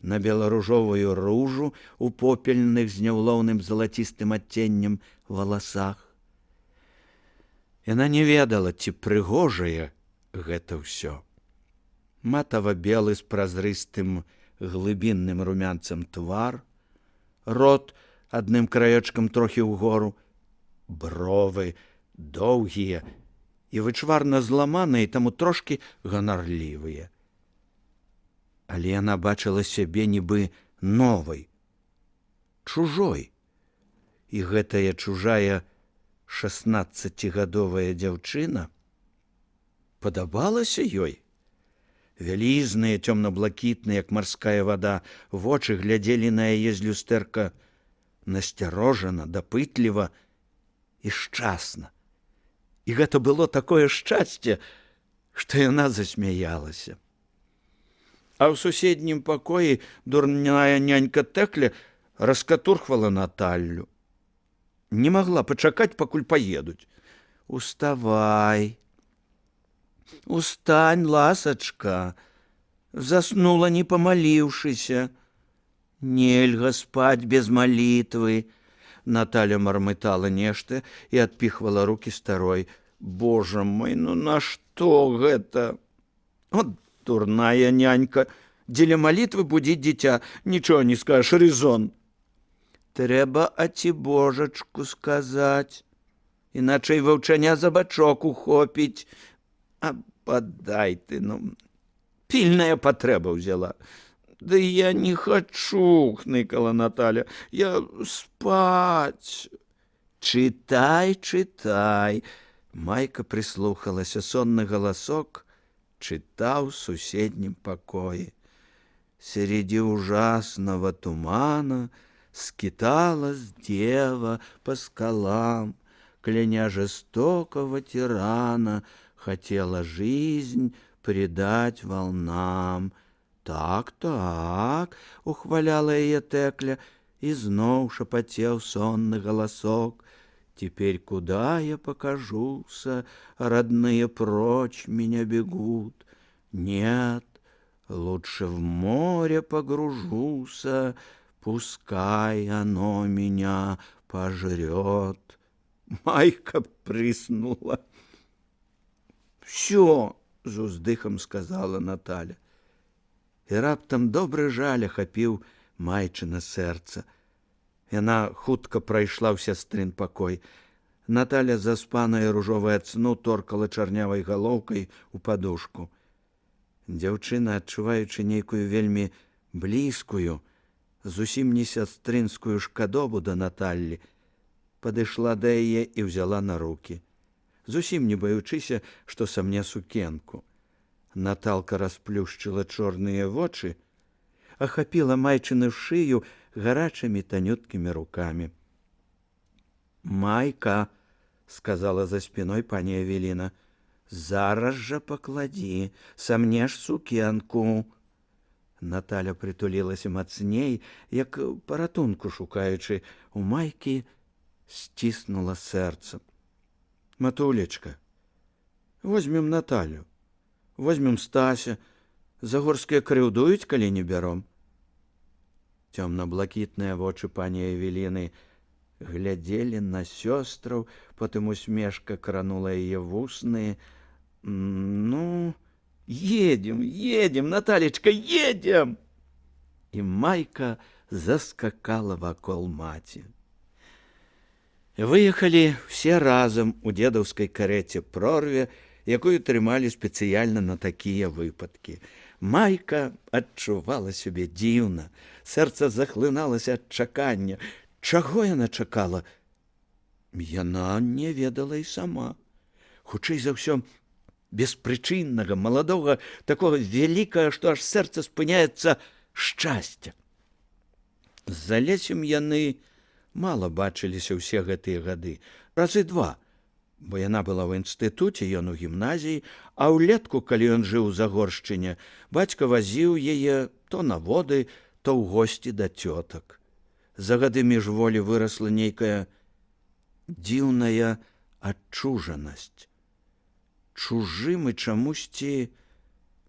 На беларужовую ружу у попельных з няўлоўным залацістым адценнем валасах. Яна не ведала, ці прыгожае гэта ўсё. Матава-белы з празрыстым глыбінным румянцам твар, рот адным краечкам трохі ўгору, бровы доўгія і вычварна зламаныя, таму трошкі ганарлівыя. Але яна бачыла сябе нібы новай, чужой. І гэтая чужая 16гадовая дзяўчына падабалася ёй. Вялізныя, цёмна-блакітныя, як марская вада, вочы глядзелі на яе з люстэрка насцярожана, дапытліва і шчасна. І гэта было такое шчасце, што яна засмяялася. А ў суседнім пакоі дурная нянька Тэкля раскатурхвала Наталлю. Не магла пачакаць, пакуль паедуць. Уставай, устань, ласачка, заснула, не памаліўшыся. Нельга спаць без малітвы. Наталя мармытала нешта і адпіхвала рукі старой. Божа мой, ну нашто гэта? От дурная нянька, дзеля малітвы будзіць дзіця, нічого не скажаш, резон. Трэба аці божачку сказаць, іначай ваўчаня за бачок ухопіць. А падай ты, ну, пільная патрэба ўзяла. Да я не хачу, хныкала Наталя, я спаць. Чытай, чытай. Майка прыслухалася, сонны галасок читал в соседнем покое. Среди ужасного тумана скиталась дева по скалам, кляня жестокого тирана, хотела жизнь предать волнам. Так, так, ухваляла ее Тэкля, и зноў шапотел сонный голосок. Теперь куда я покажуся, родные прочь меня бегут. Нет, лучше в море погружуся, пускай оно меня пожрет. Майка прыснула. Все, з уздыхам сказала Наталя. І раптам добры жаль ахапіў майчына сэрца. Яна хутка прайшла ў сястрын пакой. Наталя, заспаная ружовая ад сну, торкала чарнявай галоўкай у падушку. Дзяўчына, адчуваючы нейкую вельмі блізкую, зусім не сястрынскую шкадобу да Наталлі, падышла да яе і ўзяла на рукі, зусім не баючыся, што самне сукенку. Наталка расплюшчыла чорныя вочы, ахапіла майчыну шыю гарачымі танюткімі рукамі. «Майка», — сказала за спиной пані Эвеліна, — «зараз жа пакладзі, самнеш сукенку». Наталя притулілася мацней, як паратунку шукаючы, у майкі сціснула сэрца. «Матулечка, возьмем Наталю, возьмем Стася, Загорскія крыўдуюць, калі не бяром». Цёмна-блакітныя вочы пані Эвеліны глядзелі на сёстраў, потым усмешка кранула яе вусны. «Ну, едем, едем, Наталечка, едем!» і Майка заскакала вакол маці. Выехалі все разам у дзедаўскай карэце-прорве, якую трымалі спецыяльна на такія выпадкі. Майка адчувала сябе дзіўна, сэрца захлыналася ад чакання. Чаго яна чакала? Яна не ведала і сама. Хутчэй за ўсё, беспрычыннага, маладога, такога вялікага, што аж сэрца спыняецца, шчасця. З Залесем яны мала бачыліся ўсе гэтыя гады, разы два, бо яна была ў інстытуце, ён у гімназіі, а ўлетку, калі ён жыў у Загоршчыне, бацька вазіў яе то на воды, то ў госці да цётак. За гады міжволі вырасла нейкая дзіўная адчужанасць. Чужым і чамусьці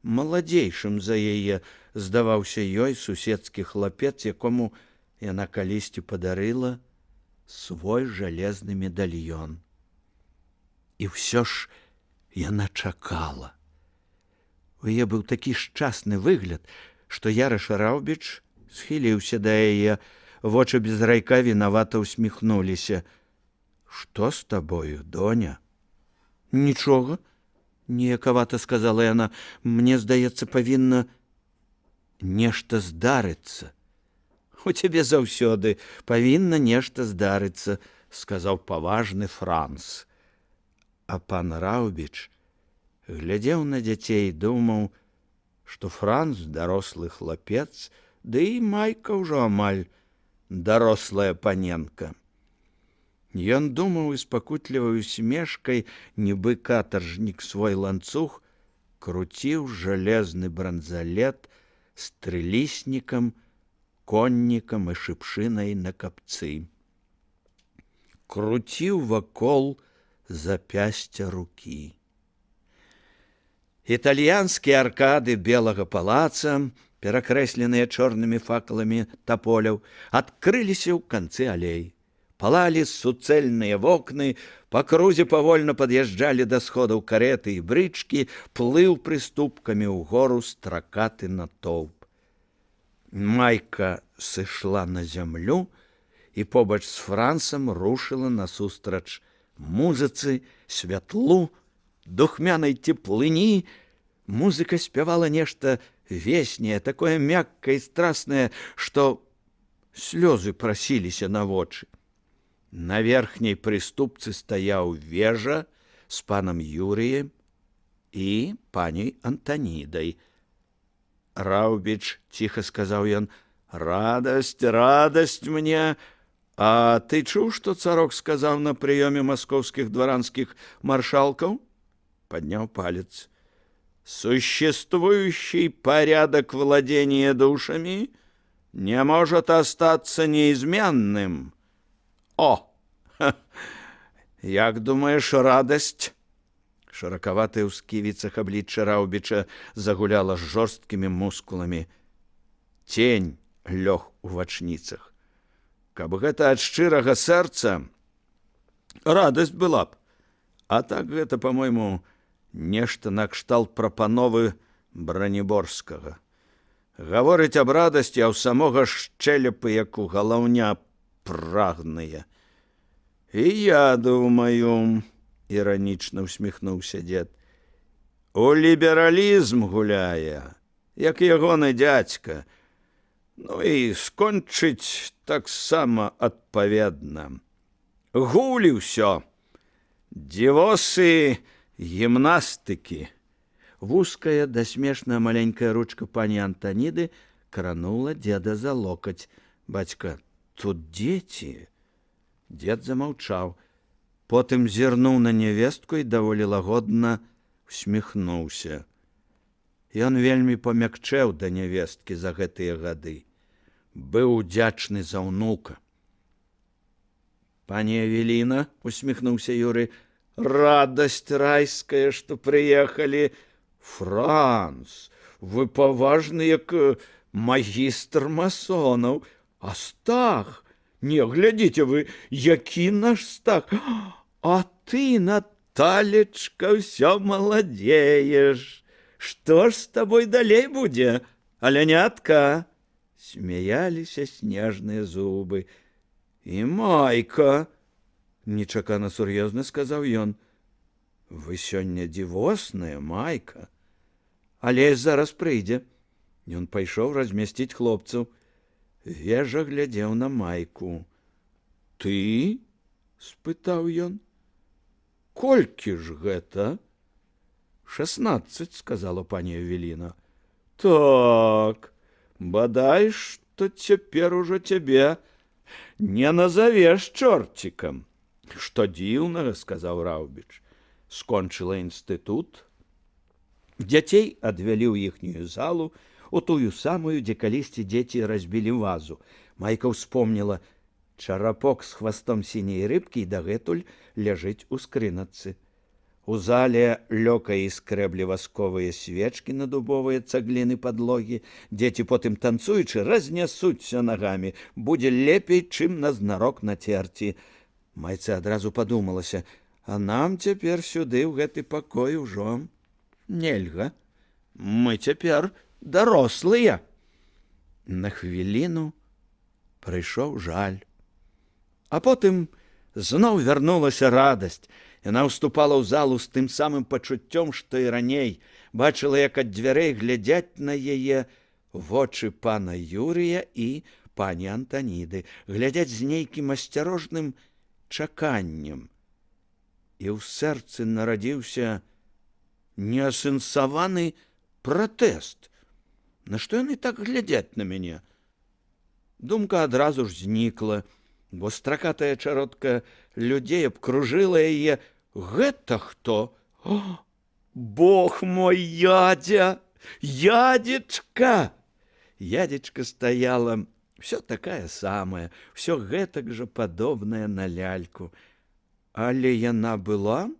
маладзейшым за яе здаваўся ёй суседскі хлапец, якому яна калісьці падарыла свой жалезны медальён. І ўсё ж яна чакала. У яе быў такі шчасны выгляд, што Яраш Раўбіч схіліўся да яе, вочы без райка вінавата ўсміхнуліся. «Што з табою, доня?» «Нічога», неякавата сказала яна. «Мне, здаецца, павінна нешта здарыцца». «У цябе заўсёды павінна нешта здарыцца», сказаў паважны Франц. А пан Раўбіч глядзеў на дзяцей і думаў, што Франц дарослы хлапец, ды і Майка ўжо амаль дарослая паненка. Ён думаў і з пакутлівай усмешкай, нібы катаржнік свой ланцуг, круціў жалезны бранзалет з трыліснікам, коннікам і шыпшынай на капцы. Круціў вакол запясця рукі. Італьянскія аркады белага палаца, перакрэсленыя чорнымі факаламі таполяў, адкрыліся ў канцы алей. Палалі суцэльныя вокны, па крузе павольна пад'язджалі да сходаў кареты і брычкі, плыў прыступкамі ўгору стракаты натоўп. Майка сышла на зямлю і побач з Францам рушыла насустрач музыцы, святлу, духмянай теплыні. Музыка спявала нешта веснее, такое мяккае і страснае, што слёзы прасіліся на вочы. На верхняй прыступцы стаяў Вежа з панам Юрыем і паняй Антанідай. «Раўбіч», ціха сказаў ён, «радасць, радасць мне. А ты чуў, што царок сказаў на прыёме маскоўскіх дваранскіх маршалкаў?» Подняў палец. «Существующий порядок владения душами не может остаться неизменным». «О! Як думаешь, радасць?» Шыракаватая ў сківіцах аблічча Раўбіча загуляла з жорсткімі мускуламі. Тень лёг у вачніцах. Каб гэта ад шчырага сэрца, радасць была б. А так гэта, па-мойму, нешта накшталт прапановы Браніборскага. Гаворыць аб радасці, а ў самога шчэлепы, як у галаўня, прагныя. І я думаю, іранічна ўсміхнуўся дзед, у лібералізм гуляе, як ягоны дзядзька. Ну і скончыць таксама адпаведна. Гулі ўсё. Дзівосы гімнастыкі. Вузкая да смешная маленькая ручка пані Антаніды кранула дзеда за локаць. Бацька, тут дзеці. Дзед замаўчаў. Потым зірнуў на нявестку і даволі лагодна усміхнуўся. Ён вельмі памякчэў да нявесткі за гэтыя гады. Быў удзячны за ўнука. «Пані Авеліна», — усміхнуўся Юрый, — «радасць райская, што прыехалі. Франц, вы паважны, як магістр масонаў. А Стах, не, глядзіце вы, які наш Стах. А ты, Наталечка, ўсё маладзееш. Што ж з табой далей будзе, алянятка? смяяліся снежныя зубы. І Майка, нечакана сур'ёзна сказаў ён. Вы сёння дзівосная, Майка. Алесь зараз прыйдзе. Ён пайшоў размясціць хлопцаў. Вежа глядзеў на Майку. Ты? Спытаў ён. Колькі ж гэта? 16, сказала пані Эвеліна. Так, бадай, што цяпер ужо цябе не назавеш чорцікам. Што дзіўнага, сказаў Раўбіч. Скончыла інстытут. Дзяцей адвялі ў іхнюю залу, у тую самую, дзе калісьці дзеці разбілі вазу. Майка ўспомніла, чарапок з хвастом сіняй рыбкі і дагэтуль ляжыць у скрыначцы. У зале лёка і скрэблі васковыя свечкі на дубовыя цагліны падлогі. Дзеці потым танцуючы разнясуцца нагамі. Будзе лепей, чым назнарок нацерці. Майцы адразу падумалася, а нам цяпер сюды ў гэты пакой ужо нельга. Мы цяпер дарослыя. На хвіліну прыйшоў жаль. А потым зноў вярнулася радасць. Яна ўступала ў залу з тым самым пачуццём, што і раней. Бачыла, як ад дзвярэй глядзяць на яе вочы пана Юрыя і пані Антаніды, глядзяць з нейкім асцярожным чаканнем. І ў сэрцы нарадзіўся неасэнсаваны пратэст. Нашто яны так глядзяць на мяне? Думка адразу ж знікла, бо стракатая чародка людзей абкружыла яе. Гэта хто? О, Бог мой, ядзя! Ядзечка! Ядзечка стаяла, всё такая самая, всё гэтак жа падобная на ляльку. Але яна была?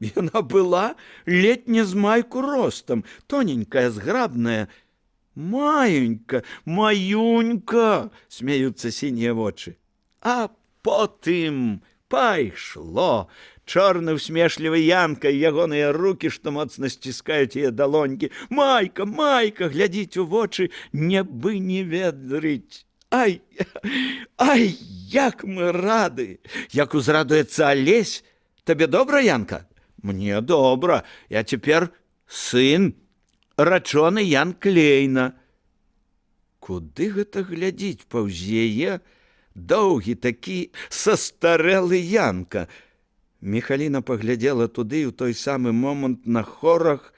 Яна была ледь не з Майку ростам, тоненькая, зграбная. Маенька, маюнька, смеюцца сінія вочы. А потым пайшло. Чорны усмешлівы Янка і ягоныя рукі, што моцна сціскаюць яе далонькі. Майка, Майка, глядзіць у вочы, небы не ведрыць. Ай, ай, як мы рады! Як узрадуецца Алесь. Табе добра, Янка? Мне добра. Я цяпер сын, рачоны Ян Клейна. Куды гэта глядзіць паўз яе доўгі такі састарэлы Янка? Міхаліна паглядзела туды, і ў той самы момант на хорах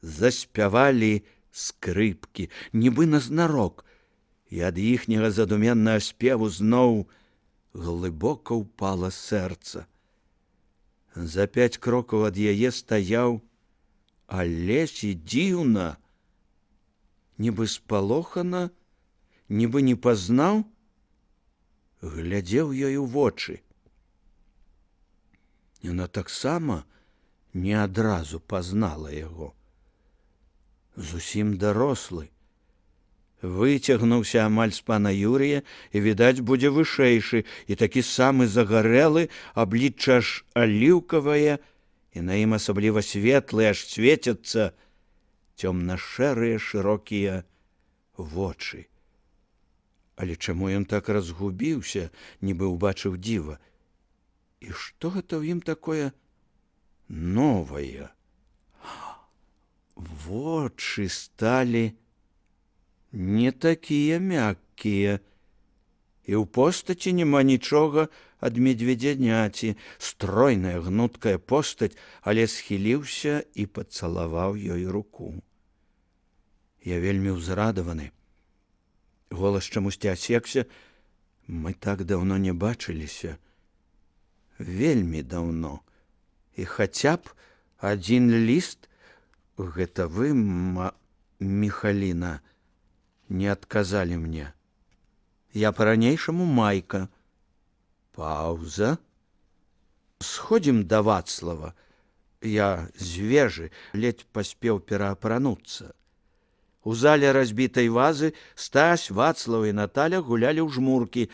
заспявалі скрыпкі, нібы назнарок, і ад іхняга задуменнага спеву зноў глыбока ўпала сэрца. За 5 крокаў ад яе стаяў Алесь і дзіўна, нібы спалохана, нібы не пазнаў, глядзеў ёй у вочы. Яна таксама не адразу пазнала яго. Зусім дарослы. Выцягнуўся амаль з пана Юрія і, відаць, будзе вышэйшы, і такі самы загарэлы, аблічча аж аліўкавае, і на ім асабліва светлыя, аж свецяцца цёмна-шэрыя шырокія вочы. Але чаму ён так разгубіўся, нібы ўбачыў дзіва? І што гэта ў ім такое новае? Вочы сталі не такія мяккія, і ў постаці няма нічога ад медведзяняці. Стройная, гнуткая постаць, але схіліўся і пацалаваў ёй руку. Я вельмі ўзрадаваны. Голас чамусьці асекся. Мы так даўно не бачыліся. Вельмі даўно. І хаця б адзін ліст, гэта вы, Міхаліна, не адказалі мне. Я па-ранейшаму Майка. Паўза. Сходзім да Вацлава. Я з вежы ледзь паспеў пераапрануцца. У зале разбітай вазы Стась, Вацлаў і Наталя гулялі ў жмуркі.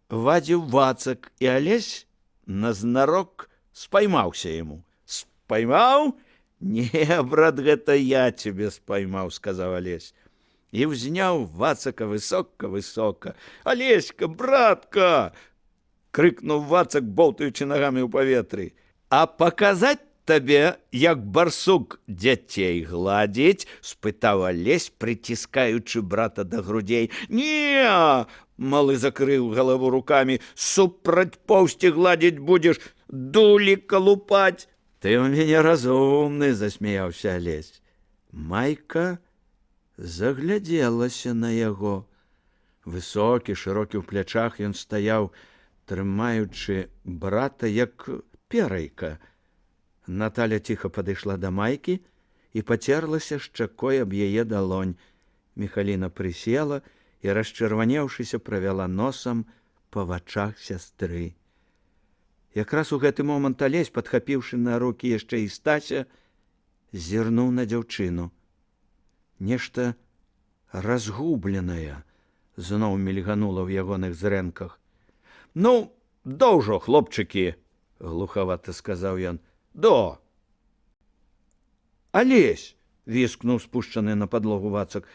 Вадзіў Вацак, і Алесь назнарок спаймаўся яму. Спаймаў? Не, брат, гэта я цябе спаймаў, сказаў Алесь. і ўзняў Вацака высока-высока. «Алеська, братка!» — крыкнуў Вацак, болтаючы нагамі ў паветры. «А паказаць табе, як барсук дзяцей гладзіць?» — спытаў Алесь, прыціскаючы брата да грудзей. «Не!» — малы закрыў галаву рукамі. «Супраць поўсці гладзіць будзеш, дулі калупаць!» «Ты ў мяне разумны!» — засмяяўся Алесь. Майка заглядзелася на яго. Высокі, шырокі ў плячах, ён стаяў, трымаючы брата, як перайка. Наталя ціха падышла да Майкі і пацерлася шчакой аб яе далонь. Міхаліна прысела і, расчырванеўшыся, правяла носам па вачах сястры. Якраз у гэты момант Алесь, падхапіўшы на рукі яшчэ і Стася, зірнуў на дзяўчыну. Нешта разгубленае зноў мільганула ў ягоных зрэнках. «Ну, до ўжо, хлопчыкі!» — глухавата сказаў ён. «До!» «Алесь!» — віскнуў спушчаны на падлогу Вацак.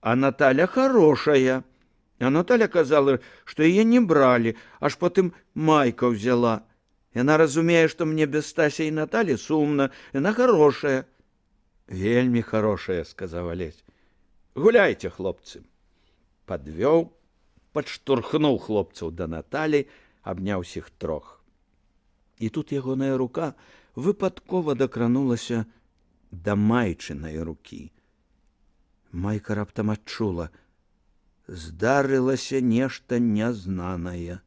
«А Наталя хорошая!» А Наталя казала, што яе не бралі, аж потым Майка ўзяла. Яна разумее, што мне без Стася і Наталі сумна. Яна хорошая. «Вельмі хорошая», — сказаў Алесь. «Гуляйце, хлопцы». Падвёў, падштурхнуў хлопцаў да Наталі, абняў усіх трох. І тут ягоная рука выпадкова дакранулася да Майчынай рукі. Майка раптам адчула. Здарылася нешта нязнанае.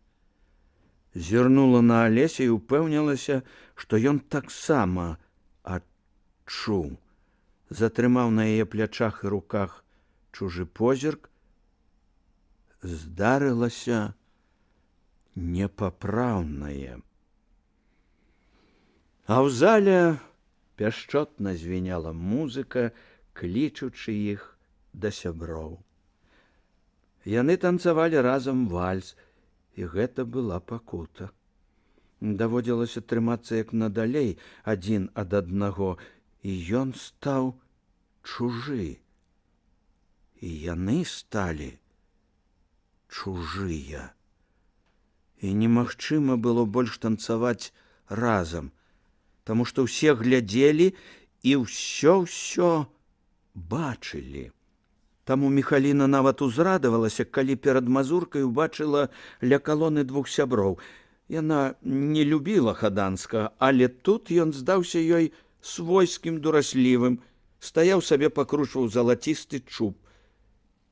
Зірнула на Алеся і ўпэўнілася, што ён таксама адчуў. Затрымаў на яе плячах і руках чужы позірк. Здарылася непапраўнае. А ў зале пяшчотна звіняла музыка, клічучы іх да сяброў. Яны танцавалі разам вальс, і гэта была пакута. Даводзілася трымацца як надалей адзін ад аднаго, і ён стаў чужы. І яны сталі чужыя. І немагчыма было больш танцаваць разам, таму што ўсе глядзелі і ўсё бачылі. Таму Міхаліна нават узрадавалася, калі перад мазуркай убачыла ля калоны двух сяброў. Яна не любіла Хаданскага, але тут ён здаўся ёй свойскім дураслівым, стаяў сабе, пакручваў залацісты чуб.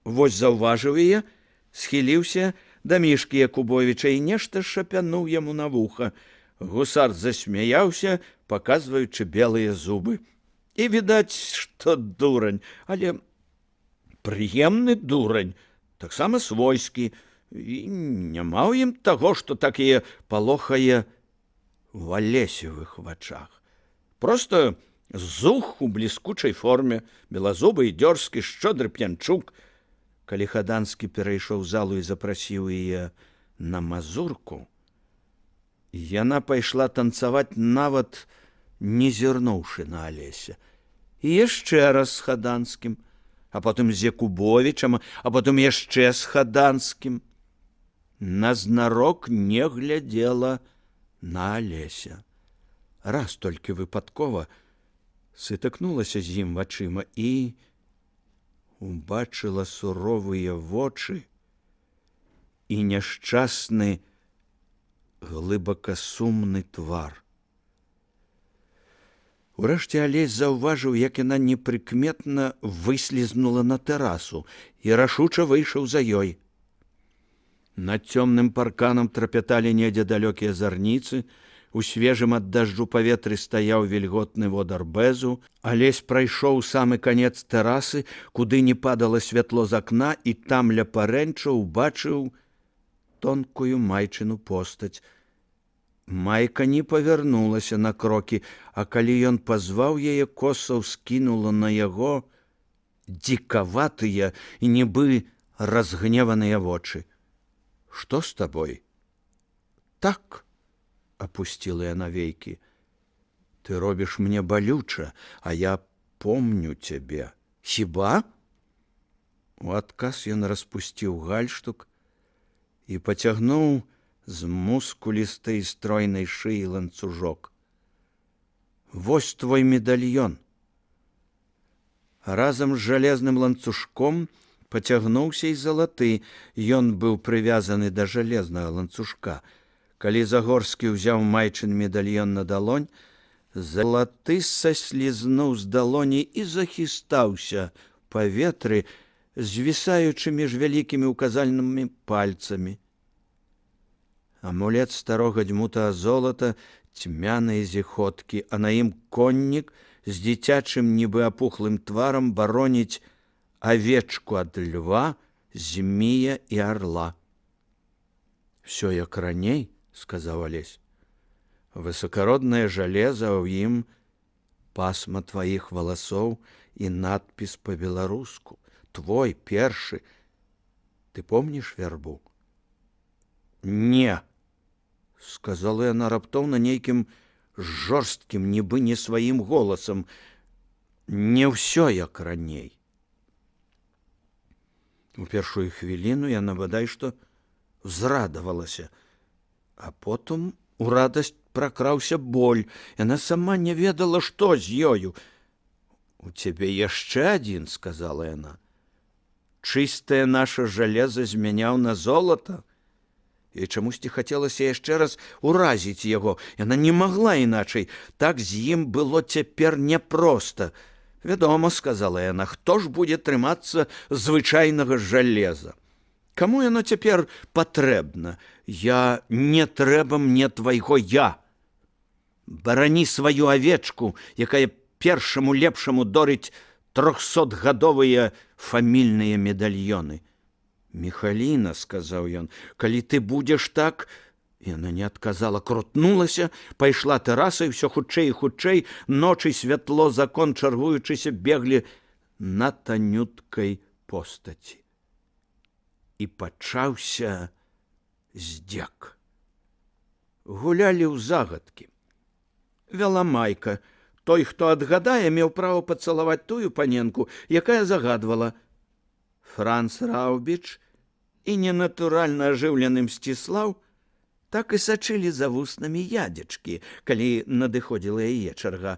Вось заўважыў яе, схіліўся да Мішкі Якубовіча і нешта шапянуў яму на вуха. Гусар засмяяўся, паказваючы белыя зубы. І відаць, што дурань, але прыемны дурань, таксама свойскі, і няма ў ім таго, што так яе палохае в Алесевых вачах. Просто зух у бліскучай форме, белазубы і дзёрзкі, шчодры п'янчук. Калі Хаданскі перайшоў залу і запрасіў яе на мазурку, яна пайшла танцаваць, нават не зірнуўшы на Алеся. І яшчэ раз з Хаданскім, а потым з Якубовічам, а потым яшчэ з Хаданскім. Назнарок не глядзела на Алеся. Раз толькі выпадкова сытыкнулася з ім вачыма і убачыла суровыя вочы і няшчасны глыбакасумны твар. Урэшце Алесь заўважыў, як яна непрыкметна выслізнула на тэрасу і рашуча выйшаў за ёй. Над цёмным парканам трапяталі недзе далёкія зарніцы, у свежым ад дажджу паветры стаяў вільготны водар бэзу. Алесь прайшоў самы канец тэрасы, куды не падала святло з акна, і там ля парэнча ўбачыў тонкую Майчыну постаць. Майка не павярнулася на крокі, а калі ён пазваў яе, коса ўскінула на яго дзікаватыя і нібы разгневаныя вочы. «Што з табой?» «Так», — апусціла яна вейкі. «Ты робіш мне балюча, а я помню цябе. Хіба?» У адказ ён распусціў гальштук і пацягнуў з мускулістай стройнай шыі ланцужок. «Вось твой медальён!» Разам з жалезным ланцужком пацягнуўся і залаты. Ён быў прывязаны да жалезнага ланцужка. Калі Загорскі ўзяў майчын медальён на далонь, залаты саслізнуў з далоні і захістаўся па ветры, звісаючы між вялікімі указальнымі пальцамі. Амулет старога дзьмутага золата, цьмяныя зіхоткі, а на ім коннік з дзіцячым нібы апухлым тварам бароніць авечку ад льва, змія і арла. «Всё як раней», — сказаў Алесь. «Высакароднае жалеза, а ў ім пасма тваіх валасоў і надпіс па-беларуску. Твой першы. Ты помніш вярбу?» «Не», — сказала яна раптоўна нейкім жорсткім, нібы не сваім голасам. «Не ўсё як раней». У першую хвіліну яна бадай што ўзрадавалася, а потым у радасць пракраўся боль. Яна сама не ведала, што з ёю. «У цябе яшчэ адзін», — сказала яна. «Чыстае наша жалеза змяняў на золата». І чамусьці хацелася яшчэ раз уразіць яго. Яна не магла іначай. Так з ім было цяпер няпроста. «Вядома», — сказала яна, — «хто ж будзе трымацца звычайнага жалеза? Каму яно цяпер патрэбна? Я не трэба мне твайго я. Барані сваю авечку, якая першаму лепшаму дорыць 300гадовыя фамільныя медальёны». «Міхаліна», — сказаў ён, — «калі ты будзеш так...» Яна не адказала, крутнулася, пайшла тэрасай, усё хутчэй і хутчэй, ночы святло, закон чаргуючыся, беглі на танюткай постаці. І пачаўся здзек. Гулялі ў загадкі. Вяла майка. Той, хто адгадае, меў права пацалаваць тую паненку, якая загадвала. Франц Раўбіч і ненатуральна ажыўлены Мсціслаў так і сачылі за вуснамі ядзечкі, калі надыходзіла яе чарга.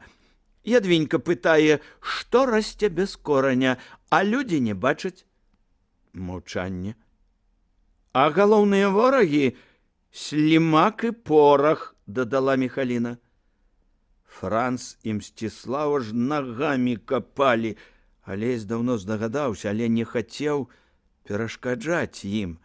Ядвінька пытае, што расце без кораня, а людзі не бачаць. Маўчанне. «А галоўныя ворагі — слімак і порах», — дадала Міхаліна. Франц і Мсціслава ж нагамі капалі. Алесь даўно здагадаўся, але не хацеў перашкаджаць ім.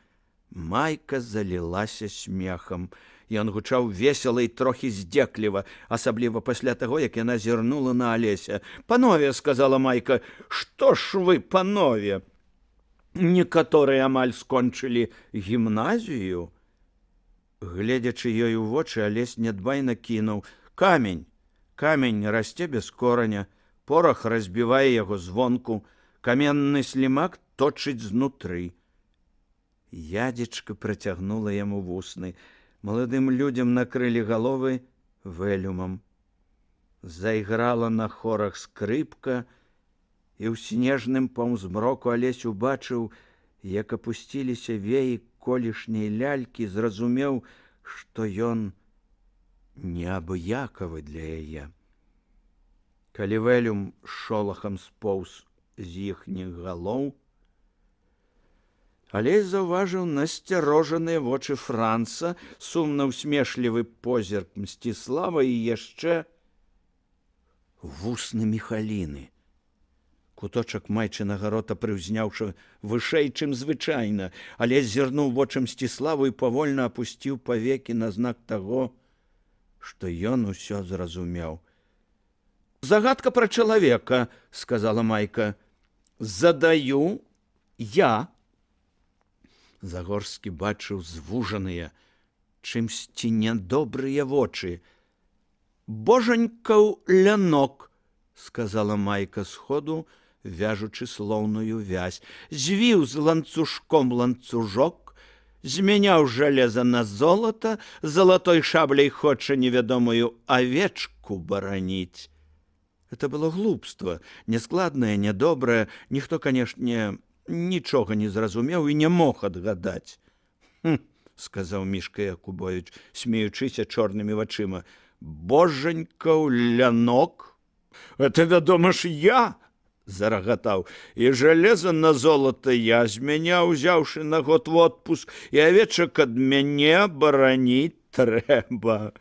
Майка залілася смехам. Ён гучаў весела і трохі здзекліва, асабліва пасля таго, як яна зірнула на Алеся. «Панове», — сказала майка, — «што ж вы, панове? Некаторыя амаль скончылі гімназію». Гледзячы ёй у вочы, Алесь нядбайна кінуў: «Камень. Камень расце без кораня, порах разбівае яго звонку, каменны слімак точыць знутры». Ядзечка працягнула яму вусны. Маладым людзям накрылі галовы вэлюмам. Зайграла на хорах скрыпка, і ў снежным паўзмроку Алесь убачыў, як апусціліся веі колішняй лялькі, зразумеў, што ён неабыякавы для яе. Калі вэлюм шолахам споўз з іхніх галоў, Алесь заўважыў насцярожаныя вочы Франца, сумна ўсмешлівы позірк Мсціслава і яшчэ вусны Міхаліны. Куточак майчынага рота прыўзняўшы вышэй, чым звычайна. Алесь зірнуў вочы Мсціславу і павольна апусціў павекі на знак таго, што ён усё зразумеў. «Загадка пра чалавека», — сказала майка. «Задаю я». Загорскі бачыў звужаныя, чымсьці нядобрыя вочы. «Божанькаў лянок», — сказала майка сходу, вяжучы слоўную вязь. «Звіў з ланцужком ланцужок, змяняў жалеза на золата, залатой шабляй хоча невядомую авечку бараніць». Это было глупство, нескладное, недоброе. Ніхто, канешне, нічога не зразумеў і не мог адгадаць. Сказаў Мішка Якубовіч, смеючыся чорнымі вачыма. Божанька ў лянок? Это, вядома ж, я, зарагатаў. І жалеза на золата я змяняў, узяўшы на год в отпуск, і авечак ад мяне бараніць трэба.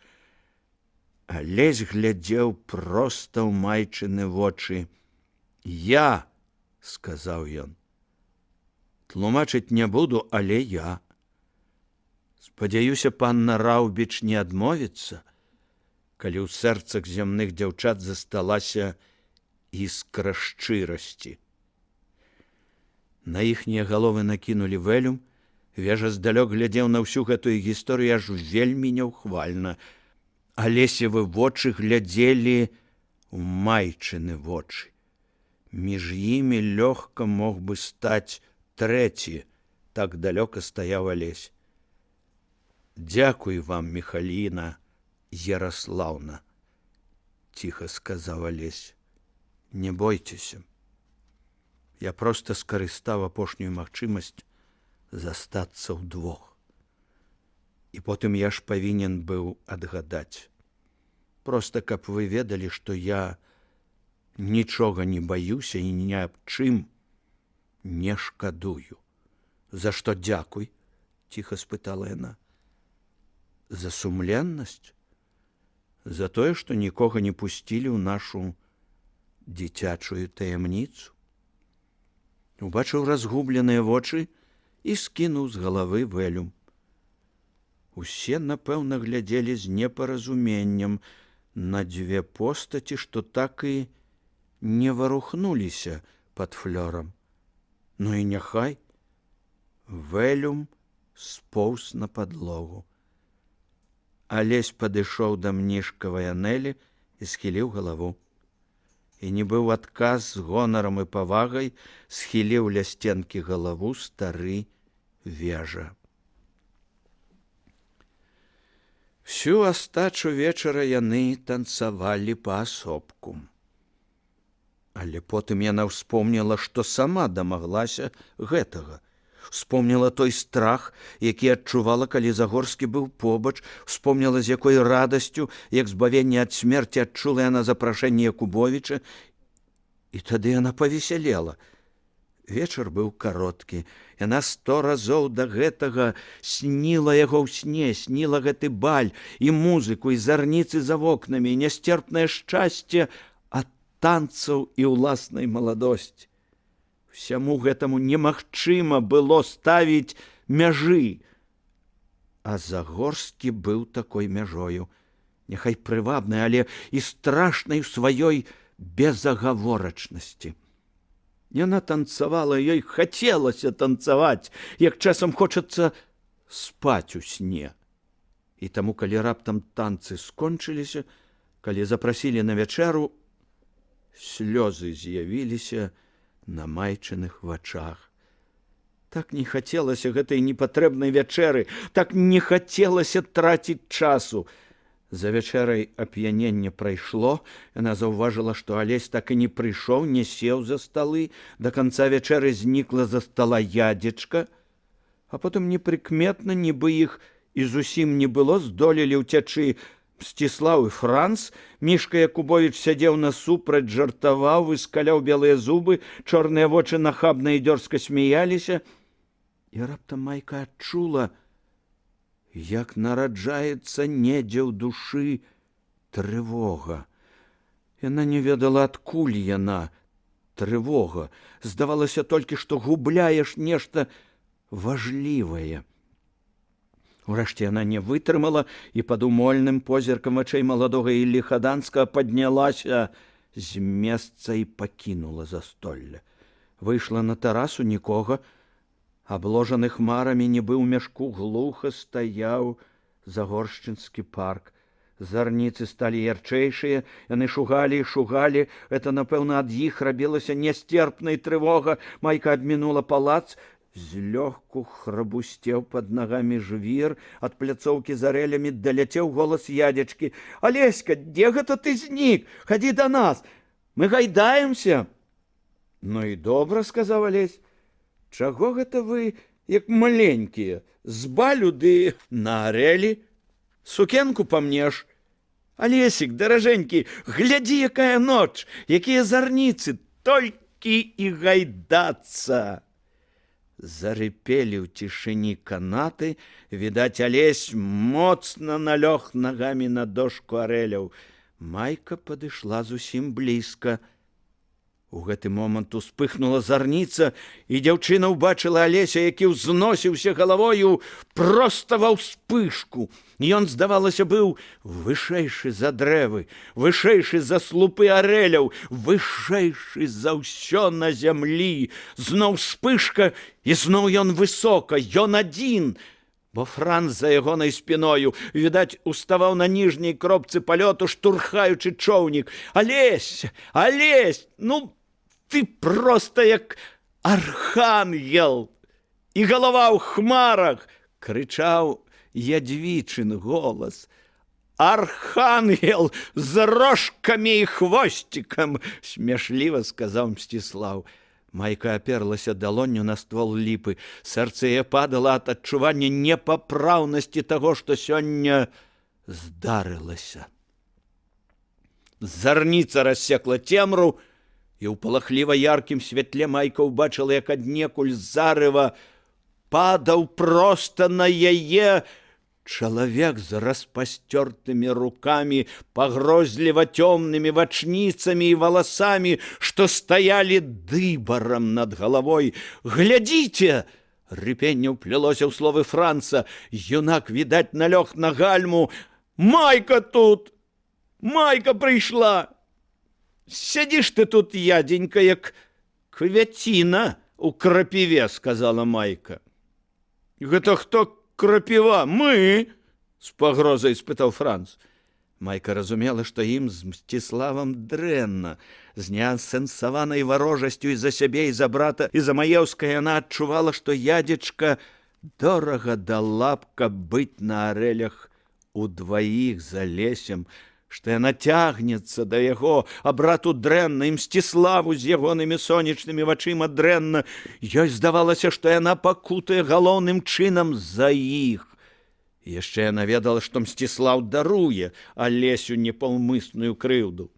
Алесь глядзеў проста ў майчыны вочы. Я, сказаў ён. Тлумачыць не буду, але я. Спадзяюся, панна Раўбіч не адмовіцца, калі ў сэрцах зямных дзяўчат засталася іскра шчырасці. На іхнія галовы накінулі вэлюм, Вежа здалёк глядзеў на ўсю гэтую гісторыю аж вельмі няўхвальна. Алесевы вочы глядзелі ў майчыны вочы. Між імі лёгка мог бы стаць трэці, так далёка стаяў Алесь. Дзякуй вам, Міхаліна Яраслаўна, ціха сказаў Алесь. Не бойцеся. Я проста скарыстаў апошнюю магчымасць застацца ўдвох. І потым я ж павінен быў адгадаць. Проста каб вы ведалі, што я нічога не баюся і ні аб чым не шкадую. За што дзякуй? Ціха спытала яна. За сумленнасць? За тое, што нікога не пусцілі ў нашу дзіцячую таямніцу? Убачыў разгубленыя вочы і скінуў з галавы вэлюм. Усе, напэўна, глядзелі з непаразуменнем на дзве постаці, што так і не варухнуліся пад флёрам. Ну і няхай. Вэлюм споўз на падлогу. Алесь падышоў да Мнішкавай Анелі і схіліў галаву. І нібы ў адказ з гонарам і павагай схіліў ля сценкі галаву стары Вежа. Всю астачу вечара яны танцавалі паасобку. Але потым яна ўспомніла, што сама дамаглася гэтага. Успомніла той страх, які адчувала, калі Загорскі быў побач, успомніла, з якой радасцю, як збавенне ад смерці адчула яна запрашэнне Якубовіча, і тады яна павесялела. Вечар быў кароткі. Яна 100 разоў да гэтага сніла яго ў сне, сніла гэты баль, і музыку, і зарніцы за вокнамі, і нясцерпнае шчасце ад танцаў і ўласнай маладосці. Всяму гэтаму немагчыма было ставіць мяжы. А Загорскі быў такой мяжою, няхай прывабнай, але і страшнай у сваёй безагаворачнасці. Яна танцавала, ёй хацелася танцаваць, як часам хочацца спаць у сне. І таму, калі раптам танцы скончыліся, калі запрасілі на вячэру, слёзы з'явіліся на майчыных вачах. Так не хацелася гэтай непатрэбнай вячэры, так не хацелася траціць часу. За вячэрай ап'яненне прайшло, яна заўважыла, што Алесь так і не прыйшоў, не сеў за сталы, да канца вячэры знікла за стала ядзечка, а потым непрыкметна, нібы іх і зусім не было, здолелі ўцячы Мсціслаў і Франц. Мішка Якубовіч сядзеў насупраць, жартаваў, выскаляў белыя зубы, чорныя вочы нахабна і дзёрзка смяяліся. І раптам Майка адчула, як нараджаецца недзе ў душы трывога. Яна не ведала, адкуль яна, трывога. Здавалася толькі, што губляеш нешта важлівае. Урэшце яна не вытрымала і пад умольным позіркам вачэй маладога Іллі Хаданскага паднялася з месца і пакінула застолле. Выйшла на тэрасу, нікога. Абложаны хмарамі, нібы ў мяшку, глуха стаяў Загоршчынскі парк. Зарніцы сталі ярчэйшыя, яны шугалі і шугалі. Это, напэўна, ад іх рабілася нясцерпнай трывога. Майка абмінула палац, злёгку храбусцеў пад нагамі жвір, ад пляцоўкі за рэлямі даляцеў голас ядзечкі. «Алеська, дзе гэта ты знік? Хадзі да нас, мы гайдаемся!» «Ну і добра», — сказаў Алесь. Чаго гэта вы, як маленькія, з балю ды на арэлі? Сукенку памнеш. Алесік, даражэнькі, глядзі, якая ноч, якія зарніцы, толькі і гайдацца. Зарыпелі ў цішыні канаты, відаць, Алесь моцна налёг нагамі на дошку арэляў. Майка падышла зусім блізка. У гэты момант успыхнула зарніца, і дзяўчына ўбачыла Алеся, які ўзносіўся галавою проста ва ўспышку. Ён, здавалася, быў вышэйшы за дрэвы, вышэйшы за слупы арэляў, вышэйшы за ўсё на зямлі. Зноў вспышка, і зноў ён высока, ён адзін. Бо Франц за ягонай спіною, відаць, уставаў на ніжняй кропцы палёту, штурхаючы чоўнік. Алесь, Алесь, ну, ты проста як архангел, і галава ў хмарах, крычаў ядвічын голас. Архангел з рожкамі і хвосцікам, смяшліва сказаў Мсціслаў. Майка аперлася далонню на ствол ліпы. Сэрца яе падала ад адчування непапраўнасці таго, што сёння здарылася. Зарніца рассекла цемру, і ў палахліва яркім святле Майка ўбачыла, як аднекуль зарыва падаў проста на яе чалавек з распасцёртымі рукамі, пагрозліва цёмнымі вачніцамі і валасамі, што стаялі дыбарам над галавой. «Глядзіце!» — рыпенне ўплялося ў словы Франца. Юнак, відаць, налёг на гальму. «Майка тут! Майка прыйшла! Сядзіш ты тут, ядзенька, як квяціна ў крапіве», — сказала Майка. «Гэта хто крапіва? Мы?» — з пагрозай спытаў Франц. Майка разумела, што ім з Мсціславам дрэнна. З неасэнсаванай варожасцю і за сябе, і за брата, і за Маеўскага яна адчувала, што ядзечка дорага дала б, каб быць на арэлях удваіх з Алесем, што яна цягнецца да яго, а брату дрэнна, і Мсціславу з ягонымі сонечнымі вачыма дрэнна. Ёй здавалася, што яна пакутае галоўным чынам за іх. Яшчэ яна ведала, што Мсціслаў даруе Алесю непаўмысную крыўду.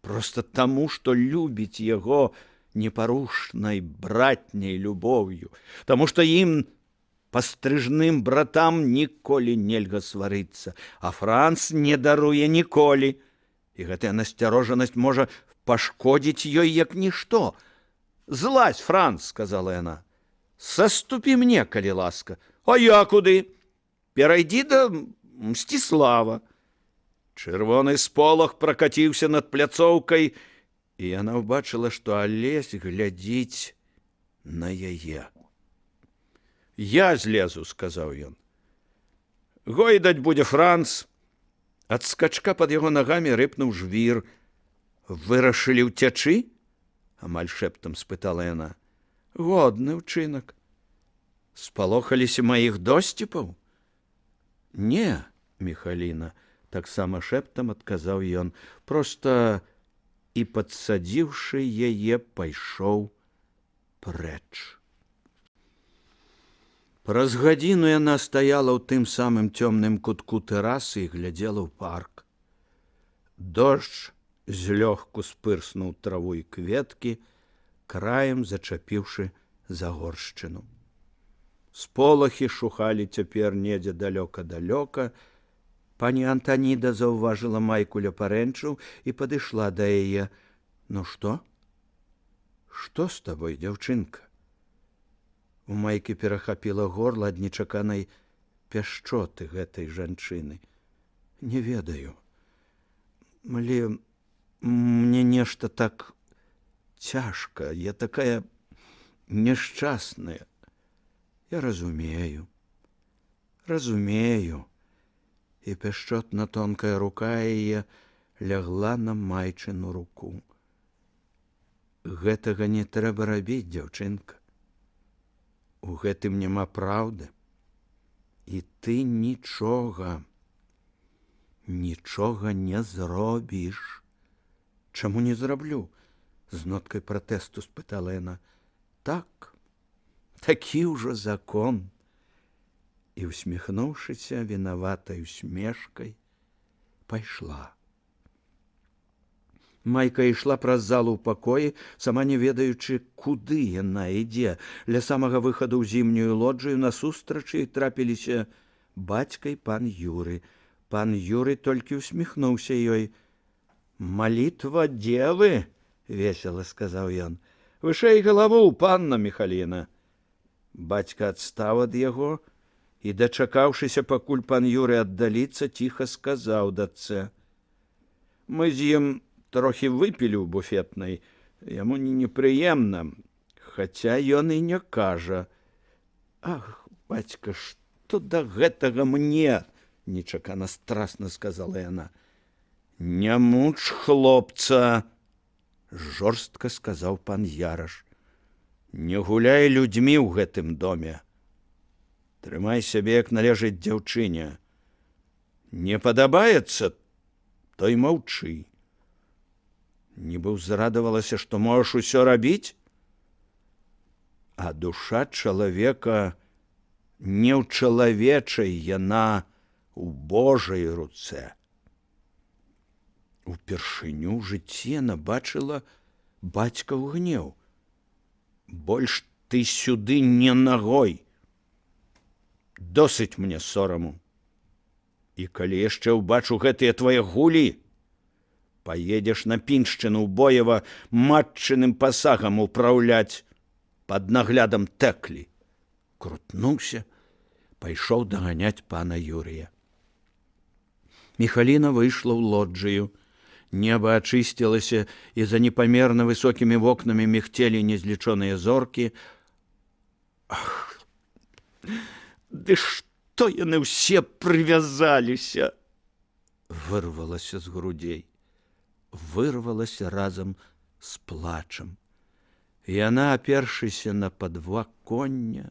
Проста таму, што любіць яго непарушнай братняй любоўю, таму што ім, пастрыжным братам, ніколі нельга сварыцца, а Франц не даруе ніколі. І гэтая насцярожанасць можа пашкодзіць ёй як нішто. «Злазь, Франц», — сказала яна. «Саступі мне, калі ласка». «А я куды?» «Перайдзі да Мсціслава». Чырвоны сполах пракаціўся над пляцоўкай, і яна ўбачыла, што Алесь глядзіць на яе. «Я злезу», — сказаў ён. «Гойдаць будзе Франц». Ад скачка пад яго нагамі рыпнуў жвір. «Вырашылі ўцячы?» — амаль шэптам спытала яна. «Годны ўчынак. Спалохаліся маіх досціпаў?» «Не, Міхаліна», — таксама шэптам адказаў ён, проста і, падсадзіўшы яе, пайшоў прэч. Праз гадзіну яна стаяла ў тым самым цёмным кутку тэрасы і глядзела ў парк. Дождж злёгку спырснуў траву і кветкі, краем зачапіўшы за горшчыну. Сполахі шухалі цяпер недзе далёка-далёка. Пані Антаніда заўважыла Майку ля парэнчаў і падышла да яе. «Ну што? Што з табой, дзяўчынка?» У Майкі перахапіла горла ад нечаканай пяшчоты гэтай жанчыны. «Не ведаю. Мне нешта так цяжка. Я такая няшчасная. Я разумею. І пяшчотна тонкая рука яе лягла на Майчыну руку. «Гэтага не трэба рабіць, дзяўчынка. У гэтым няма праўды. І ты нічога не зробіш». «Чаму не зраблю?» — з ноткай пратэсту спытала яна. «Так, такі ўжо закон. І, усміхнуўшыся вінаватай усмешкай, пайшла. Майка ішла праз залу ў пакоі, сама не ведаючы, куды яна ідзе. Ля самага выхаду ў зімнюю лоджыю насустрач ёй трапіліся бацька і пан Юры. Пан Юры толькі усміхнуўся ёй. «Малітва девы», — весела сказаў ён. «Вышэй галаву, панна Міхаліна». Бацька адстаў ад яго і, дачакаўшыся, пакуль пан Юры аддаліцца, ціха сказаў дачцэ: «Мы з ім трохі выпілі ў буфетнай, яму непрыемна, хаця ён і не кажа». «Ах, бацька, што да гэтага мне?» — нечакана страсна сказала яна. «Не муч хлопца», — жорстка сказаў пан Яраш. «Не гуляй людзьмі ў гэтым доме. Трымай сябе, як належыць дзяўчыне. Не падабаецца, то і маўчы. Нібы ўзрадавалася, што можаш усё рабіць, а душа чалавека не ў чалавечай, яна у Божай руцэ». Упершыню ў жыцці яна бачыла бацькаў гнеў. «Больш ты сюды не нагой. Досыць мне сораму. І калі яшчэ ўбачу гэтыя твае гулі, паедзеш на піншчыну ў Боева матчыным пасагам упраўляць пад наглядам Тэклі». Крутнуўся, пайшоў даганяць пана Юрыя. Міхаліна выйшла ў лоджыю. Неба ачысцілася, і за непамерна высокімі вокнамі мігцелі незлічоныя зоркі. «Ах, ды што яны ўсе прывязаліся!» Вырвалася з грудзей. Вырвалася разам з плачам. Яна, апершыся на падваконня,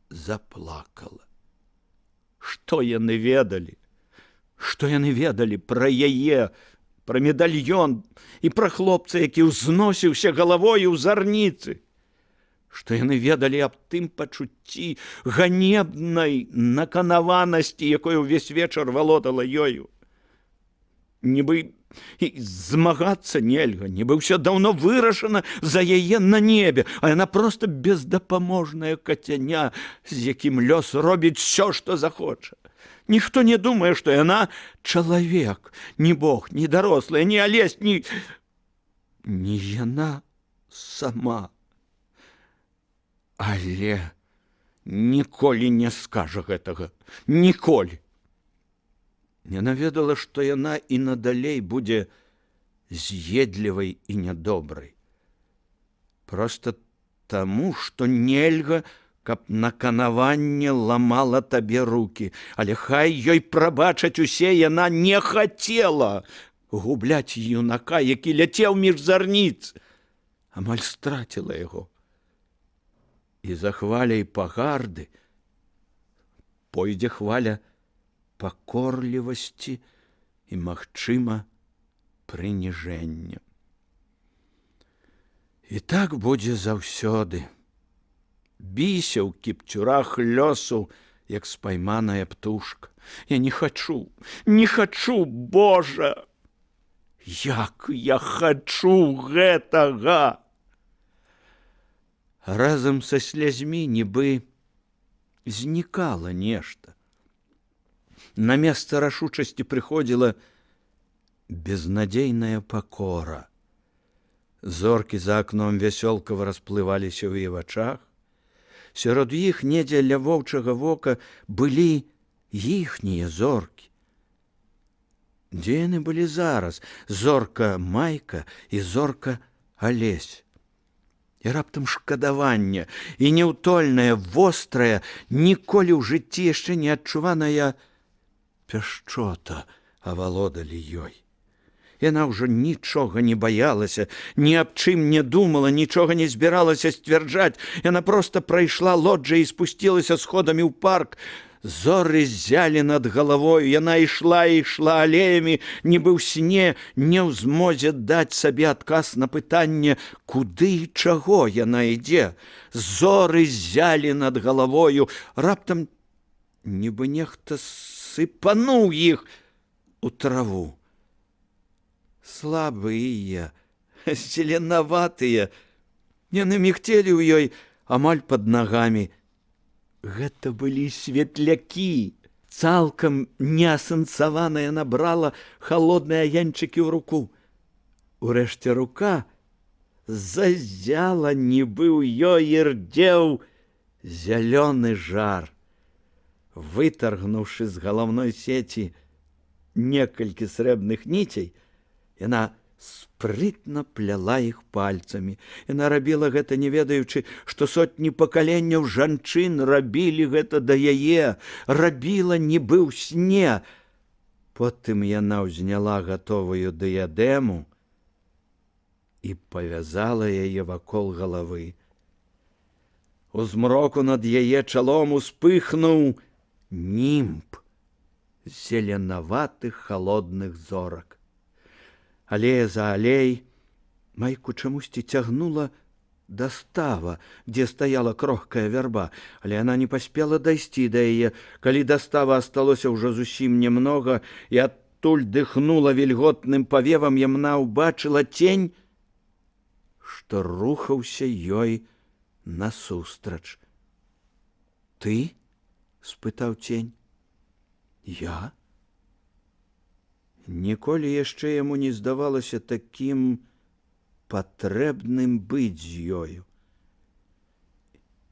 заплакала. Што яны ведалі? Што яны ведалі пра яе, пра медальён і пра хлопца, які ўзносіўся галавою ў зарніцы? Што яны ведалі аб тым пачуцці ганебнай наканаванасці, якой увесь вечар валодала ёю? Нібы змагацца нельга, нібы ўсё даўно вырашана за яе на небе, а яна проста бездапаможнае кацяня, з якім лёс робіць усё, што захоча. Ніхто не думае, што яна чалавек, ні бог, ні дарослая, ні алесь, ні яна сама. Але ніколі не скажа гэтага, ніколі. Яна ведала, што яна і надалей будзе з'едлівай і нядобрай. Проста таму, што нельга, каб наканаванне ламала табе рукі. Але хай ёй прабачаць усе, яна не хацела губляць юнака, які ляцеў між зарніц. Амаль страціла яго. І за хваляй пагарды пойдзе хваля пакорлівасці і, магчыма, прыніжэння. І так будзе заўсёды. Біся ў кіпцюрах лёсу, як спайманая птушка. Я не хачу, Божа! Як я хачу гэтага! Разам са слязьмі нібы знікала нешта. На месца рашучасці прыходзіла безнадзейная пакора. Зоркі за акном вясёлкава расплываліся ў яе вачах. Сярод іх недзе ля воўчага вока былі іхнія зоркі. Дзе яны былі зараз? Зорка Майка і зорка Алесь. І раптам шкадаванне, і няўтольная, вострая, ніколі ў жыцці яшчэ не адчуваная пяшчота авалодалі ёй. Яна ўжо нічога не баялася, ні аб чым не думала, нічога не збіралася сцвярджаць. Яна проста прайшла лоджыі і спусцілася сходамі ў парк. Зоры ззялі над галавою, яна ішла і ішла алеямі, нібы ў сне, не ў змозе даць сабе адказ на пытанне, куды і чаго яна ідзе. Зоры ззялі над галавою, раптам нібы нехта сыпануў іх у траву. Слабыя, зеленаватыя, яны мігцелі ў ёй амаль пад нагамі. Гэта былі светлякі. Цалкам неасэнсавана яна брала халодныя янчыкі ў руку. Урэшце рука зазяла, нібы ў ёй ірдзеў зялёны жар. Вытаргнуўшы з галаўной сеці некалькі срэбных ніцей, яна спрытна пляла іх пальцамі. Яна рабіла гэта, не ведаючы, што сотні пакаленняў жанчын рабілі гэта да яе, рабіла нібы ў сне. Потым яна ўзняла гатовую дыядэму і павязала яе вакол галавы. У змроку над яе чалом успыхнуў німб зеленаватых халодных зорак. Алея за алей Майку чамусьці цягнула да става, дзе стаяла крохкая вярба, але яна не паспела дайсці да яе. Калі да става асталося ўжо зусім немнога, і адтуль дыхнула вільготным павевам, яна ўбачыла цень, што рухаўся ёй насустрач. «Ты?» – спытаў цень. «Я?» Ніколі яшчэ яму не здавалася такім патрэбным быць з ёю.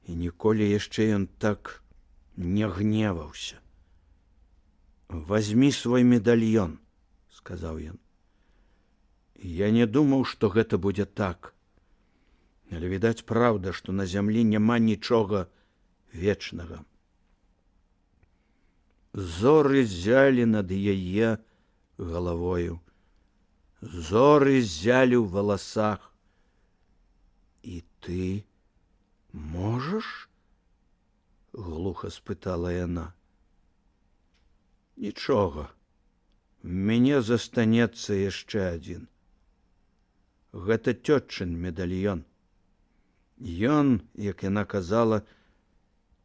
І ніколі яшчэ ён так не гневаўся. «Вазьмі свой медальён», – сказаў ён. Я не думаў, што гэта будзе так. Але, відаць, праўда, што на зямлі няма нічога вечнага. Зоры ззялі над яе галавою. Зоры ззялі ў валасах. І ты можаш? Глуха спытала яна. Нічога. Мяне застанецца яшчэ адзін. Гэта цётчын медальён. Ён, як яна казала,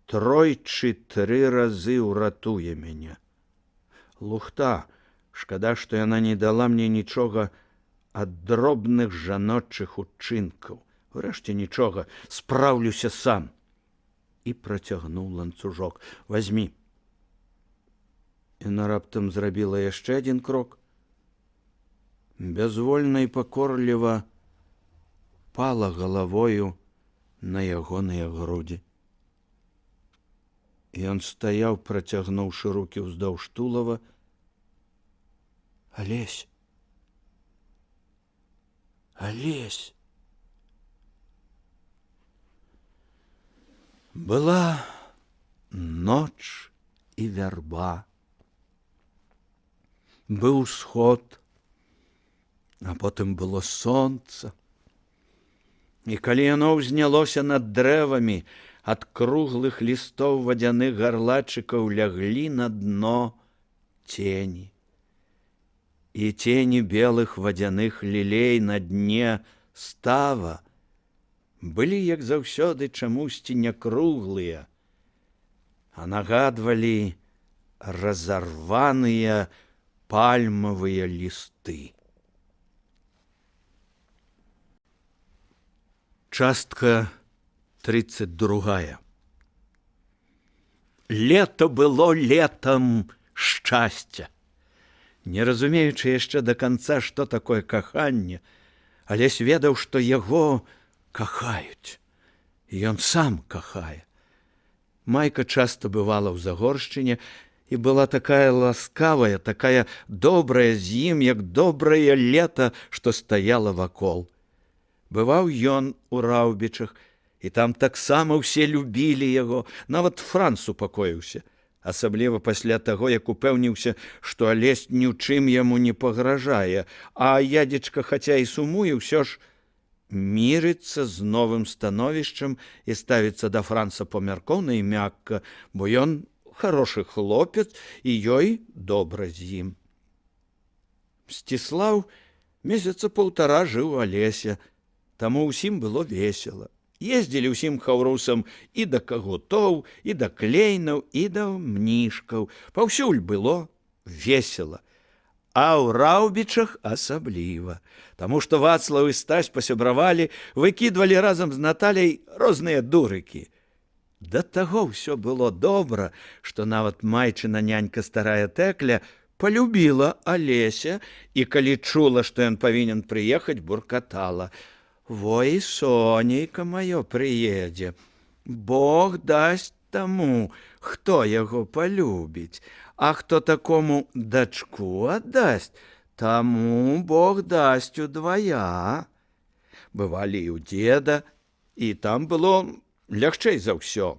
тройчы 3 разы ўратуе мяне. Лухта, шкада, што яна не дала мне нічога ад дробных жаночых учынкаў. Урэшце нічога, спраўлюся сам. І працягнуў ланцужок. Вазьмі. Яна раптам зрабіла яшчэ адзін крок. Бязвольна і пакорліва пала галавою на ягоныя грудзі. Ён стаяў, працягнуўшы рукі ўздоўж тулава. «Алесь! Алесь!» Была ноч і вярба. Быў сход, а потым было сонца. І калі яно ўзнялося над дрэвамі, ад круглых лістоў вадзяных гарлачыкаў ляглі на дно цені. І цені белых вадзяных лілей на дне става былі, як заўсёды, чамусьці не круглыя, а нагадвалі разарваныя пальмавыя лісты. Частка 32. Лето было летом шчасця. Не разумеючы яшчэ да канца, што такое каханне, Алесь ведаў, што яго кахаюць. І ён сам кахае. Майка часта бывала ў Загоршчыне і была такая ласкавая, такая добрая з ім, як добрае лета, што стаяла вакол. Бываў ён у Раўбічах, і там таксама ўсе любілі яго, нават Франц упакоіўся. Асабліва пасля таго, як упэўніўся, што Алесь ні ў чым яму не пагражае, а ядзечка, хаця і сумуе, ўсё ж мірыцца з новым становішчам і ставіцца да Франца памяркоўна і мякка, бо ён Харошы хлопец, і ёй добра з ім. Мсціслаў месяца паўтара жыў у лесе, таму ўсім было весела. Ездзілі ўсім хаўрусам і да кагутоў, і да клейнаў, і да мнішкаў. Паўсюль было весела. А ў Раўбічах асабліва, таму што Вацлаў і Стась пасябравалі, выкідвалі разам з Наталяй розныя дурыкі. Да таго ўсё было добра, што нават майчына нянька старая Тэкля полюбила Олеся і, калі чула, што ён павінен прыехаць, буркатала: «Во і сонейка маё прыедзе. Бог дасць таму, хто яго полюбіць, а хто такому дачку аддасць, таму Бог дасць удвая». Бывалі і ў дзеда, і там было лягчэй за ўсё.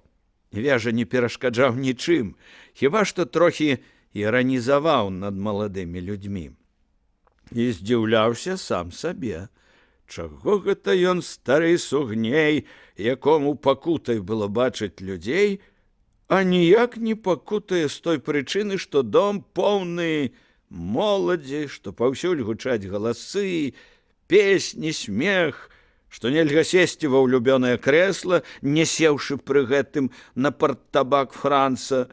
Вежа не перашкаджаў нічым, хіба што трохі іранізаваў над маладымі людзьмі. І здзіўляўся сам сабе. Чаго гэта ён, стары сугней, якому пакутай было бачыць людзей, а ніяк не пакутае з той прычыны, што дом поўны моладзі, што паўсюль гучаць галасы, песні, смех, што нельга сесці ва ўлюбёнае крэсла, не сеўшы пры гэтым на партабак Франца,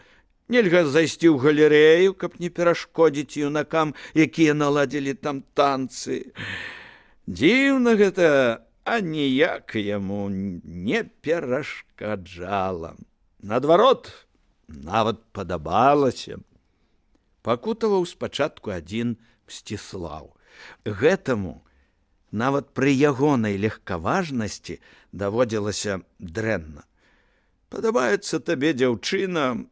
нельга зайсці ў галерэю, каб не перашкодзіць юнакам, якія наладзілі там танцы. Дзіўна гэта, а ніяк яму не перашкаджала. Наадварот, нават падабалася. Пакутаваў спачатку адзін Мсціслаў. Гэтаму нават пры ягонай легкаважнасці даводзілася дрэнна. Падабаецца табе дзяўчына,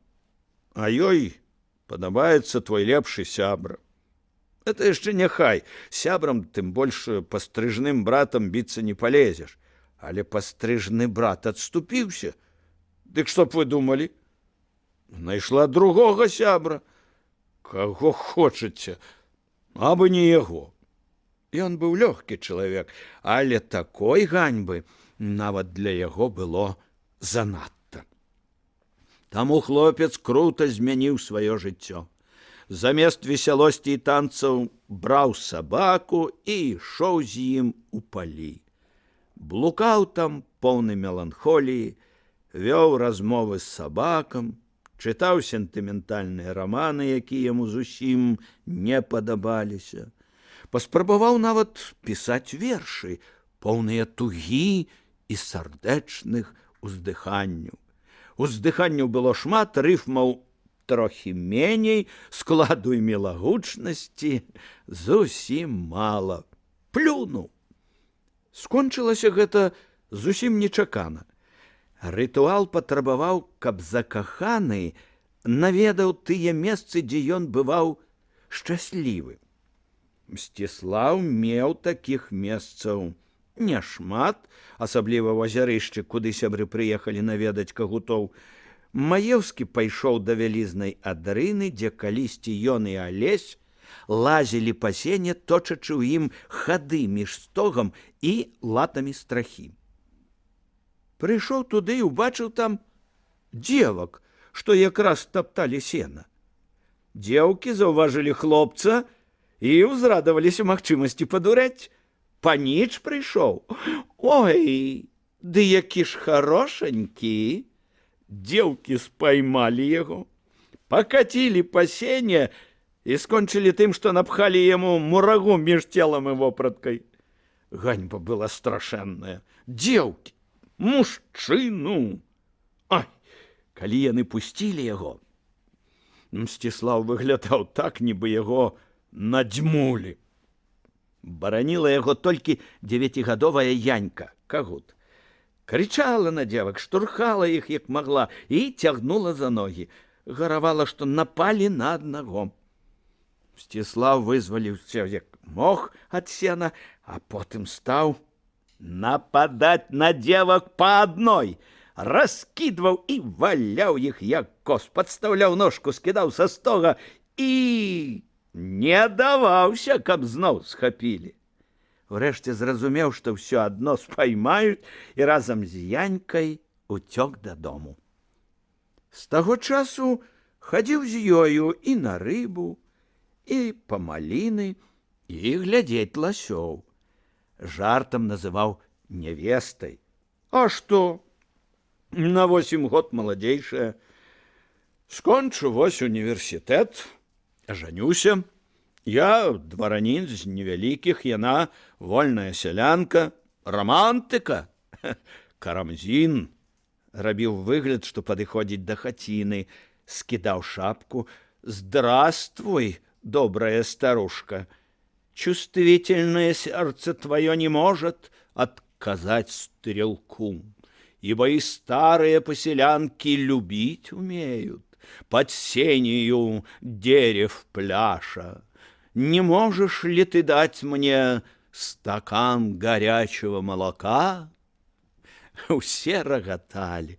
а ёй падабаецца твой лепшы сябра. Это яшчэ няхай, сябрам, тым больш пастрыжным братам біцца не палезеш. Але пастрыжны брат адступіўся. Дык што б вы думалі? Найшла другога сябра. Каго хочаце, абы не яго. Ён быў лёгкі чалавек, але такой ганьбы нават для яго было занадта. Таму хлопец крута змяніў сваё жыццё. Замест весялосці і танцаў браў сабаку і ішоў з ім у палі. Блукаў там поўны меланхоліі, вёў размовы з сабакам, чытаў сентыментальныя раманы, якія яму зусім не падабаліся. Паспрабаваў нават пісаць вершы, поўныя тугі і сардэчных уздыханняў. Уздыханняў было шмат, рыфмаў трохі меней, складу і мілагучнасці зусім мала. Плюнуў. Скончылася гэта зусім нечакана. Рытуал патрабаваў, каб закаханы наведаў тыя месцы, дзе ён бываў шчаслівы. Мсціслаў меў такіх месцаў няшмат, асабліва ў азярышчы, куды сябры прыехалі наведаць кагутоў. Маеўскі пайшоў да вялізнай адрыны, дзе калісьці ён і Алесь лазілі па сене, точачы ў ім хады між стогам і латамі страхі. Прыйшоў туды і убачыў там дзевак, што якраз тапталі сена. Дзеўкі заўважылі хлопца і ўзрадаваліся магчымасці падурэць. Паніч прыйшоў. Ой, ды які ж харошанькі! Дзеўкі спаймалі яго, пакацілі па сене і скончылі тым, што напхалі яму мурагу між целам і вопраткай. Ганьба была страшэнная. Дзеўкі, мужчыну! Ай, калі яны пусцілі яго, Мсціслаў выглядаў так, нібы яго надзьмулі. Бараніла яго толькі 9гадовая янька, кагут. Крычала на дзевак, штурхала іх, як магла, і цягнула за ногі. Гаравала, што напалі на аднаго. Мсціслаў вызваліўся як мог ад сена, а потым стаў нападаць на дзевак па адной. Раскідваў і валяў іх, як кос, падстаўляў ножку, скідаў са стога і не даваўся, каб зноў схапілі. Урэшце зразумеў, што ўсё адно спаймаюць, і разам з янькай уцёк дадому. З таго часу хадзіў з ёю і на рыбу, і па маліны, і глядзець ласёў. Жартам называў невестай. А што? На 8 год маладзейшая. Скончу вось універсітэт, жанюся. Я дваранін з невялікіх, яна вольная сялянка, романтыка. Карамзін рабіў выгляд, што падыходзіць да хаціны, скідаў шапку. Здравствуй, добрая старушка. Чувствительное сердце твое не может отказать стрелку, ибо и старые поселянки любить умеют под сенью дерев пляша. Не можешь ли ты дать мне стакан горячего молока? Усе рагаталі,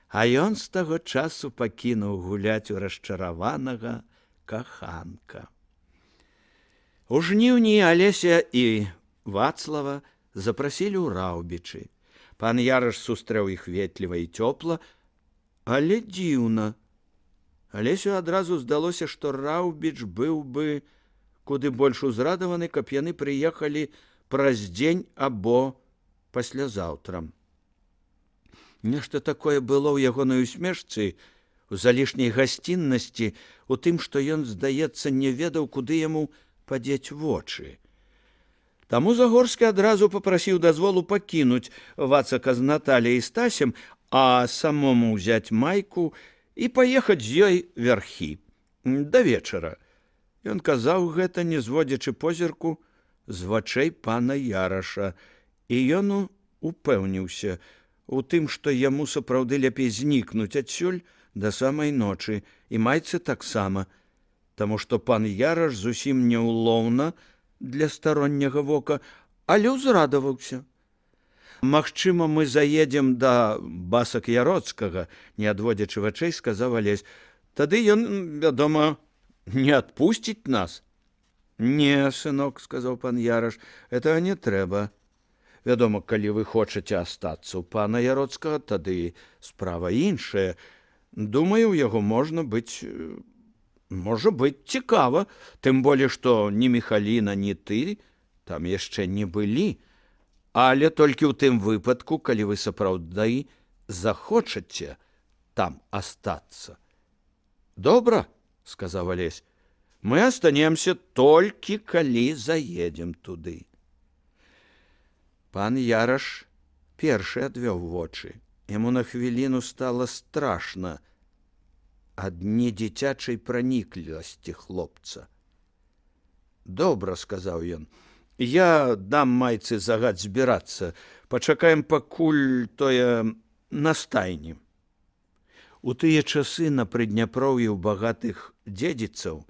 а ён з таго часу пакінуў гуляць у расчараванага каханка. У жніўні Алеся і Вацлава запрасілі ў Раўбічы. Пан Яраш сустрэў іх ветліва і цёпла, але дзіўна. Алесю адразу здалося, што Раўбіч быў бы куды больш узрадаваны, каб яны прыехалі праз дзень або паслязаўтра. Нешта такое было ў ягонай усмешцы, у залішняй гасціннасці, у тым, што ён, здаецца, не ведаў, куды яму падзець вочы. Таму Загорскі адразу папрасіў дазволу пакінуць Вацака з Наталяй і Стасем, а самому ўзяць майку і паехаць з ёй вярхі да вечара. Ён казаў гэта, не зводзячы позірку з вачэй пана Яраша, і ён упэўніўся у тым, што яму сапраўды лепей знікнуць адсюль да самай ночы, і майцы таксама, таму што пан Яраш зусім няўлоўна для старонняга вока, але ўзрадаваўся. Магчыма, мы заедзем да Басак Яроцкага, не адводзячы вачэй, сказаў Алесь. Тады ён, вядома, не адпусціць нас. Не, сынок, сказаў пан Яраш, этого не трэба. Вядома, калі вы хочаце астацца ў пана Яроцкага, тады справа іншая. Думаю, у яго можа быць цікава, тым болей, што ні Міхаліна, ні ты там яшчэ не былі, але толькі ў тым выпадку, калі вы сапраўды захочаце там астацца. Добра, сказаў Алесь, мы астанемся толькі, калі заедзем туды. Пан Яраш першы адвёў вочы. Яму на хвіліну стала страшна ад недзіцячай пранікласці хлопца. Добра, сказаў ён, я дам майцы загад збірацца, пачакаем пакуль тое на стайні. У тыя часы на Прыдняпроўі ў багатых дзедзіцаў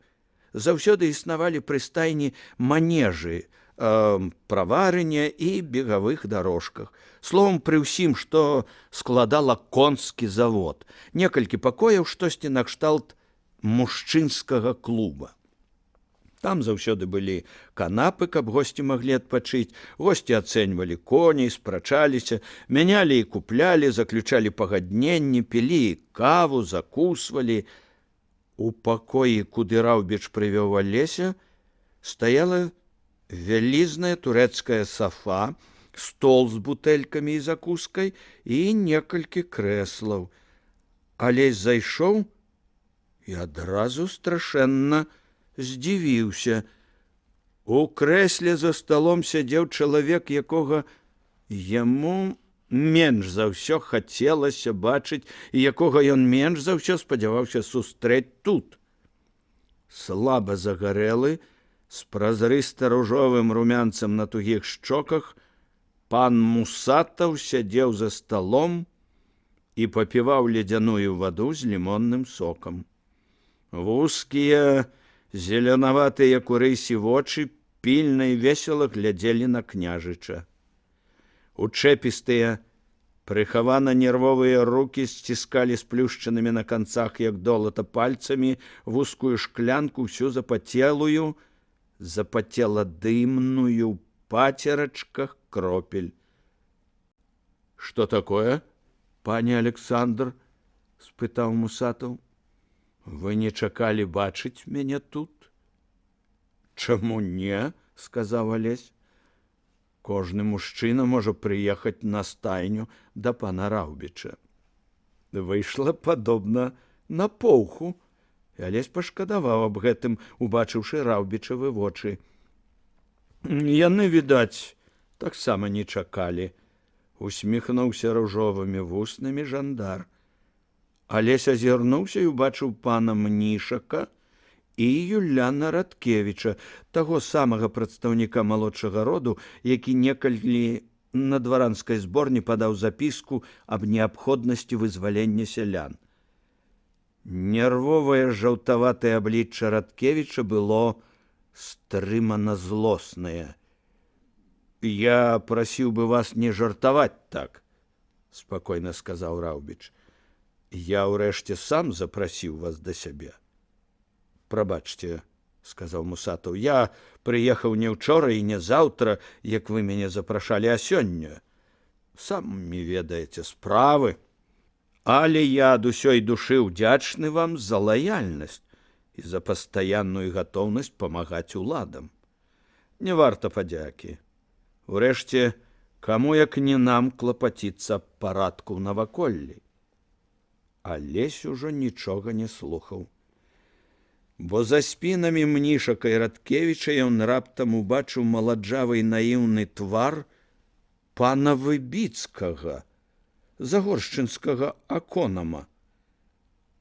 заўсёды існавалі пры стайні манежы, праварыня і бегавых дарожках. Словом, пры ўсім, што складала конскі завод. Некалькі пакояў, штосьці накшталт мужчынскага клуба. Там заўсёды былі канапы, каб госці маглі адпачыць. Госці ацэньвалі коней, спрачаліся, мянялі і куплялі, заключалі пагадненні, пілі каву, закусвалі. У пакоі, куды Раўбіч прывёў Алеся, стаяла вялізная турэцкая сафа, стол з бутэлькамі і закускай і некалькі крэслаў. Алесь зайшоў і адразу страшэнна здзівіўся. У крэсле за сталом сядзеў чалавек, якога яму менш за ўсё хацелася бачыць і якога ён менш за ўсё спадзяваўся сустрэць тут. Слаба загарэлы, з празрыста-ружовым румянцам на тугіх шчоках, пан Мусатаў сядзеў за сталом і папіваў ледзяную ваду з лімонным сокам. Вузкія, зеленаватыя курысі вочы пільна і весела глядзелі на княжыча. Учэпістыя, прыхавана нервовыя рукі сціскалі сплюшчанымі на канцах, як долата, пальцамі вузкую шклянку, всю запацелую, запацела-дымную пацерачках кропель. «Что такое, пане Александр?» — спытаў Мусатаў. Вы не чакалі бачыць мяне тут? Чаму не, сказаў Алесь. Кожны мужчына можа прыехаць на стайню да пана Раўбіча. Выйшла падобна на поўху, і Алесь пашкадаваў аб гэтым, убачыўшы Раўбічавы вочы. Яны, відаць, таксама не чакалі, усміхнуўся ружовымі вуснамі жандар. Алесь азірнуўся і убачыў пана Мнішака і Юляна Радкевіча, таго самага прадстаўніка малодшага роду, які некалі на дваранскай зборні падаў запіску аб неабходнасці вызвалення сялян. Нервовае жаўтаватае аблічча Радкевіча было стрымана злоснае. «Я прасіў бы вас не жартаваць так», – спакойна сказаў Раўбіч. «Я ўрэшце сам запрасіў вас да сябе». «Прабачце», – сказаў Мусатаў, – «я прыехаў не ўчора і не заўтра, як вы мяне запрашалі, а сёння. Самі ведаеце справы. Але я ад усёй душы ўдзячны вам за лаяльнасць і за пастаянную гатоўнасць памагаць уладам. Не варта падзякі. Урэшце, каму як не нам клапаціцца аб парадку ў наваколлі». Алесь ужо нічога не слухаў. Бо за спінамі Мнішака і Радкевіча ён раптам убачыў маладжавы і наіўны твар пана Выбіцкага, загоршчынскага аконама.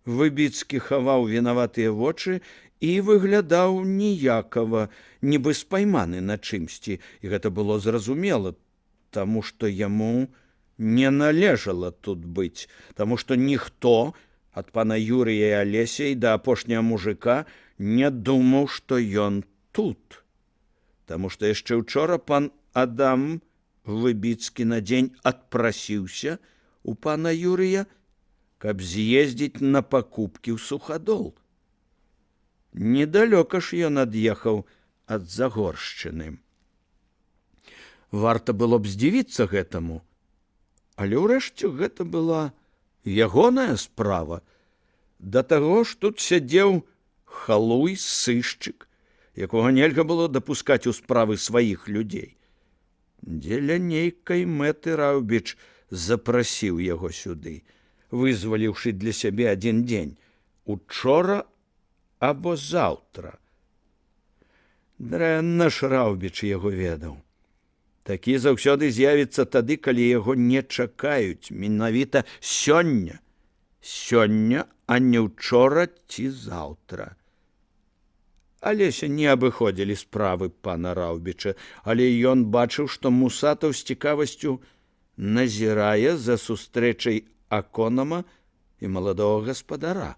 Выбіцкі хаваў вінаватыя вочы і выглядаў ніякава, нібы спайманы на чымсьці, і гэта было зразумела, таму што яму не належала тут быць, таму што ніхто ад пана Юрыя і Алеся і да апошняга мужика не думаў, што ён тут. Таму што яшчэ ўчора пан Адам Выбіцкі на дзень адпрасіўся у пана Юрыя, каб з'ездзіць на пакупкі ў Сухадол. Недалёка ж ён ад'ехаў ад Загоршчыны. Варта было б здзівіцца гэтаму, але ўрэшце гэта была ягоная справа. Да таго ж тут сядзеў халуй, сышчык, якога нельга было дапускаць у справы сваіх людзей. Дзеля нейкай мэты Раўбіч запрасіў яго сюды, вызваліўшы для сябе адзін дзень, учора або заўтра. Дрэнна ж Раўбіч яго ведаў. Такі заўсёды з'явіцца тады, калі яго не чакаюць, менавіта сёння. Сёння, а не ўчора ці заўтра. Алеся не абыходзілі справы пана Раўбіча, але ён бачыў, што Мусатаў з цікавасцю назірае за сустрэчай аконама і маладога гаспадара.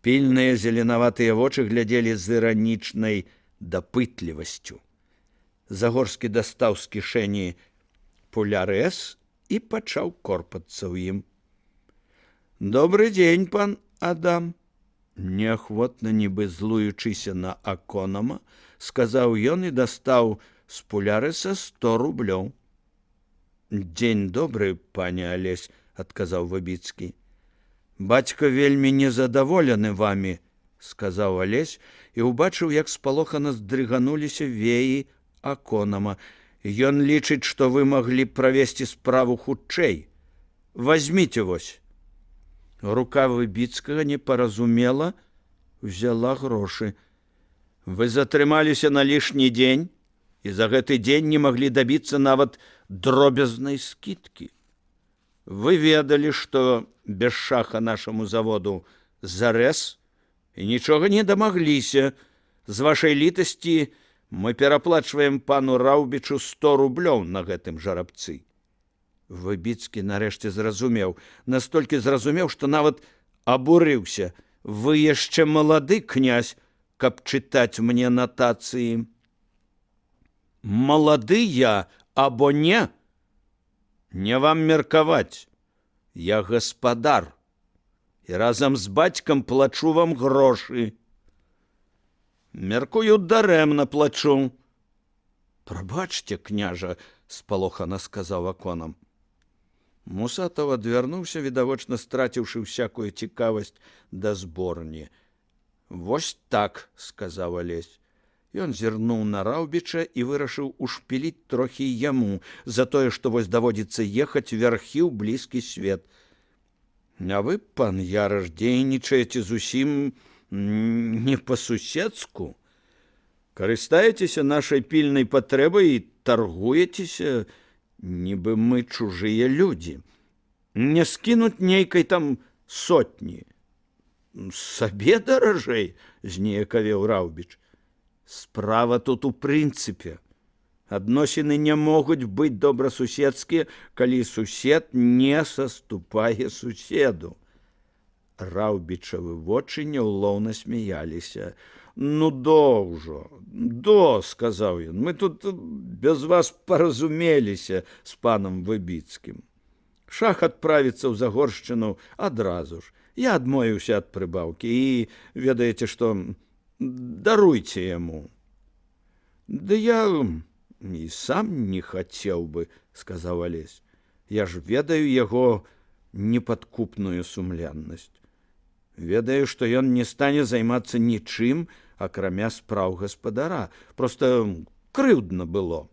Пільныя зеленаватыя вочы глядзелі з іранічнай дапытлівасцю. Загорскі дастаў з кішэні пулярэс і пачаў корпацца ў ім. «Добры дзень, пан Адам», – неахвотна, нібы злуючыся на аконама, сказаў ён і дастаў з пулярэса 100 рублёў. «Дзень добры, пане Алесь», – адказаў Выбіцкі. «Бацька вельмі незадаволены вамі», – сказаў Алесь і ўбачыў, як спалохана здрыгануліся веі аконама. «Ён лічыць, што вы маглі правесці справу хутчэй. Вазьміце вось». Рука Выбіцкага непаразумела взяла грошы. «Вы затрымаліся на лішні дзень і за гэты дзень не маглі дабіцца нават дробязнай скідкі. Вы ведалі, што без шаха нашаму заводу зарэз і нічога не дамагліся. З вашай літасці мы пераплачваем пану Раўбічу 100 рублёў на гэтым жарабцы». Выбіцкі нарэшце зразумеў, настолькі зразумеў, што нават абурыўся. «Вы яшчэ малады, князь, каб чытаць мне натацыі». «Малады я або не? Не вам меркаваць. Я гаспадар і разам з бацькам плачу вам грошы». «Меркую, дарэмна плачу». «Прабачце, княжа», – спалохана сказаў аконам. Мусатаў адвярнуўся, відавочна страціўшы ўсякую цікавасць да зборні. «Вось так», – сказаў Алесь. Ён зірнуў на Раўбіча і вырашыў ушпіліць трохі яму за тое, што вось даводзіцца ехаць вярхі ў блізкі свет. А вы, пан Яраш, дзейнічаеце зусім не па-суседску. Карыстаецеся нашай пільнай патрэбай і таргуецеся, нібы мы чужыя людзі. Не скінуць нейкай там сотні. Сабе даражэй, зніякавеў Раўбіч. Справа тут у прынцыпе. Адносіны не могуць быць добрасуседскія, калі сусед не саступае суседу. Раўбічавы вочы няўлоўна смяяліся. «Ну, ўжо, сказаў ён, мы тут без вас паразумеліся з панам Выбіцкім. Шах адправіцца ў Загоршчыну адразу ж. Я адмовіўся ад прыбаўкі і, ведаеце што, даруйце яму». «Да я і сам не хацеў бы», – сказаў Алесь. «Я ж ведаю яго непадкупную сумленнасць. Ведаю, што ён не стане займацца нічым, акрамя спраў гаспадара. Проста крыўдна было».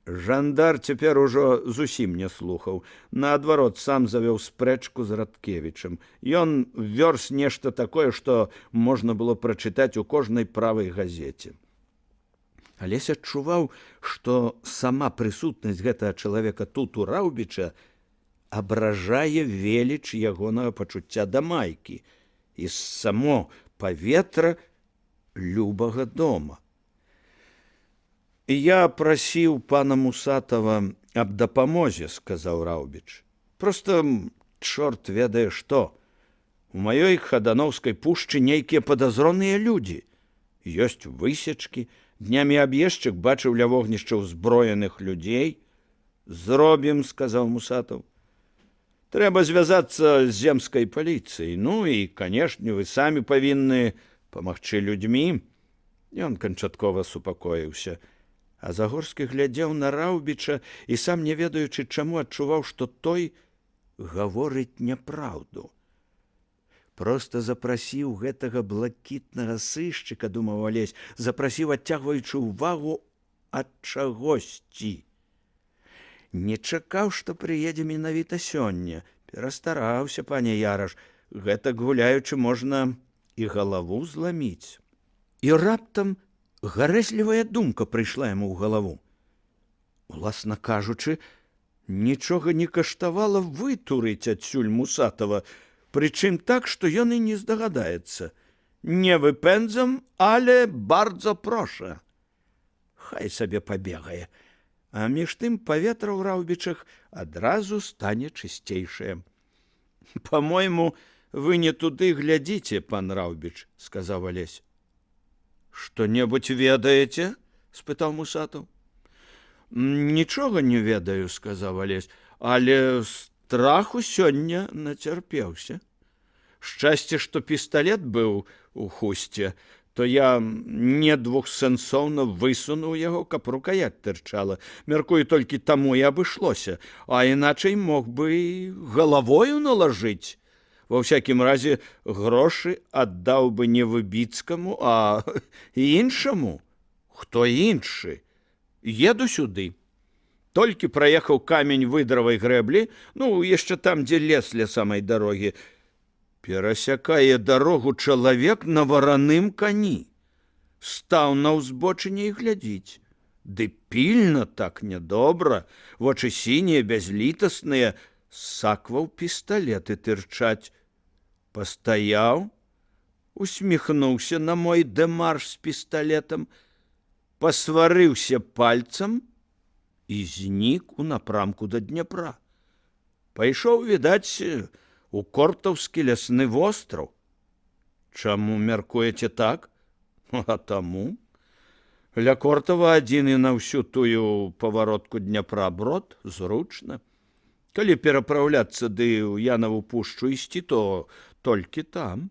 Жандар цяпер ужо зусім не слухаў. Наадварот, сам завёў спрэчку з Радкевічам. Ён вёрз нешта такое, што можна было прачытаць у кожнай правай газеце. Алесь адчуваў, што сама прысутнасць гэтага чалавека тут у Раўбіча абражае веліч ягонага пачуцця да майкі і само паветра любага дома. «Я прасіў пана Мусатава аб дапамозе», – сказаў Раўбіч. «Проста чорт ведае што. У маёй Хадановскай пушчы нейкія падазроныя людзі. Ёсць высечкі. Днямі аб'ездчык бачыў ля вогнішча ўзброеных людзей». «Зробім», – сказаў Мусатаў. «Трэба звязацца з земскай паліцыяй. Ну і, канешне, вы самі павінны памагчы людзьмі». Ён канчаткова супакоіўся. А Загорскі глядзеў на Раўбіча і сам, не ведаючы чаму, адчуваў, што той гаворыць няпраўду. Проста запрасіў гэтага блакітнага сышчыка, думаў Алесь, запрасіў, адцягваючы ўвагу ад чагосьці. Не чакаў, што прыедзе менавіта сёння. Перастараўся, пане Яраш, гэтак гуляючы можна і галаву зламіць. І раптам гарэзлівая думка прыйшла яму ў галаву. Уласна кажучы, нічога не каштавала вытурыць адсюль Мусатава, прычым так, што ён і не здагадаецца. Не выпэндзам, але бардзо проша. Хай сабе пабегае. А між тым паветра ў Раўбічах адразу стане чысцейшае. «По-мойму, вы не туды глядзіце, пан Раўбіч», – сказаў Алесь. «Што-небудзь ведаеце?» – спытаў Мусатаў. «Нічога не ведаю», – сказаў Алесь, «але страху сёння нацярпеўся. Шчасце, што пісталет быў у хусце, то я не двухсэнсоўна высунуў яго, каб рукаяць тырчала. Мяркую, толькі таму і абышлося, а іначай мог бы і галавою налажыць. Ва ўсякім разе грошы аддаў бы не Выбіцкаму, а іншаму». «Хто іншы? Еду сюды. Толькі праехаў камень выдравай грэблі, ну, яшчэ там, дзе лес ля самай дарогі. Перасякае дарогу чалавек на вараным кані. Стаў на ўзбочыне і глядзіць. Ды пільна так нядобра, вочы сінія, бязлітасныя, сакваў пісталеты тырчаць. Пастаяў, усміхнуўся на мой дэмарш з пісталетам, пасварыўся пальцам і знік у напрамку да Дняпра. Пайшоў, відаць, у Кортаўскі лясны востраў. Чаму мяркуеце так? А таму. Ля Кортава адзін і на ўсю тую паваротку Дняпра брод зручна. Калі перапраўляцца ды ў Янаву пушчу ісці, то толькі там.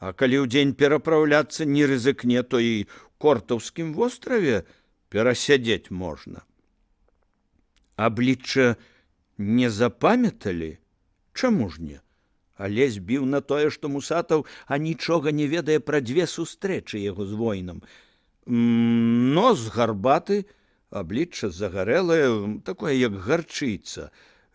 А калі ўдзень перапраўляцца не рызыкне, то і Кортаўскім востраве перасядзець можна. Аблічча Не запамяталі? Чаму ж не? Алесь біў на тое, што Мусатаў анічога не ведае пра дзве сустрэчы яго з воінам. Нос гарбаты, аблічча загарэлае, такое, як гарчыца.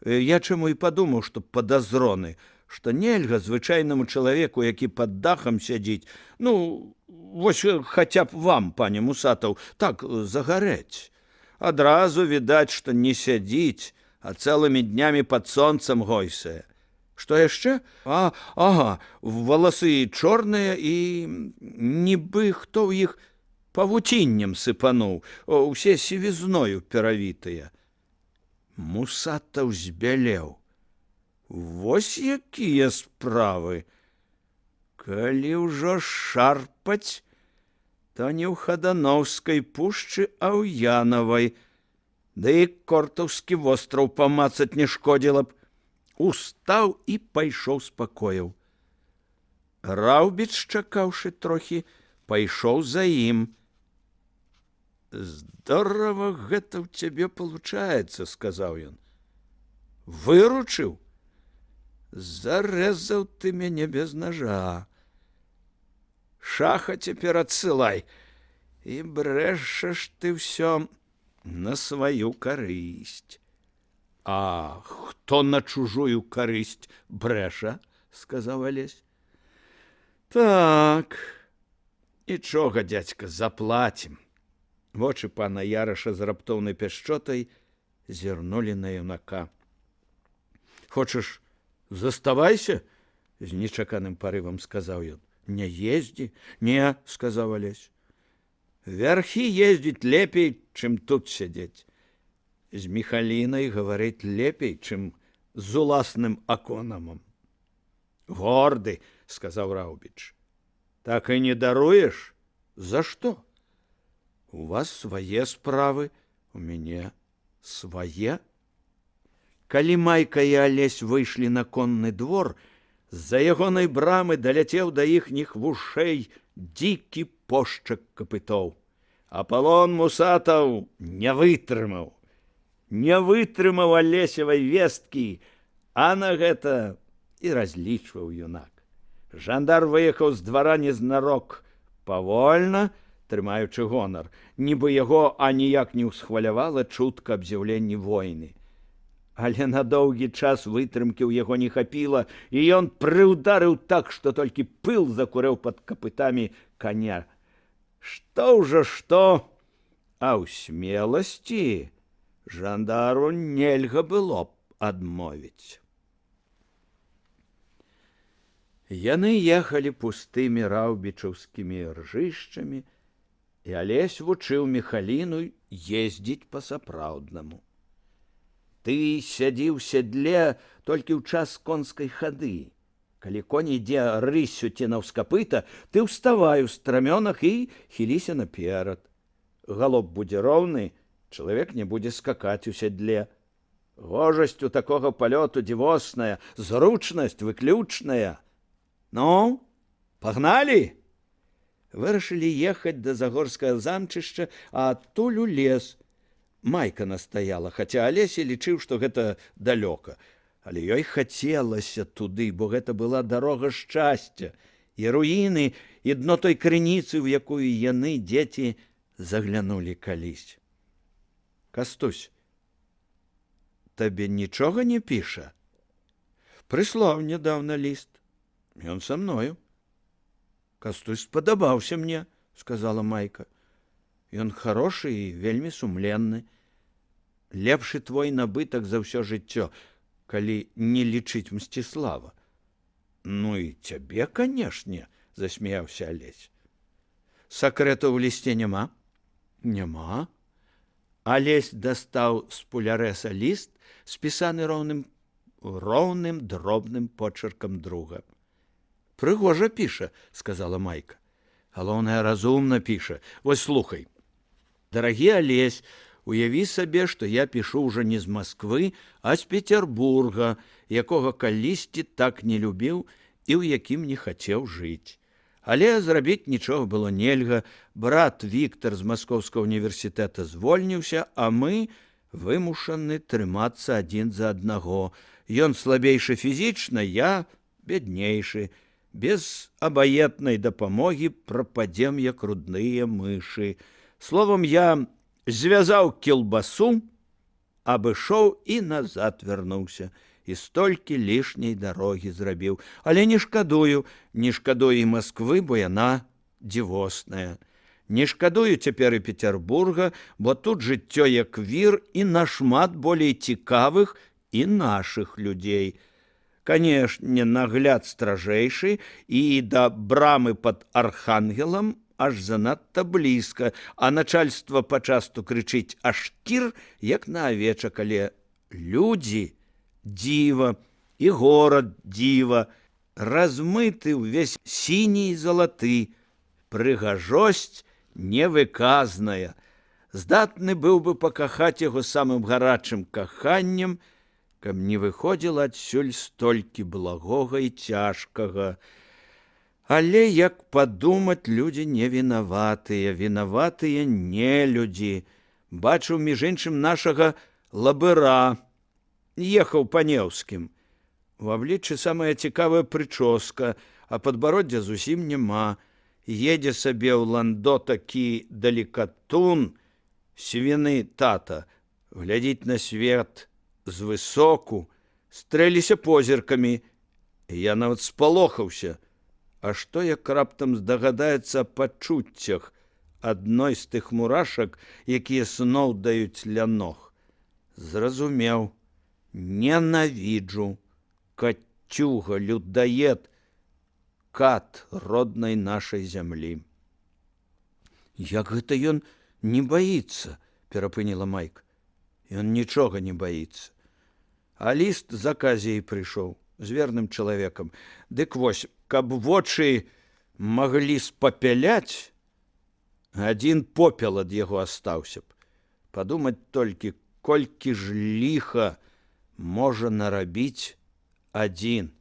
Я чаму і падумаў, што падазроны, што нельга звычайнаму чалавеку, які пад дахам сядзіць, вось хаця б вам, пане Мусатаў, так загарэць. Адразу відаць, што не сядзіць, а цэлымі днямі пад сонцам гойсае. Што яшчэ? Ага, валасы чорныя і нібы хто ў іх павуціннем сыпануў, усе сівізною перавітыя. Мусатаў збялеў. Вось якія справы. Калі ўжо шарпаць, то не ў Хадановскай пушчы, а ў Янавай. Да і Кортаўскі востраў памацаць не шкодзіла б. Устаў і пайшоў з пакояў. Раўбіч, чакаўшы трохі, пайшоў за ім. Здорава гэта ў цябе получаецца, сказаў ён. Выручыў? Зарэзаў ты мяне без ножа. Шаха цяпер адсылай. І брэшаш ты ўсё на сваю карысць. А хто на чужую карысць брэша? Сказаў Алесь. Так, нічога, дзядзька, заплацім. Вочы пана Яраша з раптоўнай пяшчотай зірнулі на юнака. Хочаш, заставайся? З нечаканым парывам сказаў ён. Не ездзі? Не, сказаў Алесь. Вярхі ездзіць лепей, чым тут сядзець. З Міхалінай гаварыць лепей, чым з уласным аконамам. Горды, сказаў Раўбіч. Так і не даруеш? За што? У вас свае справы, у мяне свае. Калі Майка і Алесь выйшлі на конны двор, з-за ягонай брамы даляцеў да іхніх вушэй дзікі пошчак капытоў. Апалон Мусатаў не вытрымаў. Не вытрымаў Алесевай весткі, а на гэта і разлічваў юнак. Жандар выехаў з двара незнарок, павольна, трымаючы гонар, нібы яго аніяк не ўсхвалявала чутка аб з'яўленні войны. Але на доўгі час вытрымкі ў яго не хапіла, і ён прыўдарыў так, што толькі пыл закурэў пад капытамі каня. Што ўжо што, а ў смеласці жандару нельга было б адмовіць. Яны ехалі пустымі раўбічаўскімі ржышчамі, і Алесь вучыў Міхаліну ездзіць па-сапраўднаму. Ты сядзі ў седле толькі ў час конскай хады. Калі конь ідзе рыссю ці наўскапыта, ты ўставай у страмёнах і хіліся наперад. Галоп будзе роўны, чалавек не будзе скакаць у седле. Гожасць у такога палёту дзівосная, зручнасць выключная. Ну, пагналі? Вырашылі ехаць да Загорскага замчышча, а адтуль у лес. Майка настаяла, хаця Алесь лічыў, што гэта далёка. Але ёй хацелася туды, бо гэта была дарога шчасця, і руіны, і дно той крыніцы, у якую яны, дзеці, заглянулі калісь. Кастусь, табе нічога не піша? Прыслаў нядаўна ліст. Ён са мною. Кастусь спадабаўся мне, сказала Майка. Ён харошы і вельмі сумленны. Лепшы твой набытак за ўсё жыццё, калі не лічыць Мсціслава. Ну і цябе, канешне, засмяяўся Алесь. Сакрэту ў лісце няма? Няма. Алесь дастаў з пулярэса ліст, спісаны роўным дробным почеркам друга. Прыгожа піша, сказала Майка. Галоўнае, разумна піша. Вось слухай. Дарагі Алесь, уяві сабе, што я пішу ўжо не з Масквы, а з Петербурга, якога калісьці так не любіў і ў якім не хацеў жыць. Але зрабіць нічога было нельга. Брат Віктор з Маскоўскага універсітэта звольніўся, а мы вымушаны трымацца адзін за аднаго. Ён слабейшы фізічна, я бяднейшы. Без абаетнай дапамогі прападзем, як рудныя мышы. Словам, я звязаў кілбасу, абышоў і назад вярнуўся. І столькі лішняй дарогі зрабіў. Але не шкадую і Масквы, бо яна дзівосная. Не шкадую цяпер і Петербурга, бо тут жыццё як вір і нашмат болей цікавых і нашых людзей. Канешне, нагляд стражэйшы, і да брамы пад Архангелам аж занадта блізка, а начальство пачасту крычыць аж кір, як на авечак, але людзі дзіва, і горад дзіва, размыты ўвесь сіні і залаты, прыгажосць невыказная. Здатны быў бы пакахаць яго самым гарачым каханнем, каб не выходзіла адсюль столькі благога і цяжкага. Але, як падумаць, людзі не вінаватыя, вінаватыя нелюдзі. Бачыў, між іншым, нашага лабыра, ехаў па Неўскім. У абліччы самая цікавая прычоска, а падбароддзя зусім няма. Едзе сабе ў ландо такі далікатун, свіны тата, глядзіць на свет звысоку, стрэліся позіркамі. Я нават спалохаўся. А што як раптам здагадаецца аб пачуццях адной з тых мурашак, якія сноў даюць ля ног? Зразумеў. Ненавіджу. Кацюга, людоед, кат роднай нашай зямлі. Як гэта ён не баіцца, перапыніла Майка. Ён нічога не баіцца. А ліст з аказіяй прыйшоў, з верным чалавекам. Дык вось, каб вочы маглі спапяляць, адзін попел ад яго астаўся б. Падумаць толькі, колькі ж ліха можа нарабіць адзін.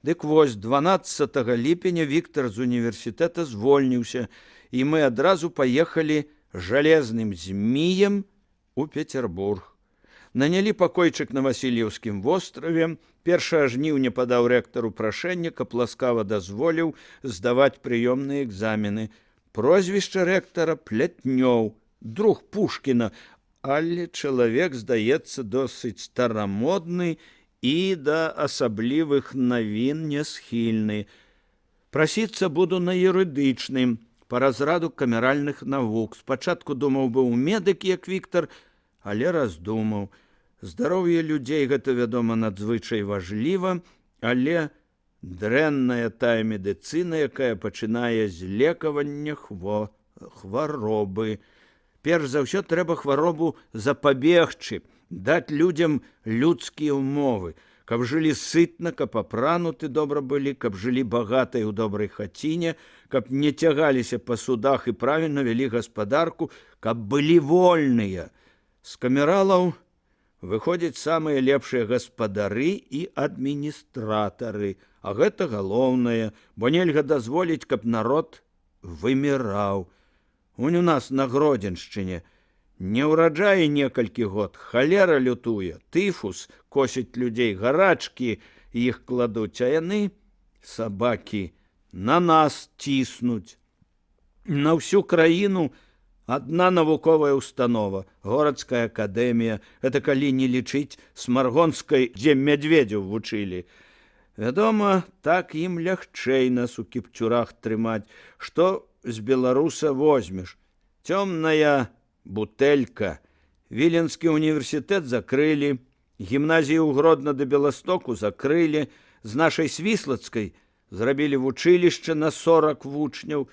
Дык вось, 12 ліпеня Віктар з універсітэта звольніўся, і мы адразу паехалі жалезным зміем у Петербург. Нанялі пакойчык на Васильеўскім востраве. 1 жніўня падаў рэктару прашэнне, каб ласкава дазволіў здаваць прыёмныя экзамены. Прозвішча рэктара Плятнёў, друг Пушкіна, але чалавек, здаецца, досыць старамодны і да асаблівых навін не схільны. Прасіцца буду на юрыдычным, па разраду камеральных навук. Спачатку думаў быў медык, як Віктар, але раздумаў. Здароўе людзей, гэта, вядома, надзвычай важліва, але дрэнная тая медыцына, якая пачынае з лекавання хваробы. Перш за ўсё трэба хваробу запабегчы, даць людзям людскія ўмовы, каб жылі сытна, каб апрануты добра былі, каб жылі багатай у добрай хаціне, каб не цягаліся па судах і правільна вялі гаспадарку, каб былі вольныя. З камералаў выходзяць самыя лепшыя гаспадары і адміністратары, а гэта галоўнае, бо нельга дазволіць, каб народ выміраў. Унь у нас на Гродзеншчыне не ўраджае некалькі год, халера лютуе, тыфус косіць людзей, гарачкі іх кладуць, а яны, сабакі, на нас ціснуць. На ўсю краіну адна навуковая установа, горадская акадэмія, это калі не лічыць Смаргонскай, дзе мядзведзяў вучылі. Вядома, так ім лягчэй нас у кіпцюрах трымаць. Што з беларуса возьмеш? Цёмная бутэлька. Віленскі універсітэт закрылі, гімназію ў Гродна да Беластоку закрылі, з нашай Свіслацкай зрабілі вучылішча на 40 вучняў,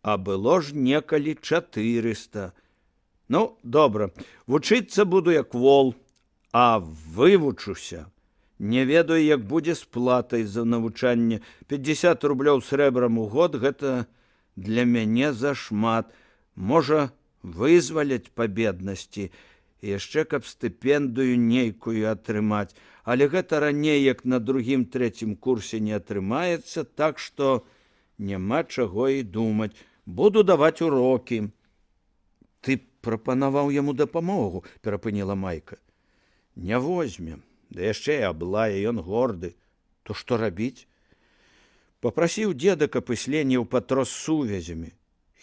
а было ж некалі 400. Ну, добра, вучыцца буду як вол, а вывучуся. Не ведаю, як будзе з платай за навучанне. 50 рублёў срэбрам у год, гэта для мяне зашмат. Можа, вызваляць па беднасці, яшчэ каб стыпендыю нейкую атрымаць. Але гэта раней, як на 2-3 курсе не атрымаецца, так што няма чаго і думаць. Буду даваць урокі. Ты прапанаваў яму дапамогу, перапыніла Майка. Не возьмем, да яшчэ і аблае, ён горды. То што рабіць? Папрасіў деда, каб Ісленіў патрос сувязямі.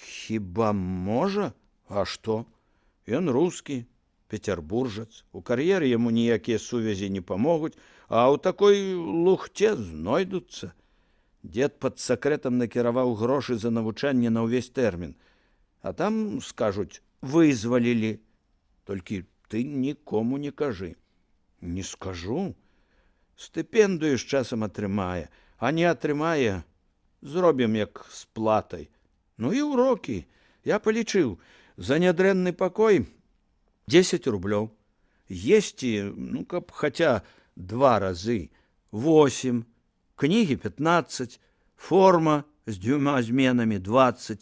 Хіба можа? А што? Ён рускі, петербуржац. У кар'еры яму ніякія сувязі не памогуць, а ў такой лухце знойдуцца. Дед пад сакрэтам накіраваў грошы за навучанне на ўвесь тэрмін. А там, скажуць, вызвалілі. Толькі ты нікому не кажы. Не скажу. Стыпендыю з часам атрымае, а не атрымае, зробім як з платай. Ну і ўрокі. Я палічыў, за нядрэнны пакой 10 рублёў. Есці, ну, каб хаця 2 разы, 8, кнігі 15, форма з 2 зменамі 20,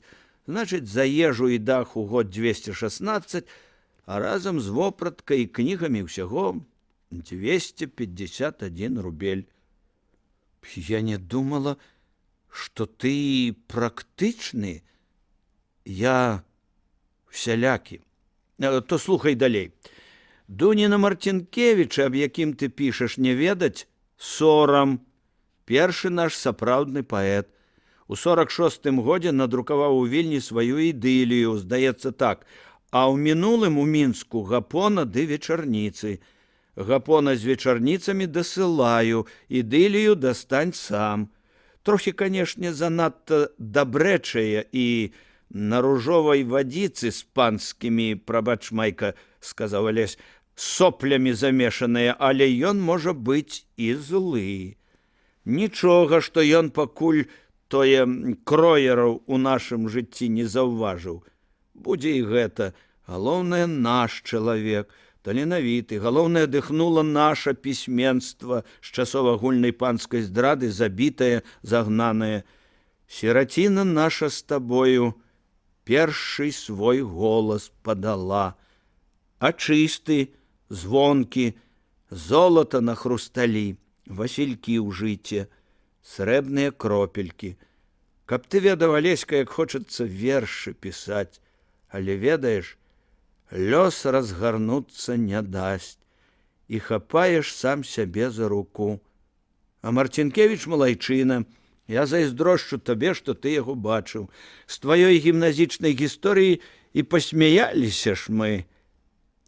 значыць, за ежу і дах у год 216, а разам з вопраткай і кнігамі ўсяго 251 рубель. Я не думала, што ты практычны. Я всялякі. То слухай далей. Дуніна Марцінкевіча, аб якім ты пішаш, не ведаць? Сорам. Першы наш сапраўдны паэт. У 46-м годзе надрукаваў у Вільні сваю ідылію, здаецца так. А ў мінулым у Мінску гапона ды вечарніцы. Гапона з вечарніцамі дасылаю, ідылію дастань сам. Трохі, канешне, занадта дабрэчая і на ружовай вадзіцы з панскімі, прабач, Майка, сказаў Алесь, соплямі замешаныя, але ён можа быць і злы. Нічога, што ён пакуль тое кроераў у нашым жыцці не заўважыў. Будзе і гэта. Галоўнае, наш чалавек, таленавіты. Галоўнае, дыхнула наша пісьменства з часоў агульнай панскай здрады, забітае, загнанае. Сіраціна наша з табою першы свой голас падала. А чысты, звонкі, золата на хрусталі, васількі ў жыце, срэбныя кропелькі. Каб ты ведаў, Алеська, як хочацца вершы пісаць, але ведаеш, лёс разгарнуцца не дасць, і хапаеш сам сябе за руку. А Марцінкевіч малайчына, я зайздрошчу табе, што ты яго бачыў. З тваёй гімназічнай гісторыі і пасмяяліся ж мы,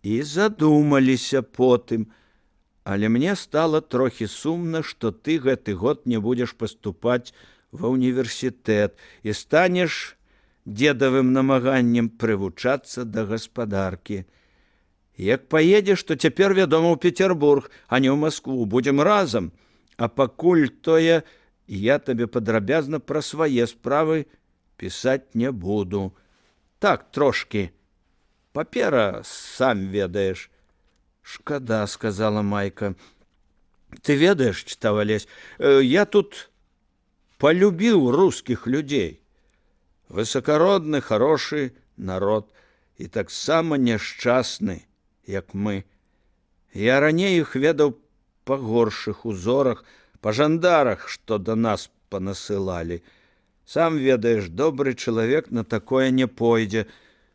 і задумаліся потым. Але мне стала трохі сумна, што ты гэты год не будзеш паступаць ва ўніверсітэт і станеш дедавым намаганнем прывучацца да гаспадаркі. Як паедзеш, то цяпер, вядома, ў Петербург, а не ў Маскву. Будзем разам. А пакуль тое, я табе падрабязна пра свае справы пісаць не буду. Так, трошкі. Папера, сам ведаеш. Шкада, сказала Майка. Ты ведаеш, чытаў Алесь, я тут полюбіў рускіх людзей. Высокародны, хорошы народ і таксама няшчасны, як мы. Я раней іх ведаў па горшых узорах, па жандарах, што да нас панасылалі. Сам ведаеш, добры чалавек на такое не пойдзе.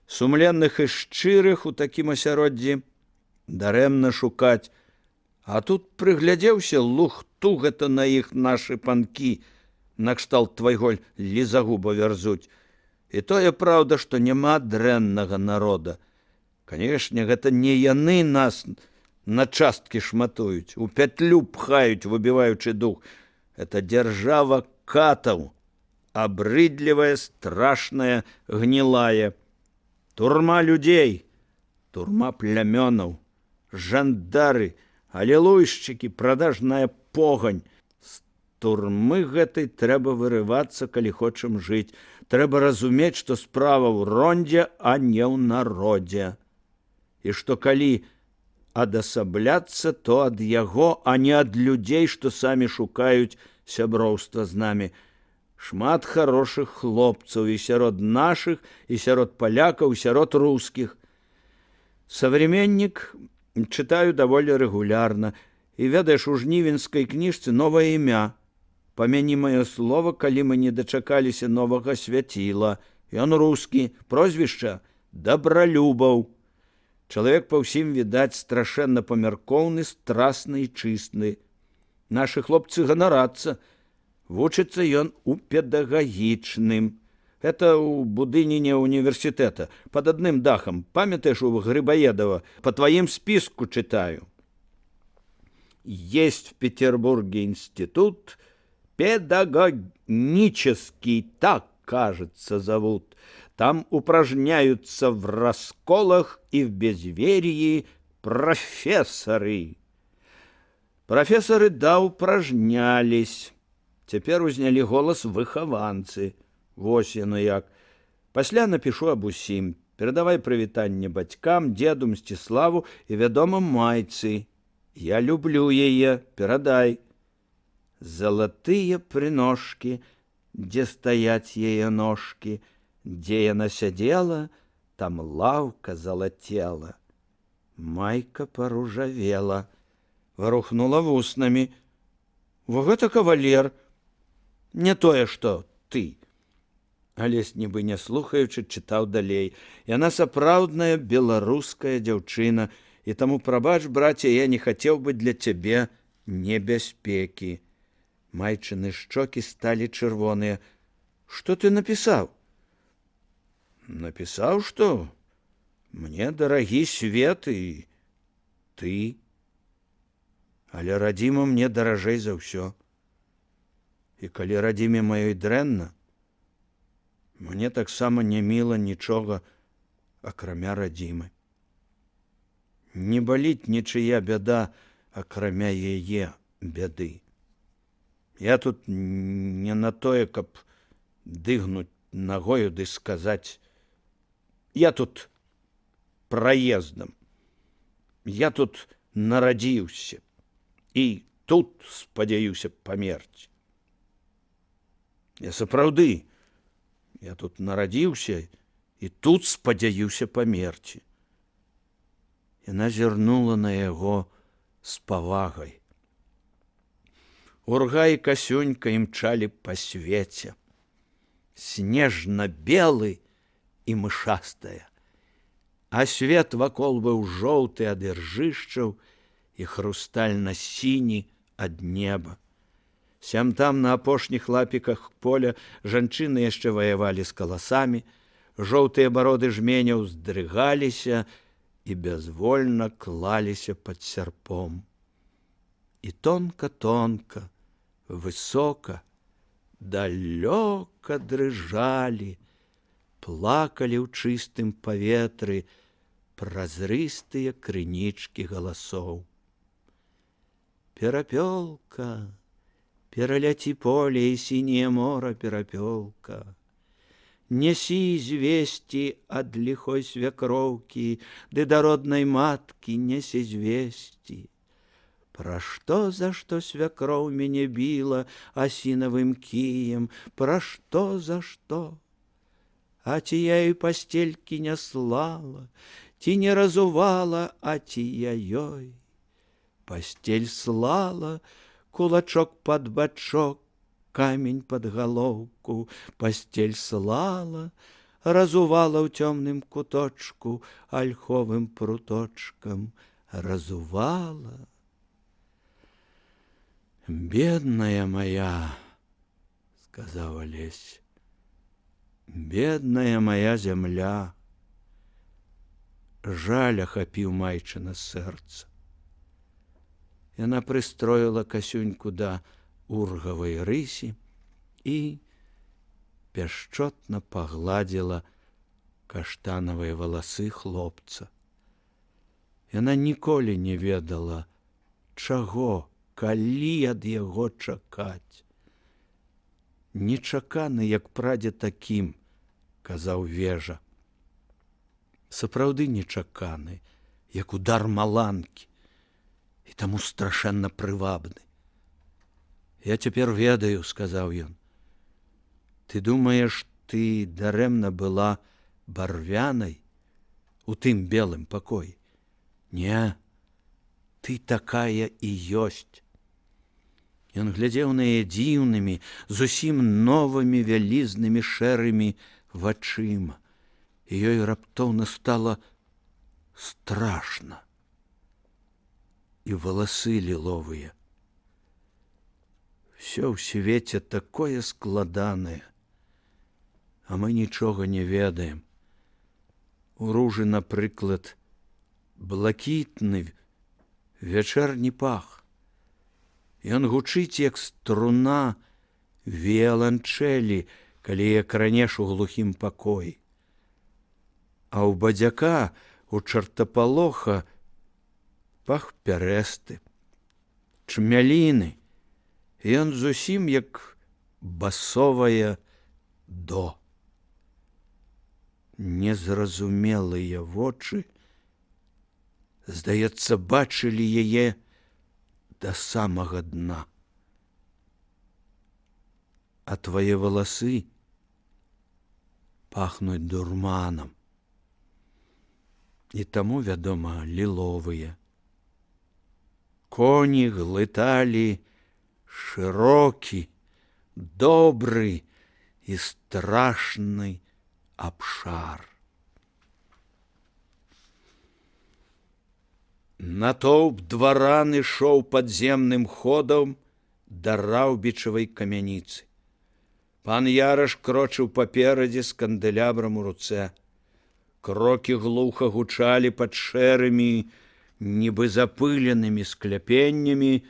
Сумленных і шчырых у такім асяроддзі дарэмна шукаць. А тут прыглядзеўся, лухту гэта на іх нашы панкі, накшталт твайго лізагуба вярзуць. І тое праўда, што няма дрэннага народа. Канешне, гэта не яны нас на часткі шматуюць, у пятлю пхаюць, выбіваючы дух. Это дзяржава катаў, абрыдлівая, страшная, гнілая. Турма людзей, турма плямёнаў, жандары, алелуйшчыкі, прадажная погань. З турмы гэтай трэба вырывацца, калі хочам жыць. Трэба разумець, што справа ў рондзе, а не ў народзе. І што калі адасабляцца, то ад яго, а не ад людзей, што самі шукаюць сяброўства з намі. Шмат хорошых хлопцаў і сярод нашых, і сярод палякаў, і сярод рускіх. Современнік чытаю даволі рэгулярна. І ведаеш, у жнівенскай кніжцы новае імя. Памяні маё слово, калі мы не дачакаліся новага свяціла. Ён рускі, прозвішча Дабралюбаў. Чалавек па ўсім, відаць, страшэнна памяркоўны, страсны і чыстны. Нашы хлопцы ганарацца. Вучыцца ён у педагагічным. Это ў будыніне універсітэта, пад адным дахам. Памятаеш, у Грибоедова? По твоим списку читаю. Есть в Петербурге институт педагогический, так, кажется, зовут. Там упражняются в расколах и в безверии профессоры. Профессоры, да, упражнялись. Теперь узнялі голос выхаванцы. Вось яно як. Пасля напишу аб усім. Перадавай прывітанне бацькам, деду Мсціславу і, вядома, майцы. Я люблю яе, перадай. Золотые приножки, где стоять яе ножки, где яна сядзела, там лаўка залатела. Майка поружавела, варухнула вуснамі. Во гэта кавалер, не тое, што ты. Алесь, нібы не слухаючы, чытаў далей. Яна сапраўдная беларуская дзяўчына, і таму, прабач, браце, я не хацеў бы для цябе небяспекі. Майчыны шчокі сталі чырвоныя. Што ты напісаў? Напісаў, што мне дарагі свет і ты. Але радзіма мне даражэй за ўсё. І калі радзіме маёй дрэнна, мне таксама не міла нічога, акрамя радзімы. Не баліць нічыя бяда, акрамя яе бяды. Я тут не на тое, каб дыгнуць нагою ды сказаць: я тут праездам, я тут нарадзіўся і тут спадзяюся памерці. Я сапраўды, я тут нарадзіўся і тут спадзяюся памерці. Яна зірнула на яго з павагай. Урга і Касюнька імчалі па свеце. Снежна-белы і мышастая. А свет вакол быў жоўты ад іржышчаў і хрустальна-сіні ад неба. Сям-там на апошніх лапіках поля жанчыны яшчэ ваявалі з каласамі, жоўтыя бароды жменяў здрыгаліся і бязвольна клаліся пад сярпом. І тонка-тонка, высока, далёка дрыжалі, плакалі ў чыстым паветры празрыстыя крынічкі галасоў. Перапёлка, пераляці поле і сіняе мора, перапёлка. Неси звести ад лихой свекроўкі, ды да роднай маткі неси звести. Пра што, за што свякроў мяне біла асінавым кіем, пра што, за што? А ці я ёй пастелькі не слала, ці не разувала, а ці я ёй пастель слала, кулачок пад бачок, камень под галоўку, пастель слала, разувала ў цёмным куточку, ольховым пруточкам разувала. Бедная моя, сказаў Алесь, бедная моя зямля. Жаль ахапіў майчына сэрца. Яна прыстроіла Касюньку да ургавай рысі і пяшчотна пагладзіла каштанавыя валасы хлопца. Яна ніколі не ведала, чаго, калі ад яго чакаць. Нечаканы, як прадзе такім, казаў Вежа. Сапраўды нечаканы, як удар маланкі, і таму страшэнна прывабны. Я цяпер ведаю, сказаў ён. Ты думаеш, ты дарэмна была барвянай у тым белым пакоі? Не, ты такая і ёсць. Ён глядзеў на яе дзіўнымі, зусім новымі вялізнымі шэрымі вачыма і ёй раптоўна стала страшна. І валасы ліловыя. Всё ў свеце такое складанае, а мы нічога не ведаем. У ружы, напрыклад, блакітны вячэрні пах. Ён гучыць, як струна віяланчэлі, калі як ранеш у глухім пакоі. А ў бадзяка, у чартапалоха, пах пярэсты, чмяліны. Ён зусім як басовае до. Незразумелыя вочы, здаецца, бачылі яе да самага дна. А твае валасы пахнуць дурманам. І таму, вядома, ліловыя. Коні глыталі шырокі, добры і страшны абшар. Натоўп дваран ішоў падземным ходам да раўбічавай камяніцы. Пан Яраш крочыў паперадзе з кандэлябрам у руцэ. Крокі глуха гучалі пад шэрымі, нібы запыленымі скляпеннямі,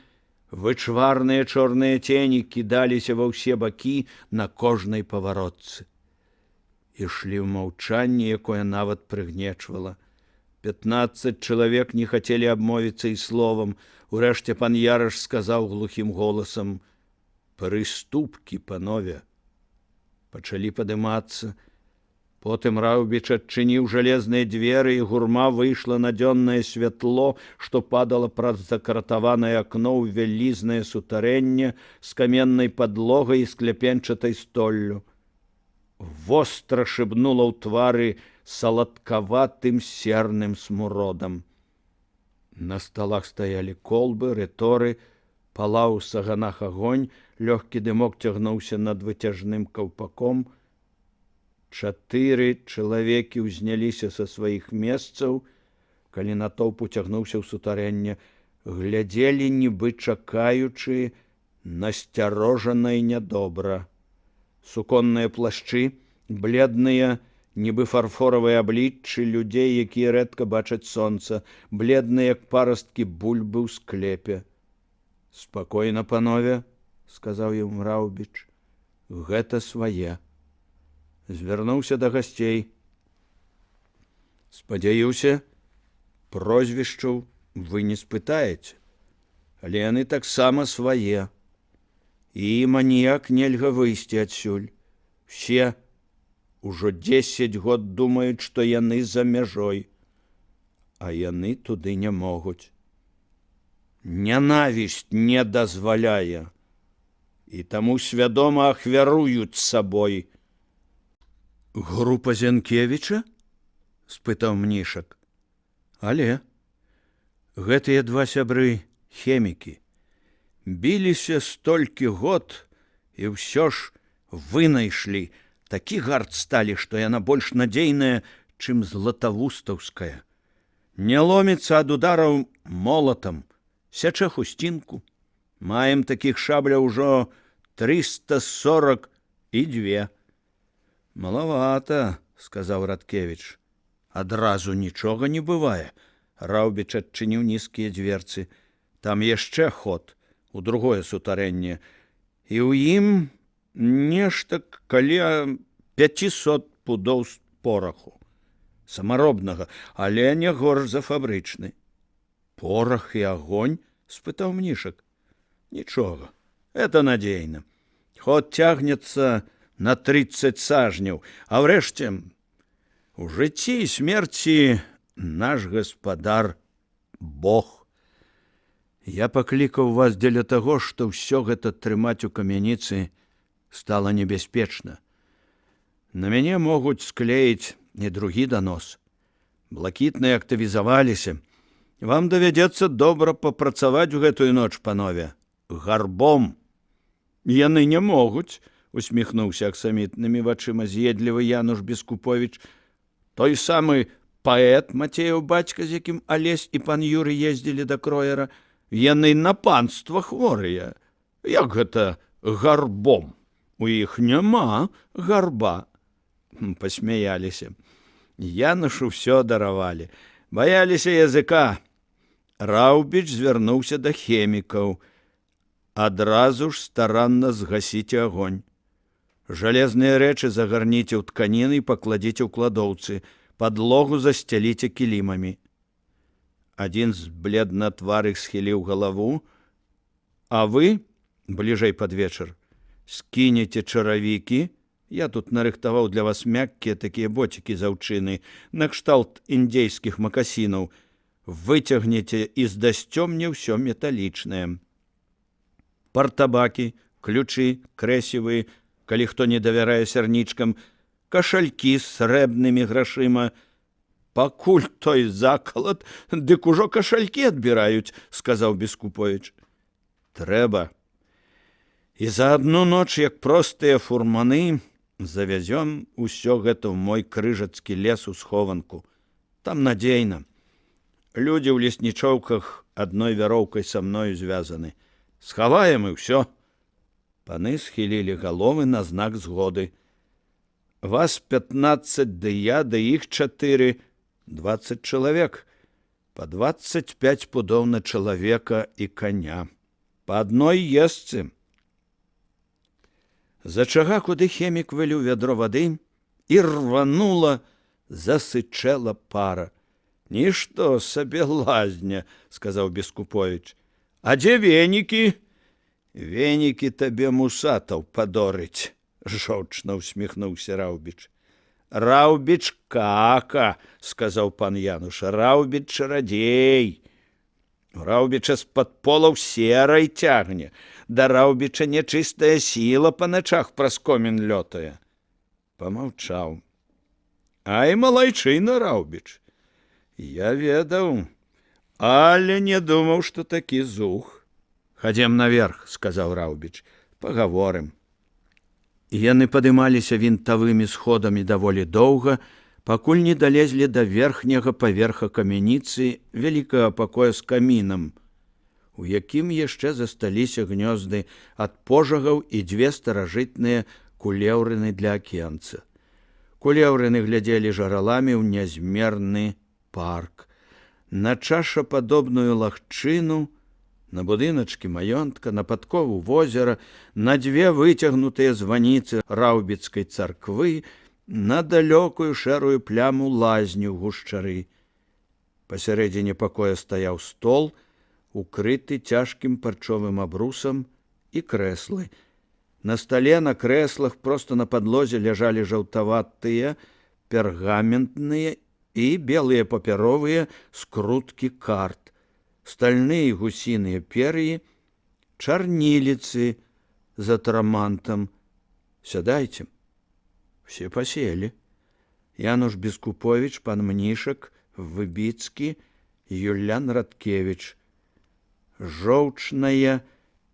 вычварныя чорныя цені кідаліся ва ўсе бакі на кожнай паваротцы. Ішлі ў маўчанні, якое нават прыгнечвала. 15 чалавек не хацелі абмовіцца і словам. Урэшце пан Яраш сказаў глухім голасам: «Прыступкі, панове». Пачалі падымацца. Потым Раўбіч адчыніў жалезныя дзверы, і гурма выйшла на дзённае святло, што падала праз закратаванае акно ў вялізнае сутарэнне з каменнай падлогай і скляпенчатай столлю. Востра шыбнула ў твары саладкаватым серным смуродам. На сталах стаялі колбы, рыторы, палаў у саганах агонь, лёгкі дымок цягнуўся над выцяжным каўпаком. 4 чалавекі ўзняліся са сваіх месцаў, калі натоўп уцягнуўся ў сутарэнне, глядзелі, нібы чакаючы, насцярожана і нядобра. Суконныя плашчы, бледныя, нібы фарфоравыя абліччы людзей, якія рэдка бачаць сонца, бледныя, як парасткі бульбы ў склепе. «Спакойна, панове», — сказаў ім Раўбіч, — «гэта свае». Звярнуўся да гасцей. «Спадзяюся, прозвішчаў вы не спытаеце, але яны таксама свае. І ім аніяк нельга выйсці адсюль. Все ужо 10 год думаюць, што яны за мяжой, а яны туды не могуць. Нянавісць не дазваляе, і таму свядома ахвяруюць сабой». «Група Зянкевіча?» — спытаў Мнішак. «Але гэтыя два сябры хемікі. Біліся столькі год, і ўсё ж вынайшлі. Такі гард сталі, што яна больш надзейная, чым златавустаўская. Не ломіцца ад удараў молатам, сячэ хусцінку. Маем такіх шабля ўжо 342. «Малавата», — сказаў Радкевіч. «Адразу нічога не бывае». Раўбіч адчыніў нізкія дзверцы. Там яшчэ ход, у другое сутарэнне, і ў ім нешта каля 500 пудоў пораху. Самаробнага, але не горш за фабрычны. «Порах і агонь?» — спытаў Мнішак. «Нічога, это надзейна. Ход цягнецца на 30 сажняў, а ўрэшце у жыцці і смерці наш гаспадар Бог. Я паклікаў вас дзеля таго, што ўсё гэта трымаць у камяніцы стала небяспечна. На мяне могуць склеіць і другі данос. Блакітныя актывізаваліся. Вам давядзецца добра папрацаваць у гэтую ноч, панове. Гарбом». «Яны не могуць», — усміхнуўся аксамітнымі вачыма з'едлівы Януш Бескуповіч. Той самы паэт Мацеяў бацька, з якім Алесь і пан Юрый ездзілі да Кроера, яны на панства хворыя. Як гэта гарбом? У іх няма гарба. Пасмяяліся. Янашу ўсё даравалі. Баяліся языка. Раўбіч звярнуўся да хемікаў. Адразу ж старанна згасіце агонь. Жалезныя рэчы загарніце ў тканіны і пакладзіце ў кладоўцы. Падлогу засцяліце кілімамі. Адзін з бледнатварых схіліў галаву. А вы, бліжэй пад вечар, скінеце чаравікі. Я тут нарыхтаваў для вас мяккія такія боцікі з аўчыны, накшталт індзейскіх макасінаў. Выцягнеце і здасцёмне ўсё металічнае. Партабакі, ключы, крэсівы, калі хто не давярае сярнічкам, кашалькі з срэбнымі грашыма. Пакуль той закалат, дык ужо кашалькі адбіраюць, сказаў Бескуповіч. Трэба. І за адну ноч, як простыя фурманы, завязём усё гэта ў мой крыжацкі лес у схованку. Там надзейна. Людзі ў леснічоўках адной вяроўкай са мною звязаны. Схаваем і ўсё. Паны схілілі галовы на знак згоды. Вас 15, ды я, ды іх 4, 20 чалавек. Па 25 пудоў на чалавека і каня. Па адной есцы. З ачага, куды хемік выліў вядро вады, і рванула, засычэла пара. Нішто сабе лазня, сказаў Бескуповіч. А дзе венікі? Венікі табе мусатаў падорыць, жорчна усміхнуўся Раўбіч. Раўбіч кака, сказаў пан Януш, Раўбіч чарадзей. Раўбіча з-пад полаў серай цягне, да Раўбіча нячыстая сіла па начах праз комін лётае. Памаўчаў. Ай, малайчына, Раўбіч. Я ведаў, але не думаў, што такі зух. Хадзем наверх, сказаў Раўбіч, пагаворым. Яны падымаліся вінтавымі сходамі даволі доўга, пакуль не далезлі да верхняга паверха камяніцы вялікага пакоя з камінам, у якім яшчэ засталіся гнёзды ад пожагаў і 2 старажытныя кулеўрыны для акенца. Кулеўрыны глядзелі жараламі ў нязмерны парк, на чашападобную лагчыну, на будыначкі маёнтка, на падкову возера, на 2 выцягнутыя званіцы раўбіцкай царквы, на далёкую шэрую пляму лазню гушчары. Пасярэдзіне пакоя стаяў стол, укрыты цяжкім парчовым абрусам, і крэслы. На стале, на крэслах, проста на падлозе ляжалі жаўтаватыя, пергаментныя і белыя папяровыя скруткі карт, стальныя гусіныя пер'і, чарніліцы з атрамантам. Сядайце. Все поселі. Януш Бескуповіч, пан Мнішак, Выбіцкі, Юлян Радкевіч. Жоўчная,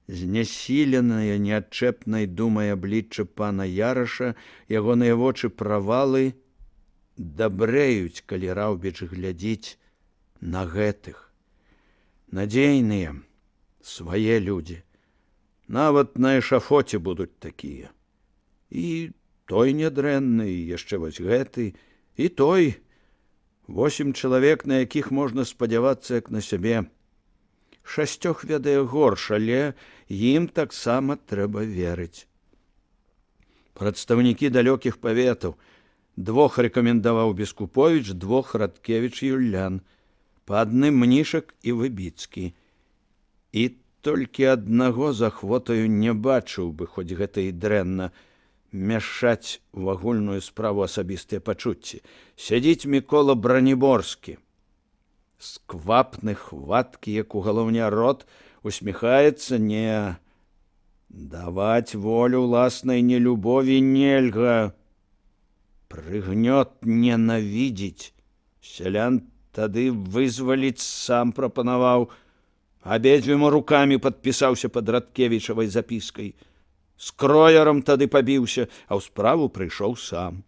знясіленая неадчэпнай думай аблічча пана Яраша, ягоныя вочы правалы дабрэюць, калі Раўбіч глядзіць на гэтых. Надзейныя, свае людзі. Нават на эшафоце будуць такія. І той нядрэнны, і яшчэ вось гэты, і той. 8 чалавек, на якіх можна спадзявацца як на сябе. 6 ведае горш, але ім таксама трэба верыць. Прадстаўнікі далёкіх паветаў. 2 рэкамендаваў Бескуповіч, 2 Радкевіч і Юлян. Па адным Мнішак і Выбіцкі. І толькі аднаго з ахвотаю не бачыў бы, хоць гэта і дрэнна, мяшаць у агульную справу асабістыя пачуцці. Сядзіць Мікола Браніборскі. Сквапны, хваткі, як у галаўня рот, усміхаецца, не даваць волю ўласнай нелюбові нельга. Прыгнёт ненавідзець. Сялян тады вызваліць сам прапанаваў. Абедзвюма рукамі падпісаўся пад Радкевічавай запіскай. З кроерам тады пабіўся, а ў справу прыйшоў сам.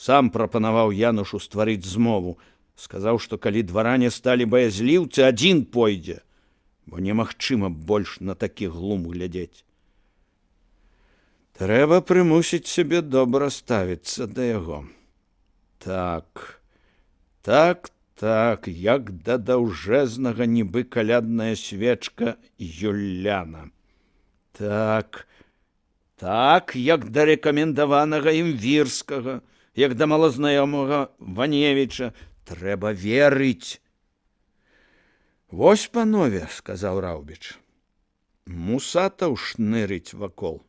Сам прапанаваў Янушу стварыць змову. Сказаў, што калі дваране сталі баязліўцы, адзін пойдзе, бо немагчыма больш на такі глум глядзець. Трэба прымусіць сябе добра ставіцца да яго. Так, як да даўжэзнага нібы калядная свечка Юляна. Так, як да рэкамендаванага імвірскага, як да малазнаёмага Ваневіча. Трэба верыць. Вось, панове, сказаў Раўбіч, мусатаў шнырыць вакол.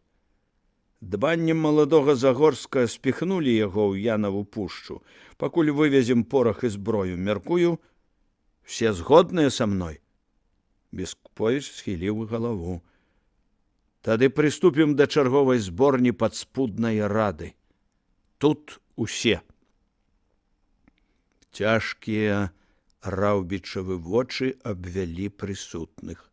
Дбаннем маладога Загорскага спіхнулі яго ў Янаву пушчу. Пакуль вывезем порах і зброю, мяркую, все згодныя са мной. Бескуповіч схіліў галаву. Тады прыступім да чарговай зборні падспуднай рады. Тут усе. Цяжкія Раўбічавы вочы абвялі прысутных.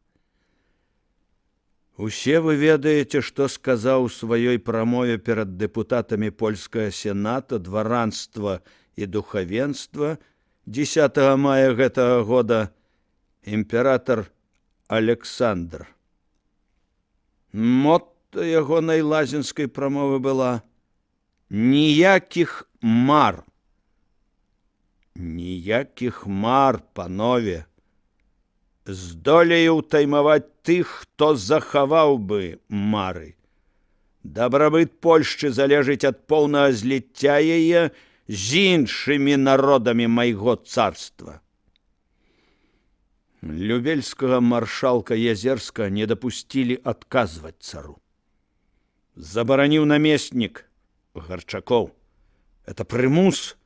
Усе вы ведаеце, што сказаў у сваёй прамове перад дэпутатамі польскага сената, дваранства і духавенства 10 мая гэтага года імператар Александр. Мотта ягонай лазенскай прамовы была: ніякіх мар. Ніякіх мар, панове. Здолею ўтаймаваць тых, хто захаваў бы мары. Дабрабыт Польшчы залежыць ад поўнага зліцця яе з іншымі народамі майго царства. Любельскага маршалка Язерскага не дапусцілі адказваць цару. Забараніў намеснік Гарчакоў. Это прымус,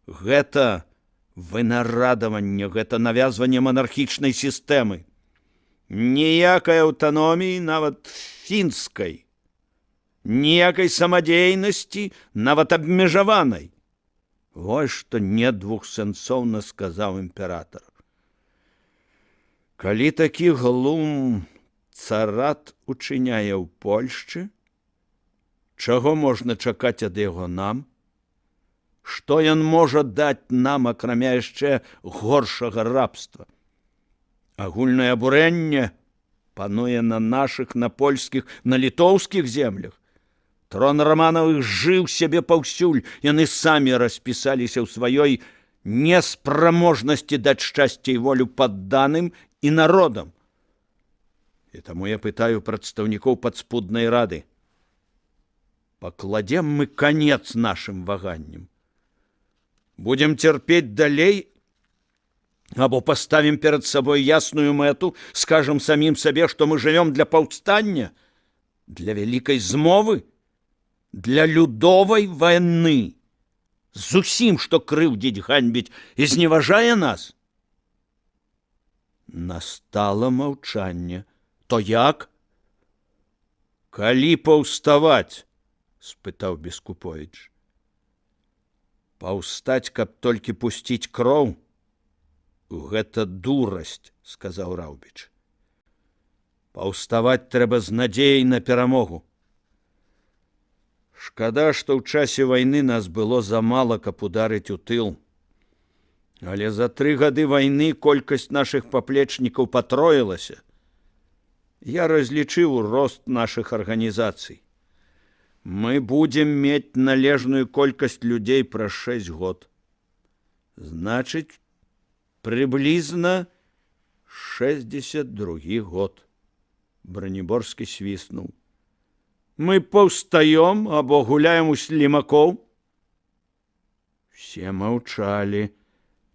гэта вынарадаванне, гэта навязванне манархічнай сістэмы. Ніякай аўтаноміі, нават фінскай. Ніякай самадзейнасці, нават абмежаванай. Вось што недвухсэнсоўна сказаў імператар. Калі такі глум царат учыняе ў Польшчы, чаго можна чакаць ад яго нам? Што ён можа даць нам, акрамя яшчэ горшага рабства? Агульнае абурэнне пануе на нашых, на польскіх, на літоўскіх землях. Трон Раманавых жыў сябе паўсюль. Яны самі распісаліся ў сваёй неспраможнасці даць шчасце і волю падданым і народам. І таму я пытаю прадстаўнікоў падспуднай рады. Пакладзем мы канец нашым ваганням. Будем цярпець далей, або паставім перад сабой ясную мэту, скажам самім сабе, што мы жывём для паўстання, для вялікай змовы, для людовай вайны, з усім, што крыўдзіць, ганьбіць і зневажае нас. Настала маўчанне. То як? Калі паўставаць? Спытаў Бескуповіч. Паўстаць, каб толькі пусціць кроў? Гэта дурасць, сказаў Раўбіч. Паўставаць трэба з надзеяй на перамогу. Шкада, што ў часе вайны нас было замала, каб ударыць у тыл. Але за 3 гады вайны колькасць нашых паплечнікаў патроілася. Я разлічыў рост нашых арганізацый. Мы будем мець належную колькасць людзей праз 6 год. Значыць, прыблізна 62 год. Браніборскі свіснуў. Мы паўстаём або гуляем у слімакоў? Все маўчалі.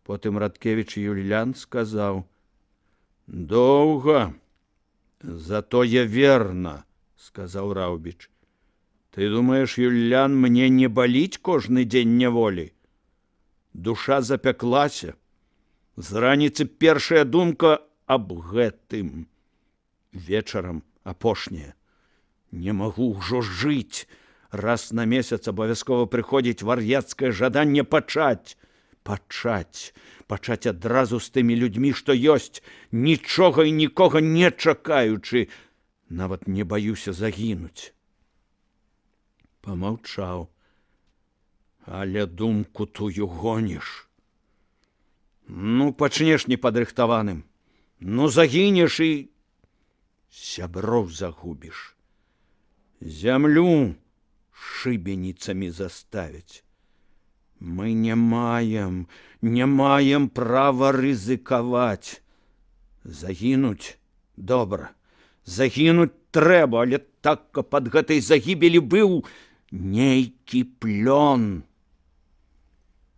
Потым Радкевіч Юлян сказаў: доўга, затое верна, сказаў Раўбіч. Ты думаеш, Юлян, мне не баліць кожны дзень няволі? Душа запяклася. З раніцы першая думка аб гэтым. Вечарам апошняя. Не магу ўжо жыць. Раз на месяц абавязкова прыходзіць вар'яцкае жаданне пачаць адразу з тымі людзьмі, што ёсць, нічога і нікога не чакаючы, нават не баюся загінуць. Памаўчаў. Але думку тую гоніш. Ну, пачнеш непадрыхтаваным. Ну, загінеш і сяброў загубіш. Зямлю шыбеніцамі заставяць. Мы не маем права рызыкаваць. Загінуць добра. Загінуць трэба, але так, каб ад гэтай загібелі быў нейкі плён.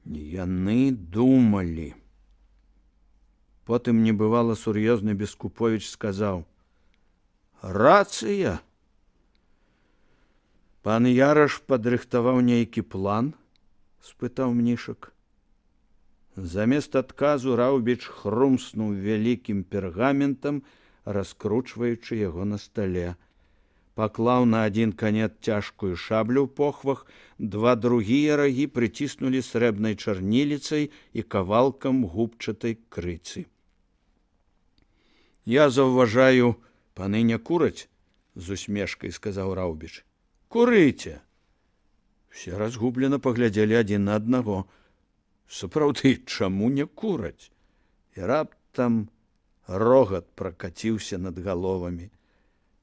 Яны думалі. Потым небывала сур'ёзны Бескуповіч сказаў: рацыя. Пан Яраш падрыхтаваў нейкі план? Спытаў Мнішак. Замест адказу Раўбіч хрумснуў вялікім пергаментам, раскручваючы яго на стале. Паклаў на адзін канец цяжкую шаблю ў похвах, два другія рагі прыціснулі срэбнай чарніліцай і кавалкам губчатай крыцы. Я заўважаю, паны не кураць, з усмешкай сказаў Раўбіч. Курыце. Все разгублена паглядзелі адзін на аднаго. Сапраўды, чаму не кураць? І раптам рогат пракаціўся над галовамі.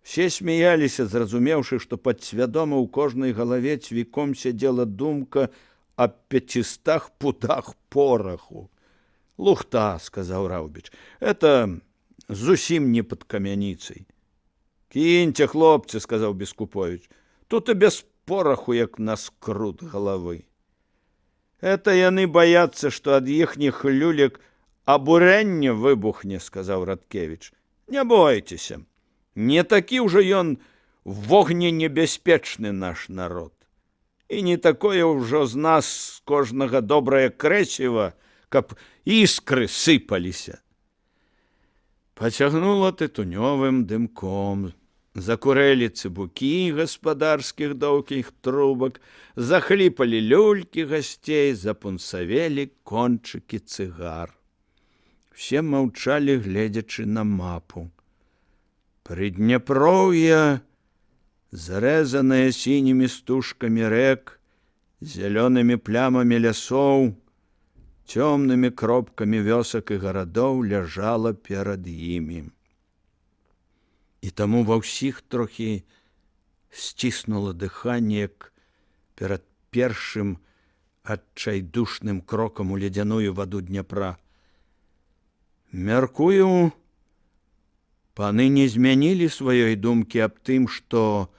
Все смяяліся, зразумеўшы, што падсвядома ў кожнай галаве цвіком сядзела думка аб 500 пудах пораху. Лухта, сказаў Раўбіч, это зусім не пад камяніцай. Кіньце, хлопцы, сказаў Бескуповіч, тут і без пораху, як на скрут галавы. Это яны баяцца, што ад іхніх люлек абурэнне выбухне, сказаў Радкевіч. Не бойцеся. Не такі ўжо ён вогненебяспечны наш народ. І не такое ўжо з нас кожнага добрае крэсіва, каб іскры сыпаліся. Пацягнула тытунёвым дымком. Закурэлі цыбукі гаспадарскіх доўгіх трубак, захліпалі люлькі гасцей, запунсавелі кончыкі цыгар. Все маўчалі, гледзячы на мапу. Прыдняпроўе, зарэзанае сінімі стужкамі рэк, зялёнымі плямамі лясоў, цёмнымі кропкамі вёсак і гарадоў ляжала перад імі. І таму ва ўсіх трохі сціснула дыханне, як перад першым адчайдушным крокам у ледзяную ваду Дняпра. Мяркую, паны не змянілі сваёй думкі аб тым, што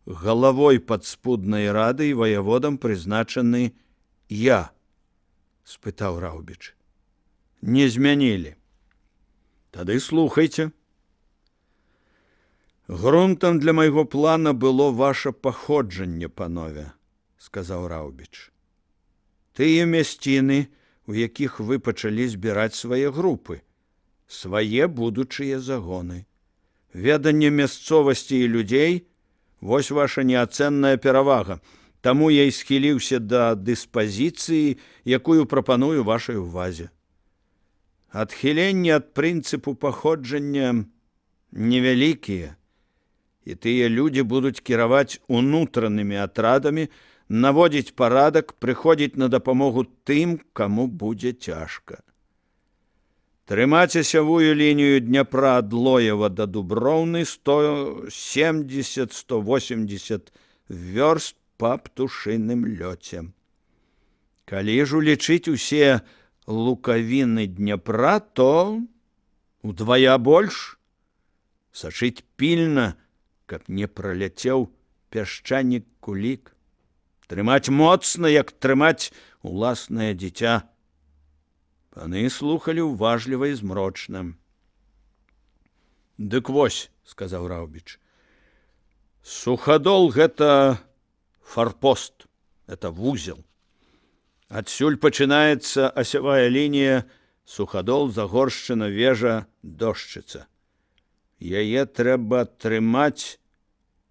галавой падспуднай рады і ваяводам прызначаны я, спытаў Раўбіч. Не змянілі. Тады слухайце. Грунтам для майго плана было ваша паходжанне, панове, сказаў Раўбіч. Тыя мясціны, у якіх вы пачалі збіраць свае групы, свае будучыя загоны. Веданне мясцовасці і людзей – вось ваша неацэнная перавага. Таму я і схіліўся да дыспазіцыі, якую прапаную вашай увазе. Адхіленні ад прынцыпу паходжання невялікія, і тыя людзі будуць кіраваць унутранымі атрадамі, наводзіць парадак, прыходзіць на дапамогу тым, каму будзе цяжка. Трымаць асявую лінію Дняпра ад Лоева да Дуброўны 170-180 вёрст па птушыным лёце. Калі ж улічыць усе лукавіны Дняпра, то удвая больш. Сачыць пільна, каб не праляцеў пясчанік кулік. Трымаць моцна, як трымаць уласнае дзіця. Паны слухалі ўважліва і змрочна. Дык вось, сказаў Раўбіч, Сухадол – гэта фарпост, это вузел. Адсюль пачынаецца асявая лінія Сухадол, Загоршчына, Вежа, Дошчыца. Яе трэба трымаць,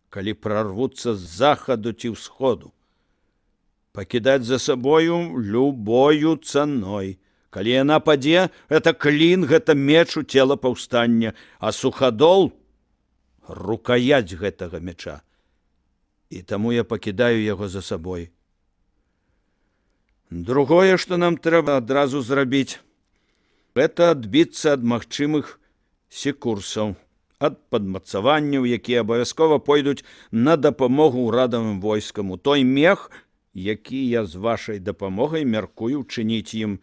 калі прарвуцца з захаду ці ўсходу. Пакідаць за сабою любою цаной. Калі яна падзе, это клін, гэта меч у цела паўстання, а Сухадол – рукаяць гэтага меча. І таму я пакідаю яго за сабой. Другое, што нам трэба адразу зрабіць, гэта адбіцца ад магчымых секурсаў, ад падмацаванняў, якія абавязкова пойдуць на дапамогу ўрадавым войскам, у той мех, які я з вашай дапамогай мяркую чыніць ім.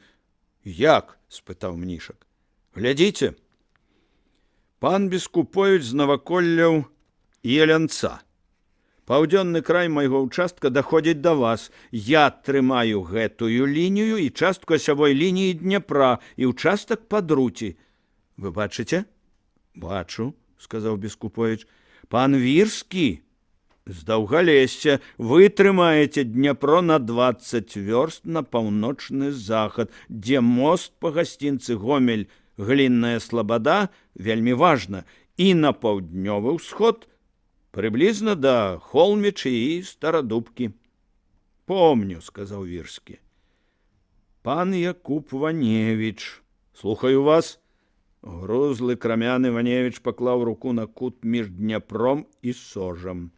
Як? Спытаў Мнішак. Глядзіце, пан Бескуповіч з наваколляў Елянца. Паўдзённы край майго ўчастка даходзіць да вас. Я трымаю гэтую лінію і частку асявой лініі Дняпра і ўчастак пад Руці. Вы бачыце? Бачу, сказаў Бескуповіч. Пан Вірскі з Даўгалесся, вы трымаеце Дняпро на 20 вёрст на паўночны захад, дзе мост па гасцінцы Гомель, Глінная Слабада, вельмі важна, і на паўднёвы ўсход, прыблізна да Холмічы і Старадубкі. Помню, сказаў Вірскі. Пан Якуб Ваневіч, слухаю вас. Грузлы крамяны Ваневіч паклаў руку на кут між Дняпром і Сожам.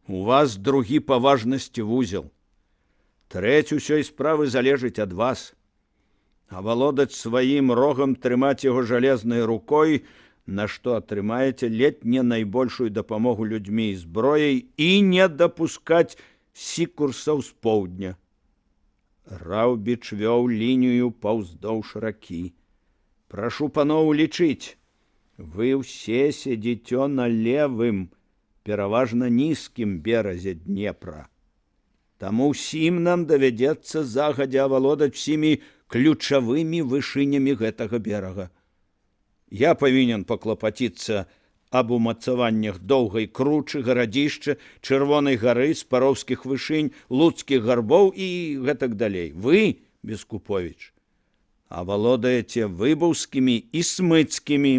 У вас другі па важнасці вузел. Трэць усёй справы залежыць ад вас. Авалодаць сваім рогам, трымаць яго жалезнай рукой, на што атрымаеце ледь не найбольшую дапамогу людзьмі і зброяй, і не дапускаць сікурсаў з поўдня. Раўбіч вёў лінію паўздоўж ракі. Прашу паноў лічыць, вы ўсе сядзіце на левым, пераважна нізкім беразе Днепра. Таму ўсім нам давядзецца загадзя авалодаць усімі ключавымі вышынямі гэтага берага. Я павінен паклапаціцца аб умацаваннях Доўгай Кручы, Гарадзішча, Чырвонай гары, Спароўскіх вышынь, Луцкіх гарбоў і гэтак далей. Вы, Бескуповіч, авалодаеце Выбаўскімі і Смыцкімі,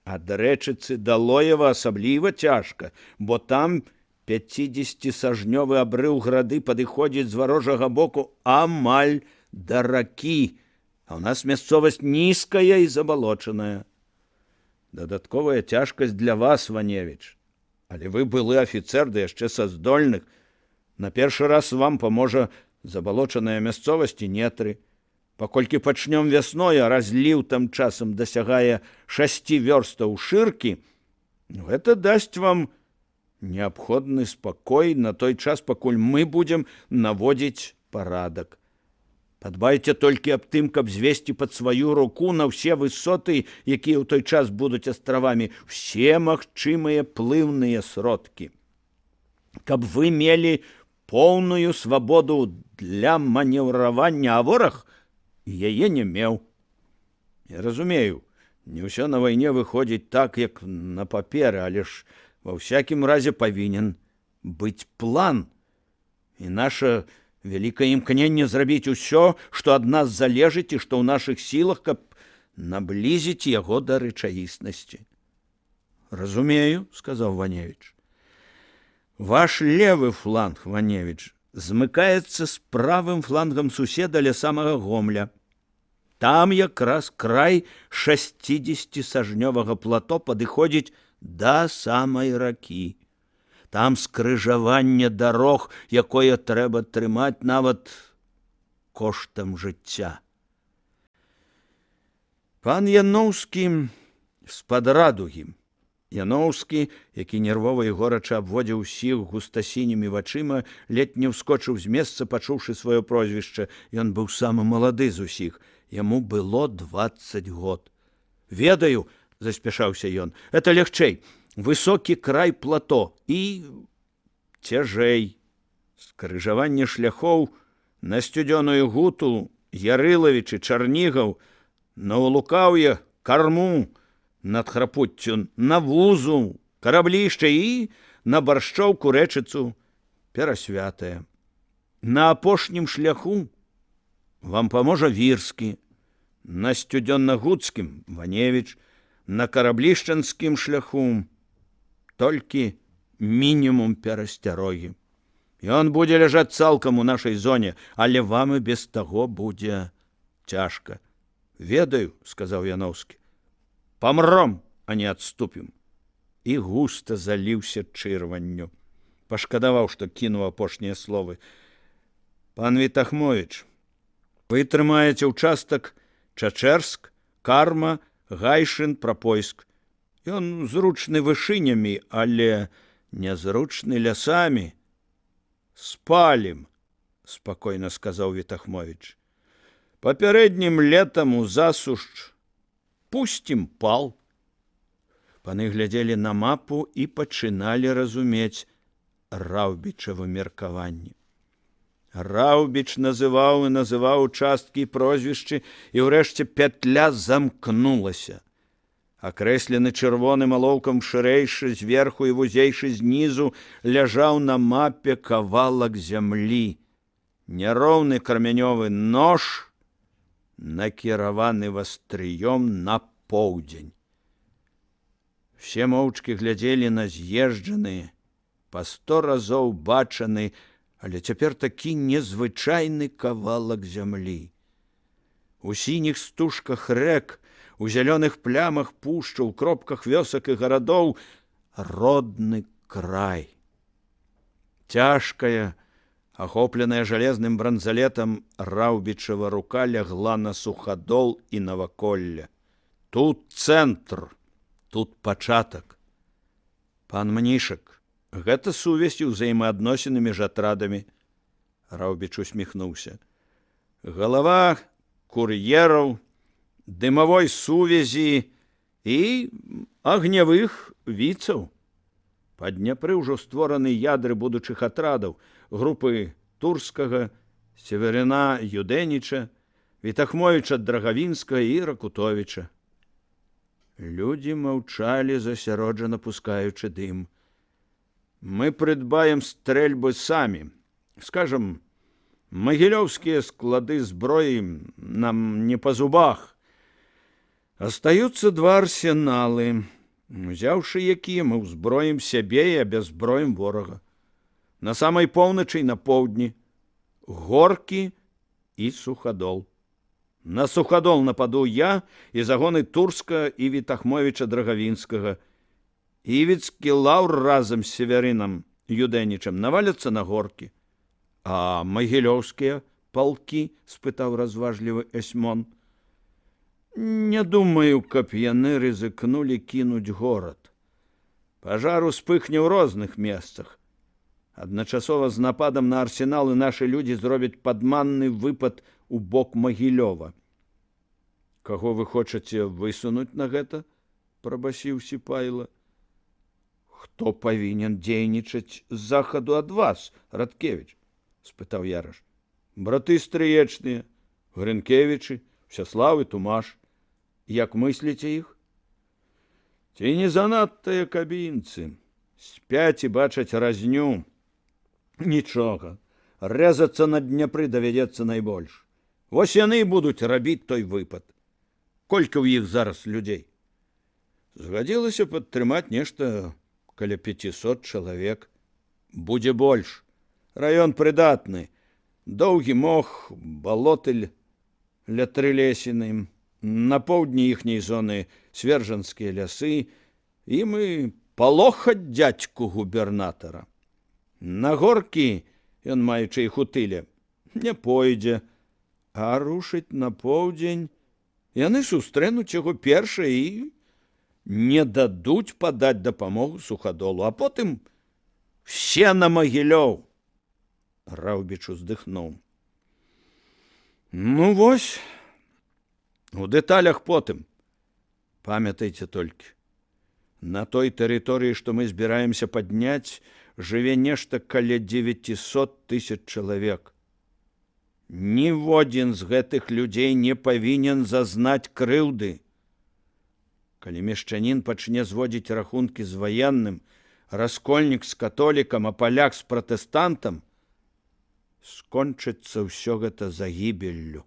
ад рэчыцы да Лоева асабліва цяжка, бо там 50-сажнёвы абрыў грады падыходзіць з варожага боку амаль да ракі, а ў нас мясцовасць нізкая і забалочаная. Дадатковая цяжкасць для вас, Ваневіч. Але вы былы афіцэр, да яшчэ са здольных. На першы раз вам паможа забалочаная мясцовасць і нетры. Паколькі пачнём вясной, а разліў там часам дасягае 6 вёрстаў шыркі, гэта дасць вам неабходны спакой на той час, пакуль мы будзем наводзіць парадак. Падбайце толькі аб тым, каб звесці пад сваю руку на ўсе высоты, якія ў той час будуць астравамі, усе магчымыя плыўныя сродкі. Каб вы мелі поўную свабоду для манеўравання, а вораг яе не меў. Я разумею, не ўсё на вайне выходзіць так, як на паперы, але ж ва ўсякім разе павінен быць план. І наша вялікае імкненне зрабіць усё, што ад нас залежыць і што ў нашых сілах, каб наблізіць яго да рэчаіснасці. Разумею, сказаў Ваневіч. Ваш левы фланг, Ваневіч, змыкаецца з правым флангам суседа ля самага Гомля. Там якраз край 60-сажнёвага плато падыходзіць да самай ракі. Там скрыжаванне дарог, якое трэба трымаць нават коштам жыцця. Пан Яноўскі з-пад Радугі. Яноўскі, які нервова і горача абводзіў усіх густасінімі вачыма, ледзь не ўскочыў з месца, пачуўшы сваё прозвішча. Ён быў самы малады з усіх. Яму было 20 год. Ведаю, заспяшаўся ён, это лягчэй. Высокі край плато і цяжэй. Скрыжаванне шляхоў на Сцюдзёную гуту, Ярылавіч і Чарнігаў, на Улукаўе, Карму, над Храпуццю, на Вузу, Караблішча і на Баршчоўку рэчыцу Перасвятая. На апошнім шляху вам паможа Вірскі, на Сцюдзённагуцкім Ваневіч, на Караблішчанскім шляху толькі мінімум перасцярогі. Ён будзе ляжаць цалкам у нашай зоне, але вам і без таго будзе цяжка. Ведаю, сказаў Яноўскі. Памром, а не адступім. І густа заліўся чырванню. Пашкадаваў, што кінуў апошнія словы. Пан Вітахмовіч, вы трымаеце ўчастак Чачэрск, Карма, Гайшын, Прапойск. Ён зручны вышынямі, але нязручны лясамі. Спалім, спакойна сказаў Вітахмовіч. Папярэднім летам у засушч пусцім пал. Паны глядзелі на мапу і пачыналі разумець Раўбічава меркаванне. Раўбіч называў і называў участкі і прозвішчы, і ўрэшце пятля замкнулася. Акрэслены чырвоным алоўкам шырэйшы зверху і вузейшы знізу ляжаў на мапе кавалак зямлі. Няроўны крамянёвы нож, накіраваны вастрыём на поўдзень. Все моўчкі глядзелі на з'езджаны, па 100 разоў бачаны, але цяпер такі незвычайны кавалак зямлі. У сініх стужках рэк, у зялёных плямах пушчаў, у кропках вёсак і гарадоў родны край. Цяжкая, ахопленая жалезным бранзалетам, Раўбічава рука лягла на Сухадол і наваколле. Тут цэнтр, тут пачатак. Пан Мнішак, гэта сувязь і ўзаемаадносіны між атрадамі. Раўбіч усміхнуўся. Галава кур'ераў, дымавой сувязі і агнявых віцаў. Па Дняпры ўжо створаны ядры будучых атрадаў, групы Турскага, Северина Юдэніча, Вітахмовіча Драгавінскага і Ракутовіча. Людзі маўчалі, засяроджана пускаючы дым. Мы придбаем стрельбы сами. Скажем, могилевские склады зброи нам не по зубах. Остаются 2 арсеналы. Взявши якія, мы ўзброім сябе і абязброім ворага. На самай поўначы і на поўдні Горкі і Сухадол. На Сухадол нападу я і загоны Турска і Вітахмовіча Драгавінскага. Івіцкі лаўр разам з Северинам Юдэнічам наваляцца на Горкі. А магілёўскія палкі? Спытаў разважлівы Эсьмон. Не думаю, каб яны рызыкнулі кінуць горад. Пажар успыхне ў розных месцах. Адначасова з нападам на арсеналы нашы людзі зробяць падманны выпад у бок Магілёва. Каго вы хочаце высунуць на гэта? Прабасіў Сіпайла. Хто павінен дзейнічаць з захаду ад вас, Радкевіч? Спытаў Яраш. Браты стрыечныя, Грынкевічы, Всяслав і Тумаш. Як мысліце іх? Ці не занадтыя кабінцы. Спяць і бачаць разню. Нічога. Рэзацца на Дняпры давядзецца найбольш. Вось яны будуць рабіць той выпад. Колькі ў іх зараз людзей? Згадзілася падтрымаць нешта каля 500 чалавек. Будзе больш. Раён прыдатны. Доўгі мох, балоты ля Трылесіны. На поўдні іхняй зоны Свержанскія лясы. І мы палохаць дзядзьку губернатара. На Горкі, ён маючы іх у тыле, не пойдзе. А рушыць на поўдзень яны сустрэнуць яго першыя і не дадуць падаць дапамогу Сухадолу, а потым все на Магілёў. Раўбіч уздыхнуў. Ну вось, у дэталях потым. Памятайце толькі, на той тэрыторыі, што мы збіраемся падняць, жыве нешта каля 900 000 чалавек. Ніводзін з гэтых людзей не павінен зазнаць крыўды. Калі мешчанін пачне зводзіць рахункі з ваенным, раскольнік з католікам, а паляк з пратэстантам, скончыцца ўсё гэта загібеллю.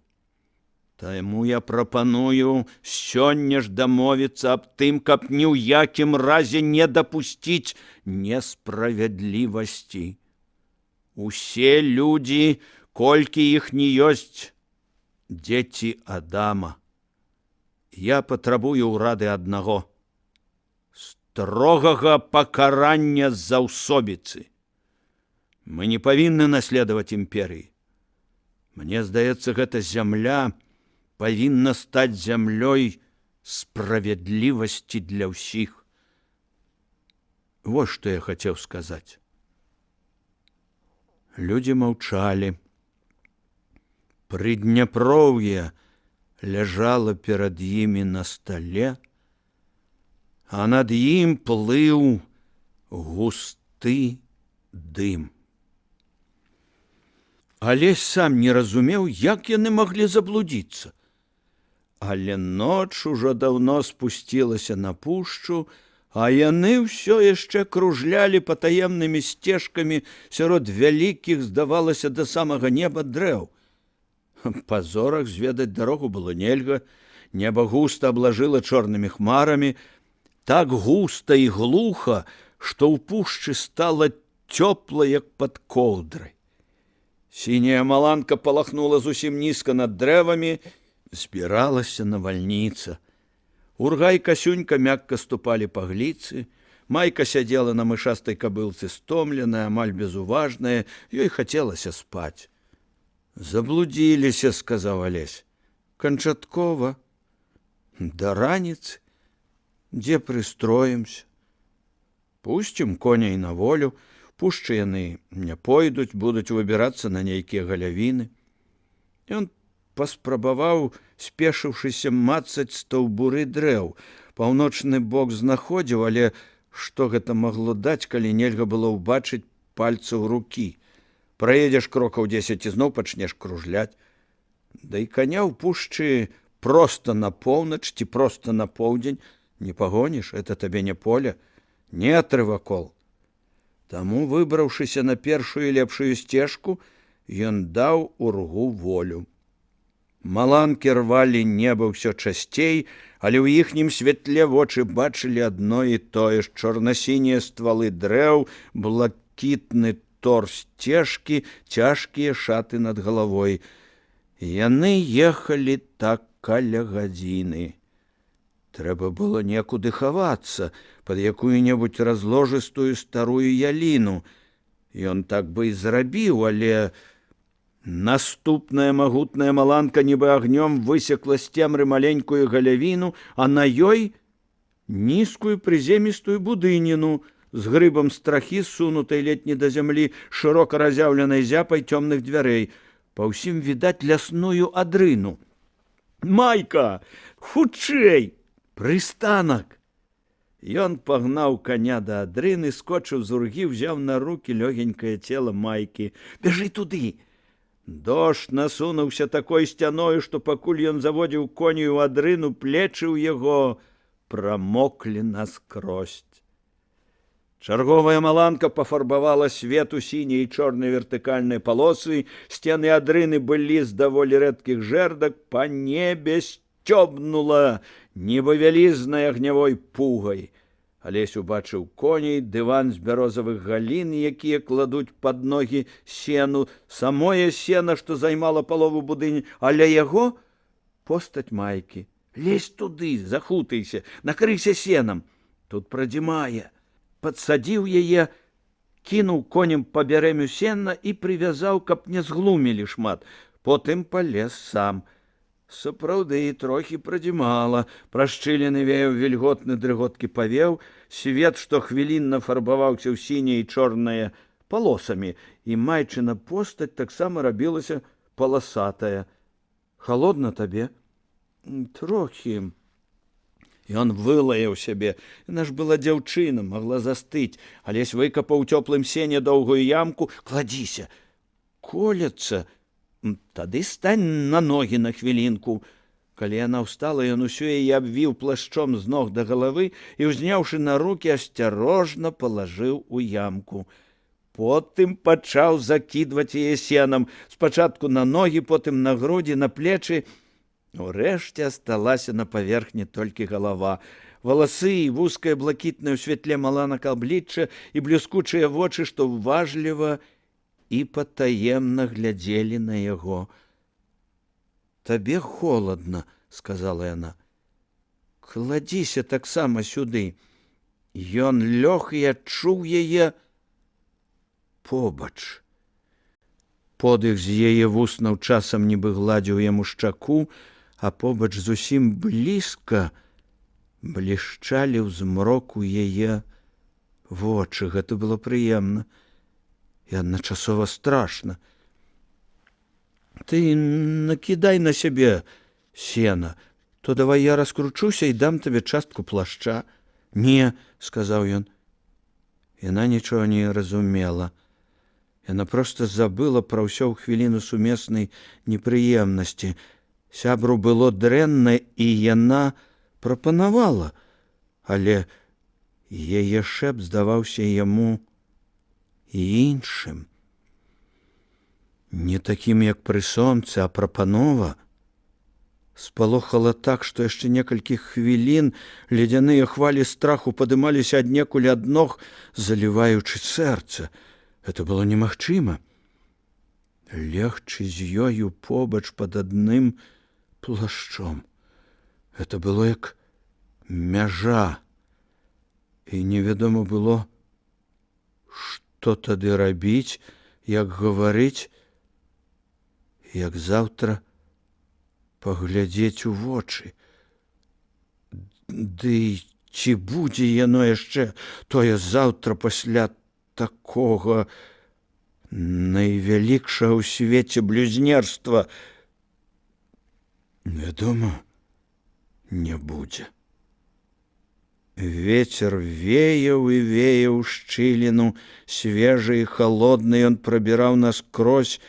Таму я прапаную сёння ж дамовіцца аб тым, каб ні ў якім разе не дапусціць несправядлівасці. Усе людзі, колькі іх не ёсць, дзеці Адама. Я патрабую ўрады аднаго – строгага пакарання за ўсобіцы. Мы не павінны наследаваць імперыі. Мне здаецца, гэта зямля павінна стаць зямлёй справядлівасці для ўсіх. Вось што я хацеў сказаць. Людзі маўчалі. Прыдняпроўе ляжала перад імі на стале, а над ім плыў густы дым. Алесь сам не разумеў, як яны маглі заблудзіцца. Але ноч ужо даўно спусцілася на пушчу, а яны ўсё яшчэ кружлялі патаемнымі сцежкамі сярод вялікіх, здавалася, да самага неба дрэў. Па зорах зведаць дарогу было нельга, неба густа аблажыла чорнымі хмарамі, так густа і глуха, што ў пушчы стала цёпла, як пад коўдрай. Сіняя маланка палахнула зусім нізка над дрэвамі, збіралася навальніца. Урга і Касюнька мякка ступалі па гліцы, Майка сядзела на мышастай кабылцы стомленая, амаль безуважная, ёй хацелася спаць. Заблудзіліся, сказаў Алесь. Канчаткова. Да раніцы. Дзе прыстроімся? Пусцім коней на волю, пушчы яны не пойдуць, будуць выбірацца на нейкія галявіны. Ён паспрабаваў, спешыўшыся, мацаць стаўбуры дрэў. Паўночны бок знаходзіў, але што гэта магло даць, калі нельга было ўбачыць пальцаў рукі? Праедзеш крокаў 10 і зноў пачнеш кружляць. Да і каня ў пушчы проста на поўнач ці проста на поўдзень не пагоніш, это табе не поле, не атрывакол. Таму, выбраўшыся на першую лепшую сцежку, ён даў ургу волю. Маланкі рвалі неба ўсё часцей, але ў іхнім святле вочы бачылі адно і тое ж: чорна-сінія ствалы дрэў, блакітны тор сцежкі, цяжкія шаты над галавой. Яны ехалі так каля гадзіны. Трэба было некуды хавацца, пад якую-небудзь разложыстую старую яліну. Ён так бы і зрабіў, але наступная магутная маланка нібы агнём высекла з цемры маленькую галявіну, а на ёй нізкую прыземістую будыніну з грыбам страхі, сунутай ледь не да зямлі, шырока разяўленай зяпай цёмных дзвярэй. Па ўсім відаць лясную адрыну. Майка, хутчэй! Прыстанак! Ён пагнаў коня да адрыны, скочыў з ургі, взяў на рукі лёгенькае цела Майкі. Бяжы туды! Дождж насунуўся такой сцяною, што пакуль ён заводзіў коней у адрыну, плечы ў яго прамоклі наскрозь. Чарговая маланка пафарбавала свет у сіняй і чорнай вертыкальнай палосы, сцены адрыны былі з даволі рэдкіх жэрдак, па небе сцёбнула, нібы вялізнай агнявой пугай. Алесь убачыў коней, дыван з бярозавых галін, якія кладуць пад ногі сену, самое сена, што займала палову будыні, але яго постаць Майкі. Лезь туды, захутайся, накрыйся сенам. Тут прадзімае. Падсадзіў яе, кінуў коням па бярэмю сена і прывязаў, каб не зглумілі шмат. Потым палез сам. Сапраўды, трохі прадзімала. Прашчылены веяў вільготны дрыготкі павеў, свет штохвілінна фарбаваўся ў сіняе і чорнае палосамі, і Майчына постаць таксама рабілася паласатая. Халодна табе? Трохі. Ён вылаяў сябе. Яна ж была дзяўчына, магла застыць. Алесь выкапаў у цёплым сене доўгую ямку. Кладзіся. Колецца. Тады стань на ногі на хвілінку. Калі яна ўстала, ён усё яе абвіў плашчом з ног да галавы і, узняўшы на рукі, асцярожна палажыў у ямку. Потым пачаў закідваць яе сенам. Спачатку на ногі, потым на грудзі, на плечы. Урэшце асталася на паверхні толькі галава. Валасы і вузкае блакітнае ў святле маланак аблічча і бліскучыя вочы, што ўважліва і патаемна глядзелі на яго. Табе холадна, сказала яна. Кладзіся таксама сюды. Ён лёг і адчуў яе побач. Подых з яе вуснаў часам нібы гладзіў яму шчаку, а побач зусім блізка блішчалі ў змроку яе вочы. Гэта было прыемна і адначасова страшна. Ты накідай на сябе сена, то давай я раскручуся і дам табе частку плашча. Не, сказаў ён. Яна нічога не разумела. Яна проста забыла пра ўсё ў хвіліну сумеснай непрыемнасці. Сябру было дрэнна, і яна прапанавала, але яе шэпт здаваўся яму іншым. Не такім, як пры сонцы, а прапанова спалохала так, што яшчэ некалькі хвілін ледзяныя хвалі страху падымаліся аднекуль ад ног, заліваючы сэрца. Это было немагчыма. Легчы з ёю побач пад адным плашчом. Это было як мяжа. І невядома было, што тады рабіць, як гаварыць, як заўтра паглядзець у вочы. Ды ці будзе яно яшчэ тое заўтра пасля такога найвялікшага ў свеце блюзнерства? Вядома, не будзе. Вецер веяў і веяў шчыліну, свежы і халодны, ён прабіраў наскрозь.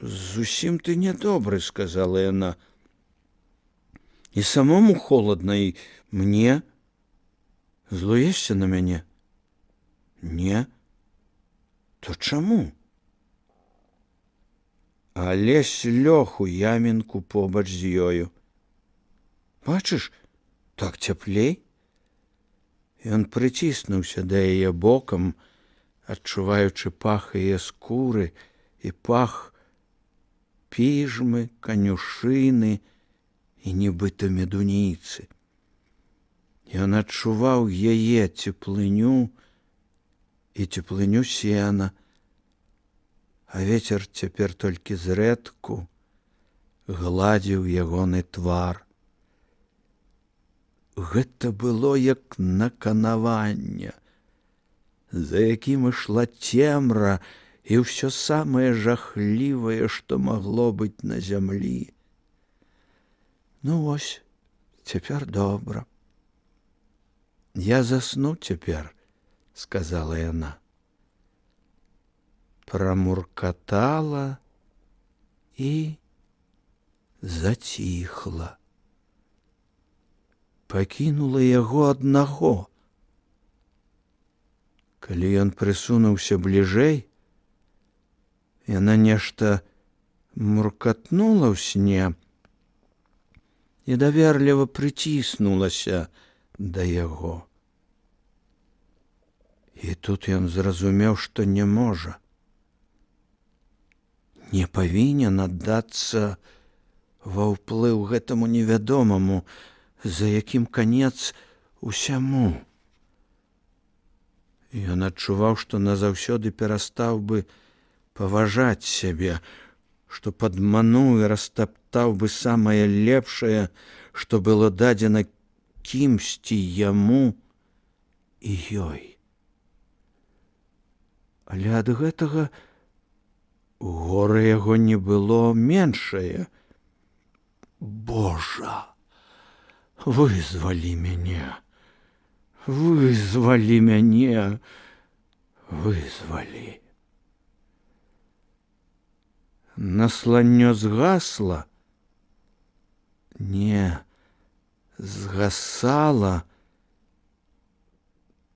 Зусім ты нядобры, сказала яна. І самому холодна, і мне. Злуешся на мяне? Не. То чаму? Алесь лёг у ямінку побач з ёю. Бачыш, так цяплей. Ён прыціснуўся да яе бокам, адчуваючы пах яе скуры і пах піжмы, канюшыны і нібыта медуніцы. Ён адчуваў яе цеплыню і цеплыню сена, а вецер цяпер толькі зрэдку гладзіў ягоны твар. Гэта было як наканаванне, за якім ішла цемра і ўсё самае жахлівае, што магло быць на зямлі. Ну вось, цяпер добра. Я засну цяпер, сказала яна. Прамуркатала і заціхла. Пакінула яго аднаго. Калі ён прысунуўся бліжэй, яна нешта муркатнула ў сне і даверліва прыціснулася да яго. І тут ён зразумеў, што не можа. Не павінен аддацца ва ўплыў гэтаму невядомаму, за якім канец усяму. Ён адчуваў, што назаўсёды перастаў бы паважаць сябе, што падмануў і растаптаў бы самае лепшае, што было дадзена кімсьці яму і ёй. Але ад гэтага гора яго не было меншае. Божа! Вызвалі мяне, вызвалі мяне, вызвалі. Насланнё згасла? Не, згасала.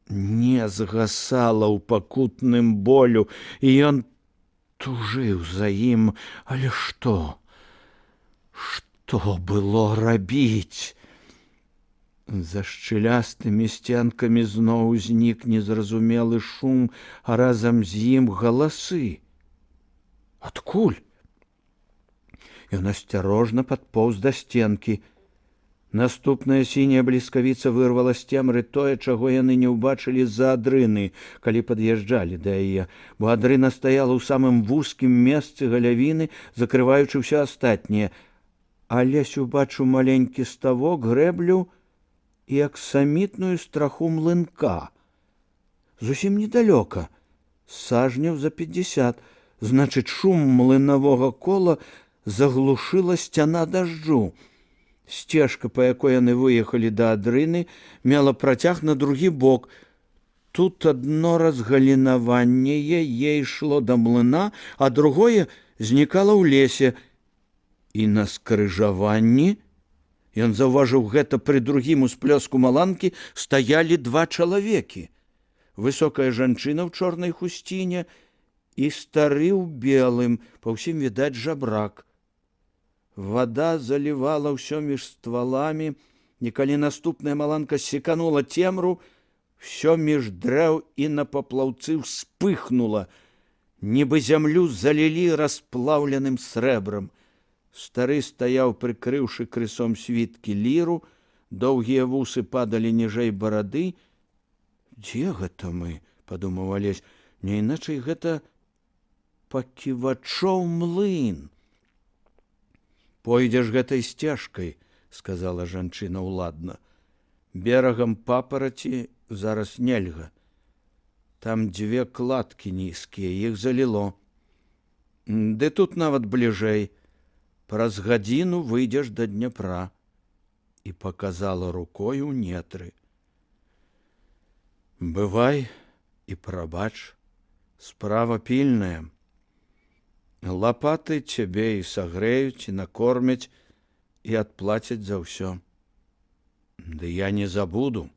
Не згасала ў пакутным болю, і ён тужыў за ім. Але што? Што было рабіць? За шчылястымі сценкамі зноў узнік незразумелы шум, а разам з ім галасы. Адкуль? Ён асцярожна падпоўз да сценкі. Наступная сіняя бліскавіца вырвала з цемры тое, чаго яны не ўбачылі з-за адрыны, калі пад'язджалі да яе, бо адрына стаяла ў самым вузкім месцы галявіны, закрываючы ўсё астатняе. Алесь убачыў маленькі ставок, грэблю і аксамітную страху млынка. Зусім недалёка, сажняў за 50, значыць, шум млынавога кола заглушыла сцяна дажджу. Сцежка, па якой яны выехалі да адрыны, мела працяг на другі бок. Тут адно разгалінаванне яе ішло да млына, а другое знікала ў лесе. І на скрыжаванні, ён заўважыў гэта пры другім усплёску маланкі, стаялі два чалавекі. Высокая жанчына ў чорнай хусціне і стары ў белым, па ўсім відаць жабрак. Вада залівала ўсё між стваламі, і калі наступная маланка секанула цемру, всё між дрэў і на паплаўцы вспыхнула, нібы зямлю залілі расплаўленым срэбрам. Стары стаяў, прыкрыўшы крысом світкі ліру, доўгія вусы падалі ніжэй барады. «Дзе гэта мы?» – падумаў Алесь. «Не іначай гэта Паківачоў млын». «Пойдзеш гэтай сцежкай», – сказала жанчына ўладна. «Берагам папараці зараз нельга. Там дзве кладкі нізкія, іх заліло. Ды тут нават бліжэй. Праз гадзіну выйдзеш да Дняпра». І паказала рукой у нетры. «Бывай і прабач, справа пільная. Лапаты цябе і сагрэюць, і накормяць, і адплацяць за ўсё. Ды я не забуду.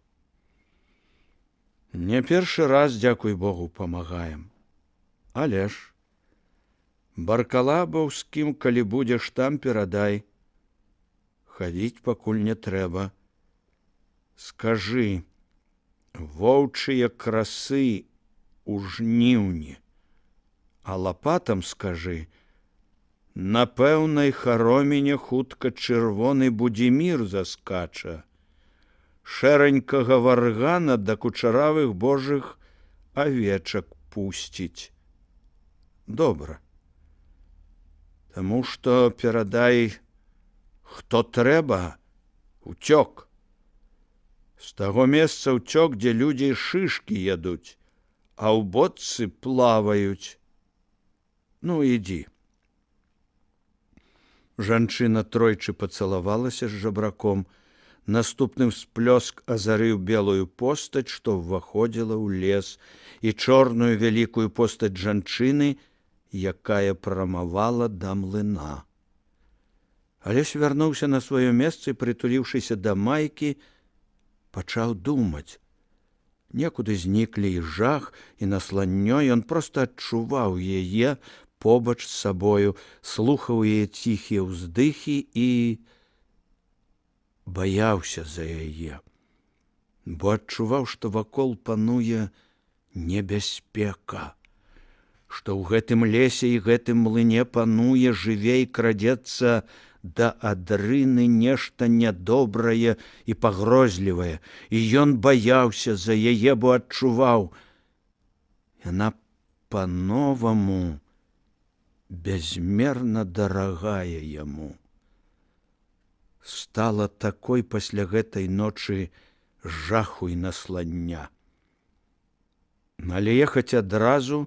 Не першы раз, дзякуй Богу, памагаем. Але ж Баркалабаўскім, калі будзеш там, перадай. Хадзіць пакуль не трэба. Скажы, воўчыя красы у жніўні. А лапатам скажы, на пэўнай хароміне хутка чырвоны Будзімір заскача, шэранькага варгана да кучаравых божых авечак пусціць. Добра. Таму што перадай, хто трэба, уцёк. З таго месца ўцёк, дзе людзі шышкі ядуць, а ў бочцы плаваюць. Ну, ідзі». Жанчына тройчы пацалавалася з жабраком. Наступным всплёск азарыў белую постаць, што ўваходзіла ў лес, і чорную вялікую постаць жанчыны, якая прамавала да млына. Алесь вярнуўся на сваё месца і, прытуліўшыся да майкі, пачаў думаць. Некуды зніклі і жах, і насланнё, ён проста адчуваў яе побач з сабою, слухаў яе ціхія ўздыхі і баяўся за яе, бо адчуваў, што вакол пануе небяспека, што ў гэтым лесе і гэтым млыне пануе, жыве і крадзецца да адрыны нешта нядобрае і пагрозлівае, і ён баяўся за яе, бо адчуваў, яна па-новаму безмерна дарагая яму. Стала такой пасля гэтай ночы жаху і наслання. Але ехаць адразу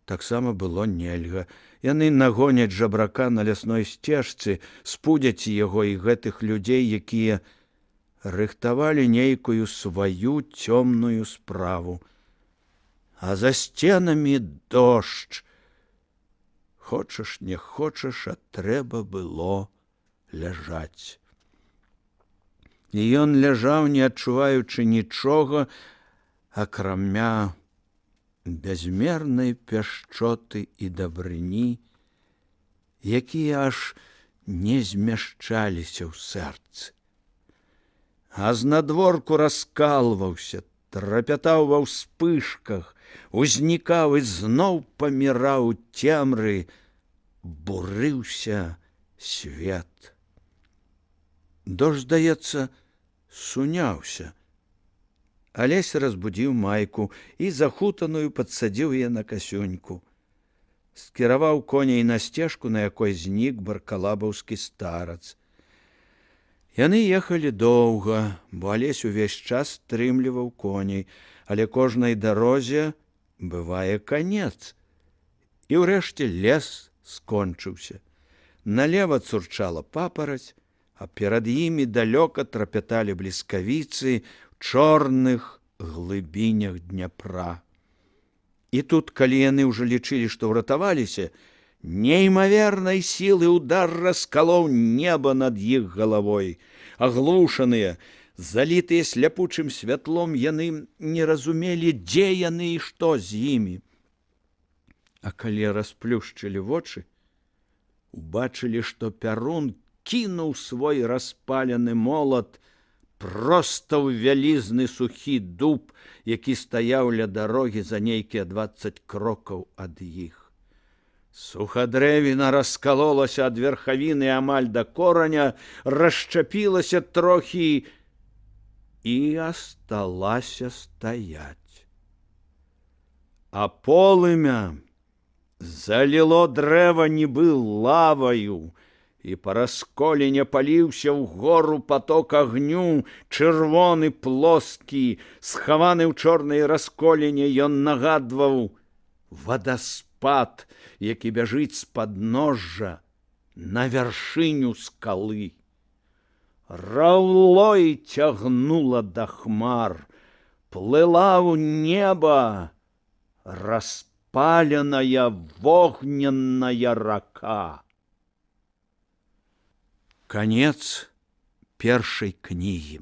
таксама было нельга. Яны нагоняць жабрака на лясной сцежцы, спудзяць яго і гэтых людзей, якія рыхтавалі нейкую сваю цёмную справу. А за сценамі дождж. Хочаш, не хочаш, а трэба было ляжаць. І ён ляжаў, не адчуваючы нічога, акрамя бязмернай пяшчоты і дабрыні, якія аж не змяшчаліся ў сэрцы. А знадворку раскалваўся, трапятаў ва ўспышках, узнікаў і зноў паміраў у цемры, бурыўся свет. Дождж, здаецца, суняўся. Алесь разбудзіў майку і захутаную падсадзіў яе на касюньку. Скіраваў коней на сцежку, на якой знік баркалабаўскі старац. Яны ехалі доўга, бо Алесь увесь час стрымліваў коней, але кожнай дарозе бывае канец. І ўрэшце лес скончыўся. Налева цурчала папараць, а перад імі далёка трапяталі бліскавіцы ў чорных глыбінях Дняпра. І тут, калі яны ўжо лічылі, што ўратаваліся, неймавернай сілы ўдар раскалоў неба над іх галавой. Аглушаныя, залітыя сляпучым святлом, яны не разумелі, дзе яны і што з імі. А калі расплюшчылі вочы, убачылі, што Пярун кінуў свой распалены молат проста ў вялізны сухі дуб, які стаяў ля дарогі за нейкія 20 крокаў ад іх. Сухадрэвіна раскалолася ад верхавіны амаль да кораня, расчапілася трохі і асталася стаяць. А полымя заліло дрэва нібы лаваю, і па расколіне паліўся ўгору паток агню, чырвоны, плоскі, схаваны ў чорнай расколіне, ён нагадваў вадаспад, які бяжыць з падножжа на вяршыню скалы. Раўлой цягнула да хмар, плыла ў неба распаленая вогненная рака. Конец першай кнігі.